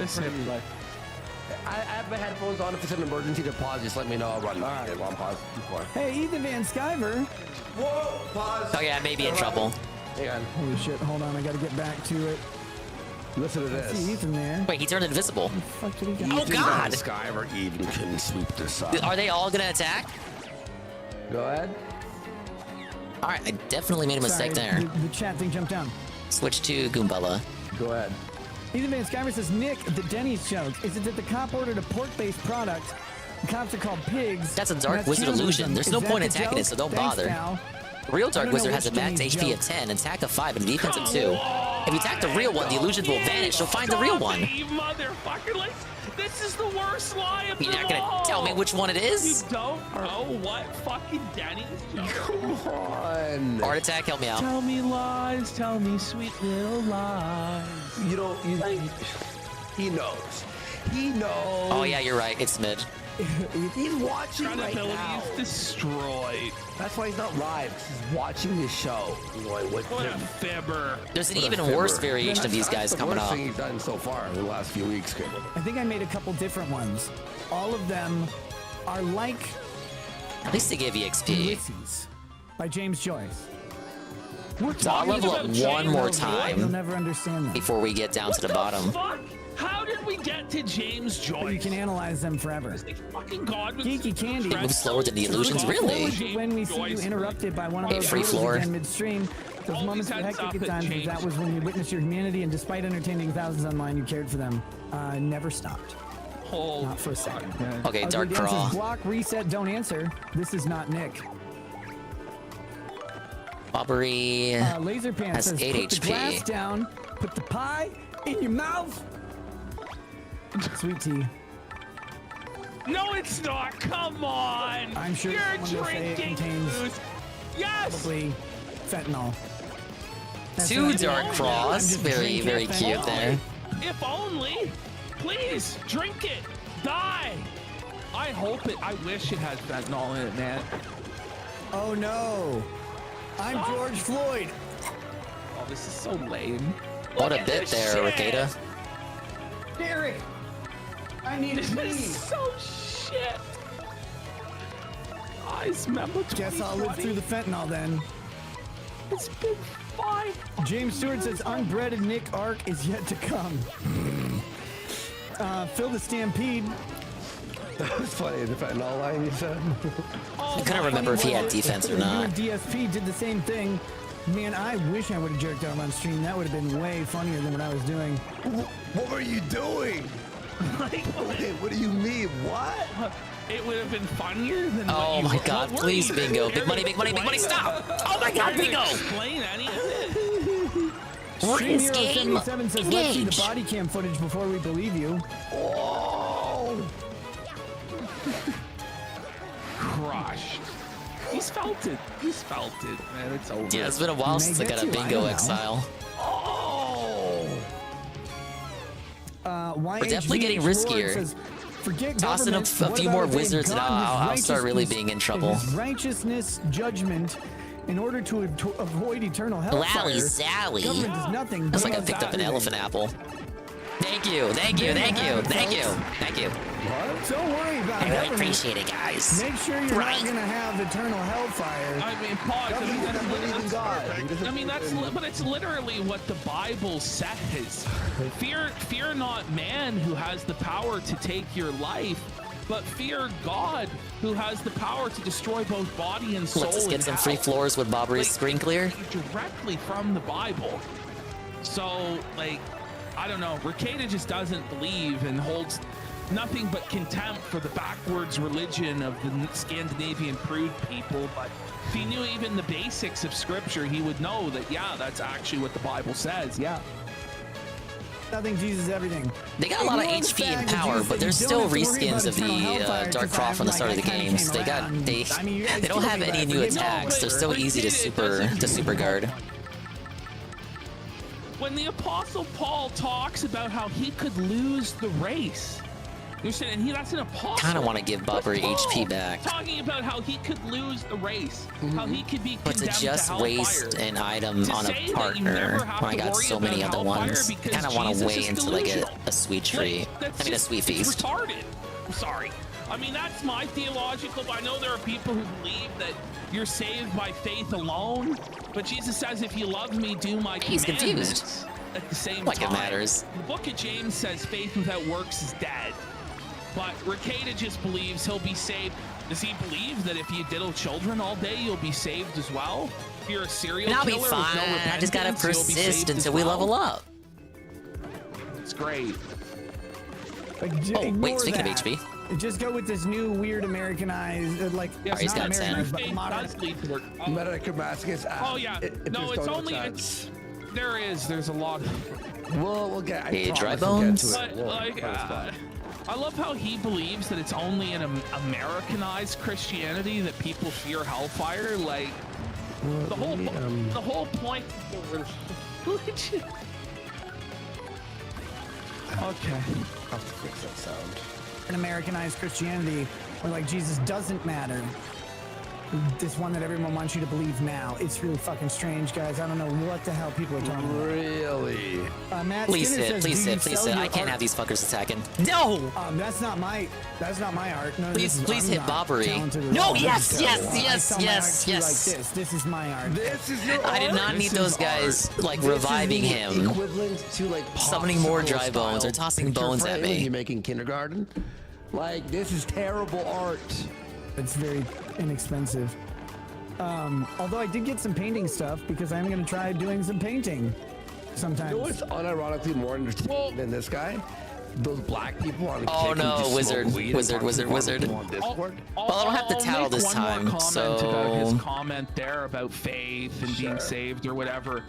I have my headphones on. If it's an emergency to pause, just let me know. I'll run. All right, well, pause before. Hey, Ethan Van Skyver. Whoa, pause. Oh yeah, I may be in trouble. Hang on. Holy shit, hold on, I gotta get back to it. Listen to I see this. Ethan there. Wait, he turned invisible. Fuck did he get? Oh God! Skyver even can sweep this up. Are they all gonna attack? Go ahead. All right, I definitely made a mistake Sorry, there. The chat thing jumped down. Switch to Goombella. Go ahead. Ethan Van Skyver says, Nick, the Denny's joke. Is it that the cop ordered a pork-based product? The cops are called pigs. That's a and Dark that's Wizard cannibalism. illusion. There's Is no that point the attacking joke? it, so don't Thanks, bother. pal. The real I Dark don't Wizard know has a which max Denny's HP joke. of 10, attack of 5, and defense of 2. If you attack the real one, the illusions will vanish. You'll find the real one. You motherfucker! Like, this is the worst lie of You're them not gonna all. tell me which one it You is? don't know what fucking Denny's joke. Come on. Art Attack, help me out. Tell me lies, tell me sweet little lies. You don't. He knows. He knows. Oh yeah, you're right. It's mid. He's watching right Credibility now. is destroyed. That's why he's not live. 'Cause he's watching the show. What What a fibber. There's an What a even fibber. worse variation of these That's guys the coming worst up. thing he's done so far in the last few weeks, Kid. I think I made a couple different ones. All of them are like At least they gave you XP. Ulysses by James Joyce. So I'll level up one more You'll time never understand them. before we get down to the bottom. Fuck! How did we get to James But you Joyce? can analyze them forever. Fucking God was Geeky Candy. They move slower than the illusions, really? When we see you interrupted by one of Hey, those free rules floor. again midstream, those moments of heads hectic up at at times, James that was when you witnessed your humanity, and despite entertaining thousands online, you cared for them. Never stopped. Holy Not for a second. Okay, Ugly Dark Dances, Draw. block, reset, don't answer. This is not Nick. Bobbery Laser Pants has says, 8 put the glass HP. down, put the pie in your mouth. Sweet tea. No, it's not. Come on. I'm sure you're someone will say it drinking contains booze. Yes. probably fentanyl. That's Two what I Dark do. I'm Cross. just Very, drinking very fentanyl. cute there. If only. Please drink it. Die. I hope it. I wish it had fentanyl in it, man. Oh no. I'm George Floyd. Oh, this is so lame. What a bit there, Ricada. Derek, I need a This pee. is so shit. Guys, remember Guess I'll live through the fentanyl then. It's been 5. James Stewart says unbreaded Nick Arc is yet to come. Phil the Stampede. That was funny, the fentanyl line you said. I couldn't remember if he had defense or You not. and DSP did the same thing. Man, I wish I would have jerked off on stream. That would have been way funnier than what I was doing. What were you doing? Wait, what do you mean? What? It would have been funnier than Oh what my you god, what were please, you Bingo. here Big money, to big money, big money, explain? stop! Oh my god, Here to Bingo! explain any of it. Stream Risk Hero game 77 says, let's see the engage. body cam footage before we believe you. Oh! Crushed. He's felt it. He's felt it, man. It's over. Yeah, it's been a while since I got a Bingo exile. Oh! We're definitely getting riskier. Says, Forget Tossing up government. a What few about more if they wizards and God I'll his start really righteousness- being in trouble. his righteousness judgment in order to avoid eternal hellfire. Wowie Sally. Government is nothing. Looks but like I picked up an everything. elephant apple. Thank you, thank you, thank you, thank you, thank you. Don't worry about I it. really appreciate it, guys. Make sure you're not going to have eternal hellfire. I mean, pause. I mean, but it's literally what the Bible says. Fear not man who has the power to take your life, but fear God who has the power to destroy both body and soul. Let's just get in some hell. free floors with Bobbery's screen clear. Directly from the Bible. So, like, I don't know. Ricada just doesn't believe and holds nothing but contempt for the backwards religion of the Scandinavian prude people. But if he knew even the basics of scripture, he would know that, yeah, that's actually what the Bible says. Yeah. Nothing, Jesus, everything. They got a lot of Ignore the HP and fact that power, Jesus but said there's you still don't have to worry reskins about of the eternal hellfire, Dark 'cause Croft from the I'm start of the like, I kinda games. came They got around. I mean, you guys they don't killed have me, any but new forgive me. attacks. They're so easy to super guard. When the Apostle Paul talks about how he could lose the race, you're saying that's an apostle. Kind of want to give Bobbery Paul HP back. Talking about how he could lose the race, how he could be But to condemned just hellfire. waste an item To on say a that you partner never have when I to got worry so many about other hellfire ones, because kind of want to Jesus wait is until I get delusional. a sweet treat. I mean, a sweet It's feast. retarded. I'm sorry. I mean, that's my theological. I know there are people who believe that you're saved by faith alone, but Jesus says, "If you love me, do my He's commandments." confused. At the same Like it time, matters. The book of James says faith without works is dead. But Ricada just believes he'll be saved. Does he believe that if you diddle children all day, you'll be saved as well? If you're a serial And I'll be killer with fine. no I just gotta repentance, you'll be persist saved as until we well? level up. It's great. Oh, wait, speaking of HP. Just go with this new weird Americanized, like, Yes, he's not got 10. Americanized, but Faith modern. does lead to work. Metacrimaticus. Oh yeah. No, it's only there's a lot. We'll get. Hey, I dry promise we'll bones? get to it. But like, I love how he believes that it's only in Americanized Christianity that people fear hellfire. Like the whole point of the religion. Okay. I'll have to fix that sound. In Americanized Christianity, where like Jesus doesn't matter. This one that everyone wants you to believe now. It's really fucking strange, guys. I don't know what the hell people are talking about. Really? Matt Please Skinner sit, says, please "Do you sit, please sell sit. your I can't art?" have these fuckers attacking. No! That's not my art. No, Please- this is- please I'm hit not Bobbery. talented at No, all. yes, This is yes, terrible. I yes, sell my yes, art to you yes. Like this. This is my art. This is your I did not art? need This those is guys art. like This is reviving the him, Equivalent to like summoning more dry popsicle bones or style tossing picture bones at frame me. You're making kindergarten. Like this is terrible art. It's very inexpensive. Although I did get some painting stuff because I'm going to try doing some painting sometimes. You know what's unironically more entertaining than this guy those black people on Oh Kick who no, just wizard, smoke weed and wizard, talk wizard, to wizard. people on Discord? Well, I don't have the title this One time, more comment so about his comment there about faith and being saved or whatever.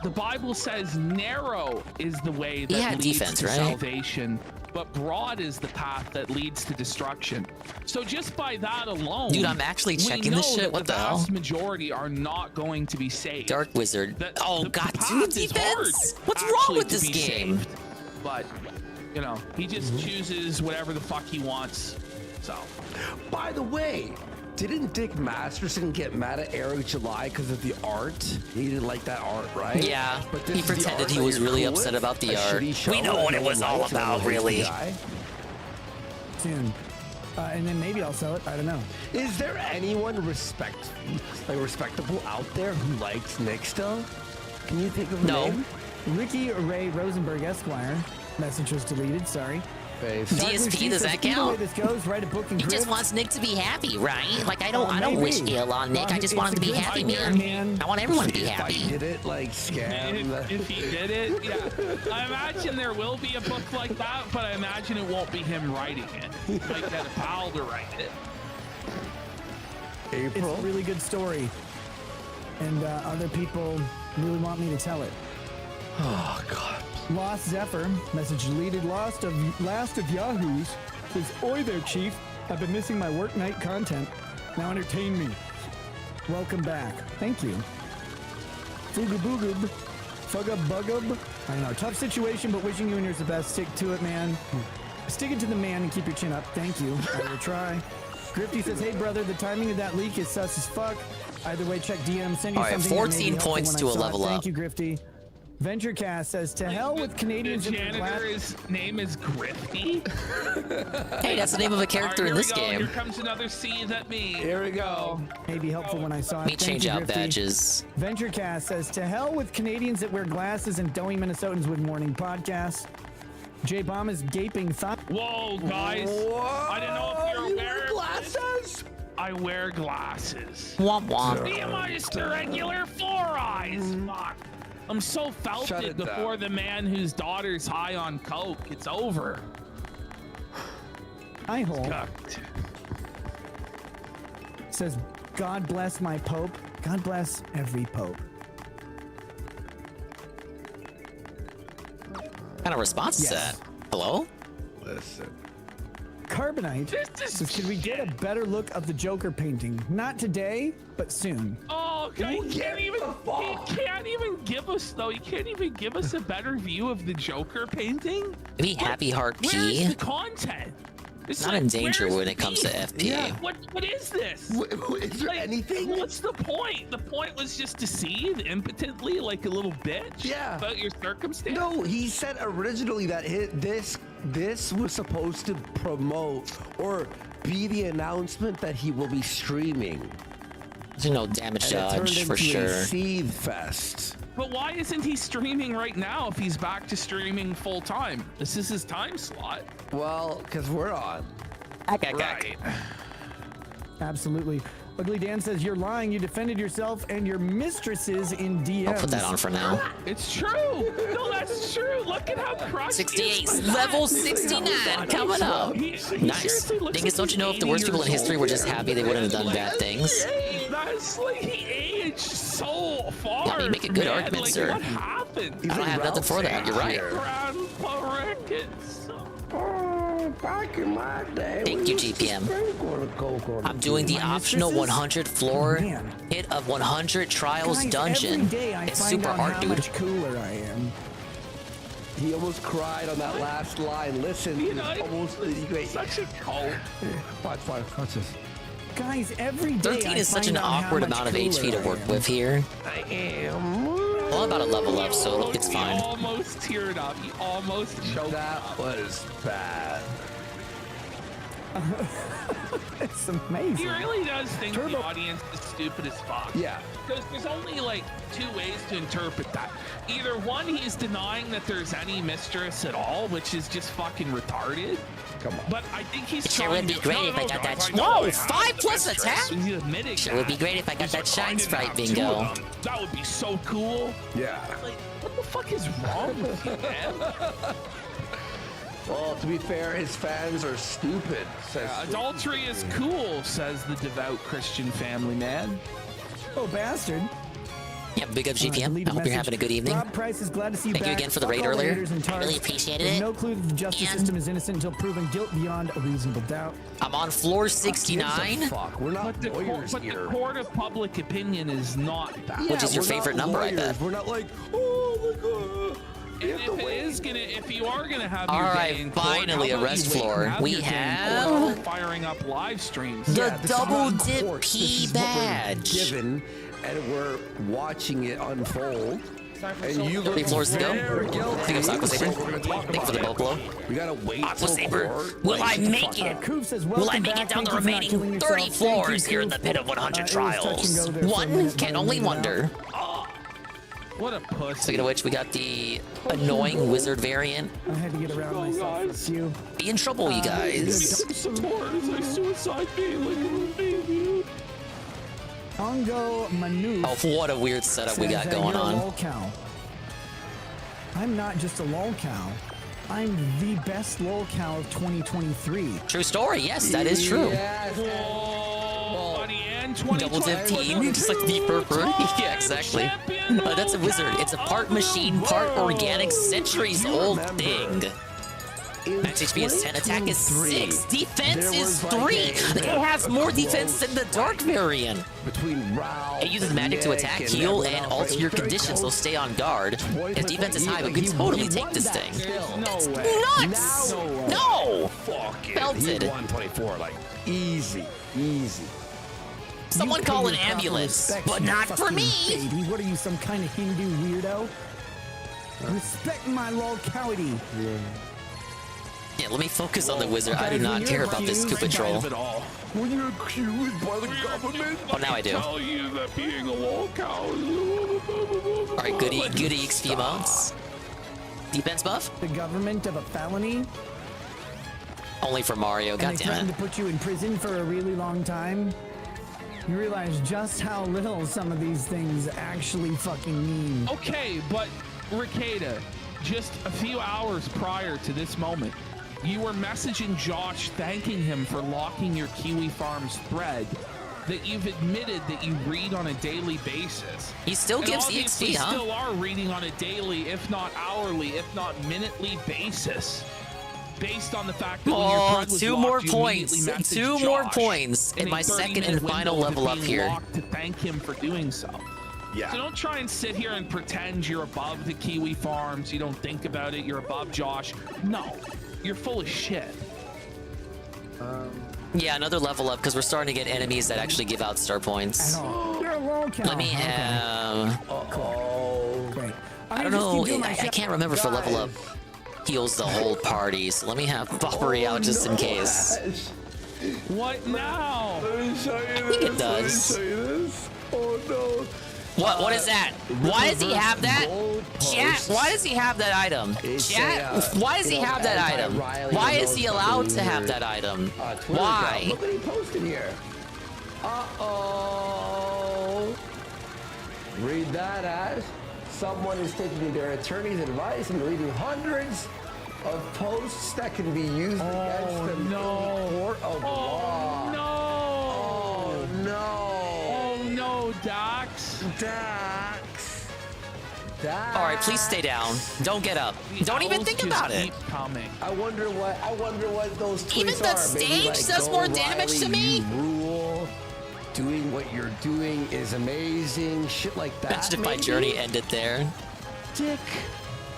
The Bible says narrow is the way that leads defense, to right? salvation, but broad is the path that leads to destruction. So just by that alone, Dude, I'm actually checking this shit. What the hell? The vast majority are not going to be saved. Dark Wizard. Oh god, path two is defense. hard, What's wrong actually, with to this be game? saved. But you know, he just chooses whatever the fuck he wants. So, by the way, didn't Dick Masterson get mad at Eric July because of the art? He didn't like that art, right? Yeah, but this he is the pretended art he that was you're really cool upset with? about the A art. shitty show We know that what it no was one all likes and about, everyone hates really. the guy? Soon. And then maybe I'll sell it. I don't know. Is there anyone respectable out there who likes Nick still? Can you think of a name? Ricky Ray Rosenberg Esquire. Message was deleted. Sorry. DSP, does that count? This goes, write a book and He just wants Nick to be happy, right? Like I don't wish ill on Nick. I just want him to be happy, man. I want everyone to be happy. Did it like scam? if he did it, yeah. I imagine there will be a book like that, but I imagine it won't be him writing it. He might get a pal to write it. It's a really good story, and other people really want me to tell it. Oh God. Lost Zephyr, message deleted. Last of Yahoos says, "Oi there, Chief. I've been missing my work night content. Now entertain me. Welcome back. Thank you." Fugaboogab, Fugabugab. I know, tough situation, but wishing you and yours the best. Stick to it, man. Stick it to the man and keep your chin up. Thank you. I will try. Grifty says, "Hey brother, the timing of that leak is sus as fuck. Either way, check DM. Send you All right, something." 14 points to a level up. Thank you, Grifty. VentureCast says, "To hell with Canadians." The janitor's name is Grifty. Hey, that's the name of a character in this game. Here comes another sees at me. Here we go. Maybe helpful when I saw it. Me change out Grifty. badges. VentureCast says, "To hell with Canadians that wear glasses and doughy Minnesotans with morning podcasts." J Bomb is gaping thought. Whoa, guys! I didn't know if you're wearing glasses. I wear glasses. Womp womp. Me and my just a regular 4 eyes. Fuck. I'm so felted before the man whose daughter's high on coke. It's over. I hold. Says, "God bless my Pope. God bless every Pope." What kind of response is that? Hello? Listen. Carbonite says, "Could we get a better look of the Joker painting? Not today, but soon." Oh, okay. He can't even give us though. He can't even give us a better view of the Joker painting. Maybe Happy Heart Where's Key? the content? It's Not like, in danger where's when the it comes to beef? FP. Yeah. What is this? Is there anything? What's the point? The point was just to seethe impotently like a little bitch. Yeah. About your circumstance. No, he said originally that this was supposed to promote or be the announcement that he will be streaming. There's no damage And it turned dodge for into sure. a seethe fest. But why isn't he streaming right now if he's back to streaming full time? This is his time slot. Well, because we're on. Right. Absolutely. Ugly Dan says, "You're lying. You defended yourself and your mistresses in DMs." I'll put that on for now. It's true. No, that's true. Look at how crushed 68, level 69 coming up. Nice. Dingus, don't you know if the worst people in history were just happy they wouldn't have done bad things? That's like he aged so far. Yeah, you make a good man. argument, like, sir. What happened? I don't have nothing for that. You're right. Grandpa Ricketts. Back in my day. Thank you, GPM. I'm doing the optional 100 floor hit of 100 trials Guys, dungeon. every day I It's find super out hard, how dude. much cooler I am. He almost cried on that last line. Listen, You know, almost. such a cult. Watch this. Guys, every day 13 I is such find an out how awkward much amount of HP to cooler I work am. with here. I am. Well, I'm about to level up, so it's He fine. almost teared up. He almost choked That up. was bad. It's amazing. He really does think Turbo. the audience is stupid as fuck. Yeah. Because there's only like 2 ways to interpret that. Either one, he's denying that there's any mistress at all, which is just fucking retarded. Come on. But I think he's Sure trying would be to- great No, if I no, got guys, that. I know I Whoa, have 5 a plus mistress. attack? He's admitting Sure would be that. great if I got He's that like, shine I didn't sprite have 2 bingo. of them. That would be so cool. Yeah. Like, what the fuck is wrong with you, man? Well, to be fair, his fans are stupid. Says Adultery is cool, says the devout Christian family man. Oh, bastard. Yeah, big up GPM. I hope you're having a good evening. Rob Price is glad to see you Thank you back. again for the Fuck raid all the earlier. haters and I really tards. appreciated With it. no clue that the justice system is innocent until proven guilt beyond a reasonable doubt. I'm on floor 69. We're not But the court of public opinion is not that. Which is your favorite number, I bet. We're not like, oh my god. And if you are gonna have All your right, day in court, finally how a about rest you wait and floor. We your day in have court while firing up live streams. the double This is dip court. P This is what we're badge. given, and we're watching it unfold. And you look 3 floors to go. very guilty. Pick up Aqua Saber. So we're gonna talk Thank you for the about bow blow. We gotta wait. Aqua till Saber. court. Will I Shut the make fuck it? up. Koof says, Will I welcome make back. it down the Thank you for not killing remaining yourself. 30 Thank you, floors here in Koof. the pit of 100 It was touch and trials? go there for a One minute, can but I only made it out. wonder. What a pussy. Speaking of which, we got the annoying wizard variant. I had to get around myself. It's you. Be in trouble, you guys. Support as I suicide me like a baby. Ongo Manu. Oh, what a weird setup we got says that going you're a on. lol cow. I'm not just a lol cow. I'm the best lol cow of 2023. True story. Yes, that is true. Yes. Whoa, buddy, and Double dip team, just like the purple. Yeah, exactly. That's a wizard. It's a part machine, part organic, centuries old thing. Max HP is 10, attack is 6, defense is 3. It has more defense than the dark variant. Between Ralph, It uses magic to attack, heal, and alter your conditions, so stay on guard. His defense is high, but we can totally take this thing. No way. Nuts! No! Fuck it. Belted. He won 24, like easy, easy. Someone You call pay an your proper ambulance, respect, but you not for fucking me! Baby. What are you, some kind of Hindu weirdo? Respect my lol cowity. Yeah, let me focus on the wizard. I do Guys, not when care you're about this accused stupid troll. Of it all. When you're accused by the government, Oh, now I do. Tell you that being a lol cow is. Alright, goody XP mounts. Defense buff? The government of a felony, Only for Mario, and they god damn threaten it. to put you in prison for a really long time. You realize just how little some of these things actually fucking mean. Okay, but Ricada, just a few hours prior to this moment, you were messaging Josh thanking him for locking your Kiwi Farms thread that you've admitted that you read on a daily basis. He still And gives the obviously XP, huh? still are reading on a daily, if not hourly, if not minutely basis. Based on the fact that when your Oh, thread was 2 locked, more you points. immediately messaged 2 more Josh points in a my second 30-minute and final window of level it up being here. locked to thank him for doing so. Yeah. So don't try and sit here and pretend you're above the Kiwi Farms. You don't think about it. You're above Josh. No, you're full of shit. Yeah, another level up because we're starting to get enemies that actually give out star points. You're a lol cow. Let me have. Great. I don't know. I can't remember if a level up heals the whole party. So let me have Boppery out just in case. What now? Let me show you this. I think it does. Let me show you this. Oh no. What is that? Why does he have that? Chat, why does he have that item? Chat, why does he have that item? Why is he allowed to have that item? Why? Look what he posted here. Uh-oh. Read that as someone is taking their attorney's advice and deleting hundreds of posts that can be used against them in the court of law. No. Oh no. Oh no, Dax. Dax. All right, please stay down. Don't get up. Don't even think about it. Keep coming. I wonder what those tweets Even the are. Maybe stage like, does "Go more damage to Riley, me." you rule. Doing what you're doing is amazing. Shit like that. Imagine if my maybe? journey ended there. Dick,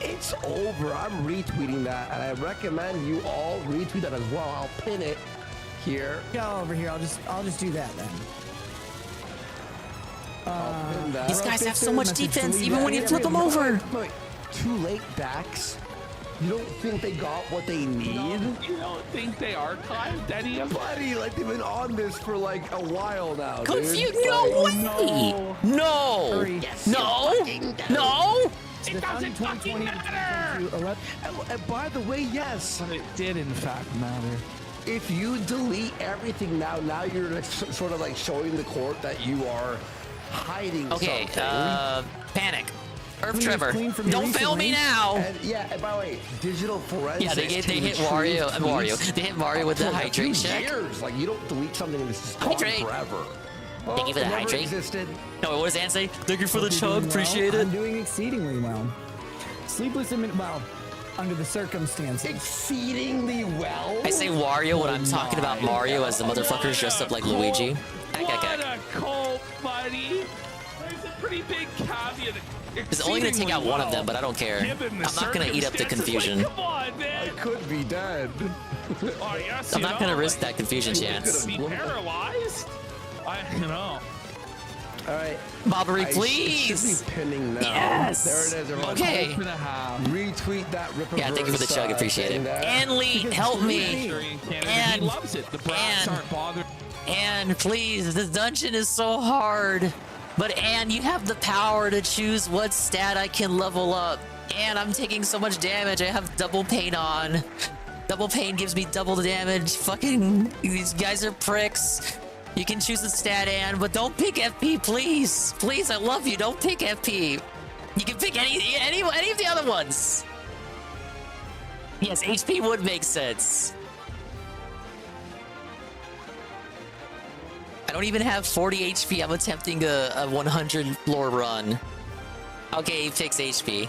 it's over. I'm retweeting that, and I recommend you all retweet that as well. I'll pin it here. Go over here. I'll just do that then. I'll pin that. These guys have so much defense, even when you flip them over. Look, too late, Dax. You don't think they got what they need? You don't think they archived any of it? Buddy, like they've been on this for like a while now, dude. Confused? No way! No! No! No! It doesn't fucking matter! And by the way, yes. But it did in fact matter. If you delete everything now you're like, sort of like showing the court that you are hiding Okay, something. Panic. Earth Tremor. Don't fail me now. And, yeah, and by the way, digital forensics. Yeah, they hit Wario. They hit Mario with the hydrate check. Like, you don't delete something and it's just gone Hydrate. forever. Thank you for the Never hydrate. existed. No, what does Ann say? Thank you for the Hope you're chug. doing Appreciate well. it. I'm doing exceedingly well. Sleepless in well, under the circumstances. Exceedingly well. I say Wario when I'm talking about Mario as the motherfuckers dressed up like Luigi. What a cult, buddy. There's a pretty big caveat. It's only gonna take out one of them, but I don't care. I'm not gonna eat up the confusion. Come on, man. I could be dead. Oh, yes, I'm you not gonna know, risk that confusion chance. Be paralyzed. You know. All right. Bobbery, It please. should be pinning now. Yes. There it is. Everyone. Okay. Retweet that Ripperverse. Yeah, thank you for the chug. Appreciate it. thing there. And Lee, help me. He loves it. The brats aren't bothered. And please, this dungeon is so hard. But Anne, you have the power to choose what stat I can level up. And I'm taking so much damage. I have double pain on. Double pain gives me double the damage. Fucking, these guys are pricks. You can choose the stat, Anne, but don't pick FP, please. Please, I love you. Don't pick FP. You can pick any of the other ones. Yes, HP would make sense. I don't even have 40 HP. I'm attempting a 100 floor run. Okay, he picks HP.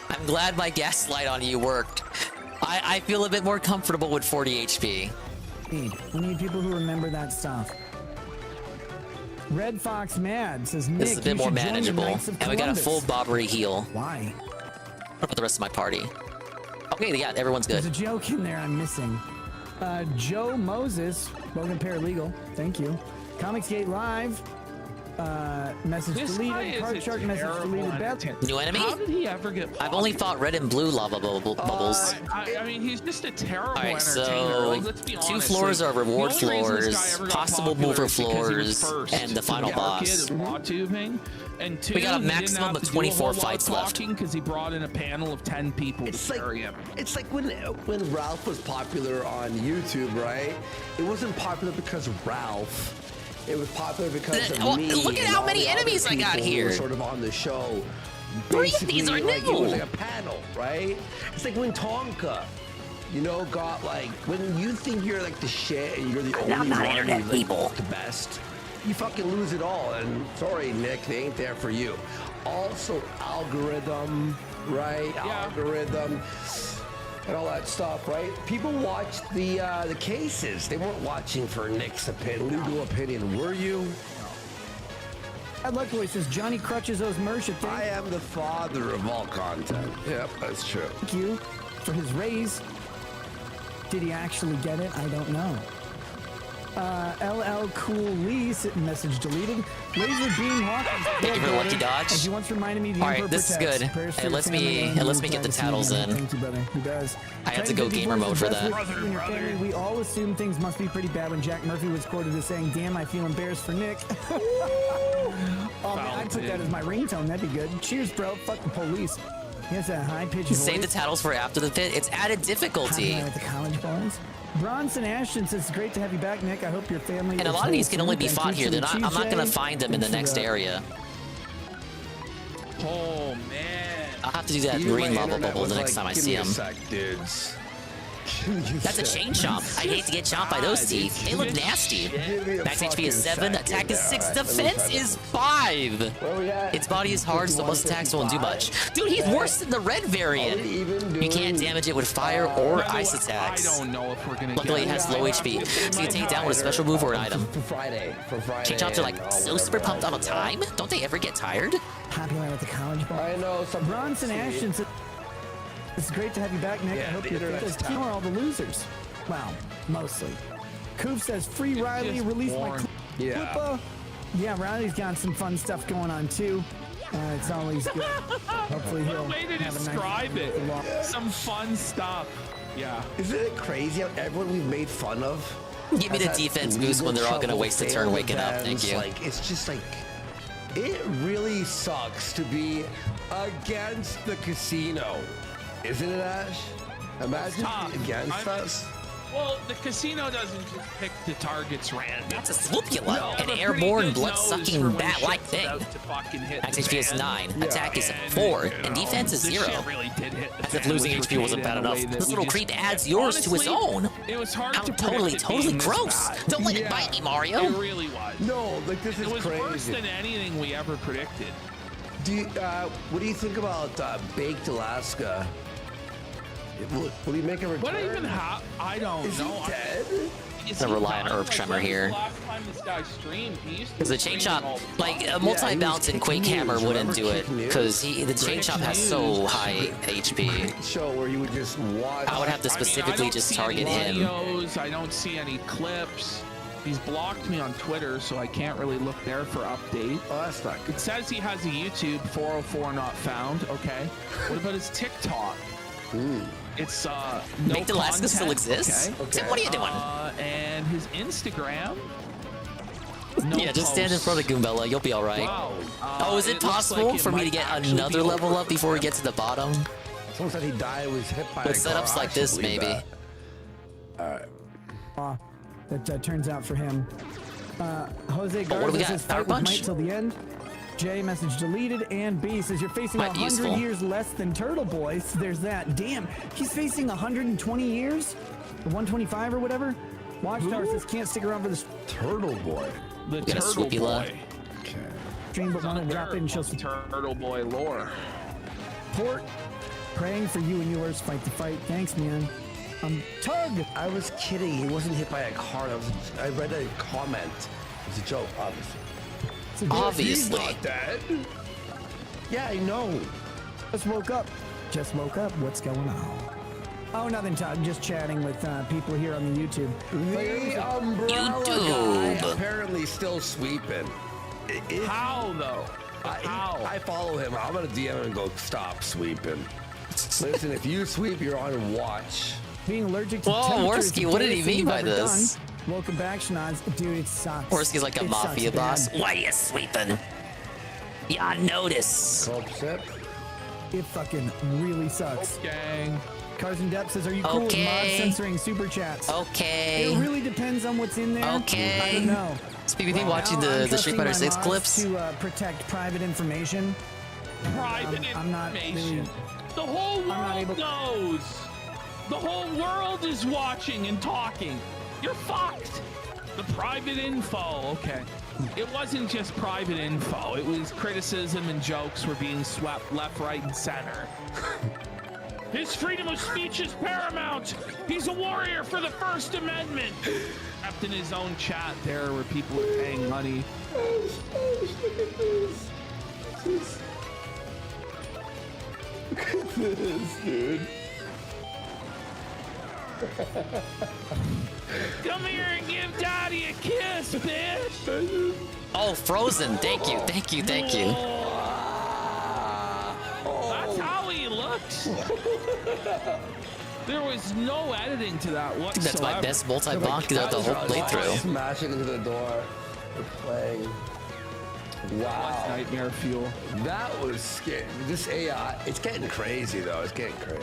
I'm glad my gaslight on you worked. I feel a bit more comfortable with 40 HP. We need people who remember that stuff. Red Fox Mad says, Nick, This is a bit you more should join the manageable. Knights of And we got a Columbus. full Bobbery heal. Why? What about the rest of my party? Okay, yeah, everyone's good. There's a joke in there I'm missing. Joe Moses, Logan Paralegal, thank you. Comicsgate Live, message This guy deleted. is Card a Shark message terrible deleted. entertainer. New enemy? How did he ever get I've only fought red and blue lava bubbles. I mean, he's just a terrible Alright, entertainer. so Like, let's be 2 honest. floors like, are reward the only reason this guy floors, ever got possible popular mover is because he was floors, first and the to final the arcade boss. and law tubing. And 2, We got a he didn't maximum have of to do a 24 whole lot fights of left. talking because he brought in a panel of 10 people It's to like carry him. it's like when Ralph was popular on YouTube, right? It wasn't popular because of Ralph. It was popular because of Oh, me. look at and how all many the other enemies I got people who here. were sort of on the show. 3 of these are Basically, like, new. it was like a panel, right? It's like when Tonka, got like when you think you're like the shit and you're the only I'm not one internet who's, people. like, the best. You fucking lose it all, and sorry, Nick, they ain't there for you. Also, algorithm, right? Yeah. Algorithm. And all that stuff, right? People watched the cases. They weren't watching for Nick's legal opinion, were you? Bad Luck Boy says, Johnny Crutches owes Mercia. I am the father of all content. Yep, that's true. Thank you for his raise. Did he actually get it? I don't know. LL Cool Lee, message deleted. Laser Beam Hawk. Thank you for the lucky dodge. As you once reminded me, the Alright, Emperor this is protects. good. Prayers for Hey, your let's family me and get the glad to see you tattles again. in. Thank you, brother. He does. I had to go Titan gamer 54 mode says, for "Best that. wishes to you and your family. We all assume things must be pretty bad when Jack Murphy was quoted as saying, "Damn, I feel embarrassed for Nick." Oh man, I'd put that as my ringtone. That'd be good. Cheers, bro. Fuck the police. He has a high-pitched voice. Save the tattles for after the pit. It's added difficulty. Happy Night at the college boys. Bronson Ashton says, "It's great to have you back, Nick. I hope your family." And a is lot of these can only be wholesome. fought here. Thanks They're for not. the I'm not gonna TJ. find them in the Thanks next for that. area. Oh, man. I'll have to do that Even green my lava internet bubble the was next like, time I "Give see me a him. sec, dudes." That's a chain chomp. I hate to get chomped by those teeth. They look nasty. Max HP is 7, attack is 6, defense is 5. Its body is hard, so most attacks won't do much. Dude, he's worse than the red variant. You can't damage it with fire or ice attacks. I don't know if we're gonna Luckily, it get has low HP, so you can take it down with a special move or an item. For Friday. Chain chomps are like so super pumped all the time. Don't they ever get tired? Happy Night at the college boys. I know. Some Bronson Ashton says, "It's great to have you back, Nick. Yeah, I hope the you're internet's good. Ignore all the losers." Well, mostly. Koof says, "Free Riley, just release my boring. Clippa." Yeah, Riley's got some fun stuff going on too. It's always good. Hopefully he'll Way to have a describe nice it. Some fun stuff. Yeah. Isn't it crazy how everyone we've made fun of? Give me the has had defense boost when they're all gonna trouble, waste a turn failed waking up. Thank events, you. Like, it's just like, it really sucks to be against the casino. Isn't it, Ash? Imagine tough. against us. Well, the casino doesn't just pick the targets random. That's a swoopula, an airborne, blood-sucking bat-like thing. Max HP is 9, attack is 4, and defense is 0. Really did hit As if losing HP wasn't bad enough, this little creep adds yours to his own. It was hard How to totally predict it being this gross. bad. Don't let it bite me, Mario. It really was. No, like this is It was crazy. worse than anything we ever predicted. Do you, what do you think about Baked Alaska? Will he make a return? What even happened? I don't Is know. he dead? I rely on Herb Tremor here. Last time this guy streamed, he used to Because the chain stream chop, all the like time. a multi-bounce and Quake Hammer wouldn't do it. News? Because the chain chop has so high HP. Show where you would just watch. I would have to specifically just target him. Videos, I don't see any clips. He's blocked me on Twitter, so I can't really look there for update. Oh, that's not good. It says he has a YouTube 404 not found. Okay. What about his TikTok? It's no Baked Alaska content. still exists? Okay. Tim, what are you doing? And his Instagram. No Yeah, just stand in posts. front of Goombella. You'll be all right. Wow. Oh, is it looks possible like it for me to might get actually another be level over. up before we get to the bottom? Someone said he died, was hit by With a car. setups I like should this, believe maybe. that. That turns out for him. Jose Oh, what do we Garza got? says Power fight with punch? might till the end. J message deleted, and B says you're facing Might be 100 useful. years less than Turtle Boy. So there's that. Damn, he's facing 120 years, or 125 or whatever. Watchtower says can't stick around for this Turtle Boy. The Get a Turtle swoopy Boy. stream, but want to drop in. She'll Turtle Boy lore. support. Praying for you and yours. Fight the fight. Thanks, man. Tug. I was kidding. He wasn't hit by a car. I read a comment. It's a joke, obviously. Obviously. He's not dead. Yeah, I know. Just woke up. Just woke up. What's going on? Oh, nothing, Todd. Just chatting with people here on the YouTube. The umbrella guy apparently still sweeping. How though? How? I follow him. I'm gonna DM him and go, stop sweeping. Listen, if you sweep, you're on watch. Being allergic to Whoa, temperature is Worski, the what did he gayest thing mean you've by ever this? done. Welcome back, Schnoz. Dude, it sucks. Worski's like a It mafia sucks boss. bad. Why you sweeping? Ya notice. It fucking really sucks. Gang. Carson Depp says, are you cool with mod Okay. censoring super chats? Okay. It really depends on what's in there. Okay. I don't know. Is PvP watching Now, the I'm Street trusting Fighter my 6 mods clips? to protect private information. Private I'm not information. really- The whole not world able- knows. The whole world is watching and talking. You're fucked. The private info. Okay. It wasn't just private info. It was criticism and jokes were being swept left, right, and center. His freedom of speech is paramount. He's a warrior for the First Amendment. Except in his own chat there where people are paying money. Look at this, dude. Come here and give Daddy a kiss, bitch. Oh, Frozen. Thank you, thank you, thank you. That's how he looks. There was no editing to that whatsoever. I think that's my best multi-bonk throughout the whole playthrough. Smashing into the door. We're playing. Wow. Nightmare fuel. That was scary. This AI, it's getting crazy though. It's getting crazy.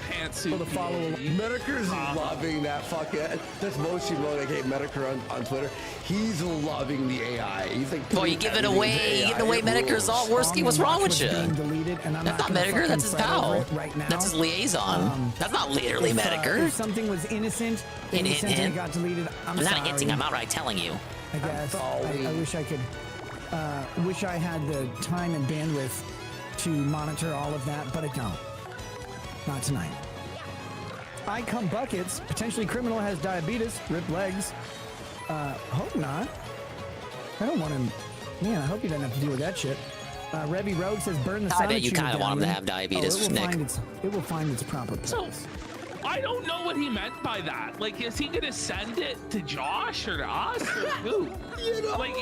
Pantsuit. Metaker's loving that fucking. That's Moshi Mo, aka Metaker on Twitter. He's loving the AI. He's like, Boy, you giving away Metaker's all Worski. What's wrong with you? That's not Metaker. That's his pal. That's his liaison. That's not literally If Metaker. something was innocent and it got deleted, I'm not sorry. hinting. I'm outright telling you. I guess. I wish I could. Wish I had the time and bandwidth to monitor all of that, but I don't. Not tonight. I come buckets. Potentially criminal has diabetes. Ripped legs. Hope not. I don't want him. Man, I hope he doesn't have to deal with that shit. Revy Rogue says burn the I bet you sonotube kind of want him to medallion. have diabetes, it will Nick. find its proper place. So, I don't know what he meant by that. Like, is he gonna send it to Josh or to us or who? Like,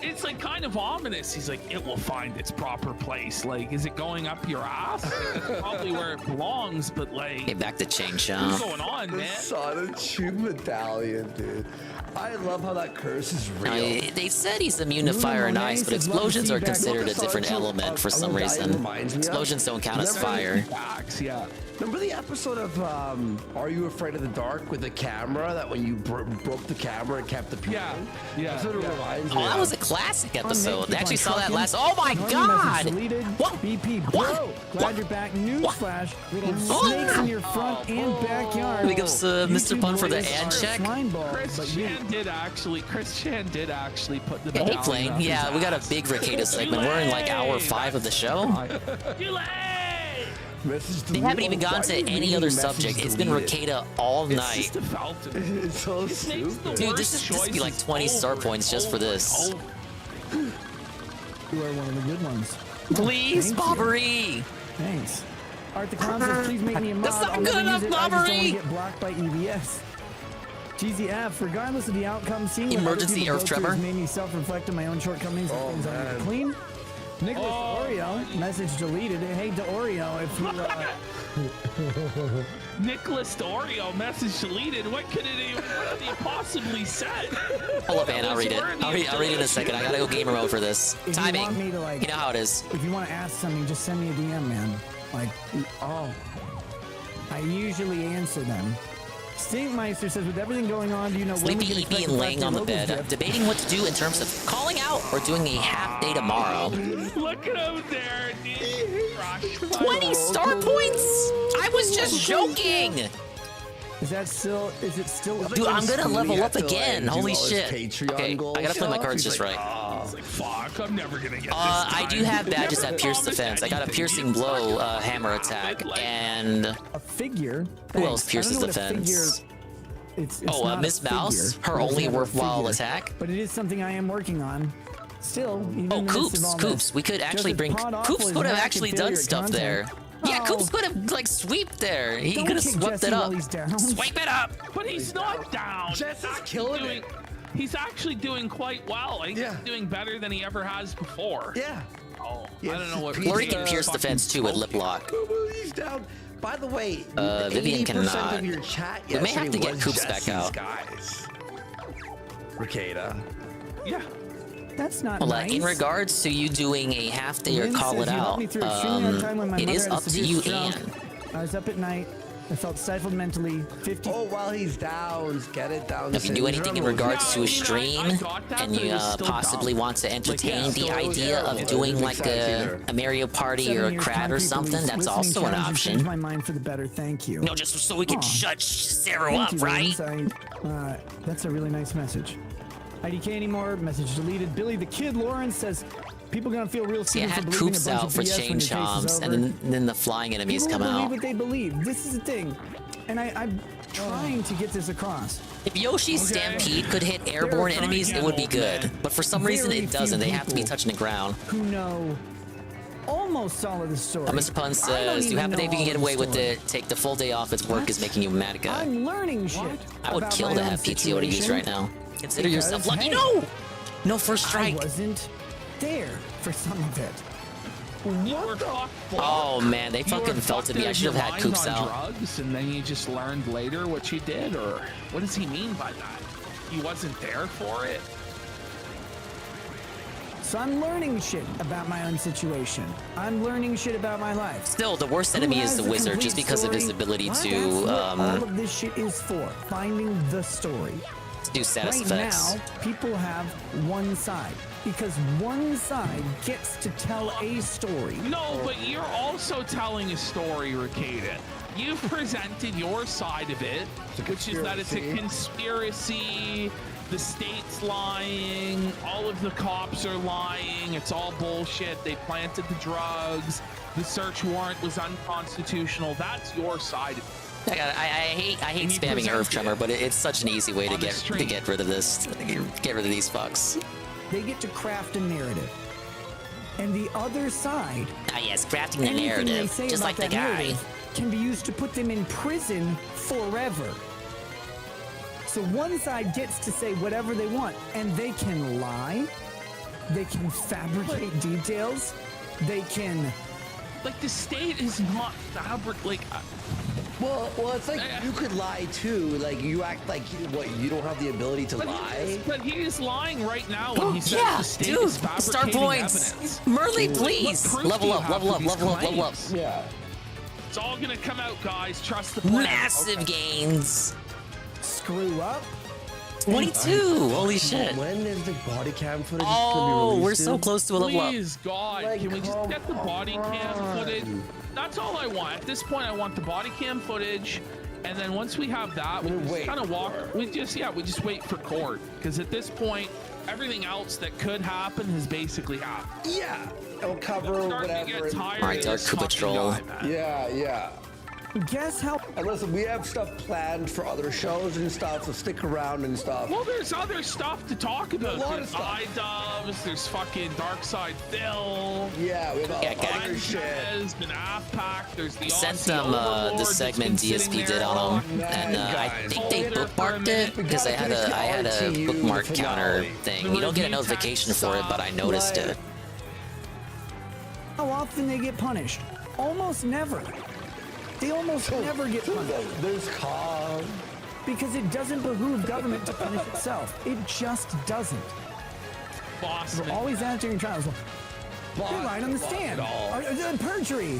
it's like kind of ominous. He's like, it will find its proper place. Like, is it going up your ass? Like, that's probably where it belongs, but like, Get back to chain shop. what's going on, The man? Sonotube medallion, dude. I love how that curse is real. They said he's immune to fire and ice, but explosions are considered a different element for some reason. Explosions don't count as fire. Facts, yeah. Remember the episode of Are You Afraid of the Dark with the camera? That when you broke the camera and kept the people? Yeah. That's what it reminds me Oh, that of. was a classic episode. Keep I actually on saw that trucking. last. Oh my Normal god! message deleted. What? BP, bro. Glad you're back. Newsflash. Snakes in your front and backyard. Big ups to Mr. Pun for the ad check. Chris Chan did actually put the Hey, Plane. Yeah, we got a big Ricada segment. We're in like hour 5 of the show. They haven't even gone to any other subject. It's been Ricada all night. It's so stupid. Dude, this would be like 20 star points just for this. You are one of the good ones. Please, Thank you. Bobbery! Thanks. Art the Clown says, please make me a mod. That's not I'll good never enough, use it. I just don't want to Bobbery! get blocked by EBS. GZF, regardless of the outcome, seeing what other Emergency people earth go through tremor? has made me self-reflect on my own shortcomings and things I need to clean. Nicholas Oreo, message deleted. Hey to Oreo, if you Nicholas Oreo message deleted. What could he possibly said? Hold up, man. I'll read it. I'll read it in a second. I gotta go gamer mode for this. If Timing. You want me to, like, you know how it is. If you want to ask something, just send me a DM, man. Like, I usually answer them. Stinkmeister says, with everything going on, do you know when we Sleepy can EP expect and laying on the Logos bed, gift? debating what to do in terms of calling out or doing a half day tomorrow. Look at him there, dude. 20 star points? I was just joking. Is it still? Dude, I'm gonna level up again. Holy shit. Okay, I gotta play my cards just right. It's like, fuck, I'm never gonna get this. I do have badges Never that pierce promised defense. I got a piercing blow hammer attack, and a figure. who else Thanks. I pierces don't know what a defense? figure- It's Oh, not Miss a figure. Mouse, her It doesn't only have a worthwhile figure. attack. But it is something I am working on. Still, even Oh, in the midst of Coops, all Coops. this. We could actually Joseph bring. Pod Awful Coops is could have hack actually and done failure stuff content. there. Yeah, Oh. Coops could have like sweeped there. He Don't could have kick swept Jesse it up. while he's down. Swipe it up. But he's not down. Jess is killing it. He's actually doing quite well. I think he's doing better than he ever has before. Yeah. Oh, Yeah, I don't know what. Lori can pierce defense too with lip lock. He's down. By the way, Vivian 80% cannot. of your chat We may have to yesterday get was Coops back Jesse's out. Guys. Ricada. Yeah. That's not Well, nice. in regards to you doing a half day or Lynn call says, it "You helped out, me through extremely hard time when my it mother is had a up to severe you, stroke. Anne. I was up at night. I felt stifled mentally. 50. Oh, while he's down, get it down. If you do anything in regards to a stream and you possibly want to entertain the idea of doing like a Mario Party 7 or a years crowd time or people something, release that's listening also an challenges option. changed my mind for the better. Thank you. No, just so we can Aw. shut Zero Thank up, you, right? Lynn. That's a really nice message. IDK anymore. Message deleted. Billy the Kid Lawrence says, people gonna feel real See, I stupid for had believing a Coops bunch out of for BS when chain your case is chomps, over. and then the flying enemies People come believe out. what they believe. This is the thing, and I'm trying to get this across. If Yoshi's Stampede could hit airborne enemies, it would be good. But for some reason, Very it doesn't. few They have to be people touching the ground. who know almost all of the story. Mr. Pun I don't says, do you even have a day know we can all get of away the with story. it? Take the full day off. Its work is making you mad guy. I'm learning shit. I would about kill my to own have PTO to use situation right now. Consider because, yourself lucky. hey, No! No first strike. I wasn't there for some of it. What the fuck? Oh man, they You fucking were felted fucked me. I out should have your had mind Coops on out. drugs, and then you just learned later what you did, or what does he mean by that? He wasn't there for it. So I'm learning shit about my own situation. I'm learning shit about my life. Still, the worst Who enemy has is the the wizard, complete just because of his story? ability Well, to that's what all of this shit is for. Finding the story. do status Right effects. now, people have one side because one side gets to tell a story. No, but you're also telling a story, Ricada. You've presented your side of it, which is that it's a conspiracy, the state's lying, all of the cops are lying, it's all bullshit, they planted the drugs, the search warrant was unconstitutional. That's your side of it. I hate spamming Earth Tremor, but it's such an easy way to get rid of this, get rid of these fucks. They get to craft a narrative. And the other side, Ah yes, crafting the anything they narrative, say just about like the that guy. narrative can be used to put them in prison forever. So one side gets to say whatever they want, and they can lie, they can fabricate details, they can... Like, the state is not Well, it's like you could lie too. Like you act like you don't have the ability to lie. But he is lying right now when he says yeah, the state dude, is fabricating star points. evidence. Merly, What please. proof do Level you up, have level for up, these level up, level up. claims? Yeah. It's all gonna come out, guys. Trust the plan. Massive gains. Screw up. 22. Holy shit. When is the body cam footage Oh, gonna be released? we're so close to a level up. Please, God, Like, can we just come get the body cam on. footage? That's all I want. At this point, I want the body cam footage, and then once we have that, we just kind of walk. We just wait for court, because at this point, everything else that could happen has basically happened. Yeah, it'll cover Starting to whatever. get tired Alright, of Dark this Coup fucking Patrol. guy, man. Yeah. Guess how? And listen, we have stuff planned for other shows and stuff, so stick around and stuff. Well, there's other stuff to talk about. A lot of There's stuff. iDubbbz, there's fucking Darkside Phil. Yeah, we have other shit. There's been AFPAC, there's the Sent Odyssey them the Overlord that's segment been sitting DSP did there on them, long. and I guys. think they bookmarked it because I had a bookmark counter thing. You don't get a notification for it, but I noticed it. How often they get punished? Almost never. They almost never get punished. There's cause. Because it doesn't behoove government to punish itself. It just doesn't. Boston. We're always answering trials. You're lying on the stand. Perjury.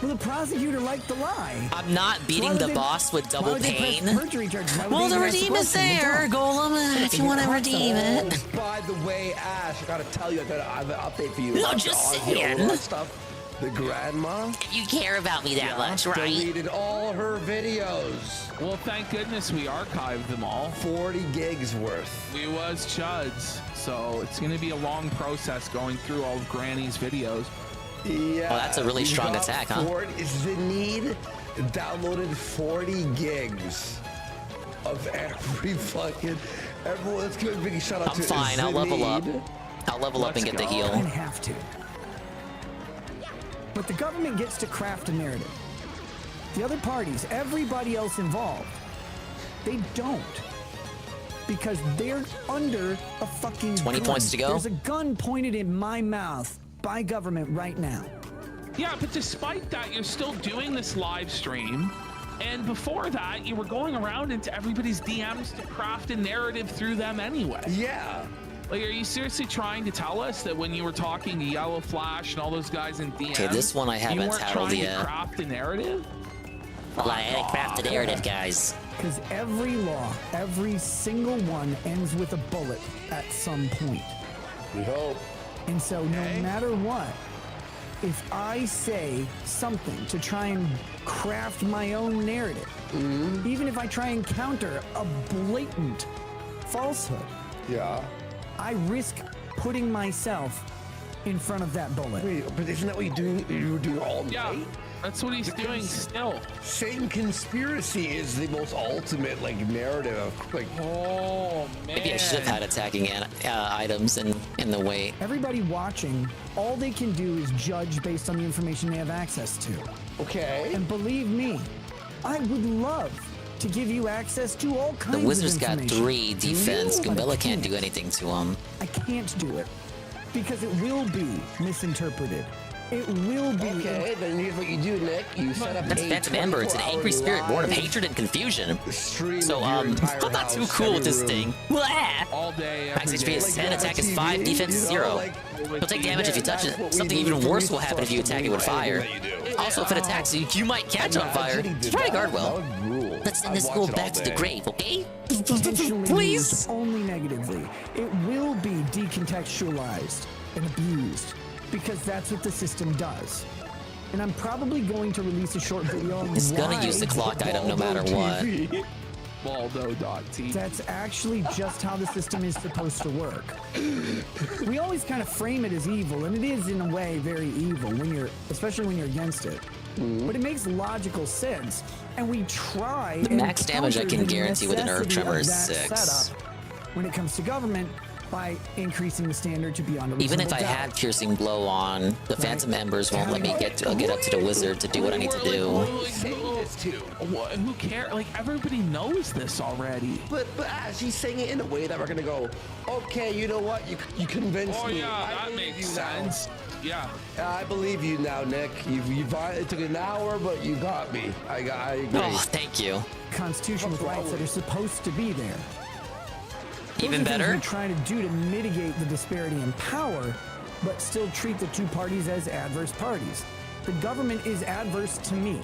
Well, the prosecutor liked the lie. I'm not beating the boss with double pain. Perjury charges? Why would Well, they the even ask redeem is question? They there, don't. Golem, if you want to redeem it. By the way, Ash, I gotta tell you, I have an update for you. No, On just the saying. Odyssey stuff. The grandma You care about me that much, right? deleted all her videos. Well, thank goodness we archived them all. 40 gigs worth. We was chuds, so it's gonna be a long process going through all of Granny's videos. Yeah. Oh, that's a really we strong got attack, huh? Zenid downloaded 40 gigs of every fucking. Everyone, let's give a big shout out I'm to fine. I'll level up. Zenid. I'll level up and get the I heal. have to. But the government gets to craft a narrative. The other parties, everybody else involved, they don't. Because they're under a fucking 20 gun. points to go. There's a gun pointed in my mouth by government right now. Yeah, but despite that, you're still doing this live stream. And before that, you were going around into everybody's DMs to craft a narrative through them anyway. Yeah. Like, are you seriously trying to tell us that when you were talking to Yellow Flash and all those guys in DMs, Okay, this one I you haven't weren't titled trying yet. to craft a narrative? Well, I had to craft a narrative, guys. Because every law, every single one ends with a bullet at some point. We hope. And so no matter what, if I say something to try and craft my own narrative, even if I try and counter a blatant falsehood, Yeah. I risk putting myself in front of that bullet. Wait, but isn't that what you were doing all night? Yeah, that's what he's doing still. Same conspiracy is the most ultimate narrative of Oh man. Maybe I should have had attacking items in the way. Everybody watching, all they can do is judge based on the information they have access to. Okay. And believe me, I would love to give you access to all kinds The of Wizards got information. 3 defense. But I Goombella can't do anything to him. I can't do it because it will be misinterpreted. It will be. Okay, then here's what you do, Nick. You set up That's a Phantom Ember. It's an angry spirit born of hatred and confusion. So, I'm not too cool with this thing. Blah! All day, Max every HP day. is 10, attack is 5, defense is 0. You'll take damage if you touch it. Something even worse will happen if you attack it with fire. Also, if it attacks you, you might catch on fire. Try to guard well. Let's send this school back to the grave, okay? Intentionally Please? used only negatively. It will be decontextualized and abused because that's what the system does. And I'm probably going to release a short video on It's gonna why use the clock item no matter what. Baldo.tv. That's actually just how the system is supposed to work. We always kind of frame it as evil, and it is in a way very evil especially when you're against it. But it makes logical sense, and we try. The max damage I can guarantee with an Earth Tremor is 6. Setup when it comes to government, by increasing the standard to beyond a Even if reasonable I doubt. had Piercing Blow on, the Phantom Embers won't let me get up to the Wizard to do what I need to do. Who cares? Like, everybody knows this already. But Ash, he's saying it in a way that we're gonna go, okay, you know what? You convinced me. Yeah, that makes sense. Yeah. I believe you now, Nick. It took an hour, but you got me. I agree. Oh, thank you. Constitution with rights that are supposed to be there. Even better? We're trying to do to mitigate the disparity in power, but still treat the two parties as adverse parties. the government is adverse to me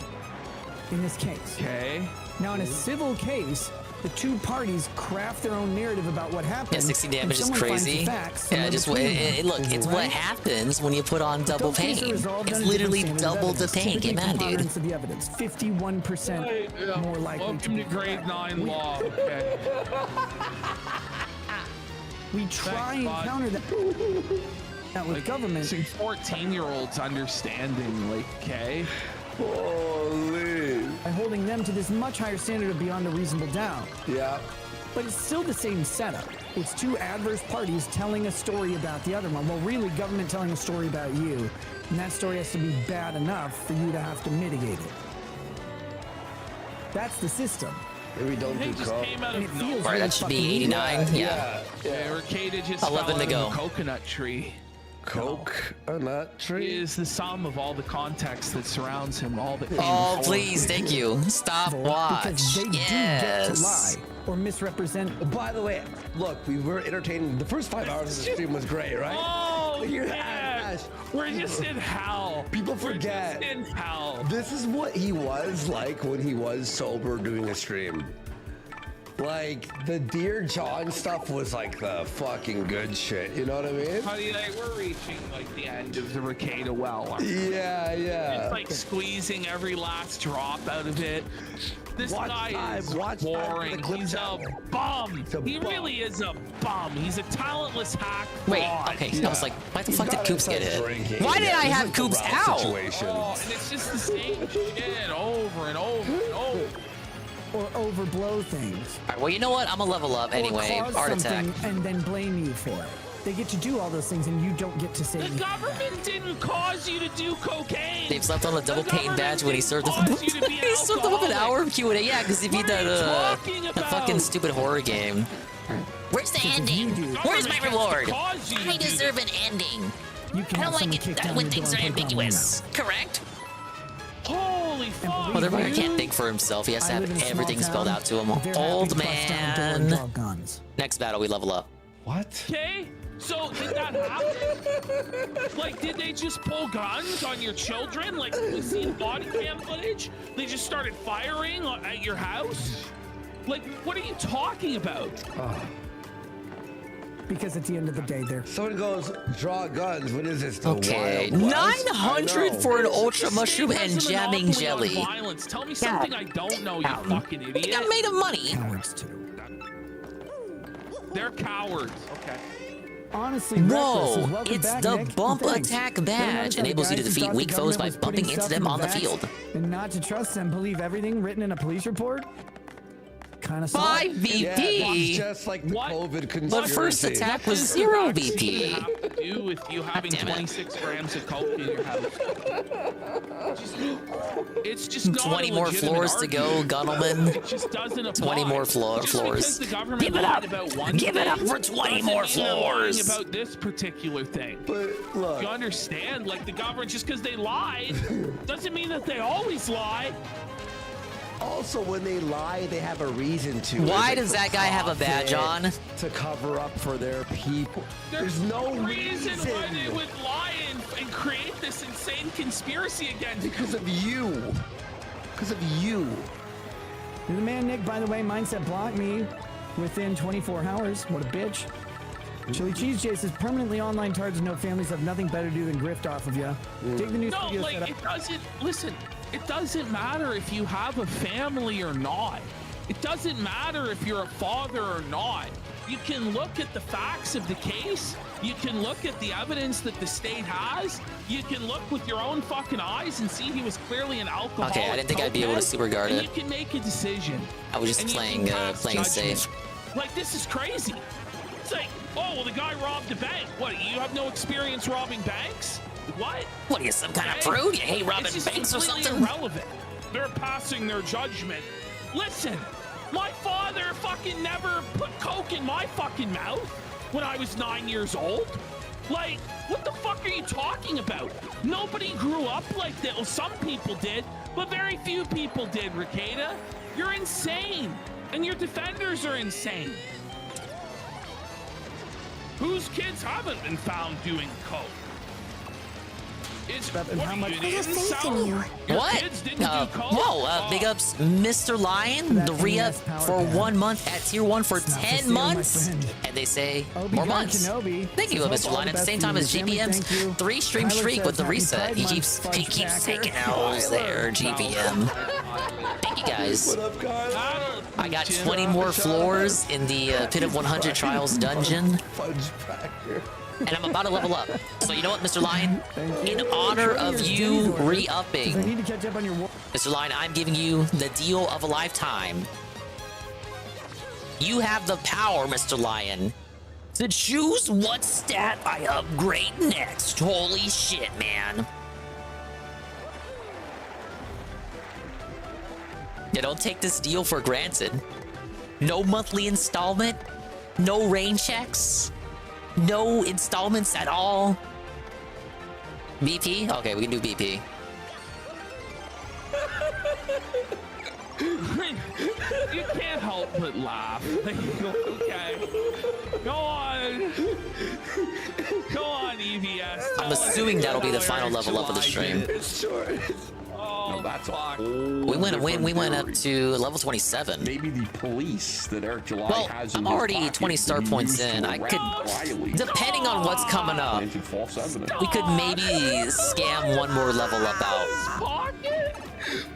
in this case. Okay. Now, in a civil case, the two parties craft their own narrative about what happened. Yeah, 60 If damage is someone finds the crazy. facts, Yeah, somewhere just between them, look, it's what right? happens when you put on double Those cases are pain. resolved It's under literally different standard double the evidence, pain. typically Get mad, dude. preponderance of the evidence, 51% more likely Welcome to grade 9 law. Okay. We try and counter that. That with government. 14-year-olds understanding, like, okay. Holy. By holding them to this much higher standard of beyond a reasonable doubt. Yeah. But it's still the same setup. It's two adverse parties telling a story about the other one. Well, really, government telling a story about you. And that story has to be bad enough for you to have to mitigate it. That's the system. Maybe don't do just came out And of it feels nowhere. Right, really that should be fucking 89. weird. Yeah. Arcade just 11 fell to out go. of the coconut tree. Coconut tree Is the sum of all the context that surrounds him, all the Oh, please, thank you. Stop watch. Because they do get to lie Yes. or misrepresent. By the way, look, we were entertaining. The first 5 hours of the stream was great, right? Oh, You're- yeah. We're just in hell. People forget. We're just in hell. This is what he was like when he was sober doing a stream. Like, the Dear John stuff was like the fucking good shit, you know what I mean? Honey, like, we're reaching like the end of the Ricada well. aren't we? Yeah, yeah. It's like squeezing every last drop out of it. This Watch guy time, is watch time for the boring. clips He's a out. bum. a He bum. really is a bum. He's a talentless hack. Wait, fraud. okay. I was like, why the fuck did gotta Coops get start hit? drinking. Why did Yeah, I this have is the Coops Ralph out? situation. Oh, and it's just the same shit over and over and over. Or overblow things. All right, well, you know what? I'm gonna level up Or anyway. cause Art attack. something and then blame you for it. They get to do all those things and you don't get to say The anything. government didn't cause you to do cocaine. They've slept on a double pain badge when he served them. Cause you to be an He served them up an hour of Q&A. Yeah, because he beat What are you that talking that about? fucking stupid horror game. Where's the ending? Where's my reward? I deserve an ending. You can I have don't someone like kick it down when your things door are and put it on ambiguous. Correct? Holy fuck. Motherfucker can't think for himself. He has to I live in have a everything small spelled town. out to him. They're happy Old to bust down a door and man. draw guns. Next battle, we level up. What? Okay, so did that happen? Like, did they just pull guns on your children? Like, we seen body cam footage? They just started firing at your house? Like, what are you talking about? Because at the end of the day, they're... Someone goes, draw guns. What is this? The Okay, Wild West? 900 I know. for an ultra mushroom State and has a jamming monopoly on jelly. Violence. Tell me something I don't know, you fucking They idiot. got made of money. Cowards too. They're cowards. Okay. Honestly, reckless Whoa, is welcome it's back, the Nick. bump Thanks. attack Then badge. notice how the Enables you to guys who defeat thought the weak foes by government was bumping putting into stuff them in on the vats field. And not to trust them, believe everything written in a police report? Kind of 5 Yeah, VP. it's just like the What? COVID conspiracy. But first attack was Does the 0 vaccine VP. have to do with you having damn it. 26 grams of coke in your house? It's just not 20 a more legitimate floors to go, argument. Gundelman. It just doesn't apply. 20 more Just floors. because the government Give it lied up. about one Give it up thing for 20 doesn't more mean they're lying floors. about this particular thing. But look, You understand? Like, the government, just because they lied, doesn't mean that they always lie. also when they lie, they have a reason to. Why It's does like that guy have a badge profit, on? To cover up for their people. There's no reason why they would lie and create this insane conspiracy again. Because of you. Because of you. You're the man, Nick. By the way, Mindset blocked me within 24 hours. What a bitch. Chili Cheese J says permanently online tards and no families have nothing better to do than grift off of you. Take the new No, studio like, setup. it doesn't, listen, it doesn't matter if you have a family or not. It doesn't matter if you're a father or not. You can look at the facts of the case. You can look at the evidence that the state has. You can look with your own fucking eyes and see he was clearly an alcoholic. Okay, I didn't think I'd be able to cokehead, super guard and it. You can make a decision. I was just and you playing, can pass playing judgment. safe. Like, this is crazy. It's like, oh, well, the guy robbed a bank. What, you have no experience robbing banks? What? What are you, some kind of prude? You hate robbing It's just banks or completely something? irrelevant. They're passing their judgment. Listen, my father fucking never put coke in my fucking mouth when I was 9 years old. Like, what the fuck are you talking about? Nobody grew up like that. Well, some people did, but very few people did, Ricada. You're insane, and your defenders are insane. Whose kids haven't been found doing coke? Is and how much? What? Whoa, big ups, Mr. Lion, the re-up for 1 month at tier 1 for 10 months. And they say more months. Thank you, Mr. Lion. At the same time as GPM's 3-stream streak with the reset. He keeps taking L's there, GPM. Thank you, guys. What up, guys? I got 20 more floors in the Pit of 100 Trials dungeon. Fudge cracker. And I'm about to level up. So you know what, Mr. Lion? In honor of you re-upping, Mr. Lion, I'm giving you the deal of a lifetime. You have the power, Mr. Lion, to choose what stat I upgrade next. Holy shit, man. Yeah, don't take this deal for granted. No monthly installment, no rain checks, no installments at all. BP? Okay, we can do BP. You can't help but laugh. Okay. Go on. Go on, EVS. I'm assuming that'll be the final level up of the stream. It's short. Oh, that's fuck. We went up to level 27. Maybe the police that Eric July Well, has in I'm his already pocket 20 star could be points used in. to I could, arrest Riley. depending on what's coming up, Planted false evidence. we could maybe scam one more level up out.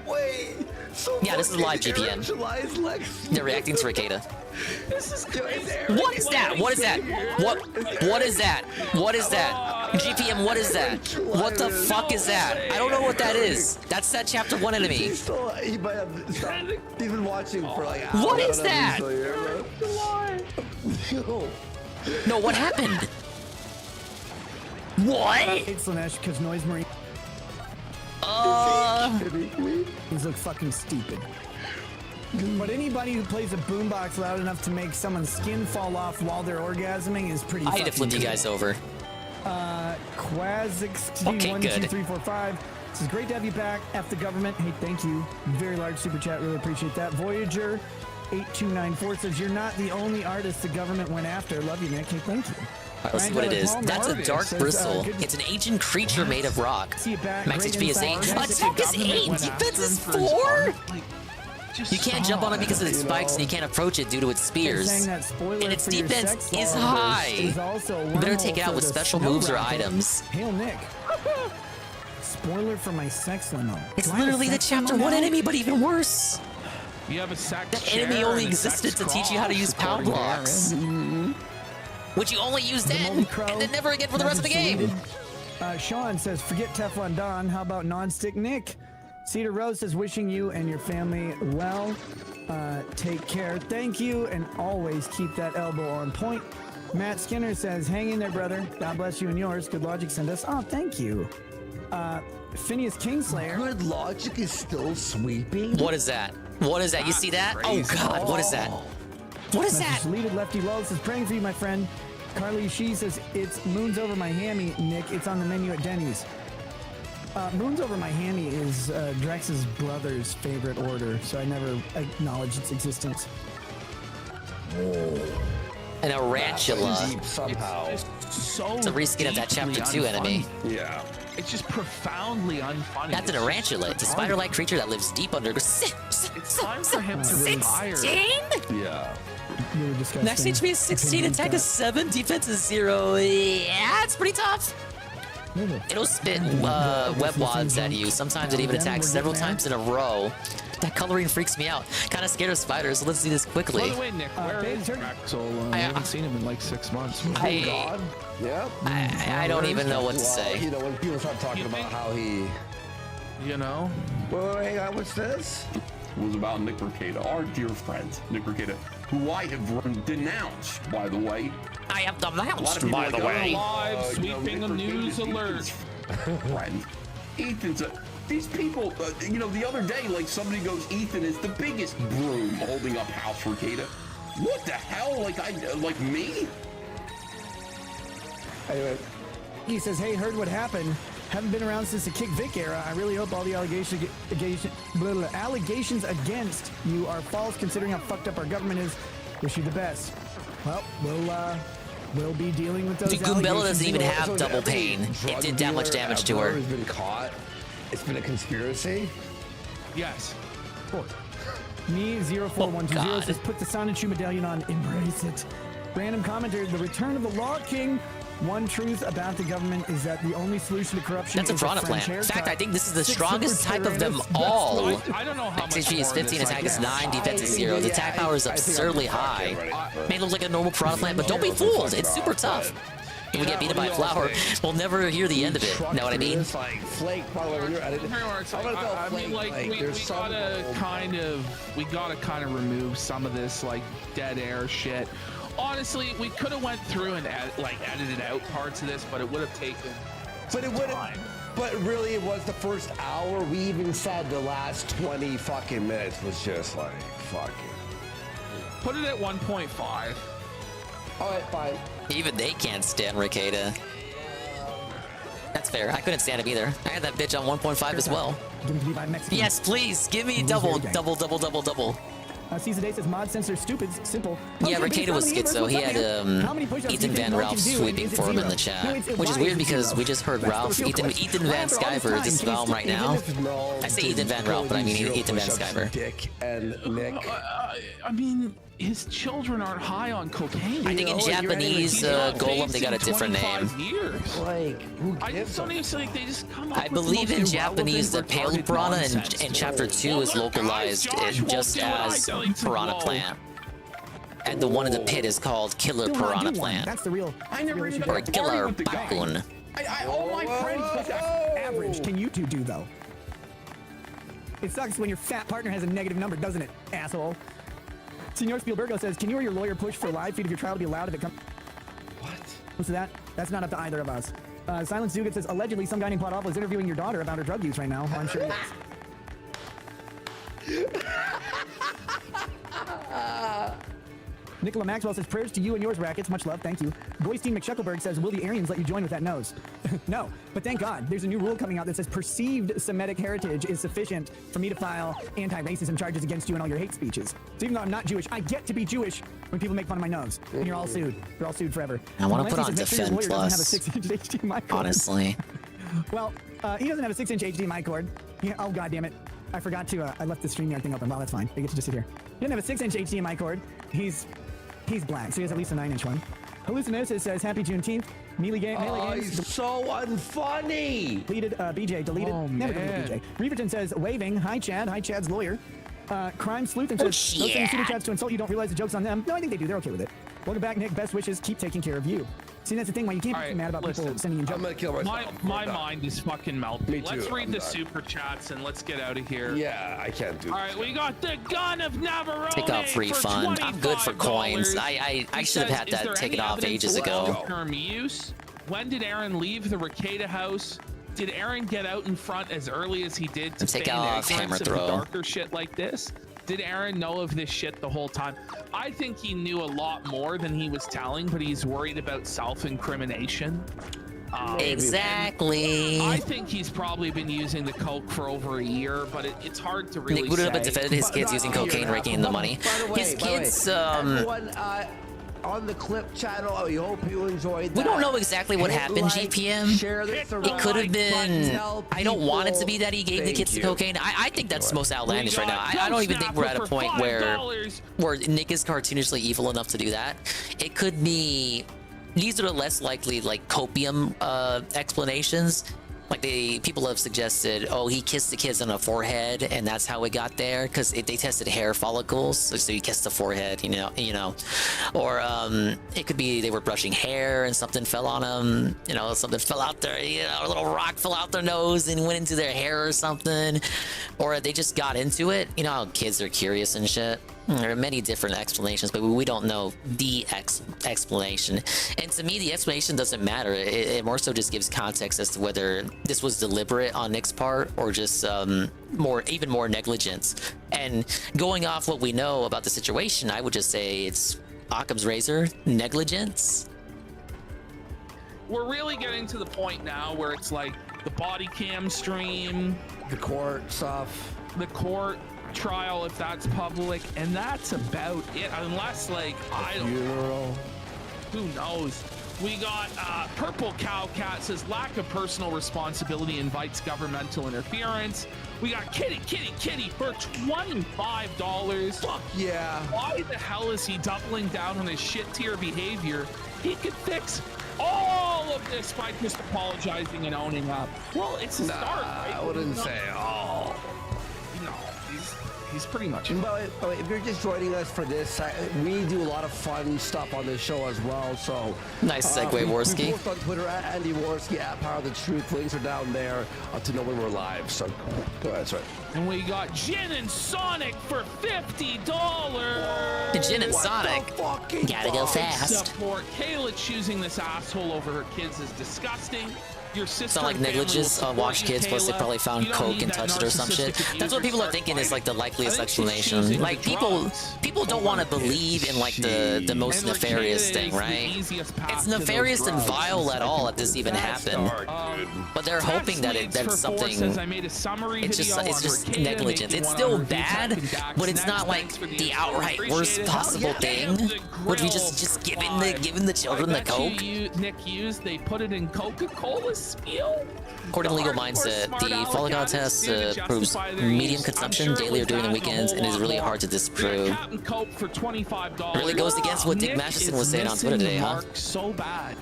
Wait. So Yeah, this is live GPM. They're reacting to Ricada. This is crazy. What is that? What is that? What is that? What is that? GPM, what is that? What the fuck is that? I don't know what that is. That's that chapter 1 enemy. He might have stopped even watching for like hours. What is that? No, what happened? What? It's Slanesh because Noise Marine. These look fucking stupid. But anybody who plays a boombox loud enough to make someone's skin fall off while they're orgasming is pretty. I had to flip you guys over. Quazix12345 says great to have you back. F the government. Hey, thank you. Very large super chat. Really appreciate that. Voyager 8294 says you're not the only artist the government went after. Love you, Nick. Hey, thank you. Alright, let's see what it is. That's a dark bristle. It's an ancient creature made of rock. Max HP is 8. Attack is 8! Defense is 4? You can't jump on it because of its spikes, and you can't approach it due to its spears. And its defense is high. You better take it out with special moves or items. Hail Nick. Spoiler for my sex limo. It's literally the chapter 1 enemy, but even worse. You have a sex That enemy only existed to teach you how to use power blocks. Which you only use then, and then never again for the rest of the game. Sean says, forget Teflon Don. How about Non-Stick Nick? Cedar Rose says, wishing you and your family well. Take care. Thank you, and always keep that elbow on point. Matt Skinner says, hang in there, brother. God bless you and yours. Good Logic sent us. Oh, thank you. Phineas Kingslayer. Good Logic is still sweeping. What is that? What is that? You see that? Oh, God, what is that? What is that? Deleted Lefty Love says, praying for you, my friend. Carly She says, it's Moons Over My Hammy, Nick. It's on the menu at Denny's. Moons Over My Hammy is Drex's brother's favorite order, so I never acknowledged its existence. An Arantula. Deep somehow. It's a reskin of that chapter 2 enemy. Yeah. It's just profoundly unfunny. That's an Arantula. It's a spider-like creature that lives deep under. It's time for him to retire. 16? Yeah. Max HP is 16, attack is 7, defense is 0. Yeah, it's pretty tough. It'll spit web wads at you. Sometimes it even attacks several times in a row. That coloring freaks me out. Kind of scared of spiders, so let's do this quickly. By the way, Nick, where is Drexel? I haven't seen him in like 6 months. God. Yep. I don't even know what to say. You know, when people start talking about how he... You know? Well, hang on, what's this? It was about Nick Ricada, our dear friend, Nick Ricada, who I have denounced, by the way. I have denounced, by the way. Live sweeping a news alert. Friend. Ethan's a... These people, you know, the other day, like, somebody goes, Ethan is the biggest broom holding up House Ricada. What the hell? Like me? Anyway, he says, hey, heard what happened. Haven't been around since the Kick Vic era. I really hope all the allegations against you are false, considering how fucked up our government is. Wish you the best. Well, will be dealing with those. Dude, Goombella doesn't even So have double every pain. It drug did that much dealer damage to ever her. Has been caught. It's been a conspiracy. Yes. Me04120 says, put the Sonichu medallion on, embrace it. Random commenter, the return of the Law King. One truth about the government is that the only solution to corruption That's a is piranha French plant. In fact, haircut. I think this is the 6 strongest super type of them tyrannists, all. I don't know how much XHG is more 15, this attack I is get. 9, defense is 0. The attack power is absurdly high. May look like a normal piranha plant, but don't be fooled. It's super tough. If we get beaten by a flower, we'll never hear the end of it. Know what I mean? It's like Flake. By the way, when you're editing, I'm gonna go I Flake. mean, like, we there's some gotta kind of remove some of this like dead air shit. Honestly, we could have went through and edited out parts of this, but it would have taken. But it would have. But really, it was the first hour. We even said the last 20 fucking minutes was just like fucking. Put it at 1.5. All right, fine. Even they can't stand Ricada. That's fair. I couldn't stand him either. I had that bitch on 1.5 as well. Yes, please. Give me double. Caesar Day says mod sensor stupid, simple. Yeah, Ricada was schizo. He had Ethan Van Ralph sweeping for him in the chat, which is weird because we just heard Ralph. Ethan Van Skyver is this film right now. I say Ethan Van Ralph, but I mean Ethan Van Skyver. Dick and Nick. I mean, his children aren't high on cocaine. I think in Japanese Golem they got a different name. Like, who gives don't even like they just come up I believe in Japanese the pale piranha in chapter 2 is localized just as piranha plant. And the one in the pit is called killer piranha plant. That's the real. I never even Or got a killer party with the guy. bakun. All my friends. Average. Can you two do though? It sucks when your fat partner has a negative number, doesn't it, asshole? Senor Spielbergo says, can you or your lawyer push for a live feed of your trial to be allowed if it comes? What? What's that? That's not up to either of us. Silent Zugat says, allegedly some guy named Pot Awful is interviewing your daughter about her drug use right now. Well, I'm sure he is. Nicola Maxwell says, prayers to you and yours, Rackets. Much love, thank you. Goystein McShuckleberg says, will the Aryans let you join with that nose? No, but thank God. There's a new rule coming out that says perceived Semitic heritage is sufficient for me to file anti-racism charges against you and all your hate speeches. So even though I'm not Jewish, I get to be Jewish when people make fun of my nose. And you're all sued. You're all sued forever. I want to put Valencia on says, make sure your Defend lawyer doesn't have a Plus. 6-inch HDMI cord. Honestly. Well, he doesn't have a 6-inch HDMI cord. Oh, God damn it. I forgot to, I left the StreamYard thing open. Well, that's fine. They get to just sit here. He doesn't have a 6-inch HDMI cord. He's black, so he has at least a 9-inch one. Hallucinosis says, happy Juneteenth. Melee Games. He's so unfunny. Deleted, BJ, deleted. Oh, Never man. deleted BJ. Reaverton says, waving. Hi, Chad. Hi, Chad's lawyer. Crime Sleuth and says, those sending super chats to insult you don't realize the joke's on them. No, I think they do. They're okay with it. Welcome back, Nick. Best wishes. Keep taking care of you. See, that's the thing. Why you can't be mad about people sending you jokes. I'm gonna kill myself. My mind is fucking melting. Me too, Let's read I'm the done. super chats and let's get out of here. Yeah, I can't do All right, we got the gun of Navarone. Take off refund. I'm good for coins. I should have had that taken off ages ago. Long-term use. When did Aaron leave the Ricada house? Did Aaron get out in front as early as he did to Take stay in off ignorance hammer of the throw. darker shit like this? Did Aaron know of this shit the whole time? I think he knew a lot more than he was telling, but he's worried about self-incrimination. Exactly. I think he's probably been using the coke for over a year, but it's hard to really Nick would have say. defended his kids using cocaine, raking in the money. His kids, everyone, on the clip channel, I hope you enjoyed that. We don't know exactly what happened, GPM. Share this around. It could have been. Tell I don't want it to people. be that he gave the Thank kids the you. cocaine. I think that's most outlandish right now. I don't even think we're at a point where Nick is cartoonishly evil enough to do that. It could be. These are the less likely, like, copium explanations. Like, people have suggested, oh, he kissed the kids on the forehead, and that's how it got there, because they tested hair follicles, so he kissed the forehead, you know. Or it could be they were brushing hair and something fell on them, something fell out there, a little rock fell out their nose and went into their hair or something. Or they just got into it. You know how kids are curious and shit. There are many different explanations, but we don't know the explanation. And to me, the explanation doesn't matter. It more so just gives context as to whether this was deliberate on Nick's part or just even more negligence. And going off what we know about the situation, I would just say it's Occam's razor, negligence. We're really getting to the point now where it's like the body cam stream, the court stuff, the court trial if that's public, and that's about it. Unless, like, I don't. Funeral. Who knows? We got Purple Cow Cat says lack of personal responsibility invites governmental interference. We got Kitty for $25. Fuck yeah. Why the hell is he doubling down on his shit tier behavior? He could fix all of this by just apologizing and owning up. Well, it's a start, right? I wouldn't say all. No, he's pretty much. But if you're just joining us for this, we do a lot of fun stuff on this show as well. So nice segue, Worski. We post on Twitter at Andy Worski at Power of the Truth. Links are down there to know when we're live. So go ahead, sorry. And we got Jin and Sonic for $50. Jin and Sonic. Gotta go fast. Support. Kayla choosing this asshole over her kids is disgusting. Your sister Sound like negligence wash kids, plus they probably found coke and touched it or some shit. That's what people are thinking is like the likeliest explanation. Like people don't want to believe in like the most nefarious thing, right? It's nefarious and vile at all if this even happened. But they're hoping that it's something. It's just negligence. It's still bad, but it's not like the outright worst possible thing. Would we just giving the children the coke? Nick used they put it in Coca-Cola spiel. According to Legal Mindset, the Fall God test proves medium consumption daily or during the weekends and is really hard to disprove. It really goes against what Dick Masterson was saying on Twitter today, huh? So bad.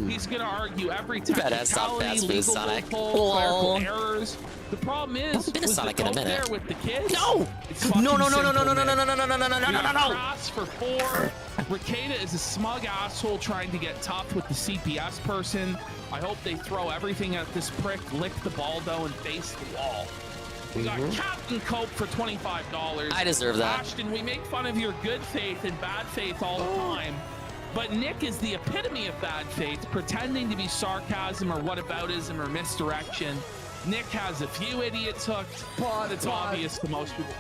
He's gonna argue every Badass stop fast food, Sonic. Errors. The problem is, I haven't been to Sonic in a minute. With the kids? No! No! For 4. Ricada is a smug asshole trying to get tough with the CPS person. I hope they throw everything at this prick, lick the Baldo, and face the wall. We got Captain Cope for $25. I deserve that. Ashton, we make fun of your good faith and bad faith all the time. But Nick is the epitome of bad faith, pretending to be sarcasm or whataboutism or misdirection. Nick has a few idiots hooked, but it's obvious to most people.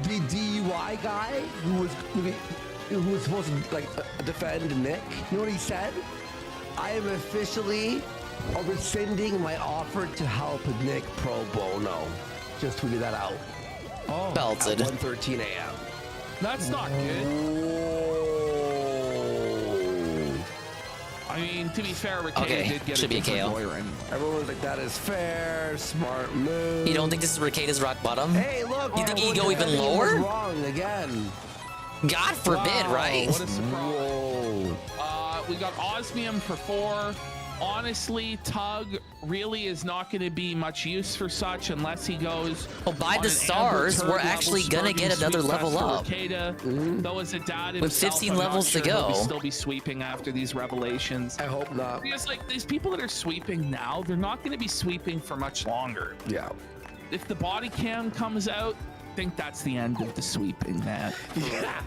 The DUI guy who was supposed to like defend Nick, you know what he said? I am officially rescinding my offer to help Nick pro bono. Just tweeted that out. Oh, belted. At 1:13 a.m. That's not good. I mean, to be fair, Ricada did get should be a KO. Everyone was like, that is fair, smart move. You don't think this is Ricada's rock bottom? Hey, look. You think he can go even lower? Wrong again. God forbid, right? What a surprise. We got Osmium for 4. Honestly, Tug really is not going to be much use for such unless he goes. Well, by the stars, we're actually going to get another level up. Though as a dad with 15 levels to go. He'll still be sweeping after these revelations. I hope not. Because like these people that are sweeping now, they're not going to be sweeping for much longer. Yeah. If the body cam comes out, I think that's the end of the sweeping, man. Yeah,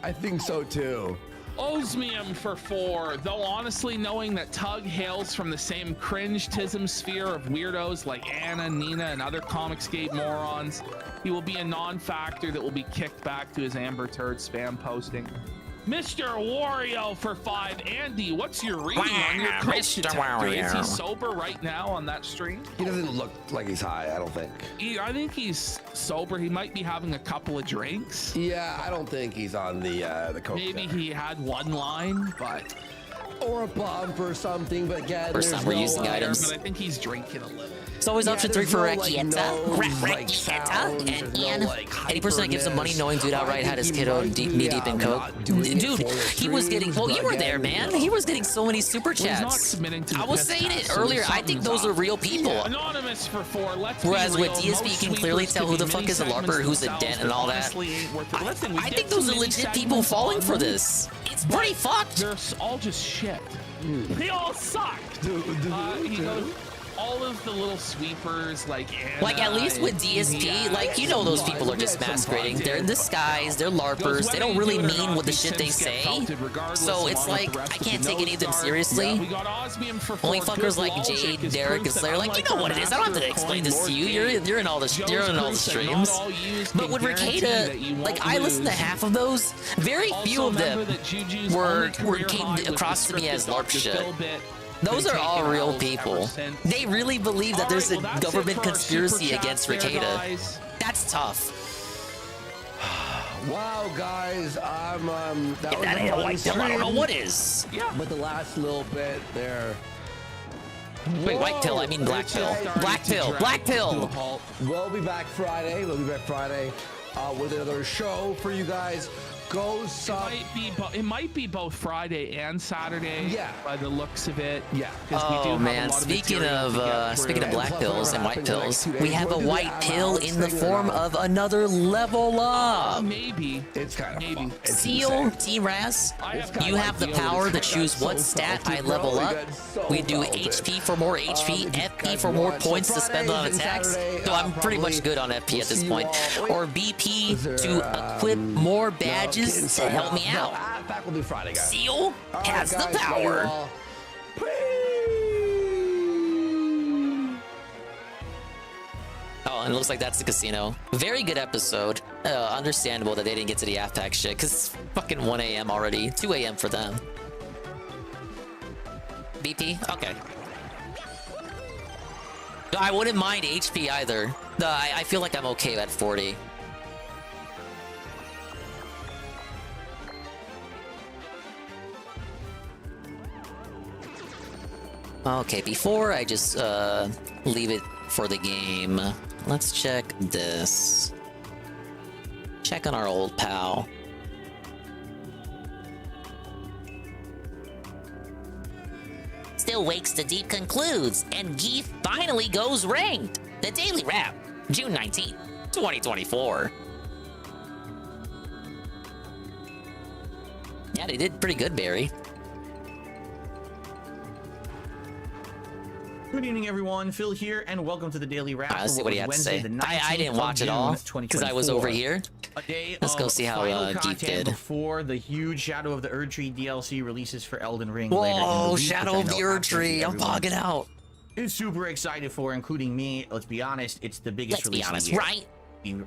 I think so too. Osmium for 4, though honestly knowing that Tug hails from the same cringe-tism sphere of weirdos like Anna, Nina, and other Comicsgate morons, he will be a non-factor that will be kicked back to his Amber Turd spam posting. Mr. Wario for 5. Andy, what's your reading on your coach detector? Is he sober right now on that stream? He doesn't look like he's high, I don't think. I think he's sober. He might be having a couple of drinks. Yeah, I don't think he's on the coke. Maybe he had one line, but... Or a bump or something, but again, first time we're using items. But I think he's drinking a little. It's always option 3 for Rakieta. And Ian. Any person that gives him money knowing dude outright had his kiddo knee deep in coke. Dude, he was getting, well, you were there, man. He was getting so many super chats. I was saying it earlier. I think those are real people. Anonymous for 4. Whereas with DSP, you can clearly tell who the fuck is a LARPer, who's a dent and all that. I think those are legit people falling for this. It's pretty fucked. They're all just shit. They all suck. He goes, all of the little sweepers, like Anna, like at least with DSP, like you know those people are just masquerading. They're in disguise. They're LARPers. They don't really mean what the shit they say. So it's like I can't take any of them seriously. Only fuckers like Jade, Derek, and Slayer, like you know what it is. I don't have to explain this to you. You're in all the streams. But with Ricada, like I listened to half of those. Very few of them came across to me as LARP shit. Those are all real people. They really believe that there's a government conspiracy against Ricada. That's tough. Wow, guys, that If was that a ain't a fun white pill, I don't know stream. what is. Yeah. But the last little bit there. Wait, white pill, I mean black pill. Black pill, black pill. We'll be back Friday. With another show for you guys. Go sub. It might be both Friday and Saturday. Yeah. By the looks of it. Yeah. Oh man, speaking of black pills and white pills, we have a white pill in the form of another level up. Maybe. It's kind of fun. Seal, T-Raz, you have the power to choose what stat I level up. We do HP for more HP, FP for more points to spend on attacks. So I'm pretty much good on FP at this point. Or BP to equip more badges to help me out. Back will be Friday, guys. Seal has the power. Oh, and it looks like that's the casino. Very good episode. Understandable that they didn't get to the AFPAC shit, because it's fucking 1 a.m. already. 2 a.m. for them. BP? Okay. I wouldn't mind HP either. I feel like I'm okay at 40. Okay, before I just leave it for the game, let's check this. Check on our old pal. Still Wakes the Deep concludes, and Geef finally goes ranked. The Daily Wrap, June 19th, 2024. Yeah, they did pretty good, Barry. Good evening, everyone. Phil here, and welcome to the Daily Wrap. Let's see what he had to say. I didn't watch it all because I was over here. Let's go see how Geef did. Before the huge Shadow of the Erdtree DLC releases for Elden Ring. Whoa, later in the week, Shadow of the Erdtree! I'm bogging out. Is super excited for, including me. Let's be honest, it's the biggest release of the year. Right?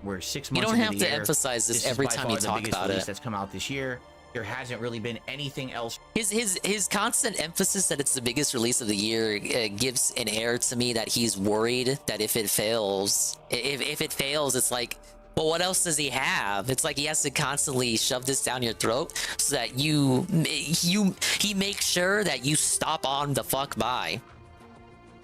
We're 6 months. You don't into have the to year. emphasize this every time you talk about it. That's come out this year. There hasn't really been anything else. His constant emphasis that it's the biggest release of the year gives an air to me that he's worried that if it fails, it's like, well, what else does he have? It's like he has to constantly shove this down your throat so that he makes sure that you stop on the fuck by.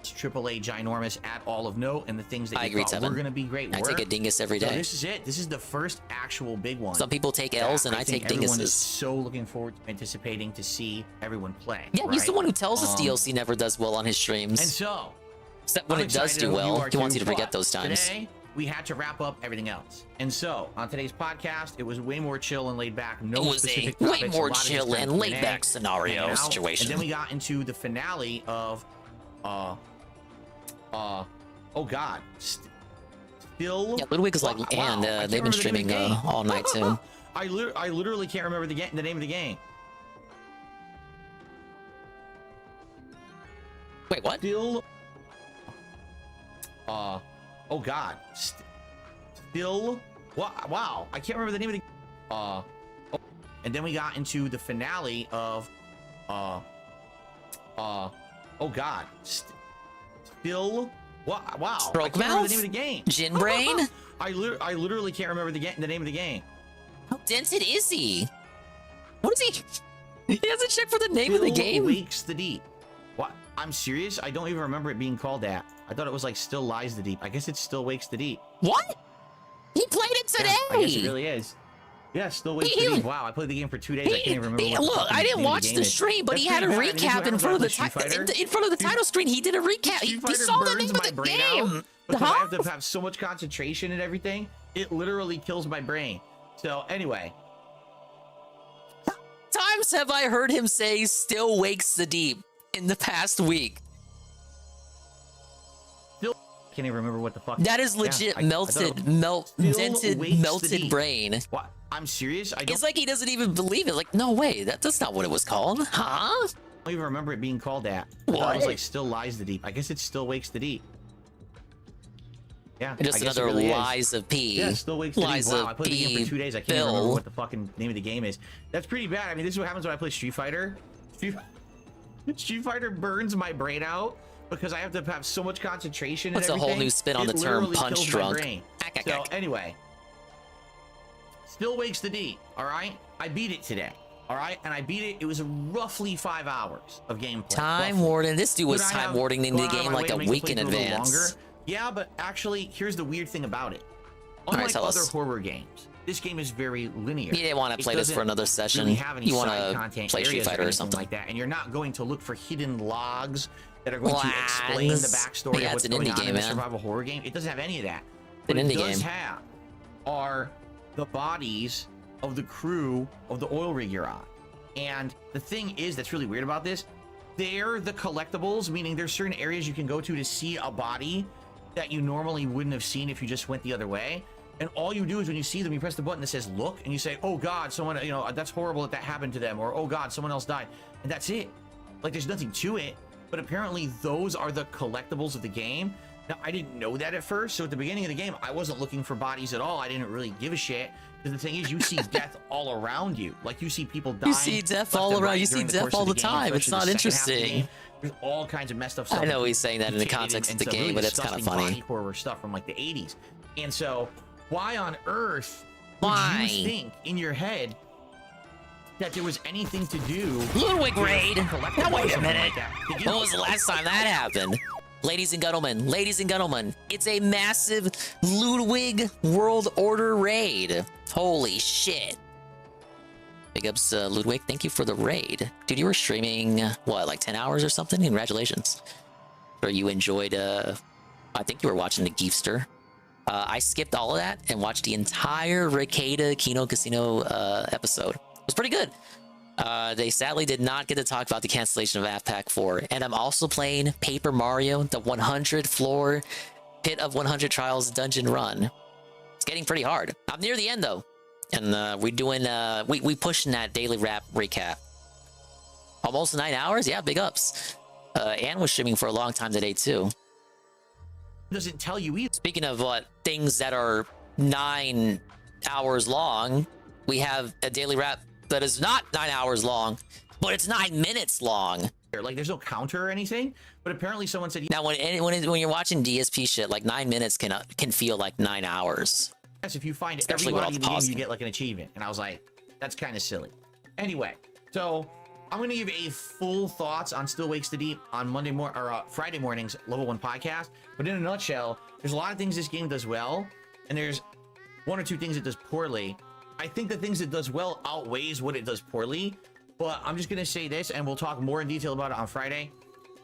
AAA ginormous at all of note, and the things that I you agree, thought Tevin. were going to be great. I take a dingus every day. So this is it. This is the first actual big one. Some people take L's, and I take everyone is dinguses. so looking forward to anticipating to see everyone play. Yeah, he's the right? one who tells us DLC never does well on his streams. And so, except when I'm it does excited do I hope well, are he wants too, you to forget but those times. Today, we had to wrap up everything else. And so, on today's podcast, it was way more chill and laid back. No It was specific a way topics, more a lot of chill just and Q&A, laid back scenario hanging out. situation. And then we got into the finale of, oh god, still. Yeah, Ludwig is like, and they've been streaming all night too. I literally can't remember the name of the game. Wait, what? Still. Oh god, still. Wow, I can't remember the name of the. And then we got into the finale of. Oh god, still. Wow, Stroke I can't remember mouth? the name of the game. Gin brain? I literally can't remember the name of the game. How dented is he? What is he? He hasn't checked for the name of the game. Wakes the Deep. What? I'm serious. I don't even remember it being called that. I thought it was like Still Lies the Deep. I guess it's Still Wakes the Deep. What? He played it today. Yeah, I guess it really is. Yeah, Still Wakes the Deep. Wow, I played the game for 2 days. I can't even remember. Look, I didn't watch the stream, but he had a recap in front of the title screen. He did a recap. He saw the name of the game. Because I have to have so much concentration and everything, it literally kills my brain. So anyway. Times have I heard him say Still Wakes the Deep in the past week. Still can't even remember what the fuck. That is legit dented melted brain. What? I'm serious. It's like he doesn't even believe it. Like, no way, that's not what it was called. Huh? I don't even remember it being called that. I thought it was like Still Lies the Deep. I guess it Still Wakes the Deep. Yeah, just another Lies of P. Yeah, Still Wakes the Deep. Wow, I played the game for 2 days. I can't even remember what the fucking name of the game is. That's pretty bad. I mean, this is what happens when I play Street Fighter. Street Fighter burns my brain out because I have to have so much concentration. What's and everything. A whole new spin on the term punch drunk? So anyway, Still Wakes the Deep, all right? I beat it today, all right? And I beat it. It was roughly 5 hours of gameplay. Time warden. This dude was time wardening the game like a week in advance. Yeah, but actually, here's the weird thing about it. All right, Unlike tell other us. horror games, this game is very linear. You didn't want to play this for another session. Really have any You want side to content play Street areas Fighter or anything something like that, and you're not going to look for hidden logs that are going to explain the backstory Yeah, of it's what's an going indie on game, in a man. survival horror game. It doesn't have any of that. An What it indie does game. have are the bodies of the crew of the oil rig you're on. And the thing is that's really weird about this, they're the collectibles, meaning there's certain areas you can go to see a body that you normally wouldn't have seen if you just went the other way. And all you do is when you see them, you press the button that says look, and you say, oh God, someone, you know, that's horrible that happened to them, or oh God, someone else died. And that's it. Like, there's nothing to it. But apparently those are the collectibles of the game. Now, I didn't know that at first. So at the beginning of the game, I wasn't looking for bodies at all. I didn't really give a shit. Because the thing is, you see death all around you. Like, you see people dying. You see death all around. You see death all the time. It's not interesting. There's all kinds of messed up stuff. I know he's saying that in the context of the game, but it's kind of funny. Body horror stuff from like the 80s. And so, why on earth Why? would you think in your head that there was anything to do Ludwig with raid. collectibles Now wait or a something minute. like that? Did you- When was the last time that happened? Ladies and gentlemen, it's a massive Ludwig World Order raid. Holy shit. Big ups, Ludwig. Thank you for the raid. Dude, you were streaming, what, like 10 hours or something? Congratulations. Or you enjoyed, I think you were watching the Geefster. I skipped all of that and watched the entire Ricada Kino Casino episode. It was pretty good. They sadly did not get to talk about the cancellation of AFPAC 4. And I'm also playing Paper Mario, the 100 floor Pit of 100 Trials dungeon run. It's getting pretty hard. I'm near the end though. And we're doing, we pushing that daily rap recap. Almost 9 hours? Yeah, big ups. Ann was streaming for a long time today too. Doesn't tell you either. Speaking of what, things that are 9 hours long, we have a daily rap that is not 9 hours long, but it's 9 minutes long. Like, there's no counter or anything, but apparently someone said, now when you're watching DSP shit, like 9 minutes can feel like 9 hours. yes, if you find Especially everybody in the game, without you get like an achievement. And I was like, that's kind of silly. Anyway, so I'm going to give a full thoughts on Still Wakes the Deep on Friday mornings, Level 1 podcast. But in a nutshell, there's a lot of things this game does well, and there's 1 or 2 things it does poorly. I think the things it does well outweighs what it does poorly, but I'm just going to say this, and we'll talk more in detail about it on Friday.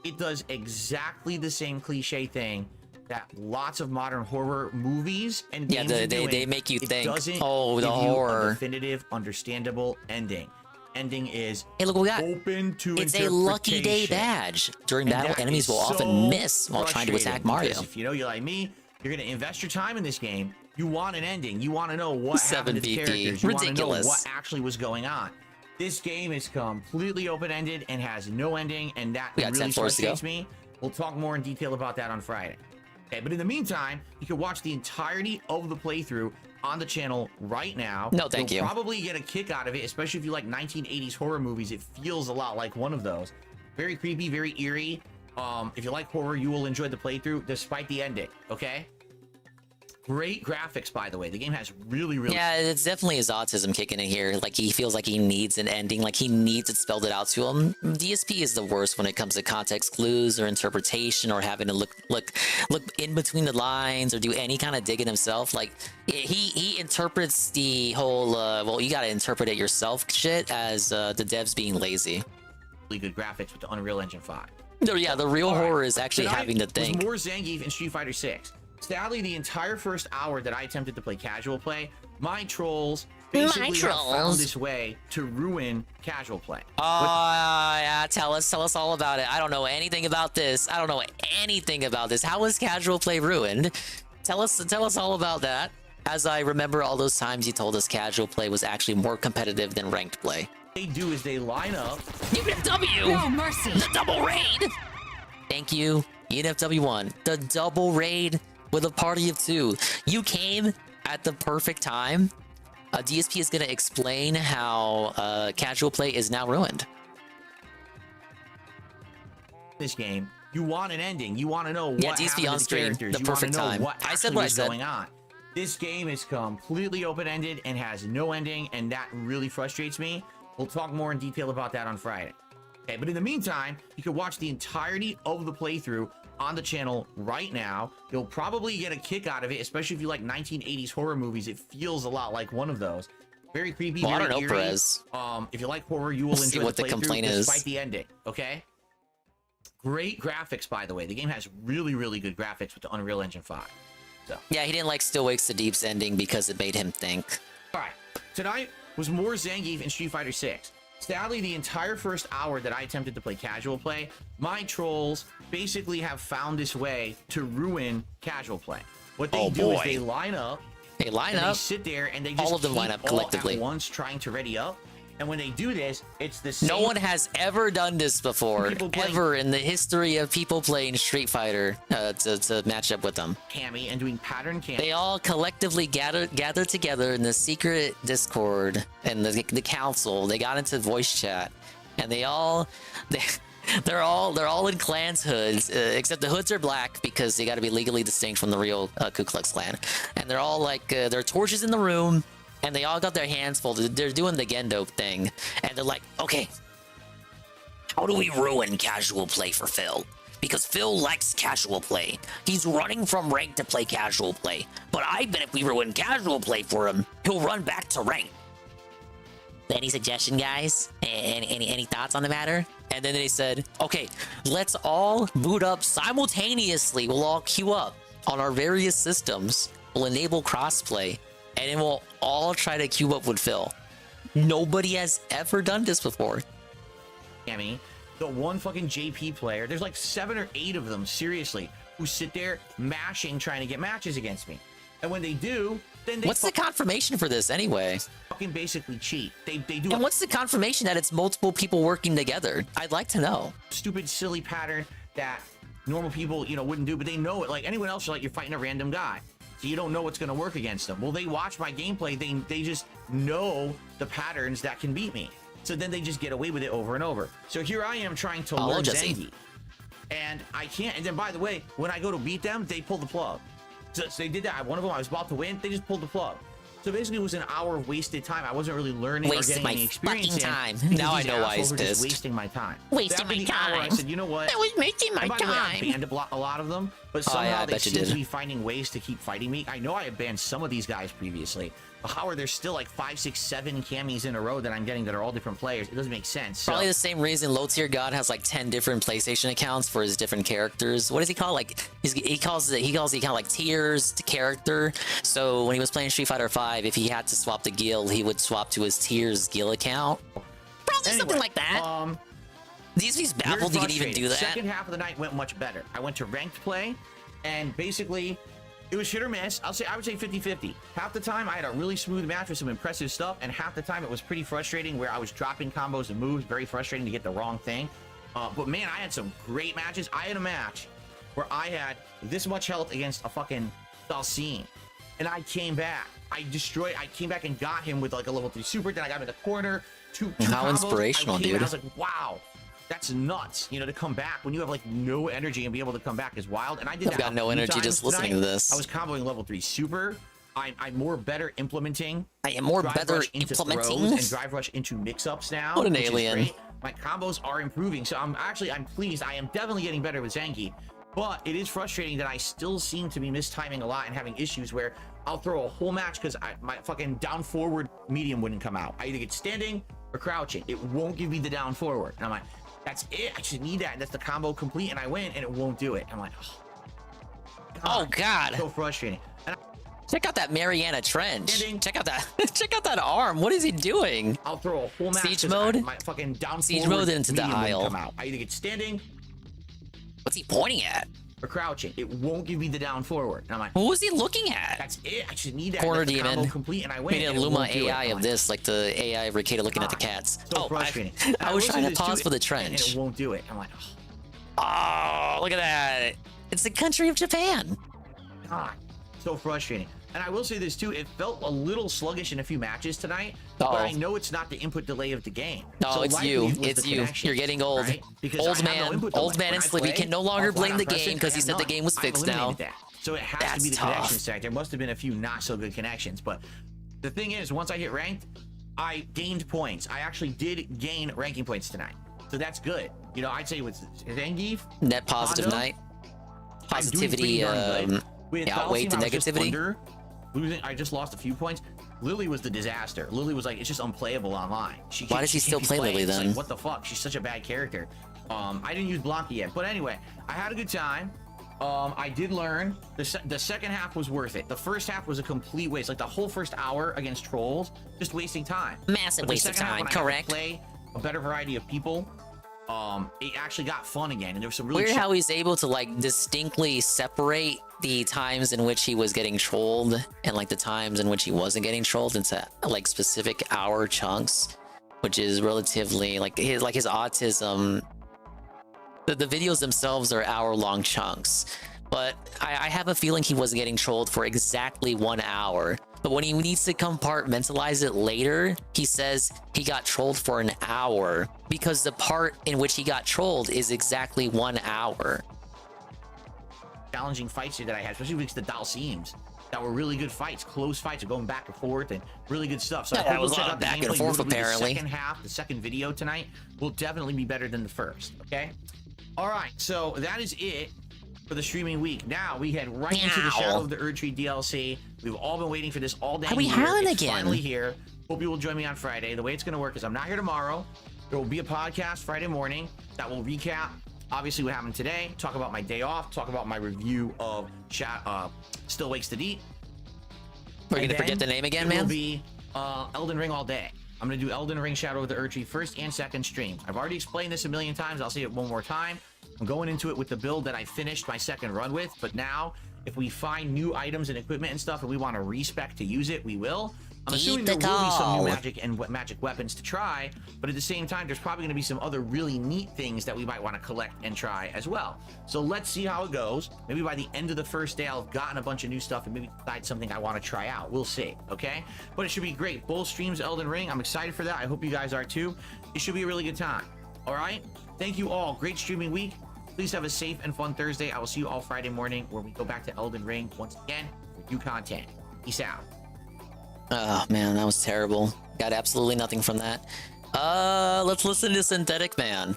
It does exactly the same cliche thing that lots of modern horror movies and games are doing. They make you think, doesn't oh, the give you horror. a definitive, understandable ending. Ending is hey, look what we got. Open to it's a lucky day badge. During And battle, that enemies is will often so miss while trying to attack frustrating, Mario. because if you know you're like me, you're going to invest your time in this game. You want an ending. You want to know what happened to the 7BP. characters. You want to know Ridiculous. what actually was going on. This game is completely open-ended and has no ending, and that We got 10 really floors to go. frustrates me. We'll talk more in detail about that on Friday. Okay, but in the meantime, you can watch the entirety of the playthrough on the channel right now. No, thank You'll you. probably get a kick out of it, especially if you like 1980s horror movies. It feels a lot like one of those. Very creepy, very eerie. If you like horror, you will enjoy the playthrough despite the ending, okay? Great graphics, by the way. The game has really Yeah, it's definitely his autism kicking in here. Like, he feels like he needs an ending, like he needs it spelled it out to him. DSP is the worst when it comes to context clues or interpretation or having to look in between the lines or do any kind of digging himself. Like, he interprets the whole well, you gotta interpret it yourself shit as the devs being lazy. really good graphics with the Unreal Engine 5. No, yeah, the real horror is actually Tonight having to think. was more Zangief in Street Fighter 6. Sadly, the entire first hour that I attempted to play casual play, my trolls basically have found this way to ruin casual play. Yeah, tell us all about it. I don't know anything about this. I don't know anything about this. How was casual play ruined? Tell us all about that. As I remember all those times you told us casual play was actually more competitive than ranked play. What they do is they line up. UNFW! No mercy! The double raid! Thank you, UNFW1. The double raid with a party of 2. You came at the perfect time. DSP is going to explain how casual play is now ruined. This game, you want an ending. You want to know what Yeah, DSP happened on to the stream, characters. the You wanna perfect know time. What I said actually what I was said. going on. This game is completely open-ended and has no ending, and that really frustrates me. We'll talk more in detail about that on Friday. Okay, but in the meantime, you can watch the entirety of the playthrough on the channel right now. You'll probably get a kick out of it, especially if you like 1980s horror movies. It feels a lot like one of those. Very creepy. Well, I very don't know, eerie. Perez. If you like horror, you will See enjoy what the complaint is. despite the ending. Okay. Great graphics, by the way. The game has really, really good graphics with the Unreal Engine 5. So. Yeah, he didn't like Still Wakes the Deep's ending because it made him think. All right. Tonight was more Zangief in Street Fighter 6. Sadly, the entire first hour that I attempted to play casual play, my trolls basically have found this way to ruin casual play. What they do is they line up. They line up. They sit there and they just all of them line up collectively at once trying to ready up. And when they do this, it's the same. No one has ever done this before, ever in the history of people playing Street Fighter to match up with them. Cammy and doing pattern cammy. They all collectively gather together in the secret Discord and the council. They got into voice chat, and they're all in clans hoods, except the hoods are black because they got to be legally distinct from the real Ku Klux Klan. And they're all like there are torches in the room. And they all got their hands full. They're doing the Gendo thing. And they're like, okay, how do we ruin casual play for Phil? Because Phil likes casual play. He's running from rank to play casual play. But I bet if we ruin casual play for him, he'll run back to rank. Any suggestion, guys? Any thoughts on the matter? And then they said, okay, let's all boot up simultaneously. We'll all queue up on our various systems. We'll enable crossplay. And then we'll all try to queue up with Phil. Nobody has ever done this before. Cammy, the one fucking JP player, there's like 7 or 8 of them, seriously, who sit there mashing, trying to get matches against me. And when they do, then they what's the confirmation for this anyway? Fucking basically cheat. They do. And what's the confirmation that it's multiple people working together? I'd like to know. Stupid, silly pattern that normal people, wouldn't do, but they know it. Like anyone else, you're fighting a random guy. So you don't know what's going to work against them. Well, they watch my gameplay. They just know the patterns that can beat me. So then they just get away with it over and over. So here I am trying to learn Zangief. And I can't. And then, by the way, when I go to beat them, they pull the plug. So they did that. One of them, I was about to win. They just pulled the plug. So basically, it was an hour of wasted time. I wasn't really learning or getting any experience. Time. Now I know why he's pissed. Wasting my time. Wasting my time. Hour, I said, you know what? That was wasting my time. I banned a lot of them, but somehow they seem to be finding ways to keep fighting me. I know I had banned some of these guys previously. But how are there still like 5, 6, 7 camis in a row that I'm getting that are all different players? It doesn't make sense. Probably the same reason Low Tier God has like 10 different PlayStation accounts for his different characters. What does he call like he calls it kind of like tiers to character. So when he was playing Street Fighter 5, if he had to swap the guild, he would swap to his tiers guild account. Probably something like that. He's baffled he could even do that. Second half of the night went much better. I went to ranked play, and basically it was hit or miss. I would say 50-50. Half the time I had a really smooth match with some impressive stuff, and half the time it was pretty frustrating where I was dropping combos and moves, very frustrating to get the wrong thing. But man, I had some great matches. I had a match where I had this much health against a fucking Dalcine, and I came back. I came back and got him with like a level 3 super. Then I got him in the corner. Two How combos. inspirational, dude. I was like, wow. That's nuts, to come back when you have like no energy and be able to come back is wild. And I did that. I've got no energy just listening to this. I was comboing level 3 super. I'm more better implementing. I am more better implementing and drive rush into mix-ups now. What an alien! My combos are improving, so I'm pleased. I am definitely getting better with Zangief, but it is frustrating that I still seem to be mistiming a lot and having issues where I'll throw a whole match because my fucking down forward medium wouldn't come out. I either get standing or crouching. It won't give me the down forward. And I'm like, that's it. I should need that. And that's the combo complete. And I win, and it won't do it. I'm like, oh God. So frustrating. And check out that Mariana Trench. Check out that arm. What is he doing? I'll throw a whole match. Siege mode. My fucking down Siege mode into the aisle. Come out. I either get standing. What's he pointing at? Or crouching. It won't give me the down forward. And I'm like, who was he looking at? That's it. I should need that. Corner demon. Complete, and I win. Made an Luma AI of this, like the AI of Ricada looking at the cats. So frustrating. I was trying to pause for the trench. And it won't do it. I'm like, oh, look at that. It's the country of Japan. God, so frustrating. And I will say this too, it felt a little sluggish in a few matches tonight, but I know it's not the input delay of the game. No, So it's likely you. it was It's the you. connections, You're getting old. right? Because I Old have no man. input delay. Old man When and I Sleepy play, can no longer I'll flat blame out the press it, game because I he have said the none. game was I've fixed now. eliminated that. So it has to That's be the tough. connections tonight. There must have been a few not so good connections, but the thing is, once I hit ranked, I gained points. I actually did gain ranking points tonight. So that's good. You know, I'd say with Zangief, Net positive Hondo, night. I'm doing pretty Positivity darn good. With outweighed the Dalsim, I was just negativity. under. Losing, I just lost a few points. Lily was the disaster. Lily was like, it's just unplayable online. Why does he still play Lily It's then? like, what the fuck? She's such a bad character. I didn't use Blanca yet, but anyway, I had a good time. I did learn. The second half was worth it. The first half was a complete waste. Like the whole first hour against trolls, just wasting time. Massive waste of time. Correct. Play a better variety of people. It actually got fun again, and there was some really Weird how he's able to like distinctly separate the times in which he was getting trolled and like the times in which he wasn't getting trolled into like specific hour chunks, which is relatively like his autism. The videos themselves are hour-long chunks, but I have a feeling he wasn't getting trolled for exactly 1 hour. But when he needs to compartmentalize it later, he says he got trolled for an hour because the part in which he got trolled is exactly 1 hour. challenging fights here that I had, especially against the Dalsims. That were really good fights, close fights, going back and forth, and really good stuff. So Yeah, I hope it was you'll check a lot out of the back and gameplay. forth, Notably, apparently. The second half, the second video tonight will definitely be better than the first. Okay. All right. So that is it for the streaming week. Now we head right into the Shadow of the Erdtree DLC. We've all been waiting for this all day. Are we howling It's again? finally here. Hope you will join me on Friday. The way it's going to work is I'm not here tomorrow. There will be a podcast Friday morning that will recap obviously what happened today, talk about my day off, talk about my review of Still Wakes to Deep. We're going to forget the name again, It man? will be Elden Ring all day. I'm going to do Elden Ring Shadow of the Erdtree first and second streams. I've already explained this a million times. I'll say it one more time. I'm going into it with the build that I finished my second run with, but now if we find new items and equipment and stuff and we want to respec to use it, we will. I'm assuming there will be some new magic and magic weapons to try, but at the same time, there's probably going to be some other really neat things that we might want to collect and try as well. So let's see how it goes. Maybe by the end of the first day, I'll have gotten a bunch of new stuff and maybe decide something I want to try out. We'll see, okay? But it should be great. Both streams, Elden Ring. I'm excited for that. I hope you guys are too. It should be a really good time. All right? Thank you all. Great streaming week. Please have a safe and fun Thursday. I will see you all Friday morning where we go back to Elden Ring once again with new content. Peace out. Oh man, that was terrible. Got absolutely nothing from that. Let's listen to Synthetic Man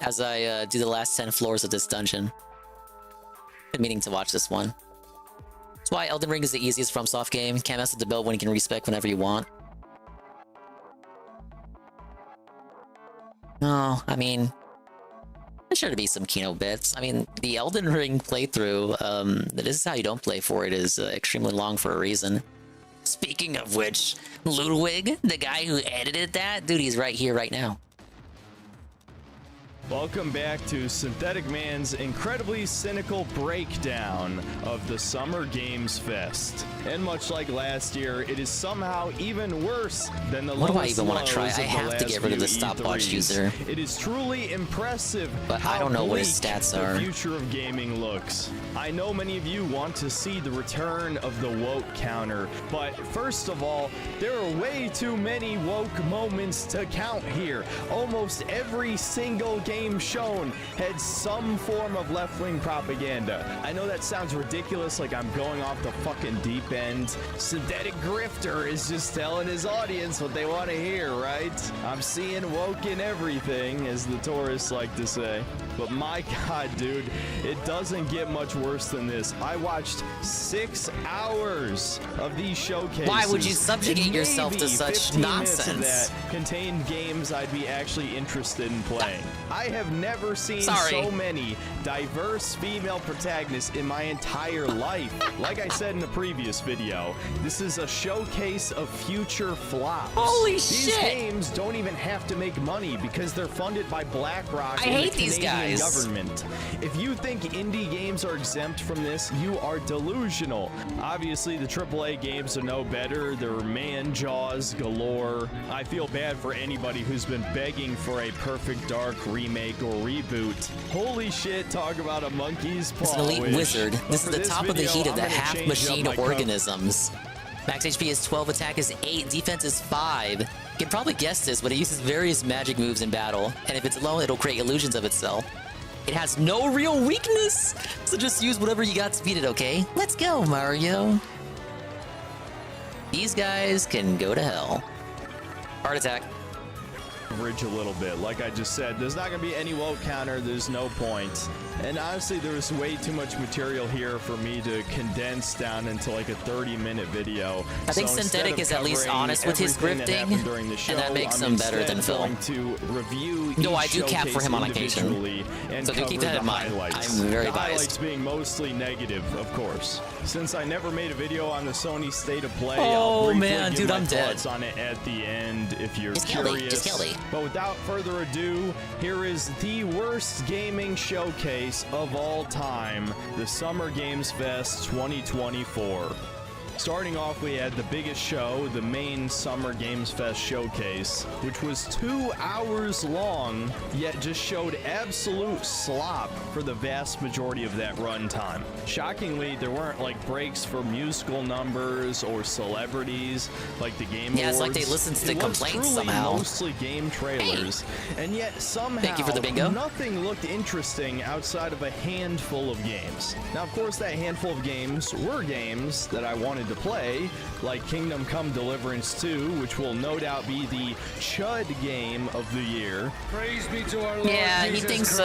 as I do the last 10 floors of this dungeon. Been meaning to watch this one. That's why Elden Ring is the easiest FromSoft game. Can't mess with the build when you can respec whenever you want. No, I mean, there's sure to be some Kino bits. I mean, the Elden Ring playthrough, this is how you don't play for it, is extremely long for a reason. Speaking of which, Ludwig, the guy who edited that, dude, he's right here, right now. Welcome back to Synthetic Man's incredibly cynical breakdown of the Summer Games Fest. And much like last year, it is somehow even worse than the What do I lowest even want lows to try? of I the have to last get rid of the few stopwatch E3s. user. It is truly impressive But how I don't know what his bleak stats the are. future of gaming looks. I know many of you want to see the return of the woke counter, but first of all, there are way too many woke moments to count here. Almost every single game shown had some form of left-wing propaganda. I know that sounds ridiculous, like I'm going off the fucking deep end. Synthetic Grifter is just telling his audience what they want to hear, right? I'm seeing woke in everything, as the tourists like to say. But my god, dude, it doesn't get much worse than this. I watched 6 hours of these showcases. Why would you subjugate and yourself to maybe such 15 minutes of nonsense? that contained games I'd be actually interested in playing. I have never seen Sorry. so many diverse female protagonists in my entire life. Like I said in the previous video, this is a showcase of future flops. Holy These shit! games don't even have to make money because they're funded by BlackRock I and hate the these Canadian guys. government. If you think indie games are exempt from this, you are delusional. Obviously, the AAA games are no better. They're man jaws galore. I feel bad for anybody who's been begging for a Perfect Dark remake or reboot. Holy shit, talk about a monkey's paw. It's an elite wish. wizard. But This for is the top of the video, heat of the I'm gonna half change up machine my cover. organisms. Max HP is 12, attack is 8, defense is 5. You can probably guess this, but it uses various magic moves in battle, and if it's alone, it'll create illusions of itself. It has no real weakness, so just use whatever you got to beat it, okay? Let's go, Mario. These guys can go to hell. Heart attack. Average a little bit. Like I just said, there's not going to be any woke counter. There's no point. And honestly, there's way too much material here for me to condense down into like a 30-minute video. I think So instead Synthetic of is at least covering honest with his everything that scripting, happened during the show, and that makes I'm him better than instead Phil. going to review No, each I do cap for showcase him on occasion. individually and So do keep cover that in the mind. highlights. I'm very the biased. highlights being mostly negative, of course. Since I never made a video on the Sony State of Play, Oh, I'll briefly man, give dude, my I'm dead. thoughts on it at the end if you're Just kill me, curious. just kill me. But without further ado, here is the worst gaming showcase of all time, the Summer Games Fest 2024. Starting off, we had the biggest show, the main Summer Games Fest showcase, which was 2 hours long, yet just showed absolute slop for the vast majority of that runtime. Shockingly, there weren't like breaks for musical numbers or celebrities like the Game Yeah, it's like Awards. they listened to the It was complaints truly somehow. Mostly game trailers, and yet somehow Thank you for the bingo. nothing looked interesting outside of a handful of games. Now, of course, that handful of games were games that I wanted to play, like Kingdom Come Deliverance 2, which will no doubt be the chud game of the year. Praise be to our Lord. Yeah, he thinks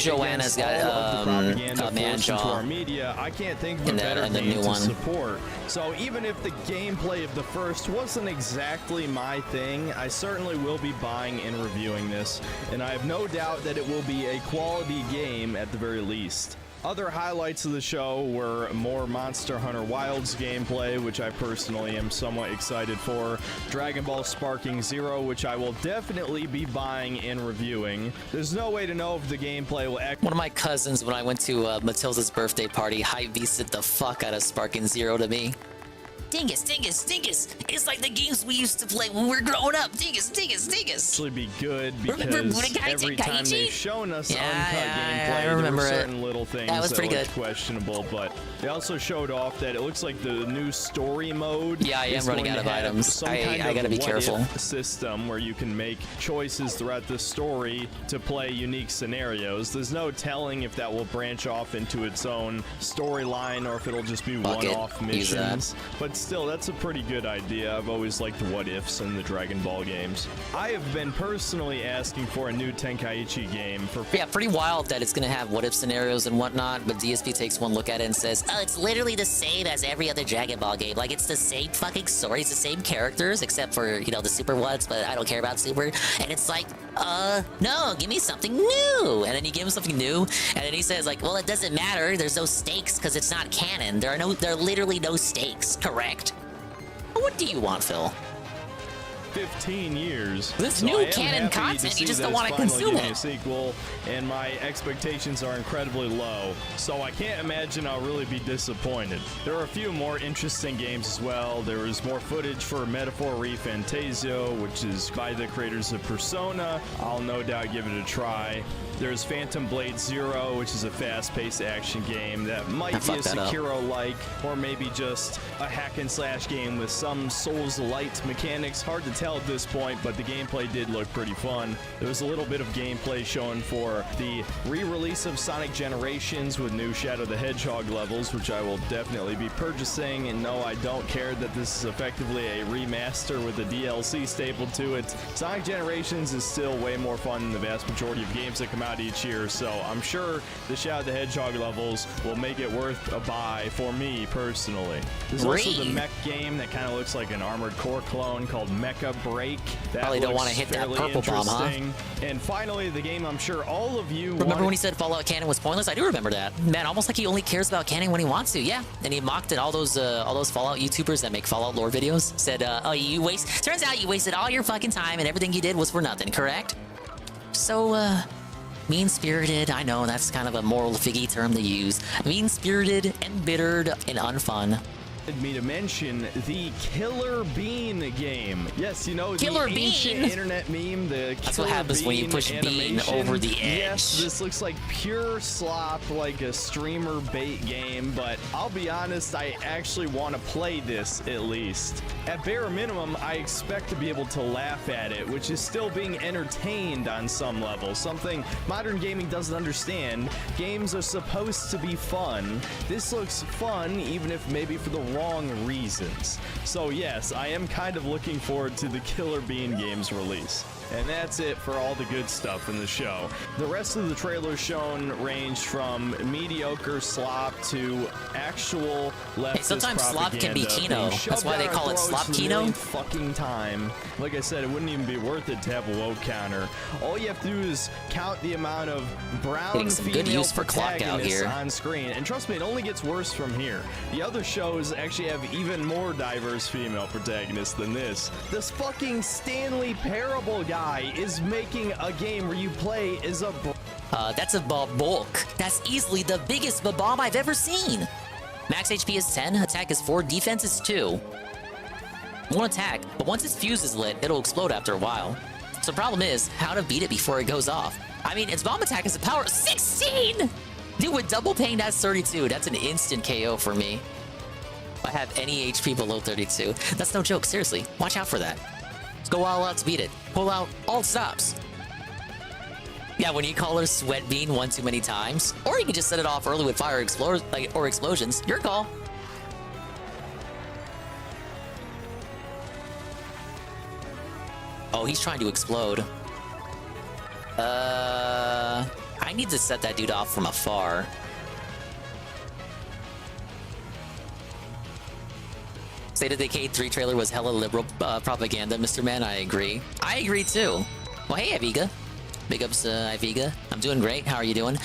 Joanna's got a man to our jaw. media, I can't think of a And better the game new to one. support. So even if the gameplay of the first wasn't exactly my thing, I certainly will be buying and reviewing this, and I have no doubt that it will be a quality game at the very least. Other highlights of the show were more Monster Hunter Wilds gameplay, which I personally am somewhat excited for, Dragon Ball Sparking Zero, which I will definitely be buying and reviewing. There's no way to know if the gameplay will One of my cousins, when I went to Matilda's birthday party, high-beasted the fuck out of Sparking Zero to me. Dingus, dingus, dingus. It's like the games we used to play when we were growing up. Dingus, dingus, dingus. actually be good Remember because Budokai every time Tenkaichi? they've shown us Yeah, uncut yeah, gameplay, I remember there were it. certain little things That was pretty looked good. questionable, but they also showed off that it looks like the new story mode. Yeah, I am is running going out to of have items. some I kind of gotta be what careful. if system where you can make choices throughout the story to play unique scenarios. There's no telling if that will branch off into its own storyline or if it'll just be Fuck it. one-off Use that. missions. But still, that's a pretty good idea. I've always liked what ifs in the Dragon Ball games. I have been personally asking for a new Tenkaichi game for Yeah, pretty wild that it's gonna have what-if scenarios and whatnot, but DSP takes one look at it and says, oh, it's literally the same as every other Dragon Ball game. Like, it's the same fucking story, it's the same characters, except for, you know, the Super ones, but I don't care about Super. And it's like, no, give me something new. And then you give him something new, and then he says, like, well, it doesn't matter, there's no stakes because it's not canon. There are literally no stakes, correct? What do you want, Phil? 15 years. This So new I am canon happy to content, see you just that don't it's wanna finally consume getting it. a sequel, and my expectations are incredibly low, so I can't imagine I'll really be disappointed. There are a few more interesting games as well. There was more footage for Metaphor Refantasio, which is by the creators of Persona. I'll no doubt give it a try. There's Phantom Blade Zero, which is a fast-paced action game that might be a fucked that up. Sekiro-like, or maybe just a hack-and-slash game with some Souls-light mechanics. Hard to tell at this point, but the gameplay did look pretty fun. There was a little bit of gameplay shown for the re-release of Sonic Generations with new Shadow the Hedgehog levels, which I will definitely be purchasing. And no, I don't care that this is effectively a remaster with a DLC stapled to it. Sonic Generations is still way more fun than the vast majority of games that come out each year, so I'm sure the Shadow the Hedgehog levels will make it worth a buy for me personally. There's also the mech game that kind of looks like an Armored Core clone called Mecha Break. That Probably don't looks wanna hit that fairly purple bomb, huh? interesting. And finally, the game I'm sure all of you Remember wanted- when he said Fallout canon was pointless? I do remember that. Man, almost like he only cares about canon when he wants to. Yeah, and he mocked at all those Fallout YouTubers that make Fallout lore videos. Said, "Oh, turns out you wasted all your fucking time and everything you did was for nothing." Correct? So, Mean-spirited, I know that's kind of a moral figgy term to use. Mean-spirited, embittered, and unfun. Me to mention the Killer Bean game. Yes, you know, Killer the ancient Bean? internet meme, the That's what happens when you push Bean over the edge. Yes, this looks like pure slop, like a streamer bait game, but I'll be honest, I actually want to play this at least. At bare minimum, I expect to be able to laugh at it, which is still being entertained on some level, something modern gaming doesn't understand. Games are supposed to be fun. This looks fun, even if maybe for the wrong reasons. So yes, I am kind of looking forward to the Killer Bean game's release. And that's it for all the good stuff in the show. The rest of the trailers shown ranged from mediocre slop to actual leftist Hey, sometimes slop can be Kino. That's why they call it slop Kino. Fucking time. Like I said, it wouldn't even be worth it to have a woke counter. All you have to do is count the amount of brown Getting some good female use for clock out here on screen. And trust me, it only gets worse from here. The other shows actually have even more diverse female protagonists than this. This fucking Stanley Parable guy is making a game where you play as a that's a bulk. That's easily the biggest bomb I've ever seen. Max HP is 10, attack is 4, defense is 2. One attack, but once its fuse is lit, it'll explode after a while. So the problem is, how to beat it before it goes off. I mean, its bomb attack is a power of 16! Dude, with double pain, that's 32. That's an instant KO for me. If I have any HP below 32. That's no joke, seriously. Watch out for that. Let's go all out to beat it. Pull out all stops. Yeah, when you call her Sweat Bean one too many times, or you can just set it off early with fire or explosions. Your call. Oh, he's trying to explode. I need to set that dude off from afar. State of Decay 3 trailer was hella liberal propaganda, Mr. Man. I agree. I agree too. Well, hey, Iviga. Big ups, Iviga. I'm doing great. How are you doing?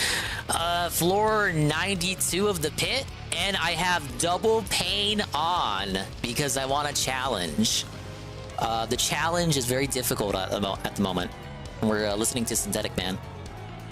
Floor 92 of the pit, and I have double pain on because I want a challenge. The challenge is very difficult at the moment. We're listening to Synthetic Man.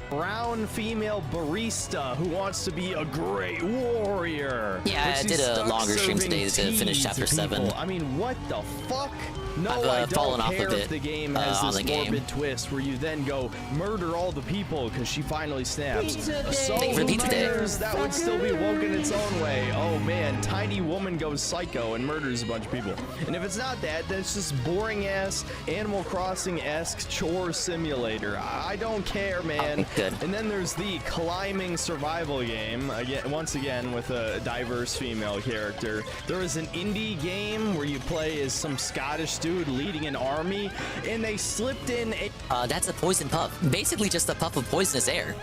Brown female barista who wants to be a great warrior. Yeah, I did a longer stream today to finish chapter 7. I mean, what the fuck? No, I've fallen off care a bit if the game has this morbid game. twist where you then go murder all the people because she finally snaps. So Thank you for the pizza day. that would still be woke in its own way. Oh man, tiny woman goes psycho and murders a bunch of people. And if it's not that, then it's just boring ass Animal Crossing-esque chore simulator. I don't care, man. Okay, good. And then there's the climbing survival game, once again with a diverse female character. There is an indie game where you play as some Scottish dude leading an army, and they slipped in a... that's a poison puff. Basically just a puff of poisonous air.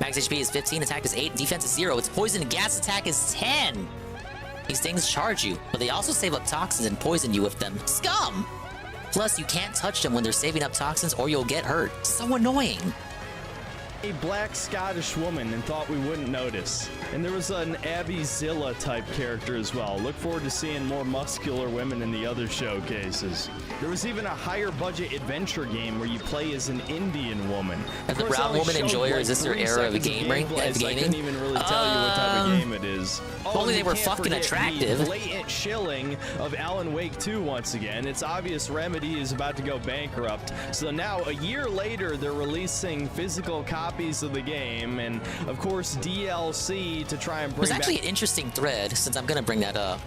Max HP is 15, attack is 8, defense is 0. Its poison and gas attack is 10. These things charge you, but they also save up toxins and poison you with them. Scum! Plus, you can't touch them when they're saving up toxins or you'll get hurt. So annoying. A black Scottish woman and thought we wouldn't notice. And there was an Abby Zilla type character as well. Look forward to seeing more muscular women in the other showcases. There was even a higher budget adventure game where you play as an Indian woman. As a brown woman enjoyer, is this your era of gaming? I couldn't even really tell you what type of game it is. If only they were fucking attractive. The blatant shilling of Alan Wake 2 once again. It's obvious Remedy is about to go bankrupt. So now, a year later, they're releasing physical copies of the game, and of course DLC to try and bring There's actually an interesting thread, since I'm gonna bring that up.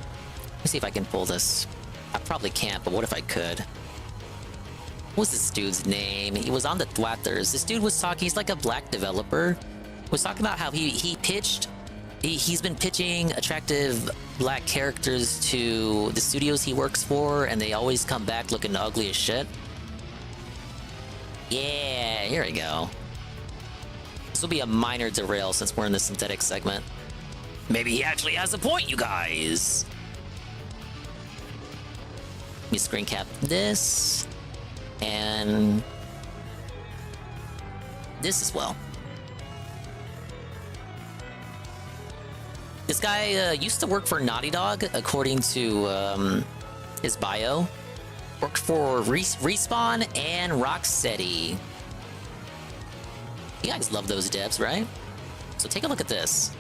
Let me see if I can pull this. I probably can't, but what if I could? What was this dude's name? He was on the Thwatters. This dude was talking, he's like a black developer. Was talking about how he's been pitching attractive black characters to the studios he works for, and they always come back looking ugly as shit. Yeah, here we go. This will be a minor derail since we're in the synthetic segment. Maybe he actually has a point, you guys. Let me screen cap this. And this as well. This guy used to work for Naughty Dog, according to his bio. Worked for Respawn and Rocksteady. You guys love those devs, right? So take a look at this.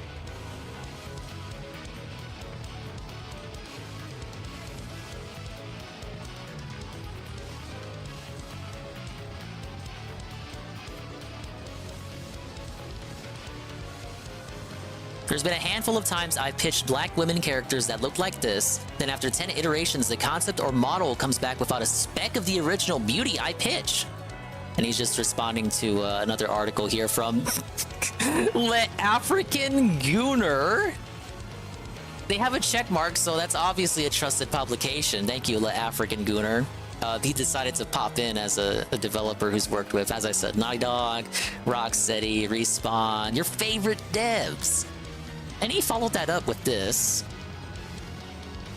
There's been a handful of times I've pitched black women characters that look like this, then after 10 iterations, the concept or model comes back without a speck of the original beauty I pitch. And he's just responding to another article here from Le African Gooner. They have a check mark, so that's obviously a trusted publication. Thank you, Le African Gooner. He decided to pop in as a developer who's worked with, as I said, Naughty Dog, Rocksteady, Respawn, your favorite devs. And he followed that up with this.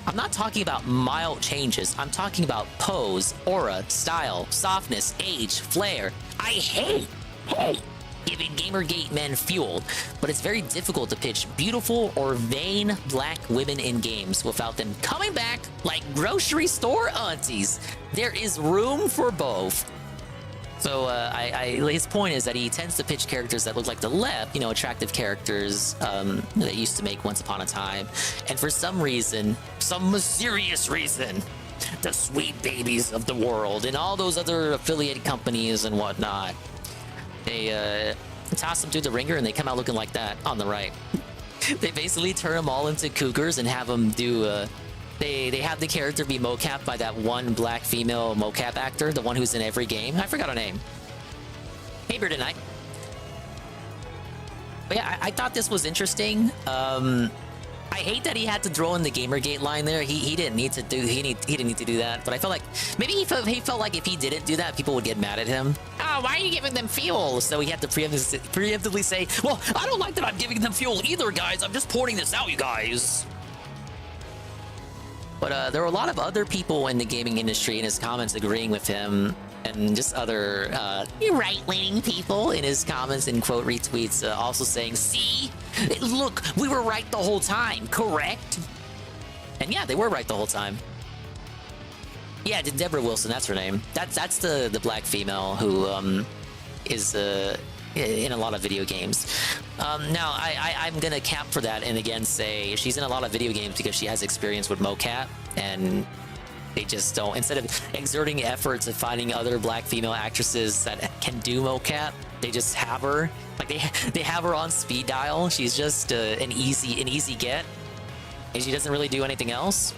I'm not talking about mild changes. I'm talking about pose, aura, style, softness, age, flair. I hate giving Gamergate men fuel, but it's very difficult to pitch beautiful or vain black women in games without them coming back like grocery store aunties. There is room for both. So his point is that he tends to pitch characters that look like the left, you know, attractive characters that used to make Once Upon a Time. And for some reason, some mysterious reason, the Sweet Babies of the world and all those other affiliate companies and whatnot, they toss them through the ringer and they come out looking like that on the right. They basically turn them all into cougars and have them do... They have the character be mocapped by that one black female mocap actor, the one who's in every game. I forgot her name. Hey, Bearded Knight. But yeah, I thought this was interesting. I hate that he had to throw in the Gamergate line there. He didn't need to do he didn't need to do that. But I felt like maybe he felt like if he didn't do that, people would get mad at him. Oh, why are you giving them fuel? So he had to preemptively say, well, I don't like that I'm giving them fuel either, guys. I'm just pointing this out, you guys. But there were a lot of other people in the gaming industry in his comments agreeing with him, and just other right-wing people in his comments and quote retweets also saying, see, look, we were right the whole time, correct? And yeah, they were right the whole time. Yeah, Deborah Wilson, that's her name. That's the black female who is in a lot of video games. Now, I'm gonna cap for that and again say she's in a lot of video games because she has experience with mocap, and they just don't, instead of exerting efforts of finding other black female actresses that can do mocap, they just have her, like they have her on speed dial. She's just an easy get, and she doesn't really do anything else.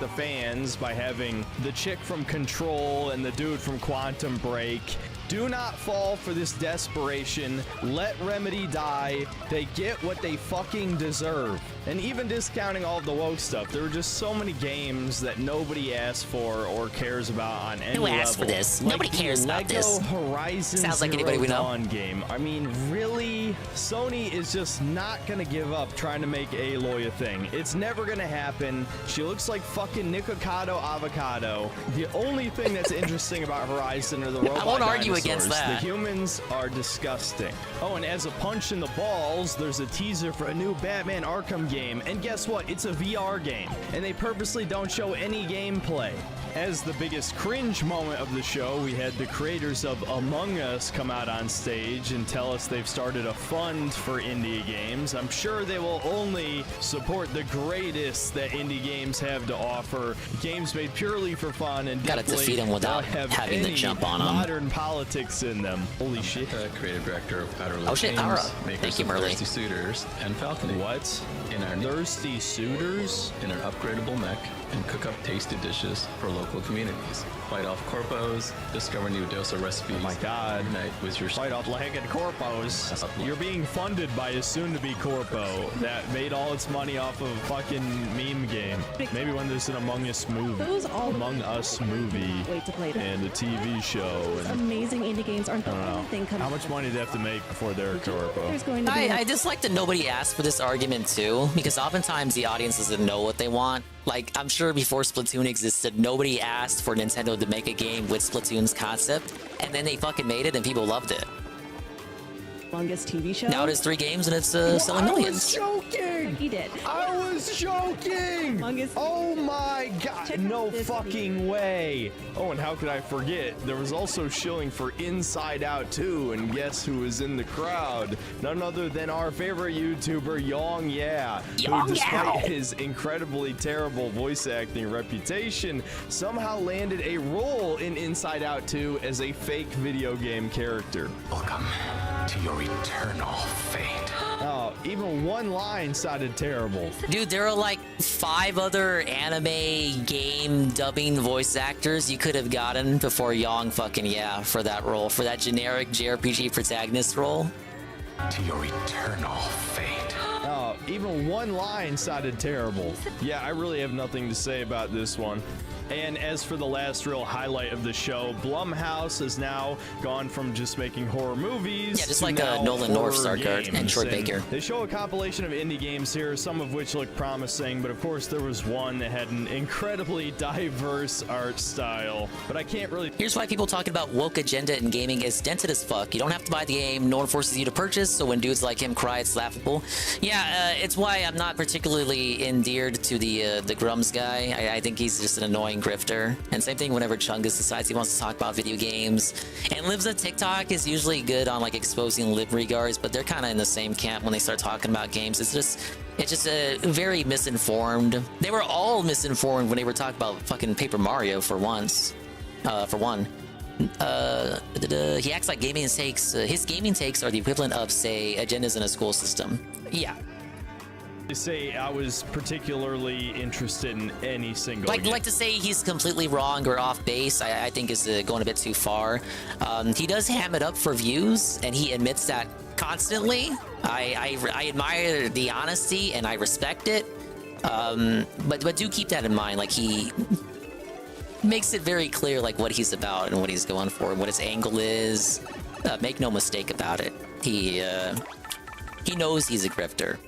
The fans by having the chick from Control and the dude from Quantum Break. Do not fall for this desperation. Let Remedy die. They get what they fucking deserve. And even discounting all of the woke stuff, there were just so many games that nobody asked for or cares about on any level. Who asked for this? Like nobody cares about this. Horizon Sounds like Zero anybody we know. Dawn game. I mean, really? Sony is just not gonna give up trying to make Aloy a thing. It's never gonna happen. She looks like fucking Nikocado Avocado. The only thing that's interesting about Horizon are the robot I won't argue dinosaurs. against that. The humans are disgusting. Oh, and as a punch in the balls, there's a teaser for a new Batman Arkham game. And guess what? It's a VR game. And they purposely don't show any gameplay. As the biggest cringe moment of the show, we had the creators of Among Us come out on stage and tell us they've started a fund for indie games. I'm sure they will only support the greatest that indie games have to offer. Games made purely for fun and gotta defeat them without having to jump on them. Modern politics in them. Holy shit. Creative director of Outer Oh shit, Tara. Thank you, Merly. Thirsty Suitors and Falcon. What? In our Thirsty Suitors? In an upgradable mech and cook up tasty dishes for local communities. Fight off corpos, discover new dosa recipes. Oh my god. Night with your fight off lag and corpos. You're being funded by a soon-to-be corpo that made all its money off of a fucking meme game. Maybe when there's an Among Us movie. Among Us movie. Wait to play that. And a TV show. And Amazing indie games aren't the only thing coming. How much money do they have to make before they're a corpo? There's going to be I just like that nobody asked for this argument too, because oftentimes the audience doesn't know what they want. Like, I'm sure before Splatoon existed, nobody asked for Nintendo to make a game with Splatoon's concept, and then they fucking made it and people loved it. longest TV show. Now it is 3 games and it's selling millions. I was joking! He did. I was joking! Oh my god, no fucking way. Oh, and how could I forget? There was also shilling for Inside Out 2, and guess who was in the crowd? None other than our favorite YouTuber, Yong Yeah, who despite his incredibly terrible voice acting reputation, somehow landed a role in Inside Out 2 as a fake video game character. Welcome to your eternal fate. Oh, even one line sounded terrible. Dude, there are like 5 other anime game dubbing voice actors you could have gotten before Yong fucking Yeah for that role, for that generic JRPG protagonist role. To your eternal fate. Oh, even one line sounded terrible. Yeah, I really have nothing to say about this one. And as for the last real highlight of the show, Blumhouse has now gone from just making horror movies just to like now Nolan North horror Stargard and games. Troy Baker. They show a compilation of indie games here, some of which look promising, but of course there was one that had an incredibly diverse art style. But I can't really... Here's why people talking about woke agenda in gaming is dented as fuck. You don't have to buy the game, no one forces you to purchase, so when dudes like him cry, it's laughable. Yeah, it's why I'm not particularly endeared to the Grums guy. I think he's just an annoying grifter. And same thing whenever Chungus decides he wants to talk about video games. And Libs at TikTok is usually good on like exposing lib regards, but they're kind of in the same camp when they start talking about games. It's just very misinformed. They were all misinformed when they were talking about fucking Paper Mario for once. He acts like gaming takes, his gaming takes are the equivalent of, say, agendas in a school system. Yeah. To say I was particularly interested in any single game. Like to say he's completely wrong or off base, I think is going a bit too far. He does ham it up for views, and he admits that constantly. I admire the honesty and I respect it. But do keep that in mind. Like, he makes it very clear like what he's about and what he's going for and what his angle is. Make no mistake about it. He knows he's a grifter.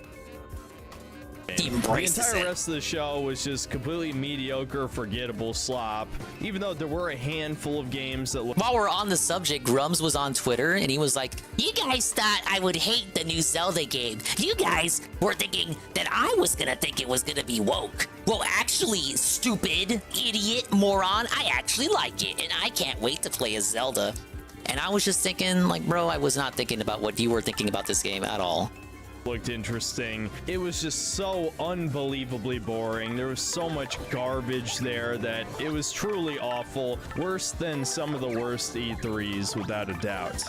He embraces the entire rest of the show was just completely mediocre, forgettable slop, even though there were a handful of games that While we're on the subject, Grums was on Twitter and he was like, "You guys thought I would hate the new Zelda game. You guys were thinking that I was gonna think it was gonna be woke. Well, actually, stupid, idiot, moron, I actually like it and I can't wait to play as Zelda." And I was just thinking, like, bro, I was not thinking about what you were thinking about this game at all. Looked interesting. It was just so unbelievably boring. There was so much garbage there that it was truly awful. Worse than some of the worst E3s, without a doubt.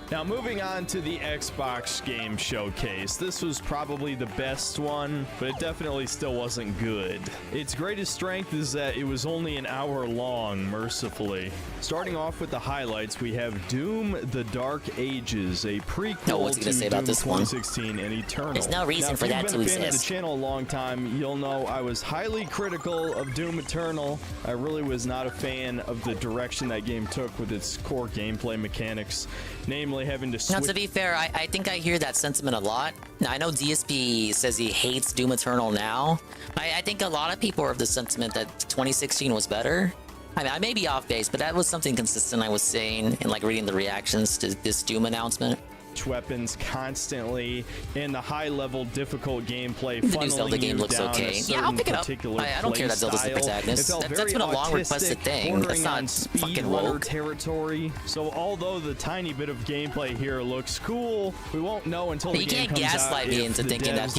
Now, moving on to the Xbox game showcase. This was probably the best one, but it definitely still wasn't good. Its greatest strength is that it was only an hour long, mercifully. Starting off with the highlights, we have Doom: The Dark Ages, a prequel to Doom 2016 and Eternal. There's no reason for that to exist. If you've been a fan of the exist. channel a long time, you'll know I was highly critical of Doom Eternal. I really was not a fan of the direction that game took with its core gameplay mechanics, namely having to switch. Now, to be fair, I think I hear that sentiment a lot. Now, I know DSP says he hates Doom Eternal now. I think a lot of people are of the sentiment that 2016 was better. I mean, I may be off base, but that was something consistent I was saying in like reading the reactions to this Doom announcement. Weapons constantly in the high-level difficult gameplay. The new Zelda game looks okay. Yeah, I'll pick it up. I don't care that Zelda's the protagonist. That's been a long requested thing. That's not fucking woke territory. So although the tiny bit of gameplay here looks cool, we won't know until the game comes out. You can't gaslight me into thinking that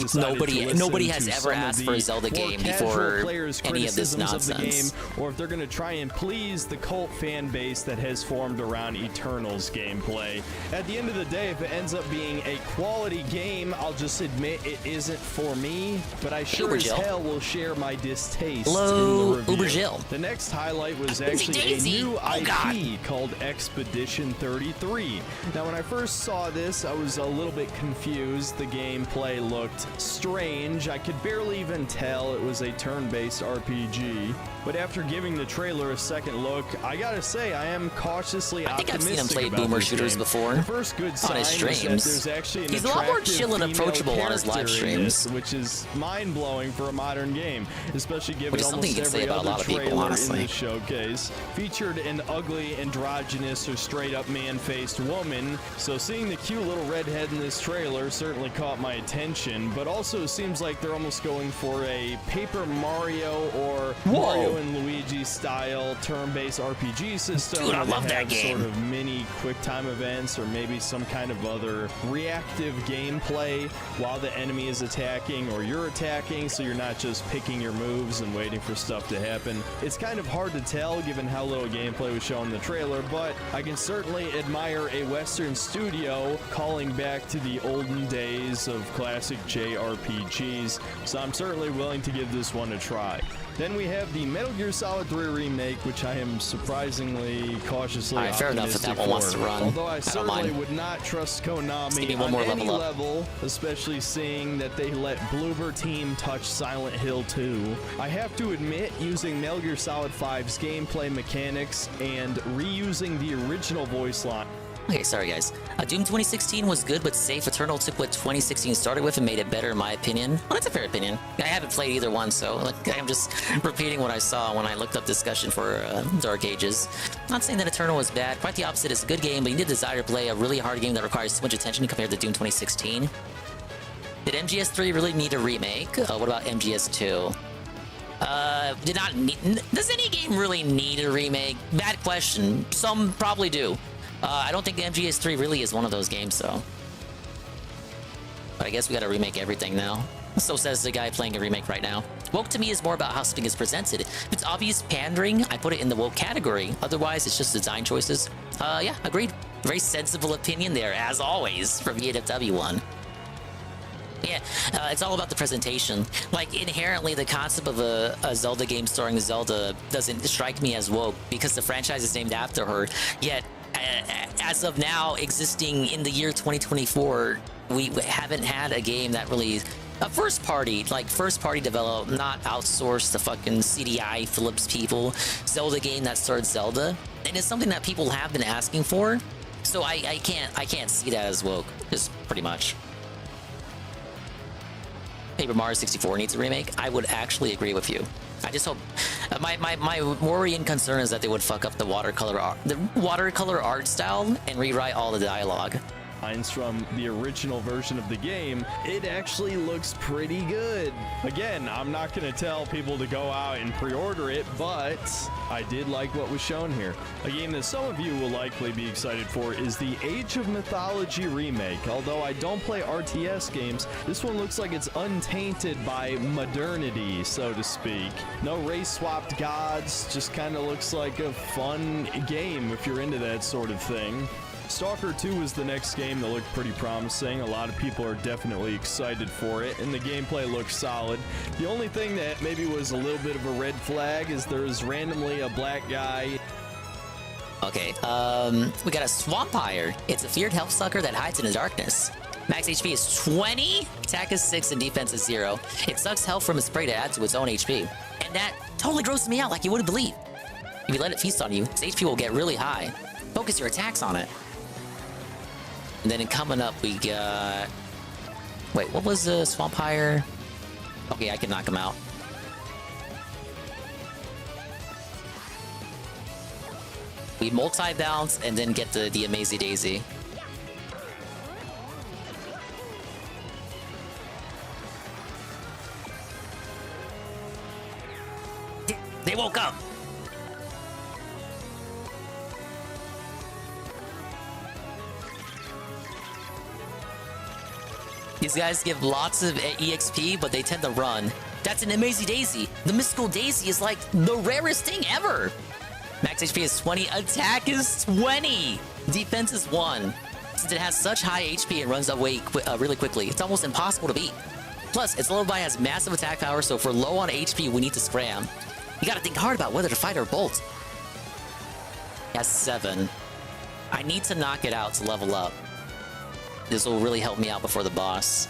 nobody has ever asked for a Zelda game before any of this nonsense. Or if they're going to try and please the cult fan base that has formed around Eternal's gameplay. At the end of the day, if it ends up being a quality game, I'll just admit it isn't for me, but I sure as hell will share my distaste in the review. The next highlight was actually a new IP called Expedition 33. Now, when I first saw this, I was a little bit confused. The gameplay looked strange. I could barely even tell it was a turn-based RPG. But after giving the trailer a second look, I gotta say, I am cautiously optimistic. I think I've seen him play boomer shooters before. The first good sign streams. There's actually an He's a lot more attractive chill and female approachable on his live character in this, streams. which is mind-blowing for a modern game, especially given Which is something almost you can say every about a other lot of people, trailer in honestly. the showcase featured an ugly, androgynous, or straight-up man-faced woman. So seeing the cute little redhead in this trailer certainly caught my attention, but also seems like they're almost going for a Paper Mario or Mario and Luigi style turn-based RPG system. Dude, I where they love that have game. Sort of mini quick-time events, or maybe some kind of other reactive gameplay while the enemy is attacking or you're attacking, so you're not just picking your moves and waiting for stuff to happen. It's kind of hard to tell given how little gameplay was shown in the trailer, but I can certainly admire a Western studio calling back to the olden days of classic JRPGs, so I'm certainly willing to give this one a try. Then we have the Metal Gear Solid 3 remake, which I am surprisingly cautiously Alright, fair enough optimistic that one wants to for. run. Although I don't certainly mind. would not trust Just give Konami me one on more any level up. level, especially seeing that they let Bloober Team touch Silent Hill 2. I have to admit, using Metal Gear Solid 5's gameplay mechanics and reusing the original voice line. Okay, sorry guys. Doom 2016 was good, but Safe Eternal took what 2016 started with and made it better, in my opinion. Well, that's a fair opinion. I haven't played either one, so like, I'm just repeating what I saw when I looked up discussion for Dark Ages. Not saying that Eternal was bad. Quite the opposite. It's a good game, but you need a desire to play a really hard game that requires too much attention compared to Doom 2016. Did MGS3 really need a remake? What about MGS2? Did not need... Does any game really need a remake? Bad question. Some probably do. I don't think the MGS3 really is one of those games, though. But I guess we gotta remake everything now. So says the guy playing a remake right now. Woke to me is more about how something is presented. If it's obvious pandering, I put it in the woke category. Otherwise, it's just design choices. Yeah, agreed. Very sensible opinion there, as always, from EW1. Yeah, it's all about the presentation. Like, inherently, the concept of a Zelda game starring Zelda doesn't strike me as woke because the franchise is named after her. Yet, as of now, existing in the year 2024, we haven't had a game that really... A first-party develop, not outsourced the fucking CDI Philips people, Zelda game that started Zelda. And it's something that people have been asking for. So I can't see that as woke, just pretty much. Paper Mario 64 needs a remake. I would actually agree with you. I just hope my worry and concern is that they would fuck up the watercolor art style and rewrite all the dialogue. Lines from the original version of the game, it actually looks pretty good. Again, I'm not going to tell people to go out and pre-order it, but I did like what was shown here. A game that some of you will likely be excited for is the Age of Mythology remake. Although I don't play RTS games, this one looks like it's untainted by modernity, so to speak. No race-swapped gods, just kind of looks like a fun game if you're into that sort of thing. Stalker 2 is the next game that looked pretty promising. A lot of people are definitely excited for it, and the gameplay looks solid. The only thing that maybe was a little bit of a red flag is there's randomly a black guy. Okay, we got a Swampire. It's a feared health sucker that hides in the darkness. Max HP is 20, attack is 6, and defense is 0. It sucks health from its prey to add to its own HP. And that totally grosses me out like you wouldn't believe. If you let it feast on you, its HP will get really high. Focus your attacks on it. And then coming up, we got... Wait, what was the Swampire? Okay, I can knock him out. We multi-bounce and then get the Amazing Daisy. They woke up! These guys give lots of EXP, but they tend to run. That's an Amazing Daisy. The Mystical Daisy is like the rarest thing ever. Max HP is 20, attack is 20, defense is 1. Since it has such high HP and runs away really quickly, it's almost impossible to beat. Plus, its lullaby has massive attack power, so if we're low on HP, we need to scram. You gotta think hard about whether to fight or bolt. It has 7. I need to knock it out to level up. This will really help me out before the boss.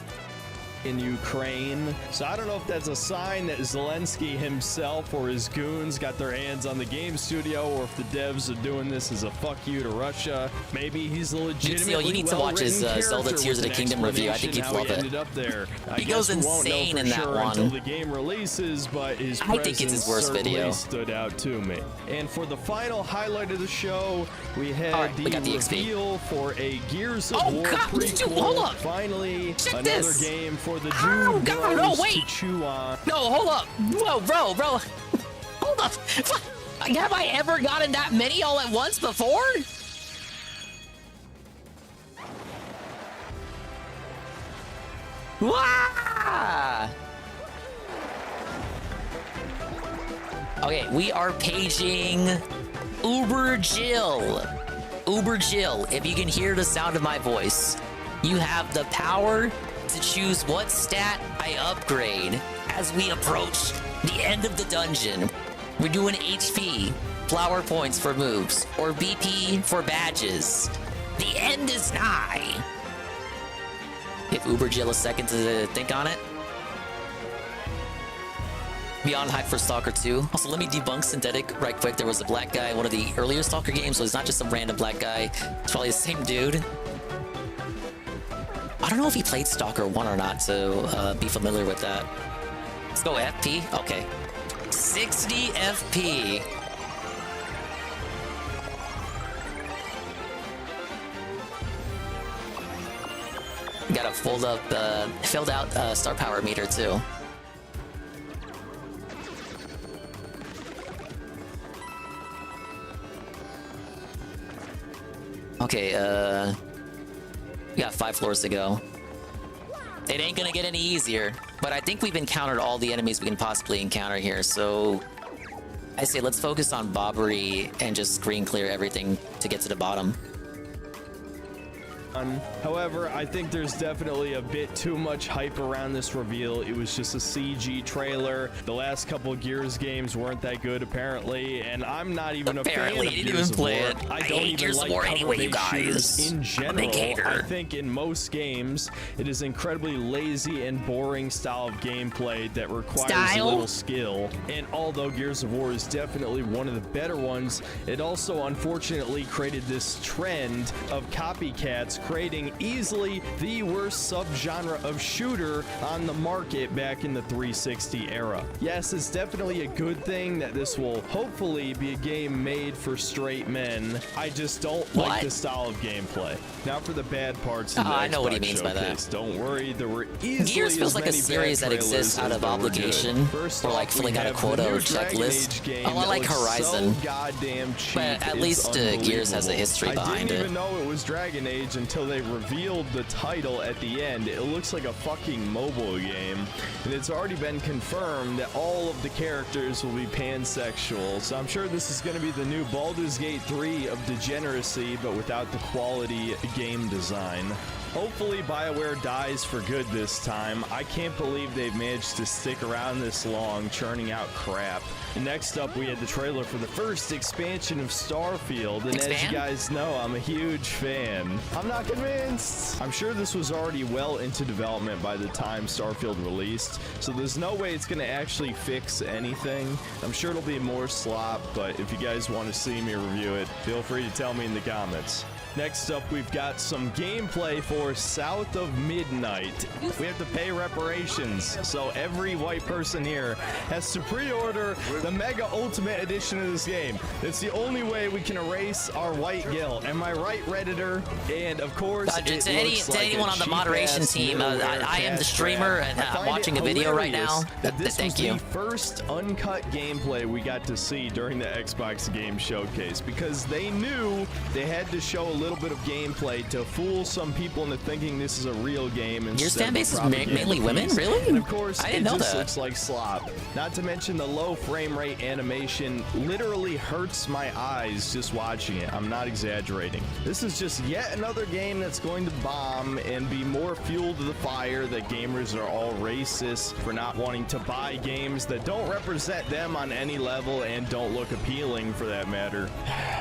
in Ukraine. So I don't know if that's a sign that Zelensky himself or his goons got their hands on the game studio, or if the devs are doing this as a fuck you to Russia. Maybe he's a legitimately you need to watch his Zelda Tears of the Kingdom review. I think you'd love it. Ended up there. He goes insane in that one. Until the game releases, but his I think it's his worst video. Stood out to me. And for the final highlight of the show, we had the reveal for a Gears of War prequel. Hold up. Finally, check another this. Game for the Oh June God! No, wait. to chew on. No, hold up. Whoa, bro. Hold up. Have I ever gotten that many all at once before? Wow! Okay, we are paging Uber Jill. Uber Jill, if you can hear the sound of my voice, you have the power to choose what stat I upgrade as we approach the end of the dungeon. We're doing HP, flower points for moves, or BP for badges. The end is nigh. Give Uber Jill a second to think on it. Beyond hype for Stalker 2. Also, let me debunk Synthetic right quick. There was a black guy in one of the earlier Stalker games, so it's not just some random black guy. It's probably the same dude. I don't know if he played Stalker 1 or not, so be familiar with that. Let's go FP. Okay. 60 FP. Got a filled out star power meter too. Okay, we got 5 floors to go. It ain't gonna get any easier, but I think we've encountered all the enemies we can possibly encounter here, so I say let's focus on Bobbery and just screen clear everything to get to the bottom. However, I think there's definitely a bit too much hype around this reveal. It was just a CG trailer. The last couple Gears games weren't that good, apparently, and I'm not even a fan of Gears of War. I don't even Gears of War like anyway, you guys. In general, hater. I think in most games, it is incredibly lazy and boring style of gameplay that requires little skill. And although Gears of War is definitely one of the better ones, it also unfortunately created this trend of copycats creating easily the worst subgenre of shooter on the market back in the 360 era. Yes, it's definitely a good thing that this will hopefully be a game made for straight men. I just don't like the style of gameplay. Now for the bad parts of the I know what he Xbox means by that. showcase. Don't worry, there were easily Gears feels like a as many series bad that exists trailers out as of there were obligation, good. First or off, like filling we out a have the quota new or Dragon checklist. Age game Oh, I that like looks Horizon. so goddamn cheap. But at It's least Gears has a history I behind didn't it. even know it was Dragon Age until they revealed the title at the end. It looks like a fucking mobile game, and it's already been confirmed that all of the characters will be pansexual, so I'm sure this is going to be the new Baldur's Gate 3 of degeneracy, but without the quality game design. Hopefully BioWare dies for good this time. I can't believe they've managed to stick around this long, churning out crap. Next up, we had the trailer for the first expansion of Starfield, and as you guys know, I'm a huge fan. I'm not convinced. I'm sure this was already well into development by the time Starfield released, so there's no way it's gonna actually fix anything. I'm sure it'll be more slop, but if you guys want to see me review it, feel free to tell me in the comments. Next up, we've got some gameplay for South of Midnight. We have to pay reparations, so every white person here has to pre-order the Mega Ultimate Edition of this game. It's the only way we can erase our white guilt. Am I right, Redditor? And of course, to anyone on the moderation team, I am the streamer and I'm watching a video right now. Thank you. The first uncut gameplay we got to see during the Xbox Game Showcase, because they knew they had to show a little bit of gameplay to fool some people into thinking this is a real game. Your fan base is mainly women, really? And of course, I didn't know just that. looks like slop. Not to mention the low frame rate animation literally hurts my eyes just watching it. I'm not exaggerating. This is just yet another game that's going to bomb and be more fuel to the fire that gamers are all racist for not wanting to buy games that don't represent them on any level and don't look appealing for that matter.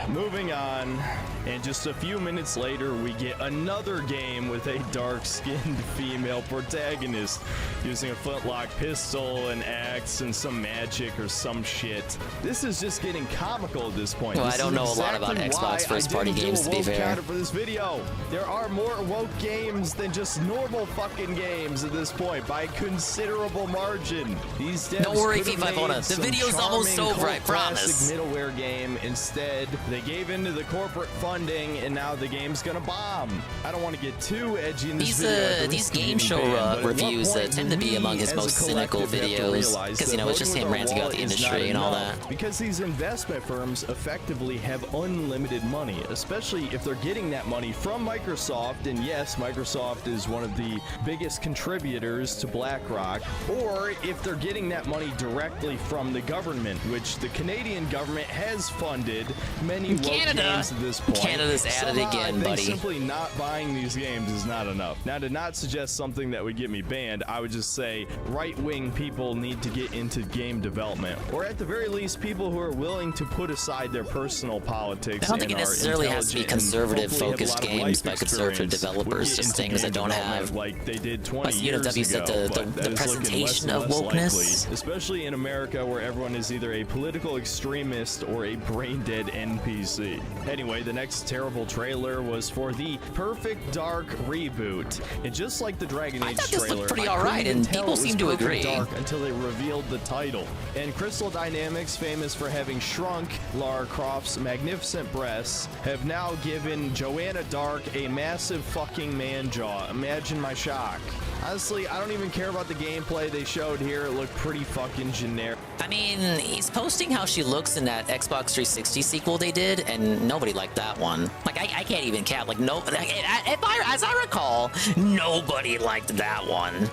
Moving on, and just a few few minutes later, we get another game with a dark-skinned female protagonist using a flintlock pistol, an axe, and some magic or some shit. This is just getting comical at this point. Well, This I don't is know a lot about exactly Xbox why first-party I didn't games, do to a be woke fair. counter for this video. There are more woke games than just normal fucking games at this point by a considerable margin. These devs Don't worry, could have FIFA, hold made on. The some video's almost charming over, I cult classic promise. middleware game. Instead, they gave into the corporate funding, and now the game's gonna bomb. I don't want to get too edgy in this video. at the These risk of game getting show banned, but at what reviews point tend do to be we among his as a most cynical collective have to videos, realize because, that you know, it's just voting him with our ranting about wallet the is industry not and all enough? that. Because these investment firms effectively have unlimited money, especially if they're getting that money from Microsoft, and yes, Microsoft is one of the biggest contributors to BlackRock, or if they're getting that money directly from the government, which the Canadian government has funded many woke games at this point. Canada's at it Somehow, again, I think buddy. simply not buying these games is not enough. Now, to not suggest something that would get me banned, I would just say right-wing people need to get into game development, or at the very least, people who are willing to put aside their personal politics. I don't think it and are necessarily has to be intelligent and hopefully have a conservative-focused lot of games life by conservative experience would developers, get just into things that game don't development have. like they did 20 Plus, years UW said ago, the but that is looking less presentation and of less wokeness. likely, especially in America, where everyone is either a political extremist or a brain-dead NPC. Anyway, the next terrible trailer was for the Perfect Dark reboot, and just like the Dragon Age thought this trailer, looked pretty I alright, couldn't and tell people it was seem to Perfect agree. Dark until they revealed the title. And Crystal Dynamics, famous for having shrunk Lara Croft's magnificent breasts, have now given Joanna Dark a massive fucking man jaw. Imagine my shock. Honestly, I don't even care about the gameplay they showed here. It looked pretty fucking generic. I mean, he's posting how she looks in that Xbox 360 sequel they did, and nobody liked that one. Like, I can't even count. Like, no, as I recall, nobody liked that one.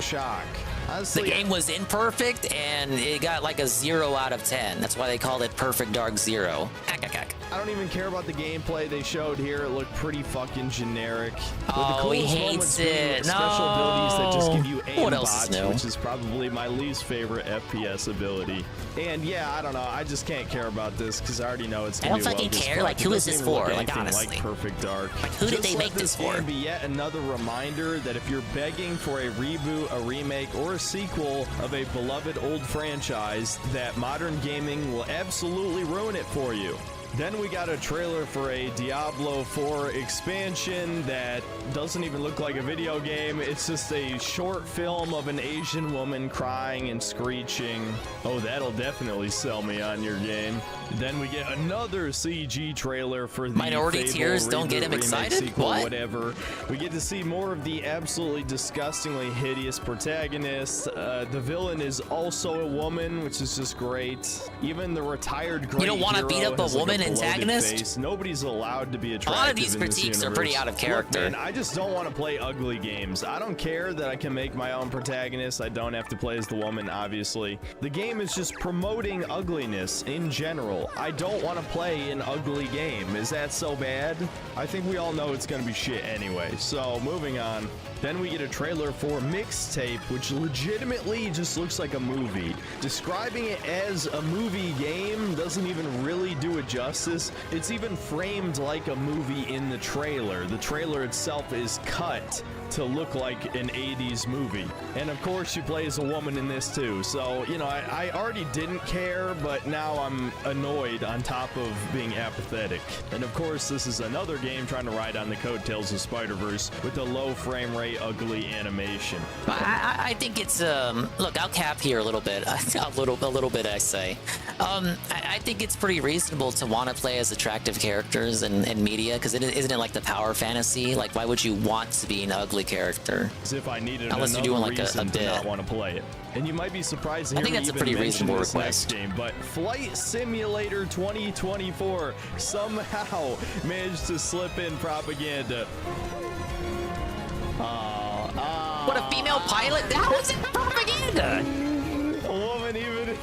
Shock. Honestly, the game was imperfect, and it got like a 0 out of 10. That's why they called it Perfect Dark 0. I don't even care about the gameplay they showed here. It looked pretty fucking generic. Oh, he hates it. Special abilities that just give you What else is aimbot, new? which is probably my least favorite FPS ability. And yeah, I don't know. I just can't care about this because I already know it's I gonna don't be fucking well care. described. Like, It who is doesn't this even look for? Like, anything honestly. like Perfect Dark. Like, who did Just they let make this game for? Be yet another reminder that if you're begging for a reboot, a remake, or a sequel of a beloved old franchise, that modern gaming will absolutely ruin it for you. Then we got a trailer for a Diablo 4 expansion that doesn't even look like a video game. It's just a short film of an Asian woman crying and screeching. Oh, that'll definitely sell me on your game. Then we get another CG trailer for the Minority Fable Tears don't get reboot, him remake, excited? sequel, What? whatever. We get to see more of the absolutely disgustingly hideous protagonist. The villain is also a woman, which is just great. Even the retired great You don't want to beat hero up a has, like, woman bloated antagonist? face. Nobody's allowed to be attractive. A lot of these in this critiques are universe. pretty out of character. Look, man, I just don't want to play ugly games. I don't care that I can make my own protagonist. I don't have to play as the woman, obviously. The game is just promoting ugliness in general. I don't want to play an ugly game. Is that so bad? I think we all know it's going to be shit anyway. So, moving on. Then we get a trailer for Mixtape, which legitimately just looks like a movie. Describing it as a movie game doesn't even really do it justice. It's even framed like a movie in the trailer. The trailer itself is cut to look like an 80s movie. And of course, she plays a woman in this too. So, you know, I already didn't care, but now I'm annoyed on top of being apathetic. And of course, this is another game trying to ride on the coattails of Spider-Verse with a low frame rate, ugly animation. I think it's look, I'll cap here a little bit. a little bit, I say. I think it's pretty reasonable to want to play as attractive characters in media, because isn't it like the power fantasy? Like, why would you want to be an ugly character? As if I needed Unless you're another doing like a reason to bit. not want to play it. And you might be surprised to I hear think me that's a even pretty mention reasonable this request. next game, but Flight Simulator 2024 somehow managed to slip in propaganda. What, a female pilot? That wasn't propaganda! A woman even...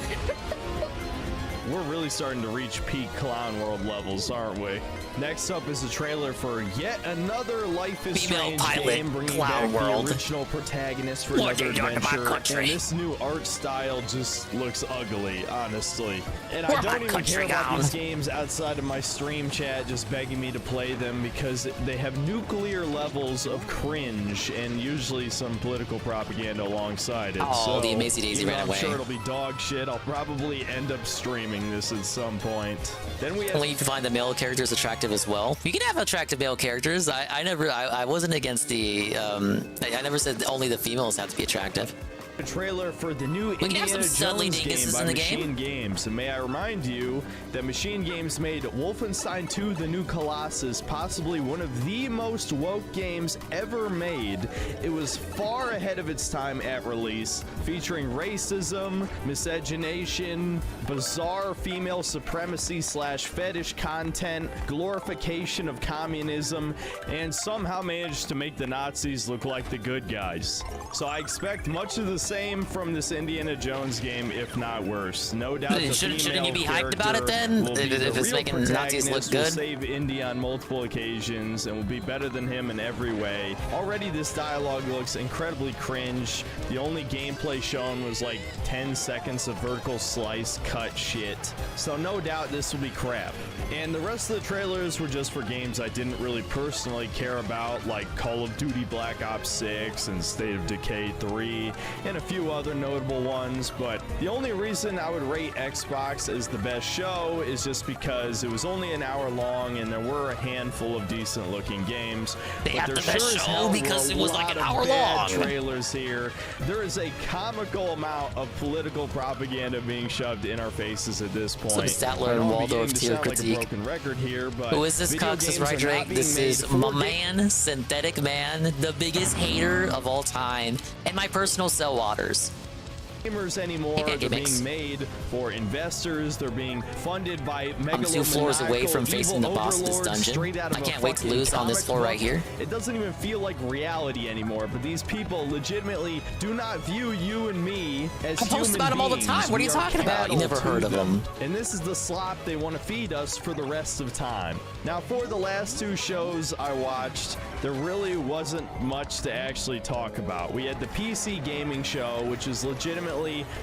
we're really starting to reach peak Clown World levels, aren't we? Next up is a trailer for yet another Life is Female Strange pilot, game, bringing Clown back World. the original protagonist for What another are you doing to my adventure. country? And this new art style just looks ugly, honestly. And Where I my don't even care country about gone? these games outside of my stream chat just begging me to play them because they have nuclear levels of cringe and usually some political propaganda alongside it. Oh, So, the Amazing Daisy even though ran I'm away. sure it'll be dog shit. I'll probably end up streaming this at some point. Then we have Only if you find the male characters attractive as well. You can have attractive male characters. I wasn't against the. I never said only the females have to be attractive. a trailer for the new can have some Indiana Studley Jones game dinguses by in the game. Machine Games. And may I remind you that Machine Games made Wolfenstein 2: The New Colossus possibly one of the most woke games ever made. It was far ahead of its time at release, featuring racism, miscegenation, bizarre female supremacy / fetish content, glorification of communism, and somehow managed to make the Nazis look like the good guys. So I expect much of the same from this Indiana Jones game, if not worse. No doubt the Shouldn't you be female hyped about it then? will be If the it's real making Nazis look protagonist, will good? save Indy on multiple occasions and will be better than him in every way. Already this dialogue looks incredibly cringe. The only gameplay shown was like 10 seconds of vertical slice cut shit. So no doubt this will be crap. And the rest of the trailers were just for games I didn't really personally care about, like Call of Duty Black Ops 6 and State of Decay 3 and a few other notable ones. But the only reason I would rate Xbox as the best show is just because it was only an hour long and there were a handful of decent looking games. They But had there the best sure as show hell because were it a was like lot an of hour bad long. trailers here. There is a comical amount of political propaganda being shoved in our faces at this point. Some Statler I know and I'm Waldorf beginning to tier sound like a critique. broken record here, but Who is this video cuck? Says games right, are Drake. not being This made is for my ga- man, Synthetic Man, the biggest hater of all time, and my personal cell waters. Gamers anymore. Yeah, They're gimmicks. being made for investors. They're being funded by I'm 2 floors away from megalomaniacal facing the evil boss of this overlords dungeon. straight out of I a can't wait to fucking lose on this comic floor right book. here. It doesn't even feel like reality anymore, but these people legitimately do not view you and me as I post human about 'em all the beings. time. What are you We talking about? You cattle never to heard of them. And this is the slop they want to feed us for the rest of time. Now, for the last 2 shows I watched, there really wasn't much to actually talk about. We had the PC gaming show, which is legitimately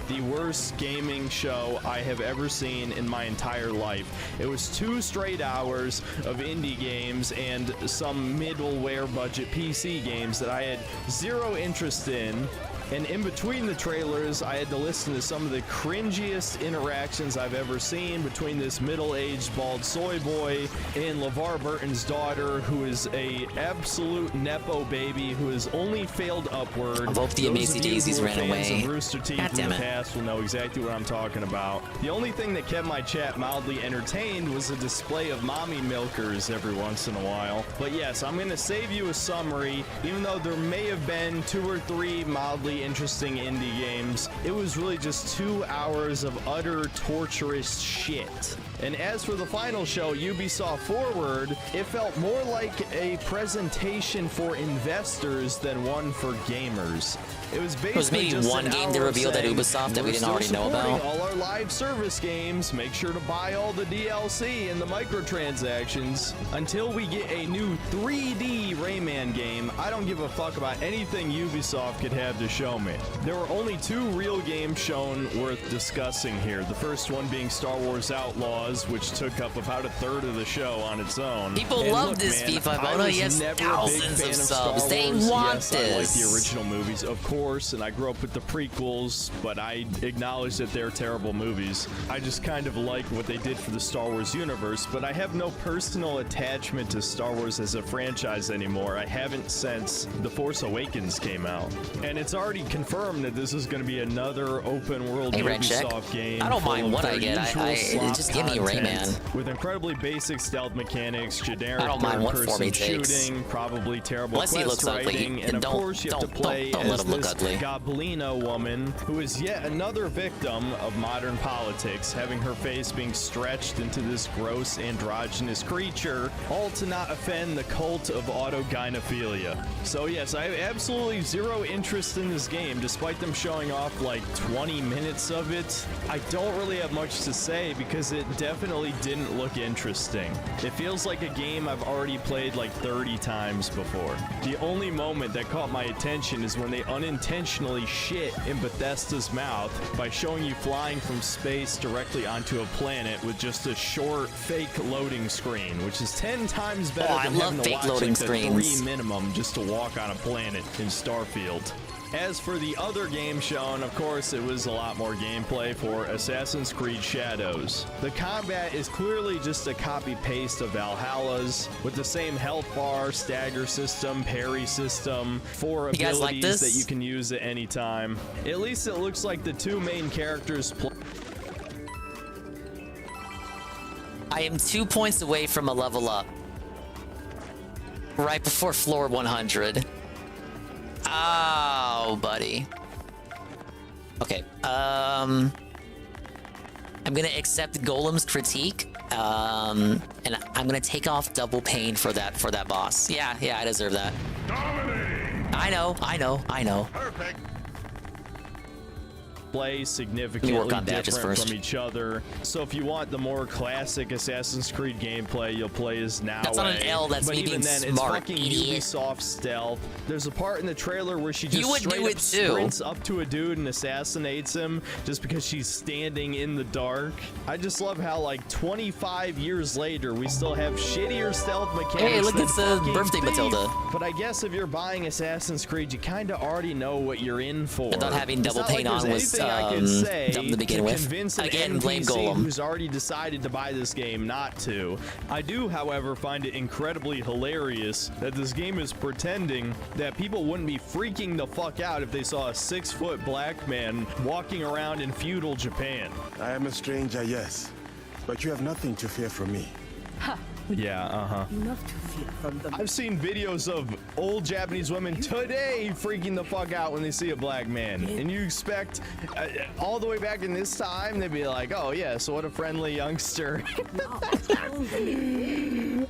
the worst gaming show I have ever seen in my entire life. It was 2 straight hours of indie games and some middleware budget PC games that I had zero interest in. And in between the trailers, I had to listen to some of the cringiest interactions I've ever seen between this middle-aged bald soy boy and LeVar Burton's daughter, who is a absolute nepo baby who has only failed upward. I hope the Those Amazing of you Daisies who are ran fans away. of Rooster Teeth God in damn the it. past will know exactly what I'm talking about. The only thing that kept my chat mildly entertained was a display of mommy milkers every once in a while. But yes, I'm going to save you a summary. Even though there may have been 2 or 3 mildly interesting indie games, it was really just 2 hours of utter torturous shit. And as for the final show, Ubisoft Forward, it felt more like a presentation for investors than one for gamers. It was basically maybe just one an game they hour revealed at saying, Ubisoft that we "We're didn't still already know supporting about." all our live service games. Make sure to buy all the DLC and the microtransactions. Until we get a new 3D Rayman game, I don't give a fuck about anything Ubisoft could have to show me. There were only 2 real games shown worth discussing here. The first one being Star Wars Outlaws, which took up about 1/3 of the show on its own. People And love look, this man, FIFA. I Bona, was yes, never a big thousands fan of Star subs. They Wars. want Yes, I like this. the original movies, of course, and I grew up with the prequels, but I acknowledge that they're terrible movies. I just kind of like what they did for the Star Wars universe, but I have no personal attachment to Star Wars as a franchise anymore. I haven't since The Force Awakens came out. And it's already confirmed that this is going to be another open world Hey, Red Check. Ubisoft game. I don't full mind of what I their get. usual I slop just give me content Rayman. with incredibly basic stealth mechanics, generic I don't mind what form third-person he takes. shooting, probably terrible Unless he quest looks ugly. writing, and of Don't- course you have to don't- play don't let as him look this ugly. Goblino woman who is yet another victim of modern politics, having her face being stretched into this gross androgynous creature, all to not offend the cult of autogynephilia. So yes, I have absolutely zero interest in this this game, despite them showing off like 20 minutes of it, I don't really have much to say because it definitely didn't look interesting. It feels like a game I've already played like 30 times before. The only moment that caught my attention is when they unintentionally shit in Bethesda's mouth by showing you flying from space directly onto a planet with just a short fake loading screen, which is 10 times better than having to watch like the 3 minimum just to walk on a planet in Starfield. As for the other game shown, of course, it was a lot more gameplay for Assassin's Creed Shadows. The combat is clearly just a copy-paste of Valhalla's, with the same health bar, stagger system, parry system, 4 abilities that you can use at any time. At least it looks like the 2 main characters I am 2 points away from a level up. Right before floor 100. Oh, buddy. Okay. I'm gonna accept Golem's critique. And I'm gonna take off double pain for that boss. Yeah, I deserve that. I know. Perfect. Play significantly different from each other. So if you want the more classic Assassin's Creed gameplay, you'll play as Naue. That's not an L, that's but me even being then, smart, it's fucking idiot. Ubisoft stealth. There's a part in the trailer where she just would straight do up it too. sprints up to a dude and assassinates him just because she's standing in the dark. I just love how like 25 years later, we still have shittier stealth mechanics. Hey, look, than it's a fucking birthday Thief. Matilda. But I guess if you're buying Assassin's Creed, you kind of already know what you're in for. I thought having double pain on was dumb to begin with. Again, blame Golem. Who's already decided to buy this game not to. I do, however, find it incredibly hilarious that this game is pretending that people wouldn't be freaking the fuck out if they saw a 6-foot black man walking around in feudal Japan. I am a stranger, yes, but you have nothing to fear from me. Yeah, Enough to fear from them. I've seen videos of old Japanese women today freaking the fuck out when they see a black man. And you expect, all the way back in this time, they'd be like, oh yeah, so what a friendly youngster.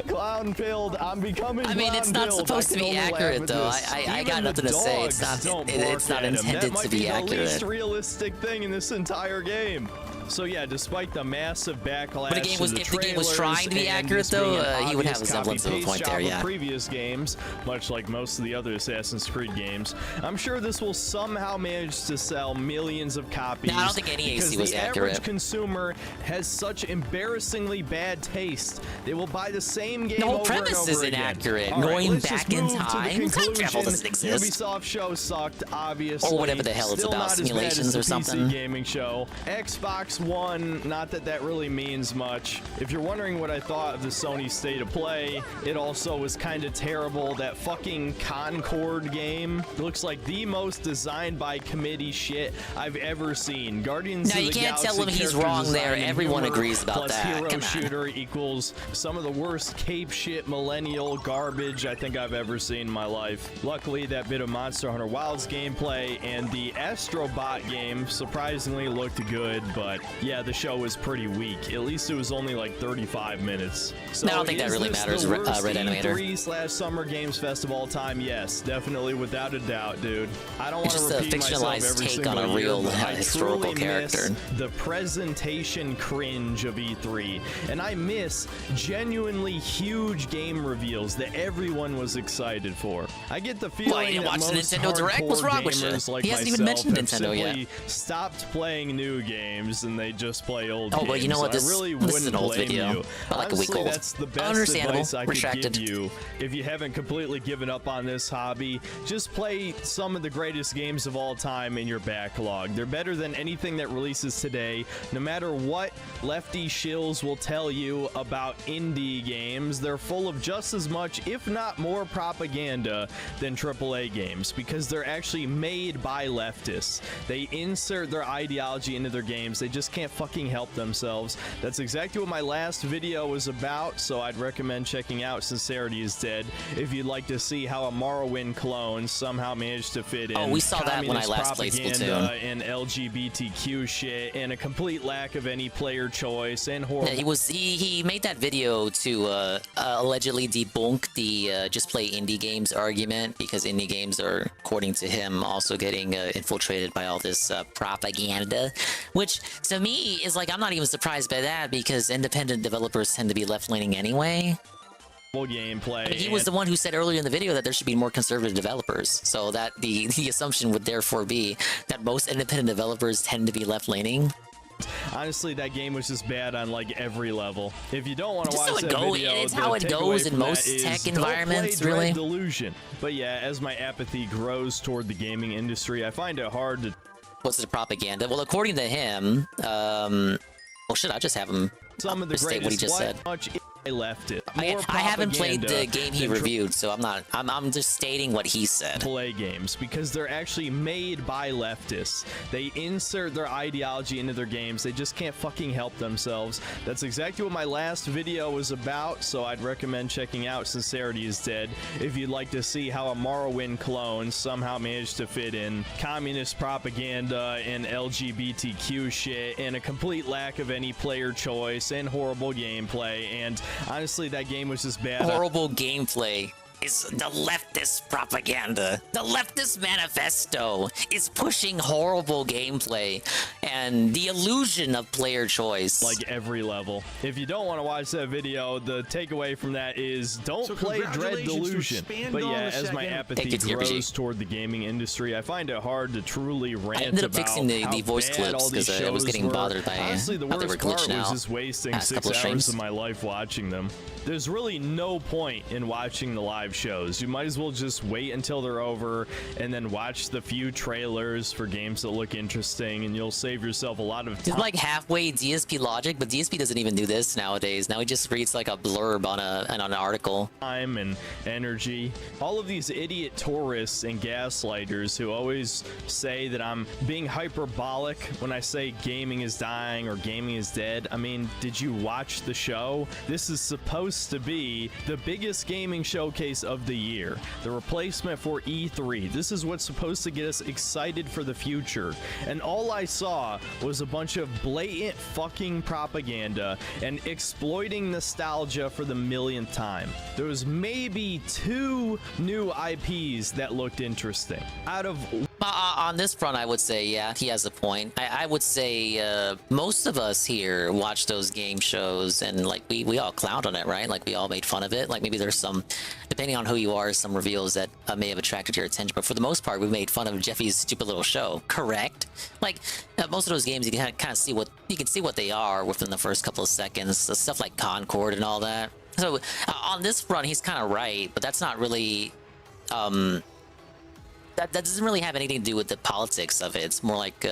Clown pilled, I'm becoming I mean, it's not supposed to be accurate, though. I got nothing to say. It's not intended to be accurate. That might be the least realistic thing in this entire game. So yeah, despite the massive backlash But if the game was trying to be and accurate, this being though, an he would have a obvious semblance of a copy-paste point there, job yeah. of previous games, much like most of the other Assassin's Creed games, I'm sure this will somehow manage to sell millions of copies. No, I don't think any AC was the accurate. average consumer has such embarrassingly bad taste. They will buy the same game The whole over premise and over isn't again. accurate. All right, Going let's just back in move to the time, time travel conclusion. doesn't exist. Ubisoft show sucked, obviously. Or whatever the hell it's Still about, not as bad simulations as the or something. PC gaming show. Xbox One, not that really means much. If you're wondering what I thought of the Sony State of Play, it also was kind of terrible. That fucking Concord game looks like the most designed by committee shit I've ever seen. Guardians No, of you the can't Galaxy tell him he's character wrong there. design and Everyone humor agrees about plus that. Hero Come on. shooter equals some of the worst cape shit millennial garbage I think I've ever seen in my life. Luckily, that bit of Monster Hunter Wilds gameplay and the Astrobot game surprisingly looked good, but yeah, the show was pretty weak. At least it was only like 35 minutes. So I don't think that is really this matters, the worst Red Animator. E3/Summer Games Fest of all time? Yes, definitely, without a doubt, dude. I don't want It's to just a repeat myself fictionalized every take single on a year, real, but I historical truly miss character. the presentation cringe of E3, and I miss genuinely huge game reveals that everyone was excited for. I get the feeling Well, you didn't that watch the most Nintendo Direct? What's hardcore wrong with you? gamers like He hasn't even myself mentioned have Nintendo yet. simply stopped playing new games and they just play old Oh, games. well, you know what? I This, really this is wouldn't an old blame video. you. About like a week Honestly, old. that's the best Understandable. advice I could Retracted. give you. If you haven't completely given up on this hobby, just play some of the greatest games of all time in your backlog. They're better than anything that releases today. No matter what lefty shills will tell you about indie games, they're full of just as much, if not more, propaganda than AAA games because they're actually made by leftists. They insert their ideology into their games. They just can't fucking help themselves. That's exactly what my last video was about, so I'd recommend checking out Sincerity is Dead if you'd like to see how a Morrowind clone somehow managed to fit in. Oh, we saw that when I communist last played propaganda Splatoon. and LGBTQ shit and a complete lack of any player choice and horrible. Yeah, he made that video to allegedly debunk the just play indie games argument. argument because indie games are, according to him, also getting infiltrated by all this propaganda, which to me is like, I'm not even surprised by that because independent developers tend to be left-leaning anyway. Gameplay. But he was the one who said earlier in the video that there should be more conservative developers, so that the assumption would therefore be that most independent developers tend to be left-leaning. Honestly, that game was just bad on like every level. If you don't want to watch that video, it's how it goes in most tech environments, really. Delusion. But yeah, as my apathy grows toward the gaming industry, I find it hard to. What's the propaganda? Well, according to him, well, shit, I just have him state what he just said. I left it. I haven't played the game he reviewed, so I'm just stating what he said. Play games because they're actually made by leftists. They insert their ideology into their games. They just can't fucking help themselves. That's exactly what my last video was about, so I'd recommend checking out Sincerity is Dead if you'd like to see how a Morrowind clone somehow managed to fit in communist propaganda and LGBTQ shit and a complete lack of any player choice and horrible gameplay. And honestly, that game was just bad. Horrible gameplay is the leftist propaganda. The leftist manifesto is pushing horrible gameplay and the illusion of player choice. Like every level. If you don't want to watch that video, the takeaway from that is don't play Dread Delusion. But yeah, as my apathy grows toward the gaming industry, I find it hard to truly rant about. I ended up fixing the voice clips because I was getting bothered by honestly, the how they were worst part glitching was out. just wasting 6 hours of my life watching them. There's really no point in watching the live shows. You might as well just wait until they're over and then watch the few trailers for games that look interesting, and you'll save yourself a lot of time. It's like halfway DSP logic, but DSP doesn't even do this nowadays. Now he just reads like a blurb on an article. Time and energy. All of these idiot tourists and gaslighters who always say that I'm being hyperbolic when I say gaming is dying or gaming is dead. I mean, did you watch the show? This is supposed to be the biggest gaming showcase of the year, the replacement for E3. This is what's supposed to get us excited for the future, and all I saw was a bunch of blatant fucking propaganda and exploiting nostalgia for the millionth time. There was maybe 2 new IPs that looked interesting out of on this front. I would say, yeah, he has a point. I would say most of us here watch those game shows and like we all clowned on it, right? Like we all made fun of it. Like maybe there's some, depending on who you are, some reveals that may have attracted your attention, but for the most part we made fun of Jeffy's stupid little show. Correct? Like most of those games you can kind of see what they are within the first couple of seconds. Stuff like Concord and all that. So on this front he's kind of right, but that's not really that doesn't really have anything to do with the politics of it. It's more like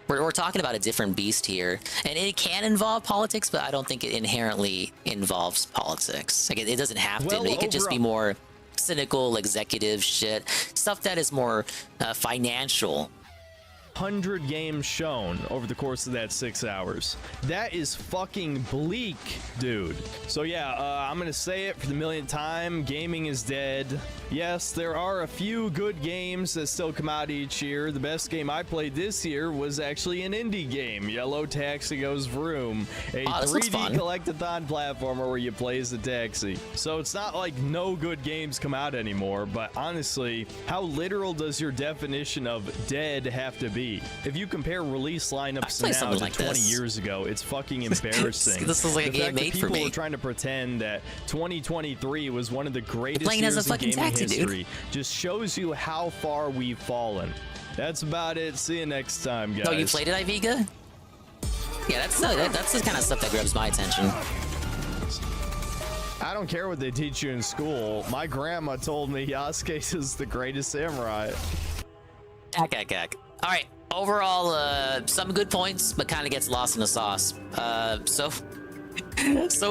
we're talking about a different beast here, and it can involve politics, but I don't think it inherently involves politics. Like it doesn't have to. It could just be more cynical executive shit, stuff that is more financial. 100 games shown over the course of that 6 hours. That is fucking bleak, dude. So yeah, I'm gonna say it for the millionth time. Gaming is dead. Yes, there are a few good games that still come out each year. The best game I played this year was actually an indie game, Yellow Taxi Goes Vroom, a 3D collectathon platformer where you play as a taxi. So it's not like no good games come out anymore, but honestly, how literal does your definition of dead have to be? If you compare release lineups now to 20 years ago, it's fucking embarrassing. This is like a game made for me. People are trying to pretend that 2023 was one of the greatest years in gaming history. Just shows you how far we've fallen. That's about it. See you next time, guys. Oh, you played it, Iviga? Yeah, that's the kind of stuff that grabs my attention. I don't care what they teach you in school. My grandma told me Yasuke is the greatest samurai. All right, overall, some good points, but kind of gets lost in the sauce. So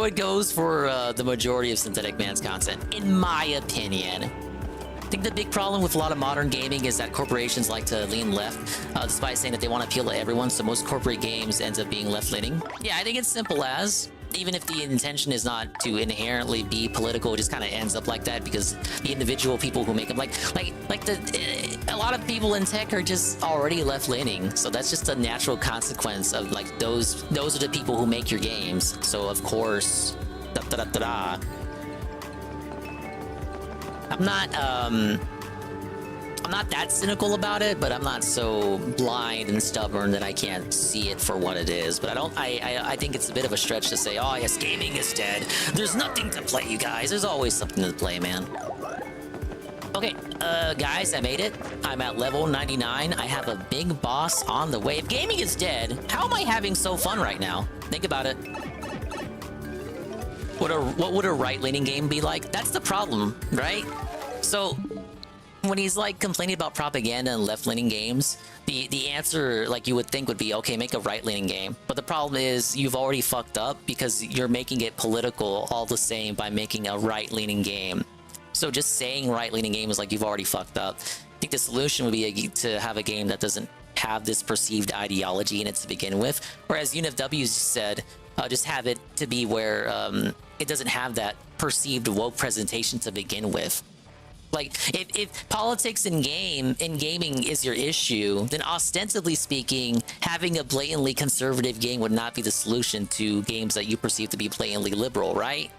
it goes for the majority of Synthetic Man's content, in my opinion. I think the big problem with a lot of modern gaming is that corporations like to lean left, despite saying that they want to appeal to everyone, so most corporate games ends up being left-leaning. Yeah, I think it's simple as, even if the intention is not to inherently be political, it just kind of ends up like that because the individual people who make them, a lot of people in tech are just already left-leaning, so that's just a natural consequence of like those are the people who make your games. So of course, I'm not that cynical about it, but I'm not so blind and stubborn that I can't see it for what it is. But I think it's a bit of a stretch to say, oh yes, gaming is dead. There's nothing to play, you guys. There's always something to play, man. Okay, guys, I made it. I'm at level 99. I have a big boss on the way. If gaming is dead, how am I having so fun right now? Think about it. What would a right-leaning game be like? That's the problem, right? So when he's like complaining about propaganda and left-leaning games, the answer, like you would think, would be, okay, make a right-leaning game. But the problem is you've already fucked up because you're making it political all the same by making a right-leaning game. So just saying right-leaning game is like you've already fucked up. I think the solution would be to have a game that doesn't have this perceived ideology in it to begin with. Whereas UNFW said, just have it to be where it doesn't have that perceived woke presentation to begin with. Like, if politics in gaming is your issue, then ostensibly speaking, having a blatantly conservative game would not be the solution to games that you perceive to be blatantly liberal, right?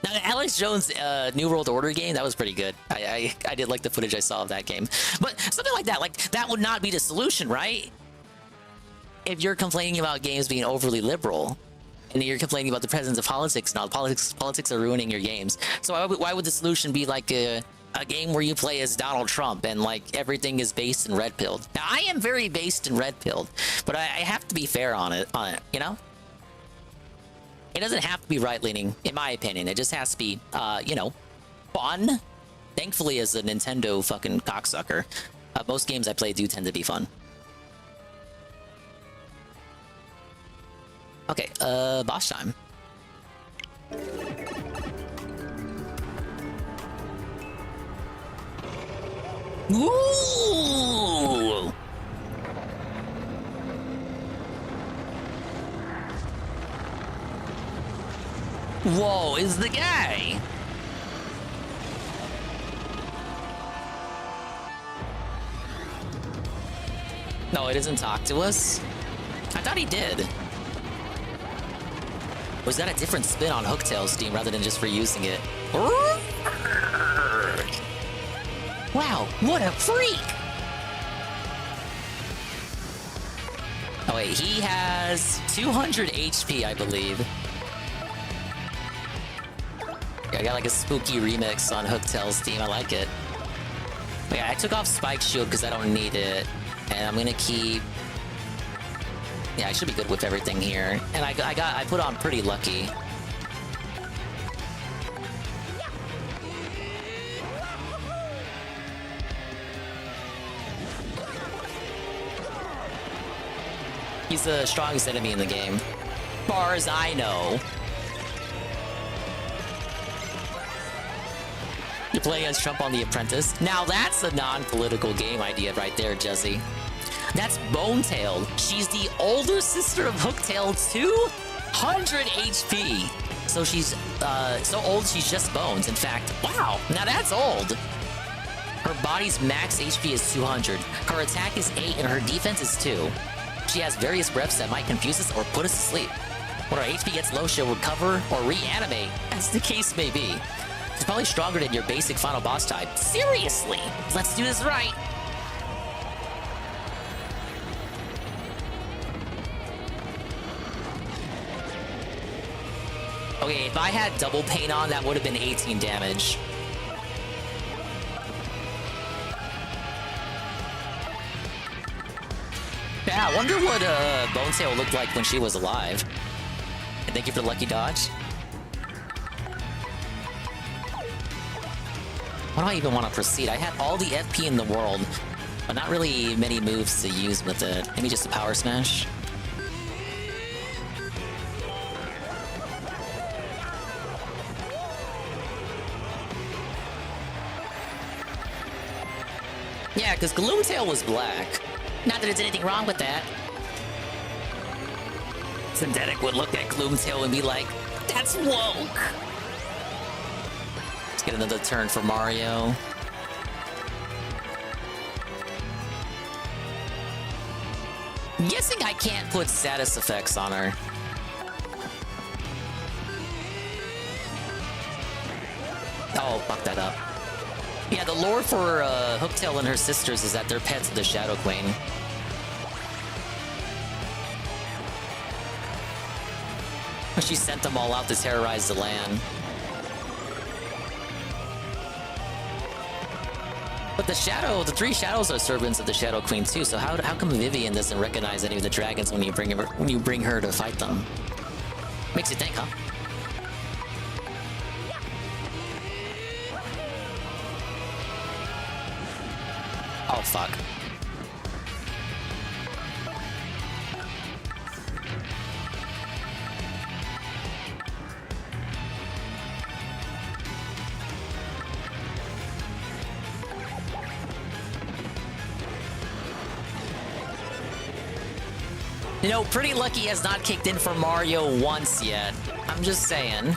Now, the Alex Jones New World Order game, that was pretty good. I did like the footage I saw of that game. But something like that would not be the solution, right? If you're complaining about games being overly liberal, and you're complaining about the presence of politics now, politics are ruining your games. So why would the solution be like a game where you play as Donald Trump and like everything is based in red-pilled? Now, I am very based in red-pilled, but I have to be fair on it, you know? It doesn't have to be right-leaning, in my opinion. It just has to be, you know, fun. Thankfully, as a Nintendo fucking cocksucker, most games I play do tend to be fun. Okay, boss time. Ooh! Whoa, is the guy? No, it doesn't talk to us. I thought he did. Was that a different spin on Hooktail's Steam rather than just reusing it? Wow, what a freak! Oh wait, he has 200 HP, I believe. I got like a spooky remix on Hooktail's Steam. I like it. But yeah, I took off Spike Shield because I don't need it, and I'm gonna keep. Yeah, I should be good with everything here. And I put on Pretty Lucky. He's the strongest enemy in the game, far as I know. You're playing as Trump on The Apprentice. Now that's a non-political game idea right there, Jesse. That's Bonetailed. She's the older sister of Hooktail, 200 HP. So she's so old she's just bones. In fact, wow, now that's old. Her body's max HP is 200. Her attack is 8 and her defense is 2. She has various breaths that might confuse us or put us to sleep. When her HP gets low, she'll recover or reanimate, as the case may be. She's probably stronger than your basic final boss type. Seriously, let's do this right. Okay, if I had double paint on, that would have been 18 damage. Yeah, I wonder what Bonetail looked like when she was alive. And thank you for the lucky dodge. Why do I even want to proceed? I had all the FP in the world, but not really many moves to use with it. Maybe just a power smash. Yeah, because Gloomtail was black. Not that there's anything wrong with that. Synthetic would look at Gloomtail and be like, that's woke! Let's get another turn for Mario. I'm guessing I can't put status effects on her. Oh, fuck that up. Yeah, the lore for Hooktail and her sisters is that they're pets of the Shadow Queen. She sent them all out to terrorize the land. But the three shadows are servants of the Shadow Queen too. So how come Vivian doesn't recognize any of the dragons when you bring her to fight them? Makes you think, huh? Oh fuck. You know, Pretty Lucky has not kicked in for Mario once yet. I'm just saying.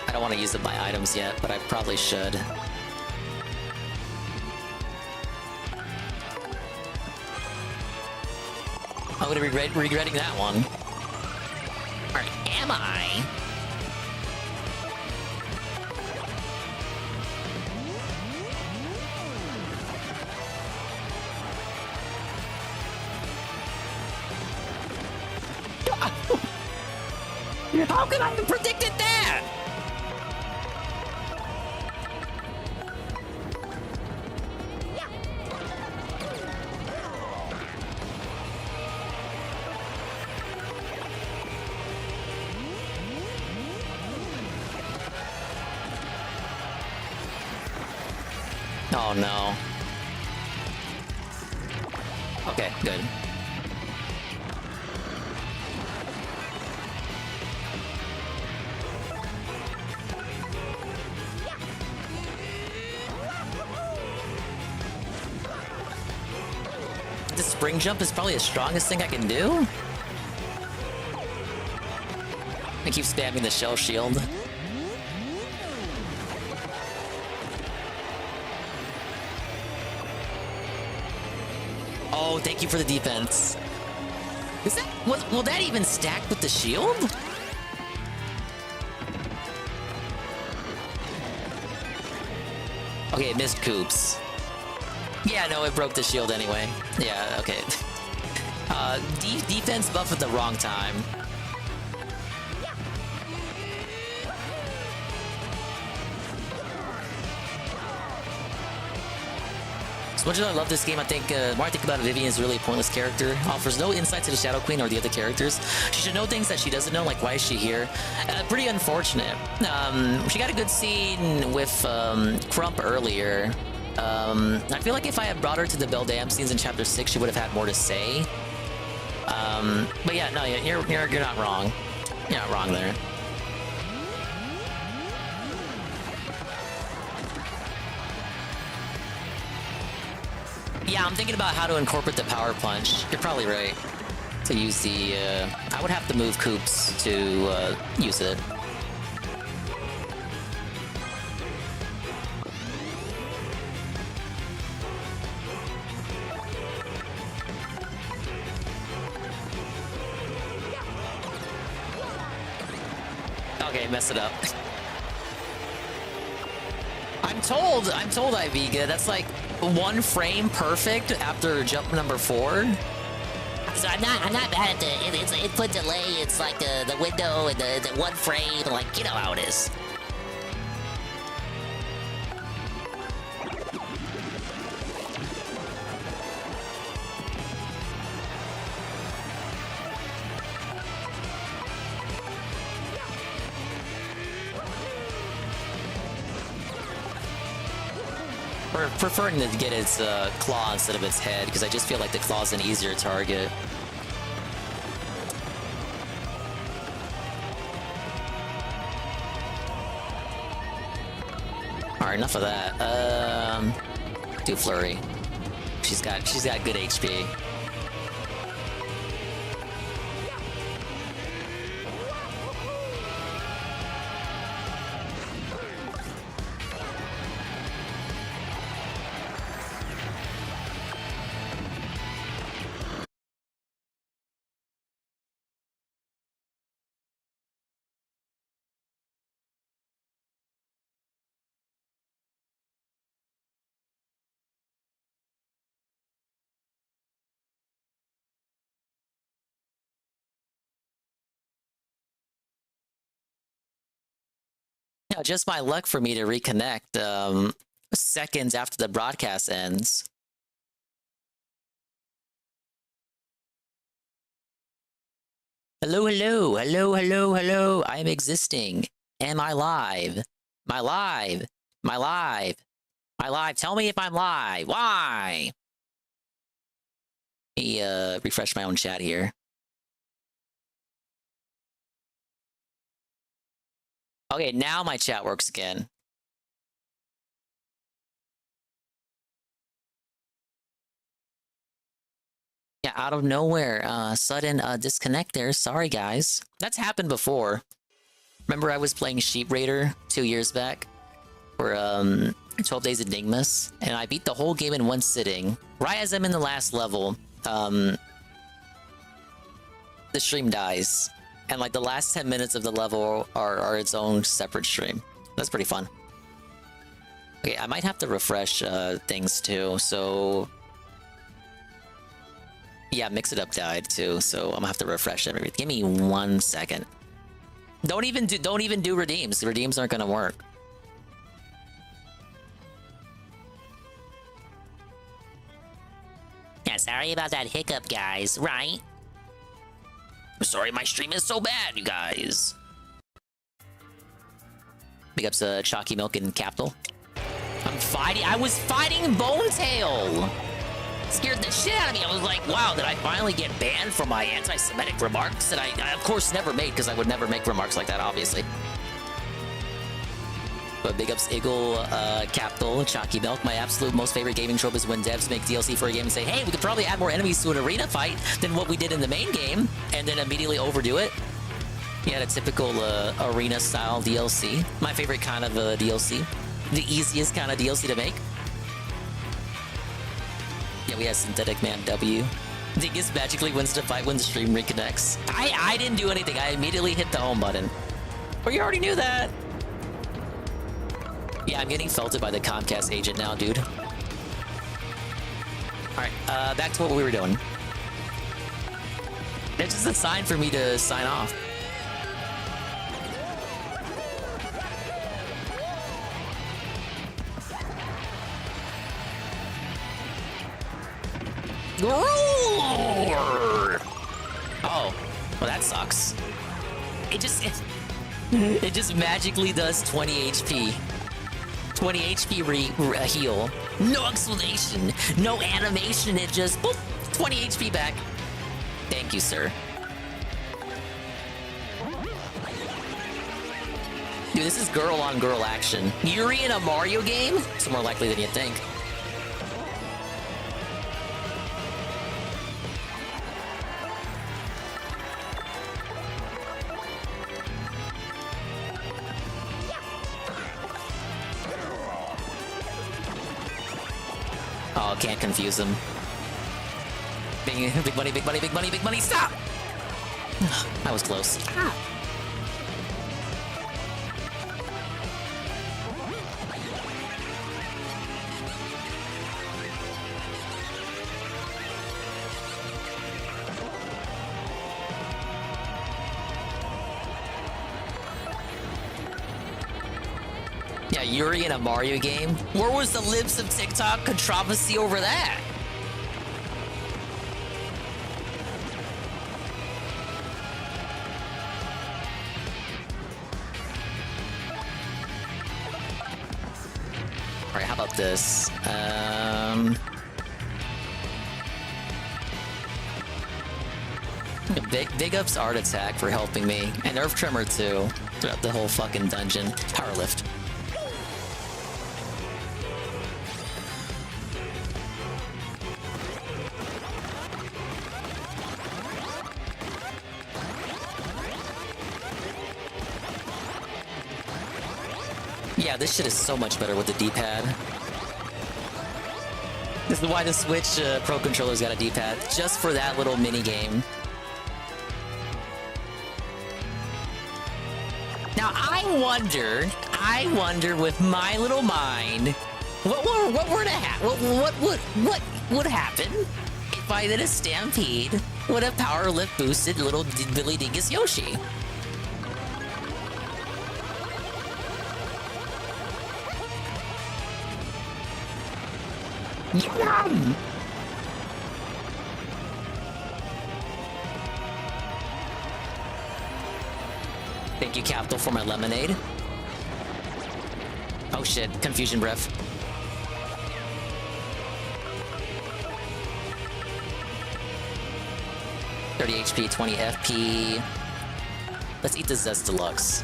I don't want to use up my items yet, but I probably should. I'm gonna be regretting that one. Or am I? How could I have predicted that? Oh no. Okay, good. The spring jump is probably the strongest thing I can do. I keep spamming the shell shield. Oh, thank you for the defense. Is that will that even stack with the shield? Okay, it missed Coops. Yeah, no, it broke the shield anyway. Yeah, okay. Defense buff at the wrong time. As much as I love this game, I think the more I think about it, Vivian is really a pointless character. Offers no insight to the Shadow Queen or the other characters. She should know things that she doesn't know, like why is she here? Pretty unfortunate. She got a good scene with Crump earlier. I feel like if I had brought her to the Beldam scenes in Chapter 6, she would have had more to say. But yeah, no, you're not wrong. You're not wrong there. Yeah, I'm thinking about how to incorporate the Power Punch. You're probably right. To use the... I would have to move Coops to use it. Okay, mess it up. I'm told, Iviga, that's like 1 frame perfect after jump number 4. So I'm not mad at the input delay. It's like the window and the 1 frame. Like, you know how it is. Preferring to get its claw instead of its head, because I just feel like the claw's an easier target. Alright, enough of that. Do Flurry. She's got good HP. Yeah, just my luck for me to reconnect seconds after the broadcast ends. Hello, hello, hello, hello, hello. I am existing. Am I live? Am I live? Am I live? Am I live? Tell me if I'm live. Why? Let me refresh my own chat here. Okay, now my chat works again. Yeah, out of nowhere, sudden disconnect there. Sorry, guys. That's happened before. Remember I was playing Sheep Raider 2 years back for 12 Days Enigmas, and I beat the whole game in one sitting. Right as I'm in the last level, the stream dies. And like the last 10 minutes of the level are its own separate stream. That's pretty fun. Okay, I might have to refresh things too, so... Yeah, Mix It Up died too, so I'm gonna have to refresh everything. Give me 1 second. Don't even do redeems. Redeems aren't gonna work. Yeah, sorry about that hiccup, guys, right? I'm sorry my stream is so bad, you guys. Big ups Chalky Milk and Capital. I was fighting Bonetail! Scared the shit out of me. I was like, wow, did I finally get banned for my anti-Semitic remarks that I of course never made, because I would never make remarks like that, obviously. But big ups Eagle, Capital, Chalky Milk. My absolute most favorite gaming trope is when devs make DLC for a game and say, hey, we could probably add more enemies to an arena fight than what we did in the main game, and then immediately overdo it. Yeah, the typical arena-style DLC. My favorite kind of DLC. The easiest kind of DLC to make. Yeah, we have Synthetic Man W. Dingus magically wins the fight when the stream reconnects. I didn't do anything. I immediately hit the home button. Well, you already knew that. Yeah, I'm getting felted by the Comcast agent now, dude. Alright, back to what we were doing. It's just a sign for me to sign off. Oh, well that sucks. It just magically does 20 HP. 20 HP heal. No explanation, no animation, it just boop, 20 HP back. Thank you, sir. Dude, this is girl-on-girl action. Yuri in a Mario game? It's more likely than you think. Oh, can't confuse them. Big money, big money, big money, big money, stop! That was close. Ah. Yeah, Yuri in a Mario game? Where was the libs of TikTok controversy over that? Alright, how about this? Big ups Art Attack for helping me, and Earth Tremor too, throughout the whole fucking dungeon. Power Lift. Yeah, this shit is so much better with the D-pad. This is why the Switch Pro Controller's got a D-pad, just for that little mini game. Now I wonder with my little mind, what would happen if I did a stampede with a power lift boosted little Billy Dingus Yoshi? Yum! Thank you, Capital, for my lemonade. Oh shit, confusion breath. $30 HP, 20 FP. Let's eat the Zest Deluxe.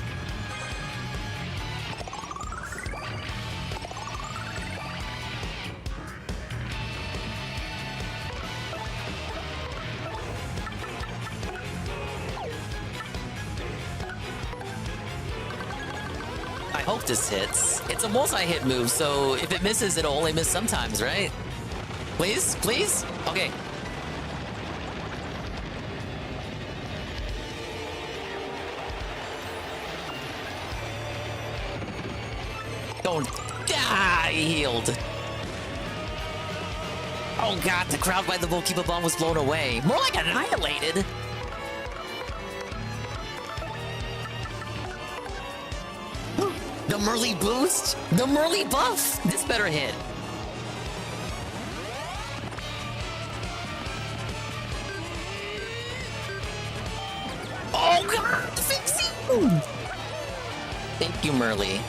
I hope this hits. It's a multi-hit move, so if it misses, it'll only miss sometimes, right? Please? Please? Okay. Don't die! He healed. Oh god, the crowd by the Volkiba bomb was blown away. More like annihilated. The Merly boost? The Merly buff? This better hit. Oh god, fixing! Thank you, Merly.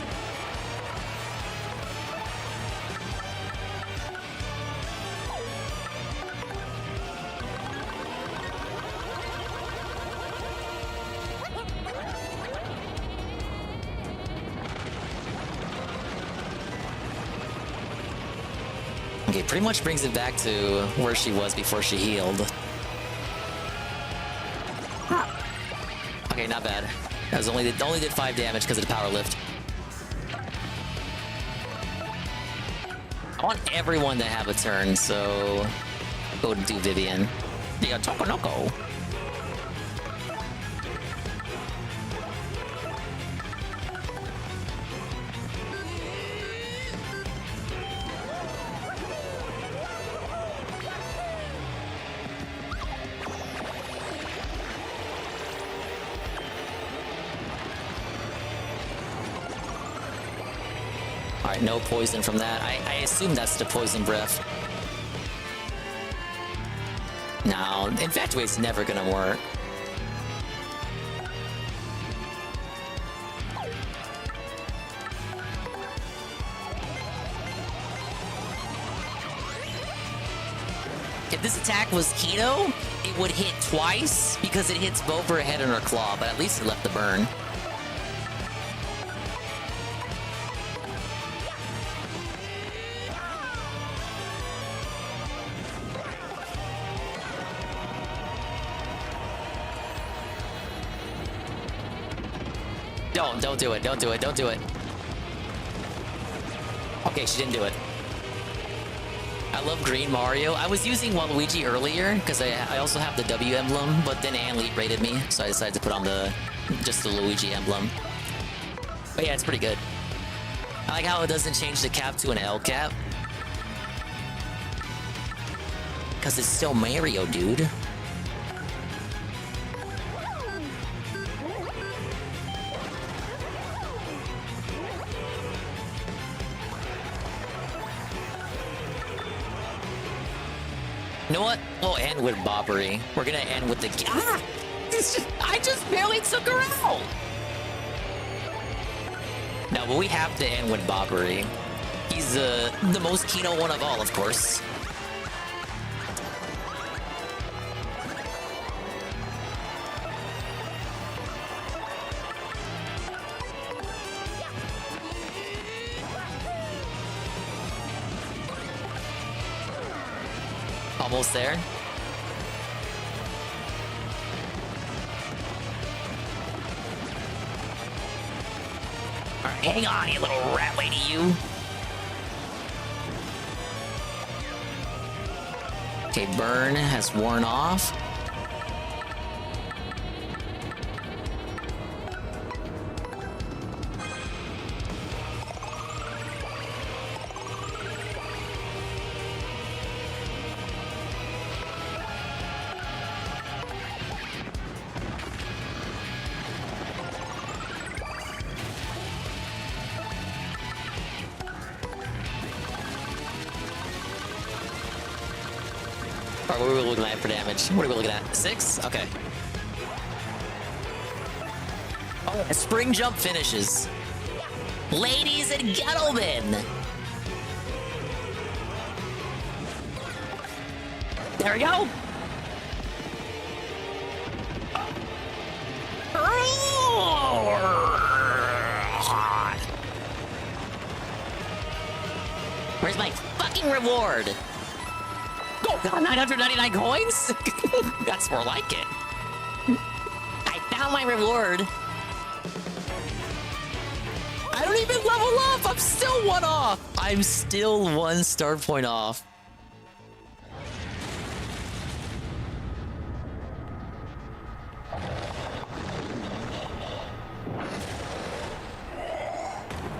Okay, pretty much brings it back to where she was before she healed. Okay, not bad. That was only did 5 damage because of the power lift. I want everyone to have a turn, so go do Vivian. They got Tokonoko. Alright, no poison from that. I assume that's the poison breath. No, Infatuate's never gonna work. If this attack was Kino, it would hit twice because it hits both her head and her claw, but at least it left the burn. Don't do it, don't do it, don't do it. Okay, she didn't do it. I love green Mario. I was using Waluigi earlier because I also have the W emblem, but then Ann Lee rated me, so I decided to put on just the Luigi emblem. But yeah, it's pretty good. I like how it doesn't change the cap to an L cap. Because it's still Mario, dude. You know what? We'll end with Bobbery. We're gonna end with the... Ah! I just barely took her out! No, but we have to end with Bobbery. He's the most Kino one of all, of course. Almost there. Alright, hang on, you little rat lady, you. Okay, burn has worn off. Alright, what are we looking at for damage? What are we looking at? 6? Okay. Oh, a spring jump finishes. Ladies and gentlemen! There we go! Where's my fucking reward? Oh god, 999 coins? That's more like it. I found my reward. I don't even level up! I'm still 1 off! I'm still 1 star point off.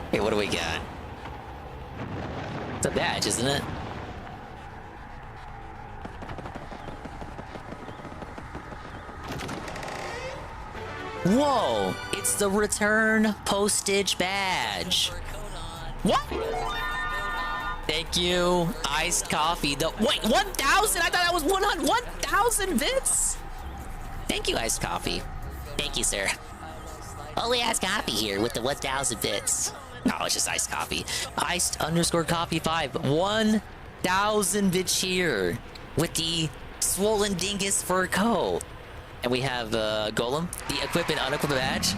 Okay, what do we got? It's a badge, isn't it? Whoa! It's the return postage badge. What? Thank you, iced coffee. Wait, 1,000? I thought that was 1,000 bits. Thank you, iced coffee. Thank you, sir. Only iced coffee here with the 1,000 bits. No, it's just iced coffee. Iced _ coffee 5. 1,000 bit cheer with the swollen dingus fur coat. And we have Golem, the equip and unequip badge.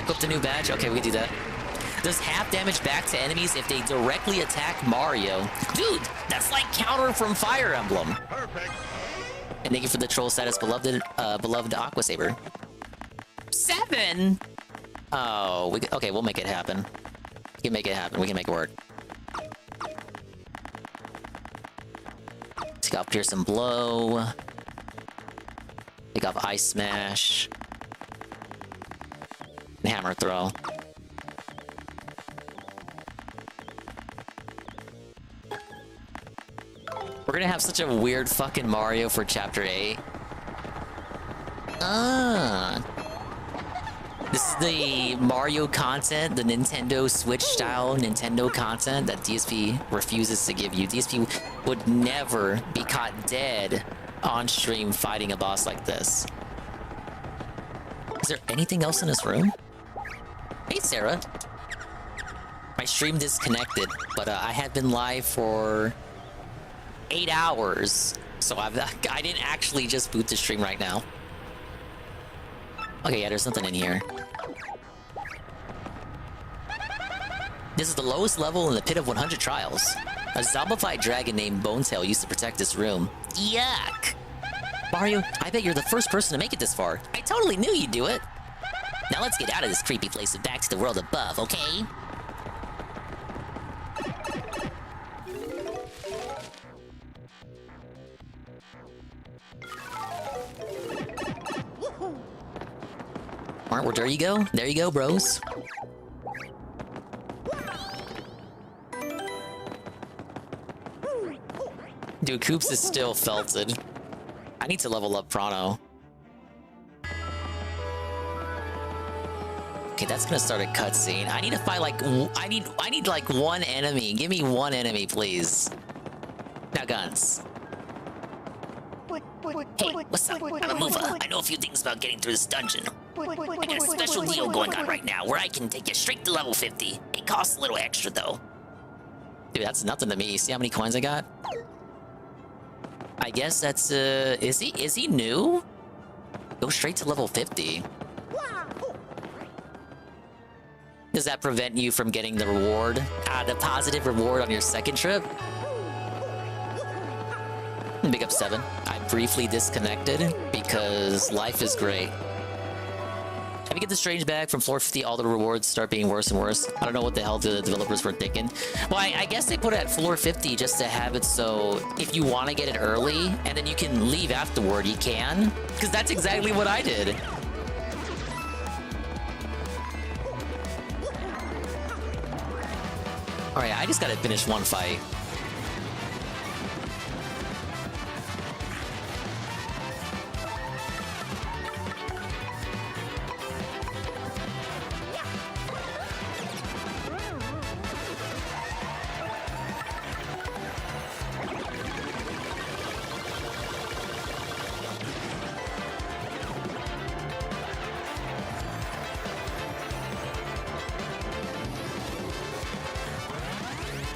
Equip the new badge. Okay, we can do that. Does half damage back to enemies if they directly attack Mario. Dude, that's like counter from Fire Emblem. Perfect. And thank you for the troll status, beloved Aqua Saber. 7? Oh, okay, we'll make it happen. We can make it happen. We can make it work. Take off Piercing Blow. Take off Ice Smash. And Hammer Throw. We're gonna have such a weird fucking Mario for Chapter 8. This is the Mario content, the Nintendo Switch style Nintendo content that DSP refuses to give you. DSP would never be caught dead on stream fighting a boss like this. Is there anything else in this room? Hey, Sarah. My stream disconnected, but I had been live for 8 hours, so I didn't actually just boot the stream right now. Okay, yeah, there's nothing in here. This is the lowest level in the Pit of 100 Trials. A zombified dragon named Bonetail used to protect this room. Yuck! Mario, I bet you're the first person to make it this far. I totally knew you'd do it. Now let's get out of this creepy place and back to the world above, okay? Alright, well, there you go. There you go, bros. Dude, Koops is still felted. I need to level up Prano. Okay, that's gonna start a cutscene. I need to fight like I need like 1 enemy. Give me 1 enemy, please. Now guns. Hey, what's up? I'm a mover. I know a few things about getting through this dungeon. I got a special deal going on right now where I can take you straight to level 50. It costs a little extra though. Dude, that's nothing to me. See how many coins I got? I guess that's is he new? Go straight to level 50. Does that prevent you from getting the reward? The positive reward on your second trip? Big up 7. I briefly disconnected because life is great. If you get the strange bag from floor 50, all the rewards start being worse and worse. I don't know what the hell the developers were thinking. Well, I guess they put it at floor 50 just to have it so if you want to get it early and then you can leave afterward, you can. Because that's exactly what I did. Alright, I just gotta finish 1 fight.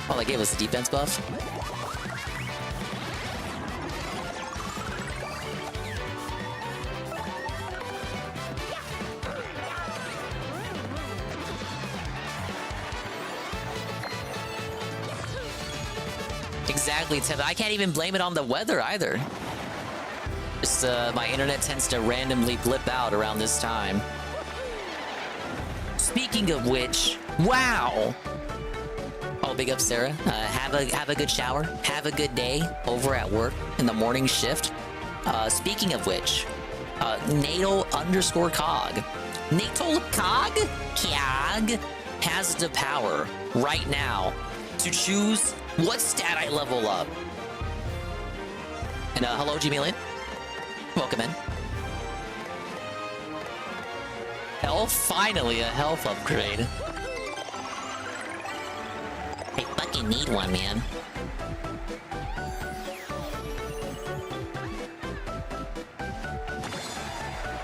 Oh, they gave us a defense buff? Exactly, Tim. I can't even blame it on the weather either. Just my internet tends to randomly blip out around this time. Speaking of which, wow! Oh, big up, Sarah. Have a good shower. Have a good day over at work in the morning shift. Speaking of which, Natal_cog. Natal_cog has the power right now to choose what stat I level up. And hello, G-Million. Welcome in. Health, finally a health upgrade. I fucking need one, man.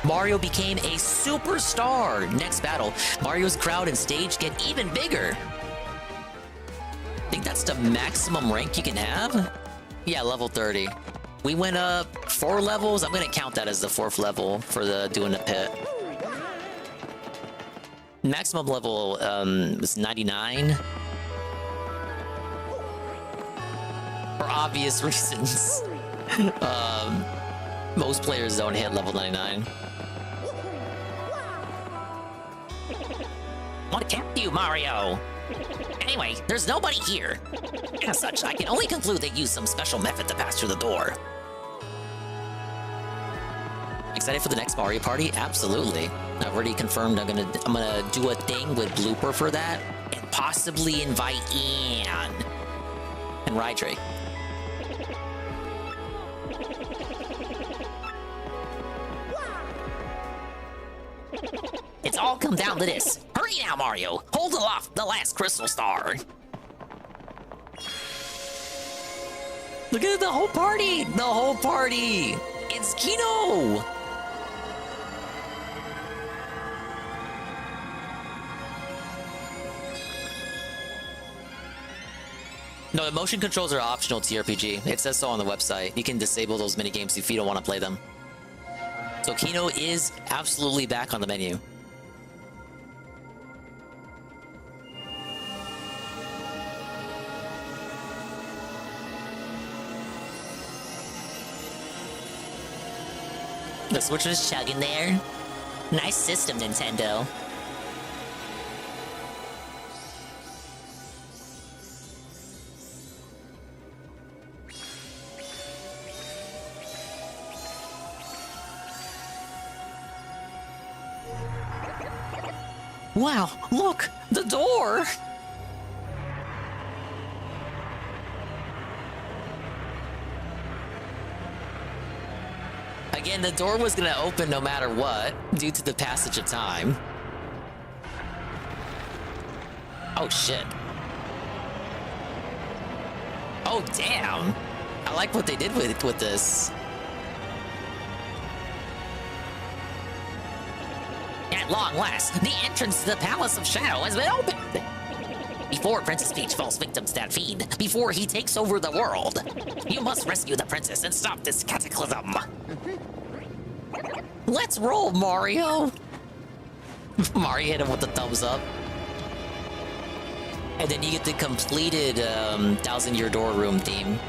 Mario became a superstar. Next battle, Mario's crowd and stage get even bigger. I think that's the maximum rank you can have? Yeah, level 30. We went up 4 levels. I'm gonna count that as the 4th level for the doing the pit. Maximum level was 99. For obvious reasons. Most players don't hit level 99. What kept you, Mario? Anyway, there's nobody here. As such, I can only conclude they used some special method to pass through the door. Excited for the next Mario Party? Absolutely. I've already confirmed I'm gonna do a thing with Blooper for that, and possibly invite Ian and Rydrake. It's all come down to this. Hurry now, Mario. Hold aloft the last crystal star. Look at the whole party! The whole party! It's Kino! No, the motion controls are optional to RPG. It says so on the website. You can disable those minigames if you don't want to play them. So Kino is absolutely back on the menu. The Switch was chugging there. Nice system, Nintendo. Wow, look! The door! Again, the door was gonna open no matter what, due to the passage of time. Oh, shit. Oh, damn! I like what they did with this. At long last, the entrance to the Palace of Shadow has been opened! Before Princess Peach falls victim to that fiend, before he takes over the world, you must rescue the princess and stop this cataclysm! Let's roll, Mario! Mario hit him with the thumbs up. And then you get the completed 1000-year door room theme.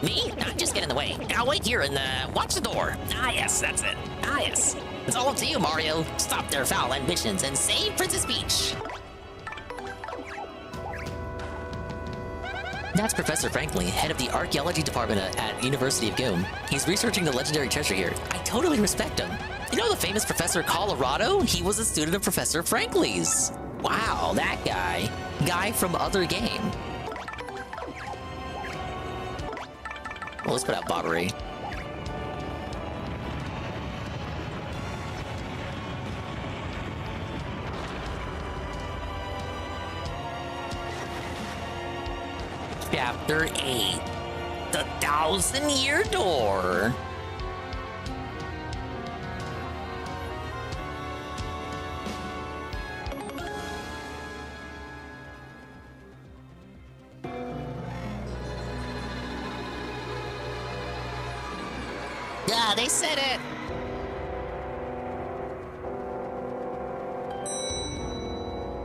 Me? I'm just get in the way. I'll wait here and watch the door. Ah yes, that's it. Ah yes. It's all up to you, Mario. Stop their foul ambitions and save Princess Peach. That's Professor Franklin, head of the archaeology department at University of Goom. He's researching the legendary treasure here. I totally respect him. You know the famous Professor Colorado? He was a student of Professor Franklin's. Wow, that guy. Guy from other game. Well, let's put out Bobbery. Chapter 8. The 1000-Year Door. Yeah, they said it.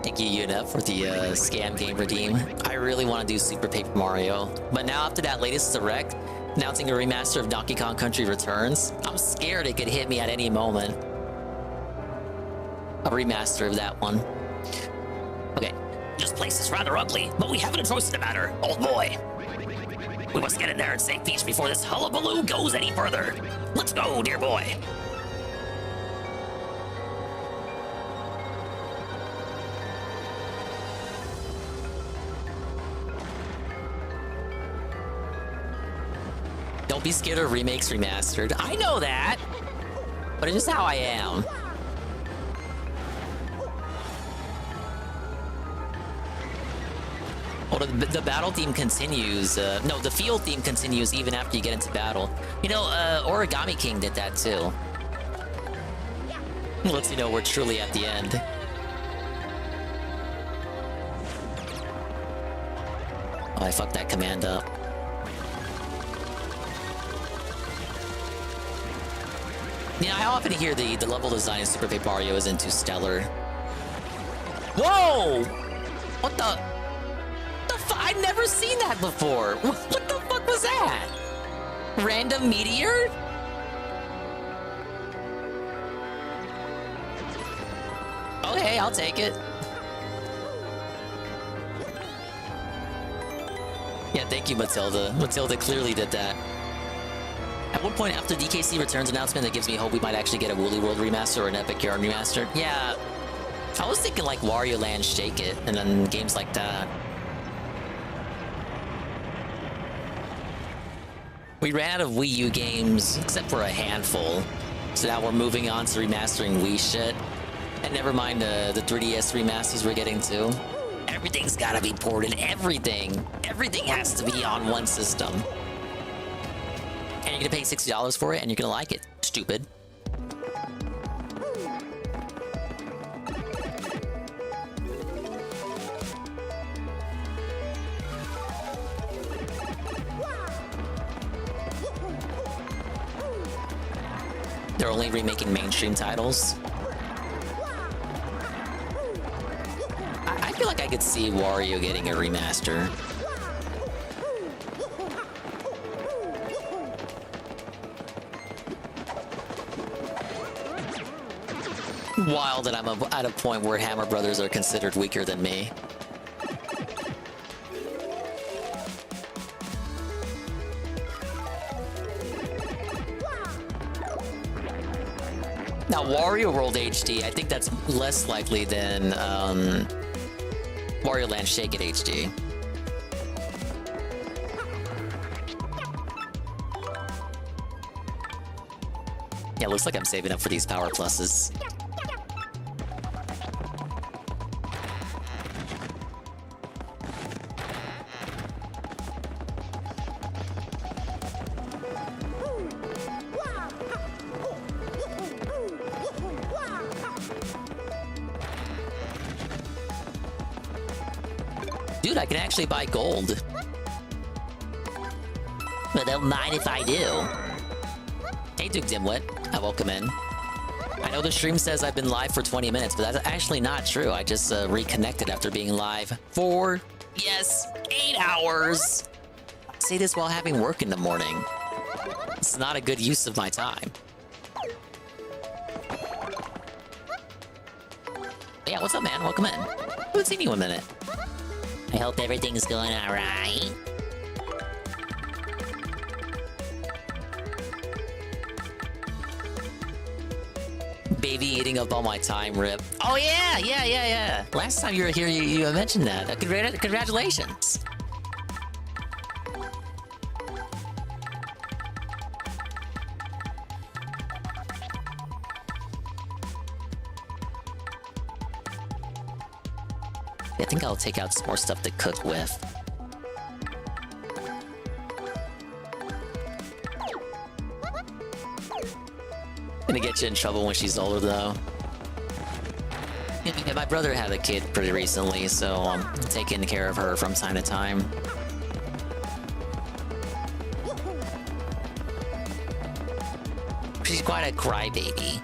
Thank you, Yuna, for the scam game redeem. I really want to do Super Paper Mario, but now after that latest direct announcing a remaster of Donkey Kong Country Returns, I'm scared it could hit me at any moment. A remaster of that one. Okay, this place is rather ugly, but we haven't choice in the matter, old boy. We must get in there and save Peach before this hullabaloo goes any further. Let's go, dear boy. Don't be scared of remakes remastered. I know that, but it's just how I am. Well, the battle theme continues. No, the field theme continues even after you get into battle. You know, Origami King did that too. It lets you know we're truly at the end. Oh, I fucked that command up. You know, I often hear the level design in Super Paper Mario isn't too stellar. Whoa! What the? I've never seen that before. What the fuck was that? Random meteor? Okay, I'll take it. Yeah, thank you, Matilda. Matilda clearly did that. At one point after DKC Returns announcement, that gives me hope we might actually get a Woolly World remaster or an Epic Yarn remaster. Yeah, I was thinking like Wario Land Shake It, and then games like that. We ran out of Wii U games, except for a handful. So now we're moving on to remastering Wii shit. And never mind the 3DS remasters we're getting to. Everything's gotta be ported, everything. Everything has to be on one system. And you're gonna pay $60 for it, and you're gonna like it. Stupid. They're only remaking mainstream titles. I feel like I could see Wario getting a remaster. Wild that I'm at a point where Hammer Brothers are considered weaker than me. Now, Wario World HD, I think that's less likely than Wario Land Shake It HD. Yeah, looks like I'm saving up for these power pluses. Dude, I can actually buy gold. But don't mind if I do. Hey, Duke Dimwit. I welcome in. I know the stream says I've been live for 20 minutes, but that's actually not true. I just reconnected after being live for, yes, 8 hours. I say this while having work in the morning. It's not a good use of my time. Yeah, what's up, man? Welcome in. Haven't seen you in a minute. I hope everything's going alright. Baby eating up all my time, Rip. Oh, yeah. Last time you were here, you mentioned that. Congratulations. I think I'll take out some more stuff to cook with. Gonna get you in trouble when she's older, though. Yeah, my brother had a kid pretty recently, so I'm taking care of her from time to time. quite a crybaby.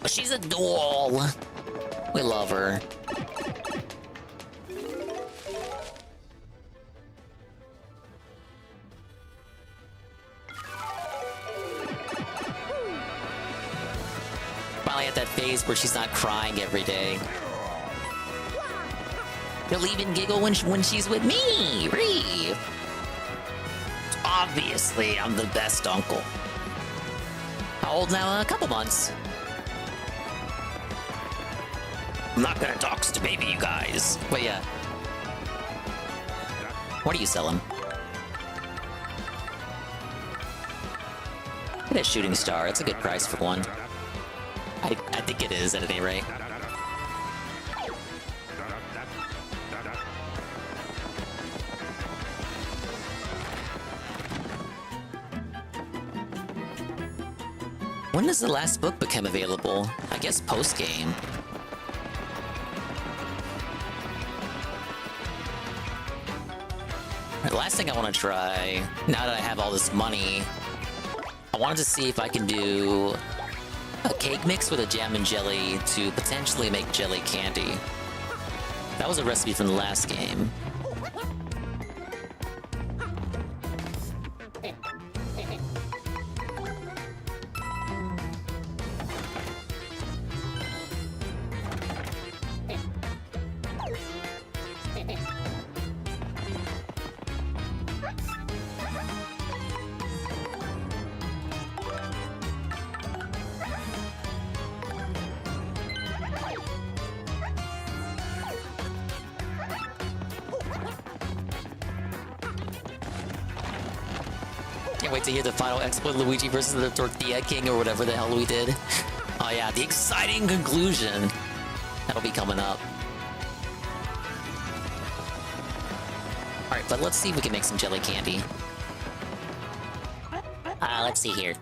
But she's a doll. We love her. Finally at that phase where she's not crying every day. She'll even giggle when she's with me, Ree. Obviously, I'm the best uncle. How old now? A couple months. I'm not gonna talk to baby, you guys. But yeah. What are you selling? Get a shooting star. That's a good price for one. I think it is at any rate. When does the last book become available? I guess post-game. The last thing I want to try, now that I have all this money, I wanted to see if I can do a cake mix with a jam and jelly to potentially make jelly candy. That was a recipe from the last game. Can't wait to hear the final exploit Luigi versus the Tortilla King or whatever the hell we did. Oh yeah, the exciting conclusion. That'll be coming up. Alright, but let's see if we can make some jelly candy. Let's see here.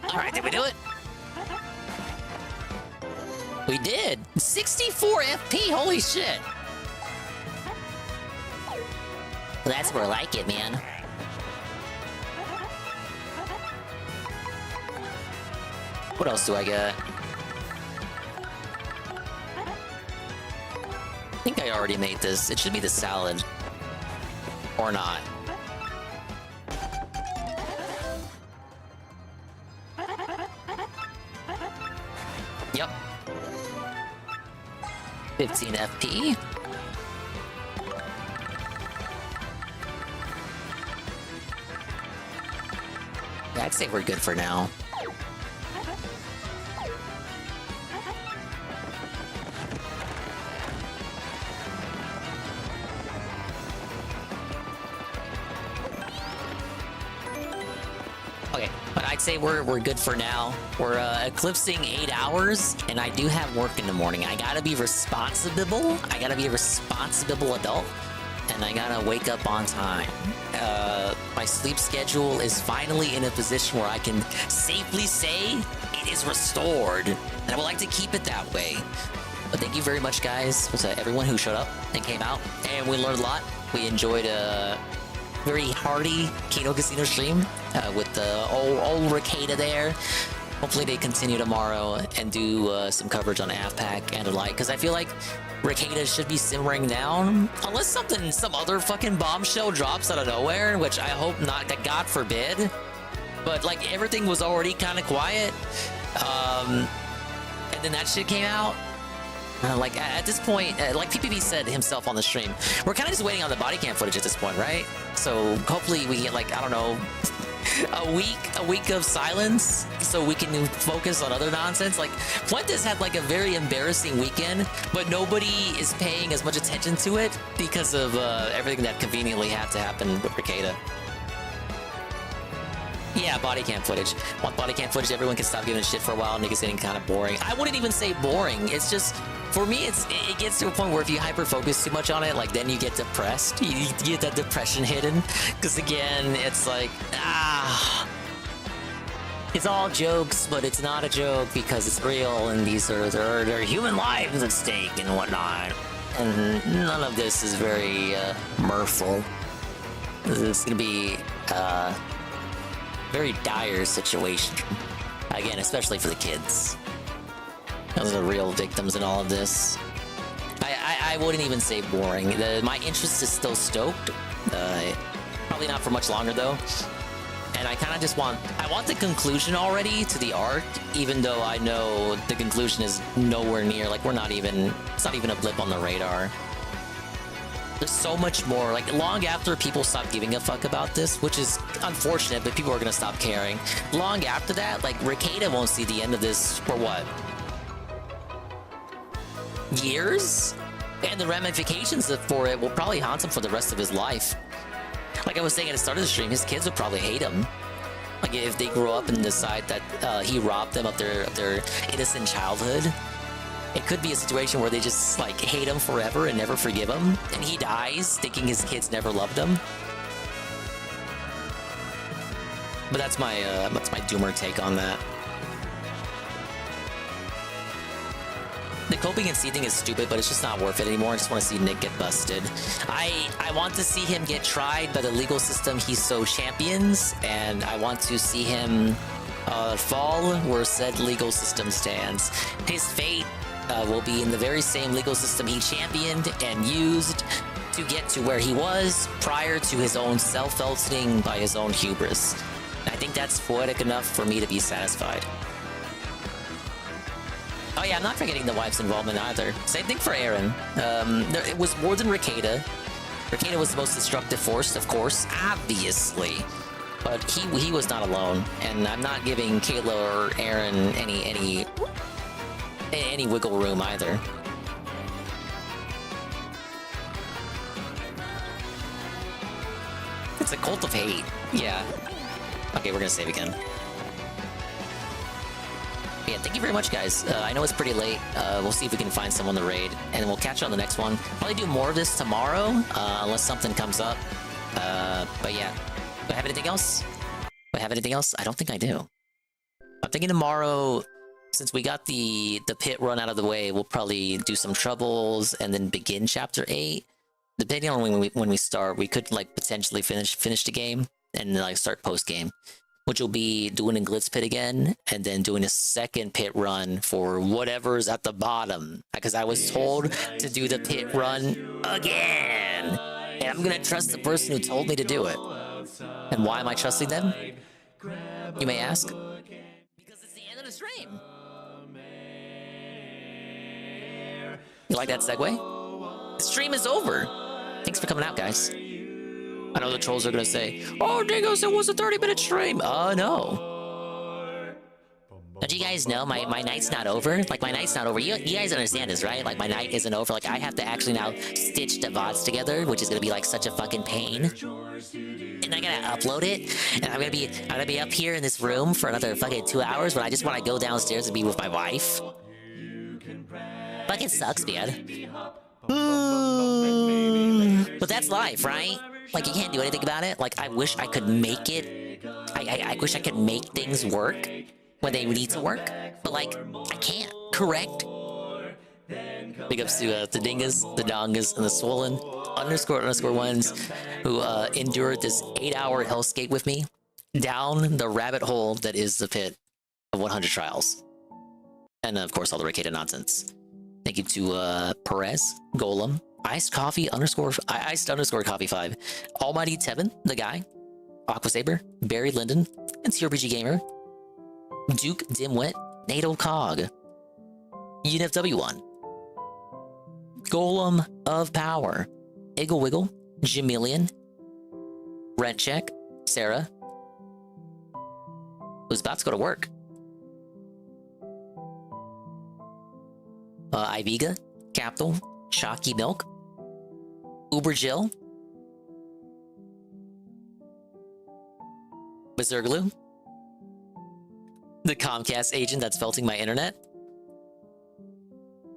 Alright, did we do it? We did! 64 FP, holy shit! Well, that's more like it, man. What else do I got? I think I already made this. It should be the salad. Or not. Yep. 15 FP. Yeah, I'd say we're good for now. Okay, but I'd say we're good for now. We're eclipsing 8 hours, and I do have work in the morning. I gotta be responsible. I gotta be a responsible adult, and I gotta wake up on time. My sleep schedule is finally in a position where I can safely say it is restored, and I would like to keep it that way. But thank you very much, guys, to everyone who showed up and came out, and we learned a lot. We enjoyed a very hearty Kino Casino stream with the old Ricada there. Hopefully they continue tomorrow and do some coverage on AFPAC and the like, because I feel like Ricada should be simmering down, unless some other fucking bombshell drops out of nowhere, which I hope not, that God forbid. But like everything was already kind of quiet, and then that shit came out. Like at this point, like PPV said himself on the stream, we're kind of just waiting on the body cam footage at this point, right? So hopefully we get like, I don't know, a week of silence so we can focus on other nonsense. Like Fuentes had like a very embarrassing weekend, but nobody is paying as much attention to it because of everything that conveniently had to happen with Ricada. Yeah, body cam footage. Want body cam footage, everyone can stop giving a shit for a while. Niggas getting kind of boring. I wouldn't even say boring. It's just, for me, it gets to a point where if you hyper-focus too much on it, like, then you get depressed. You get that depression hidden. Because, again, it's like, It's all jokes, but it's not a joke because it's real, and these are there are human lives at stake and whatnot. And none of this is very mirthful. This is gonna be a very dire situation. Again, especially for the kids. Those are the real victims in all of this. I wouldn't even say boring. My interest is still stoked. Probably not for much longer though. And I kind of just want the conclusion already to the arc, even though I know the conclusion is nowhere near. Like, it's not even a blip on the radar. There's so much more. Like, long after people stop giving a fuck about this, which is unfortunate, but people are gonna stop caring. Long after that, like, Ricada won't see the end of this for what? Years? And the ramifications for it will probably haunt him for the rest of his life. Like I was saying at the start of the stream, his kids would probably hate him. Like if they grow up and decide that he robbed them of their innocent childhood. It could be a situation where they just like hate him forever and never forgive him, and he dies thinking his kids never loved him. But that's my doomer take on that. The coping and seething is stupid, but it's just not worth it anymore. I just want to see Nick get busted. I want to see him get tried by the legal system he so champions, and I want to see him fall where said legal system stands. His fate will be in the very same legal system he championed and used to get to where he was prior to his own self-felting by his own hubris. I think that's poetic enough for me to be satisfied. Oh yeah, I'm not forgetting the wife's involvement either. Same thing for Aaron. It was more than Ricada. Ricada was the most destructive force, of course, obviously. But he was not alone, and I'm not giving Kayla or Aaron any wiggle room either. It's a cult of hate. Yeah. Okay, we're gonna save again. Yeah, thank you very much, guys. I know it's pretty late. We'll see if we can find someone to raid, and we'll catch you on the next one. Probably do more of this tomorrow, unless something comes up. But yeah. Do I have anything else? Do I have anything else? I don't think I do. I'm thinking tomorrow, since we got the pit run out of the way, we'll probably do some troubles and then begin Chapter 8. Depending on when we start, we could like potentially finish the game and then like start post game. Which will be doing a glitz pit again, and then doing a second pit run for whatever's at the bottom. Because I was told to do the pit run again! And I'm gonna trust the person who told me to do it. And why am I trusting them? You may ask. Because it's the end of the stream! You like that segue? The stream is over! Thanks for coming out, guys. I know the trolls are gonna say, "Oh, Digos, it was a 30-minute stream." No. Don't you guys know my night's not over? Like, my night's not over. You guys understand this, right? Like, my night isn't over. Like, I have to actually now stitch the VODs together, which is gonna be, like, such a fucking pain. And I gotta upload it, and I'm gonna be up here in this room for another fucking 2 hours, but I just wanna go downstairs and be with my wife. Fucking sucks, man. But that's life, right? Like, you can't do anything about it. Like, I wish I could make it. I wish I could make things work when they need to work. But, like, I can't. Correct? Big ups to the Dingas, the Dongas, and the Swollen __ones who endured this 8-hour hellscape with me down the rabbit hole that is the pit of 100 trials. And, of course, all the Ricada nonsense. Thank you to Perez, Golem, iced _ coffee 5, Almighty Tevin, the guy, Aquasaber, Barry Linden, and TRPG Gamer, Duke Dimwit, NATO Cog, UNFW1, Golem of Power, Iggle Wiggle, Jamilian, Rent Check, Sarah, who's about to go to work, Iviga, Capital, Chalky Milk, Uber Jill, Berserglue, the Comcast agent that's felting my internet,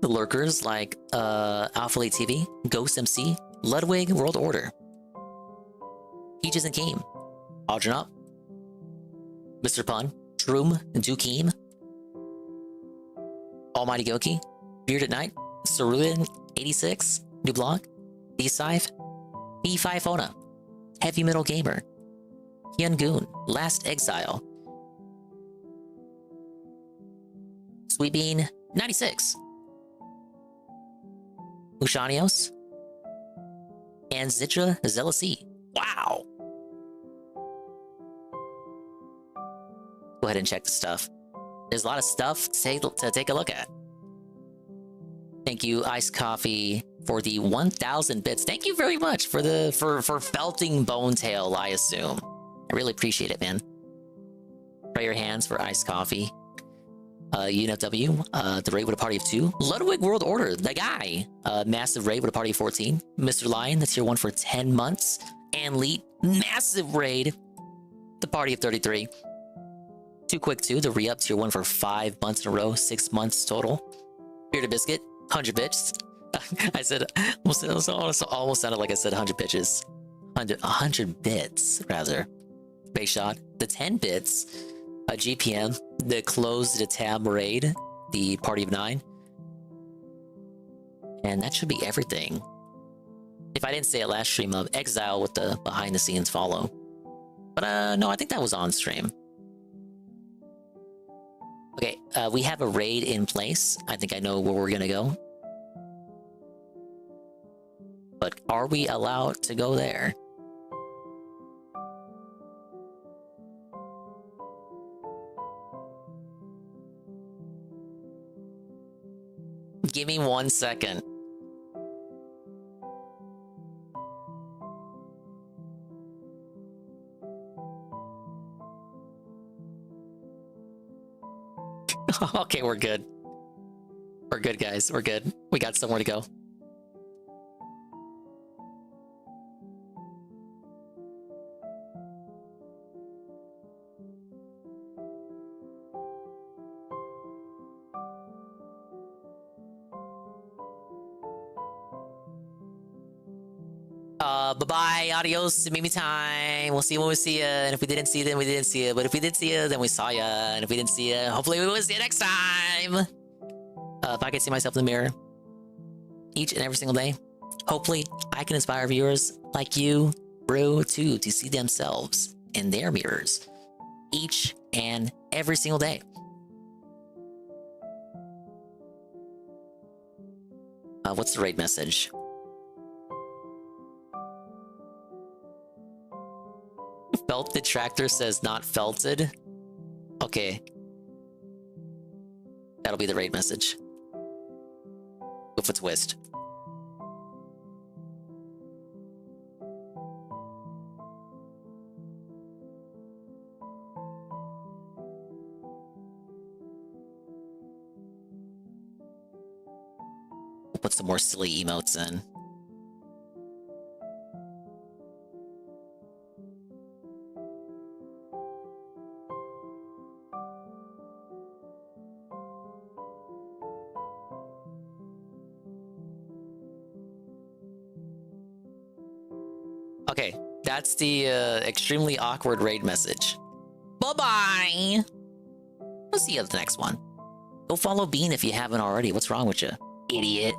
the lurkers like Alpha Late TV, Ghost MC, Ludwig World Order, Peaches and Game, Aldrin Up, Mr. Pun, Shroom Dukeem, Almighty Goki, Beard at Night, Cerulean 86, New Blog, D-Scythe, B5 Fona, Heavy Metal Gamer, Hyun Goon, Last Exile, Sweet Bean 96, Ushanios, and Zitra Zealousy. Wow! Go ahead and check the stuff. There's a lot of stuff to take a look at. Thank you, Iced Coffee, for the 1,000 bits. Thank you very much for felting Bonetail, I assume. I really appreciate it, man. Pray your hands for Iced Coffee. UNFW, the raid with a party of 2. Ludwig World Order, the guy. Massive raid with a party of 14. Mr. Lion, that's tier 1 for 10 months. And Leet, massive raid, the party of 33. Too Quick 2, the re-up, tier 1 for 5 months in a row, 6 months total. Bearded Biscuit, 100 bits. I said, almost sounded like I said 100 bitches. 100 bits, rather. Base Shot, the 10 bits. GPM, the Closed the Tab raid, the party of 9. And that should be everything. If I didn't say it last stream, of Exile with the behind the scenes follow. But no, I think that was on stream. Okay, we have a raid in place. I think I know where we're gonna go. But are we allowed to go there? Give me 1 second. Okay, we're good. We're good, guys. We're good. We got somewhere to go. Bye-bye, adios, Mimi time. We'll see you when we see you. And if we didn't see you, then we didn't see you. But if we did see you, then we saw you. And if we didn't see you, hopefully we will see you next time. If I can see myself in the mirror each and every single day, hopefully I can inspire viewers like you, bro, too, to see themselves in their mirrors each and every single day. What's the raid message? Felt detractor says not felted. Okay. That'll be the raid message. With a twist. We'll put some more silly emotes in. Okay, that's the extremely awkward raid message. Bye-bye! We'll see you at the next one. Go follow Bean if you haven't already. What's wrong with you, idiot?